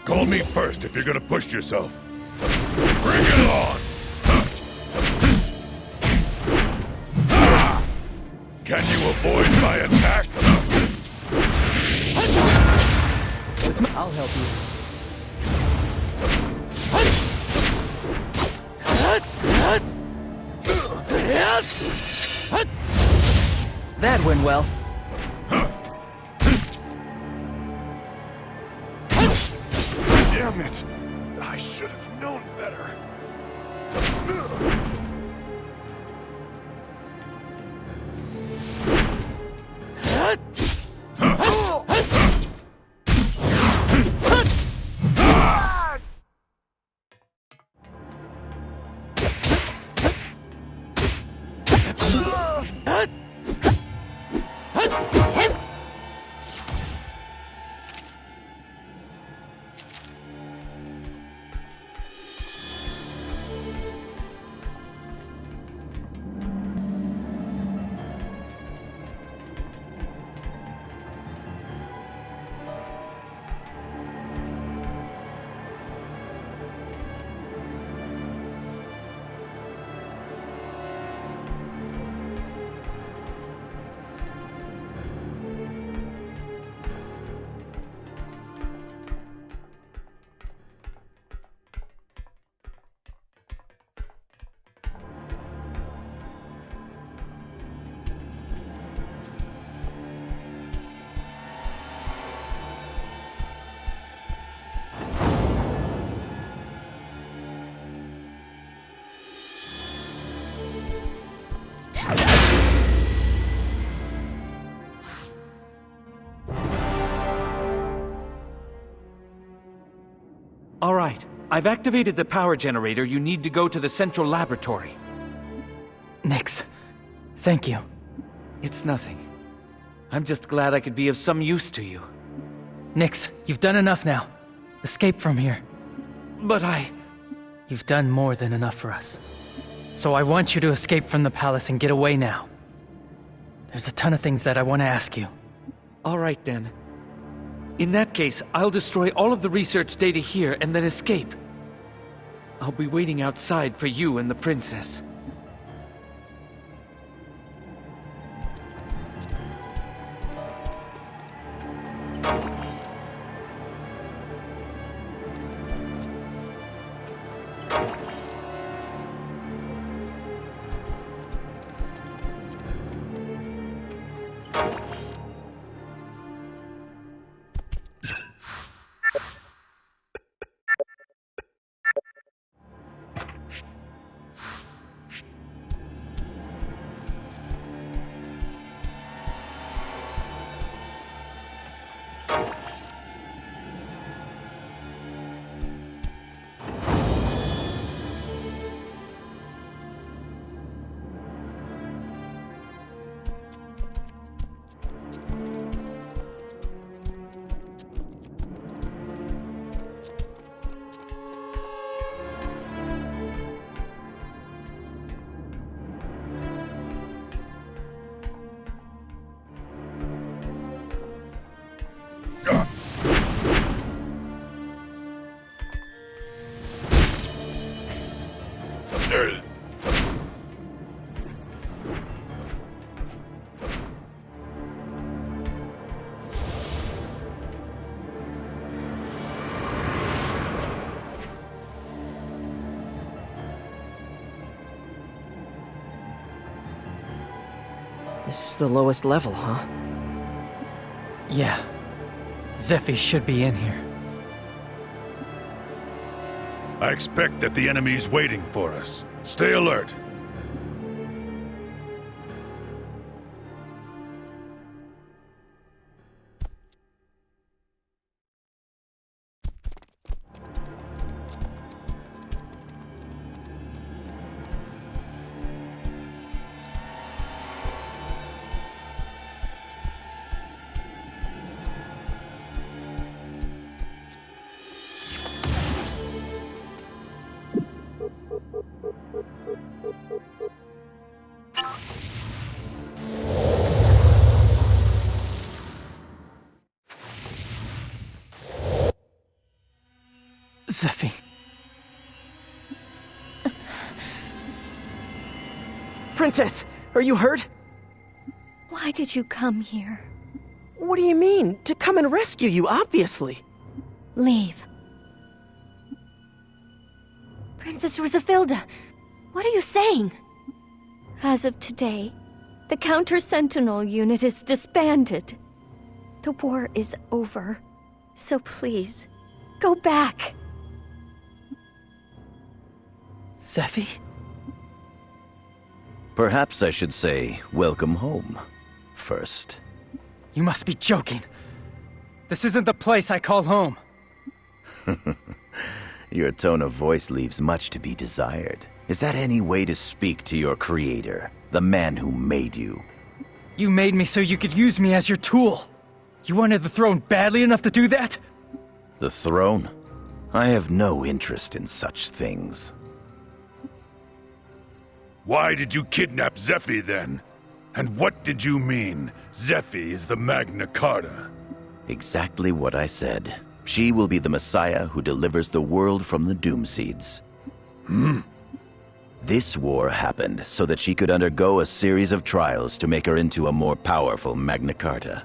Call me first if you're gonna push yourself. Bring it on! Can you avoid my attack?
I'll help you. That went well.
Damn it! I should have known better.
All right. I've activated the power generator. You need to go to the central laboratory.
Nix. Thank you.
It's nothing. I'm just glad I could be of some use to you.
Nix, you've done enough now. Escape from here.
But
You've done more than enough for us. So I want you to escape from the palace and get away now. There's a ton of things that I want to ask you.
All right, then. In that case, I'll destroy all of the research data here and then escape. I'll be waiting outside for you and the princess.
This is the lowest level, huh?
Yeah. Zephie should be in here.
I expect that the enemy's waiting for us. Stay alert.
Zephie.
Princess, are you hurt?
Why did you come here?
What do you mean? To come and rescue you, obviously.
Leave.
Princess Rosafilda, what are you saying?
As of today, the Counter-Sentinel unit is disbanded. The war is over, so please, go back.
Zephie?
Perhaps I should say, welcome home, first.
You must be joking. This isn't the place I call home.
Your tone of voice leaves much to be desired. Is that any way to speak to your creator, the man who made you?
You made me so you could use me as your tool. You wanted the throne badly enough to do that?
The throne? I have no interest in such things.
Why did you kidnap Zephie then? And what did you mean, Zephie is the Magna Carta?
Exactly what I said. She will be the Messiah who delivers the world from the Doom Seeds. This war happened so that she could undergo a series of trials to make her into a more powerful Magna Carta.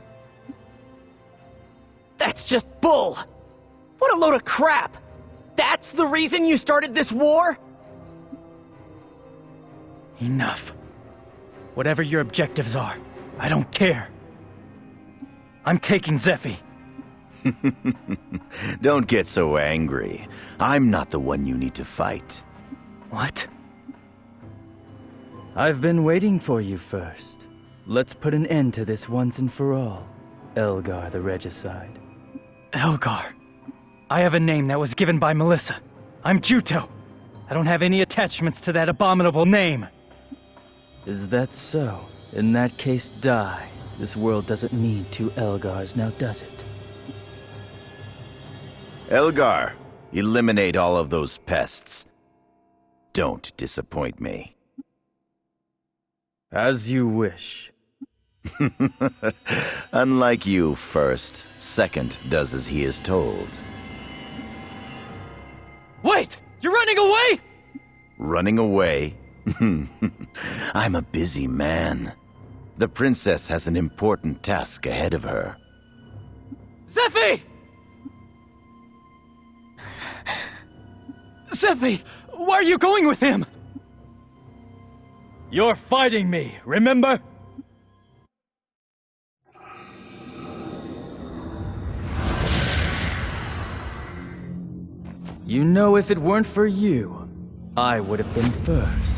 That's just bull! What a load of crap! That's the reason you started this war?
Enough. Whatever your objectives are, I don't care. I'm taking Zephie.
Don't get so angry. I'm not the one you need to fight.
What? I've been waiting for you first. Let's put an end to this once and for all, Elgar the Regicide. Elgar? I have a name that was given by Melissa. I'm Juto. I don't have any attachments to that abominable name. Is that so? In that case, die. This world doesn't need two Elgars, now does it?
Elgar, eliminate all of those pests. Don't disappoint me.
As you wish.
Unlike you, first. Second does as he is told.
Wait! You're running away?!
Running away? I'm a busy man. The princess has an important task ahead of her.
Zephie! Zephie! Why are you going with him? You're fighting me, remember? You know, if it weren't for you, I would have been first.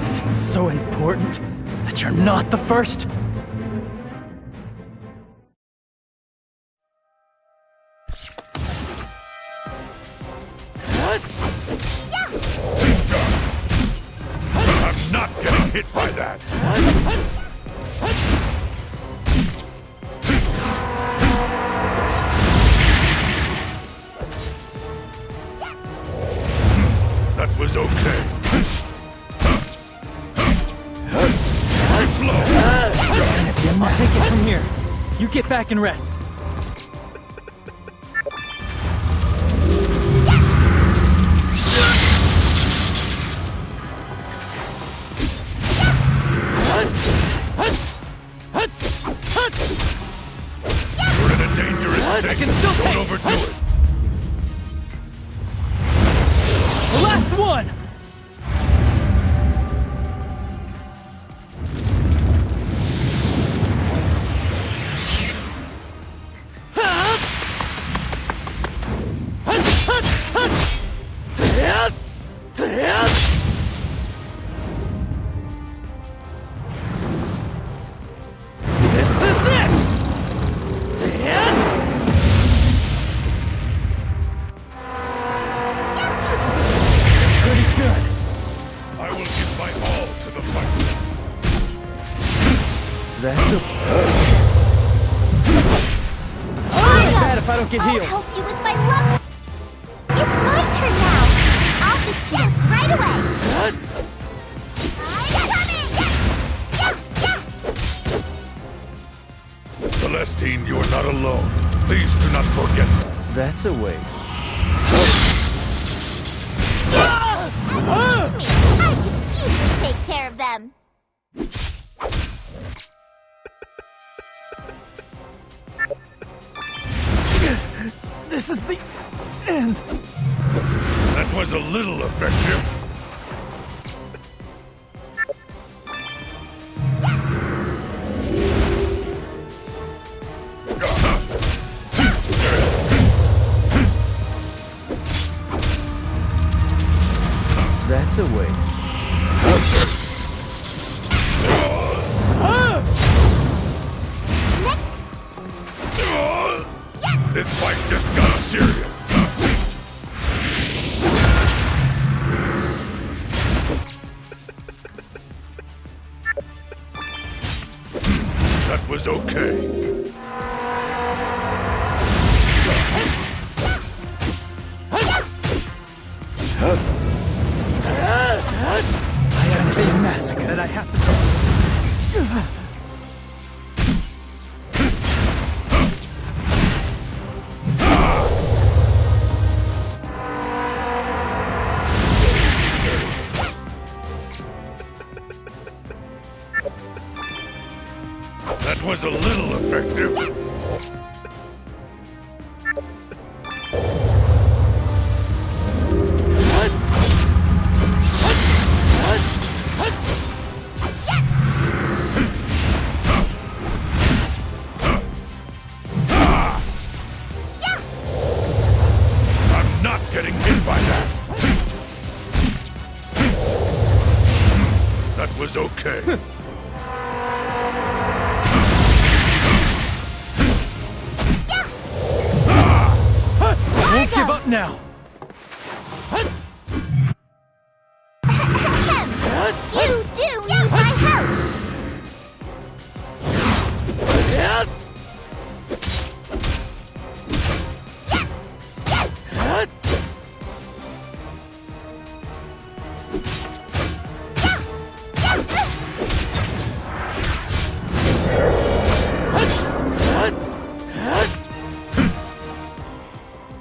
Is it so important that you're not the first?
I'm not getting hit by that! That was okay.
I'll take it from here. You get back and rest.
You're in a dangerous state.
I can still take
Don't overdo it.
The last one! This is it! Pretty good.
I will give my all to the fight.
That's
I'll
bad if I don't get healed.
help you with my love. It's my turn now. I'll fix you up right away.
Celestine, you are not alone. Please do not forget that.
That's a waste.
I can easily take care of them.
This is the end.
That was a little effective.
That's a waste.
This fight just got serious. That was okay.
I have a big massacre that I have to do.
That was a little effective. I'm not getting hit by that. That was okay.
Won't give up now.
You do need my help.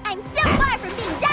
I'm so far from being done.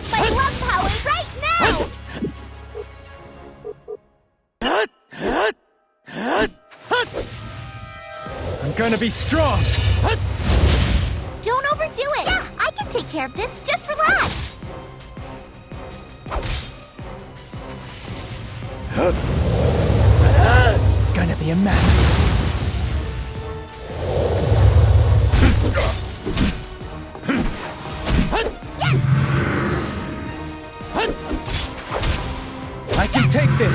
with my love power right now!
I'm gonna be strong!
Don't overdo it! Yeah, I can take care of this. Just relax!
Gonna be a mess.
I can take this!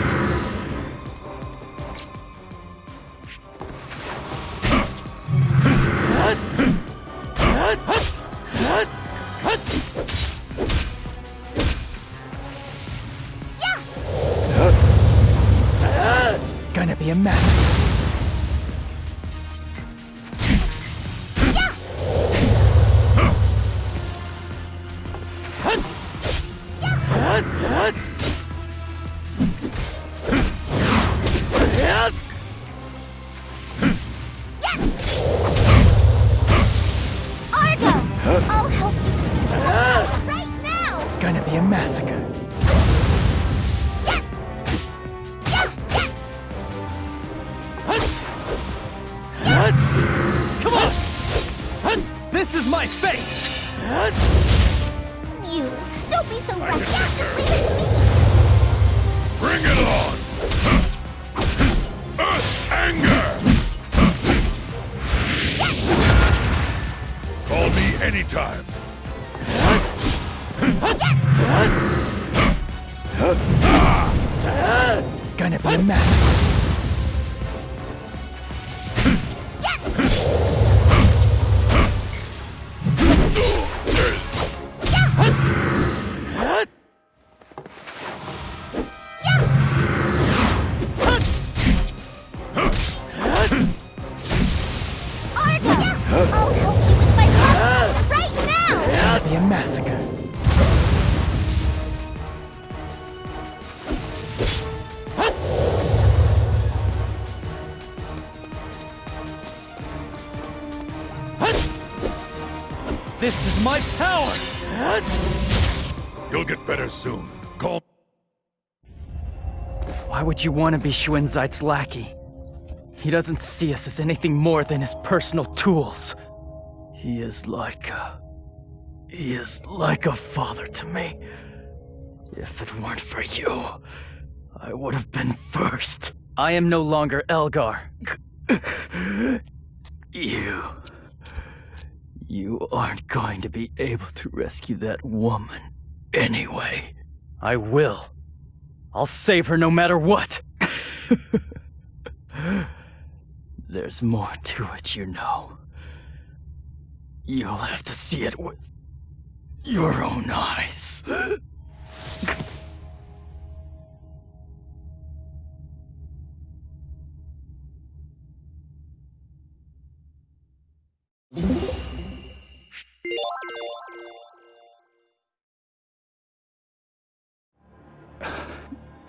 Gonna be a mess.
I'll help you! Right now!
Gonna be a massacre.
Come on! This is my fate!
You, don't be so reckless! Leave it to me!
Bring it on! Earth anger! Call me anytime.
Gonna be a mess.
I'll help you with my love right now!
Gonna be a massacre.
This is my power!
You'll get better soon. Call.
Why would you want to be Xuanzai's lackey? He doesn't see us as anything more than his personal tools. He is like a father to me. If it weren't for you, I would have been first. I am no longer Elgar. You aren't going to be able to rescue that woman anyway. I will. I'll save her no matter what. There's more to it, you know. You'll have to see it with your own eyes.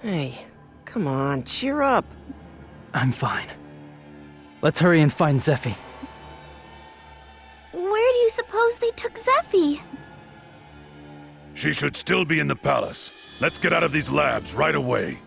Hey, come on, cheer up.
I'm fine. Let's hurry and find Zephie.
Where do you suppose they took Zephie?
She should still be in the palace. Let's get out of these labs right away.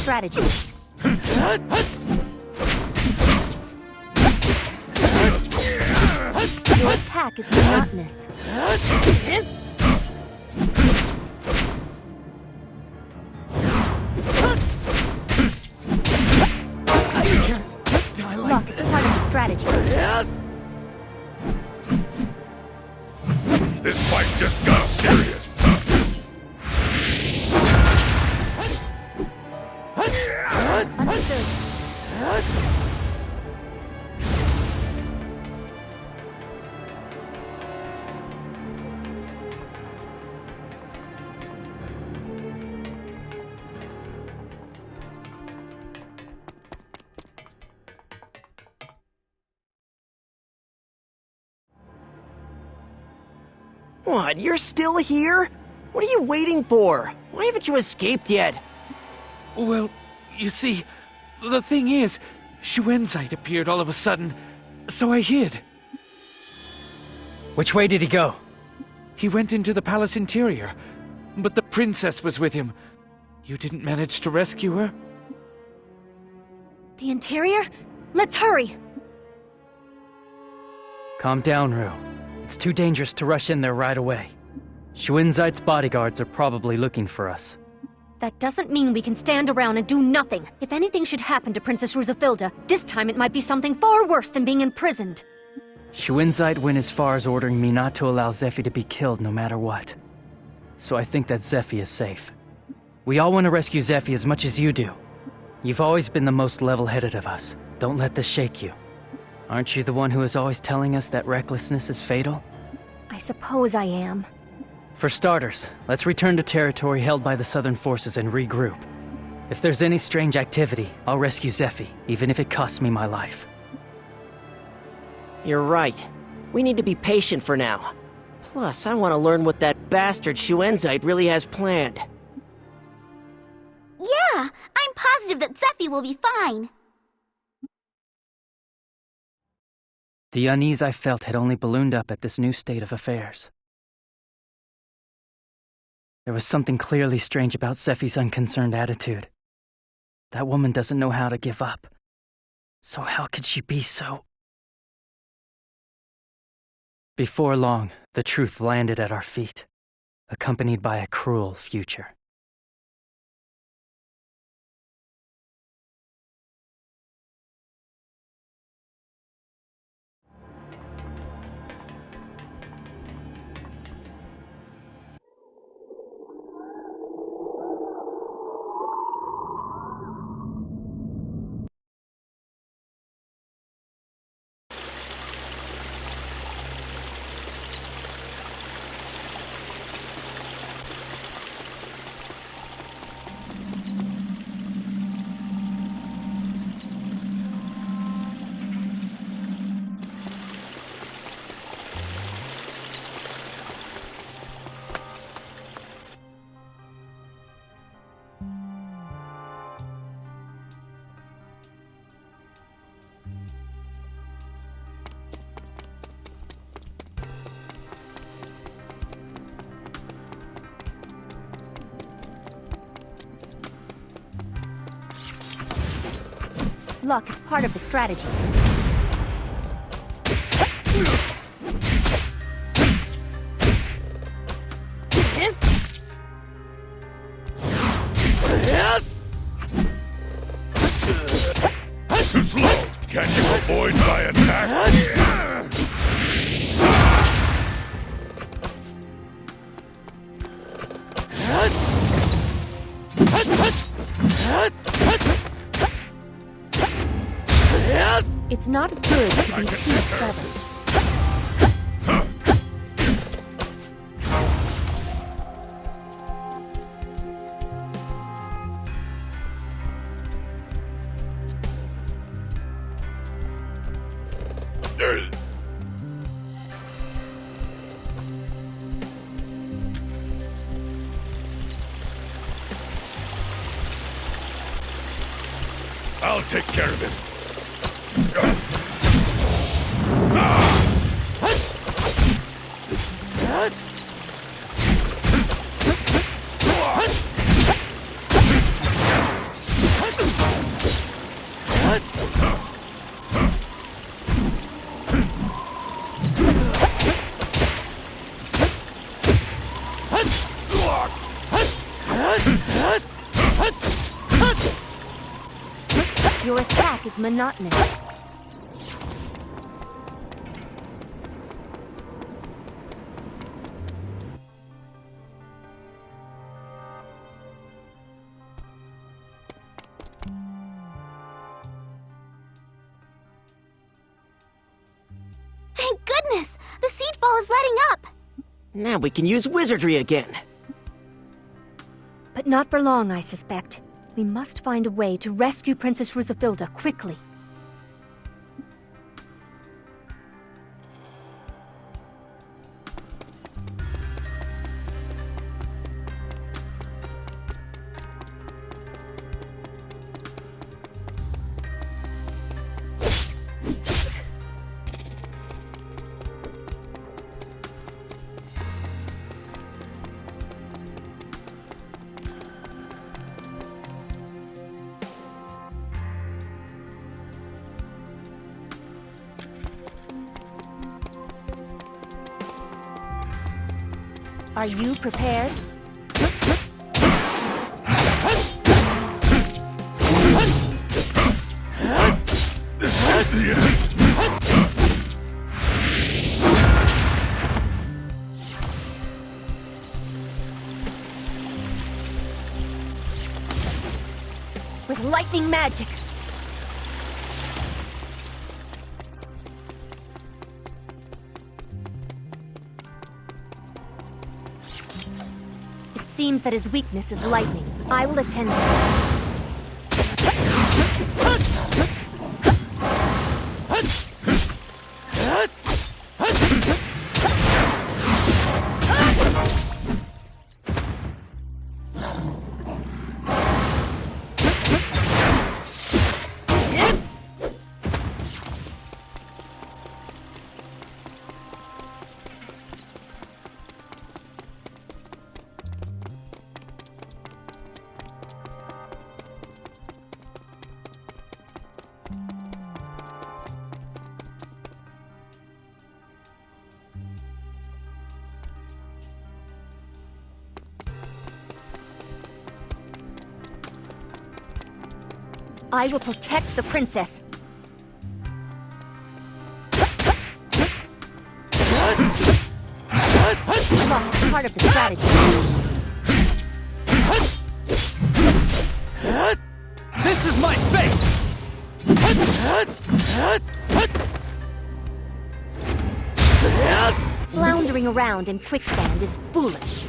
strategy. Your attack is monotonous. Luck is part of the strategy.
This fight just got serious.
Understood.
What, you're still here? What are you waiting for? Why haven't you escaped yet?
Well, you see, the thing is, Shuenzite appeared all of a sudden, so I hid.
Which way did he go?
He went into the palace interior, but the princess was with him. You didn't manage to rescue her?
The interior? Let's hurry!
Calm down, Rue. It's too dangerous to rush in there right away. Shuenzite's bodyguards are probably looking for us.
That doesn't mean we can stand around and do nothing. If anything should happen to Princess Rusafilda, this time it might be something far worse than being imprisoned.
Shuenzite went as far as ordering me not to allow Zephie to be killed no matter what. So I think that Zephie is safe. We all want to rescue Zephie as much as you do. You've always been the most level-headed of us. Don't let this shake you. Aren't you the one who is always telling us that recklessness is fatal?
I suppose I am.
For starters, let's return to territory held by the Southern forces and regroup. If there's any strange activity, I'll rescue Zephie, even if it costs me my life.
You're right. We need to be patient for now. Plus, I want to learn what that bastard Shuenzite really has planned.
Yeah, I'm positive that Zephie will be fine.
The unease I felt had only ballooned up at this new state of affairs. There was something clearly strange about Zephie's unconcerned attitude. That woman doesn't know how to give up. So how could she be so... Before long, the truth landed at our feet, accompanied by a cruel future.
Luck is part of the strategy.
Too slow! Can't you avoid my attack?
It's not good to be too stubborn.
I'll take care of him.
Your attack is monotonous. Thank goodness! The seed ball is letting up!
Now we can use wizardry again.
But not for long, I suspect. We must find a way to rescue Princess Rusafilda quickly. Are you prepared? With lightning magic. Seems that his weakness is lightning. I will attend to it. I will protect the princess. Look, part of the strategy.
This is my fate!
Floundering around in quicksand is foolish.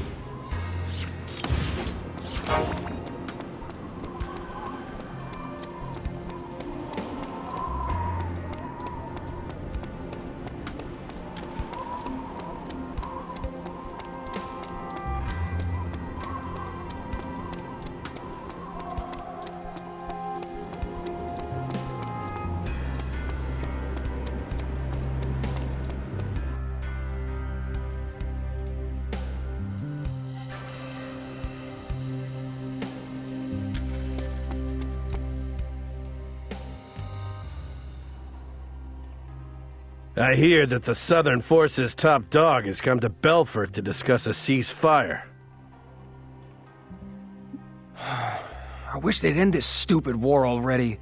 I hear that the Southern Forces' top dog has come to Belfort to discuss a ceasefire.
I wish they'd end this stupid war already.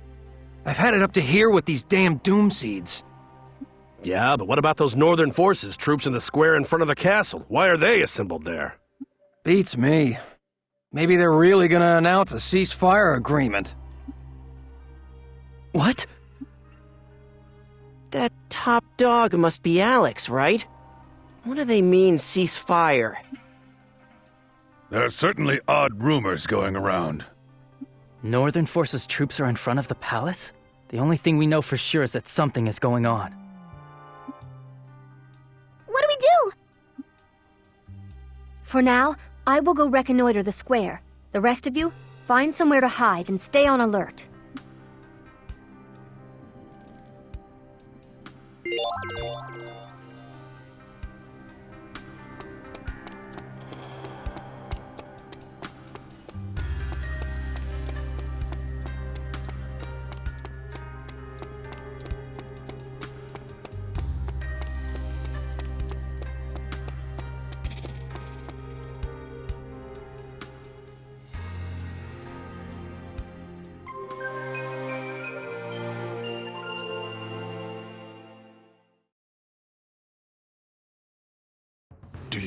I've had it up to here with these damn doom seeds.
Yeah, but what about those Northern Forces troops in the square in front of the castle? Why are they assembled there?
Beats me. Maybe they're really gonna announce a ceasefire agreement.
What? That top dog must be Alex, right? What do they mean, ceasefire?
There are certainly odd rumors going around.
Northern Forces troops are in front of the palace? The only thing we know for sure is that something is going on.
What do we do? For now, I will go reconnoiter the square. The rest of you, find somewhere to hide and stay on alert.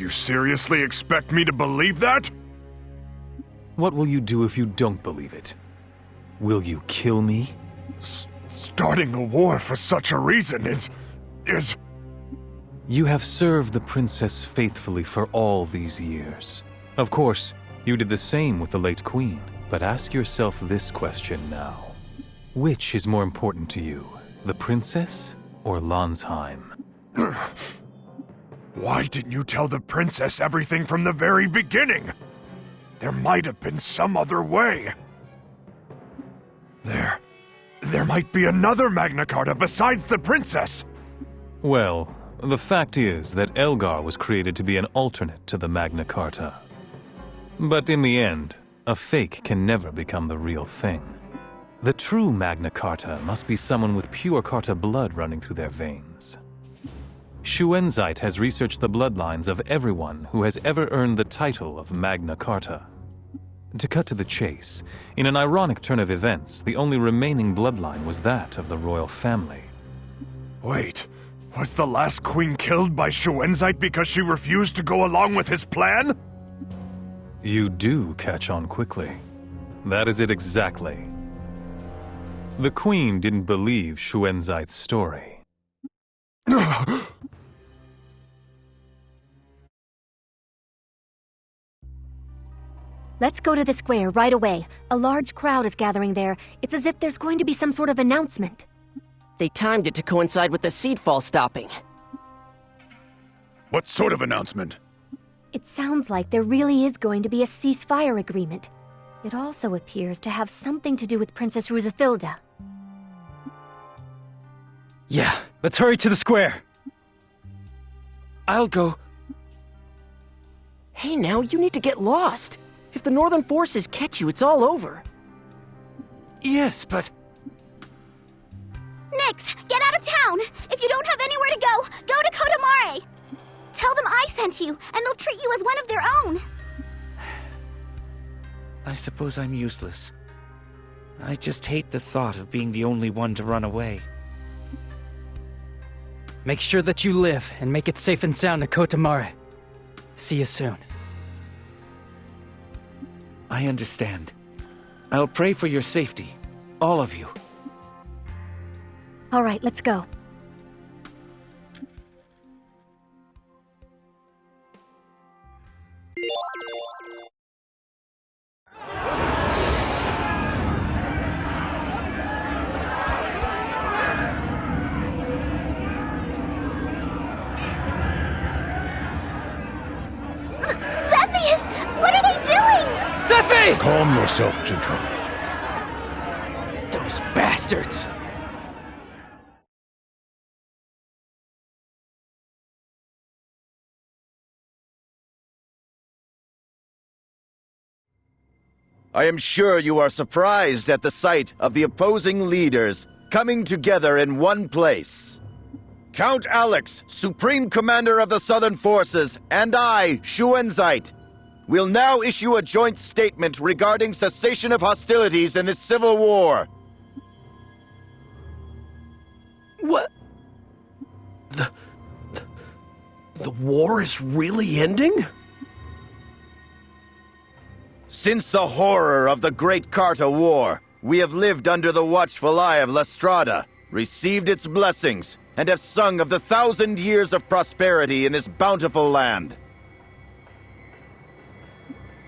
You seriously expect me to believe that?
What will you do if you don't believe it? Will you kill me?
Starting a war for such a reason is...
You have served the princess faithfully for all these years. Of course, you did the same with the late queen, but ask yourself this question now. Which is more important to you, the princess or Lanzheim?
Why didn't you tell the princess everything from the very beginning? There might have been some other way. There might be another Magna Carta besides the princess.
Well, the fact is that Elgar was created to be an alternate to the Magna Carta. But in the end, a fake can never become the real thing. The true Magna Carta must be someone with pure Carta blood running through their veins. Shuenzite has researched the bloodlines of everyone who has ever earned the title of Magna Carta. To cut to the chase, in an ironic turn of events, the only remaining bloodline was that of the royal family.
Wait, was the last queen killed by Shuenzite because she refused to go along with his plan?
You do catch on quickly. That is it exactly. The queen didn't believe Shuenzite's story.
Let's go to the square right away. A large crowd is gathering there. It's as if there's going to be some sort of announcement.
They timed it to coincide with the seedfall stopping.
What sort of announcement?
It sounds like there really is going to be a ceasefire agreement. It also appears to have something to do with Princess Rusafilda.
Yeah, let's hurry to the square.
I'll go.
Hey now, you need to get lost. If the Northern forces catch you, it's all over.
Yes, but...
Nix, get out of town! If you don't have anywhere to go, go to Kotamare! Tell them I sent you, and they'll treat you as one of their own!
I suppose I'm useless. I just hate the thought of being the only one to run away.
Make sure that you live, and make it safe and sound to Kotamare. See you soon.
I understand. I'll pray for your safety. All of you.
All right, let's go. What are they doing?
Zephie!
Calm yourself, Juto.
Those bastards!
I am sure you are surprised at the sight of the opposing leaders coming together in one place. Count Alex, Supreme Commander of the Southern Forces, and I, Shuenzite, will now issue a joint statement regarding cessation of hostilities in this civil war.
What? The war is really ending?
Since the horror of the Great Carta War, we have lived under the watchful eye of Strada, received its blessings, and have sung of the 1,000 years of prosperity in this bountiful land.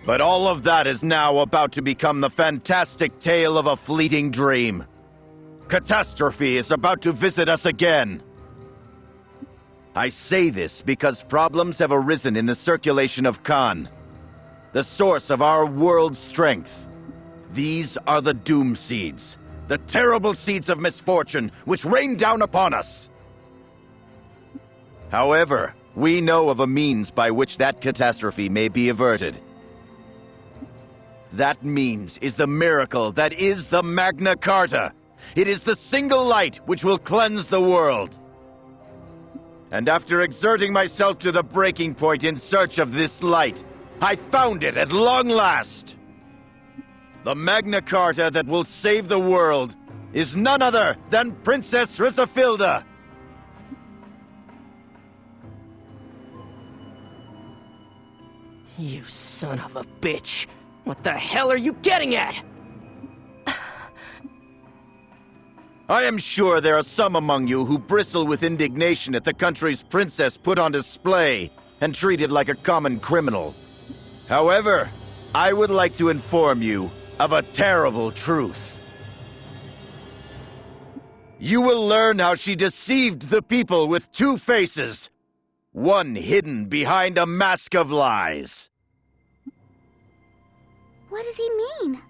But all of that is now about to become the fantastic tale of a fleeting dream. Catastrophe is about to visit us again. I say this because problems have arisen in the circulation of Khan, the source of our world's strength. These are the doom seeds, the terrible seeds of misfortune which rain down upon us. However, we know of a means by which that catastrophe may be averted. That means is the miracle that is the Magna Carta. It is the single light which will cleanse the world. And after exerting myself to the breaking point in search of this light, I found it at long last. The Magna Carta that will save the world is none other than Princess Rusafilda.
You son of a bitch! What the hell are you getting at?
I am sure there are some among you who bristle with indignation at the country's princess put on display and treated like a common criminal. However, I would like to inform you of a terrible truth. You will learn how she deceived the people with two faces, one hidden behind a mask of lies.
What does he mean?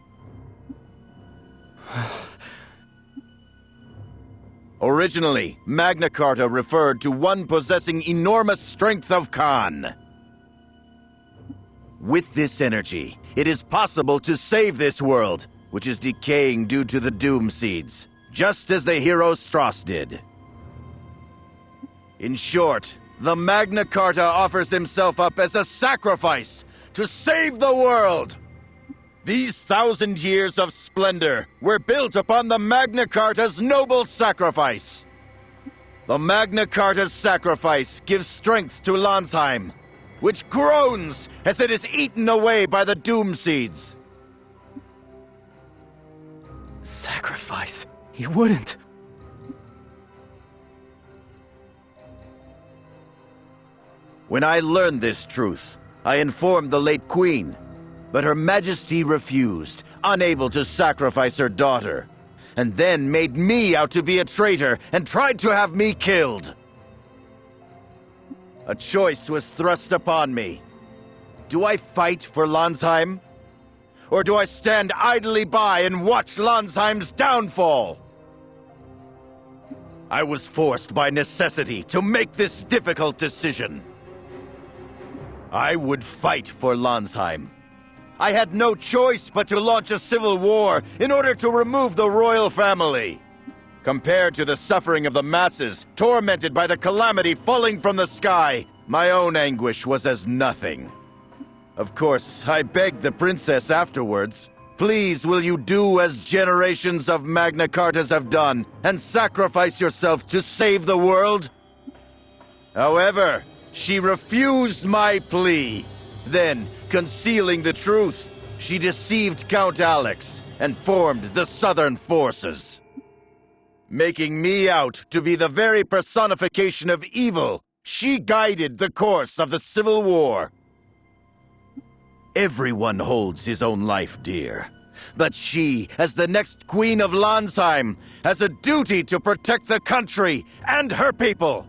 Originally, Magna Carta referred to one possessing enormous strength of Khan. With this energy, it is possible to save this world, which is decaying due to the Doom Seeds, just as the hero Strauss did. In short, the Magna Carta offers himself up as a sacrifice to save the world. These 1,000 years of splendor were built upon the Magna Carta's noble sacrifice. The Magna Carta's sacrifice gives strength to Lanzheim, which groans as it is eaten away by the Doom Seeds.
Sacrifice? He wouldn't.
When I learned this truth, I informed the late Queen, but Her Majesty refused, unable to sacrifice her daughter, and then made me out to be a traitor and tried to have me killed. A choice was thrust upon me. Do I fight for Lanzheim? Or do I stand idly by and watch Lanzheim's downfall? I was forced by necessity to make this difficult decision. I would fight for Lanzheim. I had no choice but to launch a civil war in order to remove the royal family. Compared to the suffering of the masses, tormented by the calamity falling from the sky, my own anguish was as nothing. Of course, I begged the princess afterwards, please will you do as generations of Magna Cartas have done, and sacrifice yourself to save the world? However, she refused my plea. Then, concealing the truth, she deceived Count Alex and formed the Southern Forces, making me out to be the very personification of evil. She guided the course of the Civil War. Everyone holds his own life dear, but she, as the next Queen of Lanzheim, has a duty to protect the country and her people.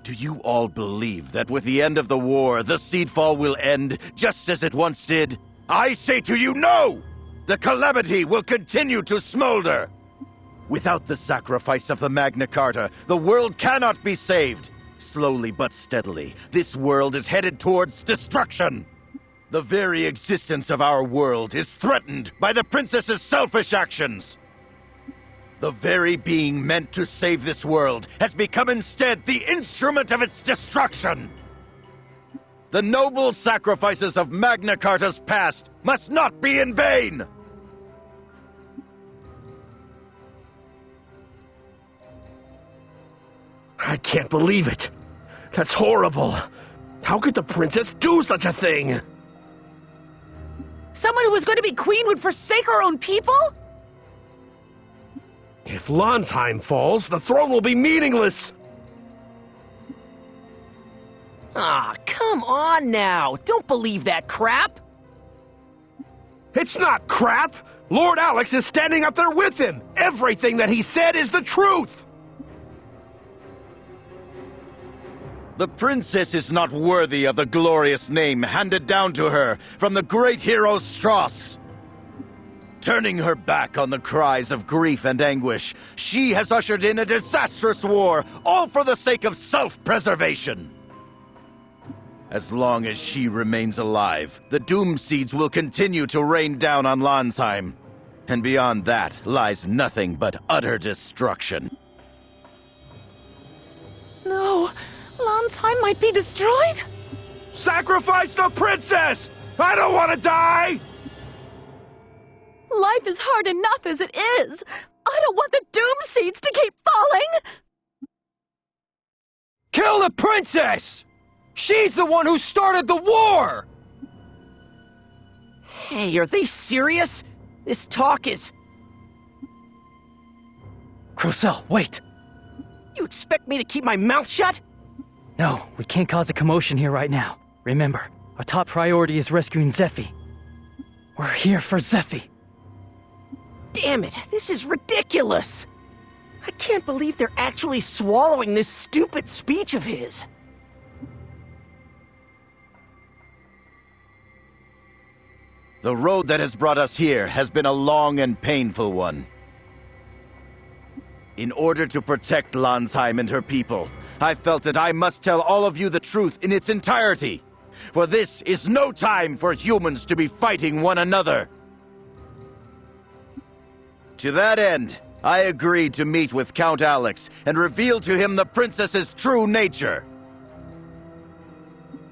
Do you all believe that with the end of the war, the Seedfall will end just as it once did? I say to you, no! The calamity will continue to smolder! Without the sacrifice of the Magna Carta, the world cannot be saved. Slowly but steadily, this world is headed towards destruction. The very existence of our world is threatened by the princess's selfish actions. The very being meant to save this world has become instead the instrument of its destruction. The noble sacrifices of Magna Carta's past must not be in vain!
I can't believe it. That's horrible. How could the princess do such a thing?
Someone who was going to be queen would forsake her own people?
If Lanzheim falls, the throne will be meaningless!
Ah, come on now! Don't believe that crap!
It's not crap! Lord Alex is standing up there with him! Everything that he said is the truth!
The princess is not worthy of the glorious name handed down to her from the great hero Strauss. Turning her back on the cries of grief and anguish, she has ushered in a disastrous war, all for the sake of self-preservation. As long as she remains alive, the Doom Seeds will continue to rain down on Lanzheim. And beyond that lies nothing but utter destruction.
No, Lanzheim might be destroyed?
Sacrifice the princess! I don't want to die!
Life is hard enough as it is. I don't want the Doom Seeds to keep falling.
Kill the princess!
She's the one who started the war!
Hey, are they serious? This talk is...
Crocell, wait!
You expect me to keep my mouth shut?
No, we can't cause a commotion here right now. Remember, our top priority is rescuing Zephie. We're here for Zephie.
Damn it, this is ridiculous! I can't believe they're actually swallowing this stupid speech of his.
The road that has brought us here has been a long and painful one. In order to protect Lanzheim and her people, I felt that I must tell all of you the truth in its entirety. For this is no time for humans to be fighting one another. To that end, I agreed to meet with Count Alex and reveal to him the princess's true nature.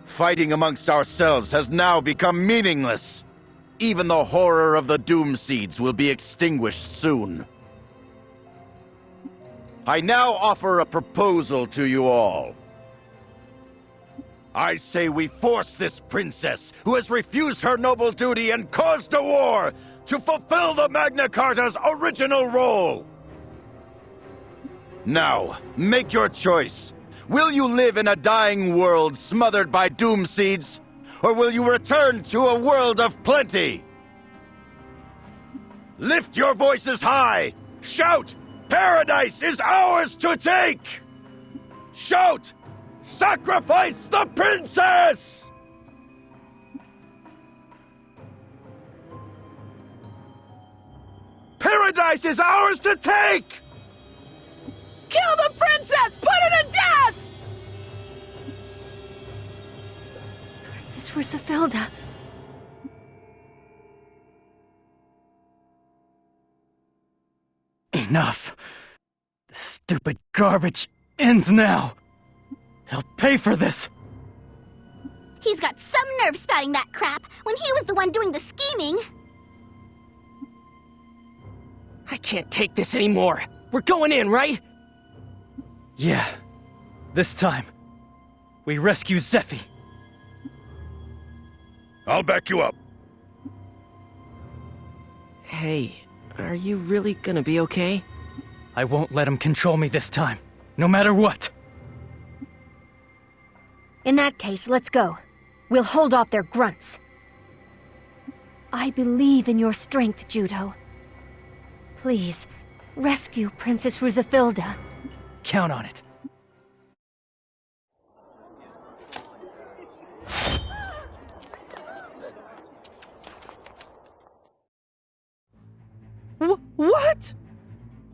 Fighting amongst ourselves has now become meaningless. Even the horror of the Doom Seeds will be extinguished soon. I now offer a proposal to you all. I say we force this princess, who has refused her noble duty and caused a war, to fulfill the Magna Carta's original role. Now, make your choice. Will you live in a dying world smothered by Doom Seeds, or will you return to a world of plenty? Lift your voices high! Shout! Paradise is ours to take! Shout! Sacrifice the princess! Paradise is ours to take!
Kill the princess! Put her to death!
Princess Rusafilda.
Enough. The stupid garbage ends now. He'll pay for this.
He's got some nerve spouting that crap when he was the one doing the scheming.
I can't take this anymore. We're going in, right?
Yeah. This time, we rescue Zephie.
I'll back you up.
Hey, are you really gonna be okay?
I won't let him control me this time, no matter what.
In that case, let's go. We'll hold off their grunts.
I believe in your strength, Juto. Please, rescue Princess Rusafilda.
Count on it.
What?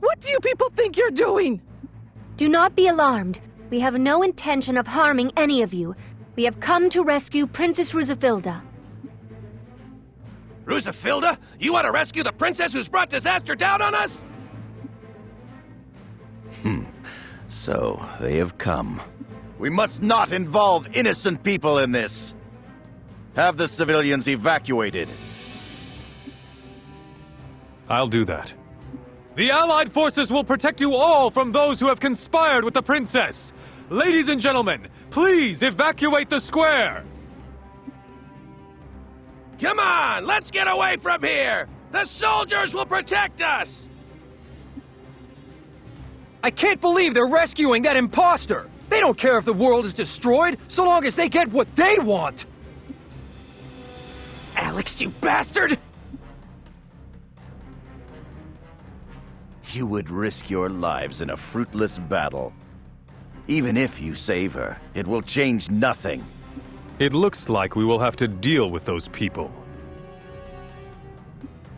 What do you people think you're doing?
Do not be alarmed. We have no intention of harming any of you. We have come to rescue Princess Rusafilda.
Rusafilda? You want to rescue the princess who's brought disaster down on us?
So, they have come. We must not involve innocent people in this. Have the civilians evacuated.
I'll do that. The Allied forces will protect you all from those who have conspired with the princess. Ladies and gentlemen, please evacuate the square.
Come on, let's get away from here! The soldiers will protect us!
I can't believe they're rescuing that imposter! They don't care if the world is destroyed, so long as they get what they want!
Alex, you bastard!
You would risk your lives in a fruitless battle. Even if you save her, it will change nothing.
It looks like we will have to deal with those people.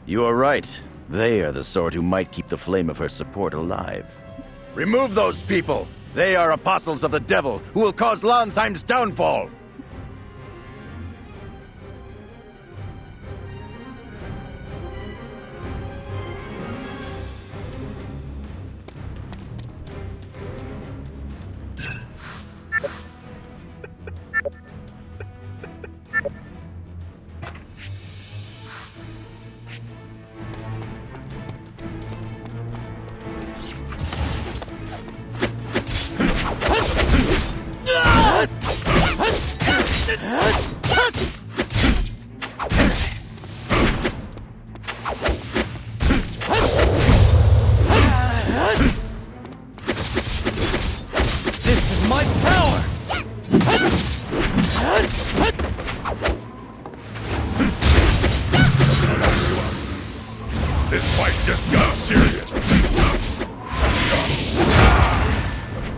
You are right. They are the sort who might keep the flame of her support alive. Remove those people! They are apostles of the devil who will cause Lanzheim's downfall!
This fight just got serious.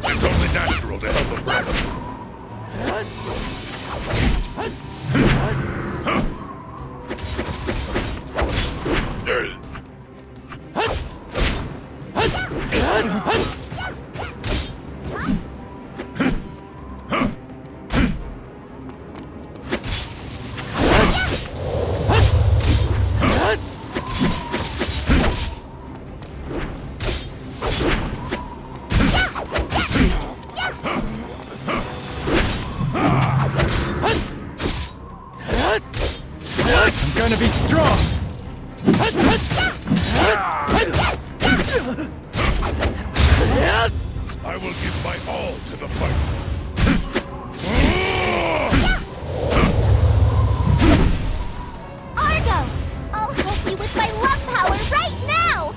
It's only natural to help a friend.
I'm gonna be strong!
I will give my all to the fight.
Argo! I'll help you with my love power right now!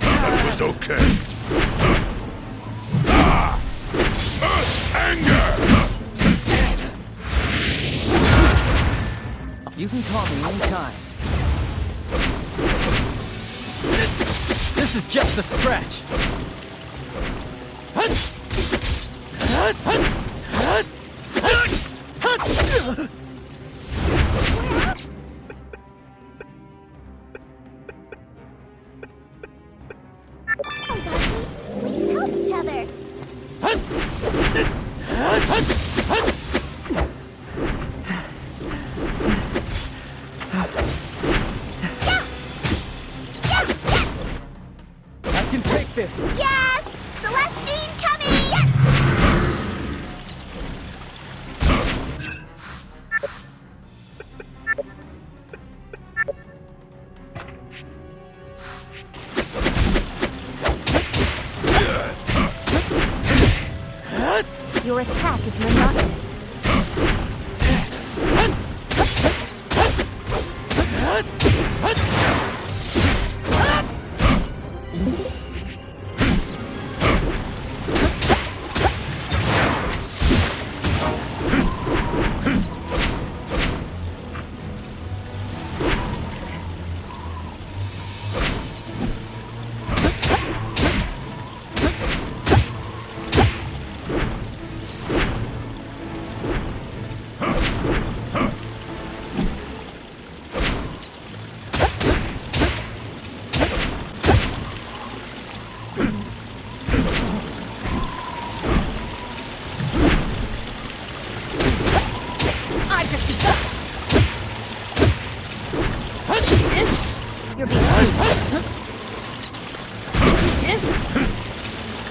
That was okay. Anger!
You can call me anytime.
This is just a scratch.
We help each other.
I can take this.
Yes! Celestine coming! Yes!
Your attack is monotonous.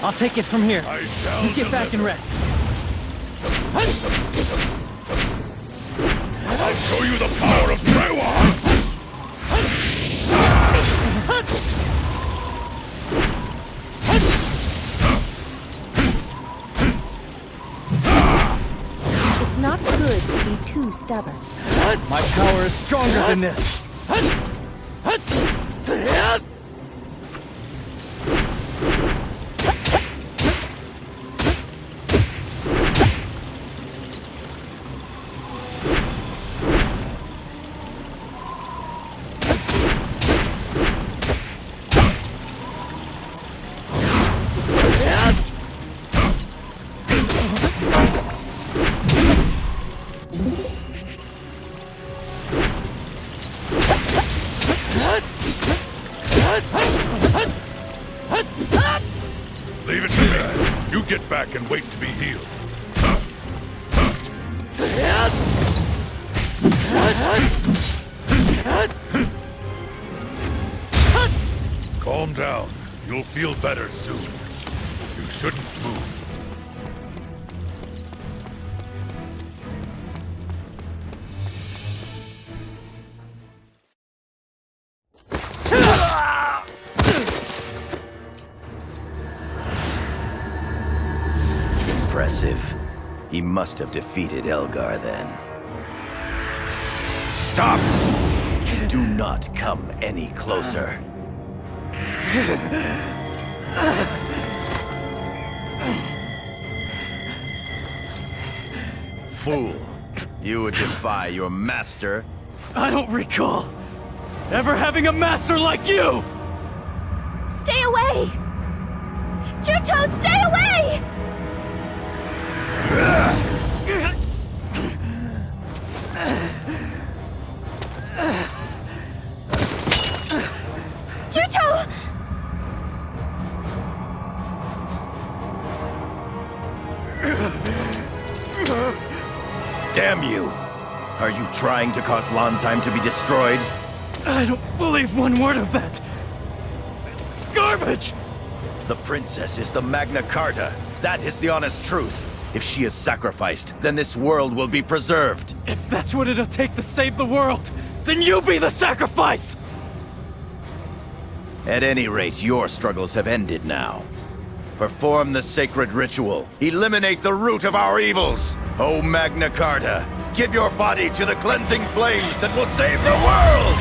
I'll take it from here. You get back and rest.
I'll show you the power of Trewa!
It's not good to be too stubborn.
My power is stronger than this.
Calm down. You'll feel better soon. You shouldn't move.
Impressive. He must have defeated Elgar then. Stop! Do not come any closer. Fool. You would defy your master?
I don't recall ever having a master like you!
Stay away! Juto, stay away! Juto!
Damn you! Are you trying to cause Lanzheim to be destroyed?
I don't believe one word of that! It's garbage!
The princess is the Magna Carta. That is the honest truth. If she is sacrificed, then this world will be preserved.
If that's what it'll take to save the world, then you be the sacrifice!
At any rate, your struggles have ended now. Perform the sacred ritual. Eliminate the root of our evils. O Magna Carta, give your body to the cleansing flames that will save the world!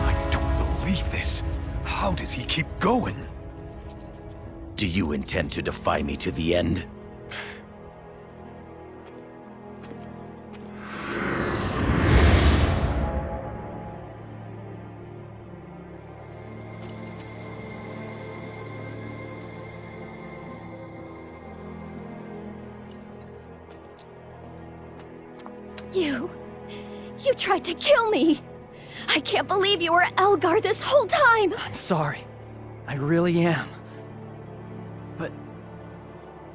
I don't believe this. How does he keep going?
Do you intend to defy me to the end?
You tried to kill me! I can't believe you were Elgar this whole time!
I'm sorry. I really am. But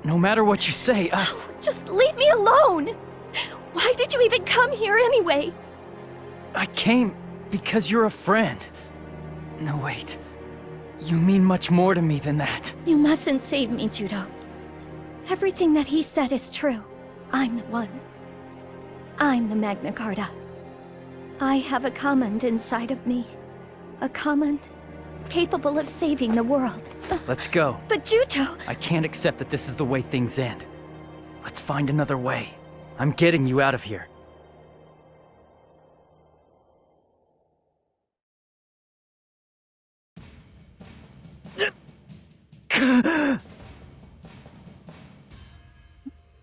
no matter what you say,
Just leave me alone! Why did you even come here anyway?
I came because you're a friend. No, wait. You mean much more to me than that.
You mustn't save me, Juto. Everything that he said is true. I'm the one. I'm the Magna Carta. I have a command inside of me. A command capable of saving the world.
Let's go.
But Juto...
I can't accept that this is the way things end. Let's find another way. I'm getting you out of here.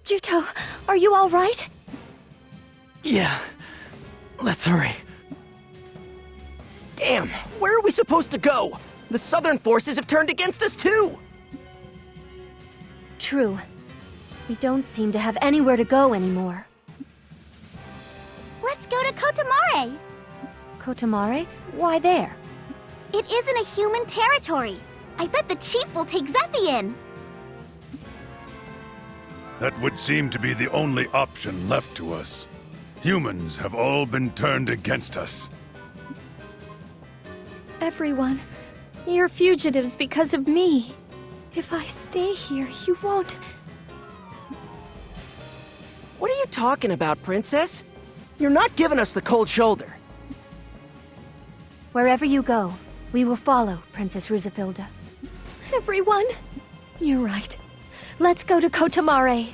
Juto, are you all right?
Yeah. Let's hurry.
Damn, where are we supposed to go? The southern forces have turned against us too!
True. We don't seem to have anywhere to go anymore.
Let's go to Kotamare!
Kotamare? Why there?
It isn't a human territory. I bet the chief will take Zephie in.
That would seem to be the only option left to us. Humans have all been turned against us.
Everyone, you're fugitives because of me. If I stay here, you won't...
What are you talking about, Princess? You're not giving us the cold shoulder.
Wherever you go, we will follow, Princess Rusafilda.
Everyone, you're right. Let's go to Kotamare.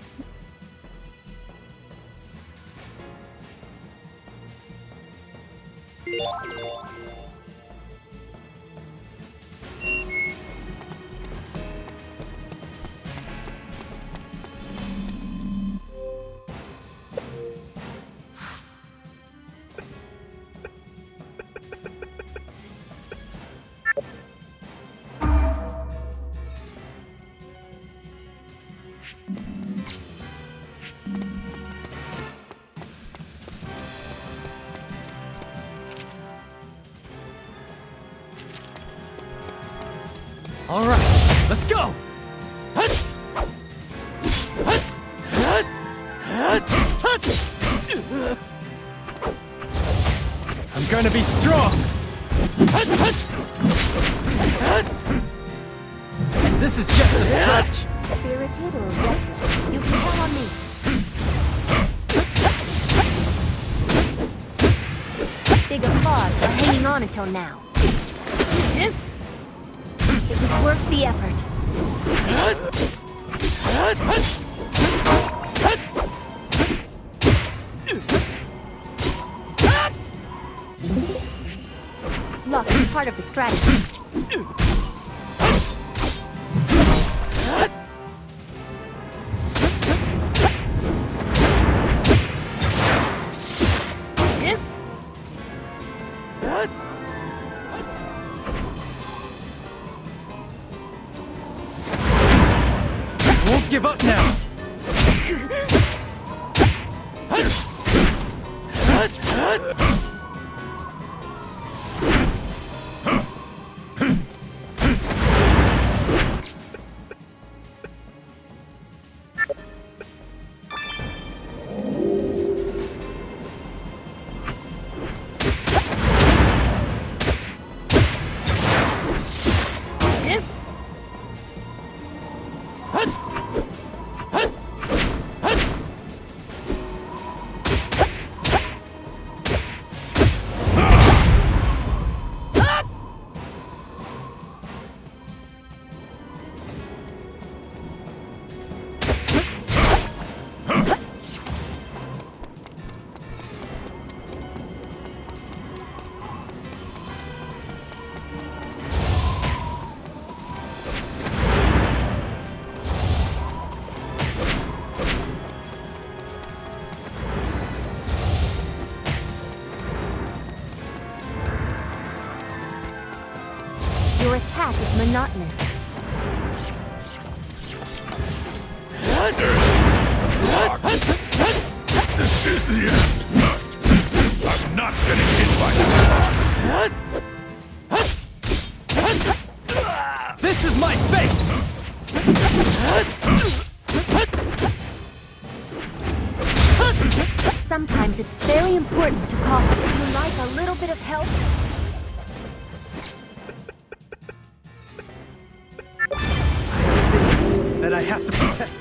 All right, let's go! I'm gonna be strong! This is just a stretch!
Spirited or reckless, you can count on me. Big applause for hanging on until now. It was worth the effort. Luck is part of the strategy.
Won't give up now!
Your attack is monotonous.
This is the end. I'm not getting hit by that.
This is my fate!
Sometimes it's very important to call. Would you like a little bit of help?
That I have to protect.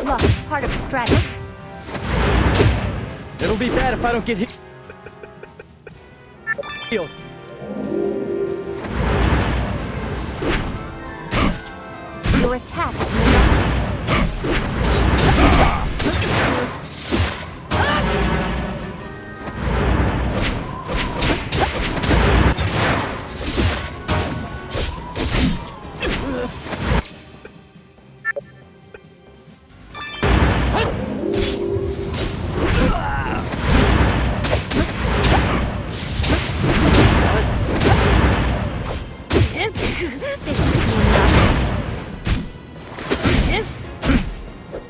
Luck is part of the strategy.
It'll be bad if I don't get hit. Healed.
Your attack is monotonous.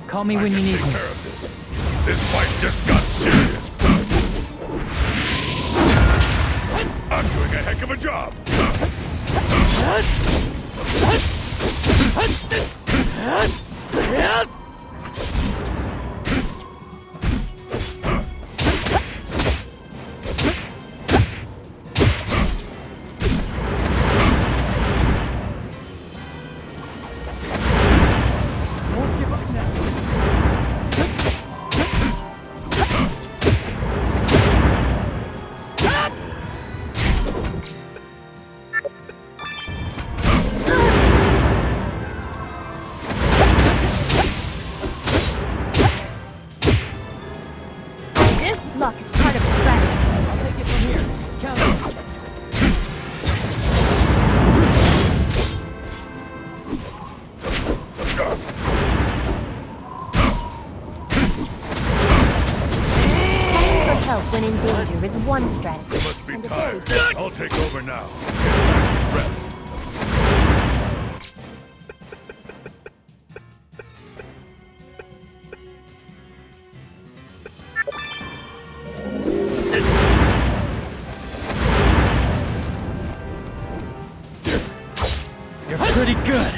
Call me when you need me.
This fight just got serious. I'm doing a heck of a job.
Luck is part of the strategy.
I'll take it from here. Count it.
Calling for help when in danger is one strategy.
You must be
And a
tired.
very
I'll take over now. Get back to rest.
pretty good.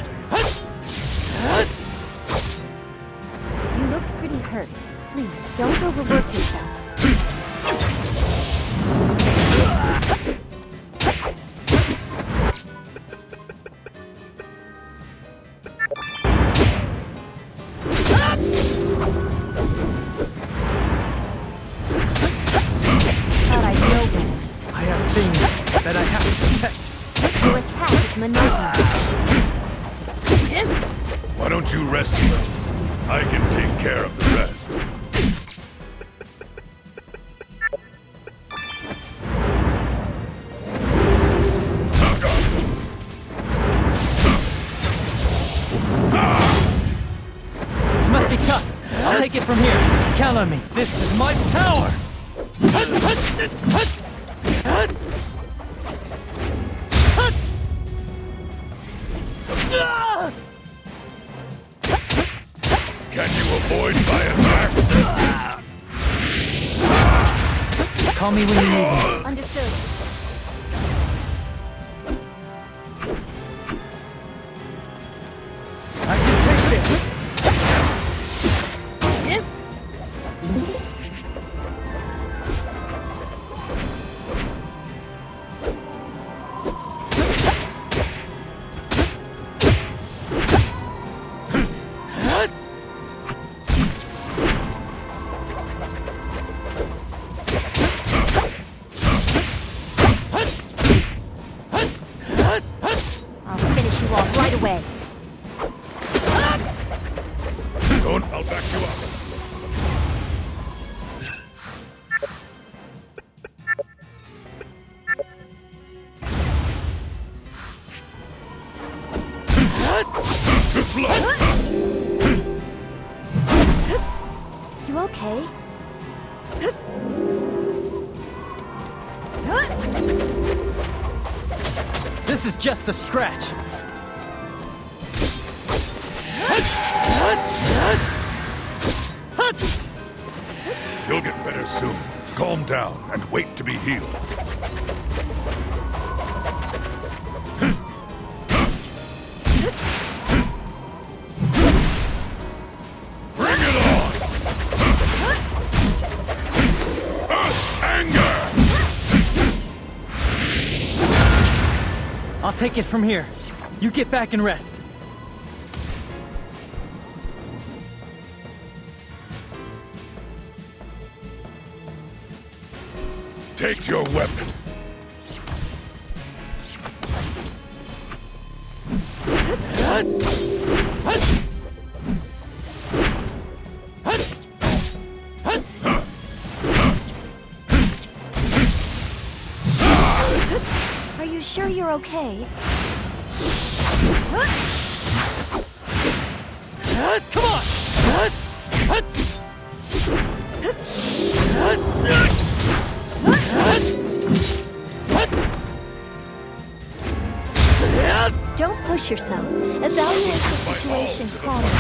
You look pretty hurt. Please, don't overwork yourself.
Thought I'd know better. I have things that I have to protect.
Your attack is monotonous.
Why don't you rest a little? I can take care of the rest.
This must be tough. I'll take it from here. Count on me. This is my power!
Can you avoid my attack?
Call me when you need me.
Understood.
I can take this.
I'll finish you off right away.
Don't, I'll back you up. Too slow.
You okay?
This is just a scratch.
You'll get better soon. Calm down and wait to be healed. Bring it on! Anger!
I'll take it from here. You get back and rest.
Take your weapon.
Are you sure you're okay?
Come on!
Don't push yourself. Evaluate the situation calmly.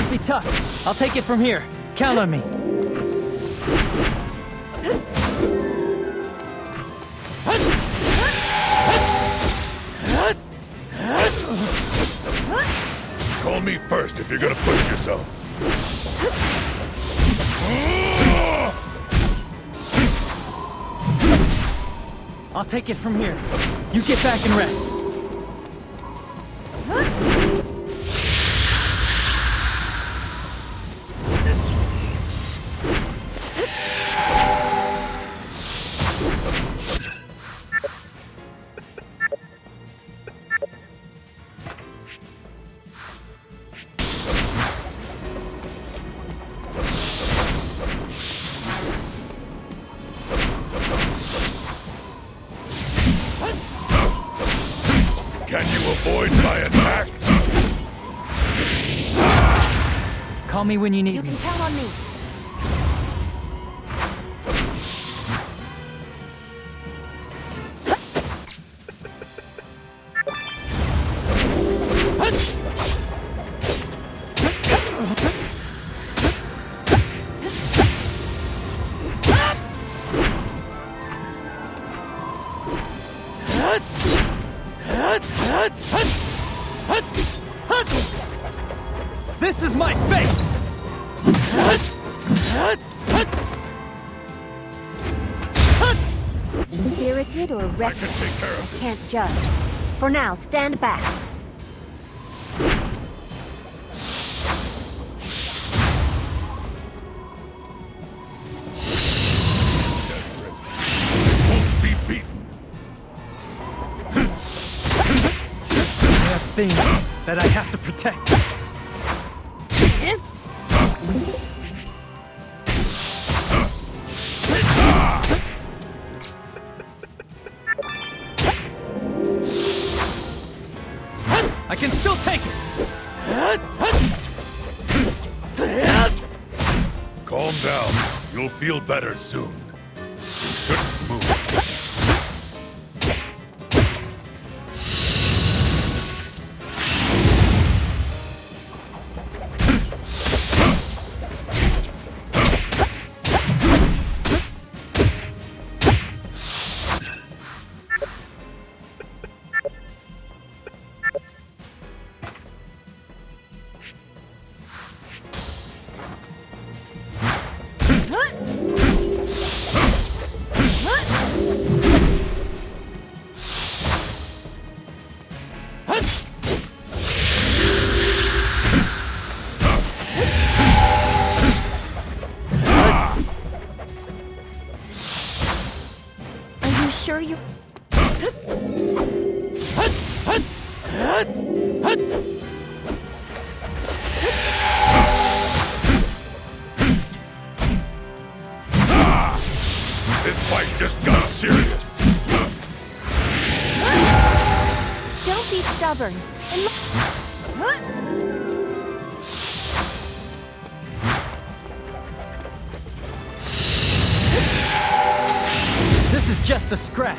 Be tough. I'll take it from here. Count on me.
Call me first if you're gonna push yourself.
I'll take it from here. You get back and rest.
Call me when you need me.
You can count on me.
This is my fate!
Spirited or reckless? I can't judge. For now, stand back.
I have things that I have to protect. I can still take it!
Calm down. You'll feel better soon. You shouldn't move. This fight just got serious.
Don't be stubborn.
This is just a scratch.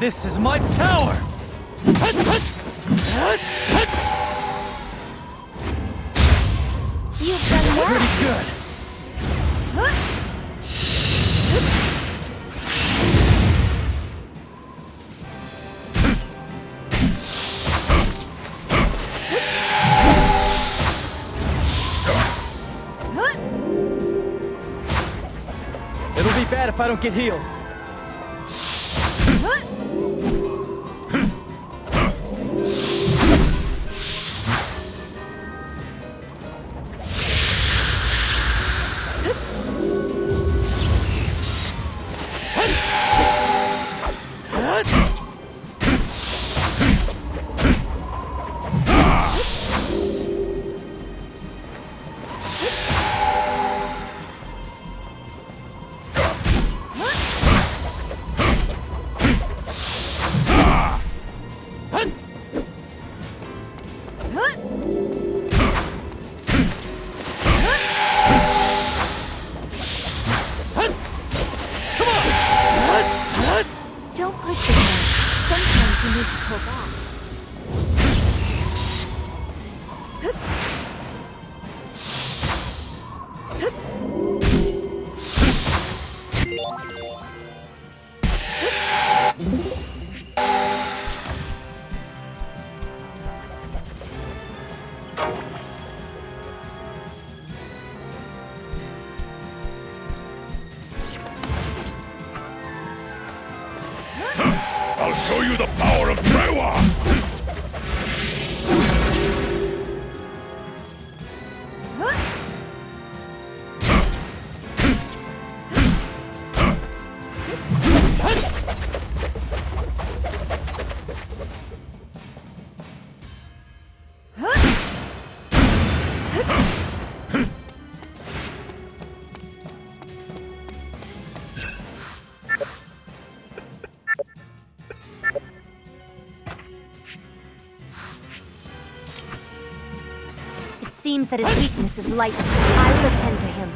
This is my power!
You've done well.
Pretty good. It'll be bad if I don't get healed.
Don't push yourself. Sometimes you need to pull back.
I'll show you the power of Trewa!
seems that his weakness is lightning. I will attend to him.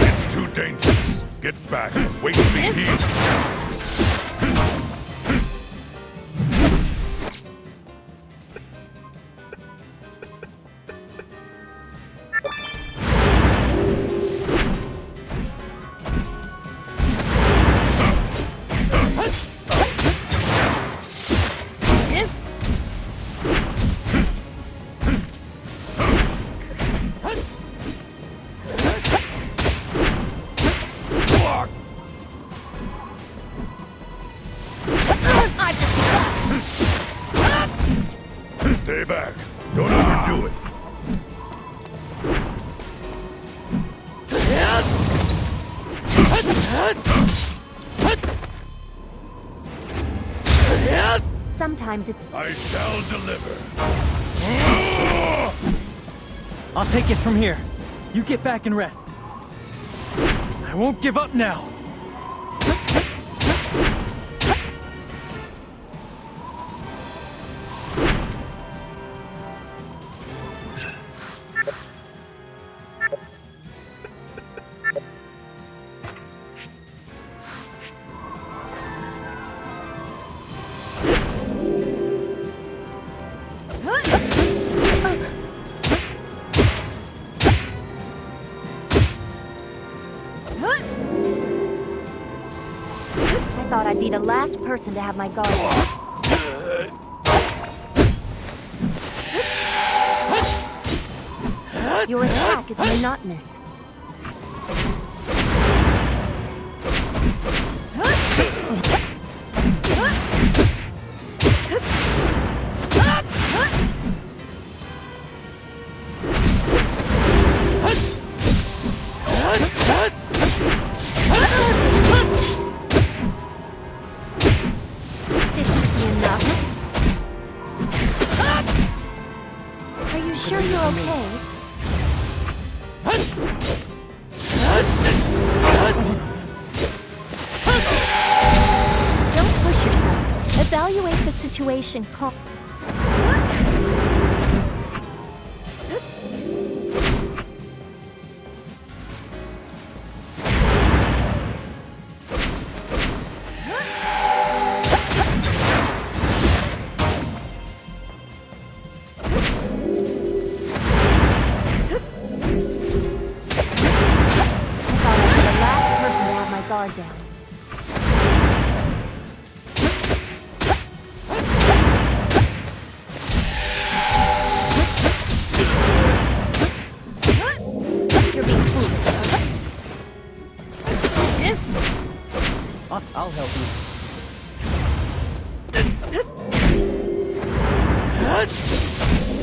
It's too dangerous. Get back. Wait to be healed. Stay back. Don't overdo it.
Sometimes it's...
I shall deliver.
I'll take it from here. You get back and rest. I won't give up now.
I thought I'd be the last person to have my guard down. Your attack is monotonous. Evaluate the situation calmly. Guard down. You're being foolish.
I'll help you.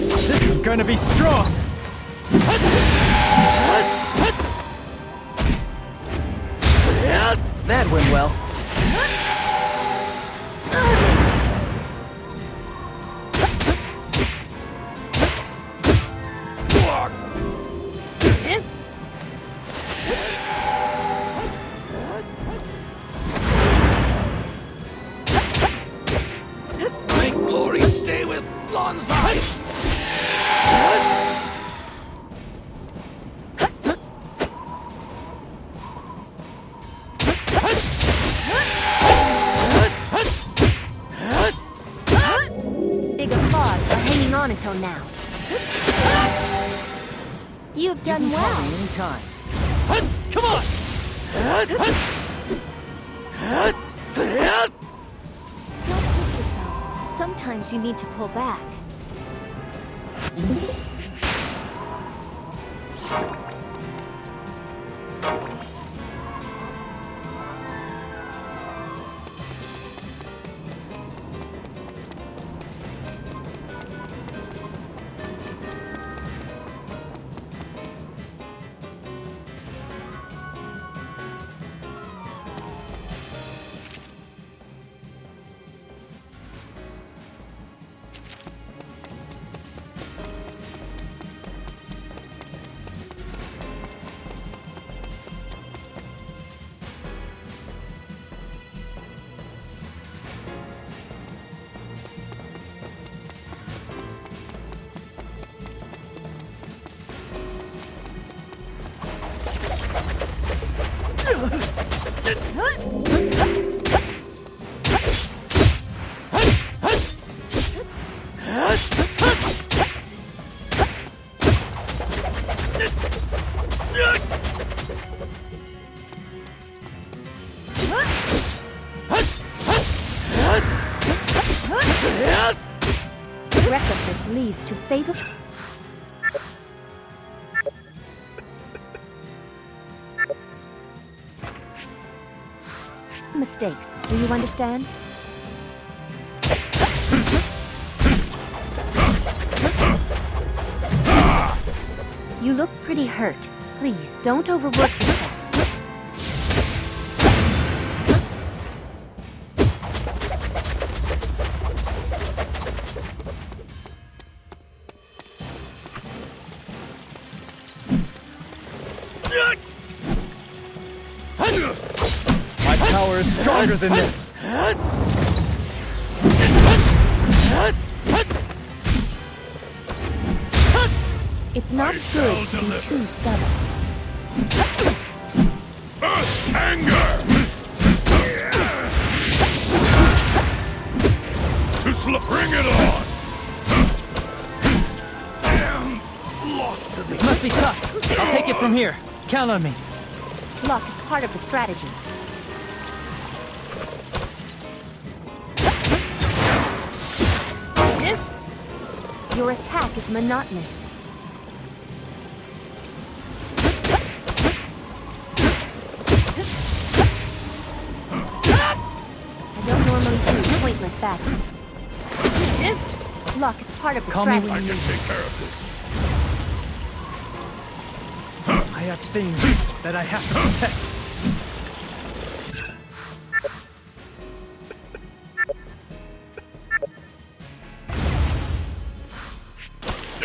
This is gonna be strong.
That went well.
May glory stay with Lanzheim!
Until now. You've done well.
Anytime.
Come on!
Don't push yourself. Sometimes you need to pull back. recklessness leads to fatal... mistakes. Do you understand? You look pretty hurt. Please, don't overwork yourself.
My power is stronger than this.
It's not good to be too stubborn.
Anger! Too slow. Bring it on! Lost to
This must be tough. I'll take it from here. Count on me.
Luck is part of the strategy. Your attack is monotonous. I don't normally do pointless battles. Luck is part of the
Call me
strategy.
when you need
Take care of this.
I have things that I have to protect.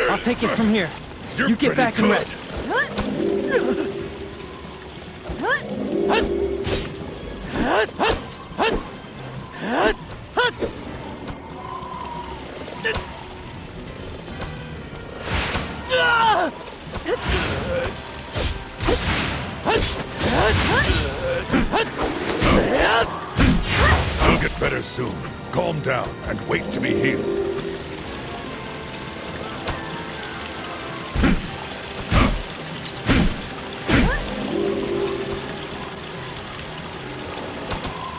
I'll take it from here. You get back and rest.
I'll get better soon. Calm down and wait to be healed.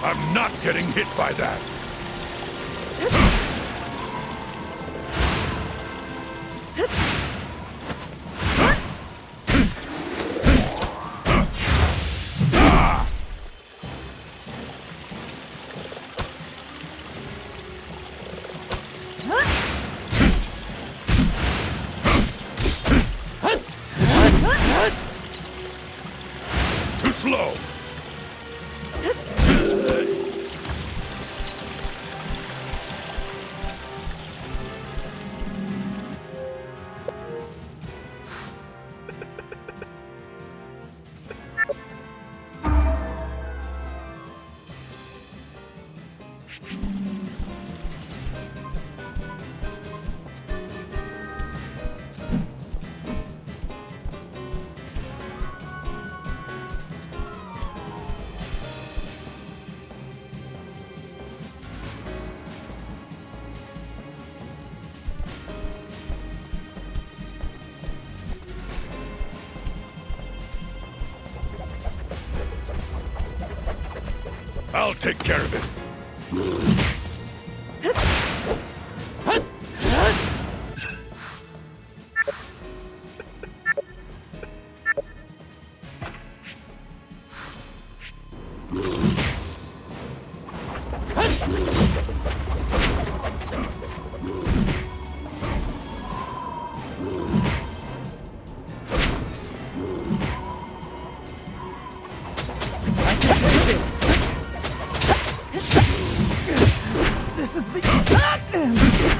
I'm not getting hit by that. Too slow. I'll take care of it.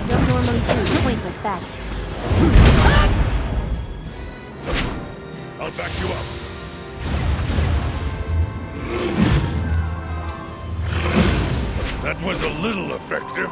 Don't normally do pointless battles.
I'll back you up. That was a little effective.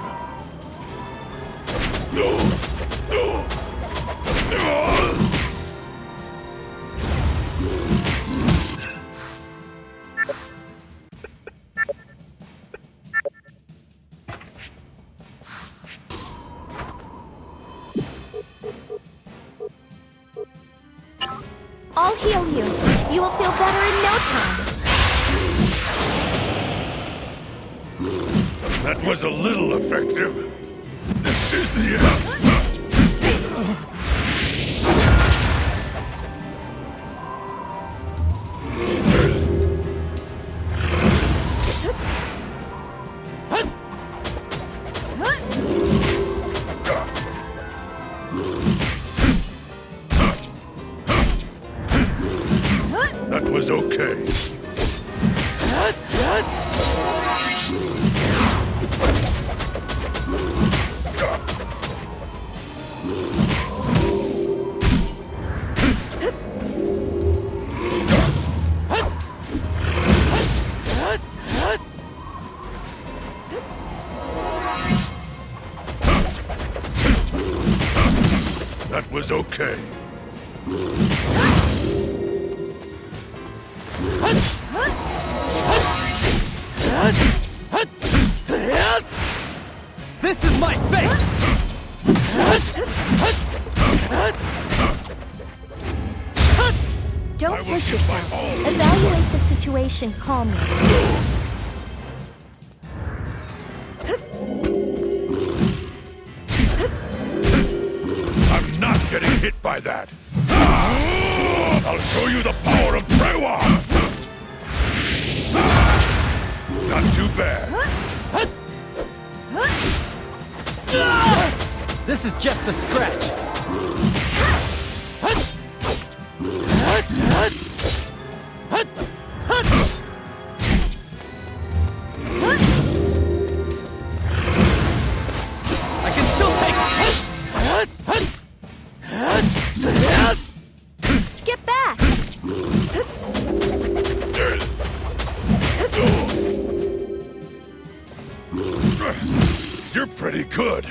I'll heal you. You will feel better in no time.
That was a little effective. This is the end. was okay. That was okay.
This is my fate!
Don't push yourself. Evaluate the situation calmly.
I'm not getting hit by that. I'll show you the power of Prewa! Not too bad.
This is just a scratch. I can still take it.
Get back!
You're pretty good.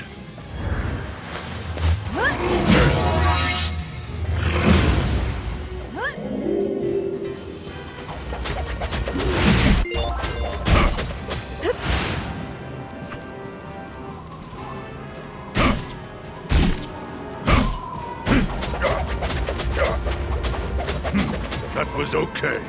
That was okay.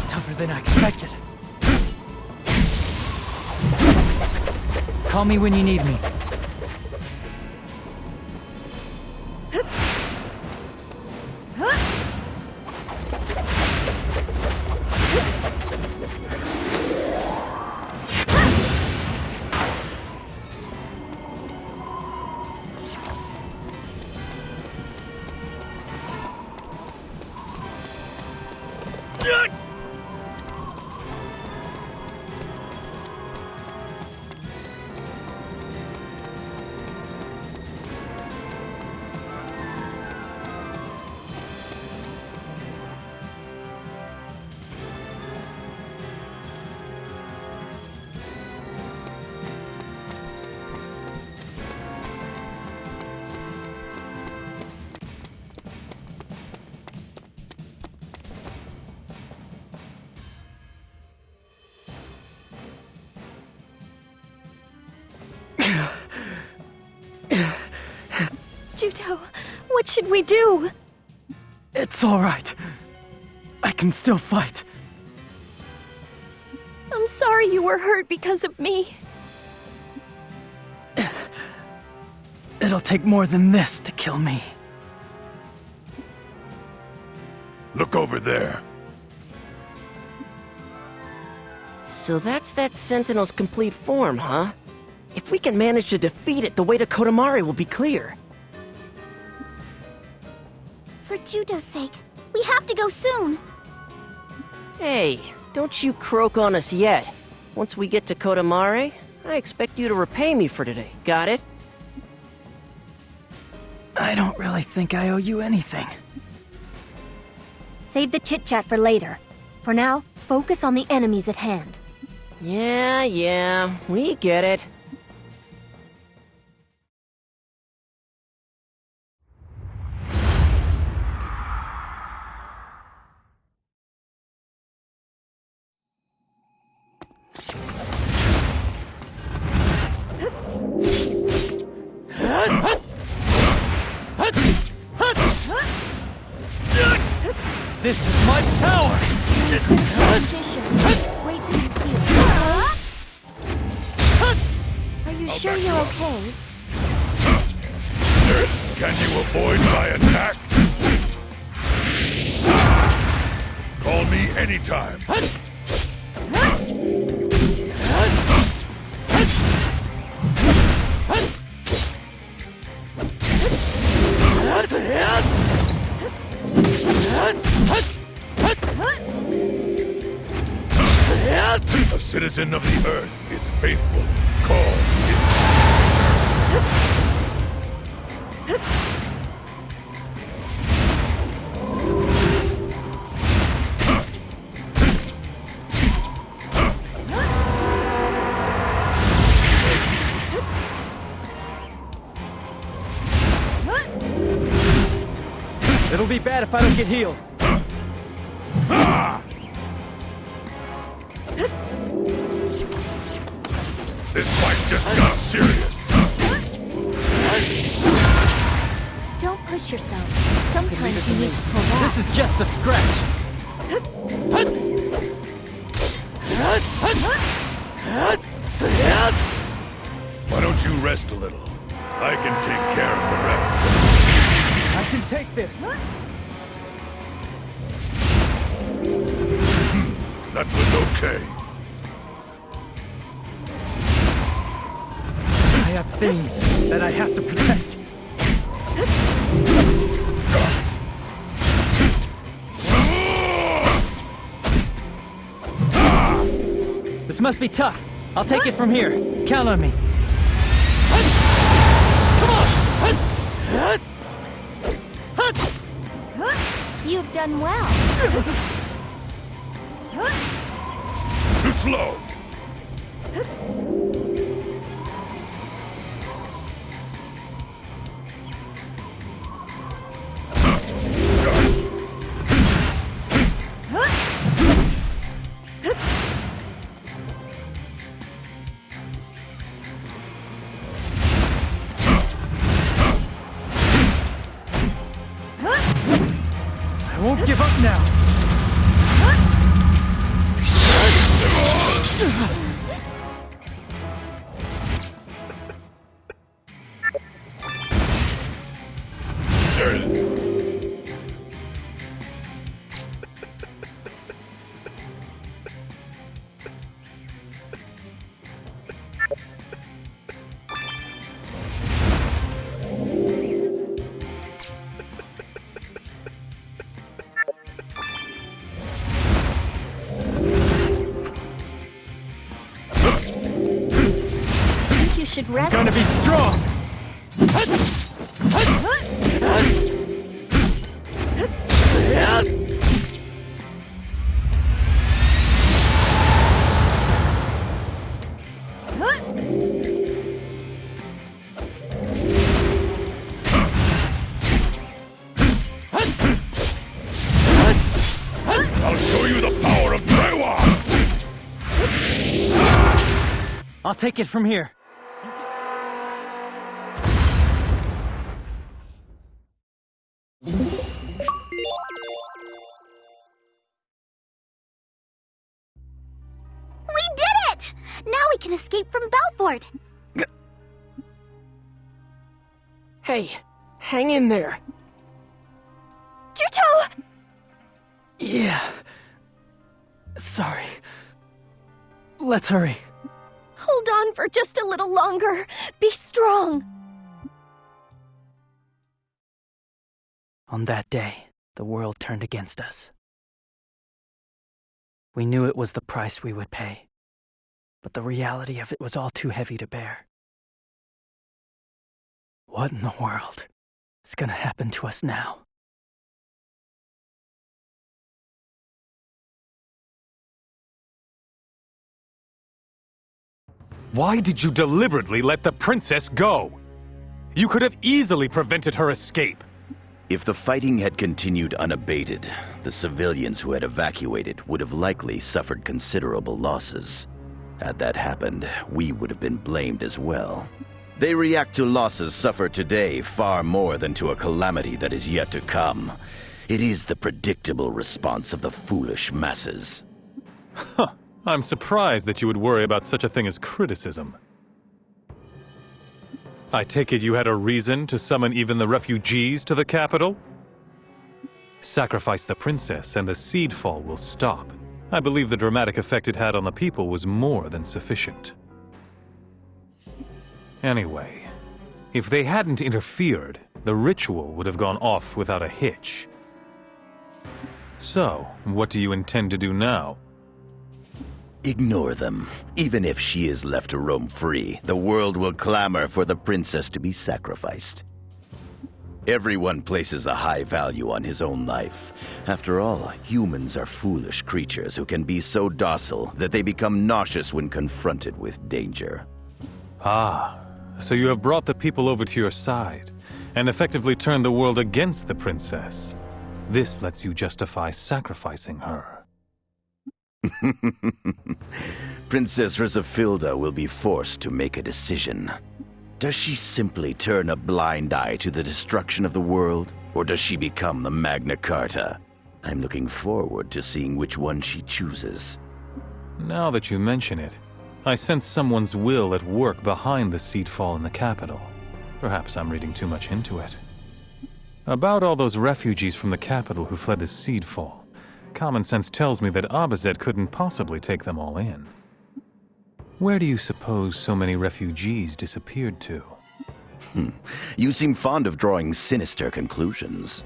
Tougher than I expected. Call me when you need me.
Juto, what should we do?
It's all right. I can still fight.
I'm sorry you were hurt because of me.
It'll take more than this to kill me.
Look over there.
So that's that Sentinel's complete form, huh? If we can manage to defeat it, the way to Kotamare will be clear.
For Juto's sake, we have to go soon.
Hey, don't you croak on us yet. Once we get to Kotamare, I expect you to repay me for today. Got it?
I don't really think I owe you anything.
Save the chit-chat for later. For now, focus on the enemies at hand.
Yeah, we get it.
This is my tower!
Magician, wait till you heal. Are you sure you're okay?
Can you avoid my attack? Call me anytime. A citizen of the earth is faithful. Call
It'll be bad if I don't get healed.
This fight just got serious.
Don't push yourself. Sometimes you need to pull back.
This is just a scratch.
Why don't you rest a little? I can take care of the rest.
I can take this.
That was okay.
I have things that I have to protect. This must be tough. I'll take it from here. Count on me.
You've done well.
Too slow.
I won't give up now.
Should rest.
I'm gonna be strong.
I'll show you the power of Trewa!
I'll take it from here.
Can escape from Belfort.
Hey, hang in there.
Juto!
Yeah. Sorry. Let's hurry.
Hold on for just a little longer. Be strong.
On that day, the world turned against us. We knew it was the price we would pay. But the reality of it was all too heavy to bear. What in the world is gonna happen to us now?
Why did you deliberately let the princess go? You could have easily prevented her escape.
If the fighting had continued unabated, the civilians who had evacuated would have likely suffered considerable losses. Had that happened, we would have been blamed as well. They react to losses suffered today far more than to a calamity that is yet to come. It is the predictable response of the foolish masses.
Huh. I'm surprised that you would worry about such a thing as criticism. I take it you had a reason to summon even the refugees to the capital? Sacrifice the princess and the seed fall will stop. I believe the dramatic effect it had on the people was more than sufficient. Anyway, if they hadn't interfered, the ritual would have gone off without a hitch. So, what do you intend to do now?
Ignore them. Even if she is left to roam free, the world will clamor for the princess to be sacrificed. Everyone places a high value on his own life. After all, humans are foolish creatures who can be so docile that they become nauseous when confronted with danger.
Ah, so you have brought the people over to your side, and effectively turned the world against the princess. This lets you justify sacrificing her.
Princess Zephie will be forced to make a decision. Does she simply turn a blind eye to the destruction of the world, or does she become the Magna Carta? I'm looking forward to seeing which one she chooses.
Now that you mention it, I sense someone's will at work behind the seedfall in the capital. Perhaps I'm reading too much into it. About all those refugees from the capital who fled the seedfall, common sense tells me that Abazet couldn't possibly take them all in. Where do you suppose so many refugees disappeared to?
You seem fond of drawing sinister conclusions.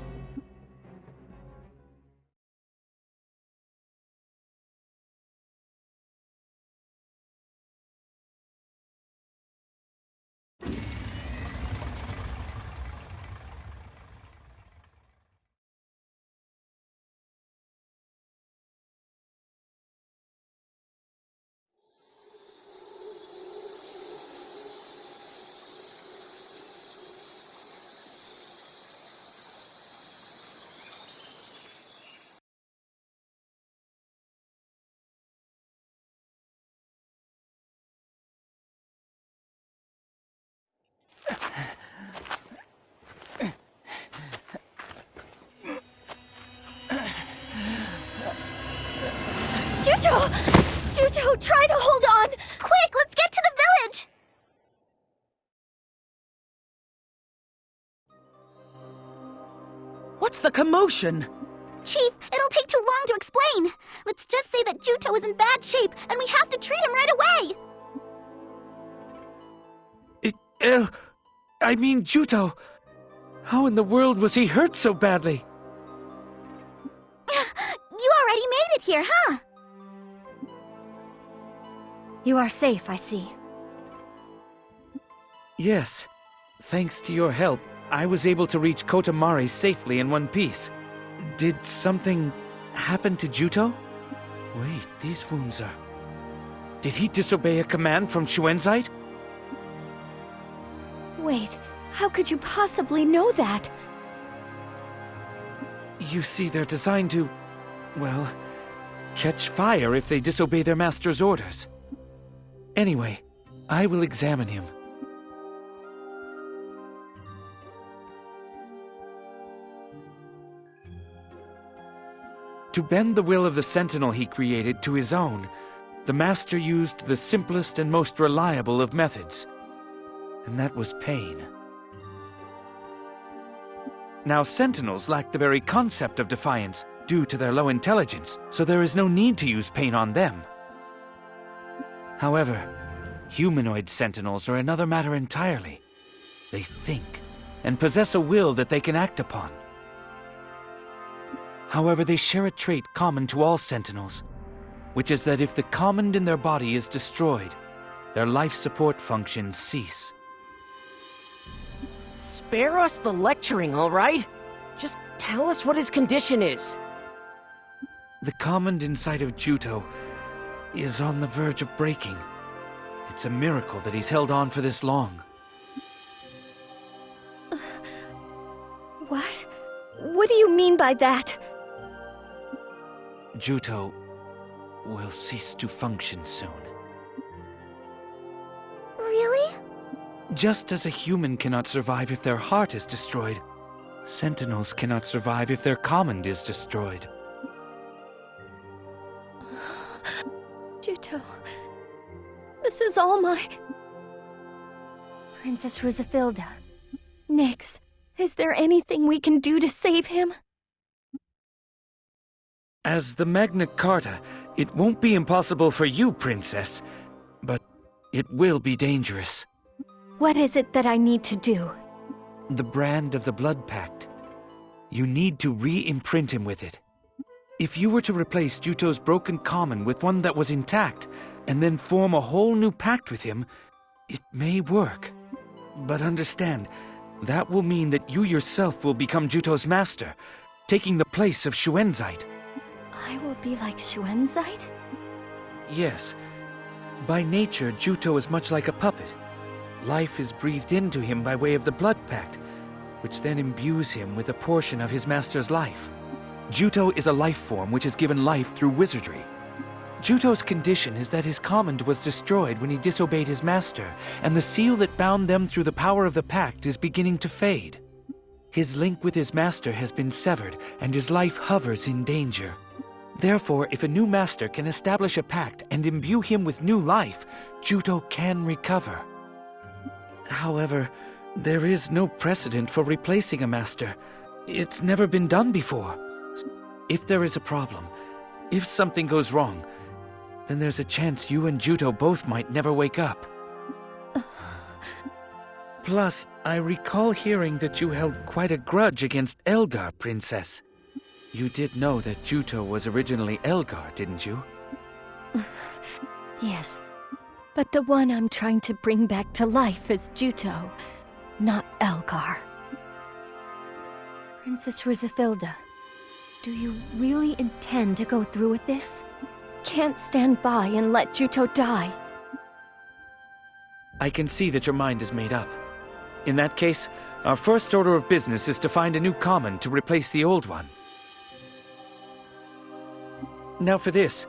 Juto! Juto, try to hold on! Quick, let's get to the village!
What's the commotion?
Chief, it'll take too long to explain. Let's just say that Juto is in bad shape, and we have to treat him right away.
I mean, Juto. How in the world was he hurt so badly?
You already made it here, huh?
You are safe, I see.
Yes. Thanks to your help, I was able to reach Kotamare safely in one piece. Did something happen to Juto? Wait, these wounds are... Did he disobey a command from Shuenzite?
Wait, how could you possibly know that?
You see, they're designed to, well, catch fire if they disobey their master's orders. Anyway, I will examine him. To bend the will of the sentinel he created to his own, the master used the simplest and most reliable of methods. And that was pain. Now, sentinels lack the very concept of defiance due to their low intelligence, so there is no need to use pain on them. However, humanoid sentinels are another matter entirely. They think, and possess a will that they can act upon. However, they share a trait common to all sentinels, which is that if the command in their body is destroyed, their life support functions cease.
Spare us the lecturing, all right? Just tell us what his condition is.
The command inside of Juto is on the verge of breaking. It's a miracle that he's held on for this long.
What? What do you mean by that?
Juto will cease to function soon.
Really?
Just as a human cannot survive if their heart is destroyed, Sentinels cannot survive if their command is destroyed.
Juto, this is all my...
Princess Rusafilda.
Nyx, is there anything we can do to save him?
As the Magna Carta, it won't be impossible for you, Princess, but it will be dangerous.
What is it that I need to do?
The brand of the Blood Pact. You need to re-imprint him with it. If you were to replace Juto's broken common with one that was intact, and then form a whole new pact with him, it may work. But understand, that will mean that you yourself will become Juto's master, taking the place of Shuenzite.
I will be like Shuenzite?
Yes. By nature, Juto is much like a puppet. Life is breathed into him by way of the Blood Pact, which then imbues him with a portion of his master's life. Juto is a life form which is given life through wizardry. Juto's condition is that his command was destroyed when he disobeyed his master, and the seal that bound them through the power of the pact is beginning to fade. His link with his master has been severed, and his life hovers in danger. Therefore, if a new master can establish a pact and imbue him with new life, Juto can recover. However, there is no precedent for replacing a master. It's never been done before. If there is a problem, if something goes wrong, then there's a chance you and Juto both might never wake up. Plus, I recall hearing that you held quite a grudge against Elgar, Princess. You did know that Juto was originally Elgar, didn't you?
Yes, but the one I'm trying to bring back to life is Juto, not Elgar.
Princess Rusafilda, do you really intend to go through with this?
Can't stand by and let Juto die.
I can see that your mind is made up. In that case, our first order of business is to find a new common to replace the old one. Now for this,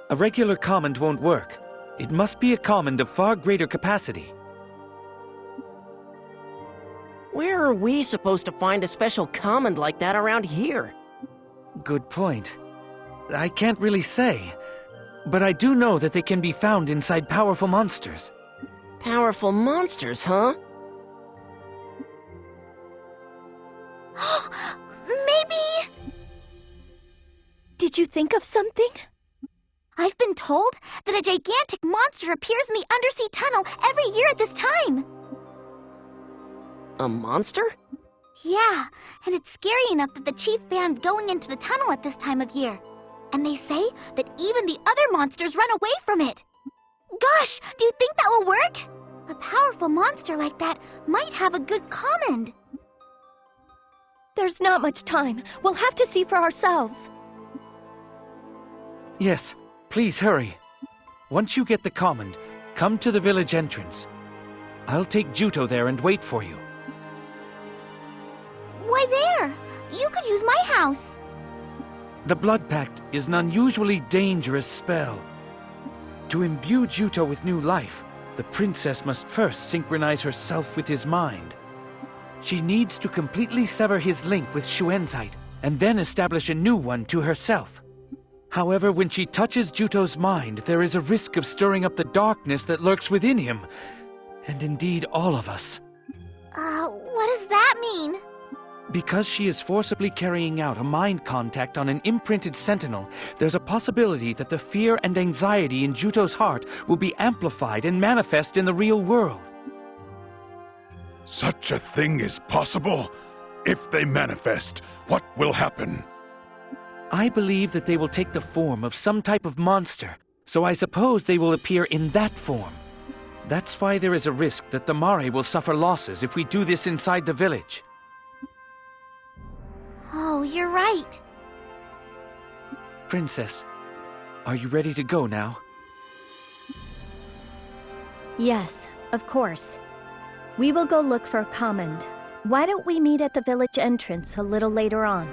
a regular command won't work. It must be a command of far greater capacity.
Where are we supposed to find a special command like that around here?
Good point. I can't really say, but I do know that they can be found inside powerful monsters.
Powerful monsters, huh?
Maybe...
Did you think of something?
I've been told that a gigantic monster appears in the undersea tunnel every year at this time.
A monster?
Yeah, and it's scary enough that the chief band's going into the tunnel at this time of year. And they say that even the other monsters run away from it. Gosh, do you think that will work? A powerful monster like that might have a good command.
There's not much time. We'll have to see for ourselves.
Yes, please hurry. Once you get the command, come to the village entrance. I'll take Juto there and wait for you.
Why there? You could use my house.
The Blood Pact is an unusually dangerous spell. To imbue Juto with new life, the princess must first synchronize herself with his mind. She needs to completely sever his link with Shuenzite, and then establish a new one to herself. However, when she touches Juto's mind, there is a risk of stirring up the darkness that lurks within him, and indeed all of us.
What does that mean?
Because she is forcibly carrying out a mind contact on an imprinted sentinel, there's a possibility that the fear and anxiety in Juto's heart will be amplified and manifest in the real world.
Such a thing is possible? If they manifest, what will happen?
I believe that they will take the form of some type of monster, so I suppose they will appear in that form. That's why there is a risk that the Mare will suffer losses if we do this inside the village.
Oh, you're right.
Princess, are you ready to go now?
Yes, of course. We will go look for a command. Why don't we meet at the village entrance a little later on?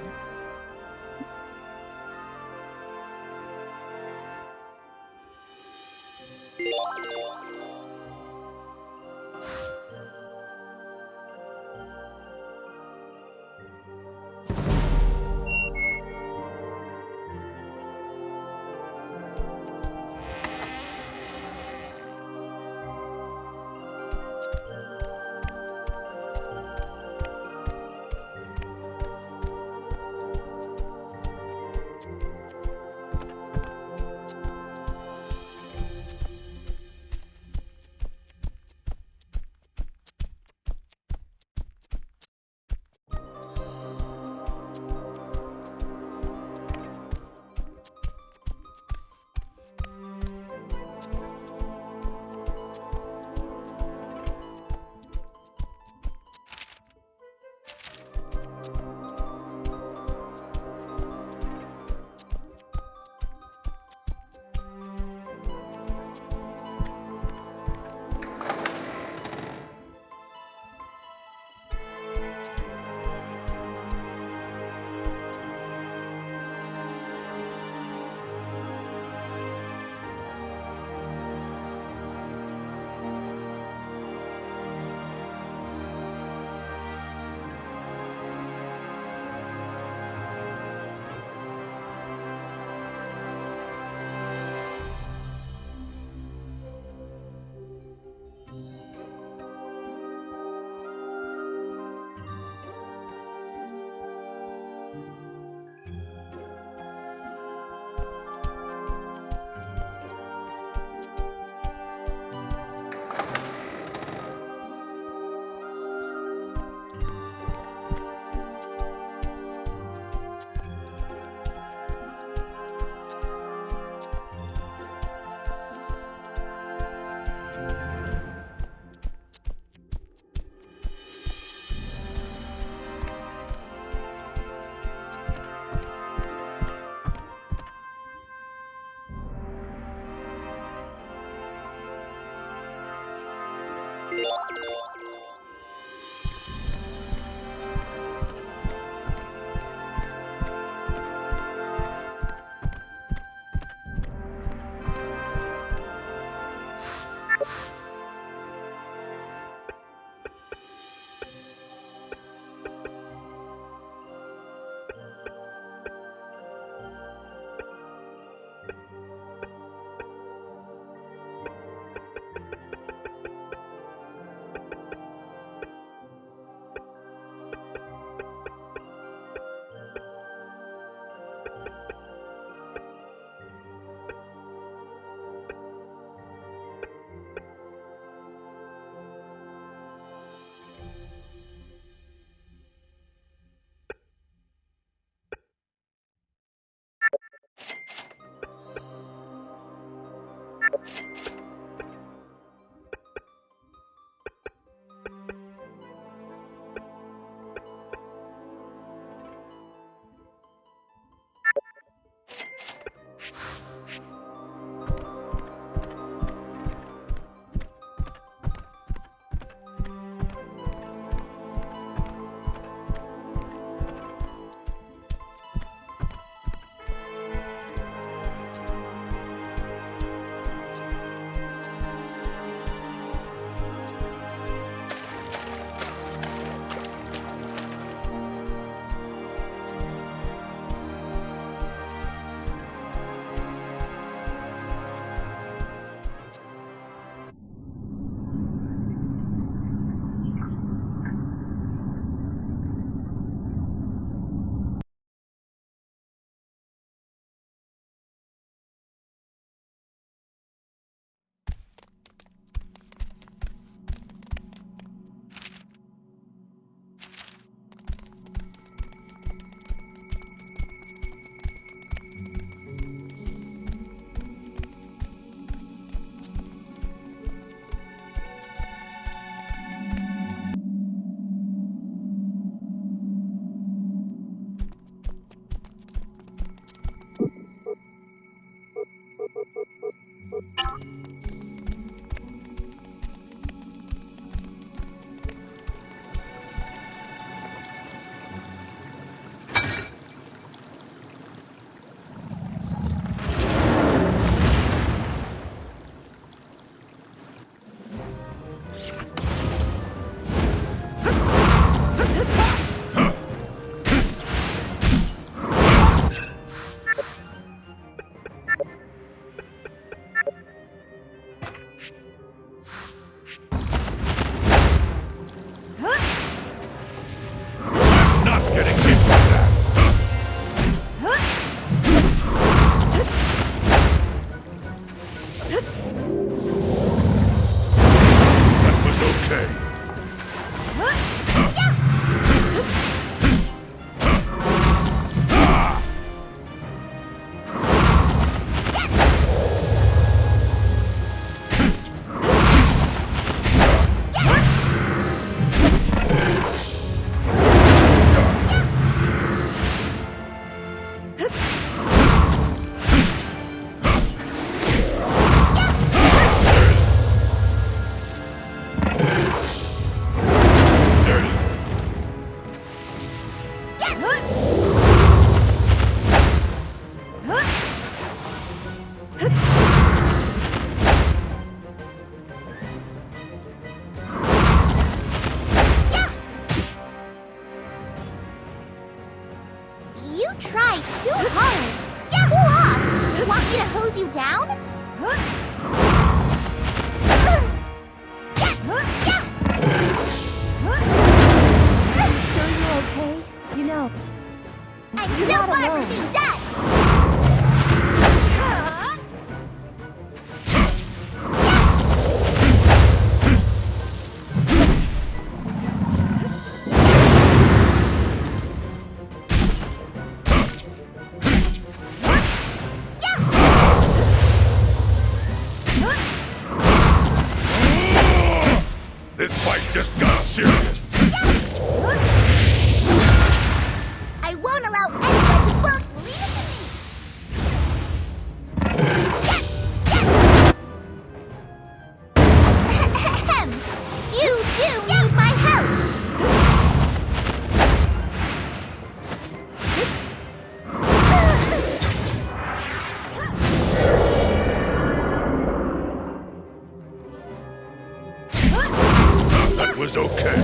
That was okay.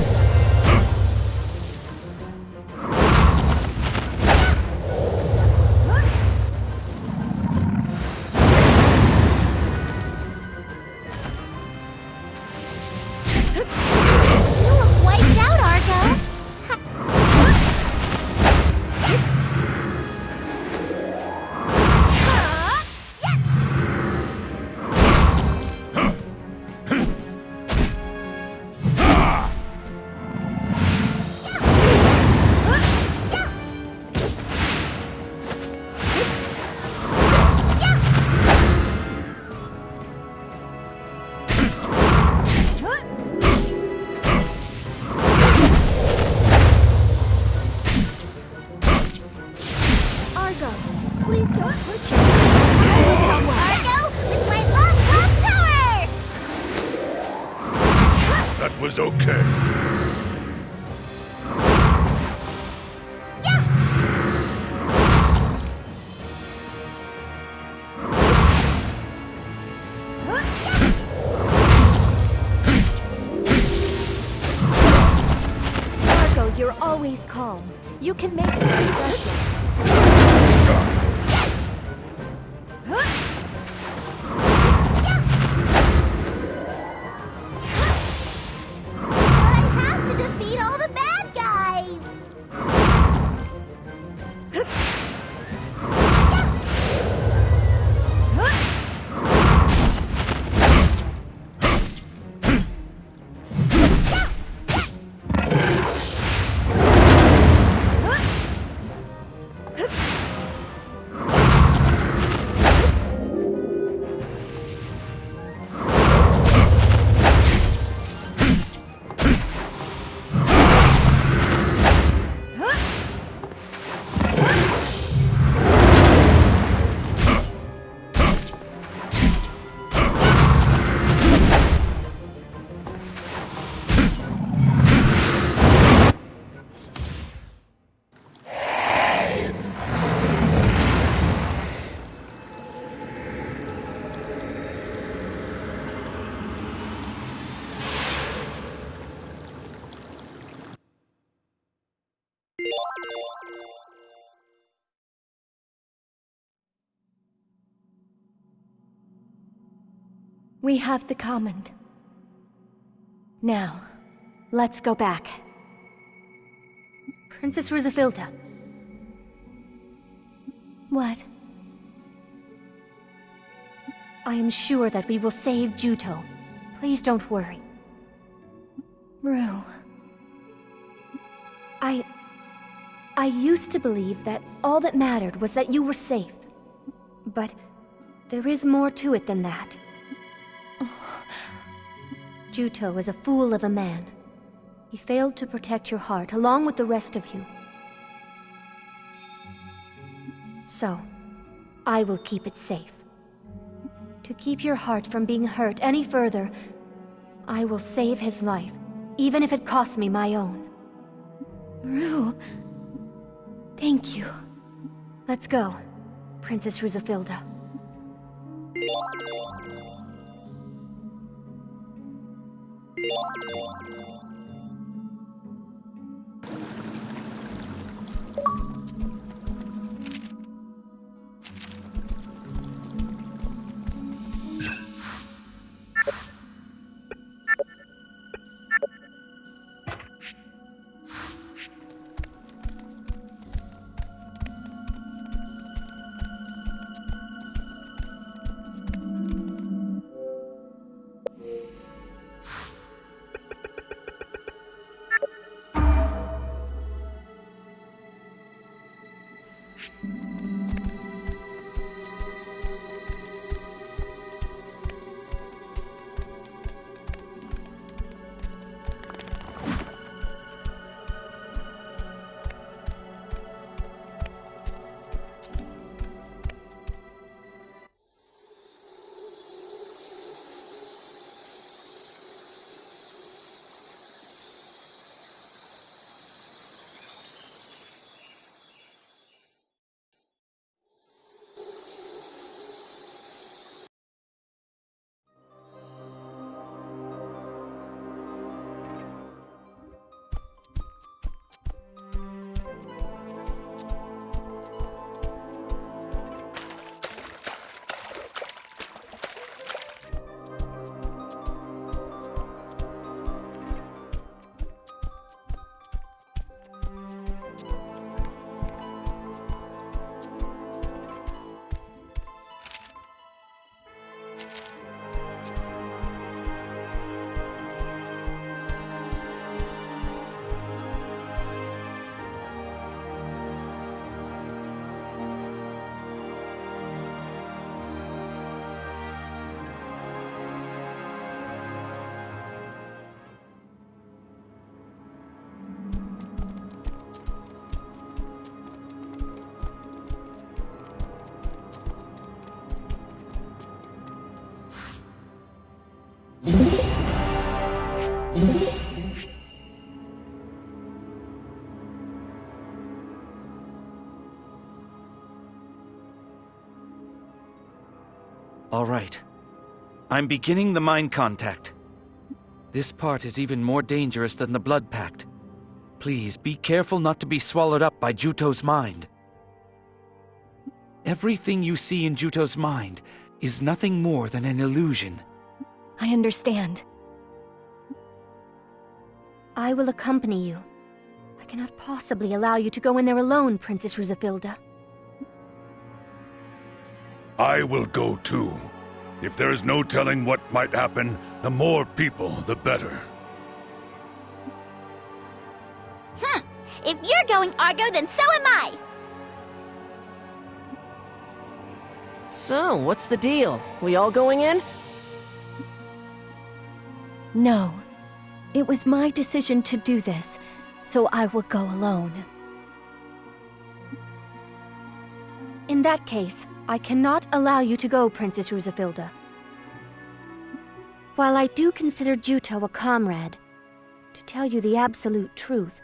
You look wiped out, Argo. Argo, please don't hurt yourself. Argo, with my love power!
That was okay.
Argo, you're always calm. You can make this judgment.
I have to defeat all the bad guys!
We have the command. Now, let's go back.
Princess Rizafilda.
What? I am sure that we will save Juto. Please don't worry. Rue. I used to believe that all that mattered was that you were safe. But there is more to it than that. Juto is a fool of a man. He failed to protect your heart along with the rest of you. So, I will keep it safe. To keep your heart from being hurt any further, I will save his life, even if it costs me my own. Rue, thank you. Let's go, Princess Rizafilda.
All right. I'm beginning the mind contact. This part is even more dangerous than the blood pact. Please be careful not to be swallowed up by Juto's mind. Everything you see in Juto's mind is nothing more than an illusion.
I understand. I will accompany you. I cannot possibly allow you to go in there alone, Princess Rusafilda.
I will go too. If there is no telling what might happen, the more people, the better.
If you're going, Argo, then so am I!
So, what's the deal? We all going in?
No. It was my decision to do this, so I will go alone.
In that case, I cannot allow you to go, Princess Rusafilda. While I do consider Juto a comrade, to tell you the absolute truth,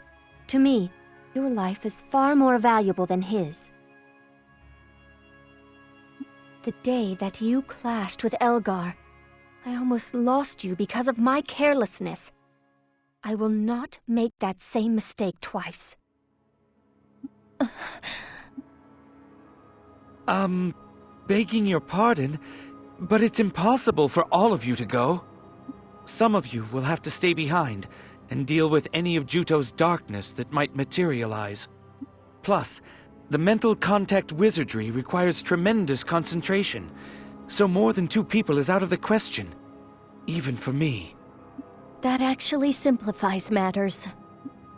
to me, your life is far more valuable than his. The day that you clashed with Elgar, I almost lost you because of my carelessness. I will not make that same mistake twice.
Begging your pardon, but it's impossible for all of you to go. Some of you will have to stay behind and deal with any of Juto's darkness that might materialize. Plus, the mental contact wizardry requires tremendous concentration, so more than 2 people is out of the question, even for me.
That actually simplifies matters.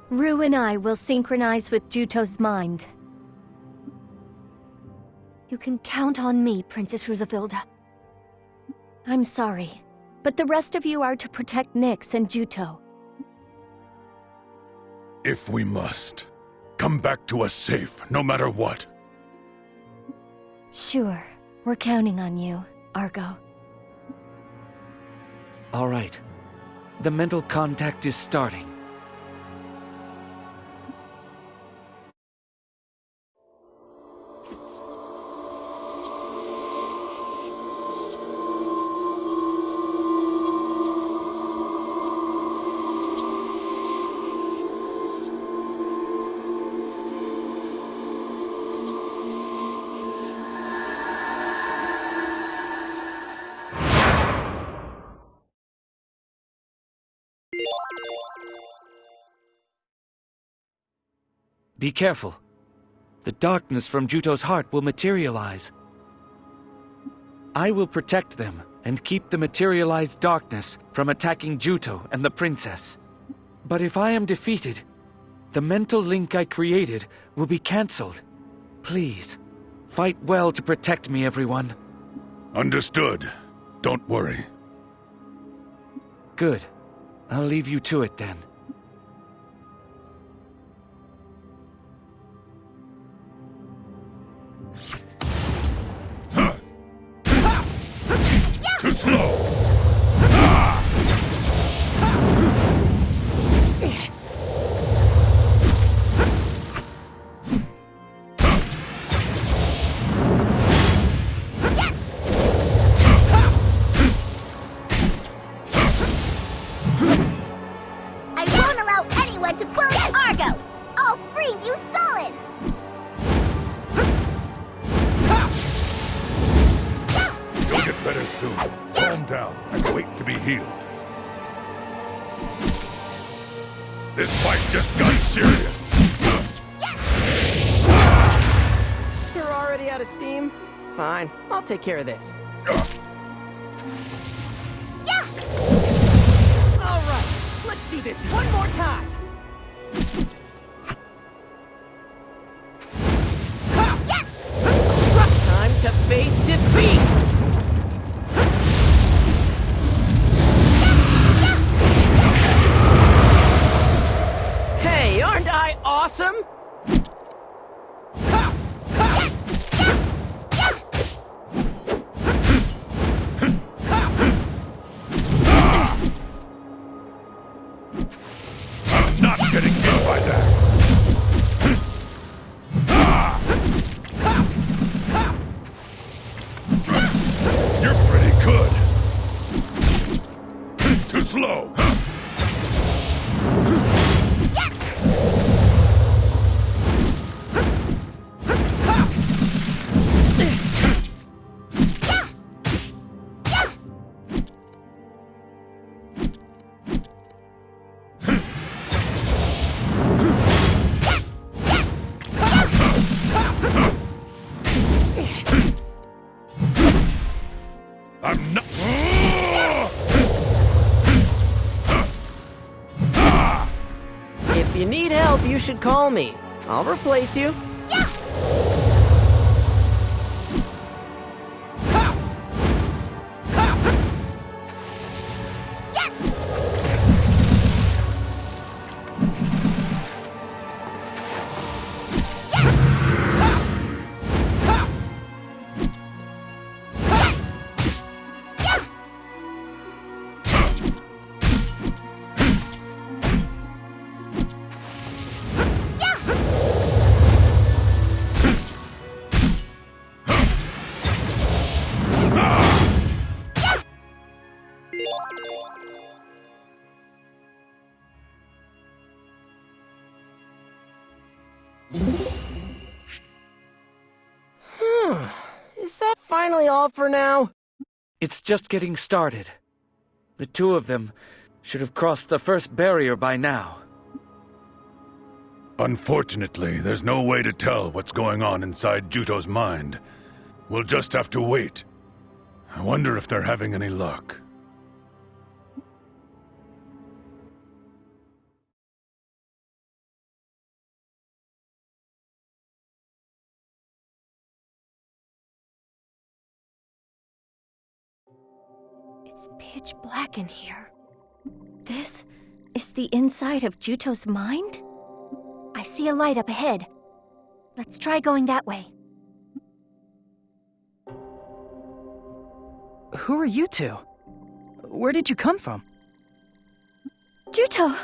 Rue and I will synchronize with Juto's mind.
You can count on me, Princess Rusafilda.
I'm sorry, but the rest of you are to protect Nyx and Juto.
If we must, come back to us safe, no matter what.
Sure, we're counting on you, Argo.
All right. The mental contact is starting. Be careful. The darkness from Juto's heart will materialize. I will protect them and keep the materialized darkness from attacking Juto and the princess. But if I am defeated, the mental link I created will be cancelled. Please, fight well to protect me, everyone.
Understood. Don't worry.
Good. I'll leave you to it then.
Too slow!
I won't allow anyone to bully Argo! I'll freeze you solid!
You'll get better soon. Calm down and wait to be healed. This fight just got serious.
You're already out of steam? Fine, I'll take care of this.
All right, let's do this one more time.
Time to face defeat! Hey, aren't I awesome?
Too slow! I'm not...
If you need help, you should call me. I'll replace you. Is that finally all for now?
It's just getting started. The two of them should have crossed the first barrier by now.
Unfortunately, there's no way to tell what's going on inside Juto's mind. We'll just have to wait. I wonder if they're having any luck.
It's pitch black in here. This is the inside of Juto's mind?
I see a light up ahead. Let's try going that way.
Who are you two? Where did you come from?
Juto!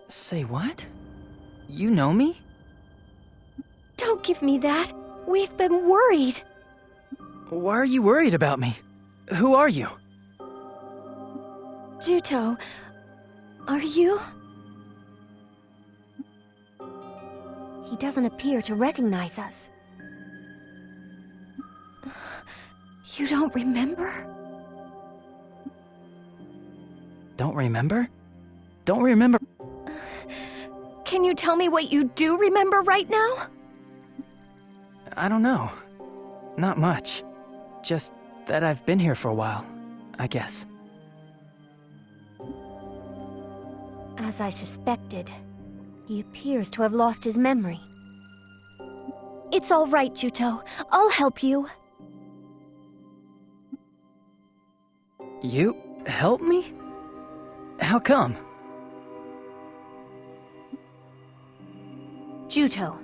Say what? You know me?
Don't give me that. We've been worried.
Why are you worried about me? Who are you?
Juto, are you?
He doesn't appear to recognize us.
You don't remember?
Don't remember? Don't remember?
Can you tell me what you do remember right now?
I don't know. Not much. Just that I've been here for a while, I guess.
As I suspected, he appears to have lost his memory.
It's all right, Juto. I'll help you.
You help me? How come?
Juto,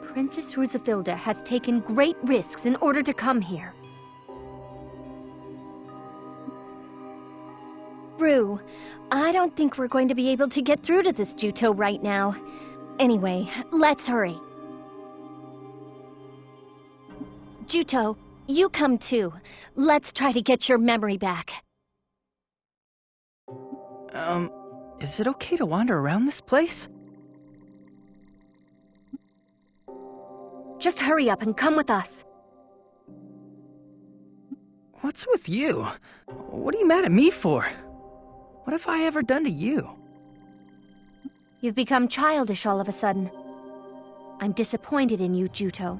Princess Rusafilda has taken great risks in order to come here.
Rue, I don't think we're going to be able to get through to this Juto right now. Anyway, let's hurry. Juto, you come too. Let's try to get your memory back.
Is it okay to wander around this place?
Just hurry up and come with us.
What's with you? What are you mad at me for? What have I ever done to you?
You've become childish all of a sudden. I'm disappointed in you, Juto.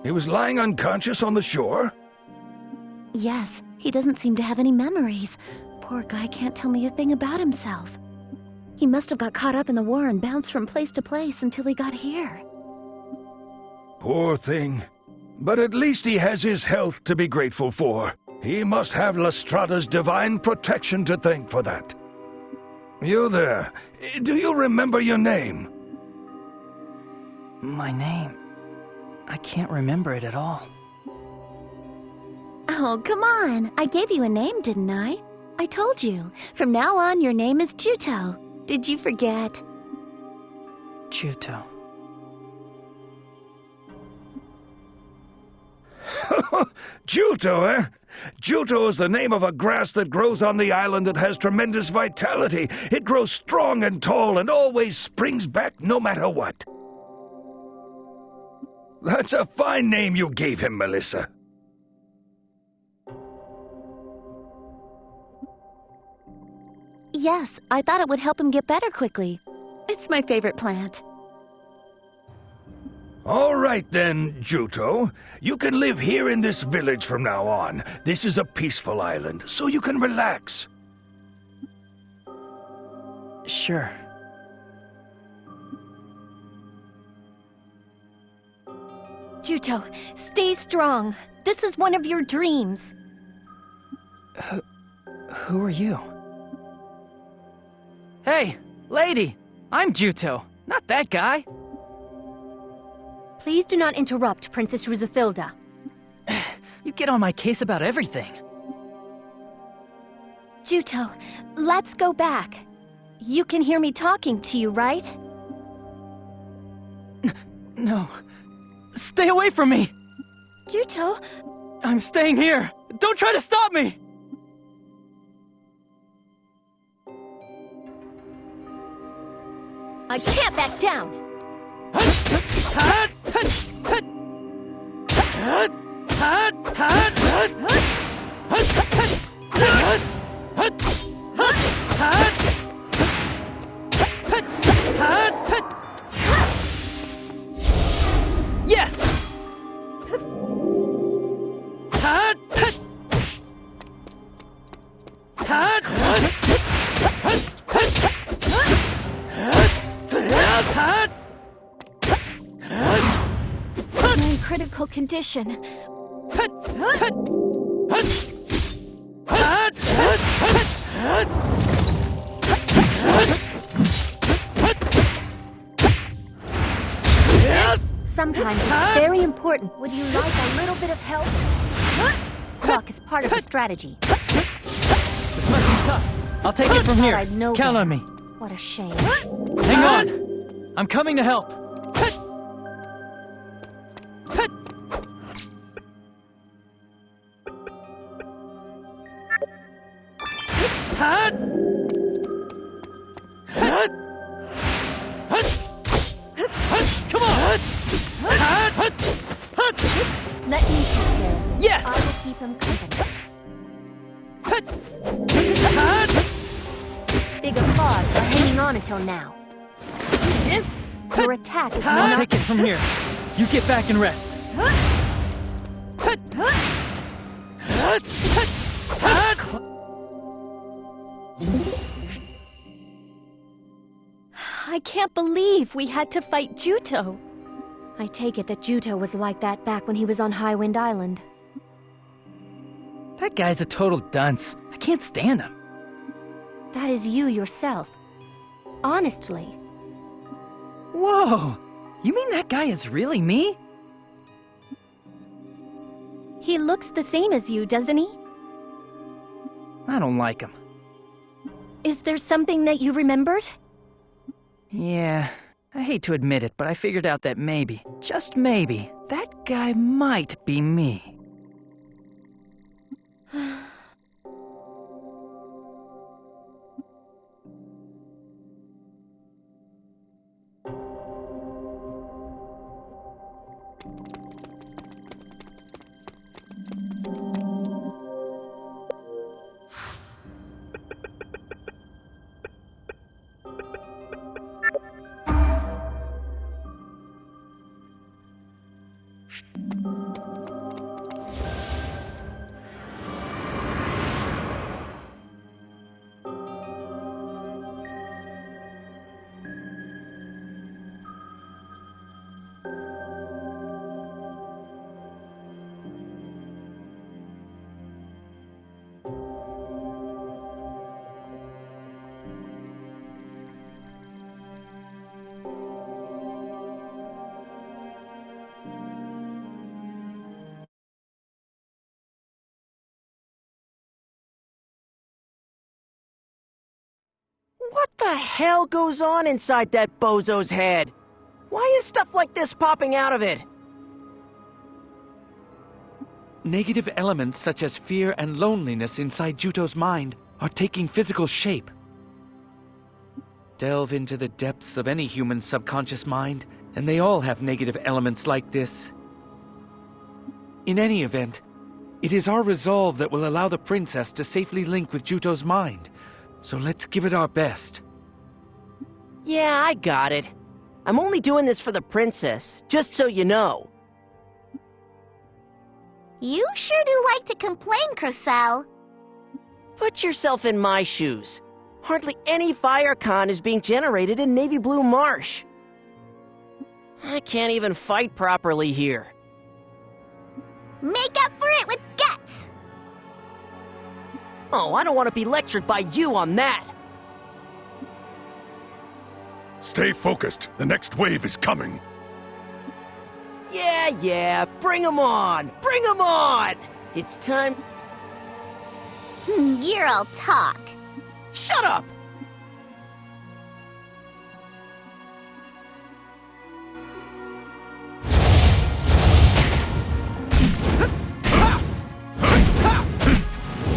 He was lying unconscious on the shore?
Yes, he doesn't seem to have any memories. Poor guy can't tell me a thing about himself. He must have got caught up in the war and bounced from place to place until he got here.
Poor thing. But at least he has his health to be grateful for. He must have Lestrada's divine protection to thank for that. You there, do you remember your name?
My name? I can't remember it at all.
Oh, come on. I gave you a name, didn't I? I told you. From now on, your name is Juto. Did you forget?
Juto.
Juto, eh? Juto is the name of a grass that grows on the island that has tremendous vitality. It grows strong and tall and always springs back no matter what. That's a fine name you gave him, Melissa.
Yes, I thought it would help him get better quickly. It's my favorite plant.
All right then, Juto. You can live here in this village from now on. This is a peaceful island, so you can relax.
Sure.
Juto, stay strong. This is one of your dreams.
Who are you? Hey, lady! I'm Juto, not that guy.
Please do not interrupt, Princess Rizafilda.
You get on my case about everything.
Juto, let's go back. You can hear me talking to you, right?
No. Stay away from me!
Juto!
I'm staying here! Don't try to stop me!
I can't back down!
Yes!
I'm in critical condition.
Sometimes it's very important. Would you like a little bit of help? Luck is part of the strategy.
This might be tough. I'll take it from here.
I'd know
Count
better.
on me.
What a shame.
Hang on! I'm coming to help. Come on!
Let me take care of him.
Yes!
I will keep him company. Big applause for hanging on until now. Your attack is
I'll
not...
take it from here. You get back and rest.
I can't believe we had to fight Juto.
I take it that Juto was like that back when he was on Highwind Island.
That guy's a total dunce. I can't stand him.
That is you yourself. Honestly.
Whoa! You mean that guy is really me?
He looks the same as you, doesn't he?
I don't like him.
Is there something that you remembered?
Yeah, I hate to admit it, but I figured out that maybe, just maybe, that guy might be me.
the hell goes on inside that bozo's head? Why is stuff like this popping out of it?
Negative elements such as fear and loneliness inside Juto's mind are taking physical shape. Delve into the depths of any human subconscious mind, and they all have negative elements like this. In any event, it is our resolve that will allow the princess to safely link with Juto's mind, so let's give it our best.
Yeah, I got it. I'm only doing this for the princess, just so you know.
You sure do like to complain, Crocell.
Put yourself in my shoes. Hardly any fire con is being generated in Navy Blue Marsh. I can't even fight properly here.
Make up for it with guts!
Oh, I don't want to be lectured by you on that.
Stay focused. The next wave is coming.
Yeah, bring 'em on! Bring 'em on! It's time...
You're all talk.
Shut up!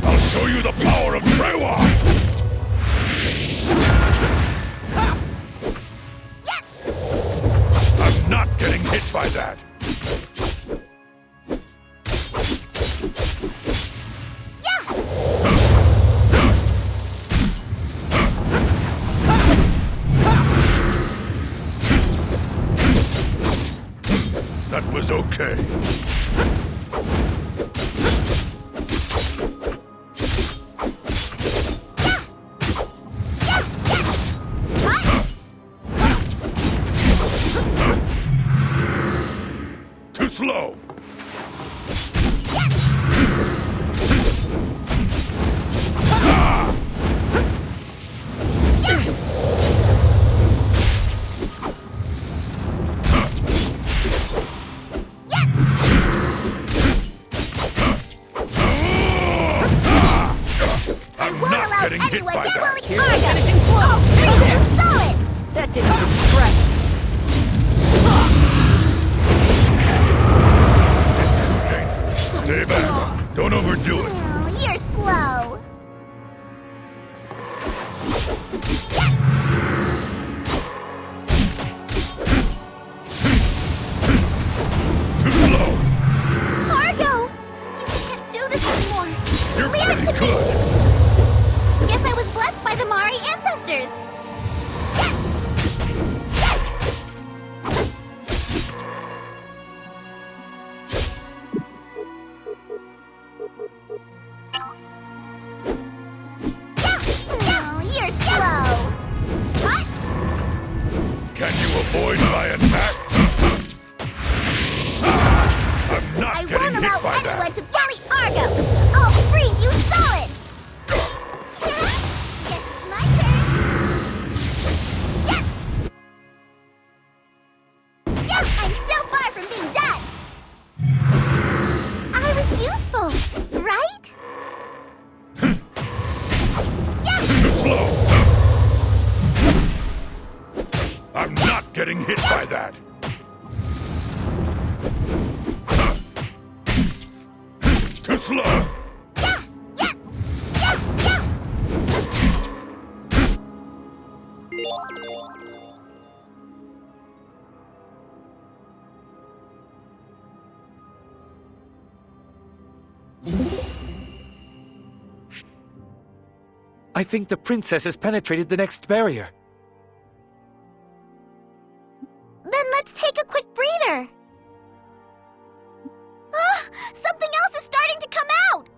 I'll show you the power of Trewa! I'm not getting hit by that! That was okay. Too slow. Don't overdo it.
You're slow.
Too slow.
Argo! You can't do this anymore.
You're
Leave it
pretty
to
good.
me. Guess I was blessed by the Mari ancestors.
Avoid my attack? I'm not
I
getting
won't
hit
allow
by
anyone
that.
to bully Argo! I'll freeze you solid! Guess it's my turn. Yes, I'm still far from being done! I was useful, right?
Too slow. I'm not getting hit by that. Too slow.
I think the princess has penetrated the next barrier.
Then let's take a quick breather. Ah, something else is starting to come out!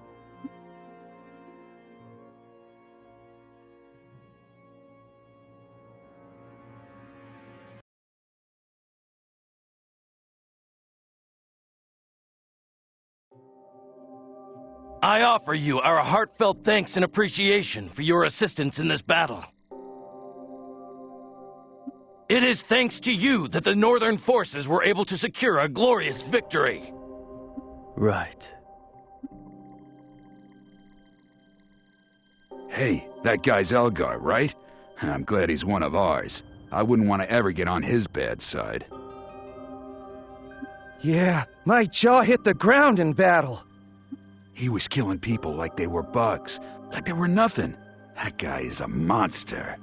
I offer you our heartfelt thanks and appreciation for your assistance in this battle. It is thanks to you that the Northern forces were able to secure a glorious victory.
Right.
Hey, that guy's Elgar, right?
I'm glad he's one of ours. I wouldn't want to ever get on his bad side.
Yeah, my jaw hit the ground in battle.
He was killing people like they were bugs, like they were nothing. That guy is a monster.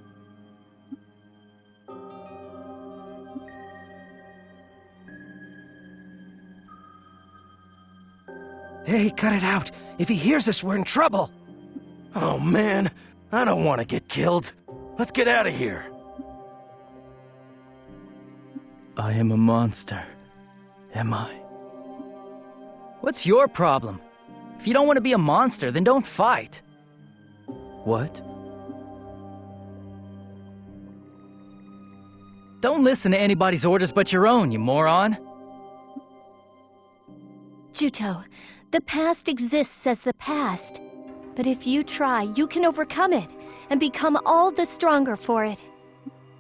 Hey, cut it out. If he hears us, we're in trouble.
Oh man, I don't want to get killed. Let's get out of here.
I am a monster. Am I? What's your problem? If you don't want to be a monster, then don't fight. What? Don't listen to anybody's orders but your own, you moron.
Juto, the past exists as the past. But if you try, you can overcome it and become all the stronger for it.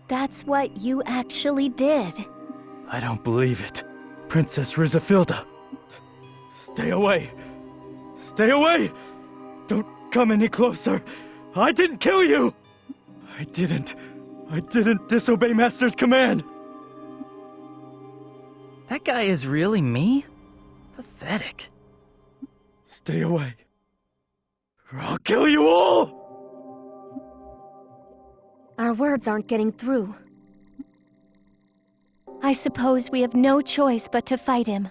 That's what you actually did.
I don't believe it. Princess Rizafilda. Stay away. Stay away! Don't come any closer. I didn't kill you! I didn't disobey Master's command.
That guy is really me? Pathetic.
Stay away, or I'll kill you all!
Our words aren't getting through.
I suppose we have no choice but to fight him.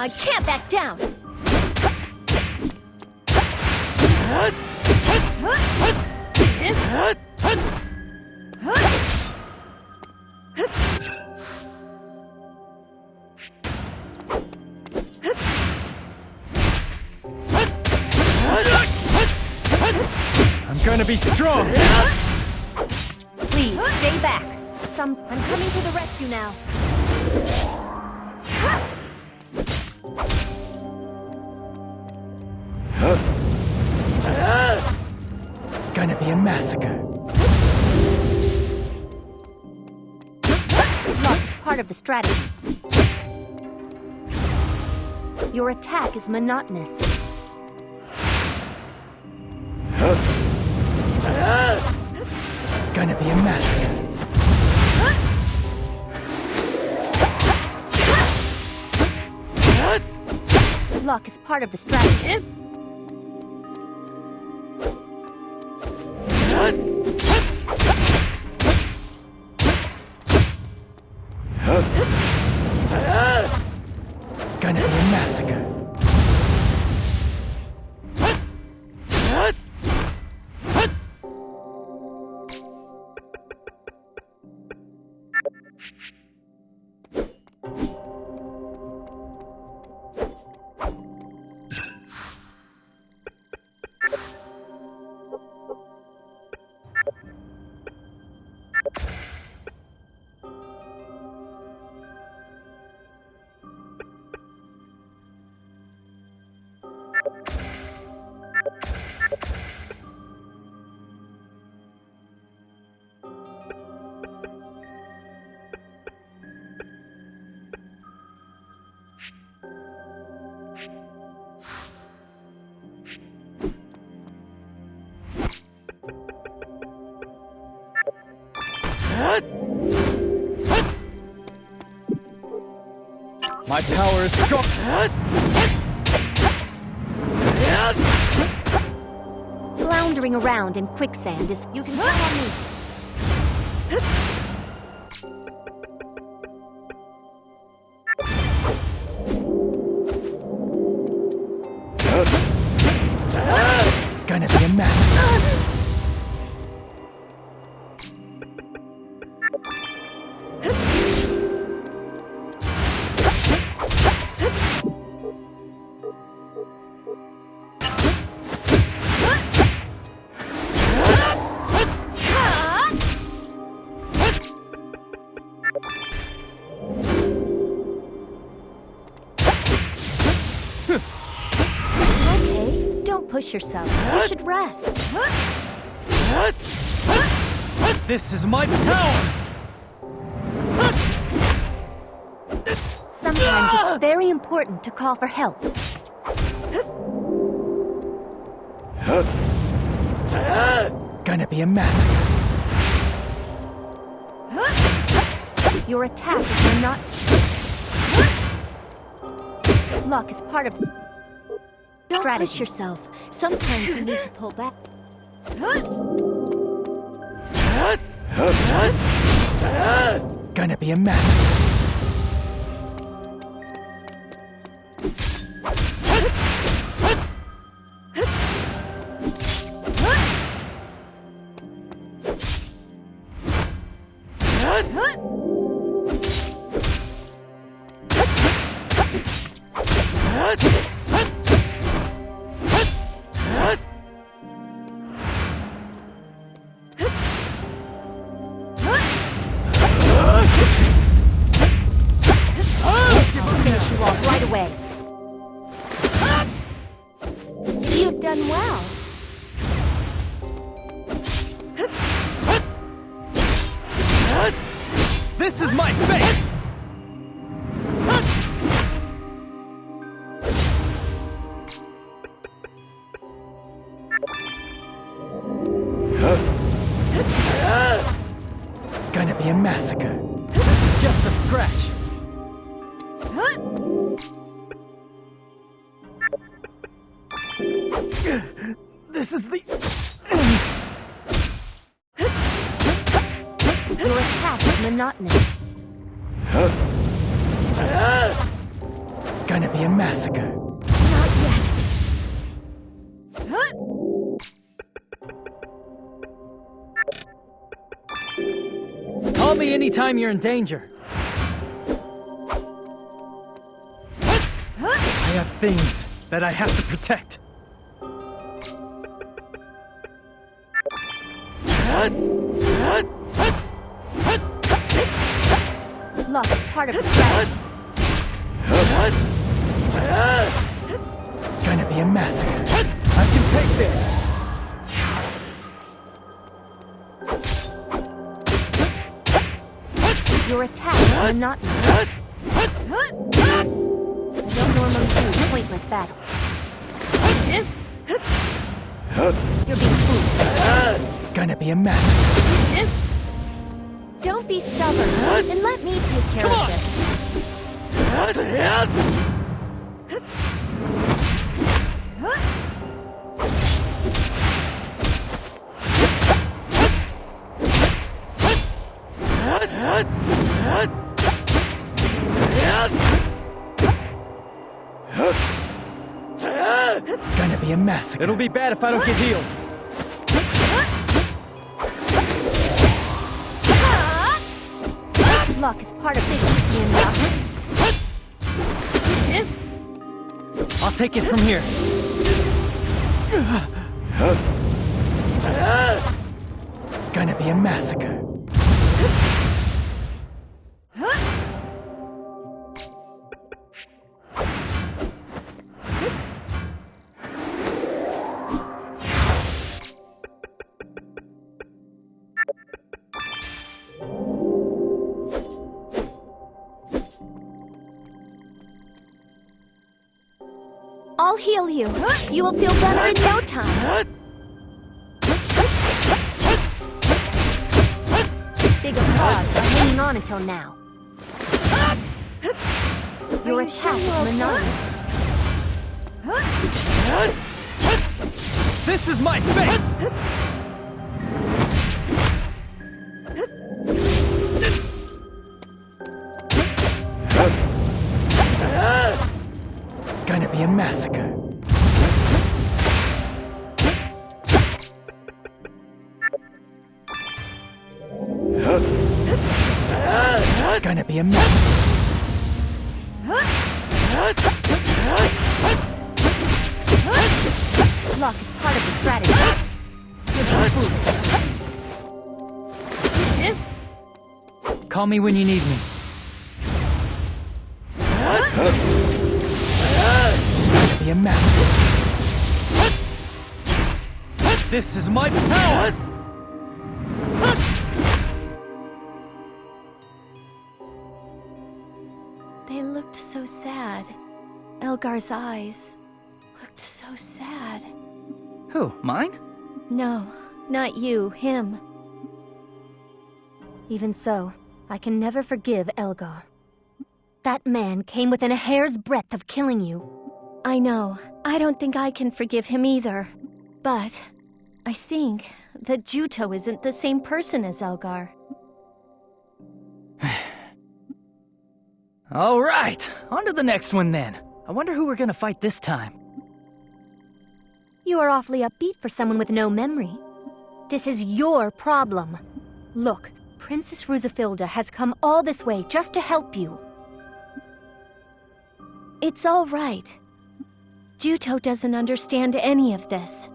I can't back down!
I'm gonna be strong!
Please, stay back. I'm coming to the rescue now.
Gonna be a massacre.
Luck is part of the strategy. Your attack is monotonous.
Gonna be a massacre.
Luck is part of the strategy.
Gonna be a massacre.
My power is strong.
Floundering around in quicksand is... You can count on me.
Gonna be a massacre.
Push yourself. You should rest.
This is my power!
Sometimes it's very important to call for help.
Gonna be a massacre.
Your attack is monotonous. Luck is part of...
Don't
strategy.
push yourself. Sometimes you need to pull back.
Gonna be a massacre.
Right away.
You've done well.
This is my fate!
Gonna be a massacre.
This is just a scratch. This is the...
Your attack is monotonous.
Gonna be a massacre.
Not yet.
Call me anytime you're in danger. I have things that I have to protect.
Luck is part of the strategy.
Gonna be a massacre.
I can take this.
Your attack is monotonous. I don't normally do pointless battles. You're being fooled.
Gonna be a massacre.
Don't be stubborn, and let me take care of this.
Gonna be a massacre.
It'll be bad if I don't get healed.
Luck is part of this, Yin-Luck.
I'll take it from here.
Gonna be a massacre.
I'll heal you. You will feel better in no time.
Big applause for hanging on until now. Your attack is monotonous.
This is my fate!
Gonna be a massacre. Gonna be a massacre.
Luck is part of the strategy.
Call me when you need me.
Be a massacre.
This is my power!
They looked so sad. Elgar's eyes looked so sad.
Who, mine?
No, not you, him.
Even so, I can never forgive Elgar. That man came within a hair's breadth of killing you.
I know. I don't think I can forgive him either. But I think that Juto isn't the same person as Elgar.
All right, on to the next one then. I wonder who we're gonna fight this time.
You are awfully upbeat for someone with no memory. This is your problem. Look, Princess Rusafilda has come all this way just to help you.
It's all right. Juto doesn't understand any of this.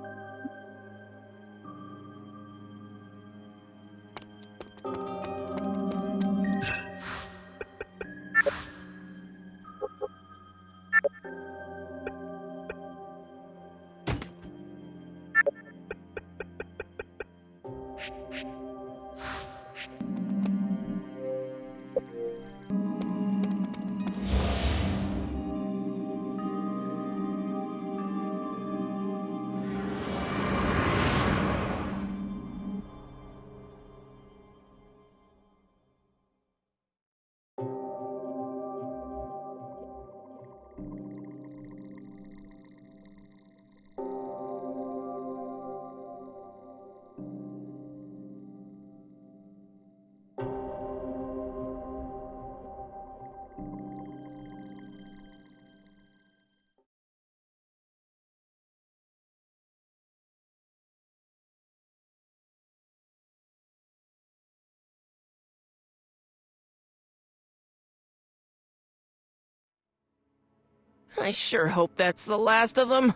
I sure hope that's the last of them.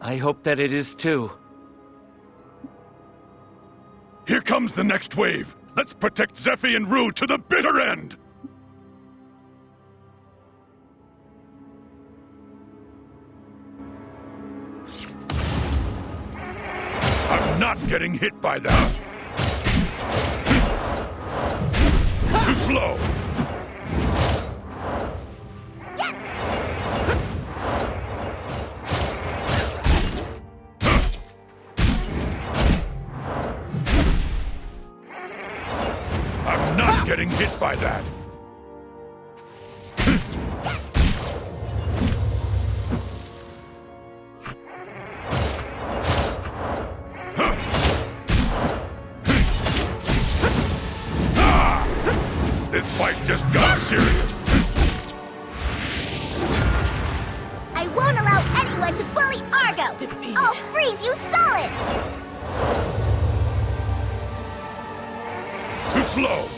I hope that it is too.
Here comes the next wave. Let's protect Zephie and Rue to the bitter end! I'm not getting hit by that. Too slow. I'm not getting hit by that. This fight just got serious.
I won't allow anyone to bully Argo! I'll freeze you solid!
Too slow.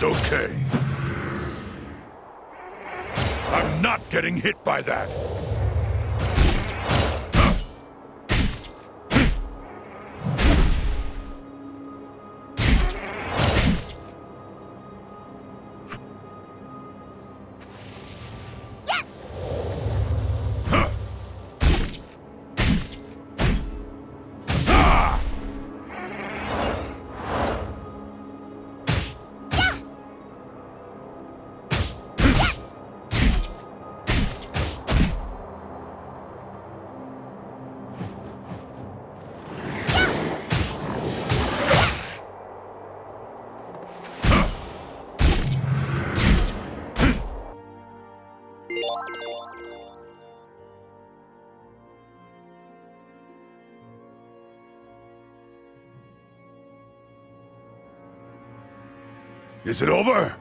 Okay. I'm not getting hit by that. Is it over?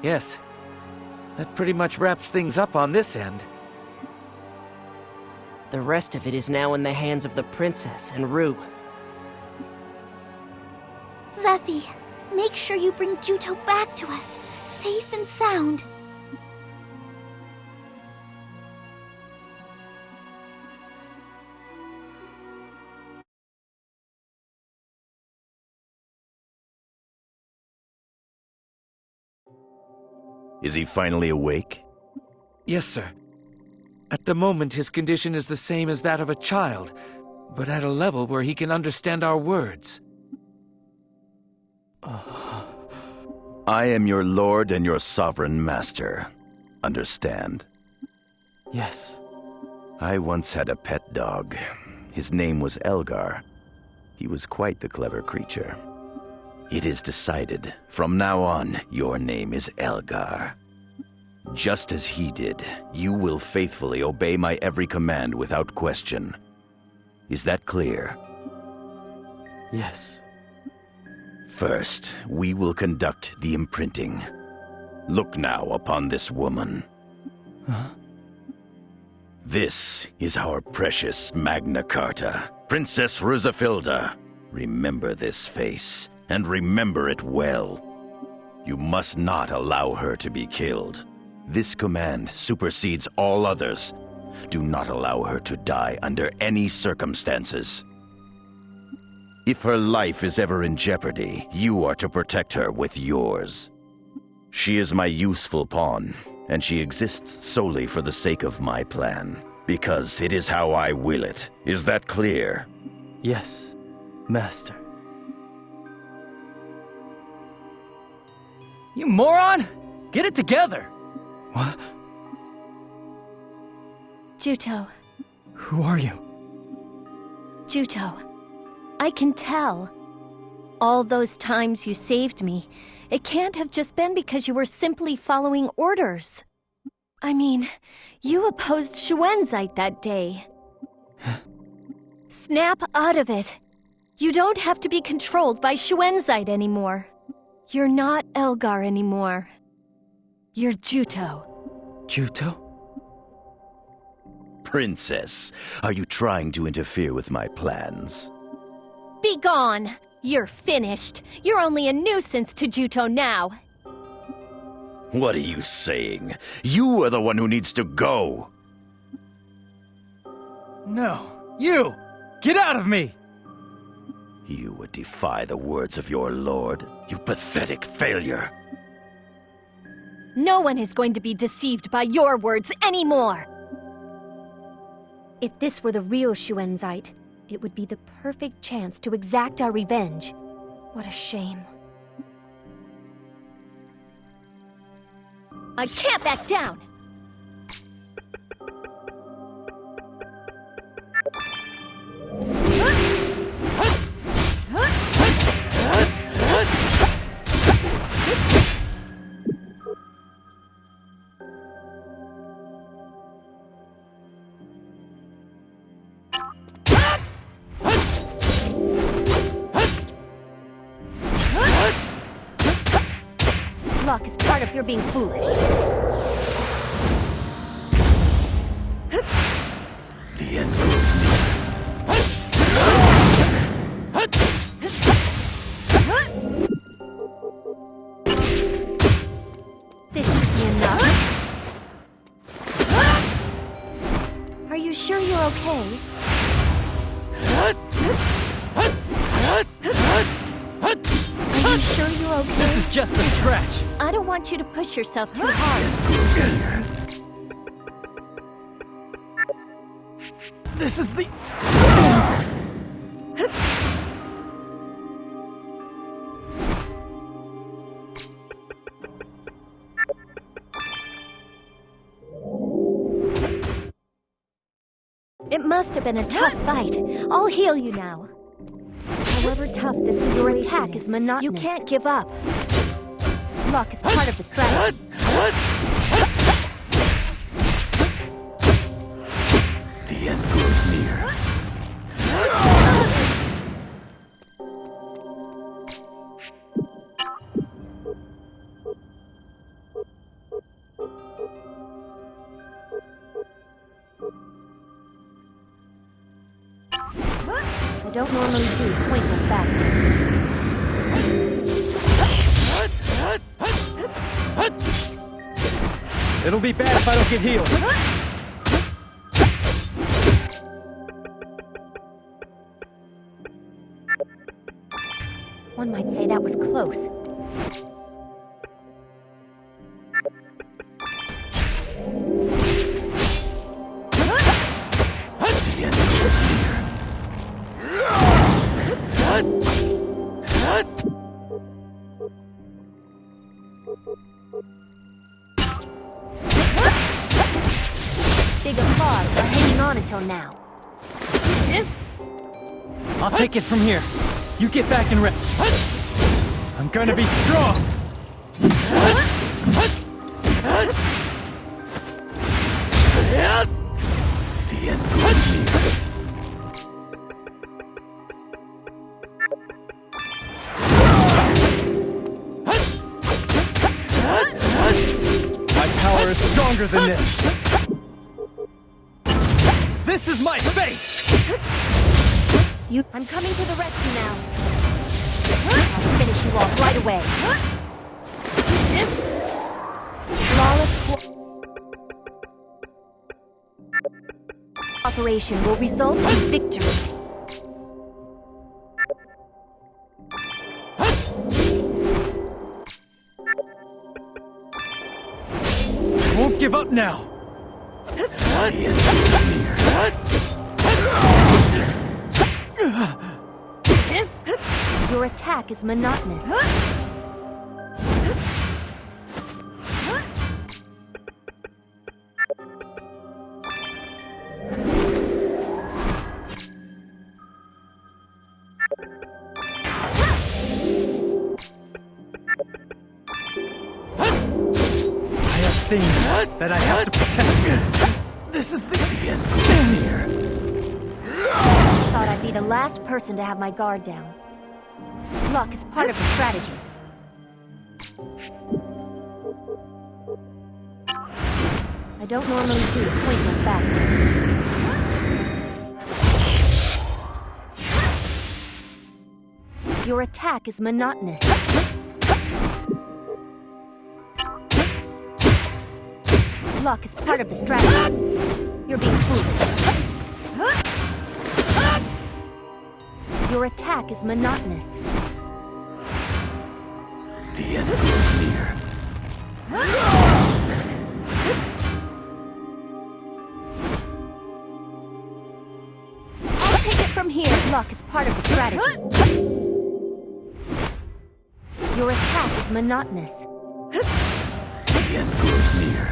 Yes. That pretty much wraps things up on this end.
The rest of it is now in the hands of the princess and Rue.
Zephie, make sure you bring Juto back to us, safe and sound.
Is he finally awake?
Yes, sir. At the moment, his condition is the same as that of a child, but at a level where he can understand our words.
I am your lord and your sovereign master. Understand?
Yes.
I once had a pet dog. His name was Elgar. He was quite the clever creature. It is decided. From now on, your name is Elgar. Just as he did, you will faithfully obey my every command without question. Is that clear?
Yes.
First, we will conduct the imprinting. Look now upon this woman.
Huh?
This is our precious Magna Carta, Princess Rusafilda. Remember this face, and remember it well. You must not allow her to be killed. This command supersedes all others. Do not allow her to die under any circumstances. If her life is ever in jeopardy, you are to protect her with yours. She is my useful pawn, and she exists solely for the sake of my plan, because it is how I will it. Is that clear?
Yes, Master.
You moron! Get it together!
What?
Juto.
Who are you?
Juto. I can tell. All those times you saved me, it can't have just been because you were simply following orders. I mean, you opposed Shuenzite that day. Snap out of it. You don't have to be controlled by Shuenzite anymore. You're not Elgar anymore. You're Juto.
Juto?
Princess, are you trying to interfere with my plans?
Be gone! You're finished. You're only a nuisance to Juto now.
What are you saying? You are the one who needs to go!
No, you! Get out of me!
You would defy the words of your lord? You pathetic failure!
No one is going to be deceived by your words anymore!
If this were the real Shuenzite, it would be the perfect chance to exact our revenge. What a shame.
I can't back down!
Luck is part of your being foolish.
The end grows
This should be enough.
Are you sure you're okay? Are you sure you're okay?
This is just a scratch.
I don't want you to push yourself too hard.
This is the...
It must have been a tough fight. I'll heal you now. However tough this situation
Your attack is monotonous.
You can't give up.
Luck is part of the strategy.
The end grows near.
I don't normally do pointless battles.
It'll be bad if I don't get healed.
One might say that was close. Big applause for hanging on until now.
I'll take it from here. You get back and rest. I'm gonna be strong!
The end is near.
My power is stronger than this. This is my fate!
I'm coming to the rescue now. I'll finish you off right away. Flawless operation will result in victory.
I won't give up now.
Your attack is monotonous.
Things that I have to protect. This is the end here.
Thought I'd be the last person to have my guard down. Luck is part of the strategy. I don't normally do pointless battles. Your attack is monotonous. Luck is part of the strategy. You're being foolish. Your attack is monotonous.
The end is near.
I'll take it from here. Luck is part of the strategy. Your attack is monotonous.
The end is near.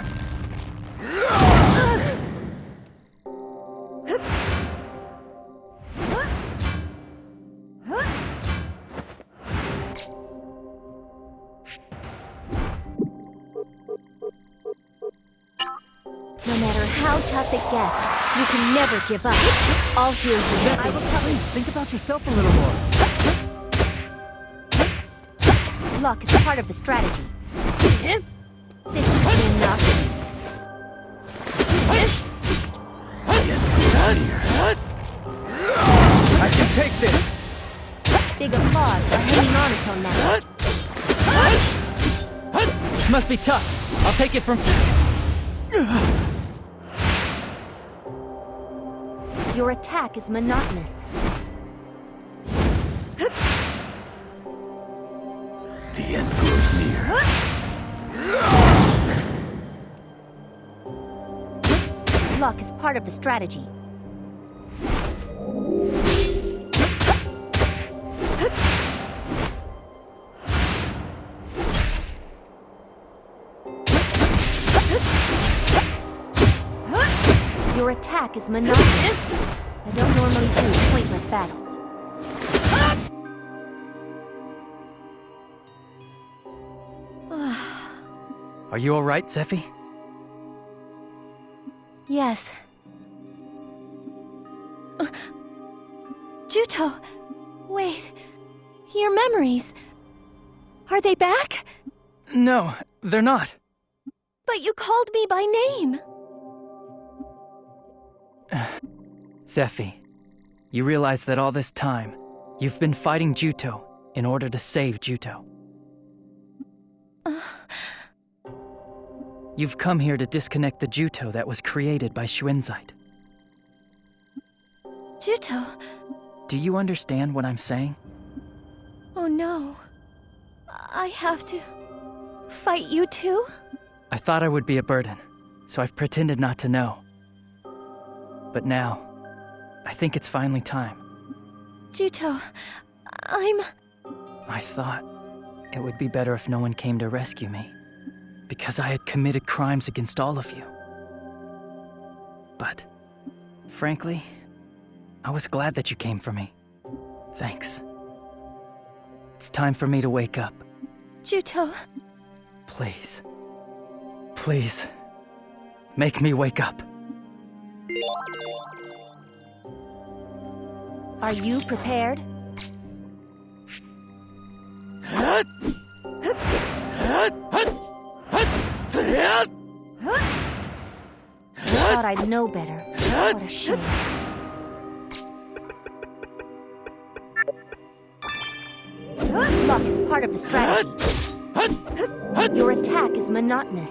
No matter how tough it gets, you can never give up. I'll heal you.
I will probably think about yourself a little more.
Luck is part of the strategy. This should be enough.
I can take this.
Big applause for hanging on until now.
This must be tough. I'll take it from...
Your attack is monotonous.
The end is near.
Luck is part of the strategy. Your attack is monotonous. I don't normally do pointless battles.
Are you alright, Zephie?
Yes. Juto! Wait. Your memories. Are they back?
No, they're not.
But you called me by name.
Zephie, you realize that all this time, you've been fighting Juto in order to save Juto. You've come here to disconnect the Juto that was created by Shuenzite.
Juto?
Do you understand what I'm saying?
Oh no. I have to... fight you too?
I thought I would be a burden, so I've pretended not to know. But now, I think it's finally time.
Juto,
I thought it would be better if no one came to rescue me, because I had committed crimes against all of you. But, frankly, I was glad that you came for me. Thanks. It's time for me to wake up.
Juto.
Please. Please. Make me wake up.
Are you prepared? Thought I'd know better. What a shame. Luck is part of the strategy. Your attack is monotonous.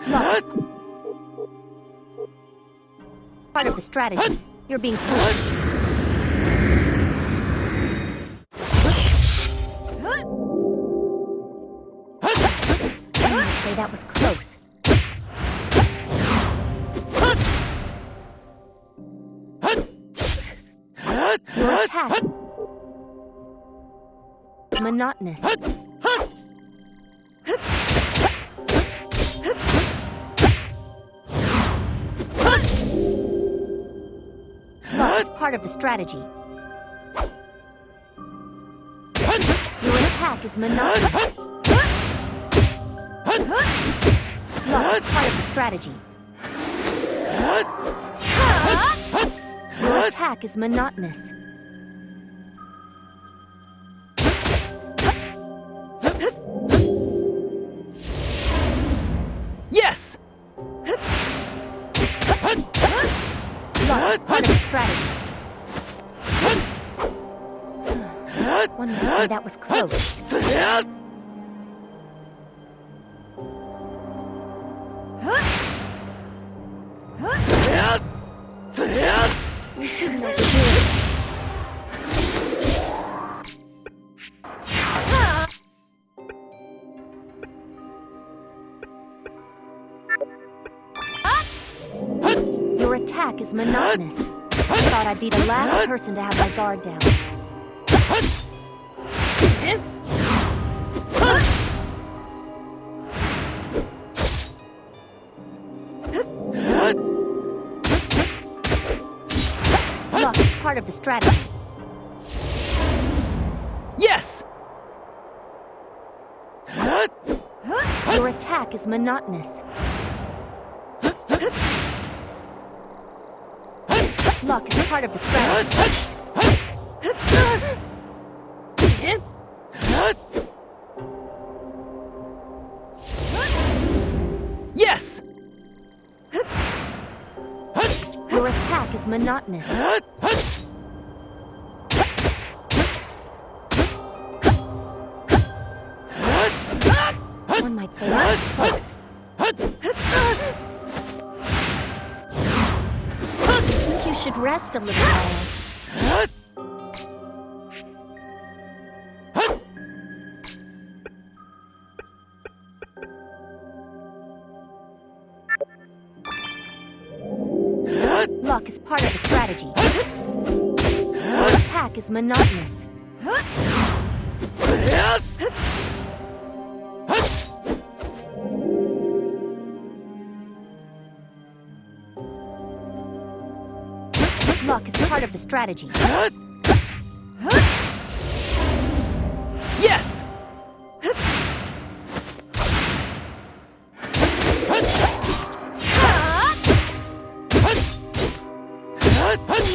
Luck is part of the strategy. You're being pushed. Say that was close. Your attack is monotonous. Luck is part of the strategy. Your attack is monotonous. Luck is part of the strategy. Your attack is monotonous.
Yes!
Luck is part of the strategy. One might say that was close. You shouldn't have to do it. Your attack is monotonous. I thought I'd be the last person to have my guard down. Luck is part of the strategy.
Yes!
Your attack is monotonous. Luck is part of the strategy.
Yes!
Your attack is monotonous. One might say that was close.
I think you should rest a little while.
Luck is part of the strategy. Your attack is monotonous. Luck is part of the strategy.
Yes!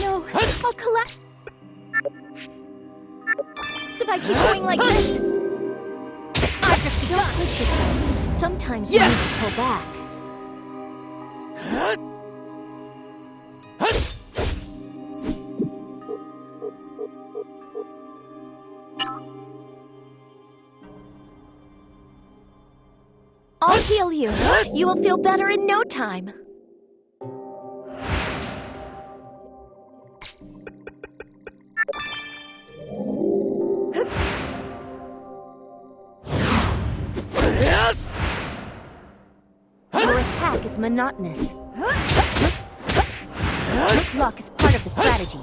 No, I'll collapse. So if I keep going like this, don't push yourself. Sometimes you need to pull back. I'll heal you. You will feel better in no time.
Your attack is monotonous. Luck is part of the strategy.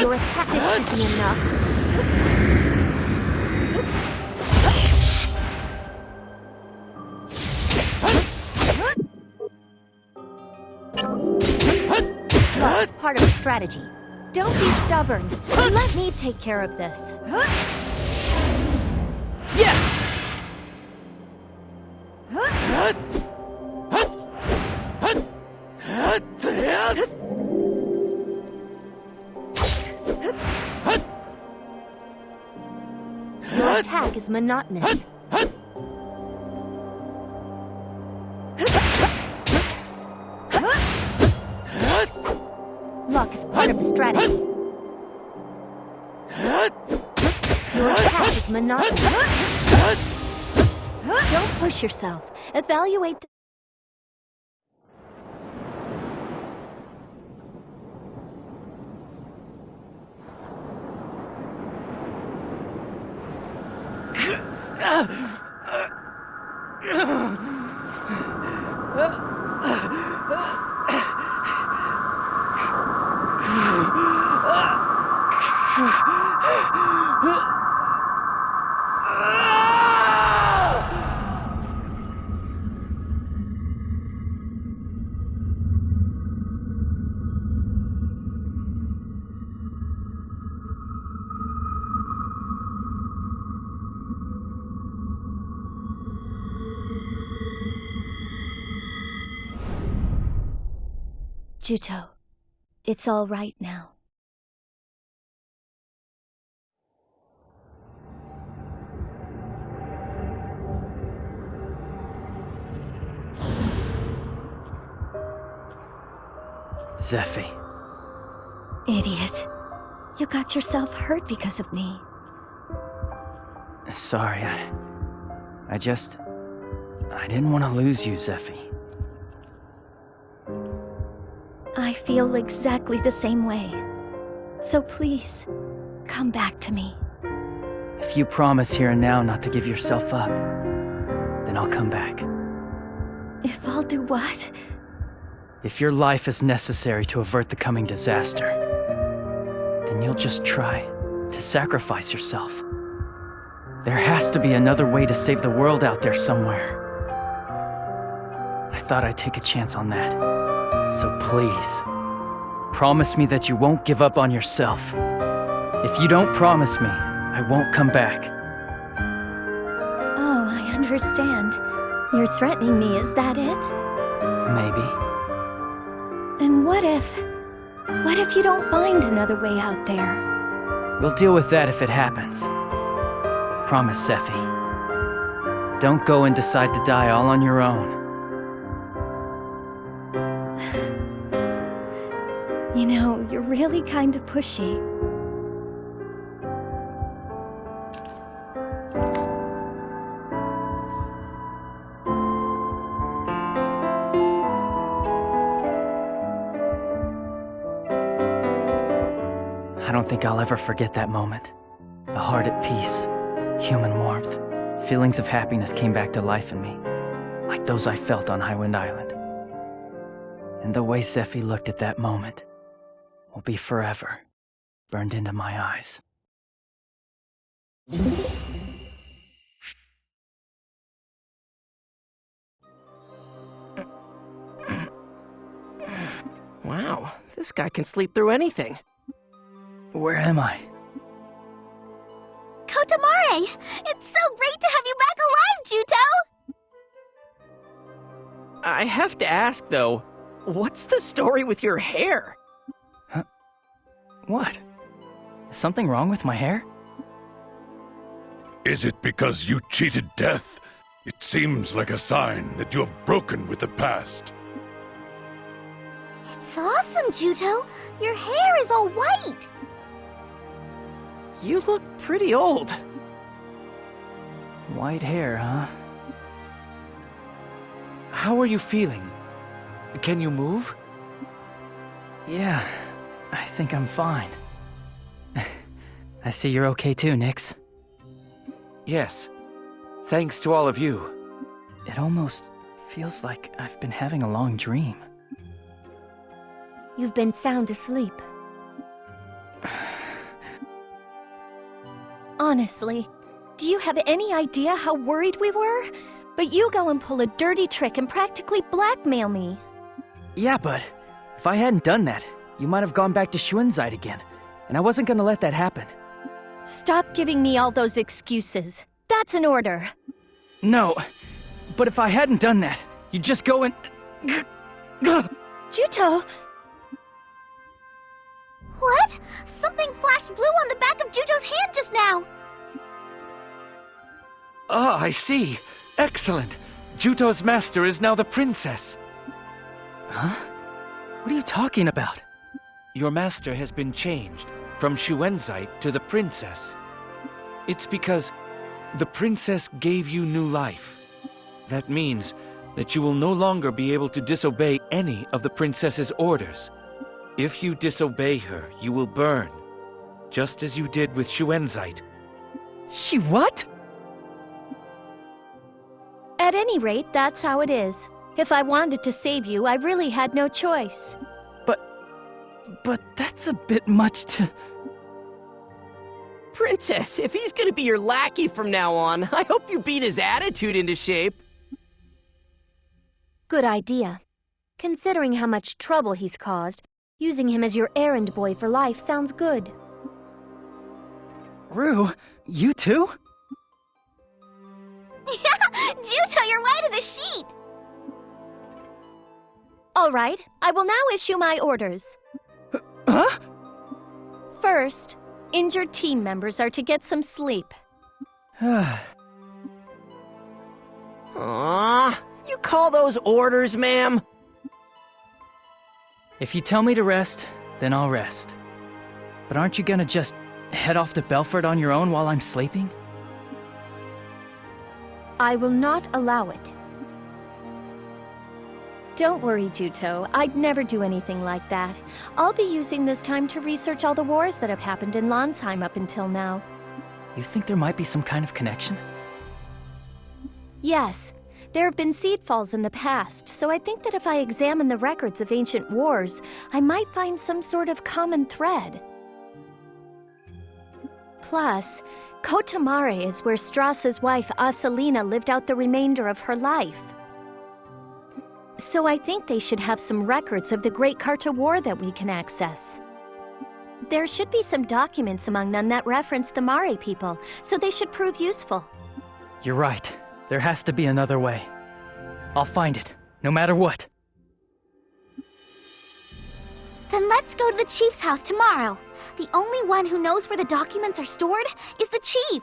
Your attack should be enough. Luck is part of the strategy.
Don't be stubborn. Let me take care of this.
Yes!
Your attack is monotonous. Luck is part of the strategy. Your attack is monotonous.
Don't push yourself. Evaluate the Juto. It's all right now.
Zephie.
Idiot. You got yourself hurt because of me.
Sorry, I didn't want to lose you, Zephie.
I feel exactly the same way. So please, come back to me.
If you promise here and now not to give yourself up, then I'll come back.
If I'll do what?
If your life is necessary to avert the coming disaster, then you'll just try to sacrifice yourself. There has to be another way to save the world out there somewhere. I thought I'd take a chance on that. So please, promise me that you won't give up on yourself. If you don't promise me, I won't come back.
Oh, I understand. You're threatening me, is that it?
Maybe.
And what if you don't find another way out there?
We'll deal with that if it happens. Promise, Zephie. Don't go and decide to die all on your own.
You know, you're really kind of pushy.
I don't think I'll ever forget that moment. A heart at peace, human warmth, feelings of happiness came back to life in me, like those I felt on Highwind Island. And the way Zephie looked at that moment will be forever burned into my eyes.
Wow, this guy can sleep through anything.
Where am I?
Kotamare! It's so great to have you back alive, Juto!
I have to ask, though, what's the story with your hair?
Huh? What? Is something wrong with my hair?
Is it because you cheated death? It seems like a sign that you have broken with the past.
It's awesome, Juto! Your hair is all white!
You look pretty old.
White hair, huh?
How are you feeling? Can you move?
Yeah, I think I'm fine. I see you're okay too, Nix.
Yes. Thanks to all of you.
It almost feels like I've been having a long dream.
You've been sound asleep.
Honestly, do you have any idea how worried we were? But you go and pull a dirty trick and practically blackmail me.
Yeah, but if I hadn't done that, you might have gone back to Schuenzeit again, and I wasn't gonna let that happen.
Stop giving me all those excuses. That's an order.
No, but if I hadn't done that, you'd just go and...
Juto!
What? Something flashed blue on the back of Juto's hand just now!
Ah, I see. Excellent. Juto's master is now the princess.
Huh? What are you talking about?
Your master has been changed from Schuenzeit to the princess. It's because the princess gave you new life. That means that you will no longer be able to disobey any of the princess's orders. If you disobey her, you will burn, just as you did with Schuenzeit.
She what?
At any rate, that's how it is. If I wanted to save you, I really had no choice.
But that's a bit much to...
Princess, if he's gonna be your lackey from now on, I hope you beat his attitude into shape.
Good idea. Considering how much trouble he's caused, using him as your errand boy for life sounds good.
Rue, you too?
Juto, you're white as a sheet!
All right, I will now issue my orders.
Huh?
First, injured team members are to get some sleep.
Aww, you call those orders, ma'am?
If you tell me to rest, then I'll rest. But aren't you gonna just head off to Belfort on your own while I'm sleeping?
I will not allow it.
Don't worry, Juto. I'd never do anything like that. I'll be using this time to research all the wars that have happened in Lanzheim up until now.
You think there might be some kind of connection?
Yes. There have been seed falls in the past, so I think that if I examine the records of ancient wars, I might find some sort of common thread. Plus, Kotamare is where Strauss's wife Asalina lived out the remainder of her life. So I think they should have some records of the Great Carta War that we can access. There should be some documents among them that reference the Mare people, so they should prove useful.
You're right. There has to be another way. I'll find it, no matter what.
Then let's go to the chief's house tomorrow. The only one who knows where the documents are stored is the chief.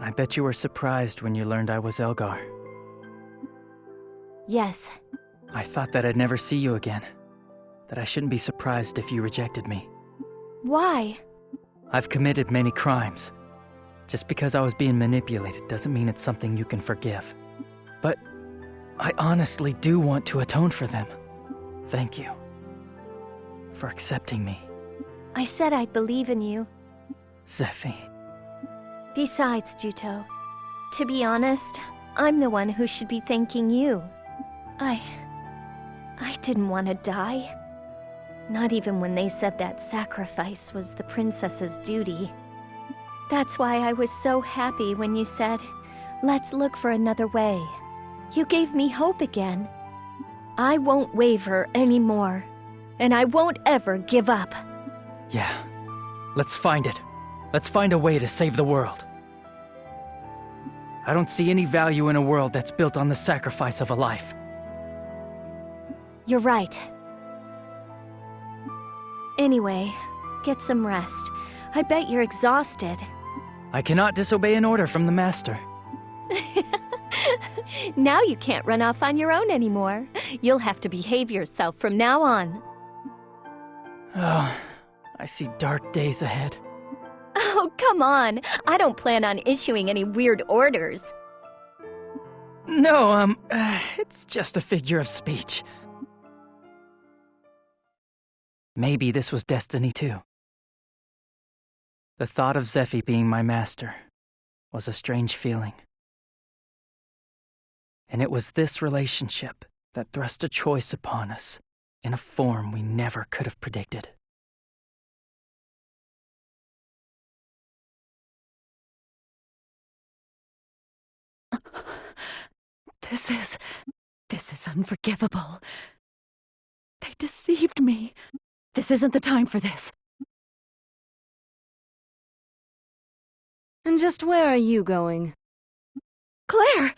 I bet you were surprised when you learned I was Elgar.
Yes.
I thought that I'd never see you again. That I shouldn't be surprised if you rejected me.
Why?
I've committed many crimes. Just because I was being manipulated doesn't mean it's something you can forgive. But I honestly do want to atone for them. Thank you. For accepting me.
I said I'd believe in you.
Zephie.
Besides, Juto, to be honest, I'm the one who should be thanking you. I didn't want to die. Not even when they said that sacrifice was the princess's duty. That's why I was so happy when you said, let's look for another way. You gave me hope again. I won't waver anymore, and I won't ever give up.
Yeah, let's find it. Let's find a way to save the world. I don't see any value in a world that's built on the sacrifice of a life.
You're right. Anyway, get some rest. I bet you're exhausted.
I cannot disobey an order from the master.
Now you can't run off on your own anymore. You'll have to behave yourself from now on.
Oh, I see dark days ahead.
Oh, come on. I don't plan on issuing any weird orders.
No, it's just a figure of speech. Maybe this was destiny too. The thought of Zephie being my master was a strange feeling. And it was this relationship that thrust a choice upon us in a form we never could have predicted.
This is unforgivable. They deceived me. This isn't the time for this.
And just where are you going?
Claire!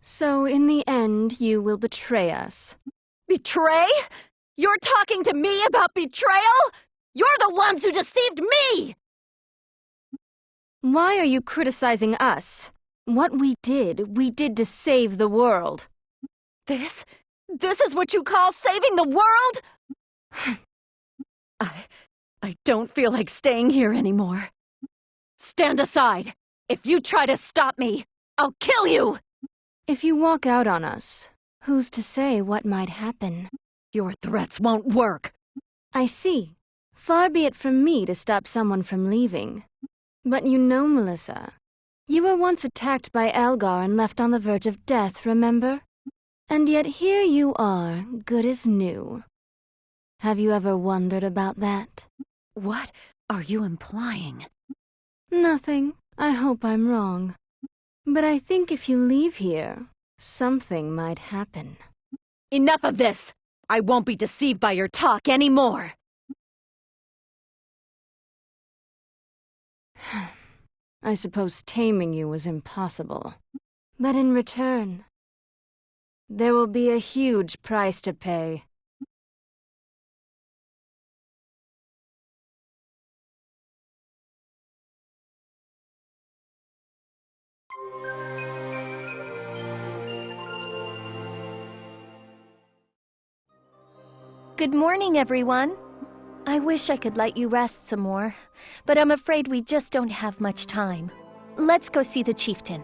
So in the end, you will betray us.
Betray? You're talking to me about betrayal? You're the ones who deceived me!
Why are you criticizing us? What we did to save the world.
This is what you call saving the world? I don't feel like staying here anymore. Stand aside. If you try to stop me, I'll kill you!
If you walk out on us, who's to say what might happen?
Your threats won't work.
I see. Far be it from me to stop someone from leaving. But you know, Melissa, you were once attacked by Elgar and left on the verge of death, remember? And yet here you are, good as new. Have you ever wondered about that?
What are you implying?
Nothing. I hope I'm wrong. But I think if you leave here, something might happen.
Enough of this! I won't be deceived by your talk anymore!
I suppose taming you was impossible. But in return, there will be a huge price to pay.
Good morning, everyone. I wish I could let you rest some more, but I'm afraid we just don't have much time. Let's go see the chieftain.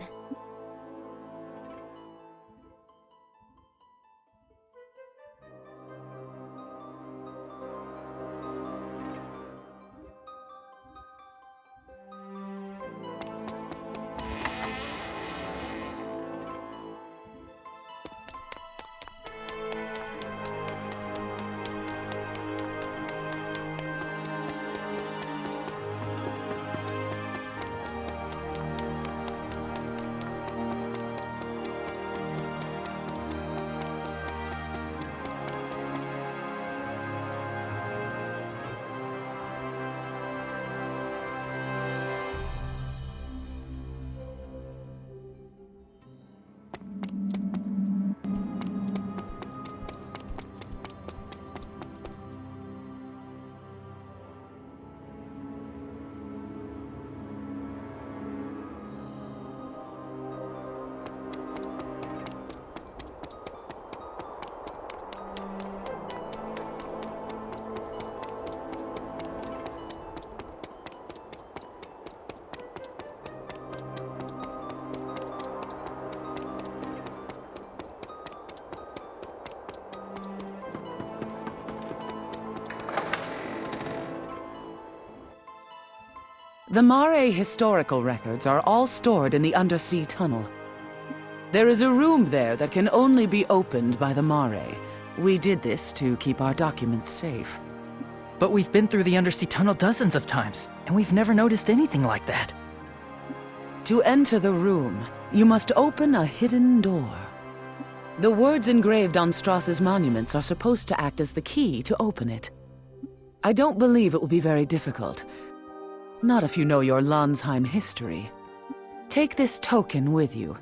The Mare historical records are all stored in the undersea tunnel. There is a room there that can only be opened by the Mare. We did this to keep our documents safe.
But we've been through the undersea tunnel dozens of times, and we've never noticed anything like that.
To enter the room, you must open a hidden door. The words engraved on Strauss's monuments are supposed to act as the key to open it. I don't believe it will be very difficult. Not if you know your Lanzheim history. Take this token with you.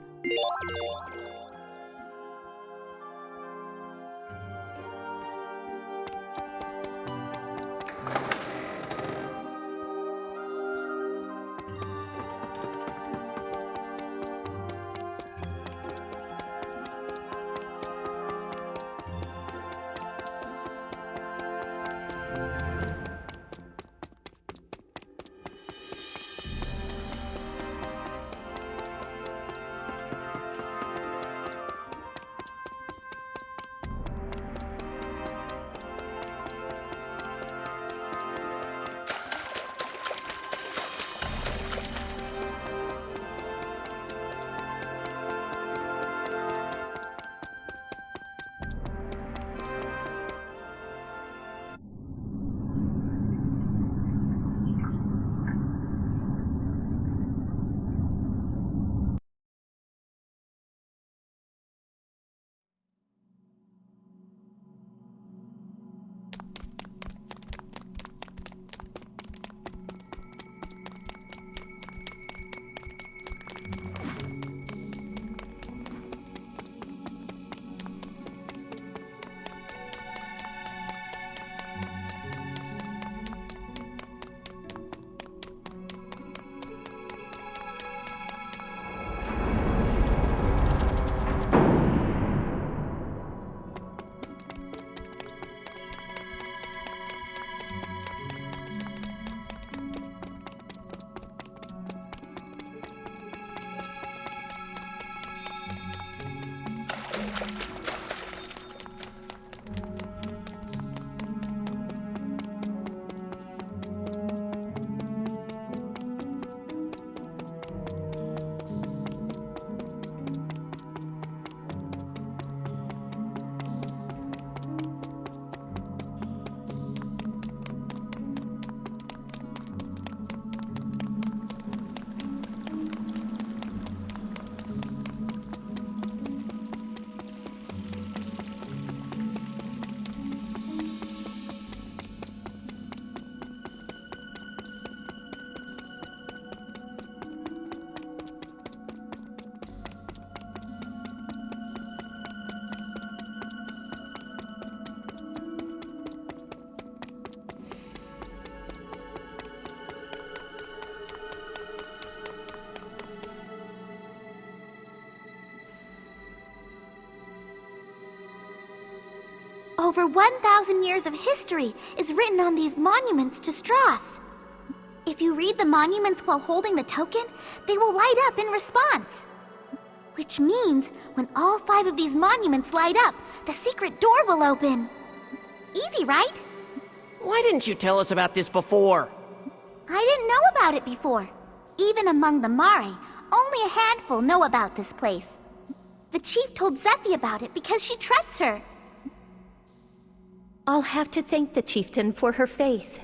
Over 1,000 years of history is written on these monuments to Strauss. If you read the monuments while holding the token, they will light up in response. Which means, when all 5 of these monuments light up, the secret door will open. Easy, right?
Why didn't you tell us about this before?
I didn't know about it before. Even among the Mare, only a handful know about this place. The chief told Zephie about it because she trusts her.
I'll have to thank the chieftain for her faith.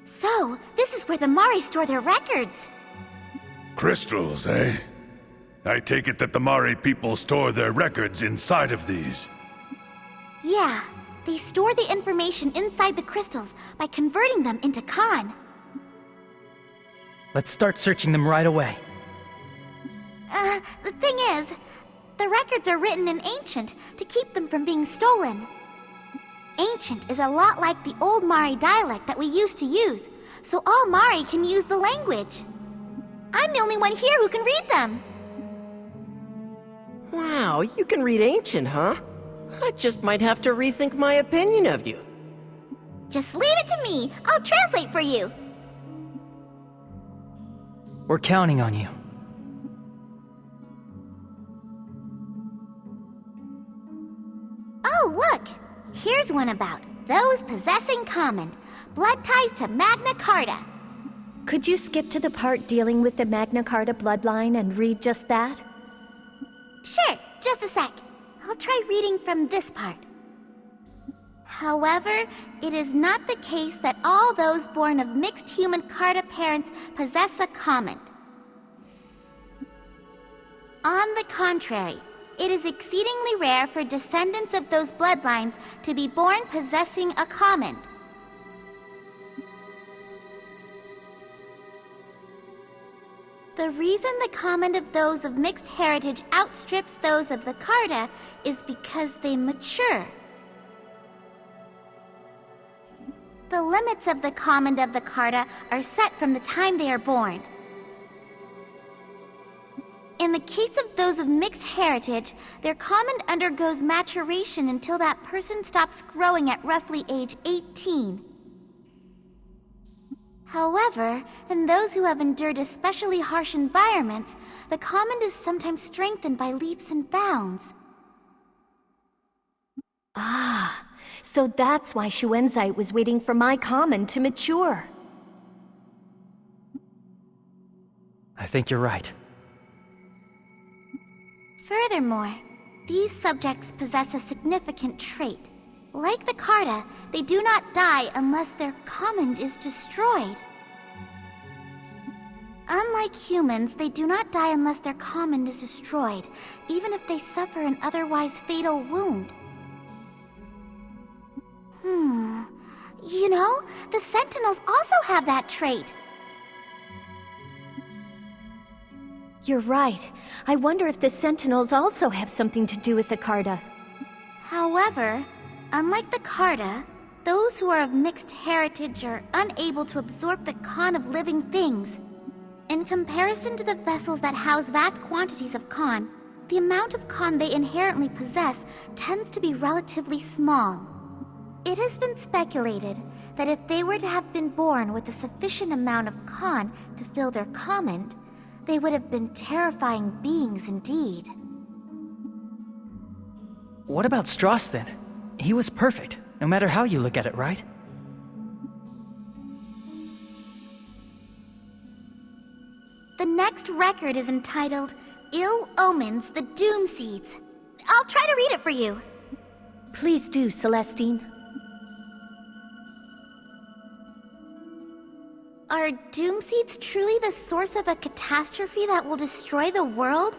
So, this is where the Mare store their records.
Crystals, eh? I take it that the Mare people store their records inside of these.
Yeah, they store the information inside the crystals by converting them into Khan.
Let's start searching them right away.
The thing is, the records are written in Ancient to keep them from being stolen. Ancient is a lot like the old Mare dialect that we used to use, so all Mare can use the language. I'm the only one here who can read them.
Wow, you can read Ancient, huh? I just might have to rethink my opinion of you.
Just leave it to me. I'll translate for you.
We're counting on you.
Oh, look! Here's one about those possessing common. Blood ties to Magna Carta.
Could you skip to the part dealing with the Magna Carta bloodline and read just that?
Sure, just a sec. I'll try reading from this part. However, it is not the case that all those born of mixed human Carta parents possess a common. On the contrary, it is exceedingly rare for descendants of those bloodlines to be born possessing a common. The reason the common of those of mixed heritage outstrips those of the Carta is because they mature. The limits of the common of the Carta are set from the time they are born. In the case of those of mixed heritage, their common undergoes maturation until that person stops growing at roughly age 18. However, in those who have endured especially harsh environments, the common is sometimes strengthened by leaps and bounds.
Ah, so that's why Shuenzite was waiting for my common to mature.
I think you're right.
Furthermore, these subjects possess a significant trait. Like the Carta, they do not die unless their common is destroyed. Unlike humans, they do not die unless their common is destroyed, even if they suffer an otherwise fatal wound.
You know, the Sentinels also have that trait.
You're right. I wonder if the Sentinels also have something to do with the Carta.
However, unlike the Carta, those who are of mixed heritage are unable to absorb the Con of living things. In comparison to the vessels that house vast quantities of Con, the amount of Con they inherently possess tends to be relatively small. It has been speculated that if they were to have been born with a sufficient amount of Con to fill their comment, they would have been terrifying beings indeed.
What about Strauss then? He was perfect, no matter how you look at it, right?
The next record is entitled Ill Omens, the Doom Seeds. I'll try to read it for you.
Please do, Celestine.
Are Doom Seeds truly the source of a catastrophe that will destroy the world?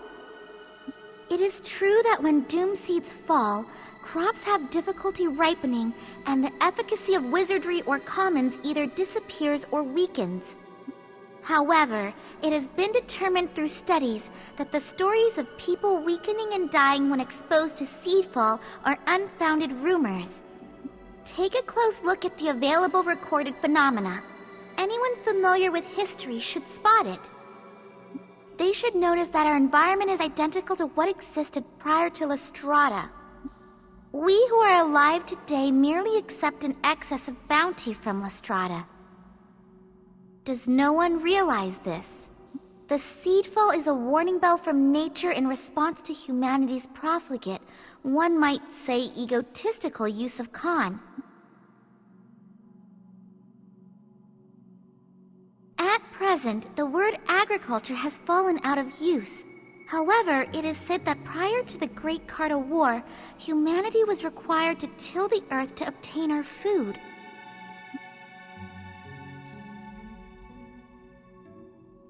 It is true that when Doom Seeds fall, crops have difficulty ripening, and the efficacy of wizardry or commons either disappears or weakens. However, it has been determined through studies that the stories of people weakening and dying when exposed to seedfall are unfounded rumors. Take a close look at the available recorded phenomena. Anyone familiar with history should spot it. They should notice that our environment is identical to what existed prior to Strada. We who are alive today merely accept an excess of bounty from Strada. Does no one realize this? The seedfall is a warning bell from nature in response to humanity's profligate, one might say egotistical use of Con. At present, the word agriculture has fallen out of use. However, it is said that prior to the Great Carta War, humanity was required to till the earth to obtain our food.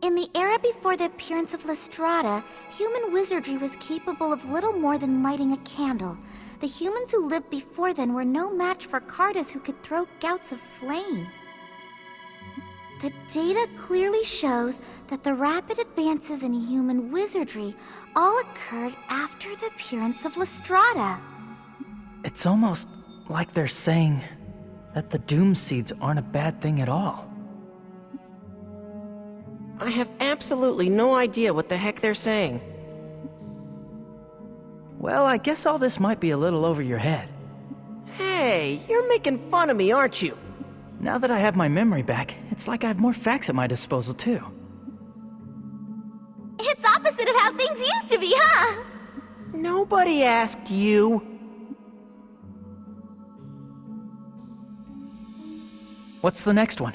In the era before the appearance of Strada, human wizardry was capable of little more than lighting a candle. The humans who lived before then were no match for Cartas who could throw gouts of flame. The data clearly shows that the rapid advances in human wizardry all occurred after the appearance of Strada.
It's almost like they're saying that the Doom Seeds aren't a bad thing at all.
I have absolutely no idea what the heck they're saying.
Well, I guess all this might be a little over your head.
Hey, you're making fun of me, aren't you?
Now that I have my memory back, it's like I have more facts at my disposal, too.
It's opposite of how things used to be, huh?
Nobody asked you.
What's the next one?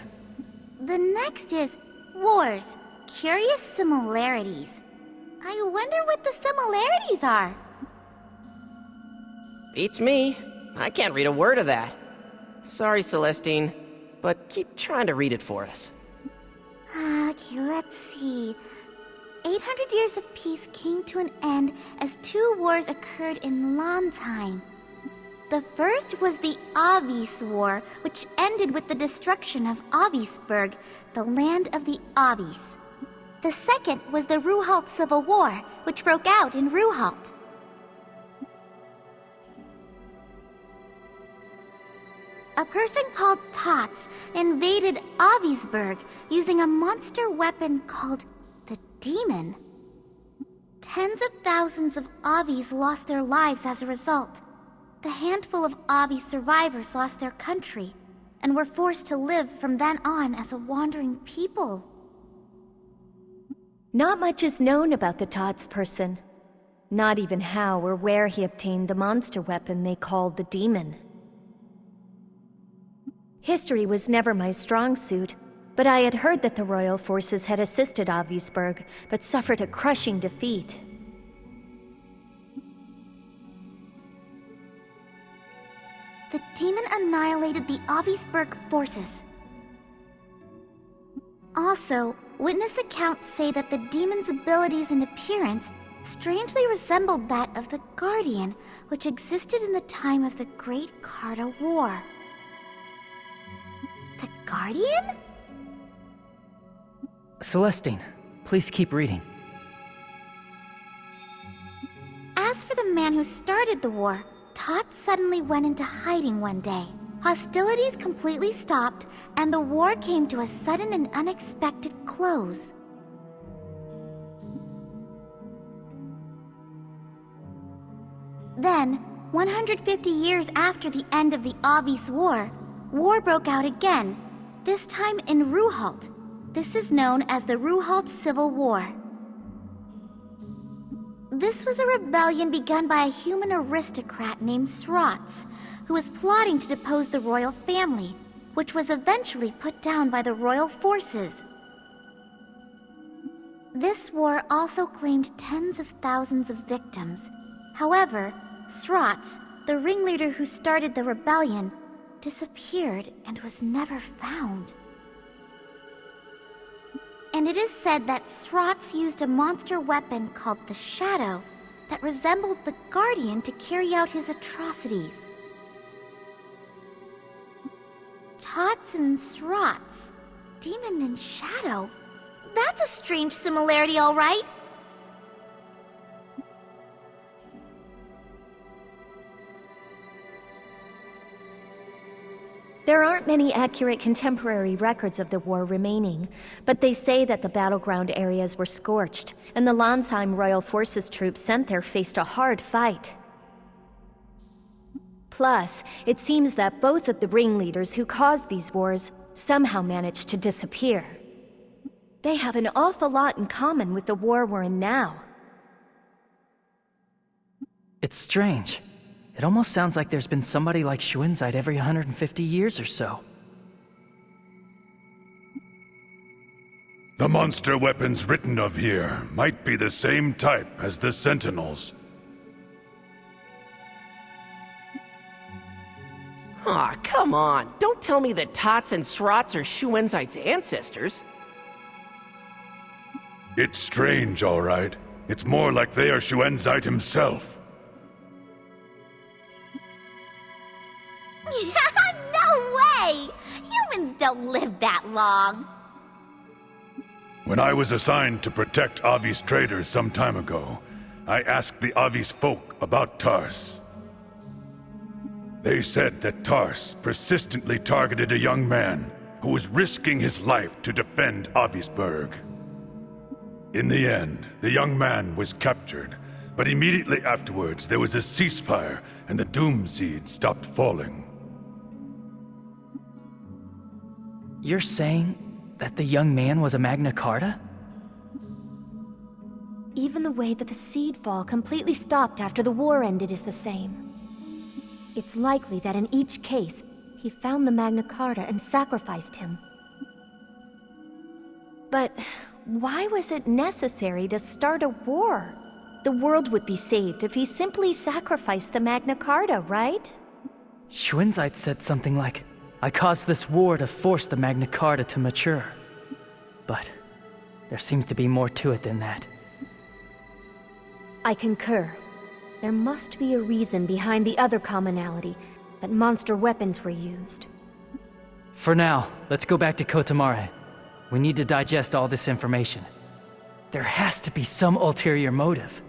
The next is Wars. Curious similarities. I wonder what the similarities are.
Beats me. I can't read a word of that. Sorry, Celestine, but keep trying to read it for us.
Okay, let's see. 800 years of peace came to an end as 2 wars occurred in Lanzheim. The first was the Avis War, which ended with the destruction of Avisburg, the land of the Avis. The second was the Ruhalt Civil War, which broke out in Ruhalt. A person called Tots invaded Avisburg using a monster weapon called the Demon. Tens of thousands of Avis lost their lives as a result. The handful of Avis survivors lost their country and were forced to live from then on as a wandering people.
Not much is known about the Tots person. Not even how or where he obtained the monster weapon they called the Demon. History was never my strong suit, but I had heard that the royal forces had assisted Avisburg, but suffered a crushing defeat.
The Demon annihilated the Avisburg forces. Also, witness accounts say that the Demon's abilities and appearance strangely resembled that of the Guardian, which existed in the time of the Great Carta War. Guardian?
Celestine, please keep reading.
As for the man who started the war, Tot suddenly went into hiding one day. Hostilities completely stopped, and the war came to a sudden and unexpected close. Then, 150 years after the end of the Avis War, war broke out again, this time in Ruhalt. This is known as the Ruhalt Civil War. This was a rebellion begun by a human aristocrat named Srots, who was plotting to depose the royal family, which was eventually put down by the royal forces. This war also claimed tens of thousands of victims. However, Srots, the ringleader who started the rebellion, disappeared and was never found. And it is said that Srots used a monster weapon called the Shadow that resembled the Guardian to carry out his atrocities. Tots and Srots, Demon and Shadow. That's a strange similarity, all right.
There aren't many accurate contemporary records of the war remaining, but they say that the battleground areas were scorched, and the Lanzheim Royal Forces troops sent there faced a hard fight. Plus, it seems that both of the ringleaders who caused these wars somehow managed to disappear. They have an awful lot in common with the war we're in now.
It's strange. It almost sounds like there's been somebody like Shuenzite every 150 years or so.
The monster weapons written of here might be the same type as the Sentinels.
Aw, come on. Don't tell me that Tots and Srots are Shuenzite's ancestors.
It's strange, all right. It's more like they are Shuenzite himself.
No way! Humans don't live that long.
When I was assigned to protect Avis traders some time ago, I asked the Avis folk about Tars. They said that Tars persistently targeted a young man who was risking his life to defend Avisburg. In the end, the young man was captured, but immediately afterwards there was a ceasefire and the Doom Seed stopped falling.
You're saying that the young man was a Magna Carta?
Even the way that the seed fall completely stopped after the war ended is the same. It's likely that in each case, he found the Magna Carta and sacrificed him.
But why was it necessary to start a war? The world would be saved if he simply sacrificed the Magna Carta, right?
Shuenzite said something like, I caused this war to force the Magna Carta to mature. But there seems to be more to it than that.
I concur. There must be a reason behind the other commonality, that monster weapons were used.
For now, let's go back to Kotamare. We need to digest all this information. There has to be some ulterior motive.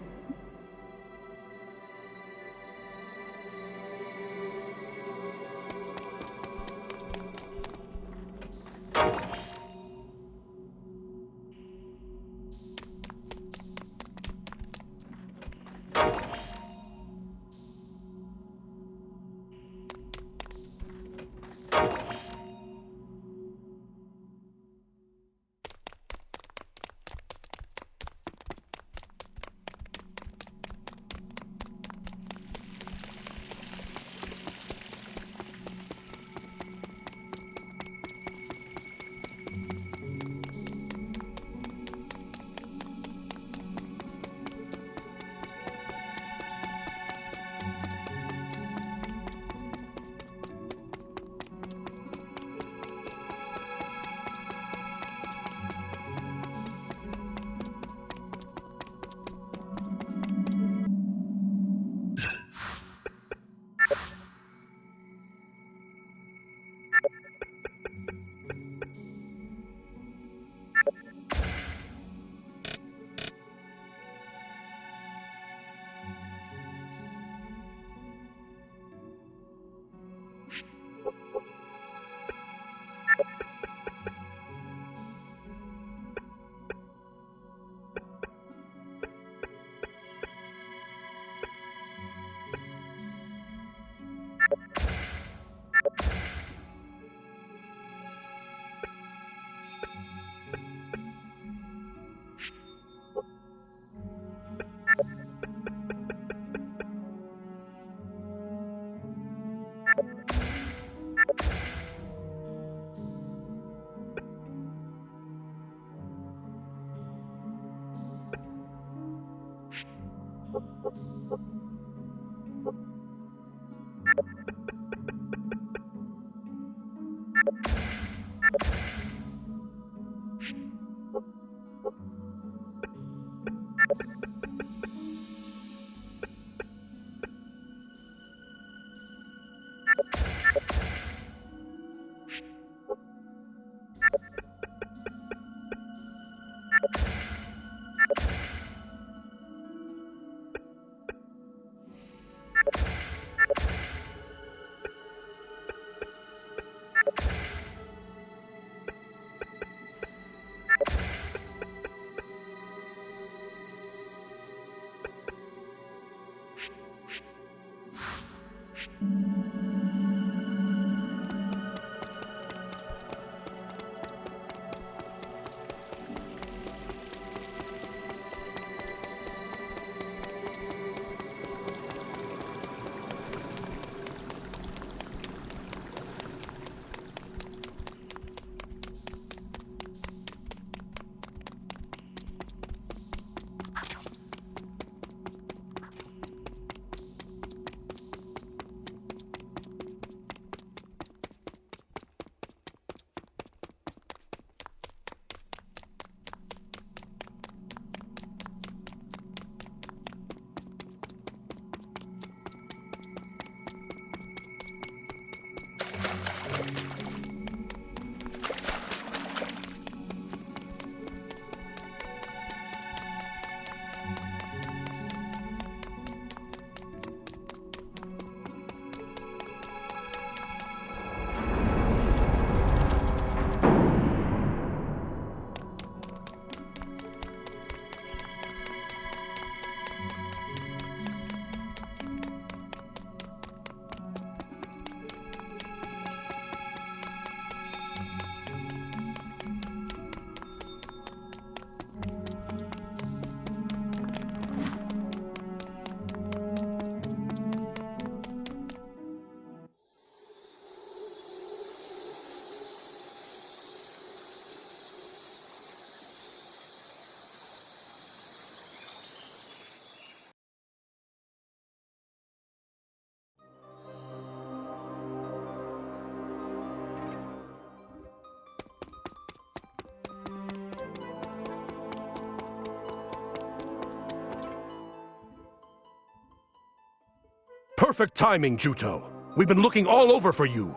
Perfect timing, Juto. We've been looking all over for you.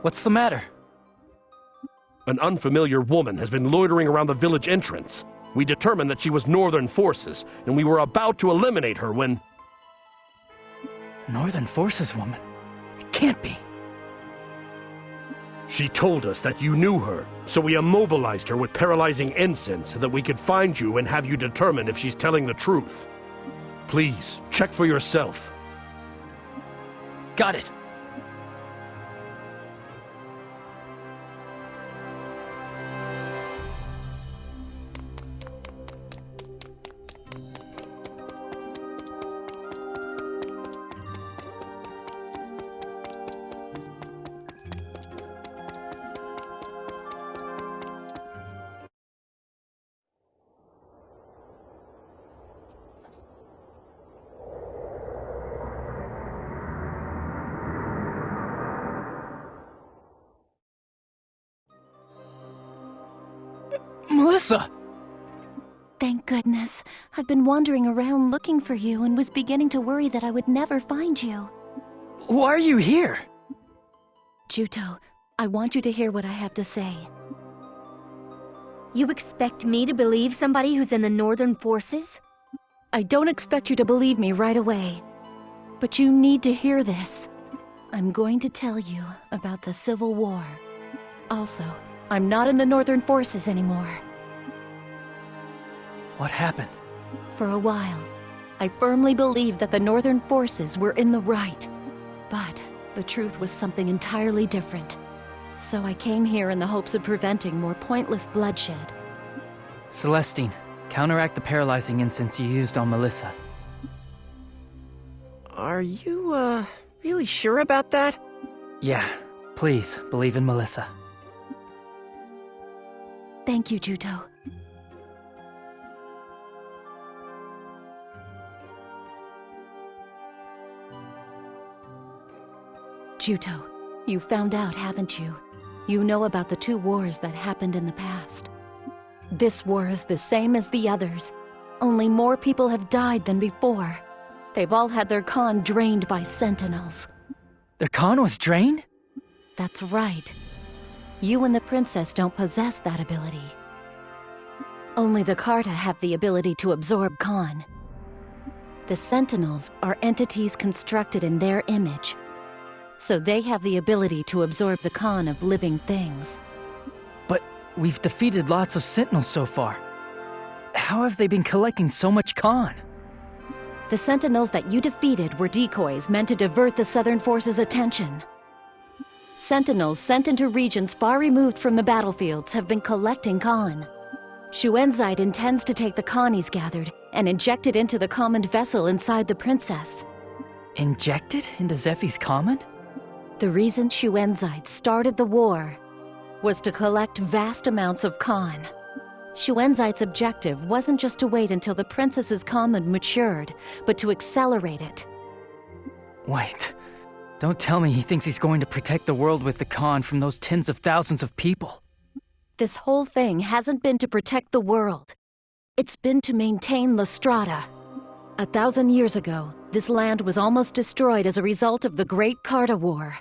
What's the matter?
An unfamiliar woman has been loitering around the village entrance. We determined that she was Northern Forces, and we were about to eliminate her when...
Northern Forces woman? It can't be.
She told us that you knew her, so we immobilized her with paralyzing incense so that we could find you and have you determine if she's telling the truth. Please, check for yourself.
Got it. Melissa!
Thank goodness. I've been wandering around looking for you and was beginning to worry that I would never find you.
Why are you here?
Juto, I want you to hear what I have to say.
You expect me to believe somebody who's in the Northern Forces?
I don't expect you to believe me right away. But you need to hear this. I'm going to tell you about the Civil War. Also, I'm not in the Northern Forces anymore.
What happened?
For a while, I firmly believed that the Northern Forces were in the right. But the truth was something entirely different. So I came here in the hopes of preventing more pointless bloodshed.
Celestine, counteract the paralyzing incense you used on Melissa.
Are you, really sure about that?
Yeah, please, believe in Melissa.
Thank you, Juto. Juto, you found out, haven't you? You know about the 2 wars that happened in the past. This war is the same as the others, only more people have died than before. They've all had their Khan drained by sentinels.
Their Khan was drained?
That's right. You and the princess don't possess that ability. Only the Carta have the ability to absorb Khan. The sentinels are entities constructed in their image, so they have the ability to absorb the Khan of living things.
But we've defeated lots of sentinels so far. How have they been collecting so much Khan?
The sentinels that you defeated were decoys meant to divert the Southern Forces' attention. Sentinels sent into regions far removed from the battlefields have been collecting Khan. Shuenzite intends to take the Khan he's gathered and inject it into the common vessel inside the princess.
Inject it into Zephie's common?
The reason Shuenzite started the war was to collect vast amounts of Khan. Shuenzite's objective wasn't just to wait until the princess's common matured, but to accelerate it.
Wait, don't tell me he thinks he's going to protect the world with the Khan from those tens of thousands of people.
This whole thing hasn't been to protect the world. It's been to maintain La Strada. 1,000 years ago, this land was almost destroyed as a result of the Great Carta War.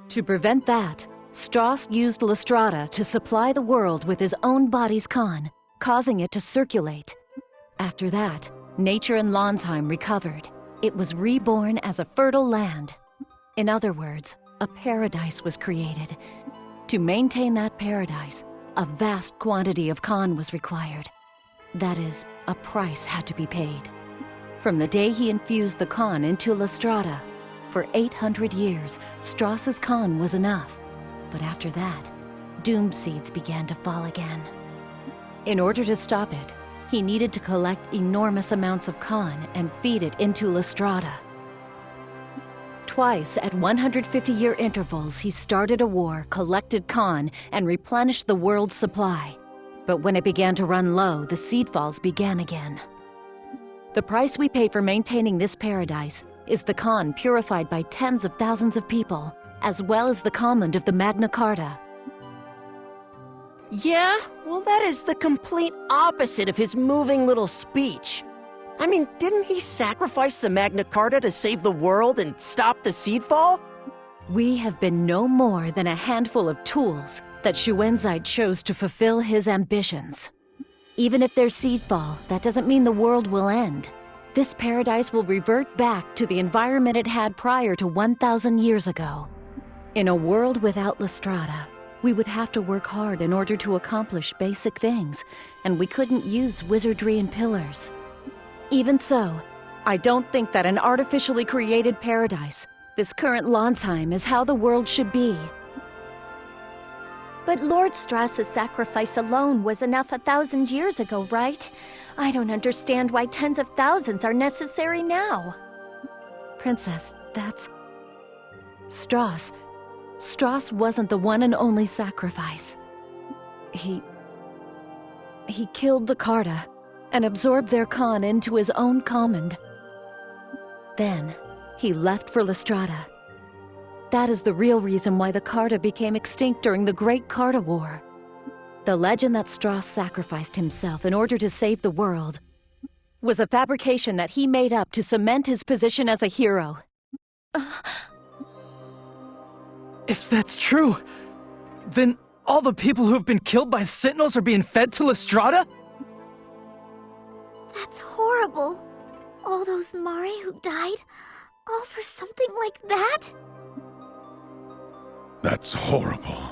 To prevent that, Strauss used La Strada to supply the world with his own body's Khan, causing it to circulate. After that, nature in Lanzheim recovered. It was reborn as a fertile land. In other words, a paradise was created. To maintain that paradise, a vast quantity of Khan was required. That is, a price had to be paid. From the day he infused the Khan into La Strada, for 800 years, Strauss's Khan was enough. But after that, doom seeds began to fall again. In order to stop it, he needed to collect enormous amounts of Khan and feed it into La Strada. Twice at 150-year intervals, he started a war, collected Khan, and replenished the world's supply. But when it began to run low, the seedfalls began again. The price we pay for maintaining this paradise is the Khan purified by tens of thousands of people, as well as the command of the Magna Carta.
Yeah? Well, that is the complete opposite of his moving little speech. I mean, didn't he sacrifice the Magna Carta to save the world and stop the seedfall?
We have been no more than a handful of tools that Shuenzite chose to fulfill his ambitions. Even if there's seedfall, that doesn't mean the world will end. This paradise will revert back to the environment it had prior to 1,000 years ago. In a world without La Strada, we would have to work hard in order to accomplish basic things, and we couldn't use wizardry and pillars. Even so, I don't think that an artificially created paradise, this current Lanzheim, is how the world should be.
But Lord Strauss's sacrifice alone was enough 1,000 years ago, right? I don't understand why tens of thousands are necessary now.
Princess, that's... Strauss wasn't the one and only sacrifice. He killed the Carta and absorbed their Khan into his own command. Then, he left for La Strada. That is the real reason why the Carta became extinct during the Great Carta War. The legend that Strauss sacrificed himself in order to save the world was a fabrication that he made up to cement his position as a hero.
If that's true, then all the people who have been killed by sentinels are being fed to La Strada?
That's horrible. All those Mare who died, all for something like that?
That's horrible.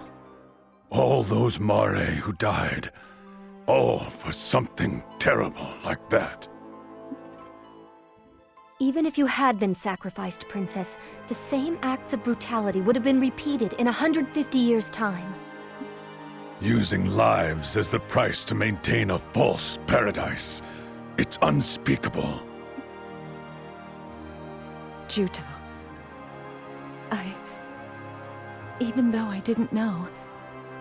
All those Mare who died, all for something terrible like that.
Even if you had been sacrificed, Princess, the same acts of brutality would have been repeated in 150 years' time.
Using lives as the price to maintain a false paradise. It's unspeakable.
Juto. Even though I didn't know,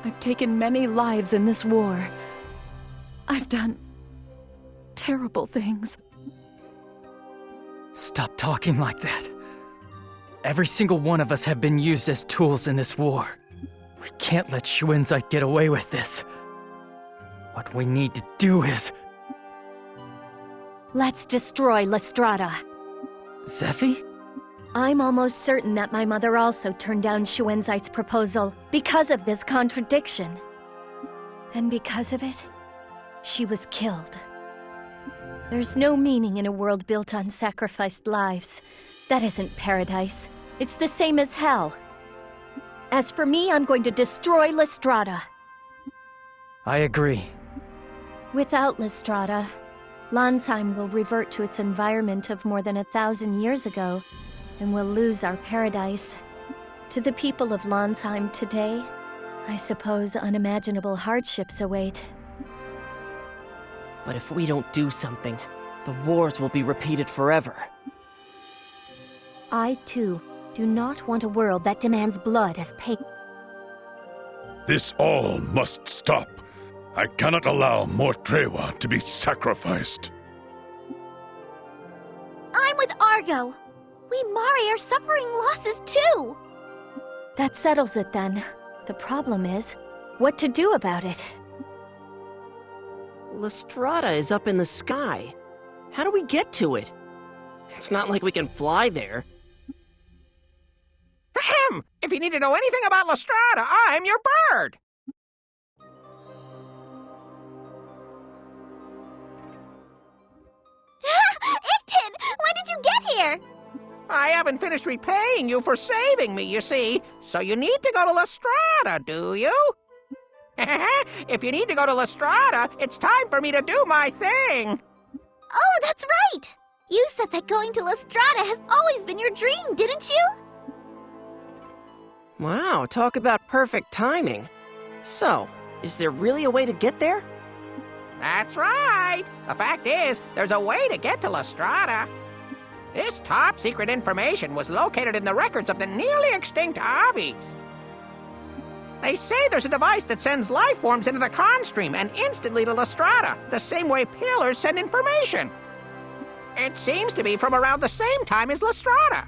I've taken many lives in this war. I've done terrible things.
Stop talking like that. Every single one of us have been used as tools in this war. We can't let Shuenzite get away with this. What we need to do is...
Let's destroy Strada.
Zephie?
I'm almost certain that my mother also turned down Shuenzite's proposal because of this contradiction. And because of it, she was killed. There's no meaning in a world built on sacrificed lives. That isn't paradise. It's the same as hell. As for me, I'm going to destroy Strada.
I agree.
Without Strada, Lanzheim will revert to its environment of more than 1,000 years ago, and we'll lose our paradise. To the people of Lanzheim today, I suppose unimaginable hardships await.
But if we don't do something, the wars will be repeated forever.
I, too, do not want a world that demands blood as pay.
This all must stop. I cannot allow more Trewa to be sacrificed.
I'm with Argo. We Mari are suffering losses too.
That settles it then. The problem is, what to do about it?
Strada is up in the sky. How do we get to it? It's not like we can fly there.
Ahem! If you need to know anything about Strada, I'm your bird!
Icton! When did you get here?
I haven't finished repaying you for saving me, you see. So you need to go to Strada, do you? If you need to go to Strada, it's time for me to do my thing.
Oh, that's right! You said that going to Strada has always been your dream, didn't you?
Wow, talk about perfect timing. So, is there really a way to get there?
That's right. The fact is, there's a way to get to Strada. This top-secret information was located in the records of the nearly extinct Avis. They say there's a device that sends life forms into the con stream and instantly to Strada, the same way pillars send information. It seems to be from around the same time as Strada.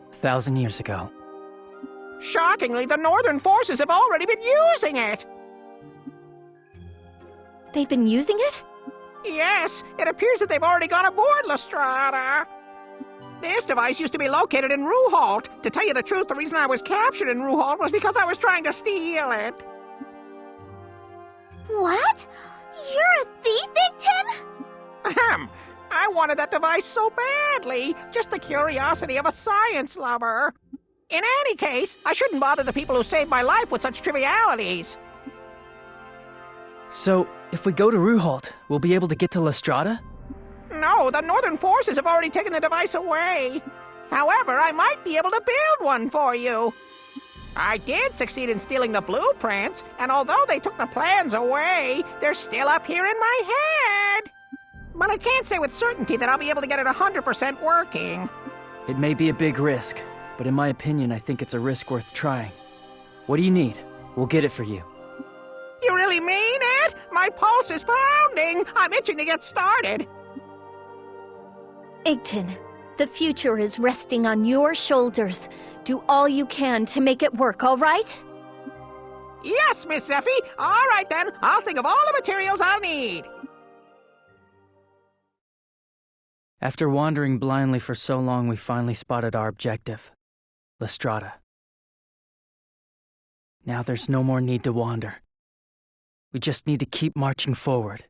1,000 years ago.
Shockingly, the Northern forces have already been using it.
They've been using it?
Yes, it appears that they've already gone aboard Strada. This device used to be located in Ruhalt. To tell you the truth, the reason I was captured in Ruhalt was because I was trying to steal it.
What? You're a thief, Icton?
Ahem. I wanted that device so badly. Just the curiosity of a science lover. In any case, I shouldn't bother the people who saved my life with such trivialities.
So, if we go to Ruhalt, we'll be able to get to Strada?
No, the Northern forces have already taken the device away. However, I might be able to build one for you. I did succeed in stealing the blueprints, and although they took the plans away, they're still up here in my head. But I can't say with certainty that I'll be able to get it 100% working.
It may be a big risk, but in my opinion, I think it's a risk worth trying. What do you need? We'll get it for you.
You really mean it? My pulse is pounding. I'm itching to get started.
Icton, the future is resting on your shoulders. Do all you can to make it work, all right?
Yes, Miss Zephie. All right, then. I'll think of all the materials I'll need.
After wandering blindly for so long, we finally spotted our objective, Strada. Now there's no more need to wander. We just need to keep marching forward.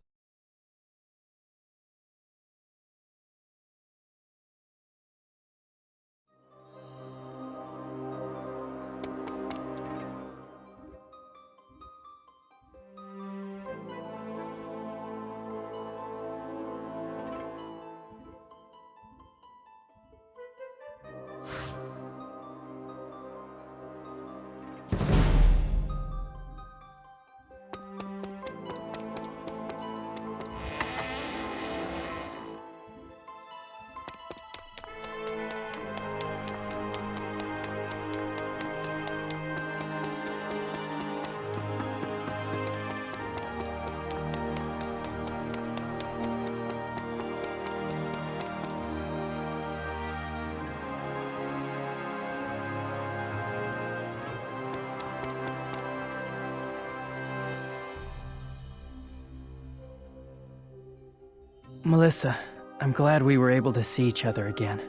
Melissa, I'm glad we were able to see each other again.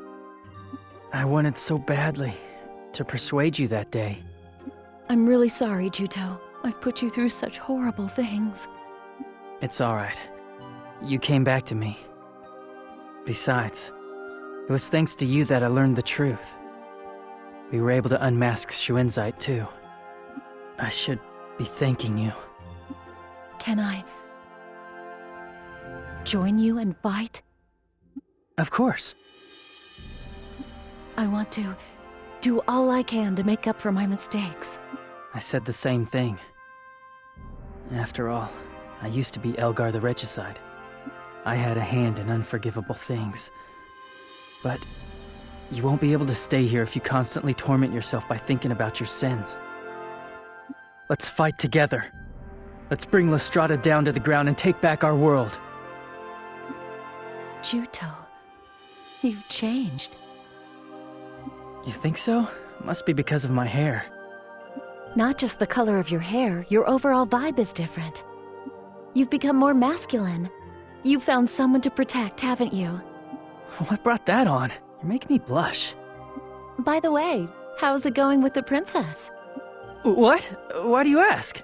I wanted so badly to persuade you that day.
I'm really sorry, Juto. I've put you through such horrible things.
It's alright. You came back to me. Besides, it was thanks to you that I learned the truth. We were able to unmask Shuenzite too. I should be thanking you.
Can I join you and fight?
Of course.
I want to do all I can to make up for my mistakes.
I said the same thing. After all, I used to be Elgar the Regicide. I had a hand in unforgivable things. But you won't be able to stay here if you constantly torment yourself by thinking about your sins. Let's fight together. Let's bring Strada down to the ground and take back our world.
Juto, you've changed.
You think so? Must be because of my hair.
Not just the color of your hair, your overall vibe is different. You've become more masculine. You've found someone to protect, haven't you?
What brought that on? You're making me blush.
By the way, how's it going with the princess?
What? Why do you ask?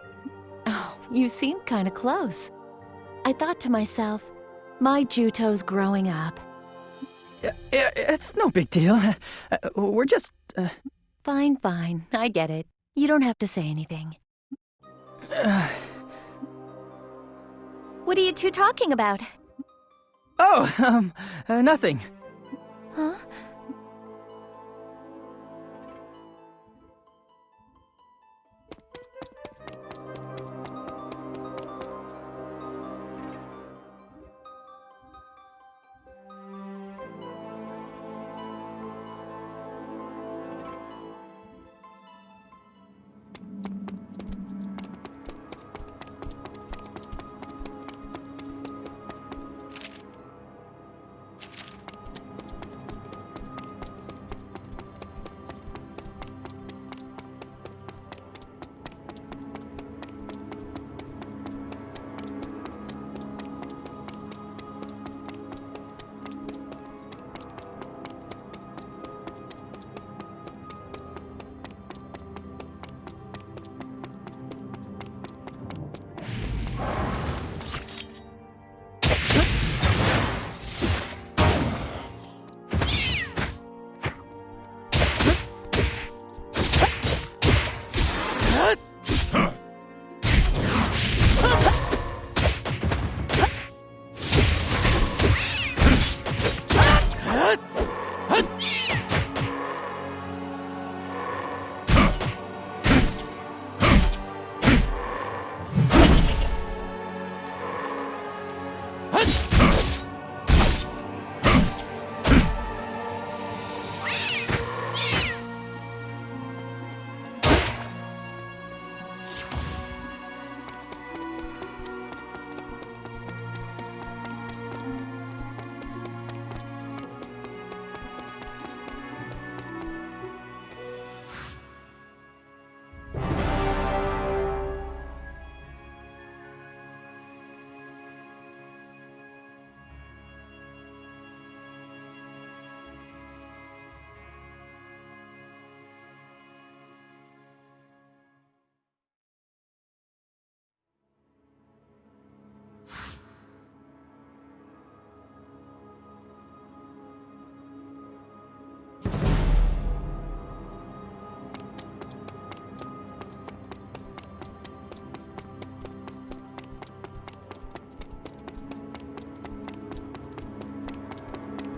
Oh, you seem kinda close. I thought to myself, my Juto's growing up.
It's no big deal. We're just...
Fine, fine. I get it. You don't have to say anything.
What are you two talking about?
Oh, nothing.
Huh?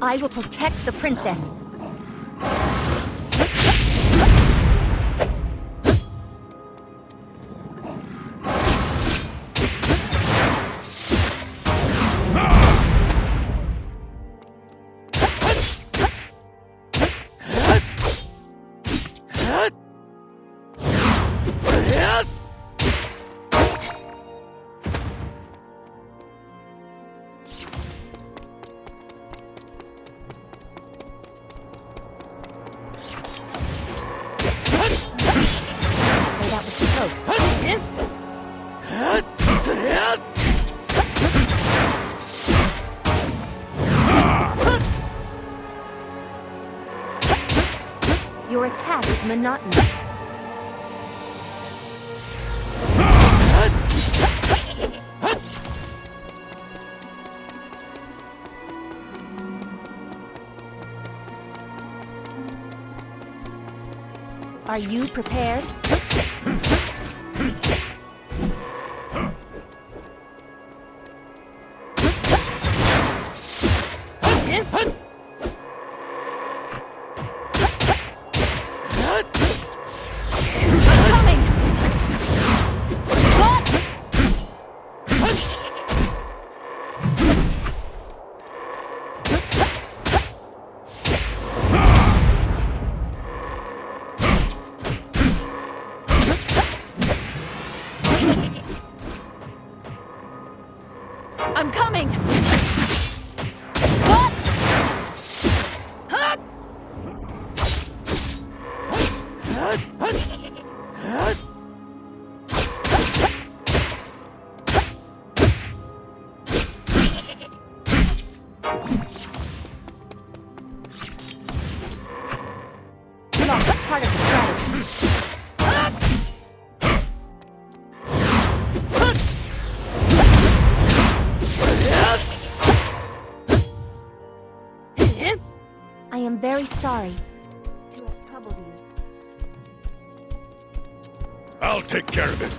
I will protect the princess. is monotonous. Are you prepared?
I'm coming!
Lost part of the strategy. I am very sorry to have troubled you.
I'll take care of it.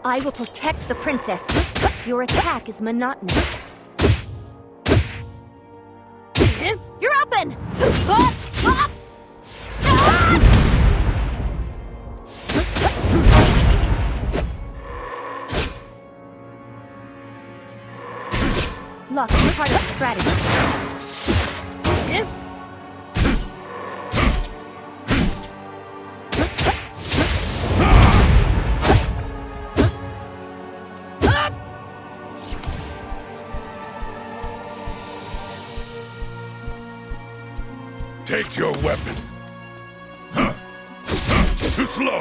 I will protect the princess. Your attack is monotonous.
You're open!
Luck is part of the strategy.
Take your weapon. Too slow.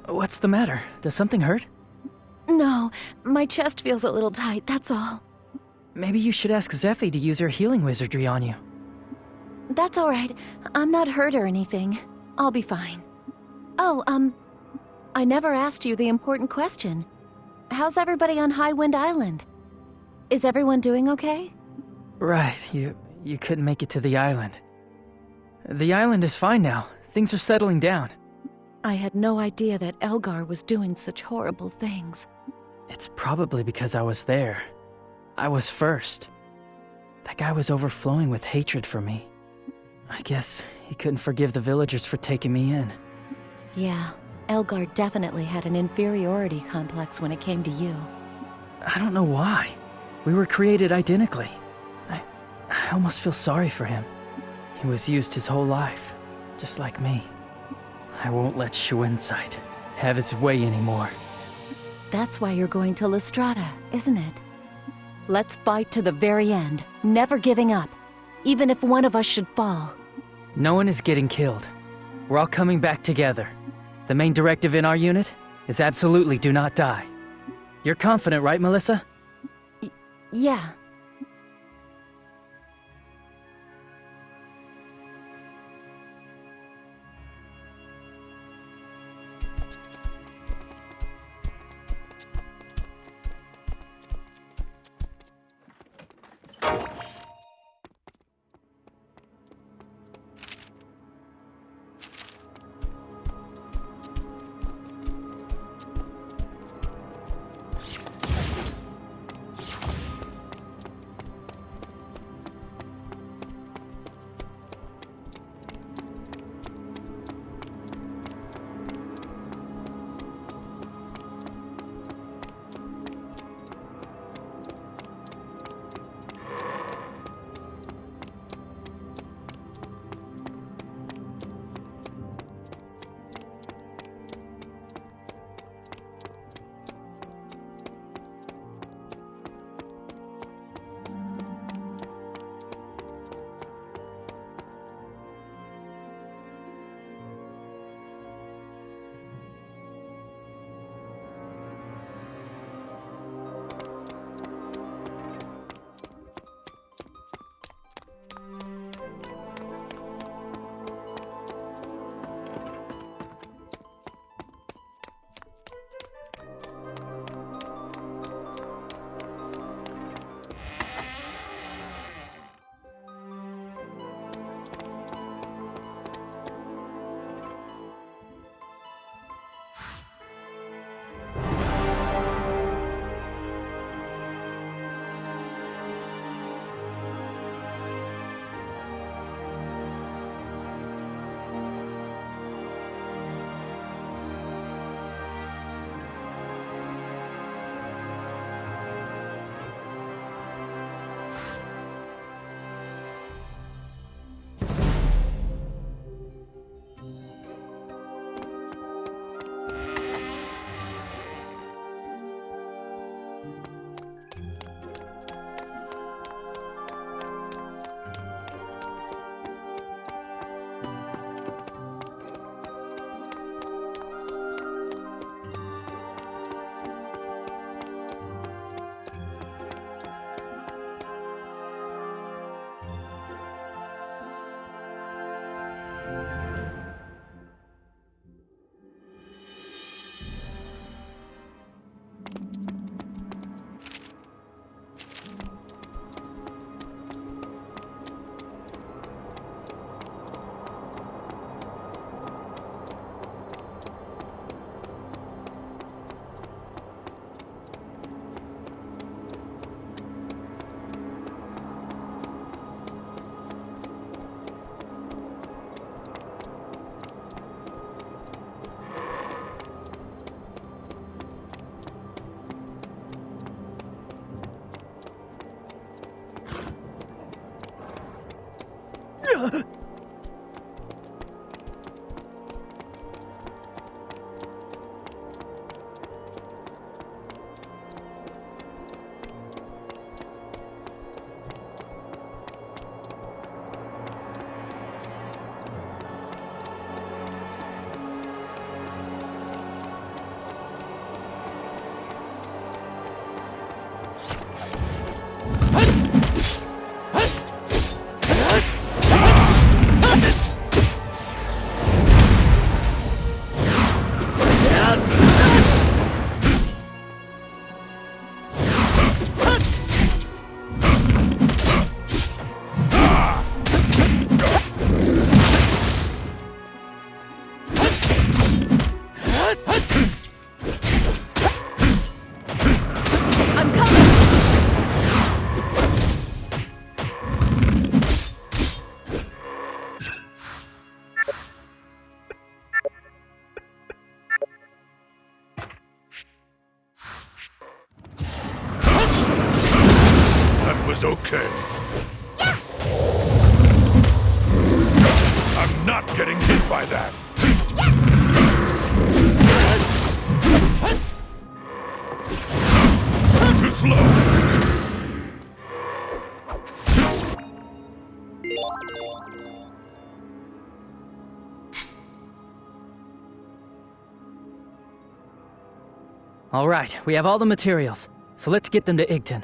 What's the matter? Does something hurt?
No, my chest feels a little tight, that's all.
Maybe you should ask Zephie to use her healing wizardry on you.
That's all right. I'm not hurt or anything. I'll be fine. Oh, I never asked you the important question. How's everybody on Highwind Island? Is everyone doing okay?
Right, you couldn't make it to the island. The island is fine now. Things are settling down.
I had no idea that Elgar was doing such horrible things.
It's probably because I was there. I was first. That guy was overflowing with hatred for me. I guess he couldn't forgive the villagers for taking me in.
Yeah, Elgar definitely had an inferiority complex when it came to you.
I don't know why. We were created identically. I almost feel sorry for him. He was used his whole life, just like me. I won't let Shuenzite have his way anymore.
That's why you're going to Strada, isn't it? Let's fight to the very end, never giving up, even if one of us should fall.
No one is getting killed. We're all coming back together. The main directive in our unit is absolutely do not die. You're confident, right, Melissa?
Yeah.
Okay. I'm not getting hit by that. Too slow.
All right, we have all the materials, so let's get them to Igton.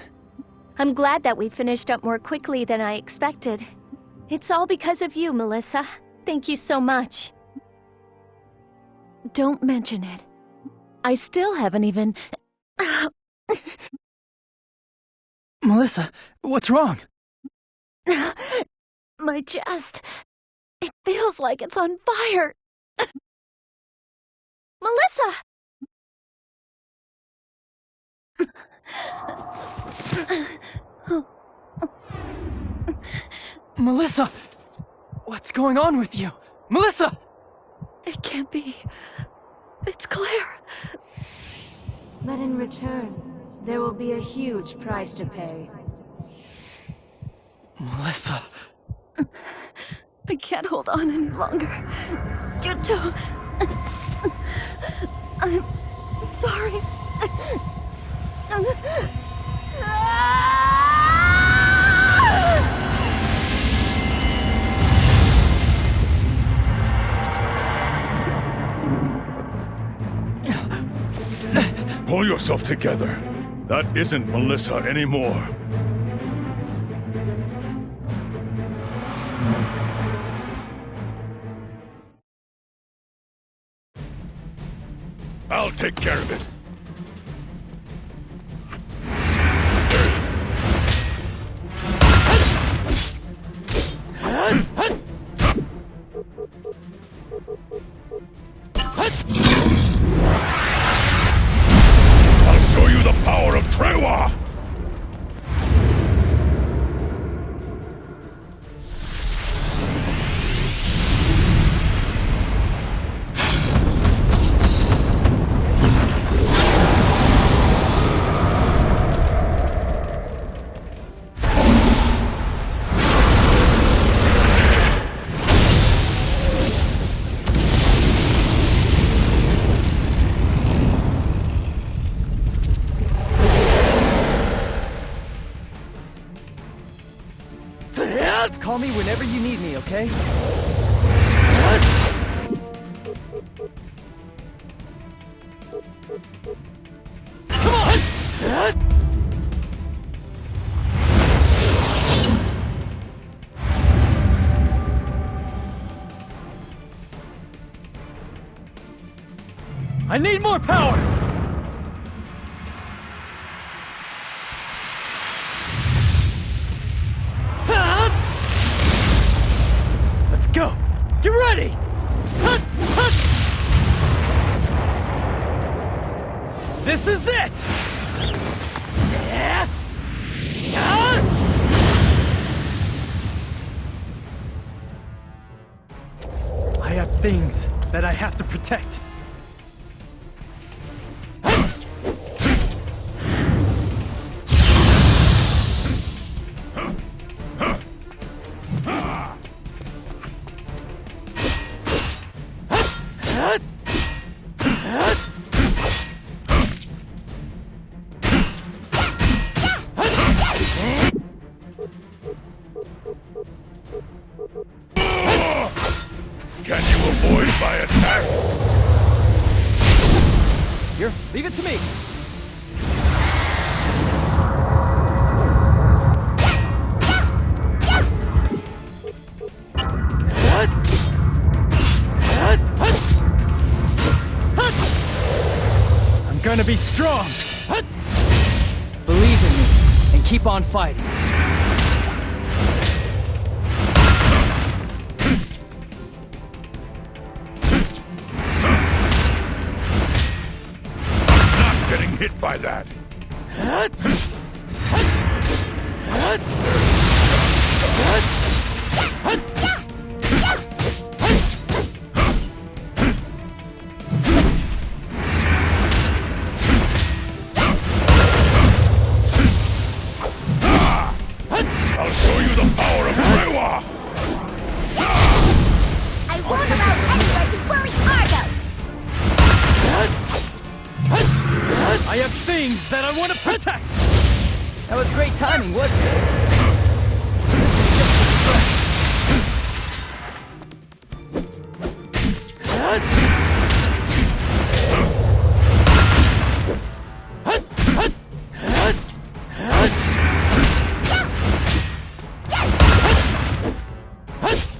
I'm glad that we finished up more quickly than I expected. It's all because of you, Melissa. Thank you so much.
Don't mention it. I still haven't even...
Melissa, what's wrong?
My chest. It feels like it's on fire.
Melissa!
Melissa! What's going on with you? Melissa!
It can't be. It's Claire.
But in return, there will be a huge price to pay.
Melissa.
I can't hold on any longer. Juto. I'm sorry.
Pull yourself together. That isn't Melissa anymore. I'll take care of it. I'll show you the power of Trewa!
Call me whenever you need me, okay? Come on! I need more power! Go! Get ready! This is it! I have things that I have to protect.
Can you avoid my attack?
Here, leave it to me.
I'm gonna be strong! Believe in me, and keep on fighting.
Not getting hit by that. I'll show you the power of Rewa!
I won't allow anyone to bully Argo!
I have things that I want to protect! That was great timing, wasn't it?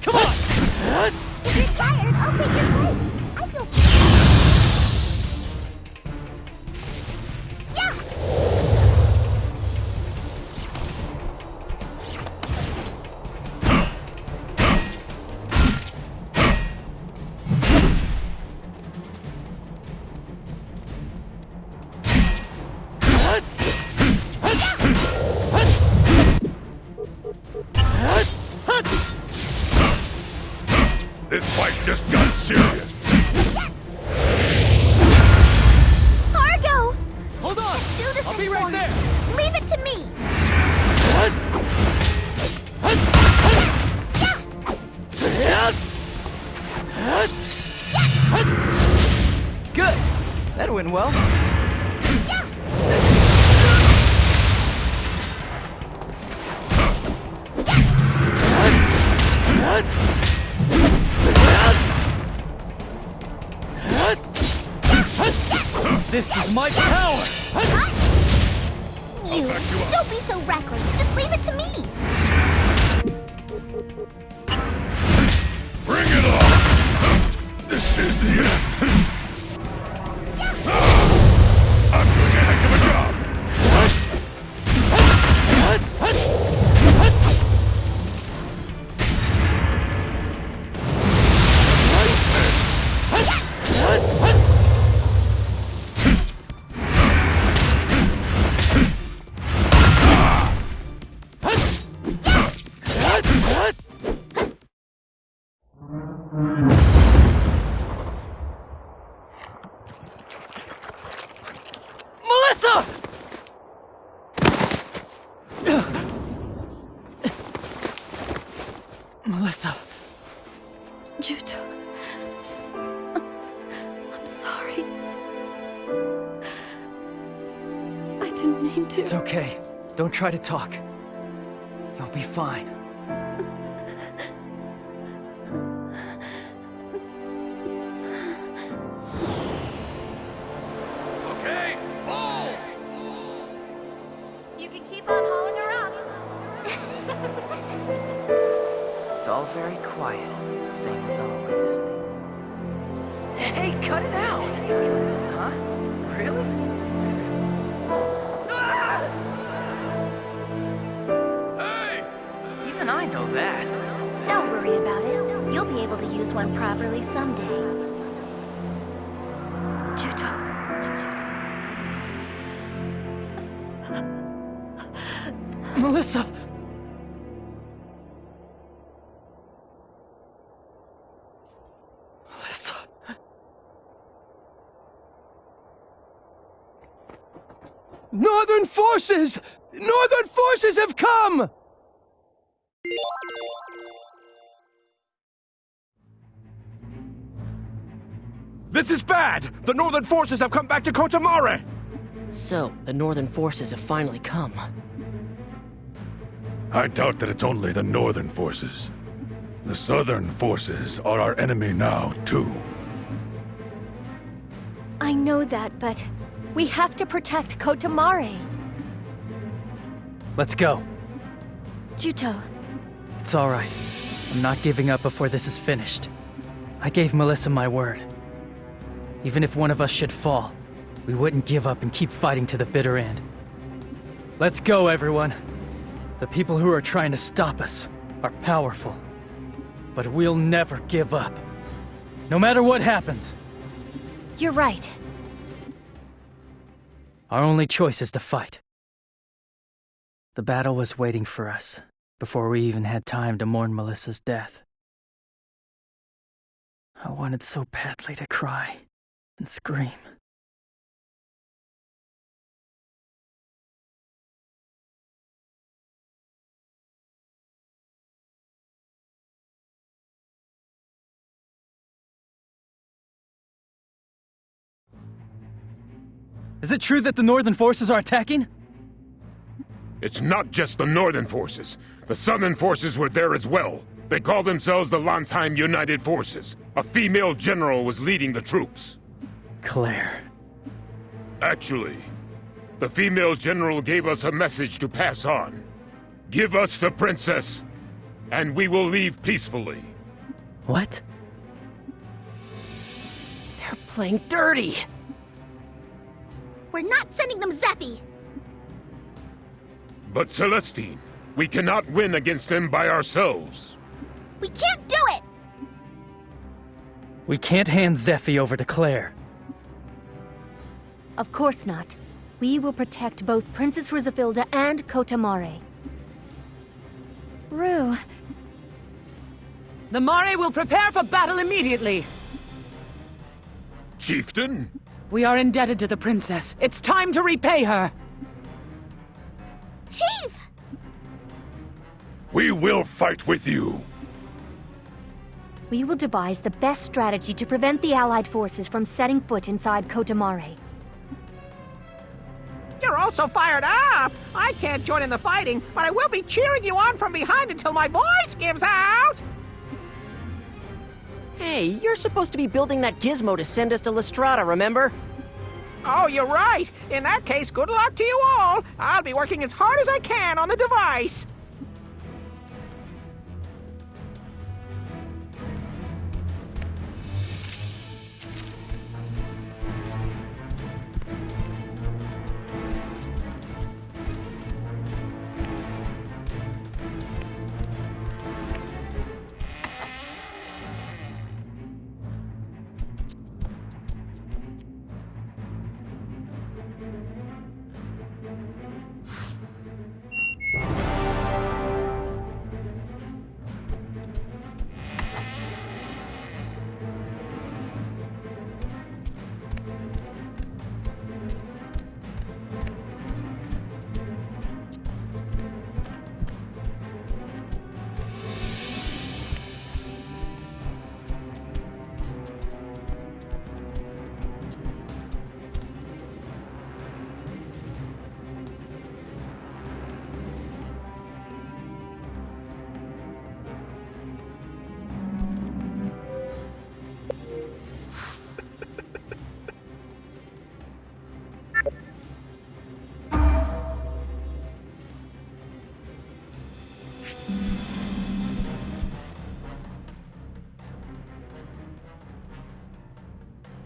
Come on! If you're tired, I'll take your place. I feel...
This fight just got serious.
Argo!
Hold on!
Do this
I'll be
anymore.
right there!
Leave it to me!
Good! That went well. This is my power!
You! Don't be so reckless. Just leave it to me!
Bring it on! This is the end! I'm doing a heck of a job!
Melissa! Melissa.
Juto. I'm sorry. I didn't mean to.
It's okay. Don't try to talk. You'll be fine.
Okay, pull!
You can keep on hauling her up.
It's all very quiet, same as always. Hey, cut it out! Huh? Really?
Hey!
Even I know that.
Don't worry about it. You'll be able to use one properly someday.
Juto.
Melissa! Melissa. Northern forces! Northern forces have come!
This is bad! The Northern forces have come back to Kotamare!
So, the Northern forces have finally come.
I doubt that it's only the Northern forces. The Southern forces are our enemy now, too.
I know that, but we have to protect Kotamare.
Let's go.
Juto,
It's all right. I'm not giving up before this is finished. I gave Melissa my word. Even if one of us should fall, we wouldn't give up and keep fighting to the bitter end. Let's go, everyone. The people who are trying to stop us are powerful. But we'll never give up. No matter what happens.
You're right.
Our only choice is to fight. The battle was waiting for us, before we even had time to mourn Melissa's death. I wanted so badly to cry and scream.
Is it true that the Northern forces are attacking?
It's not just the Northern forces. The Southern forces were there as well. They call themselves the Lanzheim United Forces. A female general was leading the troops.
Claire.
Actually, the female general gave us a message to pass on. Give us the princess, and we will leave peacefully.
What?
They're playing dirty!
We're not sending them Zephie!
But Celestine, we cannot win against them by ourselves.
We can't do it!
We can't hand Zephie over to Claire.
Of course not. We will protect both Princess Rizafilda and Kotamare.
Rue. The Mare will prepare for battle immediately.
Chieftain?
We are indebted to the princess. It's time to repay her.
Chief!
We will fight with you.
We will devise the best strategy to prevent the Allied forces from setting foot inside Kotamare.
You're all so fired up! I can't join in the fighting, but I will be cheering you on from behind until my voice gives out!
Hey, you're supposed to be building that gizmo to send us to Strada, remember?
Oh, you're right. In that case, good luck to you all. I'll be working as hard as I can on the device.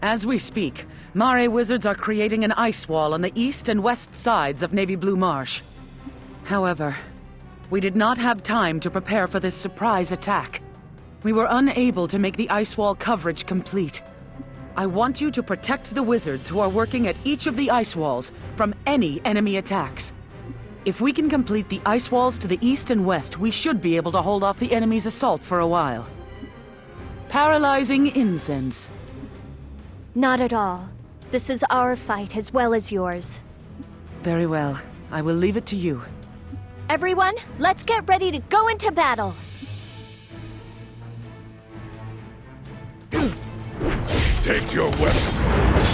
As we speak, Mare wizards are creating an ice wall on the east and west sides of Navy Blue Marsh. However, we did not have time to prepare for this surprise attack. We were unable to make the ice wall coverage complete. I want you to protect the wizards who are working at each of the ice walls from any enemy attacks. If we can complete the ice walls to the east and west, we should be able to hold off the enemy's assault for a while. Paralyzing incense.
Not at all. This is our fight as well as yours.
Very well. I will leave it to you.
Everyone, let's get ready to go into battle!
Take your weapon.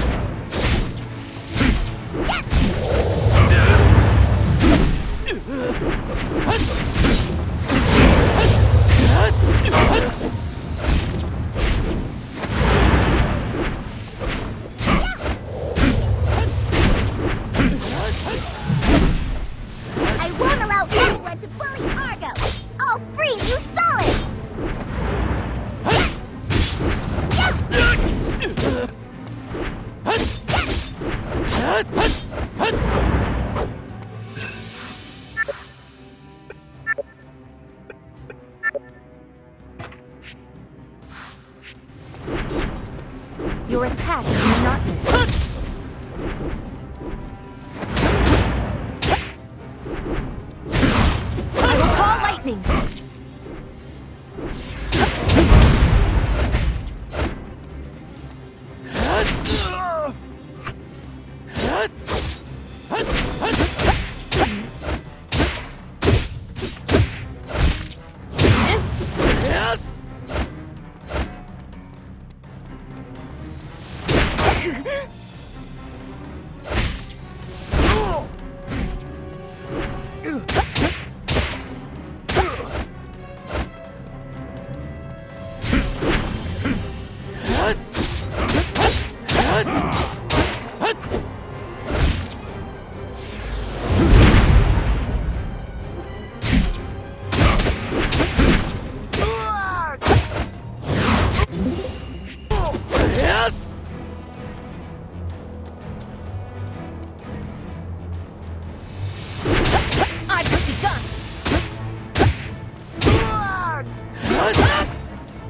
I won't allow anyone to bully Argo! I'll freeze you solid!
Your attack is monotonous. I will call lightning.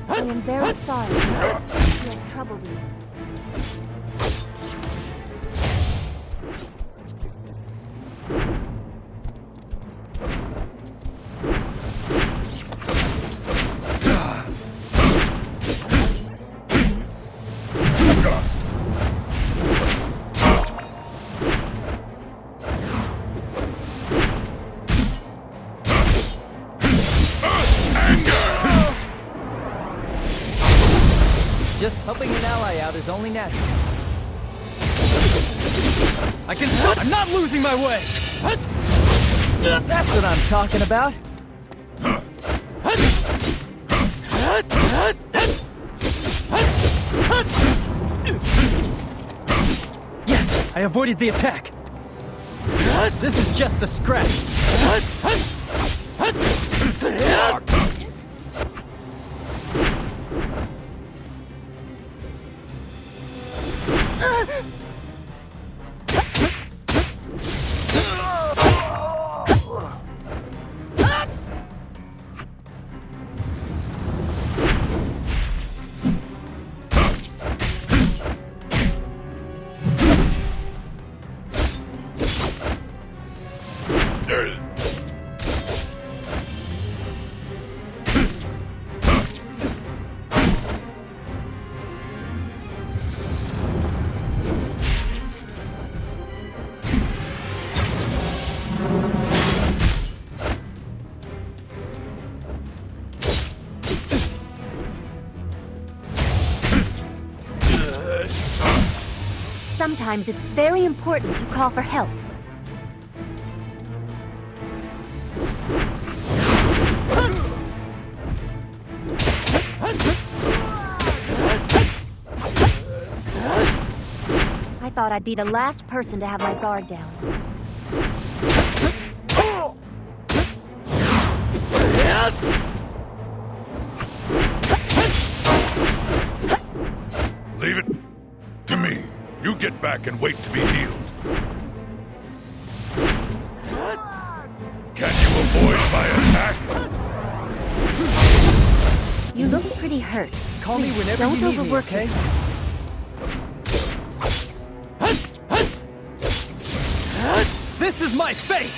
I am very sorry to have troubled you.
Just helping an ally out is only natural. I can stop! I'm not losing my way! That's what I'm talking about. Yes, I avoided the attack. This is just a scratch.
Sometimes it's very important to call for help. I thought I'd be the last person to have my guard down.
Leave it to me. You get back and wait to be healed. Can you avoid my attack?
You look pretty hurt.
Call me
Please,
whenever
don't
you need me,
overwork
okay?
yourself.
This is my fate!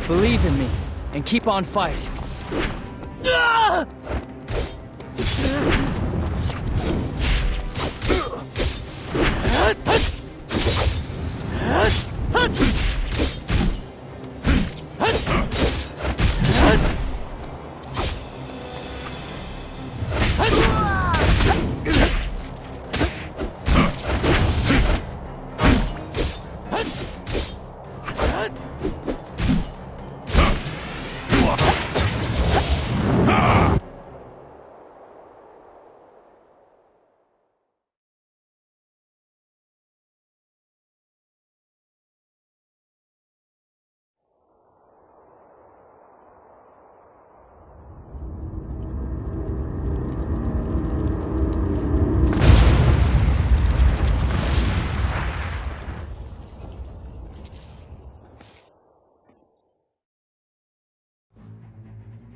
Believe in me, and keep on fighting.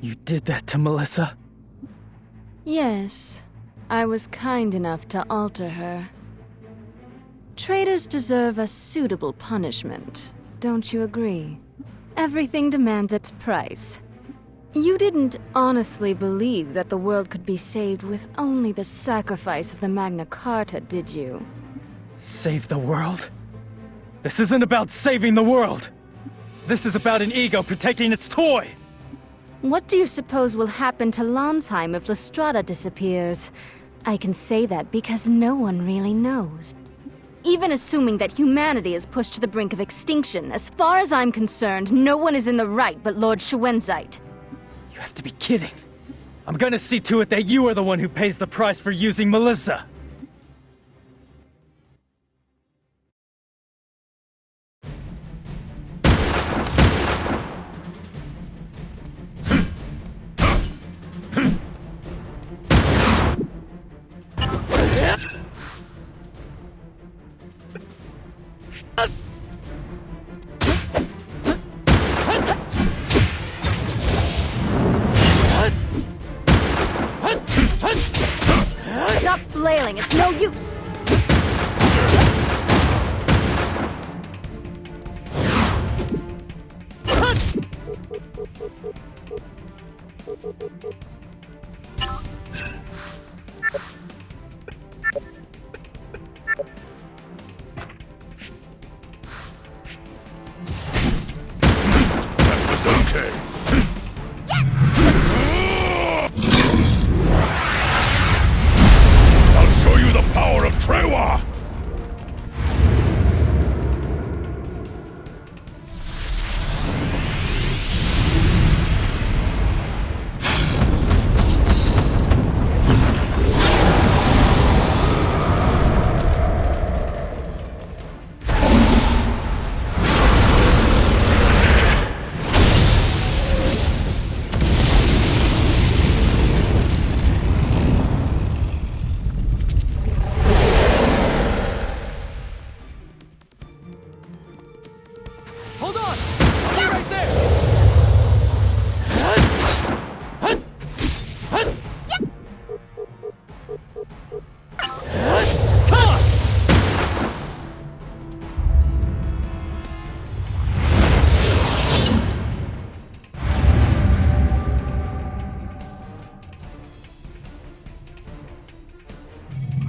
You did that to Melissa?
Yes, I was kind enough to alter her. Traitors deserve a suitable punishment, don't you agree? Everything demands its price. You didn't honestly believe that the world could be saved with only the sacrifice of the Magna Carta, did you?
Save the world? This isn't about saving the world! This is about an ego protecting its toy!
What do you suppose will happen to Lanzheim if Strada disappears? I can say that because no one really knows. Even assuming that humanity is pushed to the brink of extinction, as far as I'm concerned, no one is in the right but Lord Schwenzite.
You have to be kidding. I'm gonna see to it that you are the one who pays the price for using Melissa.
Stop flailing, it's no use!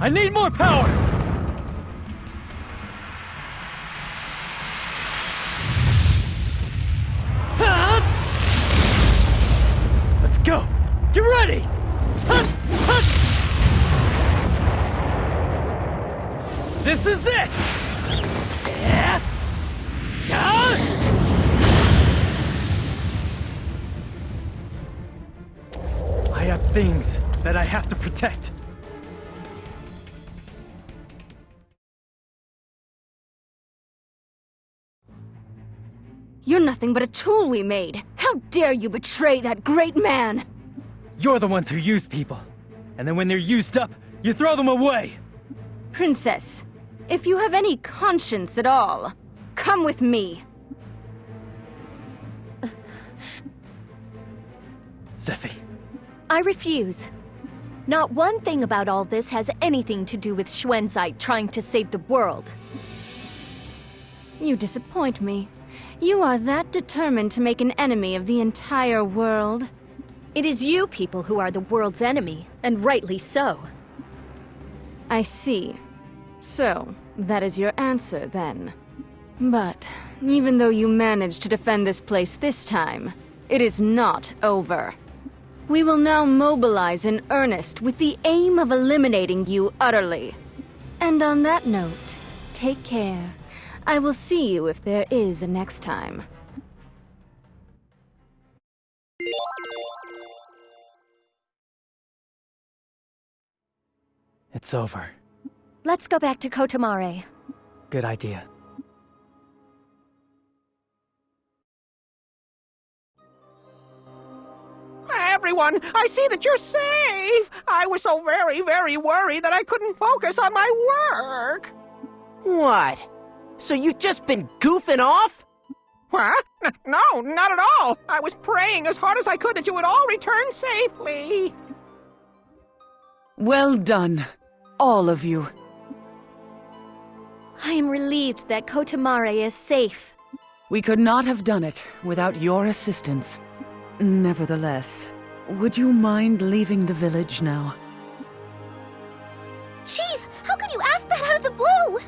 I need more power! Let's go! Get ready! This is it! I have things that I have to protect.
You're nothing but a tool we made! How dare you betray that great man!
You're the ones who use people. And then when they're used up, you throw them away!
Princess, if you have any conscience at all, come with me!
Zephie.
I refuse. Not one thing about all this has anything to do with Schwenzite trying to save the world.
You disappoint me. You are that determined to make an enemy of the entire world?
It is you people who are the world's enemy, and rightly so.
I see. So, that is your answer, then. But, even though you managed to defend this place this time, it is not over. We will now mobilize in earnest with the aim of eliminating you utterly. And on that note, take care. I will see you if there is a next time.
It's over.
Let's go back to Kotamare.
Good idea.
Everyone, I see that you're safe! I was so very, very worried that I couldn't focus on my work!
What? So you've just been goofing off?
What? No, not at all! I was praying as hard as I could that you would all return safely!
Well done, all of you.
I am relieved that Kotamare is safe.
We could not have done it without your assistance. Nevertheless, would you mind leaving the village now?
Chief, how could you ask that out of the blue?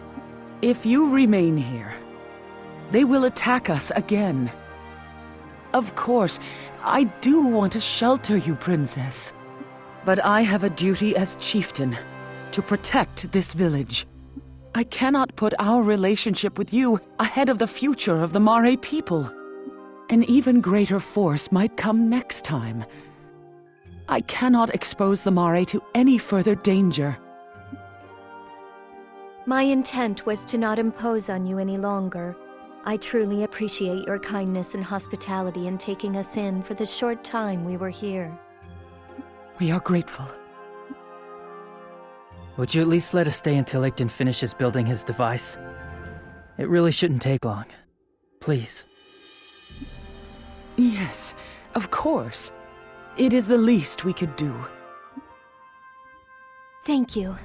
If you remain here, they will attack us again. Of course, I do want to shelter you, Princess. But I have a duty as chieftain to protect this village. I cannot put our relationship with you ahead of the future of the Mare people. An even greater force might come next time. I cannot expose the Mare to any further danger.
My intent was to not impose on you any longer. I truly appreciate your kindness and hospitality in taking us in for the short time we were here.
We are grateful.
Would you at least let us stay until Igden finishes building his device? It really shouldn't take long. Please.
Yes, of course. It is the least we could do.
Thank you.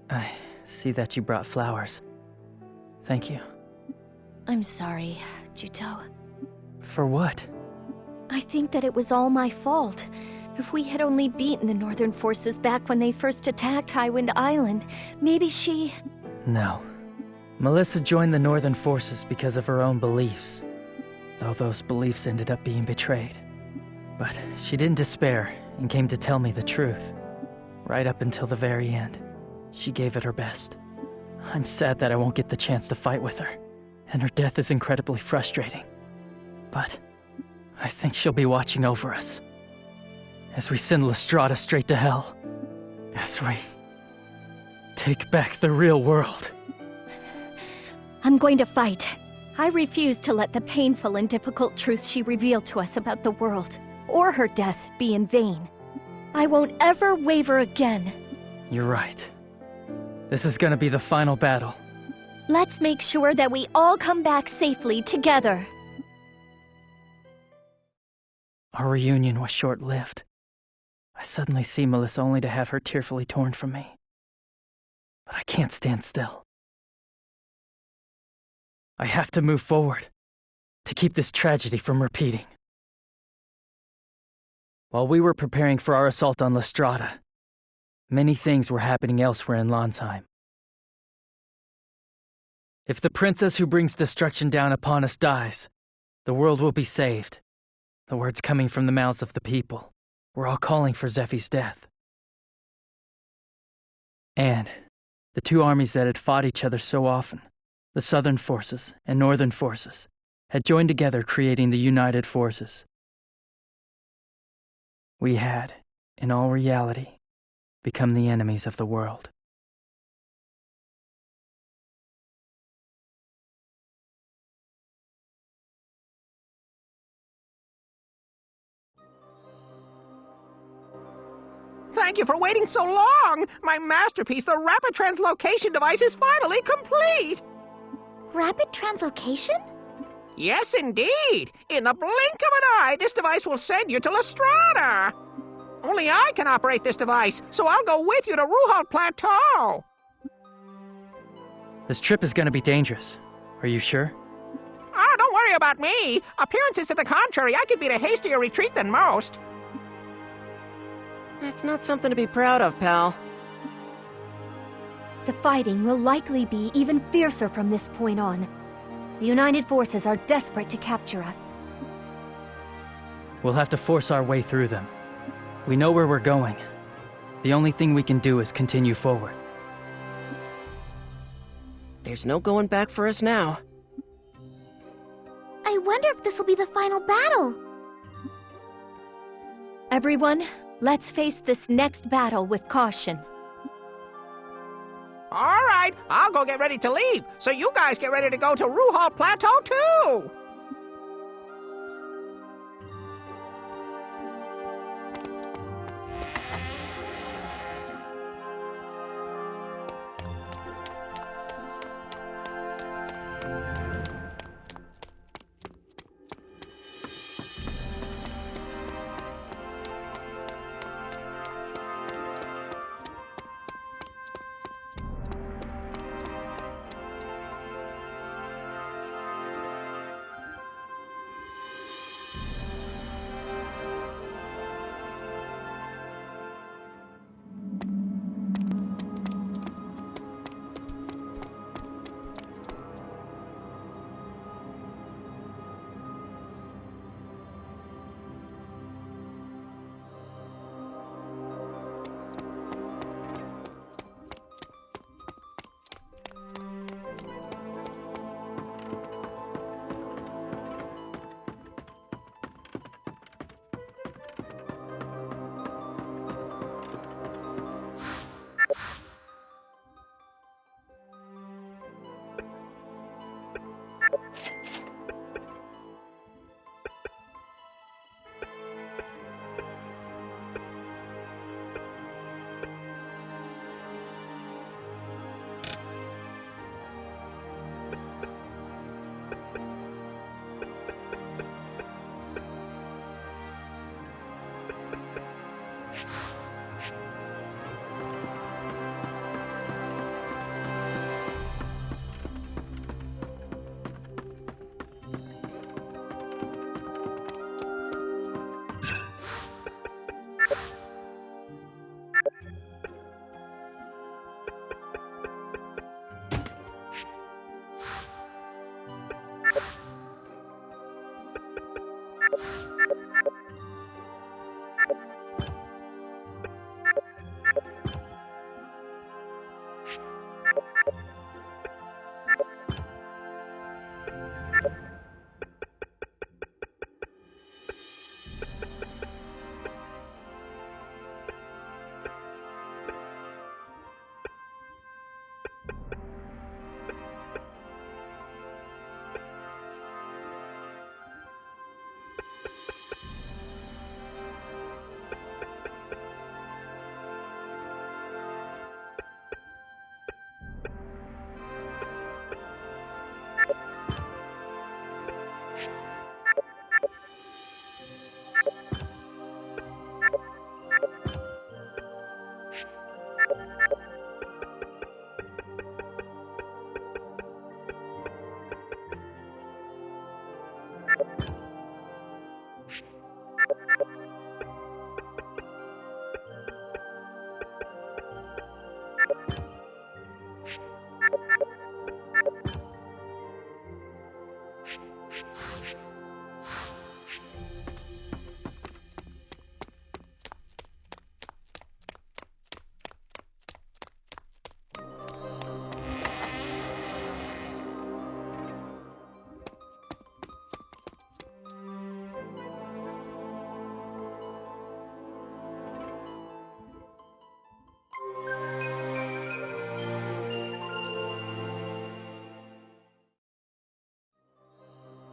I see that you brought flowers. Thank you.
I'm sorry, Juto.
For what?
I think that it was all my fault. If we had only beaten the Northern forces back when they first attacked Highwind Island, maybe she...
No. Melissa joined the Northern forces because of her own beliefs, though those beliefs ended up being betrayed. But she didn't despair and came to tell me the truth. Right up until the very end, she gave it her best. I'm sad that I won't get the chance to fight with her, and her death is incredibly frustrating. But I think she'll be watching over us as we send Strada straight to hell, as we take back the real world.
I'm going to fight. I refuse to let the painful and difficult truth she revealed to us about the world, or her death, be in vain. I won't ever waver again.
You're right. This is gonna be the final battle.
Let's make sure that we all come back safely together.
Our reunion was short-lived. I suddenly see Melissa only to have her tearfully torn from me. But I can't stand still. I have to move forward, to keep this tragedy from repeating. While we were preparing for our assault on Strada, many things were happening elsewhere in Lanzheim. If the princess who brings destruction down upon us dies, the world will be saved. The words coming from the mouths of the people were all calling for Zephie's death. And the two armies that had fought each other so often, the Southern forces and Northern forces, had joined together, creating the United Forces. We had, in all reality, become the enemies of the world.
Thank you for waiting so long! My masterpiece, the rapid translocation device, is finally complete!
Rapid translocation?
Yes, indeed! In the blink of an eye, this device will send you to Strada! Only I can operate this device, so I'll go with you to Ruhal Plateau!
This trip is gonna be dangerous. Are you sure?
Oh, don't worry about me! Appearances to the contrary, I could beat a hastier retreat than most.
That's not something to be proud of, pal.
The fighting will likely be even fiercer from this point on. The United Forces are desperate to capture us.
We'll have to force our way through them. We know where we're going. The only thing we can do is continue forward.
There's no going back for us now.
I wonder if this will be the final battle.
Everyone, let's face this next battle with caution.
All right, I'll go get ready to leave, so you guys get ready to go to Ruhal Plateau too!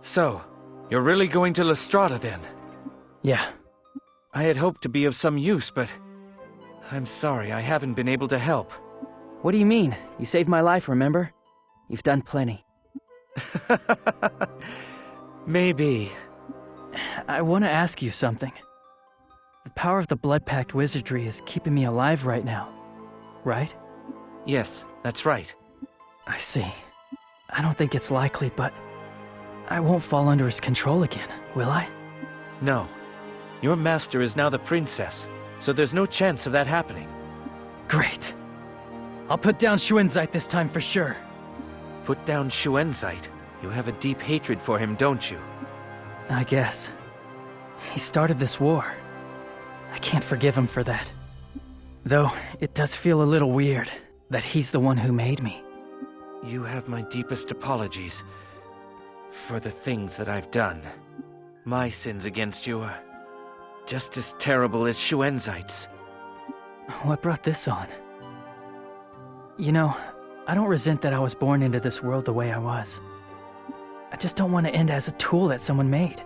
So, you're really going to Strada then?
Yeah.
I had hoped to be of some use, but I'm sorry I haven't been able to help.
What do you mean? You saved my life, remember? You've done plenty.
Maybe.
I want to ask you something. The power of the Blood-Pact wizardry is keeping me alive right now, right?
Yes, that's right.
I see. I don't think it's likely, but I won't fall under his control again, will I?
No. Your master is now the princess, so there's no chance of that happening.
Great. I'll put down Shuenzite this time for sure.
Put down Shuenzite? You have a deep hatred for him, don't you?
I guess. He started this war. I can't forgive him for that. Though, it does feel a little weird that he's the one who made me.
You have my deepest apologies for the things that I've done. My sins against you are just as terrible as Shuenzite's.
What brought this on? You know, I don't resent that I was born into this world the way I was. I just don't want to end as a tool that someone made.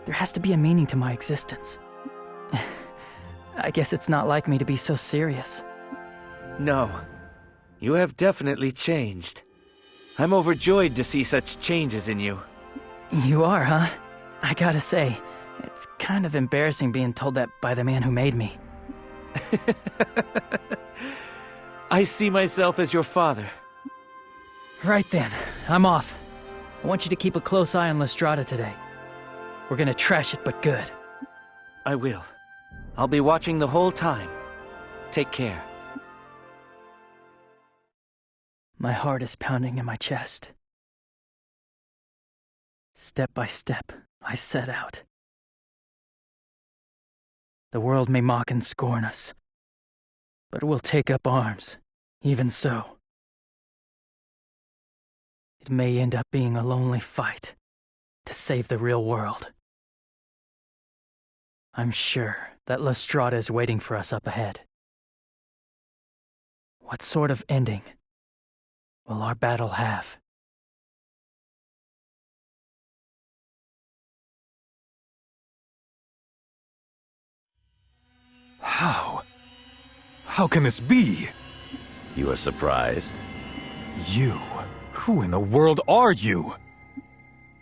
There has to be a meaning to my existence. I guess it's not like me to be so serious.
No. You have definitely changed. I'm overjoyed to see such changes in you.
You are, huh? I gotta say, it's kind of embarrassing being told that by the man who made me.
I see myself as your father.
Right then, I'm off. I want you to keep a close eye on Strada today. We're gonna trash it, but good.
I will. I'll be watching the whole time. Take care.
My heart is pounding in my chest. Step by step, I set out. The world may mock and scorn us, but we'll take up arms, even so. It may end up being a lonely fight to save the real world. I'm sure that Strada is waiting for us up ahead. What sort of ending will our battle have?
How? How can this be?
You are surprised?
You? Who in the world are you?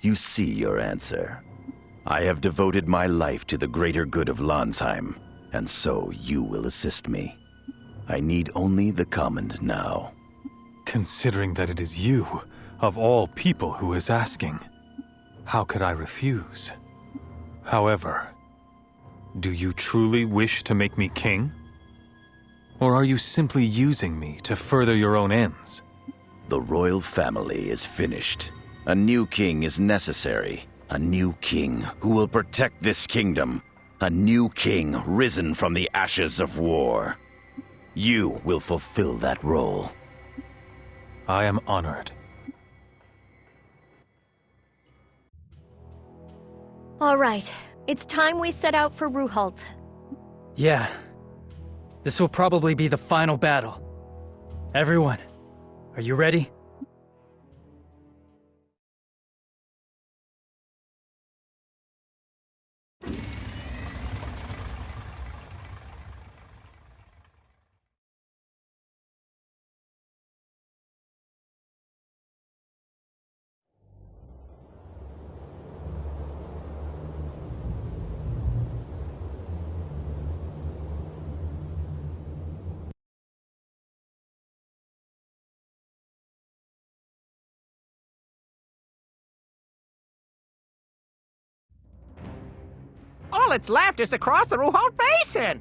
You see your answer. I have devoted my life to the greater good of Lanzheim, and so you will assist me. I need only the command now.
Considering that it is you, of all people, who is asking, how could I refuse? However, do you truly wish to make me king? Or are you simply using me to further your own ends?
The royal family is finished. A new king is necessary. A new king who will protect this kingdom. A new king risen from the ashes of war. You will fulfill that role.
I am honored.
All right, it's time we set out for Ruhalt.
Yeah. This will probably be the final battle. Everyone, are you ready?
All that's left is to cross the Ruhalt Basin.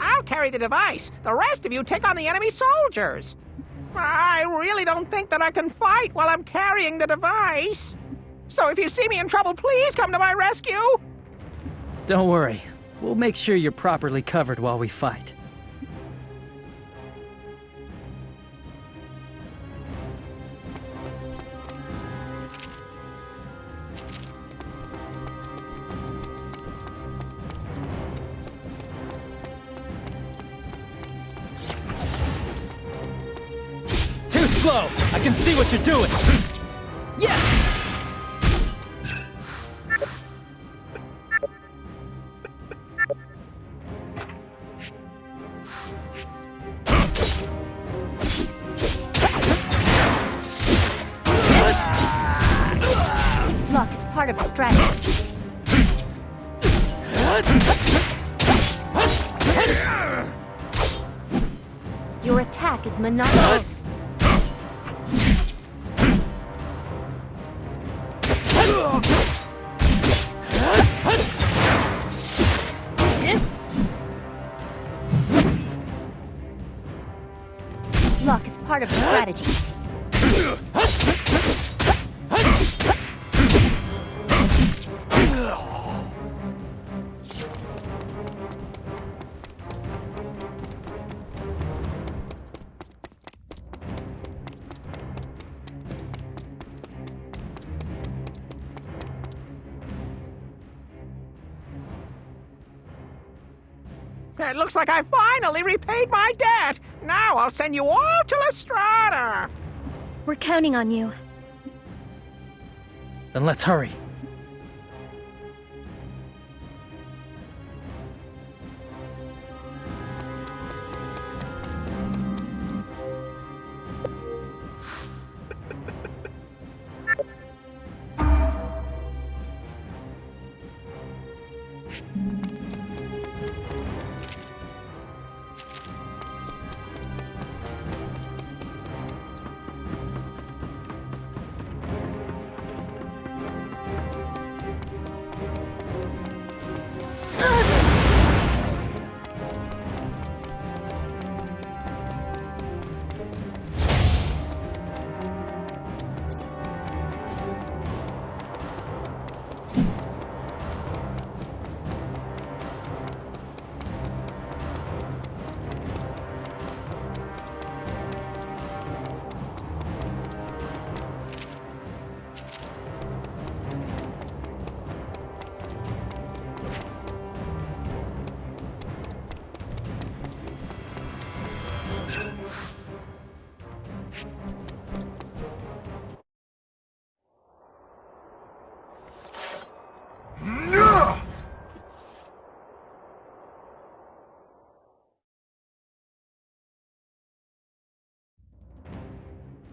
I'll carry the device. The rest of you take on the enemy soldiers. I really don't think that I can fight while I'm carrying the device. So if you see me in trouble, please come to my rescue.
Don't worry. We'll make sure you're properly covered while we fight.
Too slow! I can see what you're doing!
Yeah!
part of the strategy. Your attack is monotonous. Luck is part of the strategy.
It looks like I finally repaid my debt. Now I'll send you all to Strada.
We're counting on you.
Then let's hurry.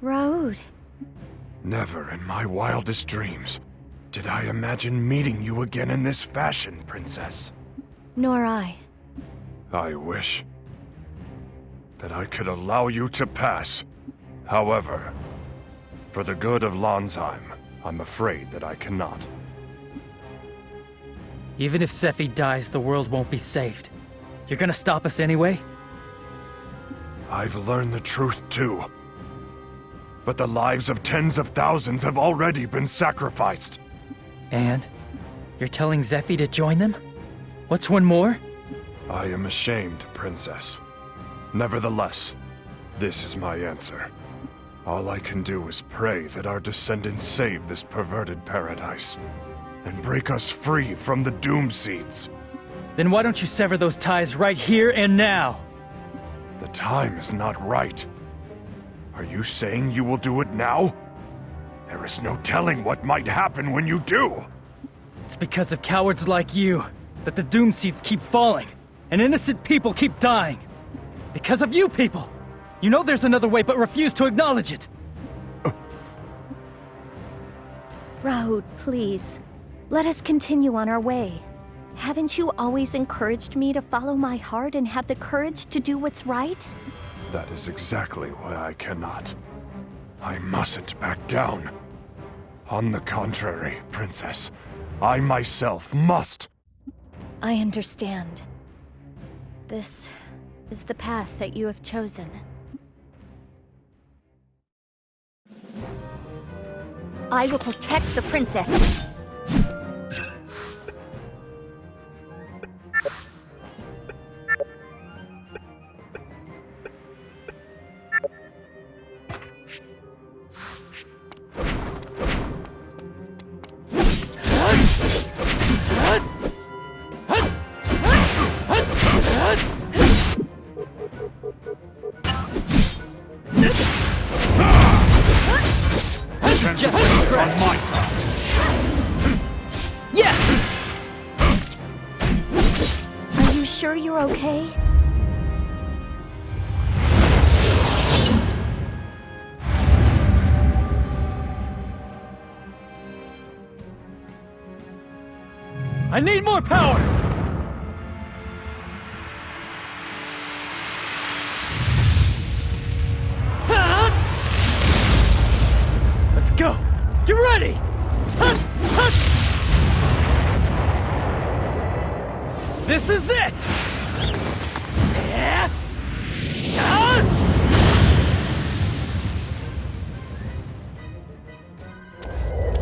Raoud.
Never in my wildest dreams did I imagine meeting you again in this fashion, Princess.
Nor I.
I wish that I could allow you to pass. However, for the good of Lanzheim, I'm afraid that I cannot.
Even if Zephie dies, the world won't be saved. You're gonna stop us anyway?
I've learned the truth too. But the lives of tens of thousands have already been sacrificed.
And? You're telling Zephie to join them? What's one more?
I am ashamed, Princess. Nevertheless, this is my answer. All I can do is pray that our descendants save this perverted paradise and break us free from the doom seeds.
Then why don't you sever those ties right here and now?
The time is not right. Are you saying you will do it now? There is no telling what might happen when you do.
It's because of cowards like you that the doom seeds keep falling and innocent people keep dying. Because of you people. You know there's another way but refuse to acknowledge it.
Raoud, please. Let us continue on our way. Haven't you always encouraged me to follow my heart and have the courage to do what's right?
That is exactly why I cannot. I mustn't back down. On the contrary, Princess, I myself must.
I understand. This is the path that you have chosen.
I will protect the princess.
I need more power! Let's go! Get ready! This is it!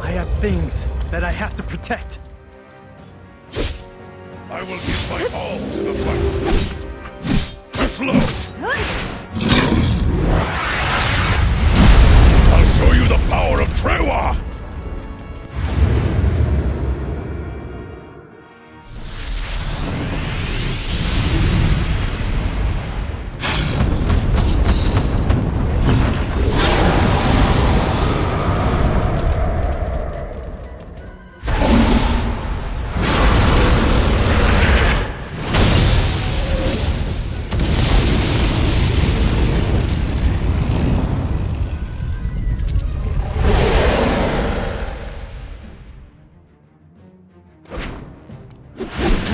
I have things that I have to protect.
I will give my all to the fight. Too slow! I'll show you the power of Trewa!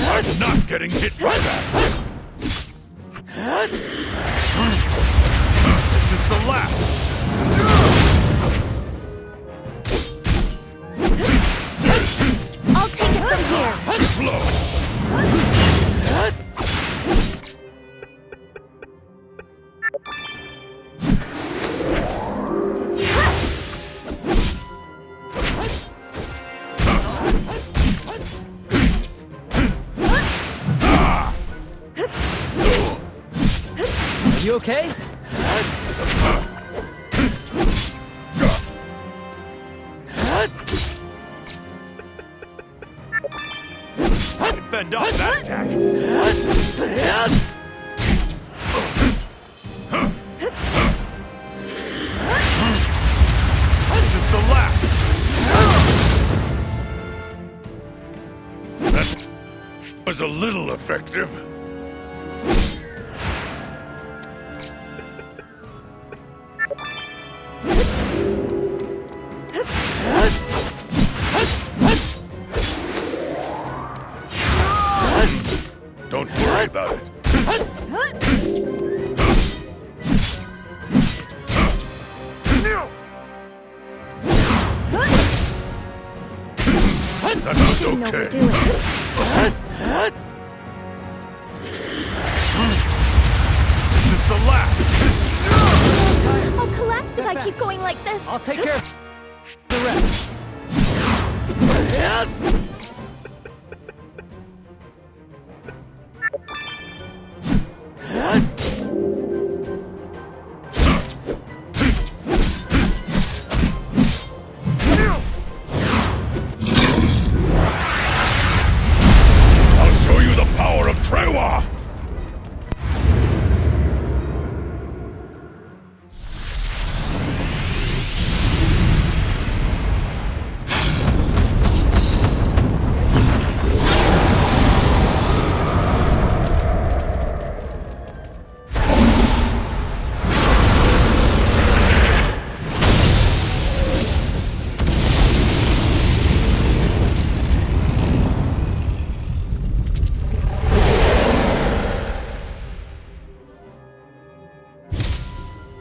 I'm not getting hit by that! This is the last!
I'll take it from here!
Slow!
You okay?
I can fend off that attack! This is the last! That was a little effective. Don't worry about it. That's
Shouldn't
okay.
overdo it.
This is the last.
I'll collapse if I keep going like this.
I'll take care of the rest.
I'll show you the power of Trewa!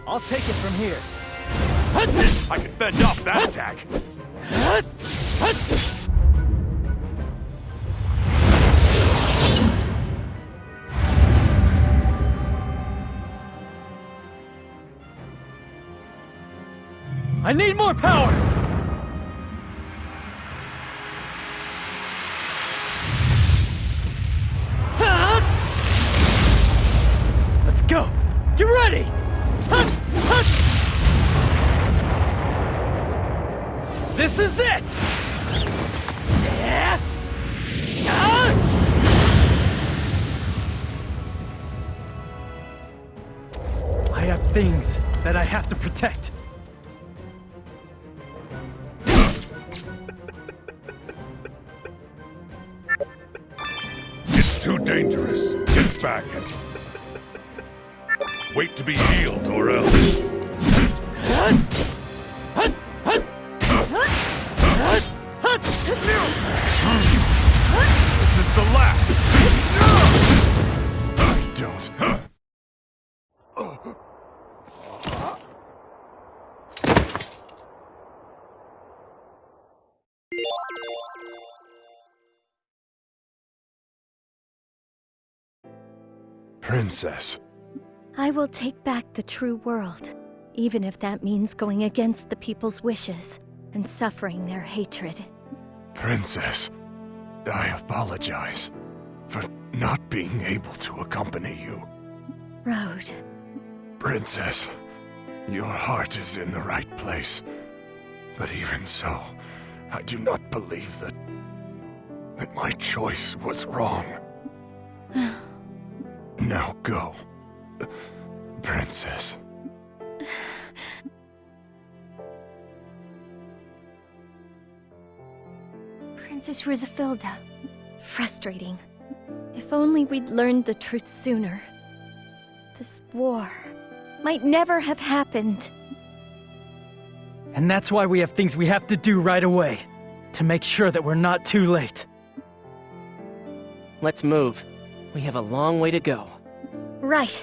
I'll take it from here.
I can fend off that attack.
I need more power! Let's go! Get ready! This is it! I have things that I have to protect.
It's too dangerous. Get back and wait to be healed, or else. is the last!
I don't. Princess.
I will take back the true world, even if that means going against the people's wishes and suffering their hatred.
Princess, I apologize for not being able to accompany you.
Road.
Princess, your heart is in the right place. But even so, I do not believe that my choice was wrong. Now go, Princess.
Princess Rizafilda. Frustrating. If only we'd learned the truth sooner. This war might never have happened.
And that's why we have things we have to do right away, to make sure that we're not too late.
Let's move. We have a long way to go.
Right.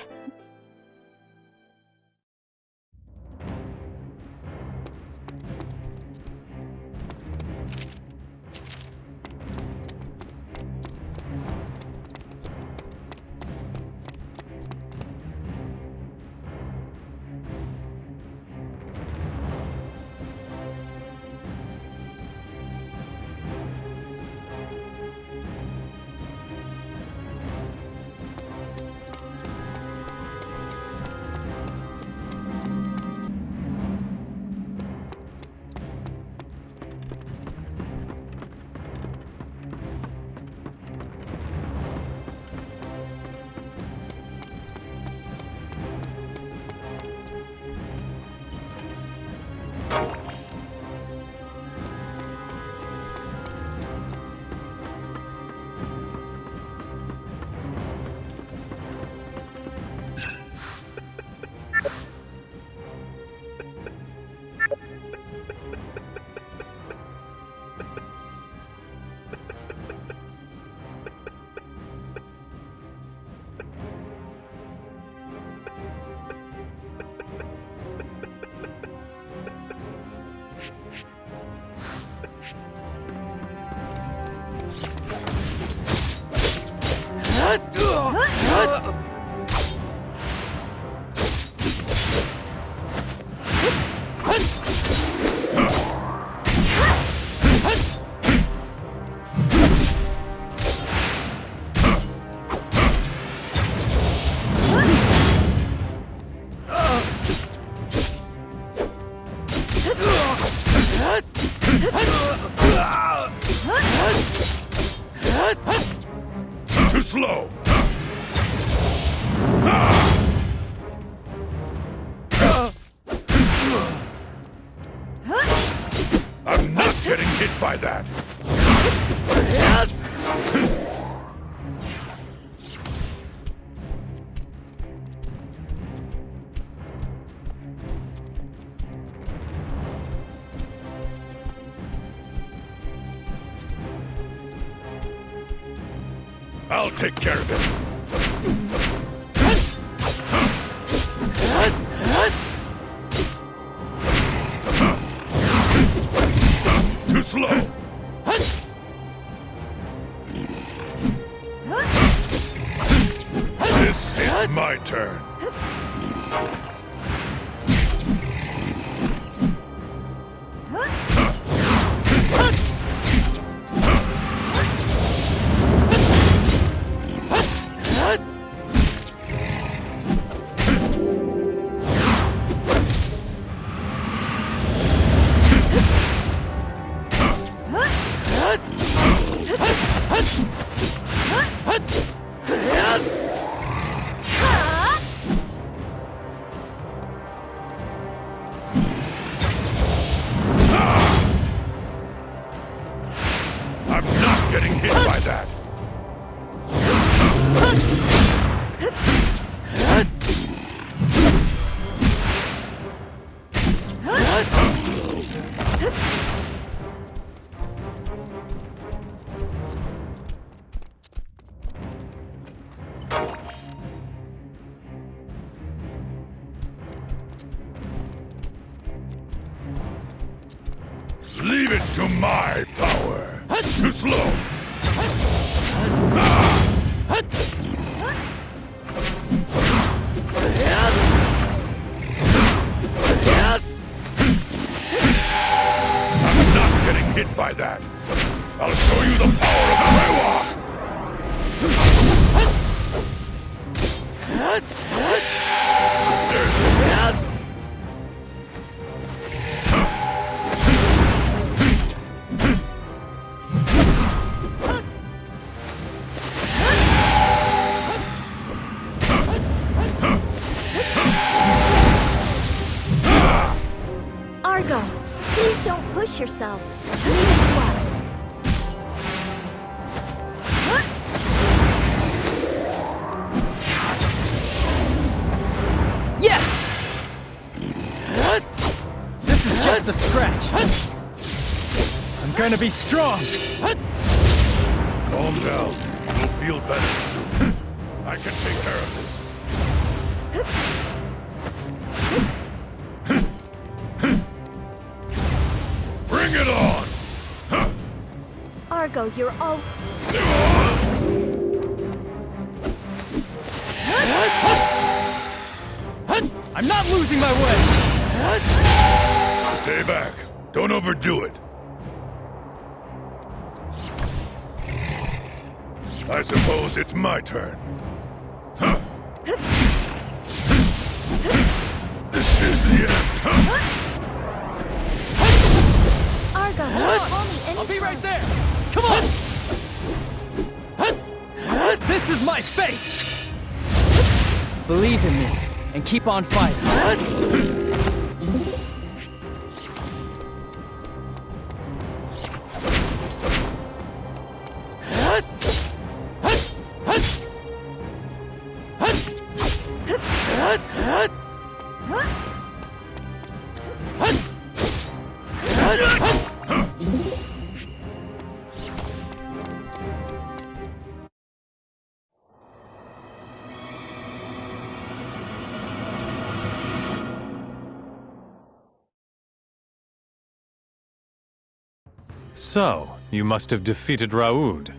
Too slow! I'm not getting hit by that! I'll take care of it. Too slow. This is my turn. Leave it to my power. Too slow. I'm not getting hit by that. I'll show you the power of the werewolf.
Argo, please don't push yourself. Leave it to us.
Yes! This is just a scratch. I'm gonna be strong.
Calm down. You'll feel better soon. I can take care of this. Bring it on!
Argo, you're all...
I'm not losing my way!
Stay back. Don't overdo it. I suppose it's my turn. This is the end.
Argo, call me anytime.
I'll be right there! Come on! This is my fate! Believe in me, and keep on fighting.
So, you must have defeated Raoud.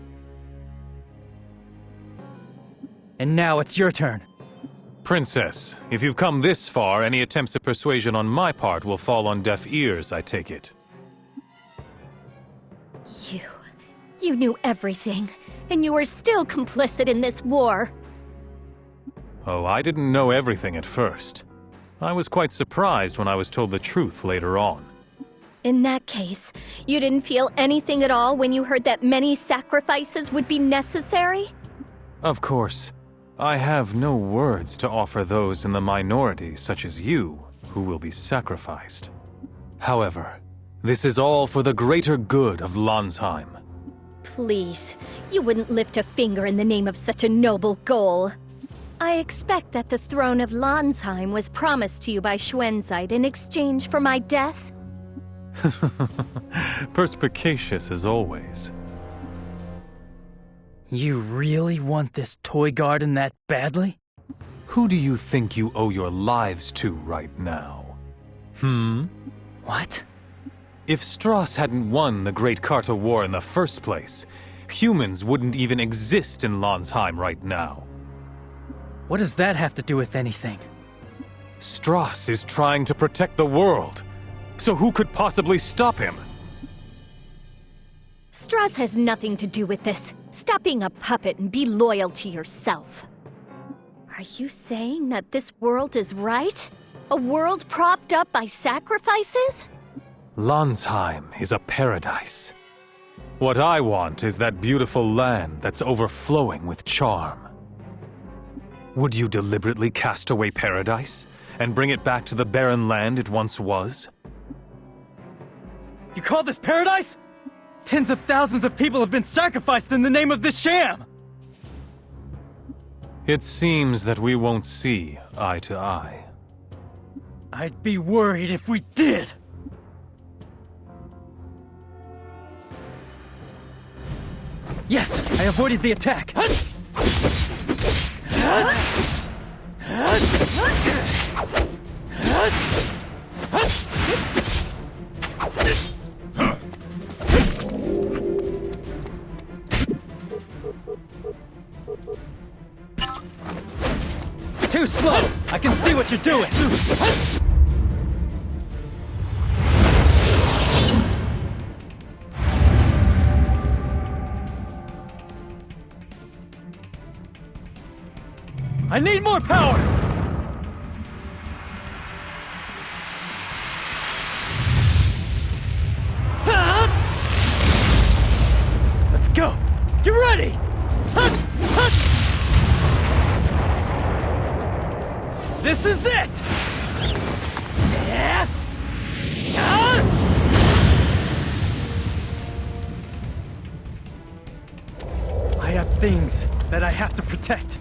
And now it's your turn.
Princess, if you've come this far, any attempts at persuasion on my part will fall on deaf ears, I take it.
You knew everything, and you were still complicit in this war.
Oh, I didn't know everything at first. I was quite surprised when I was told the truth later on.
In that case, you didn't feel anything at all when you heard that many sacrifices would be necessary?
Of course. I have no words to offer those in the minority, such as you, who will be sacrificed. However, this is all for the greater good of Lanzheim.
Please, you wouldn't lift a finger in the name of such a noble goal. I expect that the throne of Lanzheim was promised to you by Schwenzeit in exchange for my death?
Perspicacious as always.
You really want this toy garden that badly?
Who do you think you owe your lives to right now?
What?
If Strauss hadn't won the Great Carta War in the first place, humans wouldn't even exist in Lanzheim right now.
What does that have to do with anything?
Strauss is trying to protect the world. So who could possibly stop him?
Strauss has nothing to do with this. Stop being a puppet and be loyal to yourself. Are you saying that this world is right? A world propped up by sacrifices?
Lanzheim is a paradise. What I want is that beautiful land that's overflowing with charm. Would you deliberately cast away paradise and bring it back to the barren land it once was?
You call this paradise? Tens of thousands of people have been sacrificed in the name of this sham!
It seems that we won't see eye to eye.
I'd be worried if we did! Yes, I avoided the attack!
what you're doing! I need more power! Let's go! Get ready! This is it! I have things that I have to protect.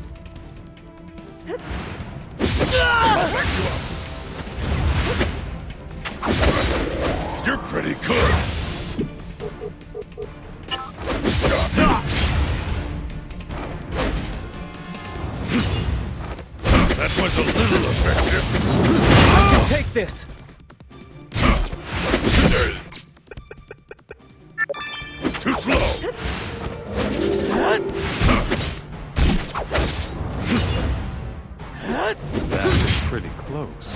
You're pretty good. That was a little effective.
I can take this.
Too slow.
That's pretty close.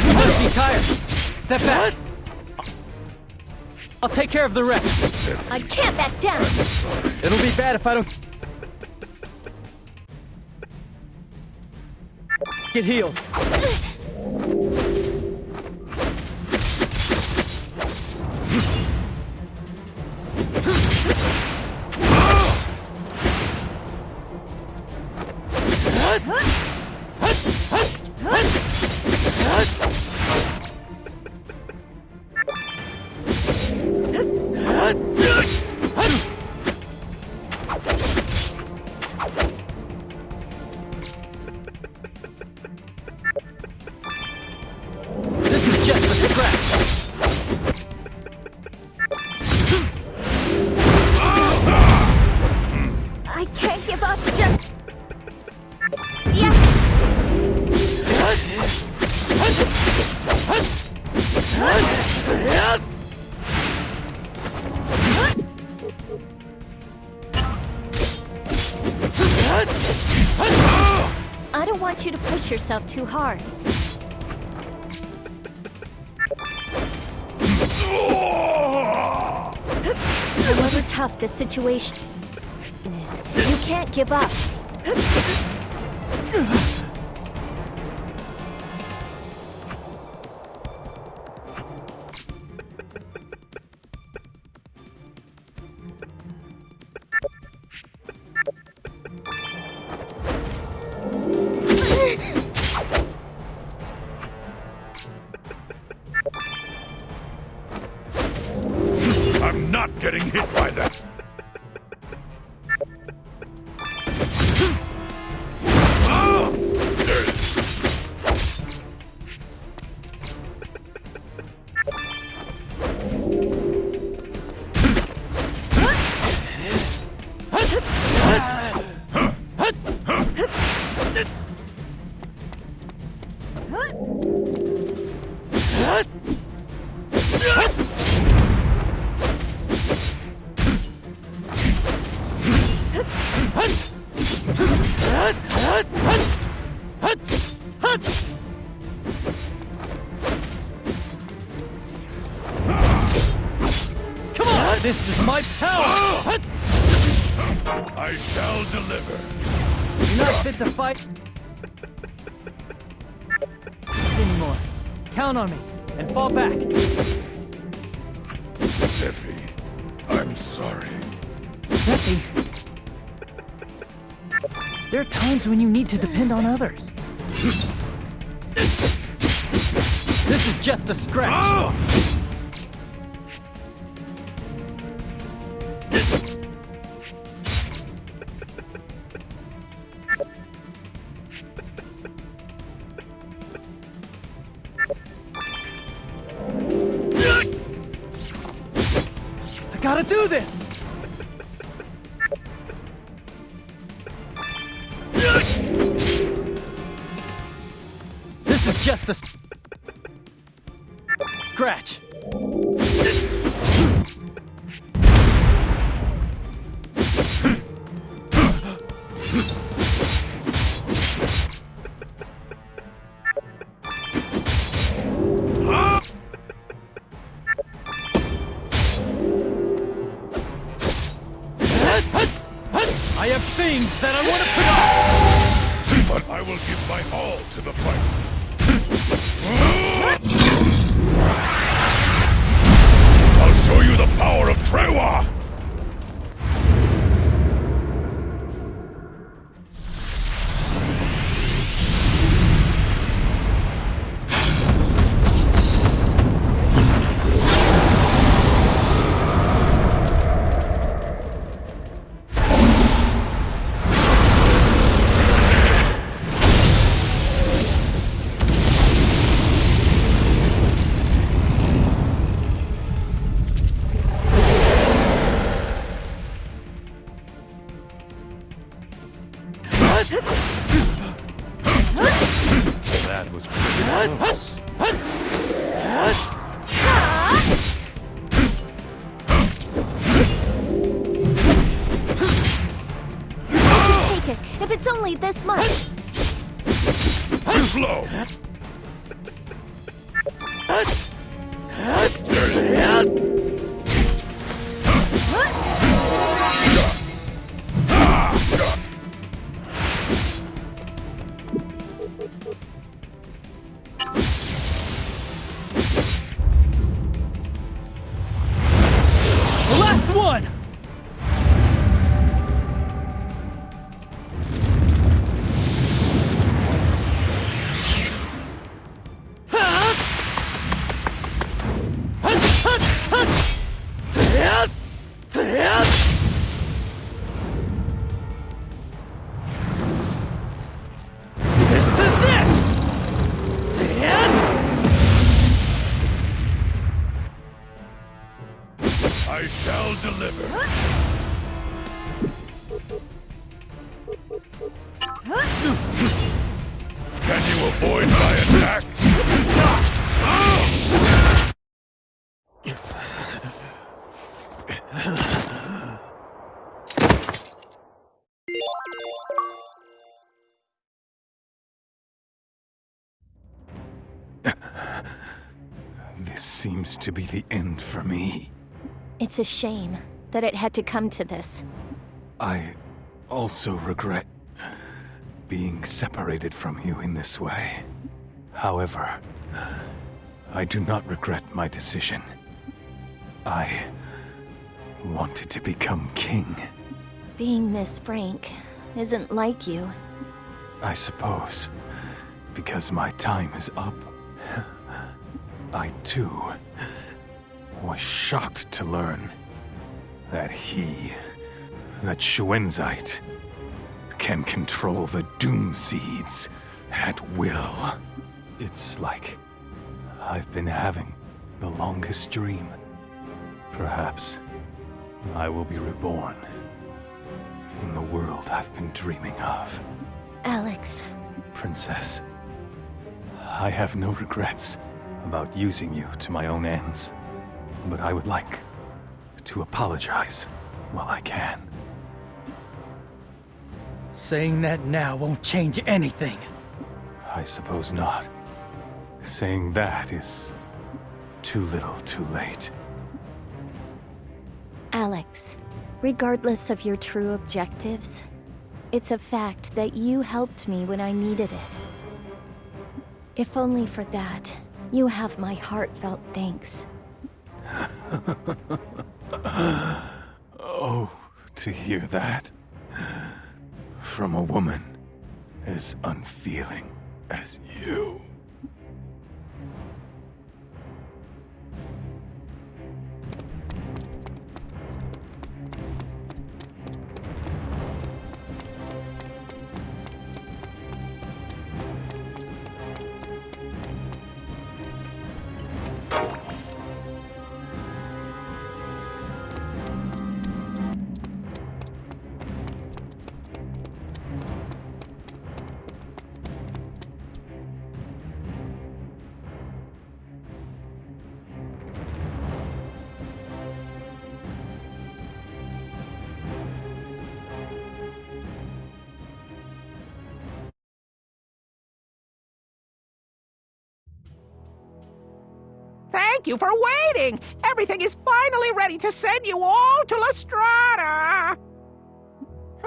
You must be tired. Step back. I'll take care of the rest.
I can't back down.
It'll be bad if I don't get healed. This is just a scratch.
I can't give up just yet. I don't want you to push yourself too hard. However tough the situation is, you can't give up.
I'm not getting hit by that.
Come on! This is my power!
I shall deliver.
You're not fit to fight anymore. Count on me and fall back.
Zephie, I'm sorry.
Zephie, there are times when you need to depend on others.
This is just a scratch. I gotta do this! This is just a scratch. things that I want to put on!
But I will give my all to the fight. I'll show you the power of Trewa!
That was pretty close.
Take it, if it's only this much.
Too slow!
Last one! This is it!
I shall deliver. Can you avoid my attack?
This seems to be the end for me.
It's a shame that it had to come to this.
I also regret being separated from you in this way. However, I do not regret my decision. I wanted to become king.
Being this frank isn't like you.
I suppose, because my time is up. I, too, was shocked to learn that that Shuenzite, can control the Doom Seeds at will. It's like I've been having the longest dream. Perhaps I will be reborn in the world I've been dreaming of.
Alex.
Princess, I have no regrets about using you to my own ends, but I would like to apologize while I can.
Saying that now won't change anything.
I suppose not. Saying that is too little too late.
Alex, regardless of your true objectives, it's a fact that you helped me when I needed it. If only for that, you have my heartfelt thanks.
Oh, to hear that from a woman as unfeeling as you.
Thank you for waiting! Everything is finally ready to send you all to Strada!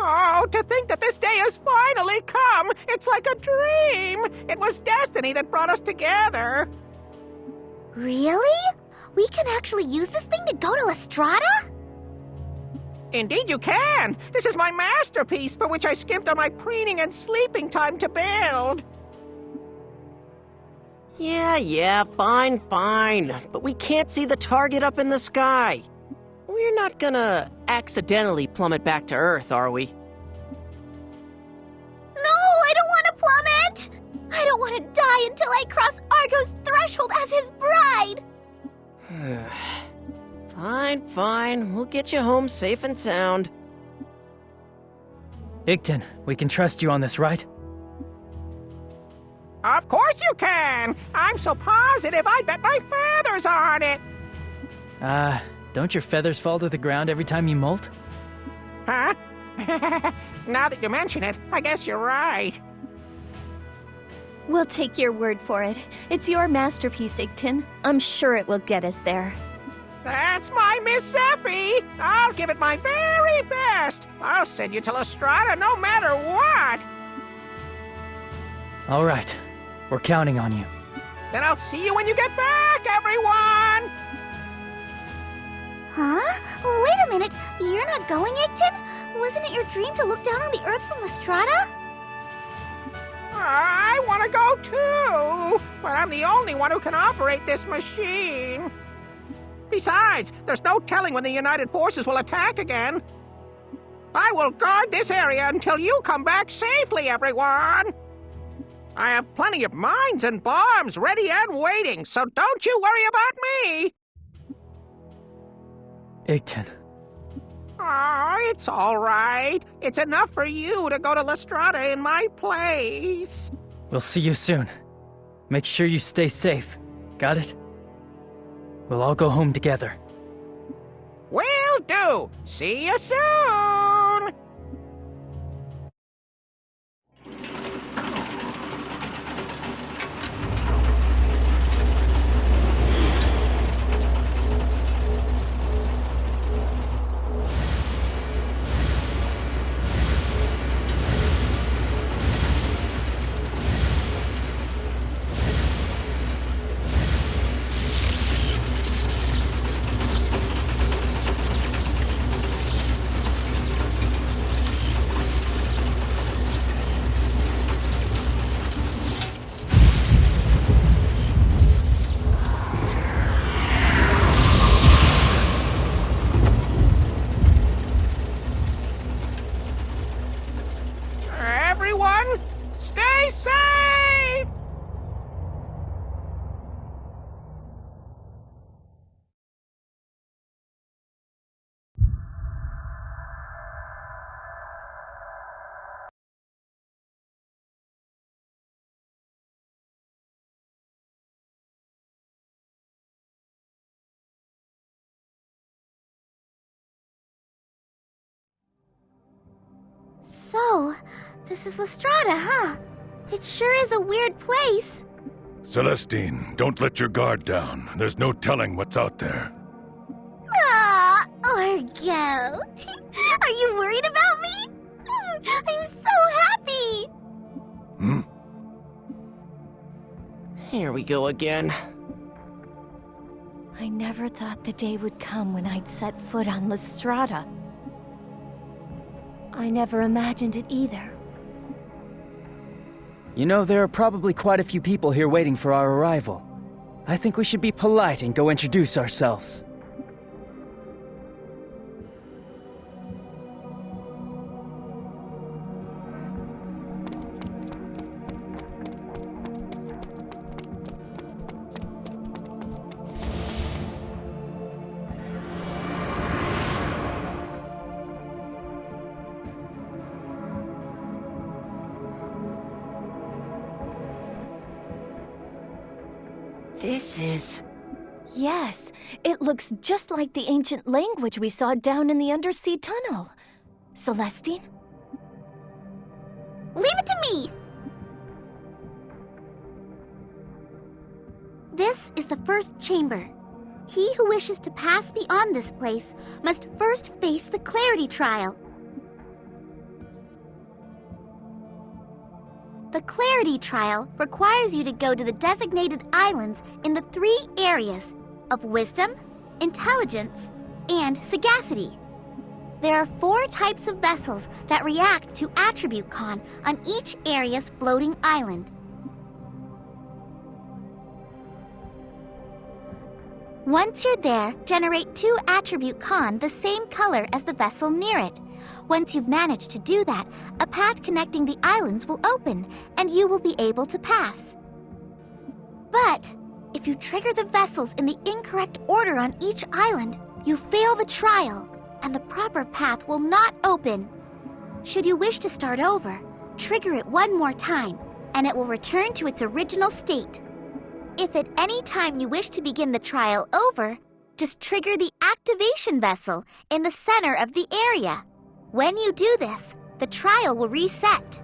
Oh, to think that this day has finally come! It's like a dream! It was destiny that brought us together!
Really? We can actually use this thing to go to Strada?
Indeed you can! This is my masterpiece, for which I skimped on my preening and sleeping time to build!
Yeah, fine. But we can't see the target up in the sky. We're not gonna accidentally plummet back to Earth, are we?
No, I don't want to plummet! I don't want to die until I cross Argo's threshold as his bride!
Fine. We'll get you home safe and sound.
Igton, we can trust you on this, right?
Of course you can! I'm so positive I'd bet my feathers on it!
Don't your feathers fall to the ground every time you molt?
Huh? Now that you mention it, I guess you're right.
We'll take your word for it. It's your masterpiece, Igton. I'm sure it will get us there.
That's my Miss Zephie! I'll give it my very best! I'll send you to Strada no matter what!
All right. We're counting on you.
Then I'll see you when you get back, everyone!
Huh? Wait a minute. You're not going, Igton? Wasn't it your dream to look down on the Earth from Strada?
I want to go too, but I'm the only one who can operate this machine. Besides, there's no telling when the United Forces will attack again. I will guard this area until you come back safely, everyone. I have plenty of mines and bombs ready and waiting, so don't you worry about me.
Igton.
Oh, it's all right. It's enough for you to go to Strada in my place.
We'll see you soon. Make sure you stay safe. Got it? We'll all go home together.
Will do. See you soon. Everyone, stay safe!
So, this is Strada, huh? It sure is a weird place.
Celestine, don't let your guard down. There's no telling what's out there.
Ah, Argo. Are you worried about me? I'm so happy.
Here we go again.
I never thought the day would come when I'd set foot on Strada.
I never imagined it either.
You know, there are probably quite a few people here waiting for our arrival. I think we should be polite and go introduce ourselves.
This is...
Yes, it looks just like the ancient language we saw down in the undersea tunnel. Celestine?
Leave it to me! This is the first chamber. He who wishes to pass beyond this place must first face the clarity trial.
The Clarity Trial requires you to go to the designated islands in the 3 areas of Wisdom, Intelligence, and Sagacity. There are 4 types of vessels that react to Attribute Con on each area's floating island. Once you're there, generate 2 Attribute Con the same color as the vessel near it. Once you've managed to do that, a path connecting the islands will open, and you will be able to pass. But if you trigger the vessels in the incorrect order on each island, you fail the trial, and the proper path will not open. Should you wish to start over, trigger it one more time, and it will return to its original state. If at any time you wish to begin the trial over, just trigger the activation vessel in the center of the area. When you do this, the trial will reset.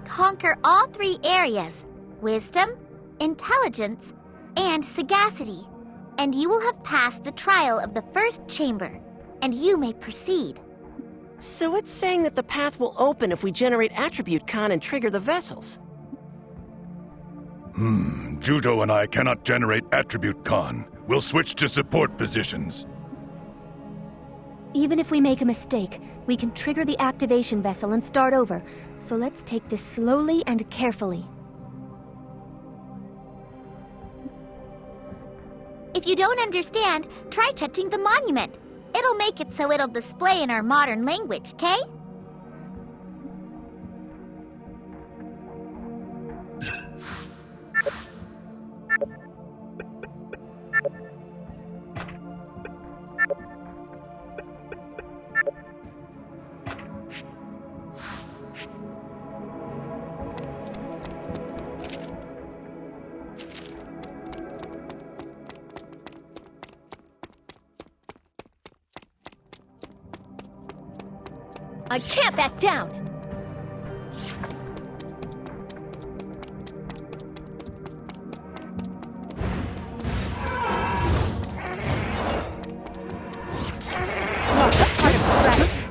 Conquer all 3 areas, Wisdom, Intelligence, and Sagacity, and you will have passed the trial of the first chamber, and you may proceed.
So it's saying that the path will open if we generate Attribute Con and trigger the vessels.
Juto and I cannot generate Attribute Con. We'll switch to support positions.
Even if we make a mistake, we can trigger the activation vessel and start over. So let's take this slowly and carefully.
If you don't understand, try touching the monument. It'll make it so it'll display in our modern language, okay?
I can't back down!
Look, that's part of the strategy.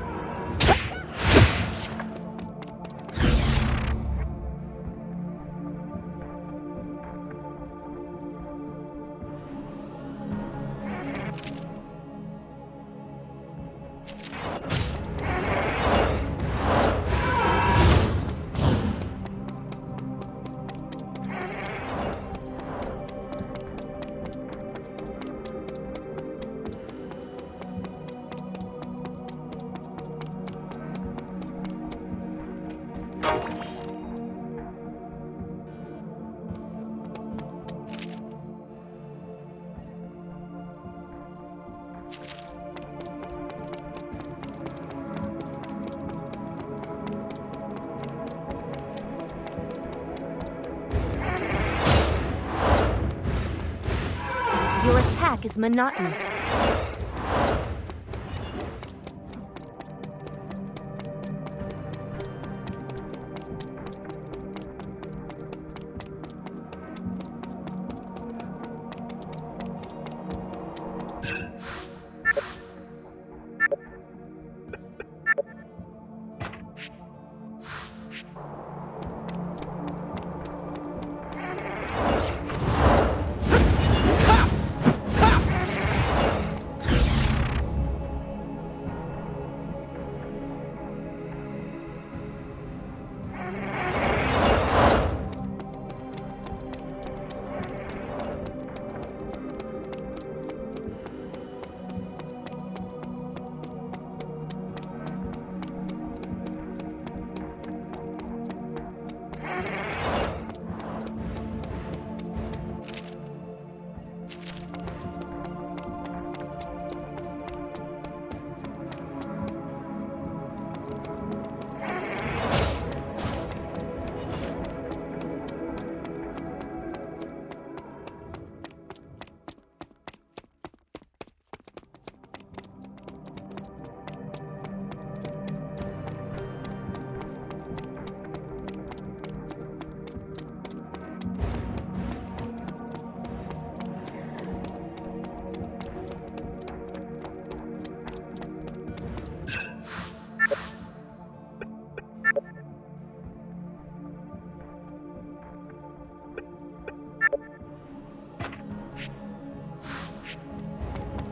Your attack is monotonous.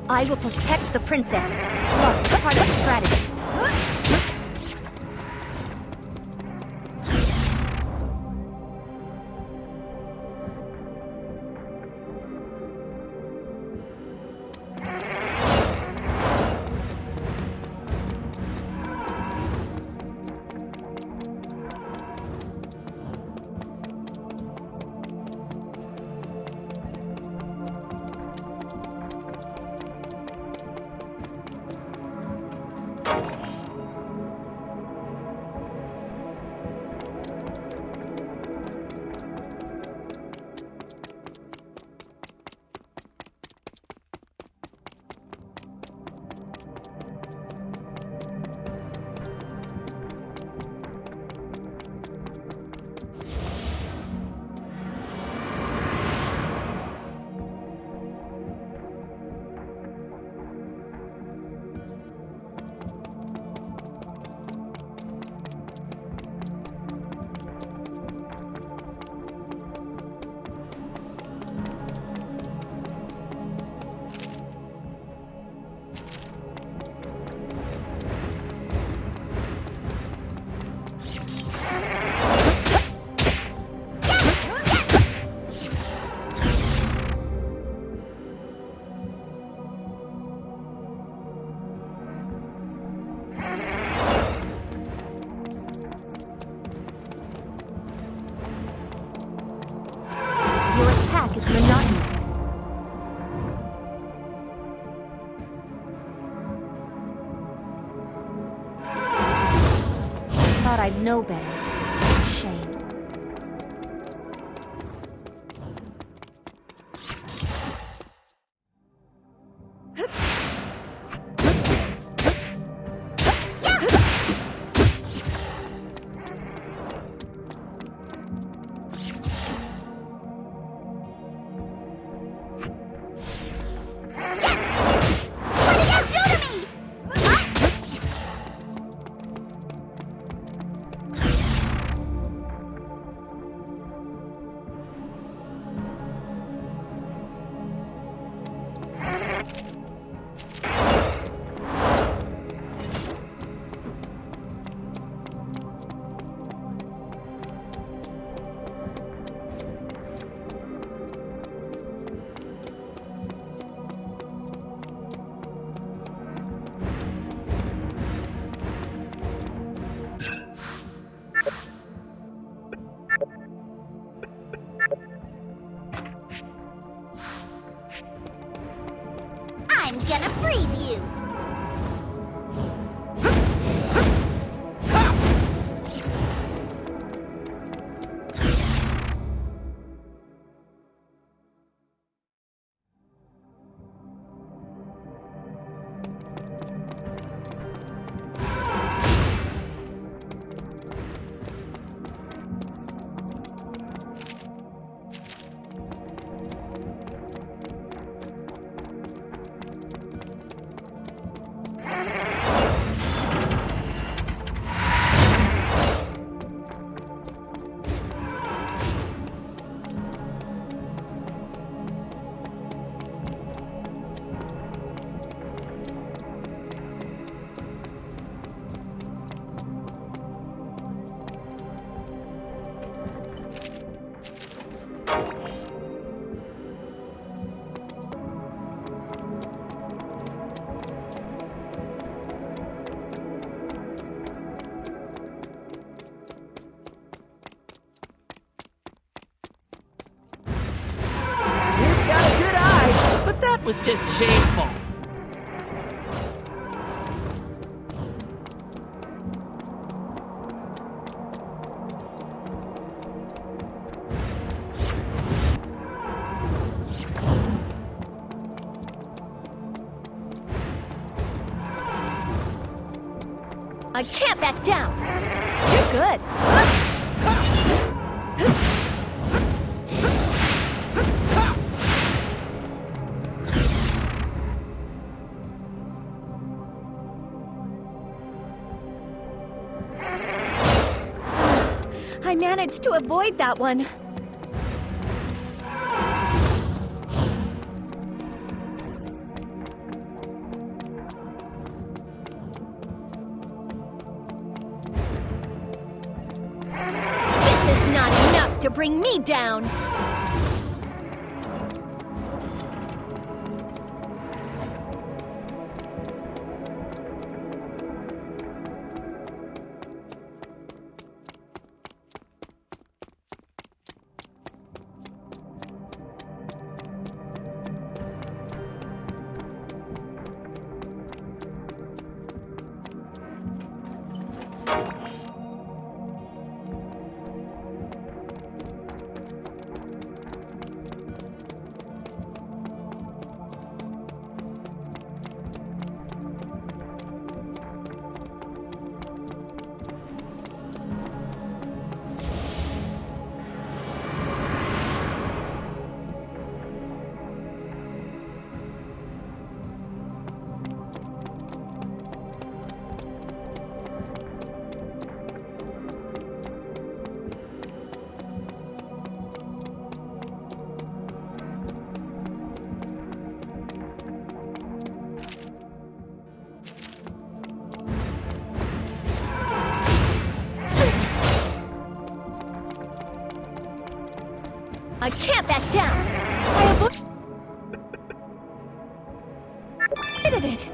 I will protect the princess. Love is part of the strategy. Is monotonous. Thought I'd know better. Shame.
I'm gonna freeze you!
Was just shameful.
I can't back down. You're good. I managed to avoid that one. to bring me down! I can't back down! I avoided it!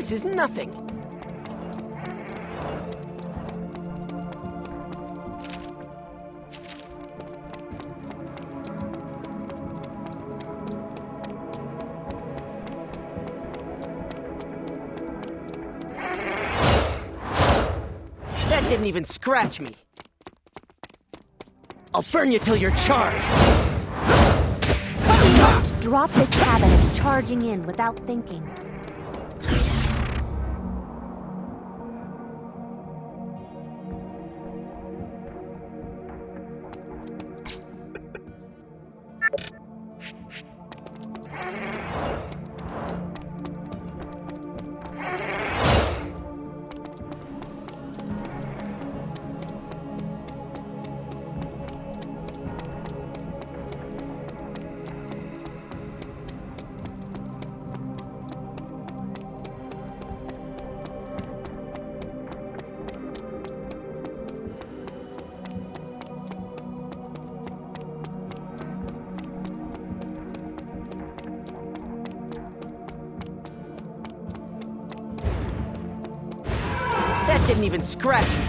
This is nothing. That didn't even scratch me. I'll burn you till you're charred.
You must drop this habit of charging in without thinking.
That didn't even scratch me.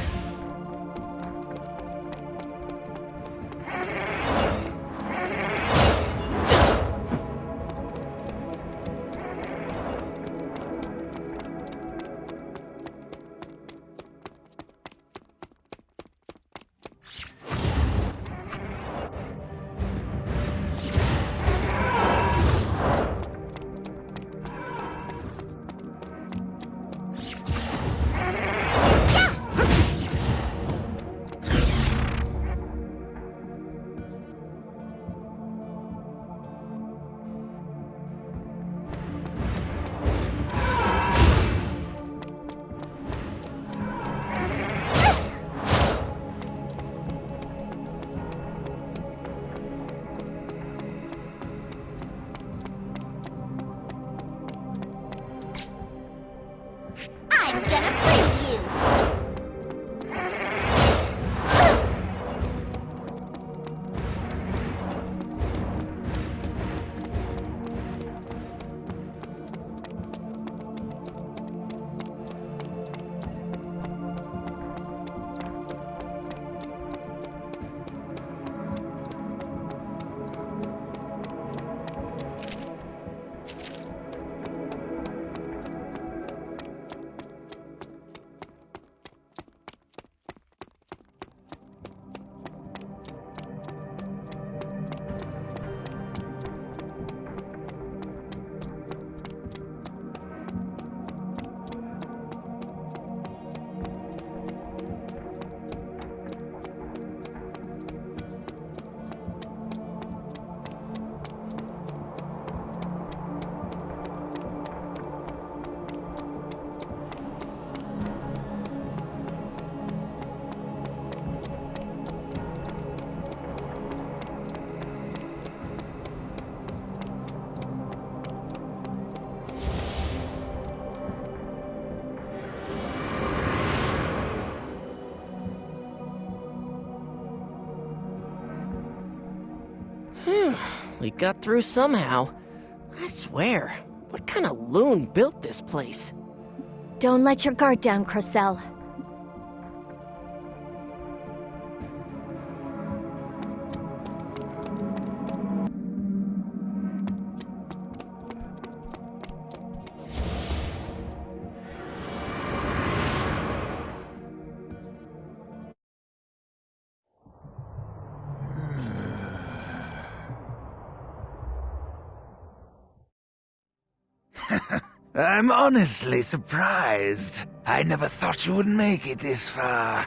We got through somehow. I swear, what kind of loon built this place?
Don't let your guard down, Crocell.
I'm honestly surprised. I never thought you would make it this far.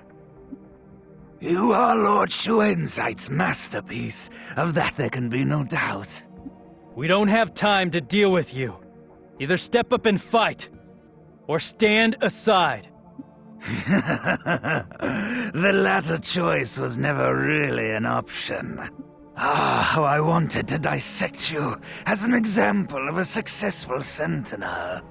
You are Lord Shuensight's masterpiece. Of that there can be no doubt.
We don't have time to deal with you. Either step up and fight, or stand aside.
The latter choice was never really an option. Ah, how I wanted to dissect you as an example of a successful sentinel.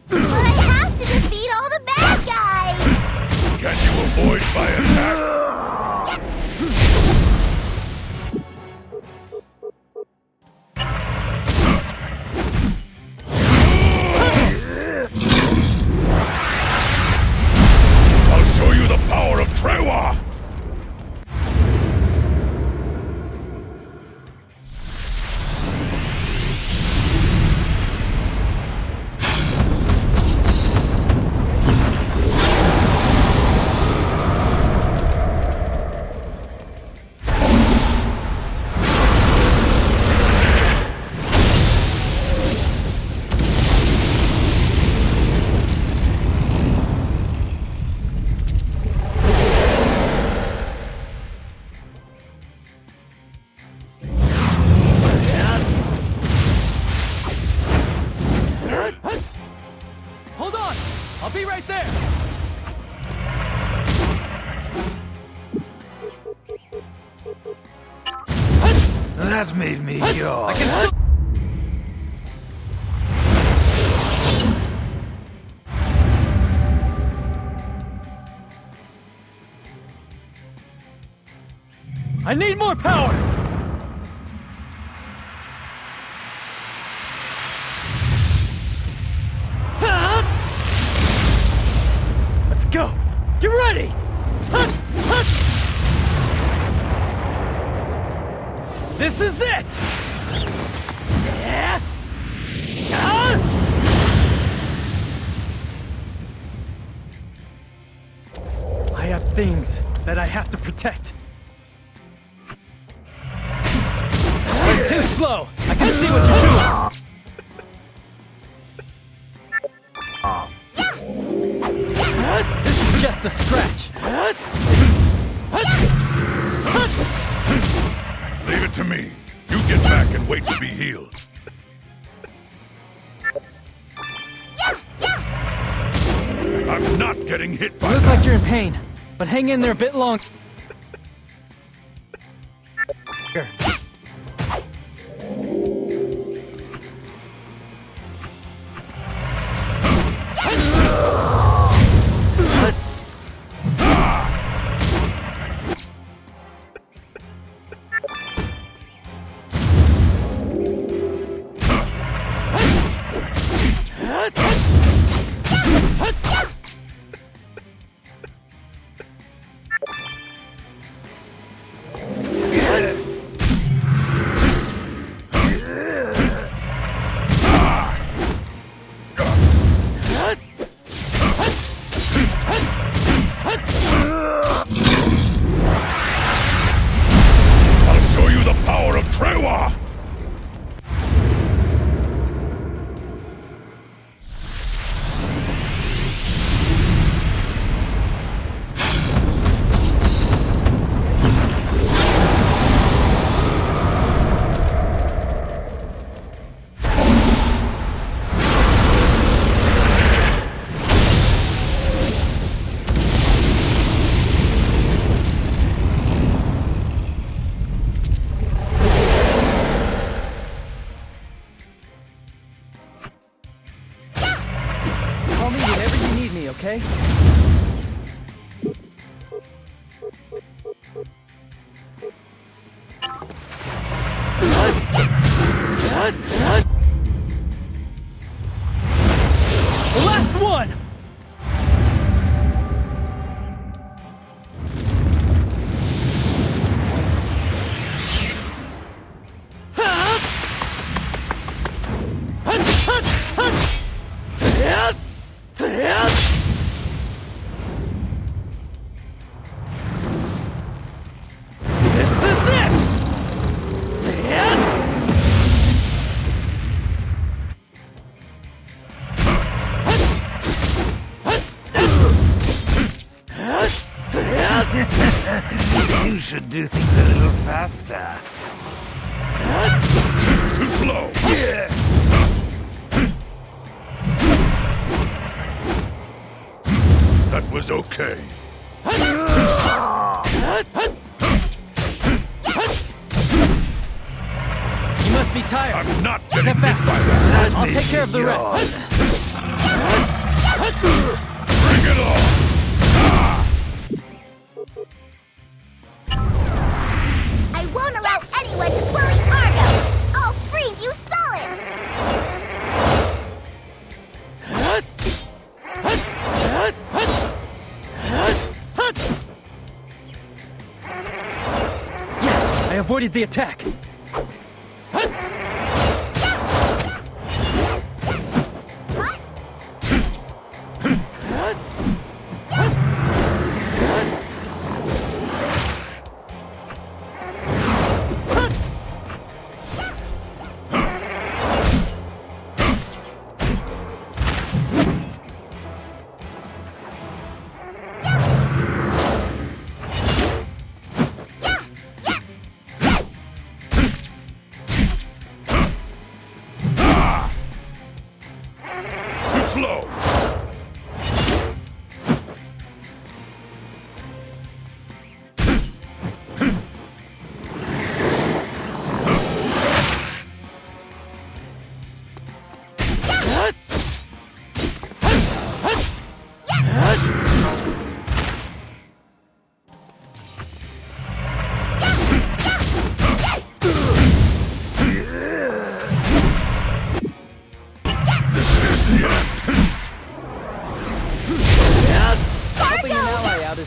But I have to defeat all the bad guys!
Can you avoid my attack?
That made me yawn.
I need more power! Let's go! Get ready! This is it! I have things that I have to protect. You're too slow! I can see what you're doing! This is just a scratch!
Leave it to me. You get back and wait to be healed. I'm not getting hit by
You look like you're in pain, but hang in there a bit longer. Okay? The last one!
You should do things a little faster.
Too slow. That was okay.
You must be tired.
I'm not getting
Step back.
hit by that.
I'll take care of the rest.
Bring it on.
I won't allow anyone to bully Argo! I'll freeze you solid!
Yes, I avoided the attack.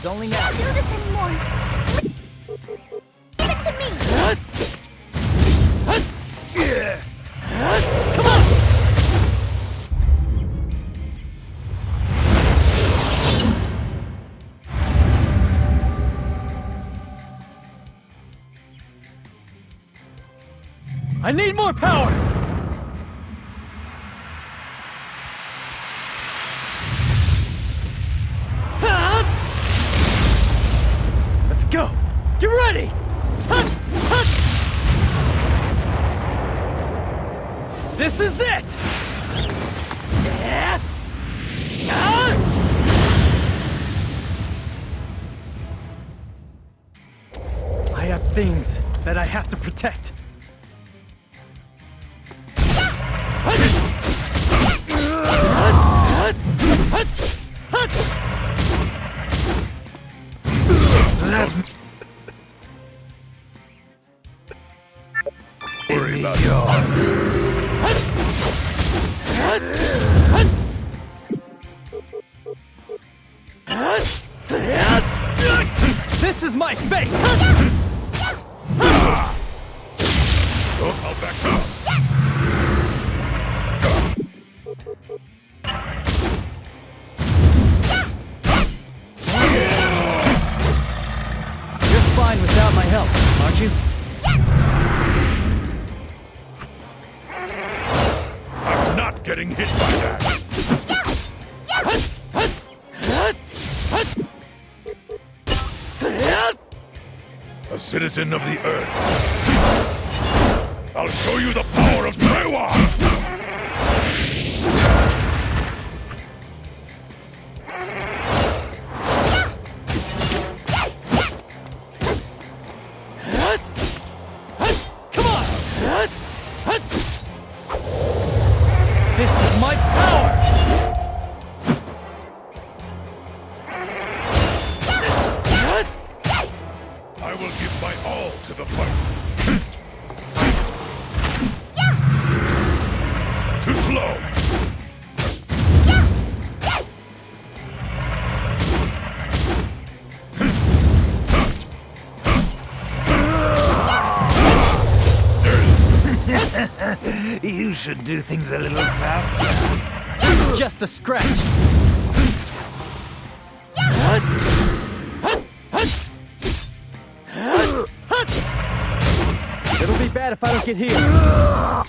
is only now.
Can't do this anymore. Give it to me.
Come on! I need more power! Let's go! Get ready! This is it! I have things that I have to protect.
Worry about
This is my fate!
I'll back up.
You're fine without my help, aren't you?
I'm not getting hit by that. A citizen of the Earth. I'll show you the power of Trewa!
Come on! This is my power!
I will give my all to the fight. Too slow.
You should do things a little faster.
This is just a scratch. It'll be bad if I don't get here.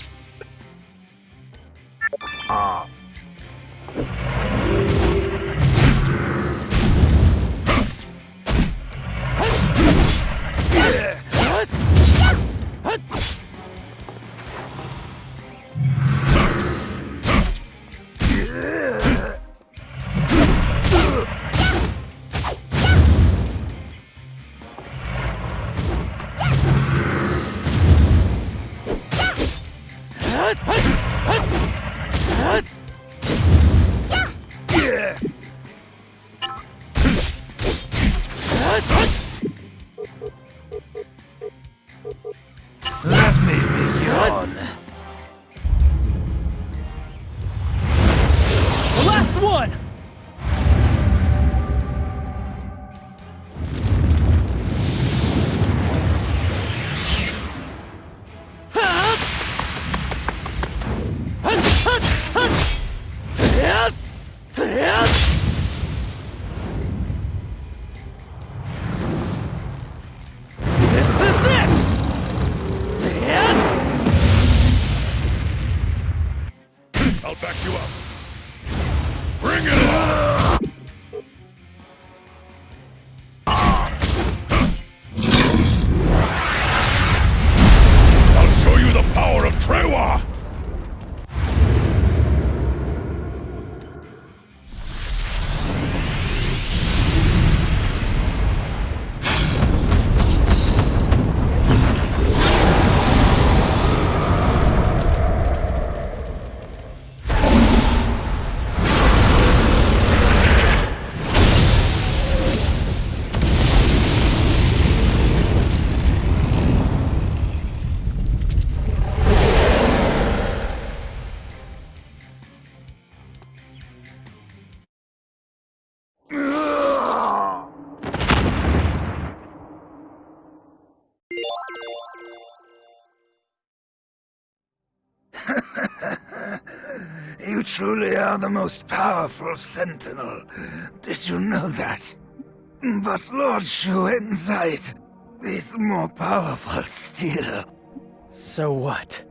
truly are the most powerful sentinel. Did you know that? But Lord Shuenzite is more powerful still.
So what?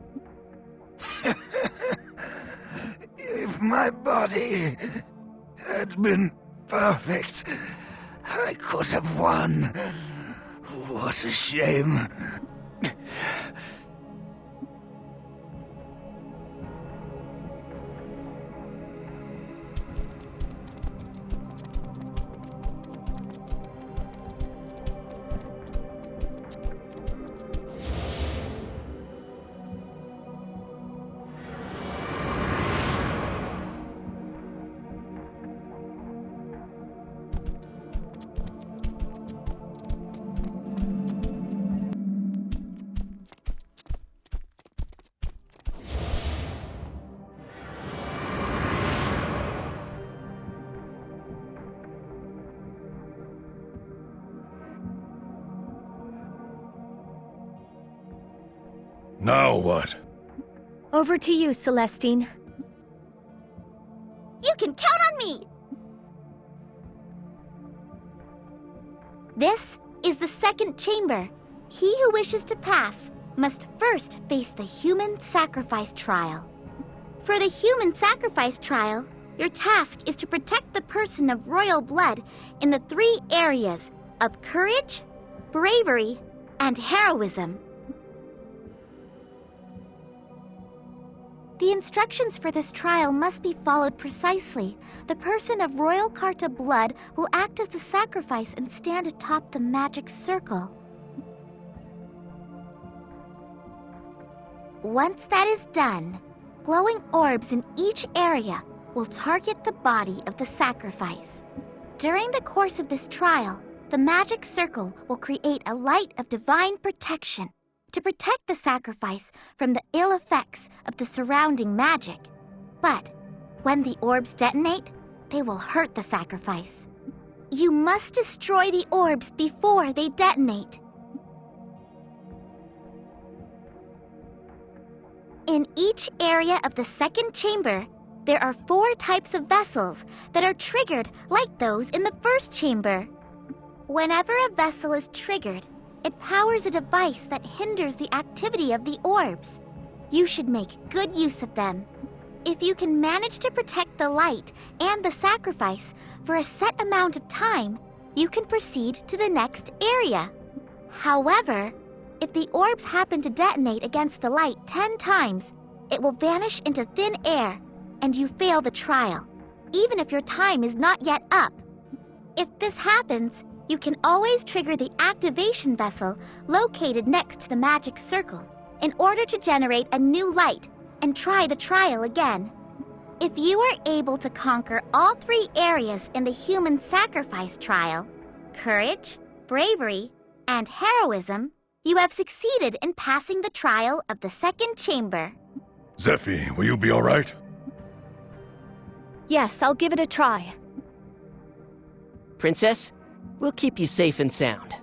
If my body had been perfect, I could have won. What a shame.
Now what?
Over to you, Celestine.
You can count on me! This is the second chamber. He who wishes to pass must first face the human sacrifice trial. For the human sacrifice trial, your task is to protect the person of royal blood in the 3 areas of courage, bravery, and heroism. The instructions for this trial must be followed precisely. The person of Royal Carta blood will act as the sacrifice and stand atop the magic circle. Once that is done, glowing orbs in each area will target the body of the sacrifice. During the course of this trial, the magic circle will create a light of divine protection to protect the sacrifice from the ill effects of the surrounding magic. But when the orbs detonate, they will hurt the sacrifice. You must destroy the orbs before they detonate. In each area of the second chamber, there are 4 types of vessels that are triggered like those in the first chamber. Whenever a vessel is triggered, it powers a device that hinders the activity of the orbs. You should make good use of them. If you can manage to protect the light and the sacrifice for a set amount of time, you can proceed to the next area. However, if the orbs happen to detonate against the light 10 times, it will vanish into thin air, and you fail the trial, even if your time is not yet up. If this happens, you can always trigger the activation vessel located next to the magic circle in order to generate a new light and try the trial again. If you are able to conquer all 3 areas in the human sacrifice trial, courage, bravery, and heroism, you have succeeded in passing the trial of the second chamber.
Zephie, will you be all right?
Yes, I'll give it a try.
Princess, we'll keep you safe and sound.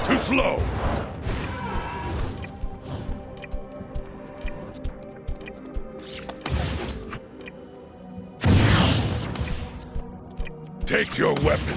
Too slow! Take your weapon.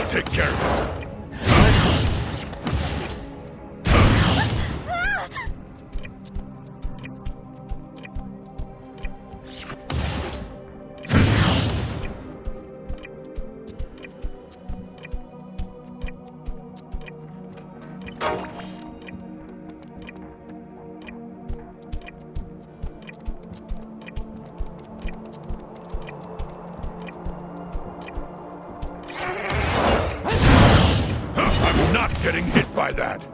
I'll take care of it. I'm not getting hit by that.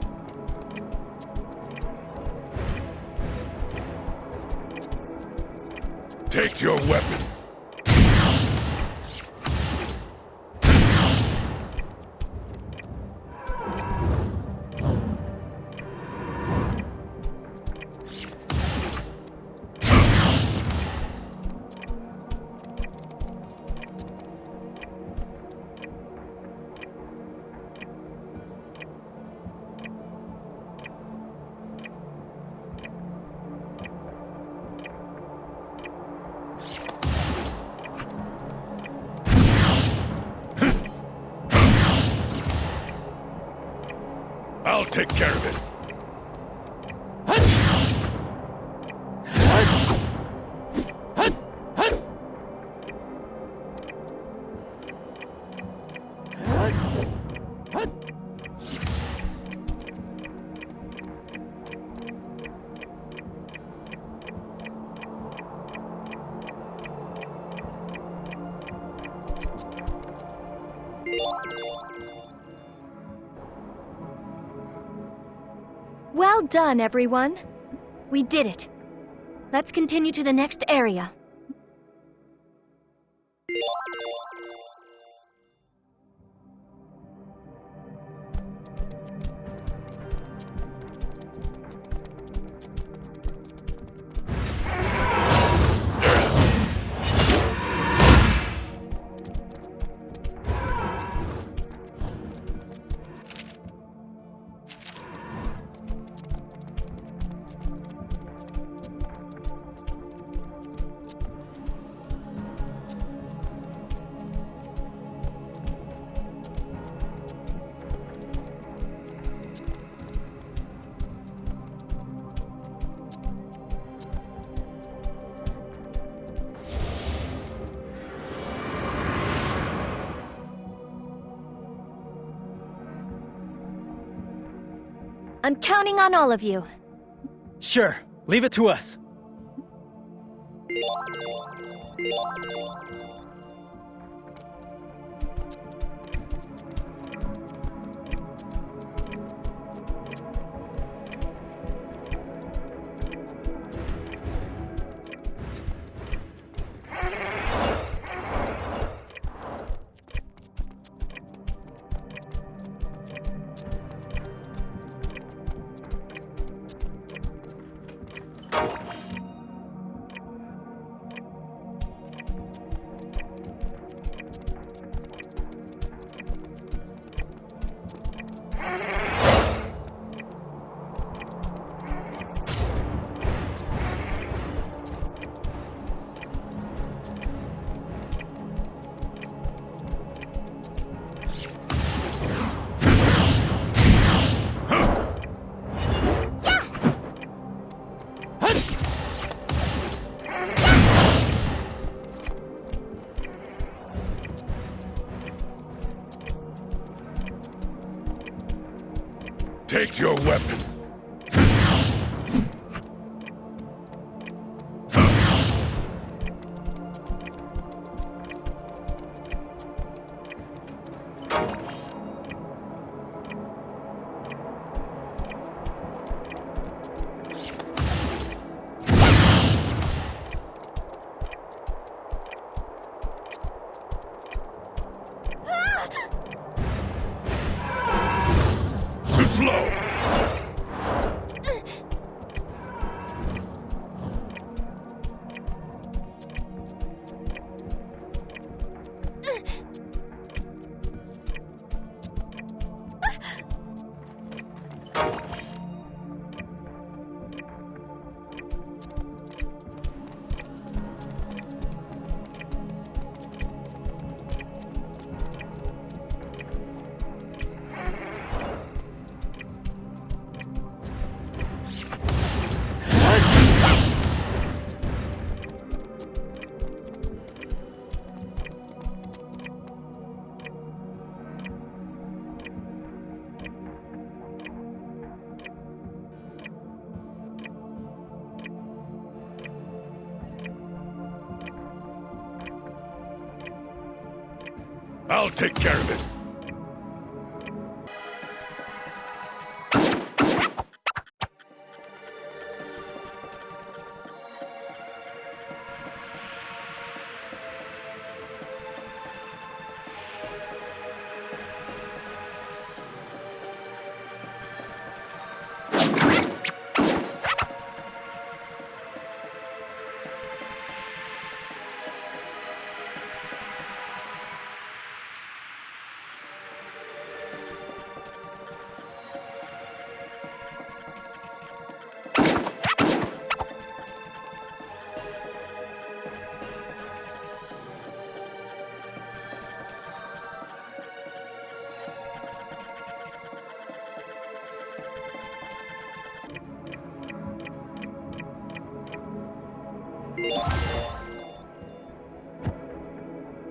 Take your weapon. I'll take care of it.
Well done, everyone.
We did it. Let's continue to the next area.
I'm counting on all of you.
Sure, leave it to us.
Take your weapon. Too slow. I'll take care of it.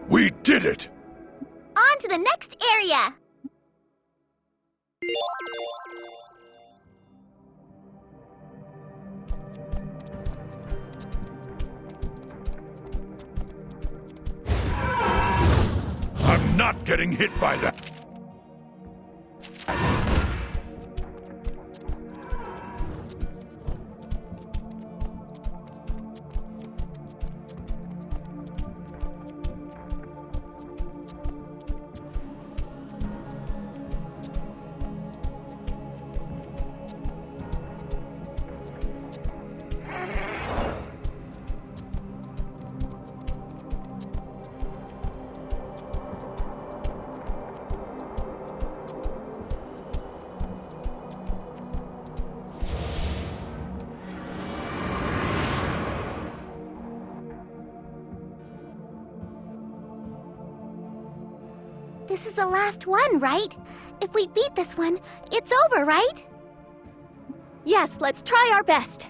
We did it!
On to the next area!
I'm not getting hit by that.
This is the last one, right? If we beat this one, it's over, right?
Yes, let's try our best.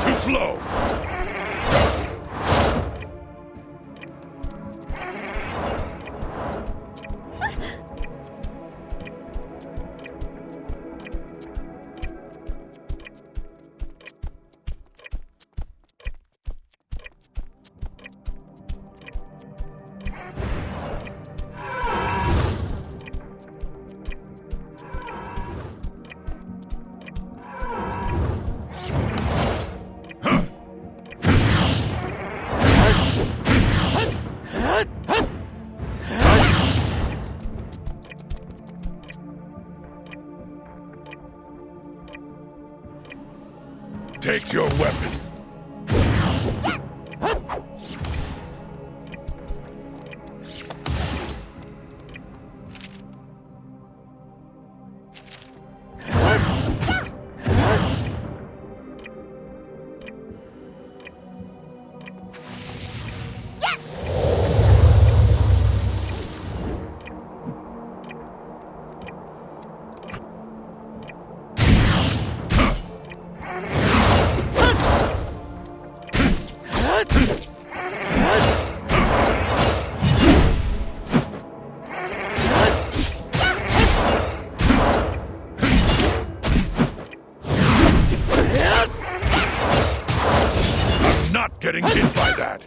Too slow! Take your weapon. Getting hit by that.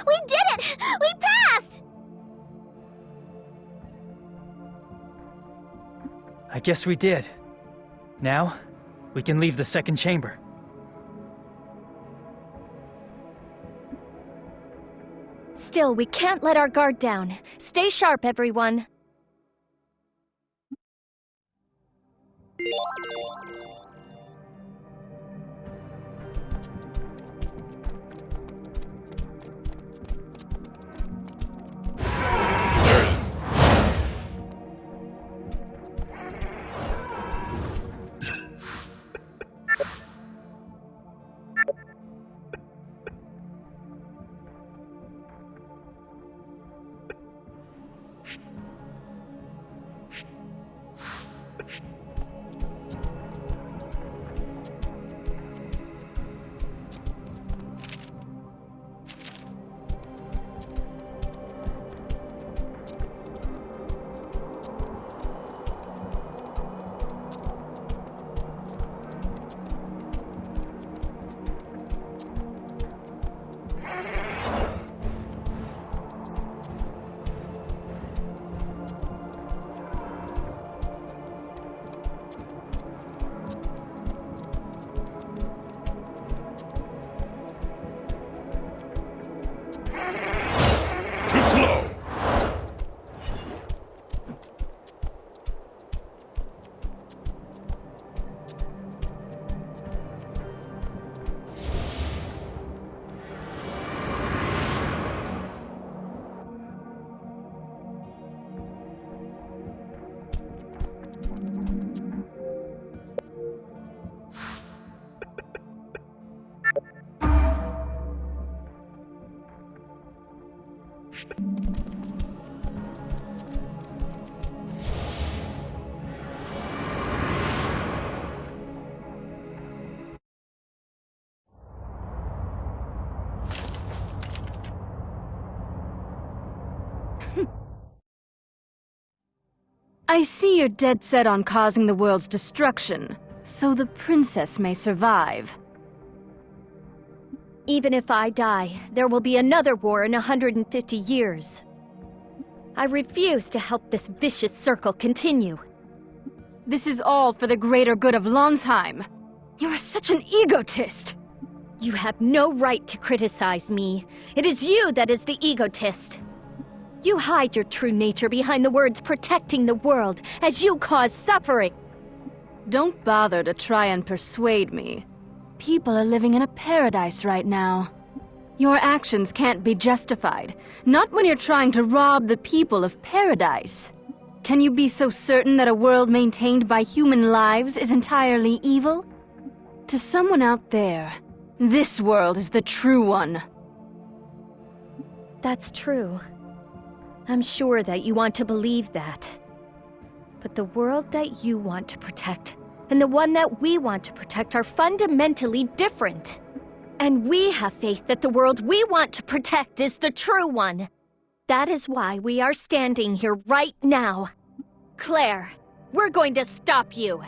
We did it! We passed!
I guess we did. Now, we can leave the second chamber.
Still, we can't let our guard down. Stay sharp, everyone.
I see you're dead set on causing the world's destruction, so the princess may survive.
Even if I die, there will be another war in 150 years. I refuse to help this vicious circle continue.
This is all for the greater good of Lanzheim. You are such an egotist!
You have no right to criticize me. It is you that is the egotist. You hide your true nature behind the words protecting the world, as you cause suffering.
Don't bother to try and persuade me. People are living in a paradise right now. Your actions can't be justified, not when you're trying to rob the people of paradise. Can you be so certain that a world maintained by human lives is entirely evil? To someone out there, this world is the true one.
That's true. I'm sure that you want to believe that. But the world that you want to protect and the one that we want to protect are fundamentally different. And we have faith that the world we want to protect is the true one. That is why we are standing here right now. Claire, we're going to stop you.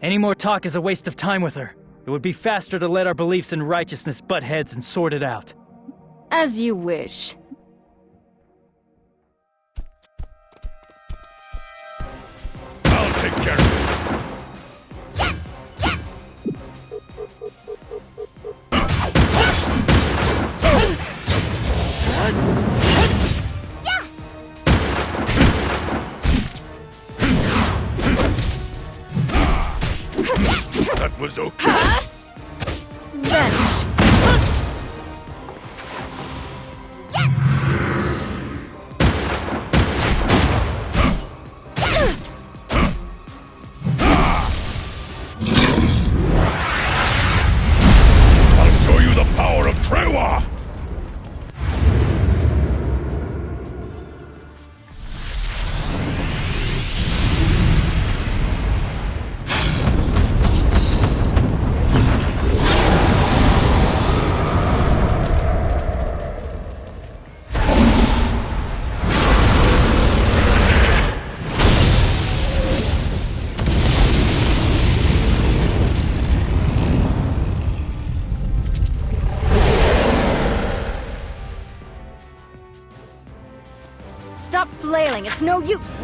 Any more talk is a waste of time with her. It would be faster to let our beliefs in righteousness butt heads and sort it out.
As you wish.
I'll take care of it. That was okay.
Vanish.
I'll show you the power of Trewa!
Stop flailing, it's no use!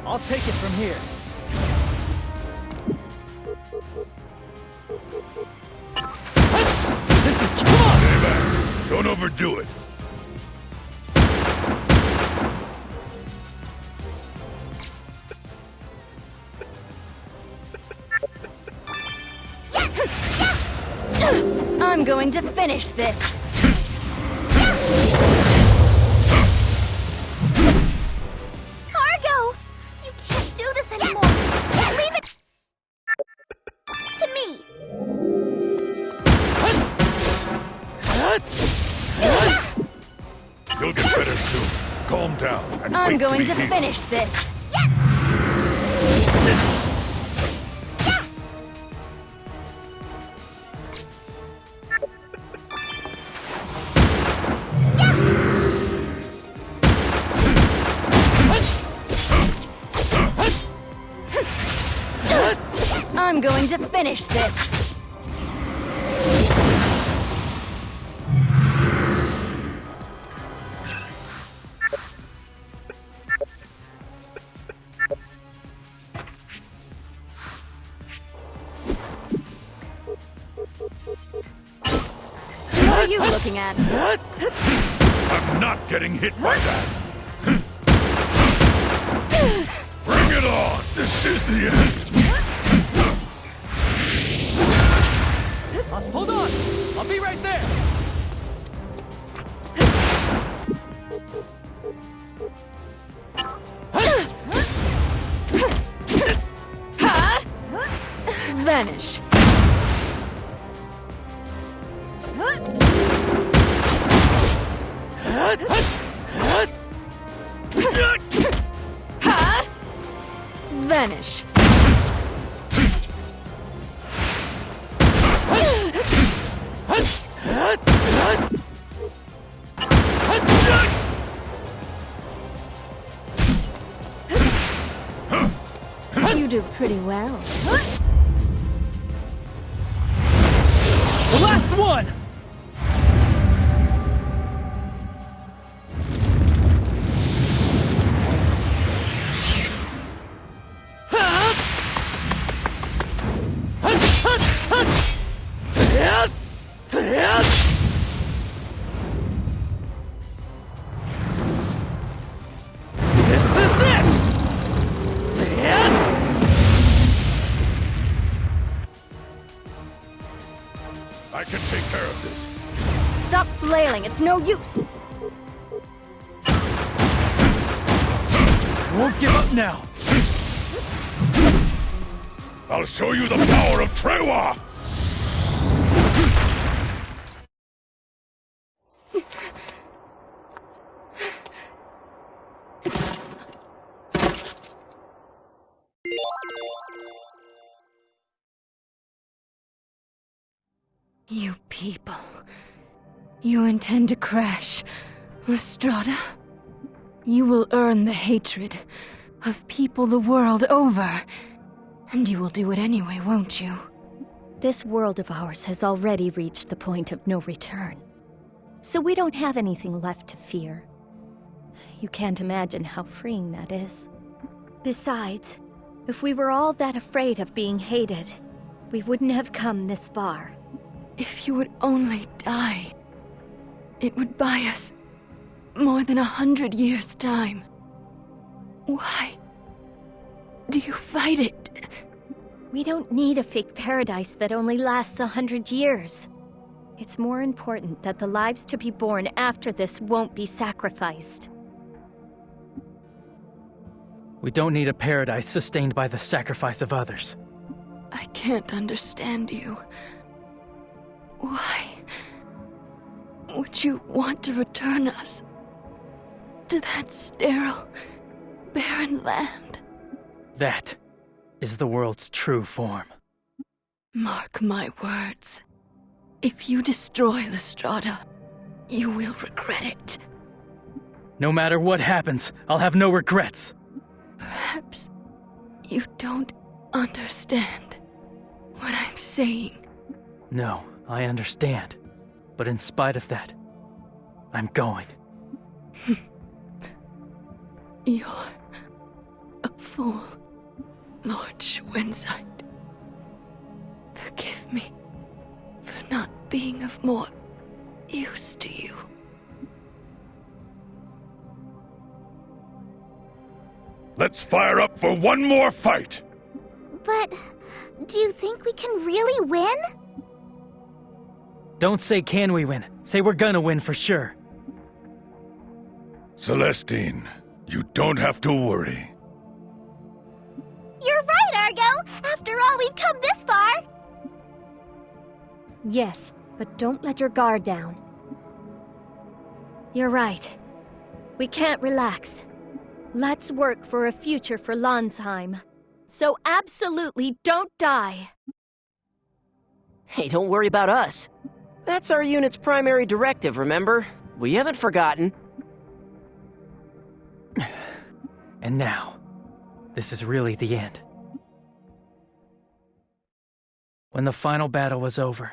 I'll take it from here.
This is come on! Stay back. Don't overdo it.
I'm going to finish this.
Argo! You can't do this anymore! Leave it to me!
You'll get better soon. Calm down and
I'm
wait
going
to
to
be
finish this. I'm going to finish this. What are you looking at?
I'm not getting hit by that. Bring it on! This is the end!
Hold on! I'll be right there!
Vanish. Vanish. You do pretty well.
The last one!
This is it!
I can take care of this.
Stop flailing, it's no use.
I won't give up now.
I'll show you the power of Trewa!
You people. You intend to crash Strada? You will earn the hatred of people the world over. And you will do it anyway, won't you?
This world of ours has already reached the point of no return. So we don't have anything left to fear. You can't imagine how freeing that is. Besides, if we were all that afraid of being hated, we wouldn't have come this far.
If you would only die, it would buy us more than 100 years' time. Why do you fight it?
We don't need a fake paradise that only lasts 100 years. It's more important that the lives to be born after this won't be sacrificed.
We don't need a paradise sustained by the sacrifice of others.
I can't understand you. Why would you want to return us to that sterile, barren land?
That is the world's true form.
Mark my words. If you destroy Strada, you will regret it.
No matter what happens, I'll have no regrets.
Perhaps you don't understand what I'm saying.
No, I understand. But in spite of that, I'm going.
You're a fool, Lord Schwenzite. Forgive me for not being of more use to you.
Let's fire up for one more fight!
But do you think we can really win?
Don't say can we win. Say we're gonna win for sure.
Celestine, you don't have to worry.
You're right, Argo! After all, we've come this far!
Yes, but don't let your guard down.
You're right. We can't relax. Let's work for a future for Lanzheim. So absolutely don't die.
Hey, don't worry about us. That's our unit's primary directive, remember? We haven't forgotten.
And now, this is really the end. When the final battle was over,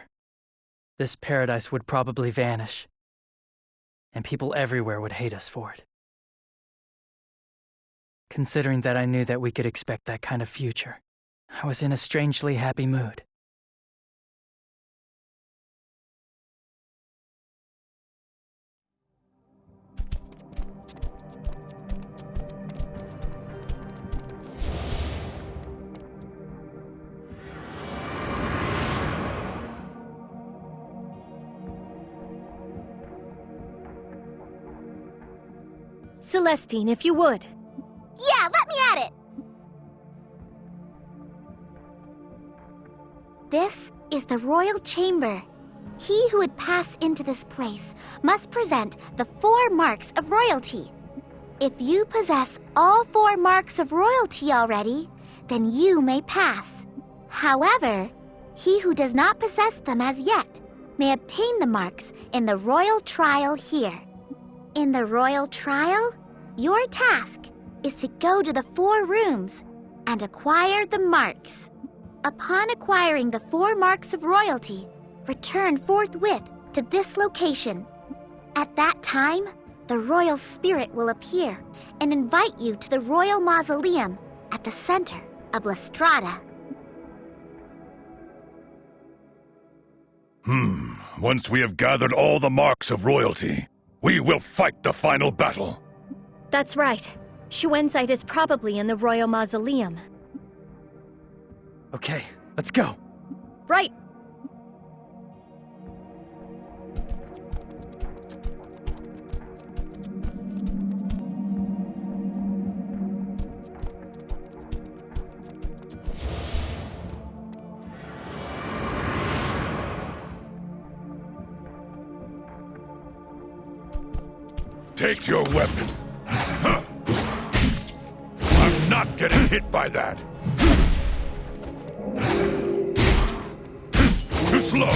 this paradise would probably vanish, and people everywhere would hate us for it. Considering that I knew that we could expect that kind of future, I was in a strangely happy mood.
Celestine, if you would.
Yeah, let me at it! This is the royal chamber. He who would pass into this place must present the 4 marks of royalty. If you possess all 4 marks of royalty already, then you may pass. However, he who does not possess them as yet may obtain the marks in the royal trial here. In the royal trial, your task is to go to the 4 rooms and acquire the marks. Upon acquiring the 4 marks of royalty, return forthwith to this location. At that time, the royal spirit will appear and invite you to the royal mausoleum at the center of Strada.
Once we have gathered all the marks of royalty, we will fight the final battle.
That's right. Schwenzite is probably in the royal mausoleum.
Okay, let's go.
Right.
Take your weapon. Huh. I'm not getting hit by that. Too slow.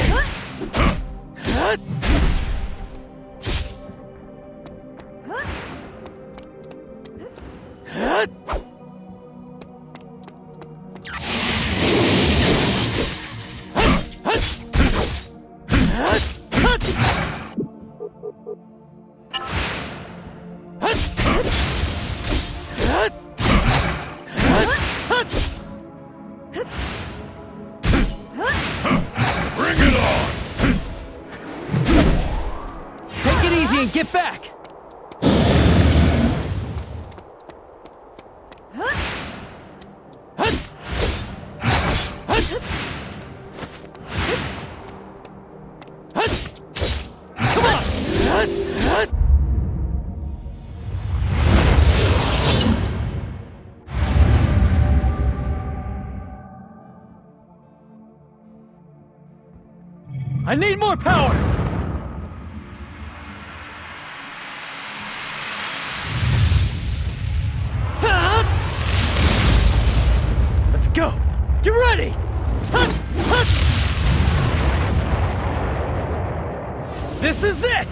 Get back! Come on! I need more power! Go! Get ready! This is it!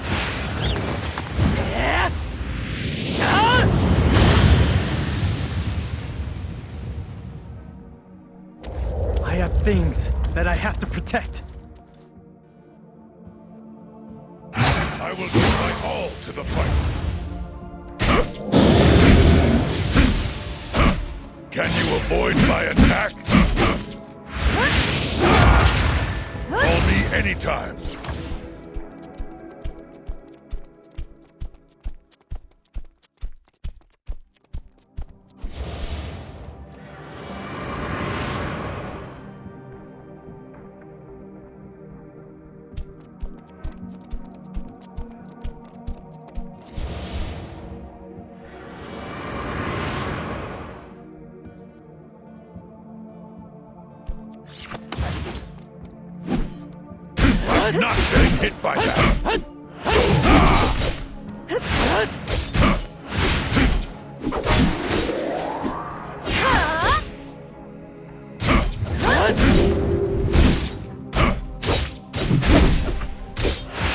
I have things that I have to protect.
I will give my all to the fight. Can you avoid my attack? Call me anytime. I'm not getting hit by that.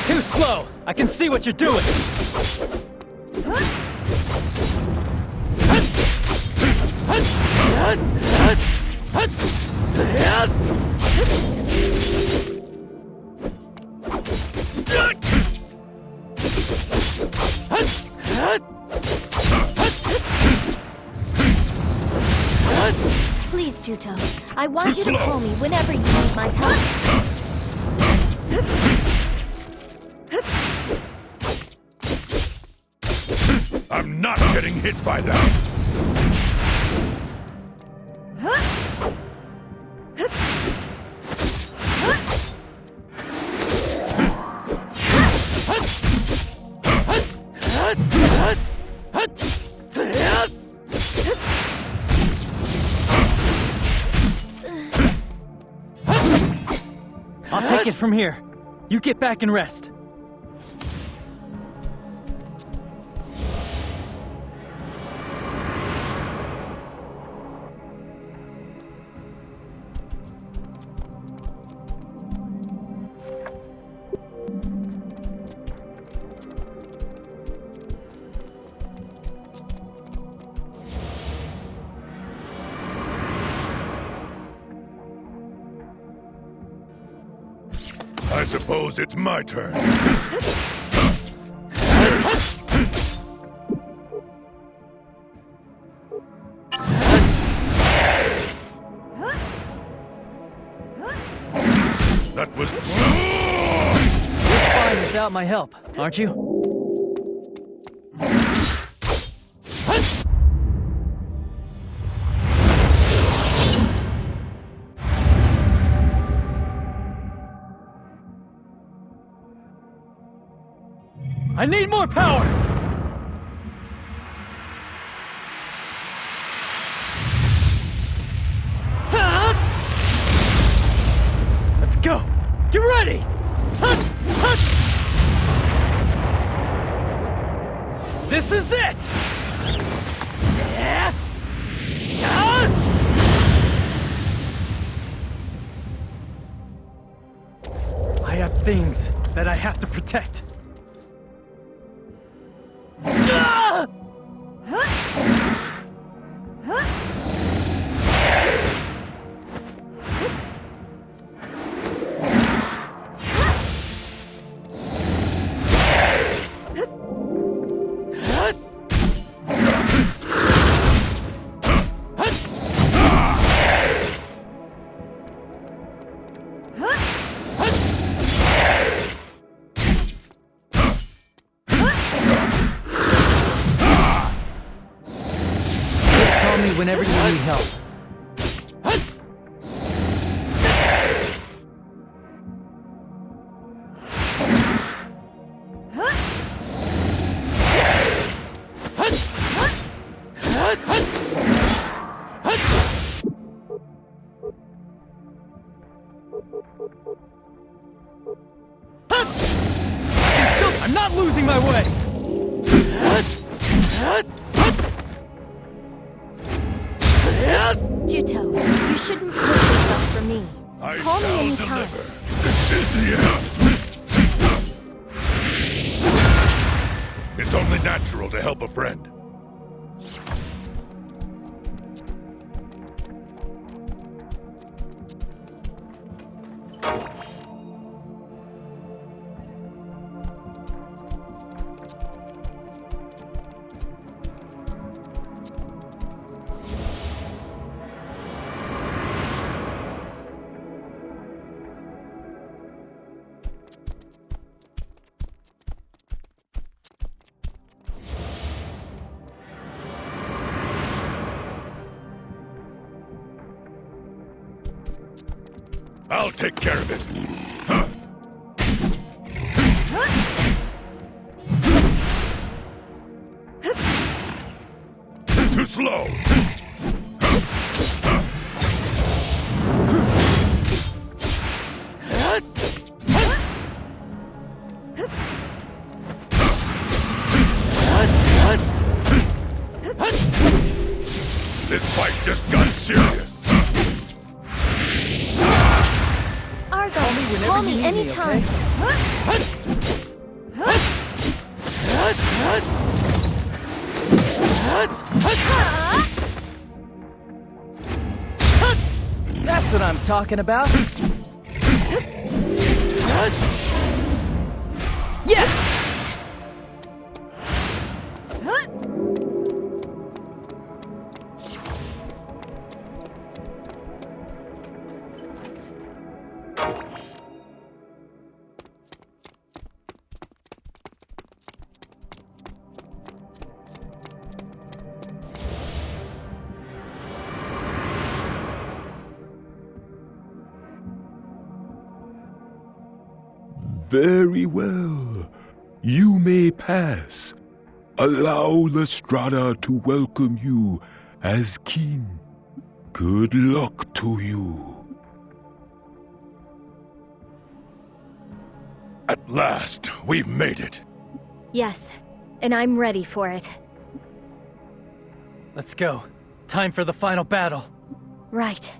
Too slow! I can see what you're doing!
Please, Juto. I want you to call me whenever you need my help.
I'm not getting hit by that.
I'll take it from here. You get back and rest.
I suppose it's my turn. That was...
You're fine without my help, aren't you? I need more power! Let's go! Get ready! This is it! I have things that I have to protect. Whenever you need help. I'm not losing my way!
Juto, you shouldn't push yourself for me. Call me anytime.
This is the end. It's only natural to help a friend. I'll take care of it. Huh. Too slow. This fight just got serious.
Argo, call me anytime.
That's what I'm talking about. Yes!
Very well. You may pass. Allow the Strada to welcome you as king. Good luck to you. At last, we've made it.
Yes, and I'm ready for it.
Let's go. Time for the final battle.
Right.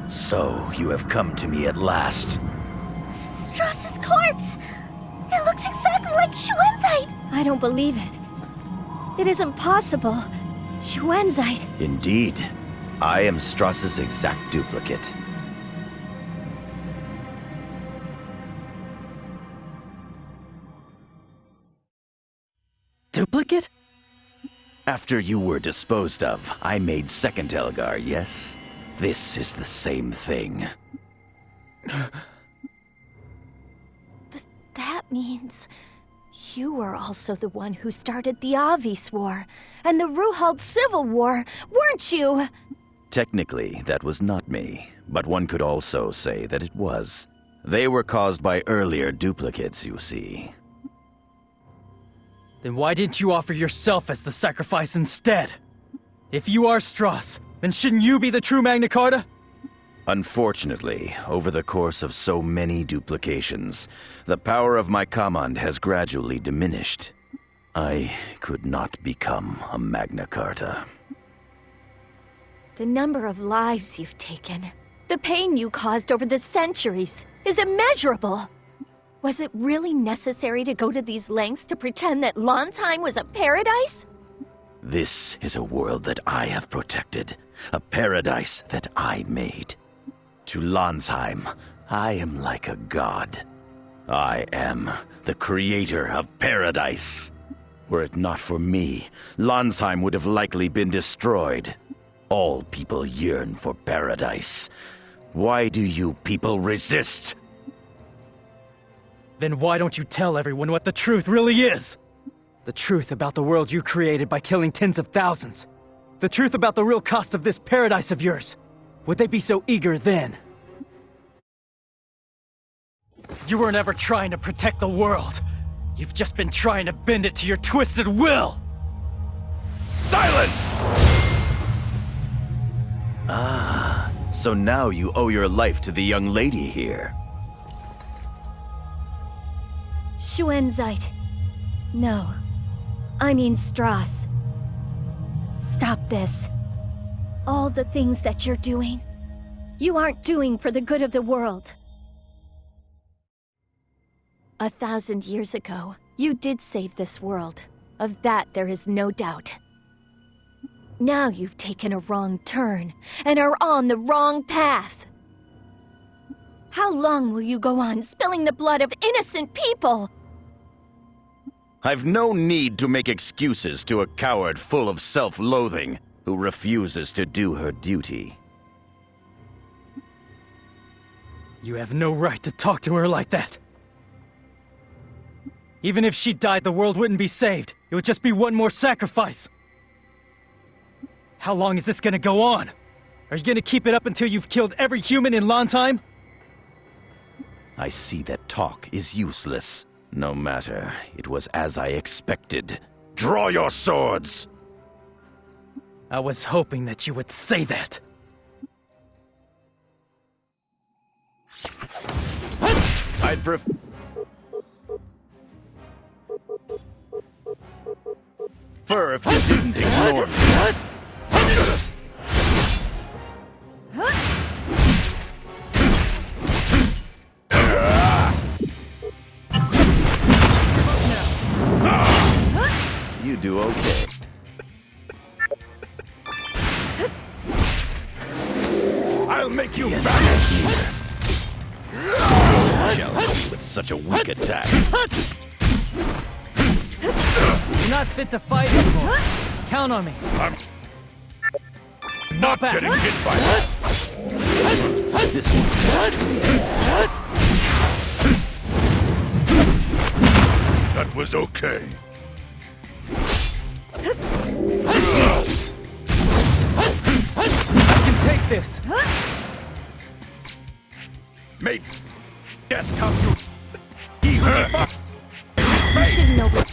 So, you have come to me at last.
Strauss's corpse! It looks exactly like Schuenzite!
I don't believe it. It isn't possible. Schuenzite.
Indeed. I am Strauss's exact duplicate.
Duplicate?
After you were disposed of, I made second Elgar, yes? This is the same thing.
But that means you were also the one who started the Avis War and the Ruhald Civil War, weren't you?
Technically, that was not me, but one could also say that it was. They were caused by earlier duplicates, you see.
Then why didn't you offer yourself as the sacrifice instead? If you are Strauss, then shouldn't you be the true Magna Carta?
Unfortunately, over the course of so many duplications, the power of my command has gradually diminished. I could not become a Magna Carta.
The number of lives you've taken, the pain you caused over the centuries, is immeasurable. Was it really necessary to go to these lengths to pretend that Lanzheim was a paradise?
This is a world that I have protected, a paradise that I made. To Lanzheim, I am like a god. I am the creator of paradise. Were it not for me, Lanzheim would have likely been destroyed. All people yearn for paradise. Why do you people resist?
Then why don't you tell everyone what the truth really is? The truth about the world you created by killing tens of thousands. The truth about the real cost of this paradise of yours. Would they be so eager then? You weren't ever trying to protect the world. You've just been trying to bend it to your twisted will!
Silence! Ah, so now you owe your life to the young lady here.
Shuenzite. No. I mean Strauss. Stop this. All the things that you're doing, you aren't doing for the good of the world. 1,000 years ago, you did save this world. Of that, there is no doubt. Now you've taken a wrong turn, and are on the wrong path. How long will you go on spilling the blood of innocent people?
I've no need to make excuses to a coward full of self-loathing who refuses to do her duty.
You have no right to talk to her like that. Even if she died, the world wouldn't be saved. It would just be one more sacrifice. How long is this gonna go on? Are you gonna keep it up until you've killed every human in Lanzheim?
I see that talk is useless. No matter, it was as I expected. Draw your swords!
I was hoping that you would say that.
I'd prefer if you didn't ignore me. You do okay. I'll make you back. Challenge with such a weak attack.
You're not fit to fight anymore. Count on me.
I'm not getting hit by that.
This one.
That was okay.
I can take this.
Make death come to he who defies.
You should know what.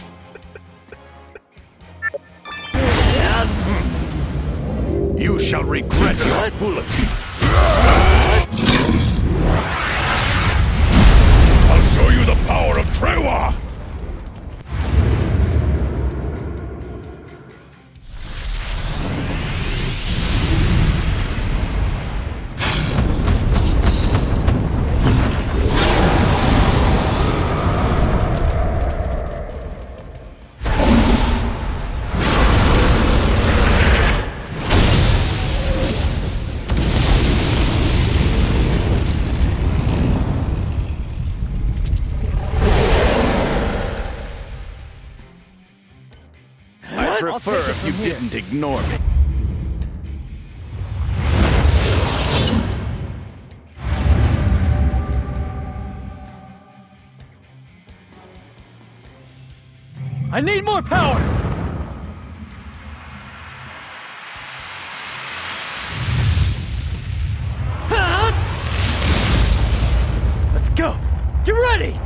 You shall regret your foolishness.
I'll show you the power of Trewa!
I'd prefer if you didn't ignore me.
I need more power! Let's go! Get ready!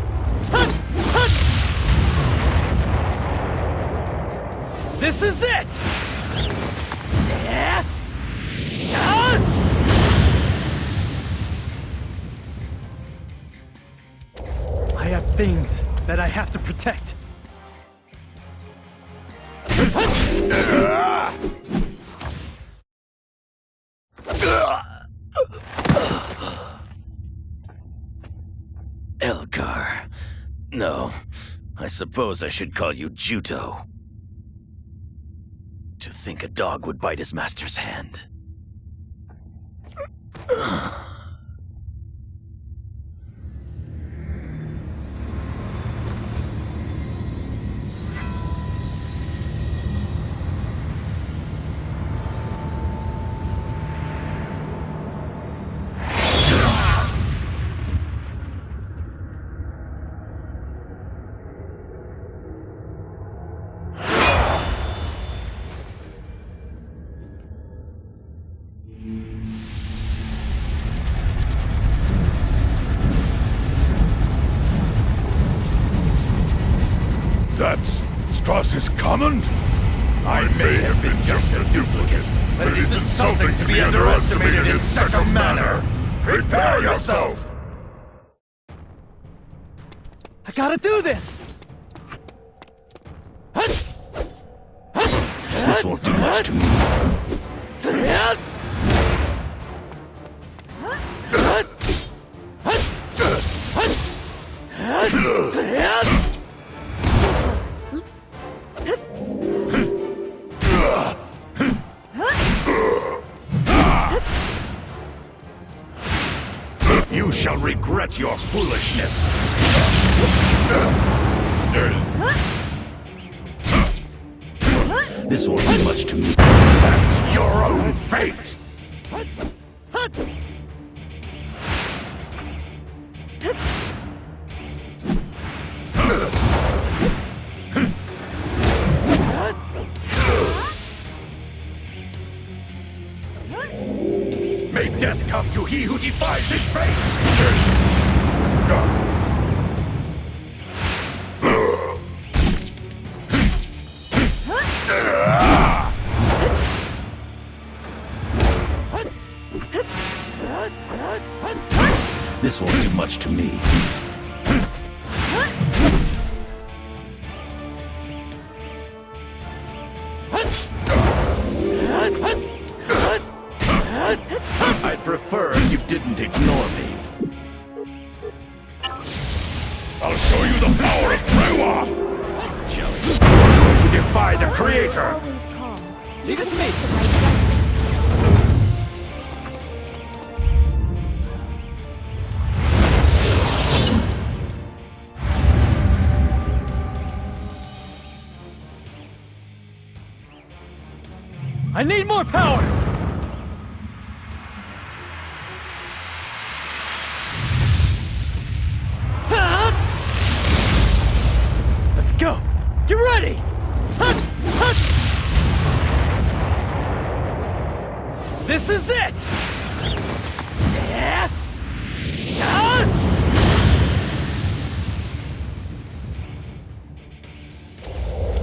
This is it! I have things that I have to protect.
Elgar. No, I suppose I should call you Juto. To think a dog would bite his master's hand.
That's Strauss's command? I may have been just a duplicate, but it is insulting to be underestimated in such a manner. Prepare yourself!
I gotta do this!
This won't do much to me.
You shall regret your foolishness.
This won't do much to me.
Accept your own fate! May death come to he who defies his fate!
This won't do much to me. I'd prefer if you didn't ignore me.
I'll show you the power of Trewa!
Jelly.
You're going to defy the Creator!
Leave it to me! I need more power! Let's go! Get ready! This is it!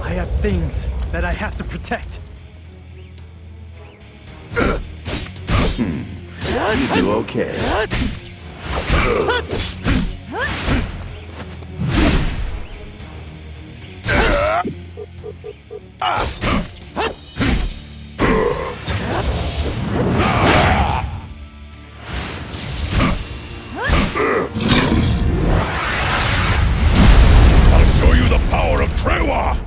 I have things that I have to protect.
You do okay.
I'll show you the power of Trewa!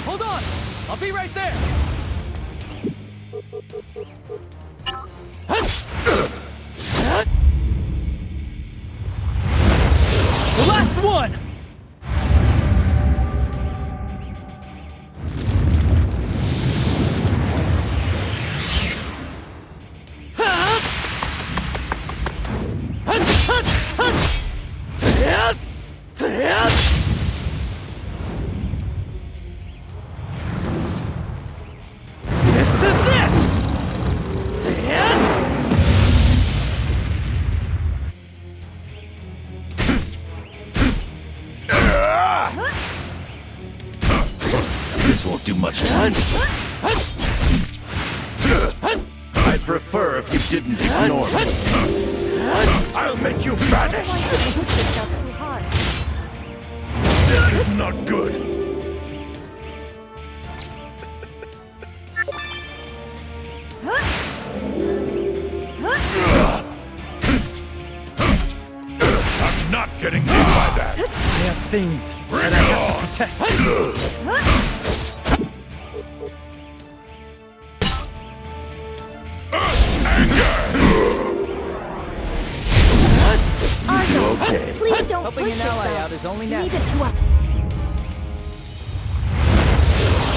Hold on! I'll be right there! The last one! This is it!
This won't do much to me. I'd prefer if you didn't ignore me.
I'll make you vanish! This is not good. I'm not getting hit by that.
I have things that I have to protect.
Anger!
You okay? okay.
Please don't
Helping
push
an ally
yourself.
out is only
Leave
natural.
it to us.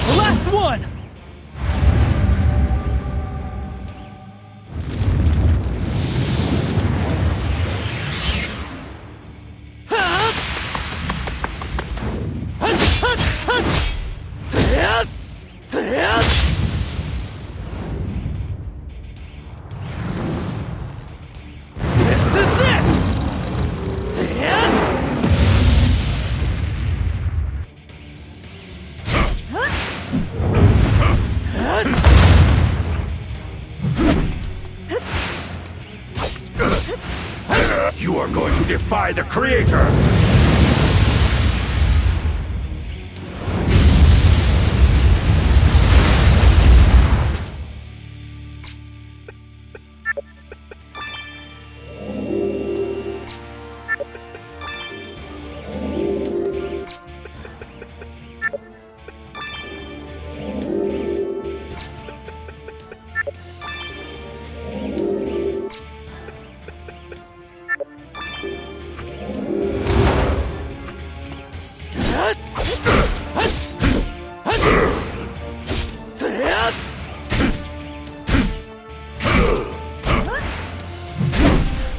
The last one! This is it!
You are going to defy the Creator!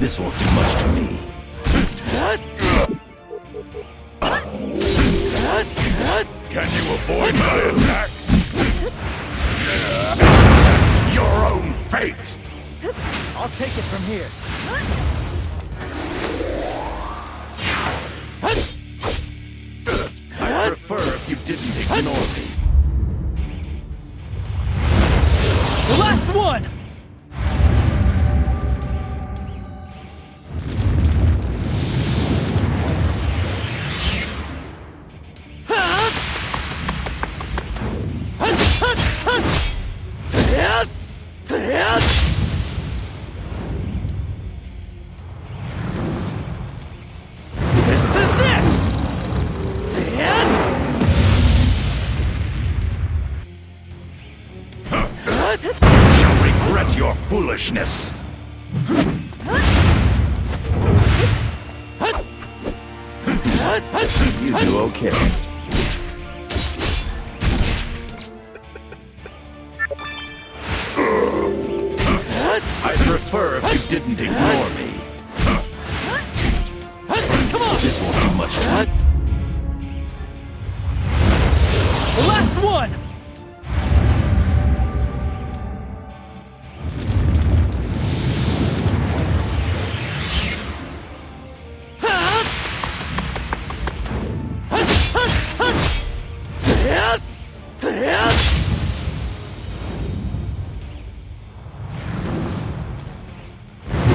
This won't do much to me.
Can you avoid my attack?
Your own fate!
I'll take it from here.
I prefer if you didn't ignore me.
The last one! This is it!
You shall regret your foolishness.
You do okay.
I prefer if you didn't ignore me.
Come on!
This won't do much.
The last one!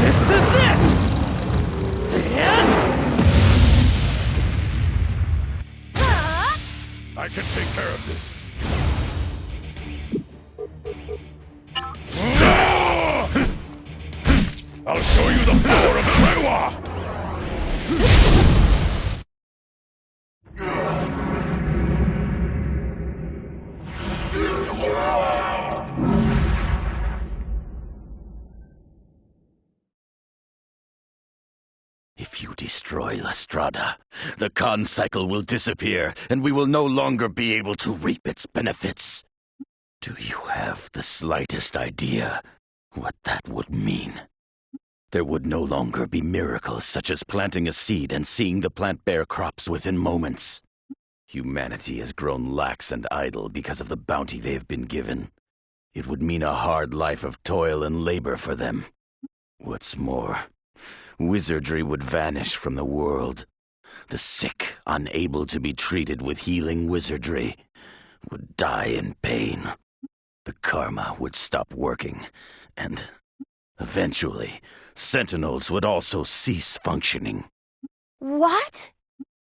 This is it!
I can take care of this. I'll show you the power of Renwa!
If you destroy La Strada, the Khan cycle will disappear, and we will no longer be able to reap its benefits. Do you have the slightest idea what that would mean? There would no longer be miracles such as planting a seed and seeing the plant bear crops within moments. Humanity has grown lax and idle because of the bounty they have been given. It would mean a hard life of toil and labor for them. What's more, wizardry would vanish from the world. The sick, unable to be treated with healing wizardry, would die in pain. The karma would stop working, and eventually, sentinels would also cease functioning.
What?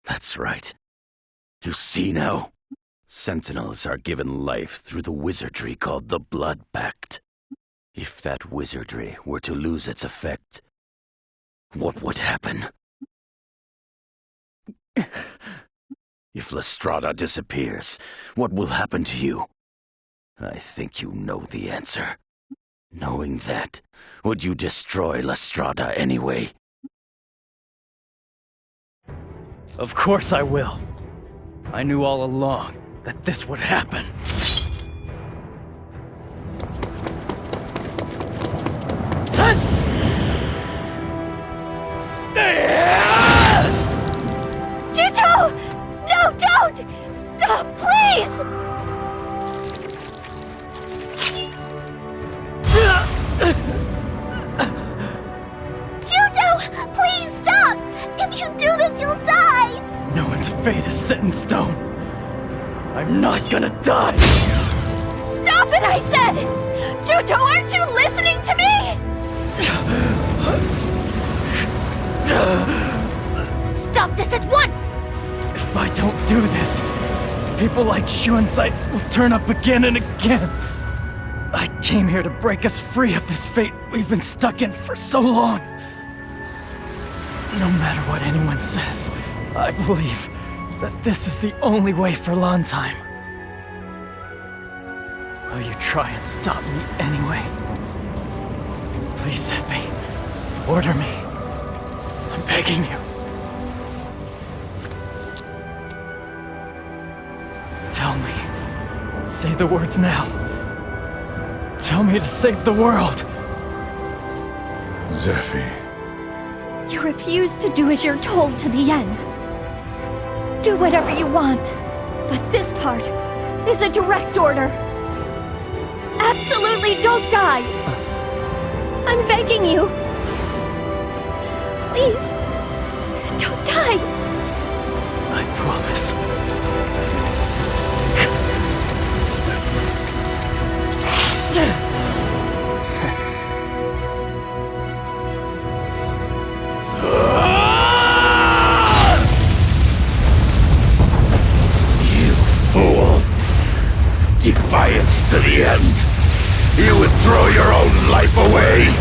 That's right. You see now? Sentinels are given life through the wizardry called the Blood Pact. If that wizardry were to lose its effect, what would happen? If La Strada disappears, what will happen to you? I think you know the answer. Knowing that, would you destroy La Strada anyway?
Of course I will. I knew all along that this would happen.
Juto! No, don't! Stop, please!
Juto! Please stop! If you do this, you'll die!
No one's fate is set in stone. I'm not gonna die!
Stop it, I said! Juto, aren't you listening to me?
Stop this at once!
If I don't do this, people like Shuensite will turn up again and again. I came here to break us free of this fate we've been stuck in for so long. No matter what anyone says, I believe that this is the only way for Lanzheim. Will you try and stop me anyway? Please, Zephie, order me. I'm begging you. Tell me. Say the words now. Tell me to save the world.
Zephie.
You refuse to do as you're told to the end. Do whatever you want, but this part is a direct order. Absolutely don't die. I'm begging you. Please, don't die.
I promise.
You fool! Defiant to the end! You would throw your own life away!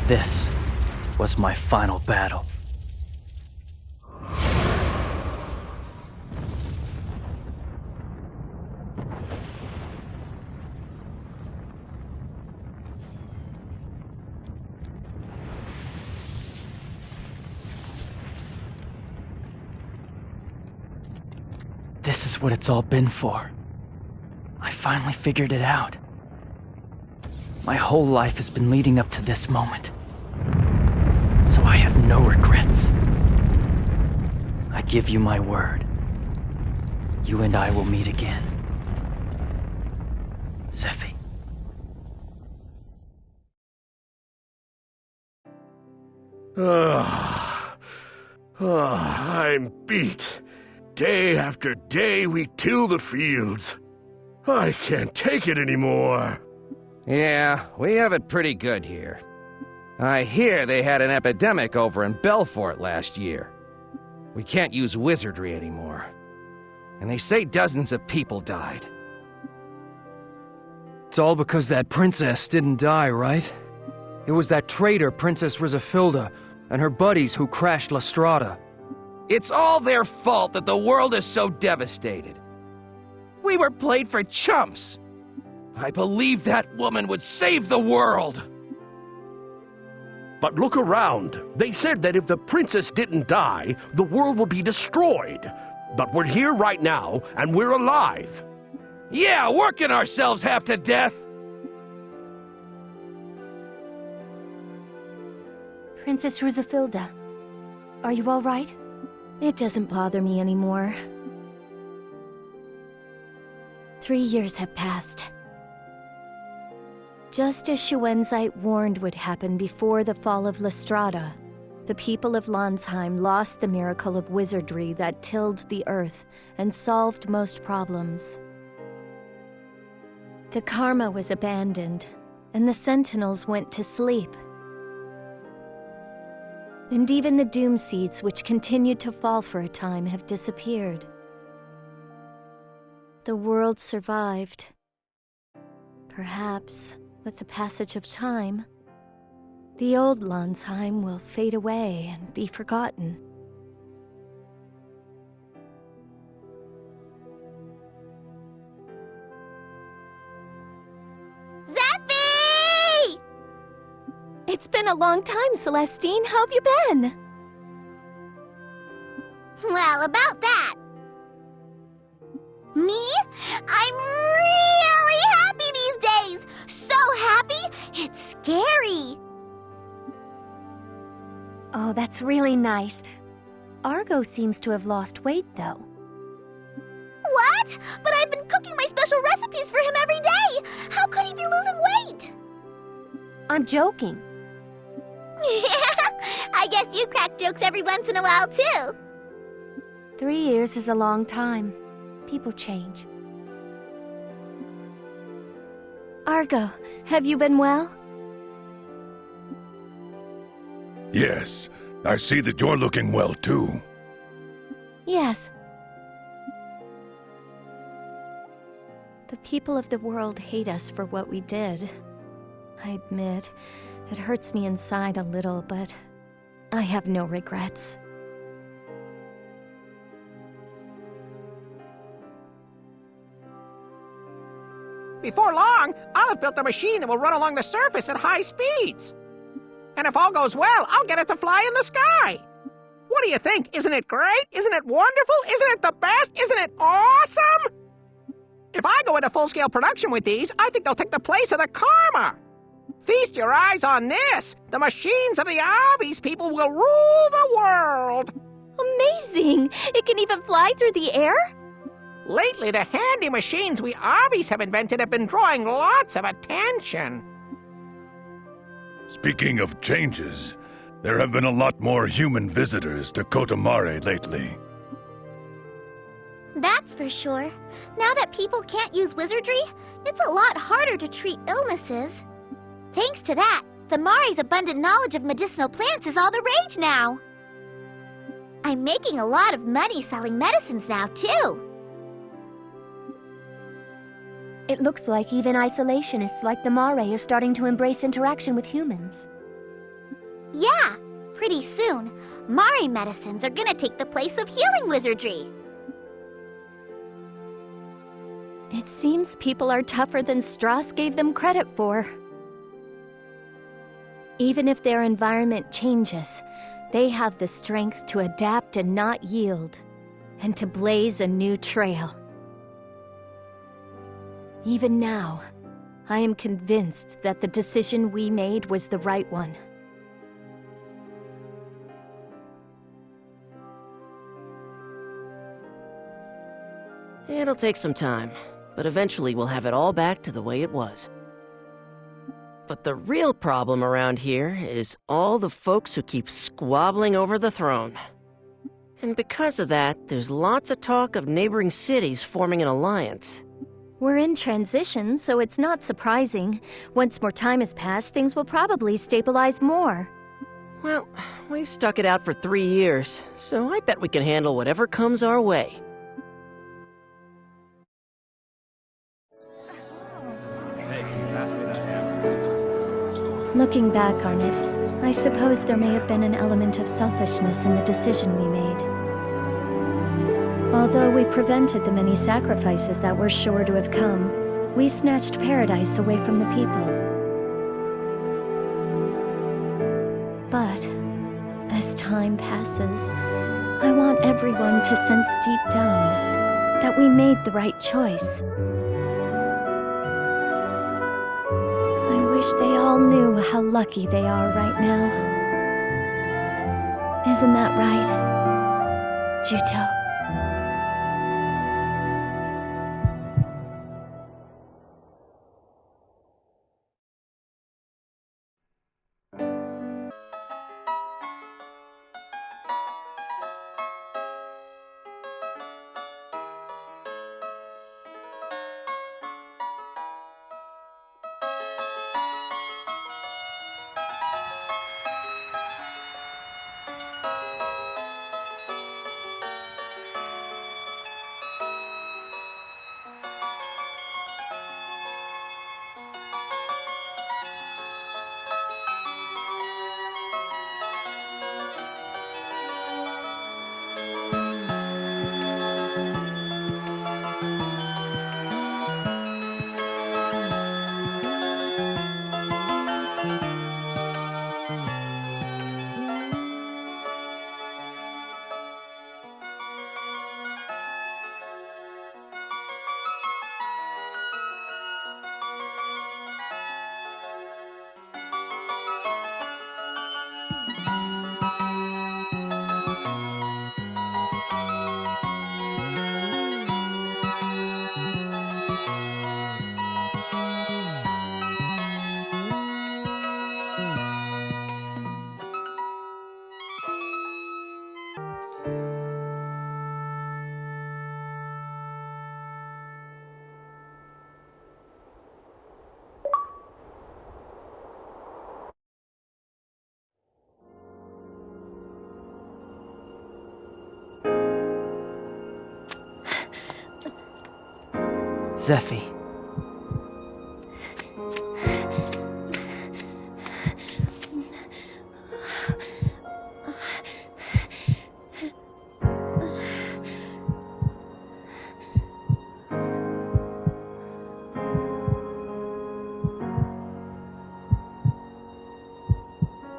This was my final battle. This is what it's all been for. I finally figured it out. My whole life has been leading up to this moment. So I have no regrets. I give you my word. You and I will meet again. Zephie.
I'm beat. Day after day we till the fields. I can't take it anymore.
Yeah, we have it pretty good here. I hear they had an epidemic over in Belfort last year. We can't use wizardry anymore. And they say dozens of people died.
It's all because that princess didn't die, right? It was that traitor Princess Rizafilda and her buddies who crashed La Strada.
It's all their fault that the world is so devastated. We were played for chumps. I believe that woman would save the world.
But look around. They said that if the princess didn't die, the world would be destroyed. But we're here right now, and we're alive.
Yeah, working ourselves half to death.
Princess Rizafilda, are you all right?
It doesn't bother me anymore. 3 years have passed. Just as Shuensite warned would happen before the fall of La Strada, the people of Lanzheim lost the miracle of wizardry that tilled the earth and solved most problems. The Karma was abandoned, and the Sentinels went to sleep. And even the Doom Seeds, which continued to fall for a time, have disappeared. The world survived. Perhaps, with the passage of time, the old Lanzheim will fade away and be forgotten.
Zephie!
It's been a long time, Celestine. How have you been?
Well, about that. Me? I'm really happy these days! So happy, it's scary!
Oh, that's really nice. Argo seems to have lost weight, though.
What? But I've been cooking my special recipes for him every day! How could he be losing weight?
I'm joking.
I guess you crack jokes every once in a while, too.
3 years is a long time. People change.
Argo, have you been well?
Yes, I see that you're looking well too.
Yes. The people of the world hate us for what we did. I admit, it hurts me inside a little, but I have no regrets.
Before long, I'll have built a machine that will run along the surface at high speeds. And if all goes well, I'll get it to fly in the sky. What do you think? Isn't it great? Isn't it wonderful? Isn't it the best? Isn't it awesome? If I go into full-scale production with these, I think they'll take the place of the Karma. Feast your eyes on this. The machines of the Avi's people will rule the world.
Amazing! It can even fly through the air?
Lately, the handy machines we Avis have invented have been drawing lots of attention.
Speaking of changes, there have been a lot more human visitors to Kotamare lately.
That's for sure. Now that people can't use wizardry, it's a lot harder to treat illnesses. Thanks to that, the Mari's abundant knowledge of medicinal plants is all the rage now. I'm making a lot of money selling medicines now, too.
It looks like even isolationists like the Mare are starting to embrace interaction with humans.
Yeah, pretty soon, Mari medicines are gonna take the place of healing wizardry.
It seems people are tougher than Strauss gave them credit for. Even if their environment changes, they have the strength to adapt and not yield, and to blaze a new trail. Even now, I am convinced that the decision we made was the right one.
It'll take some time, but eventually we'll have it all back to the way it was. But the real problem around here is all the folks who keep squabbling over the throne. And because of that, there's lots of talk of neighboring cities forming an alliance.
We're in transition, so it's not surprising. Once more time has passed, things will probably stabilize more.
Well, we've stuck it out for 3 years, so I bet we can handle whatever comes our way.
Looking back on it, I suppose there may have been an element of selfishness in the decision we made. Although we prevented the many sacrifices that were sure to have come, we snatched paradise away from the people. But, as time passes, I want everyone to sense deep down that we made the right choice. I wish they all knew how lucky they are right now. Isn't that right, Juto?
Zephie.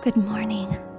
Good morning.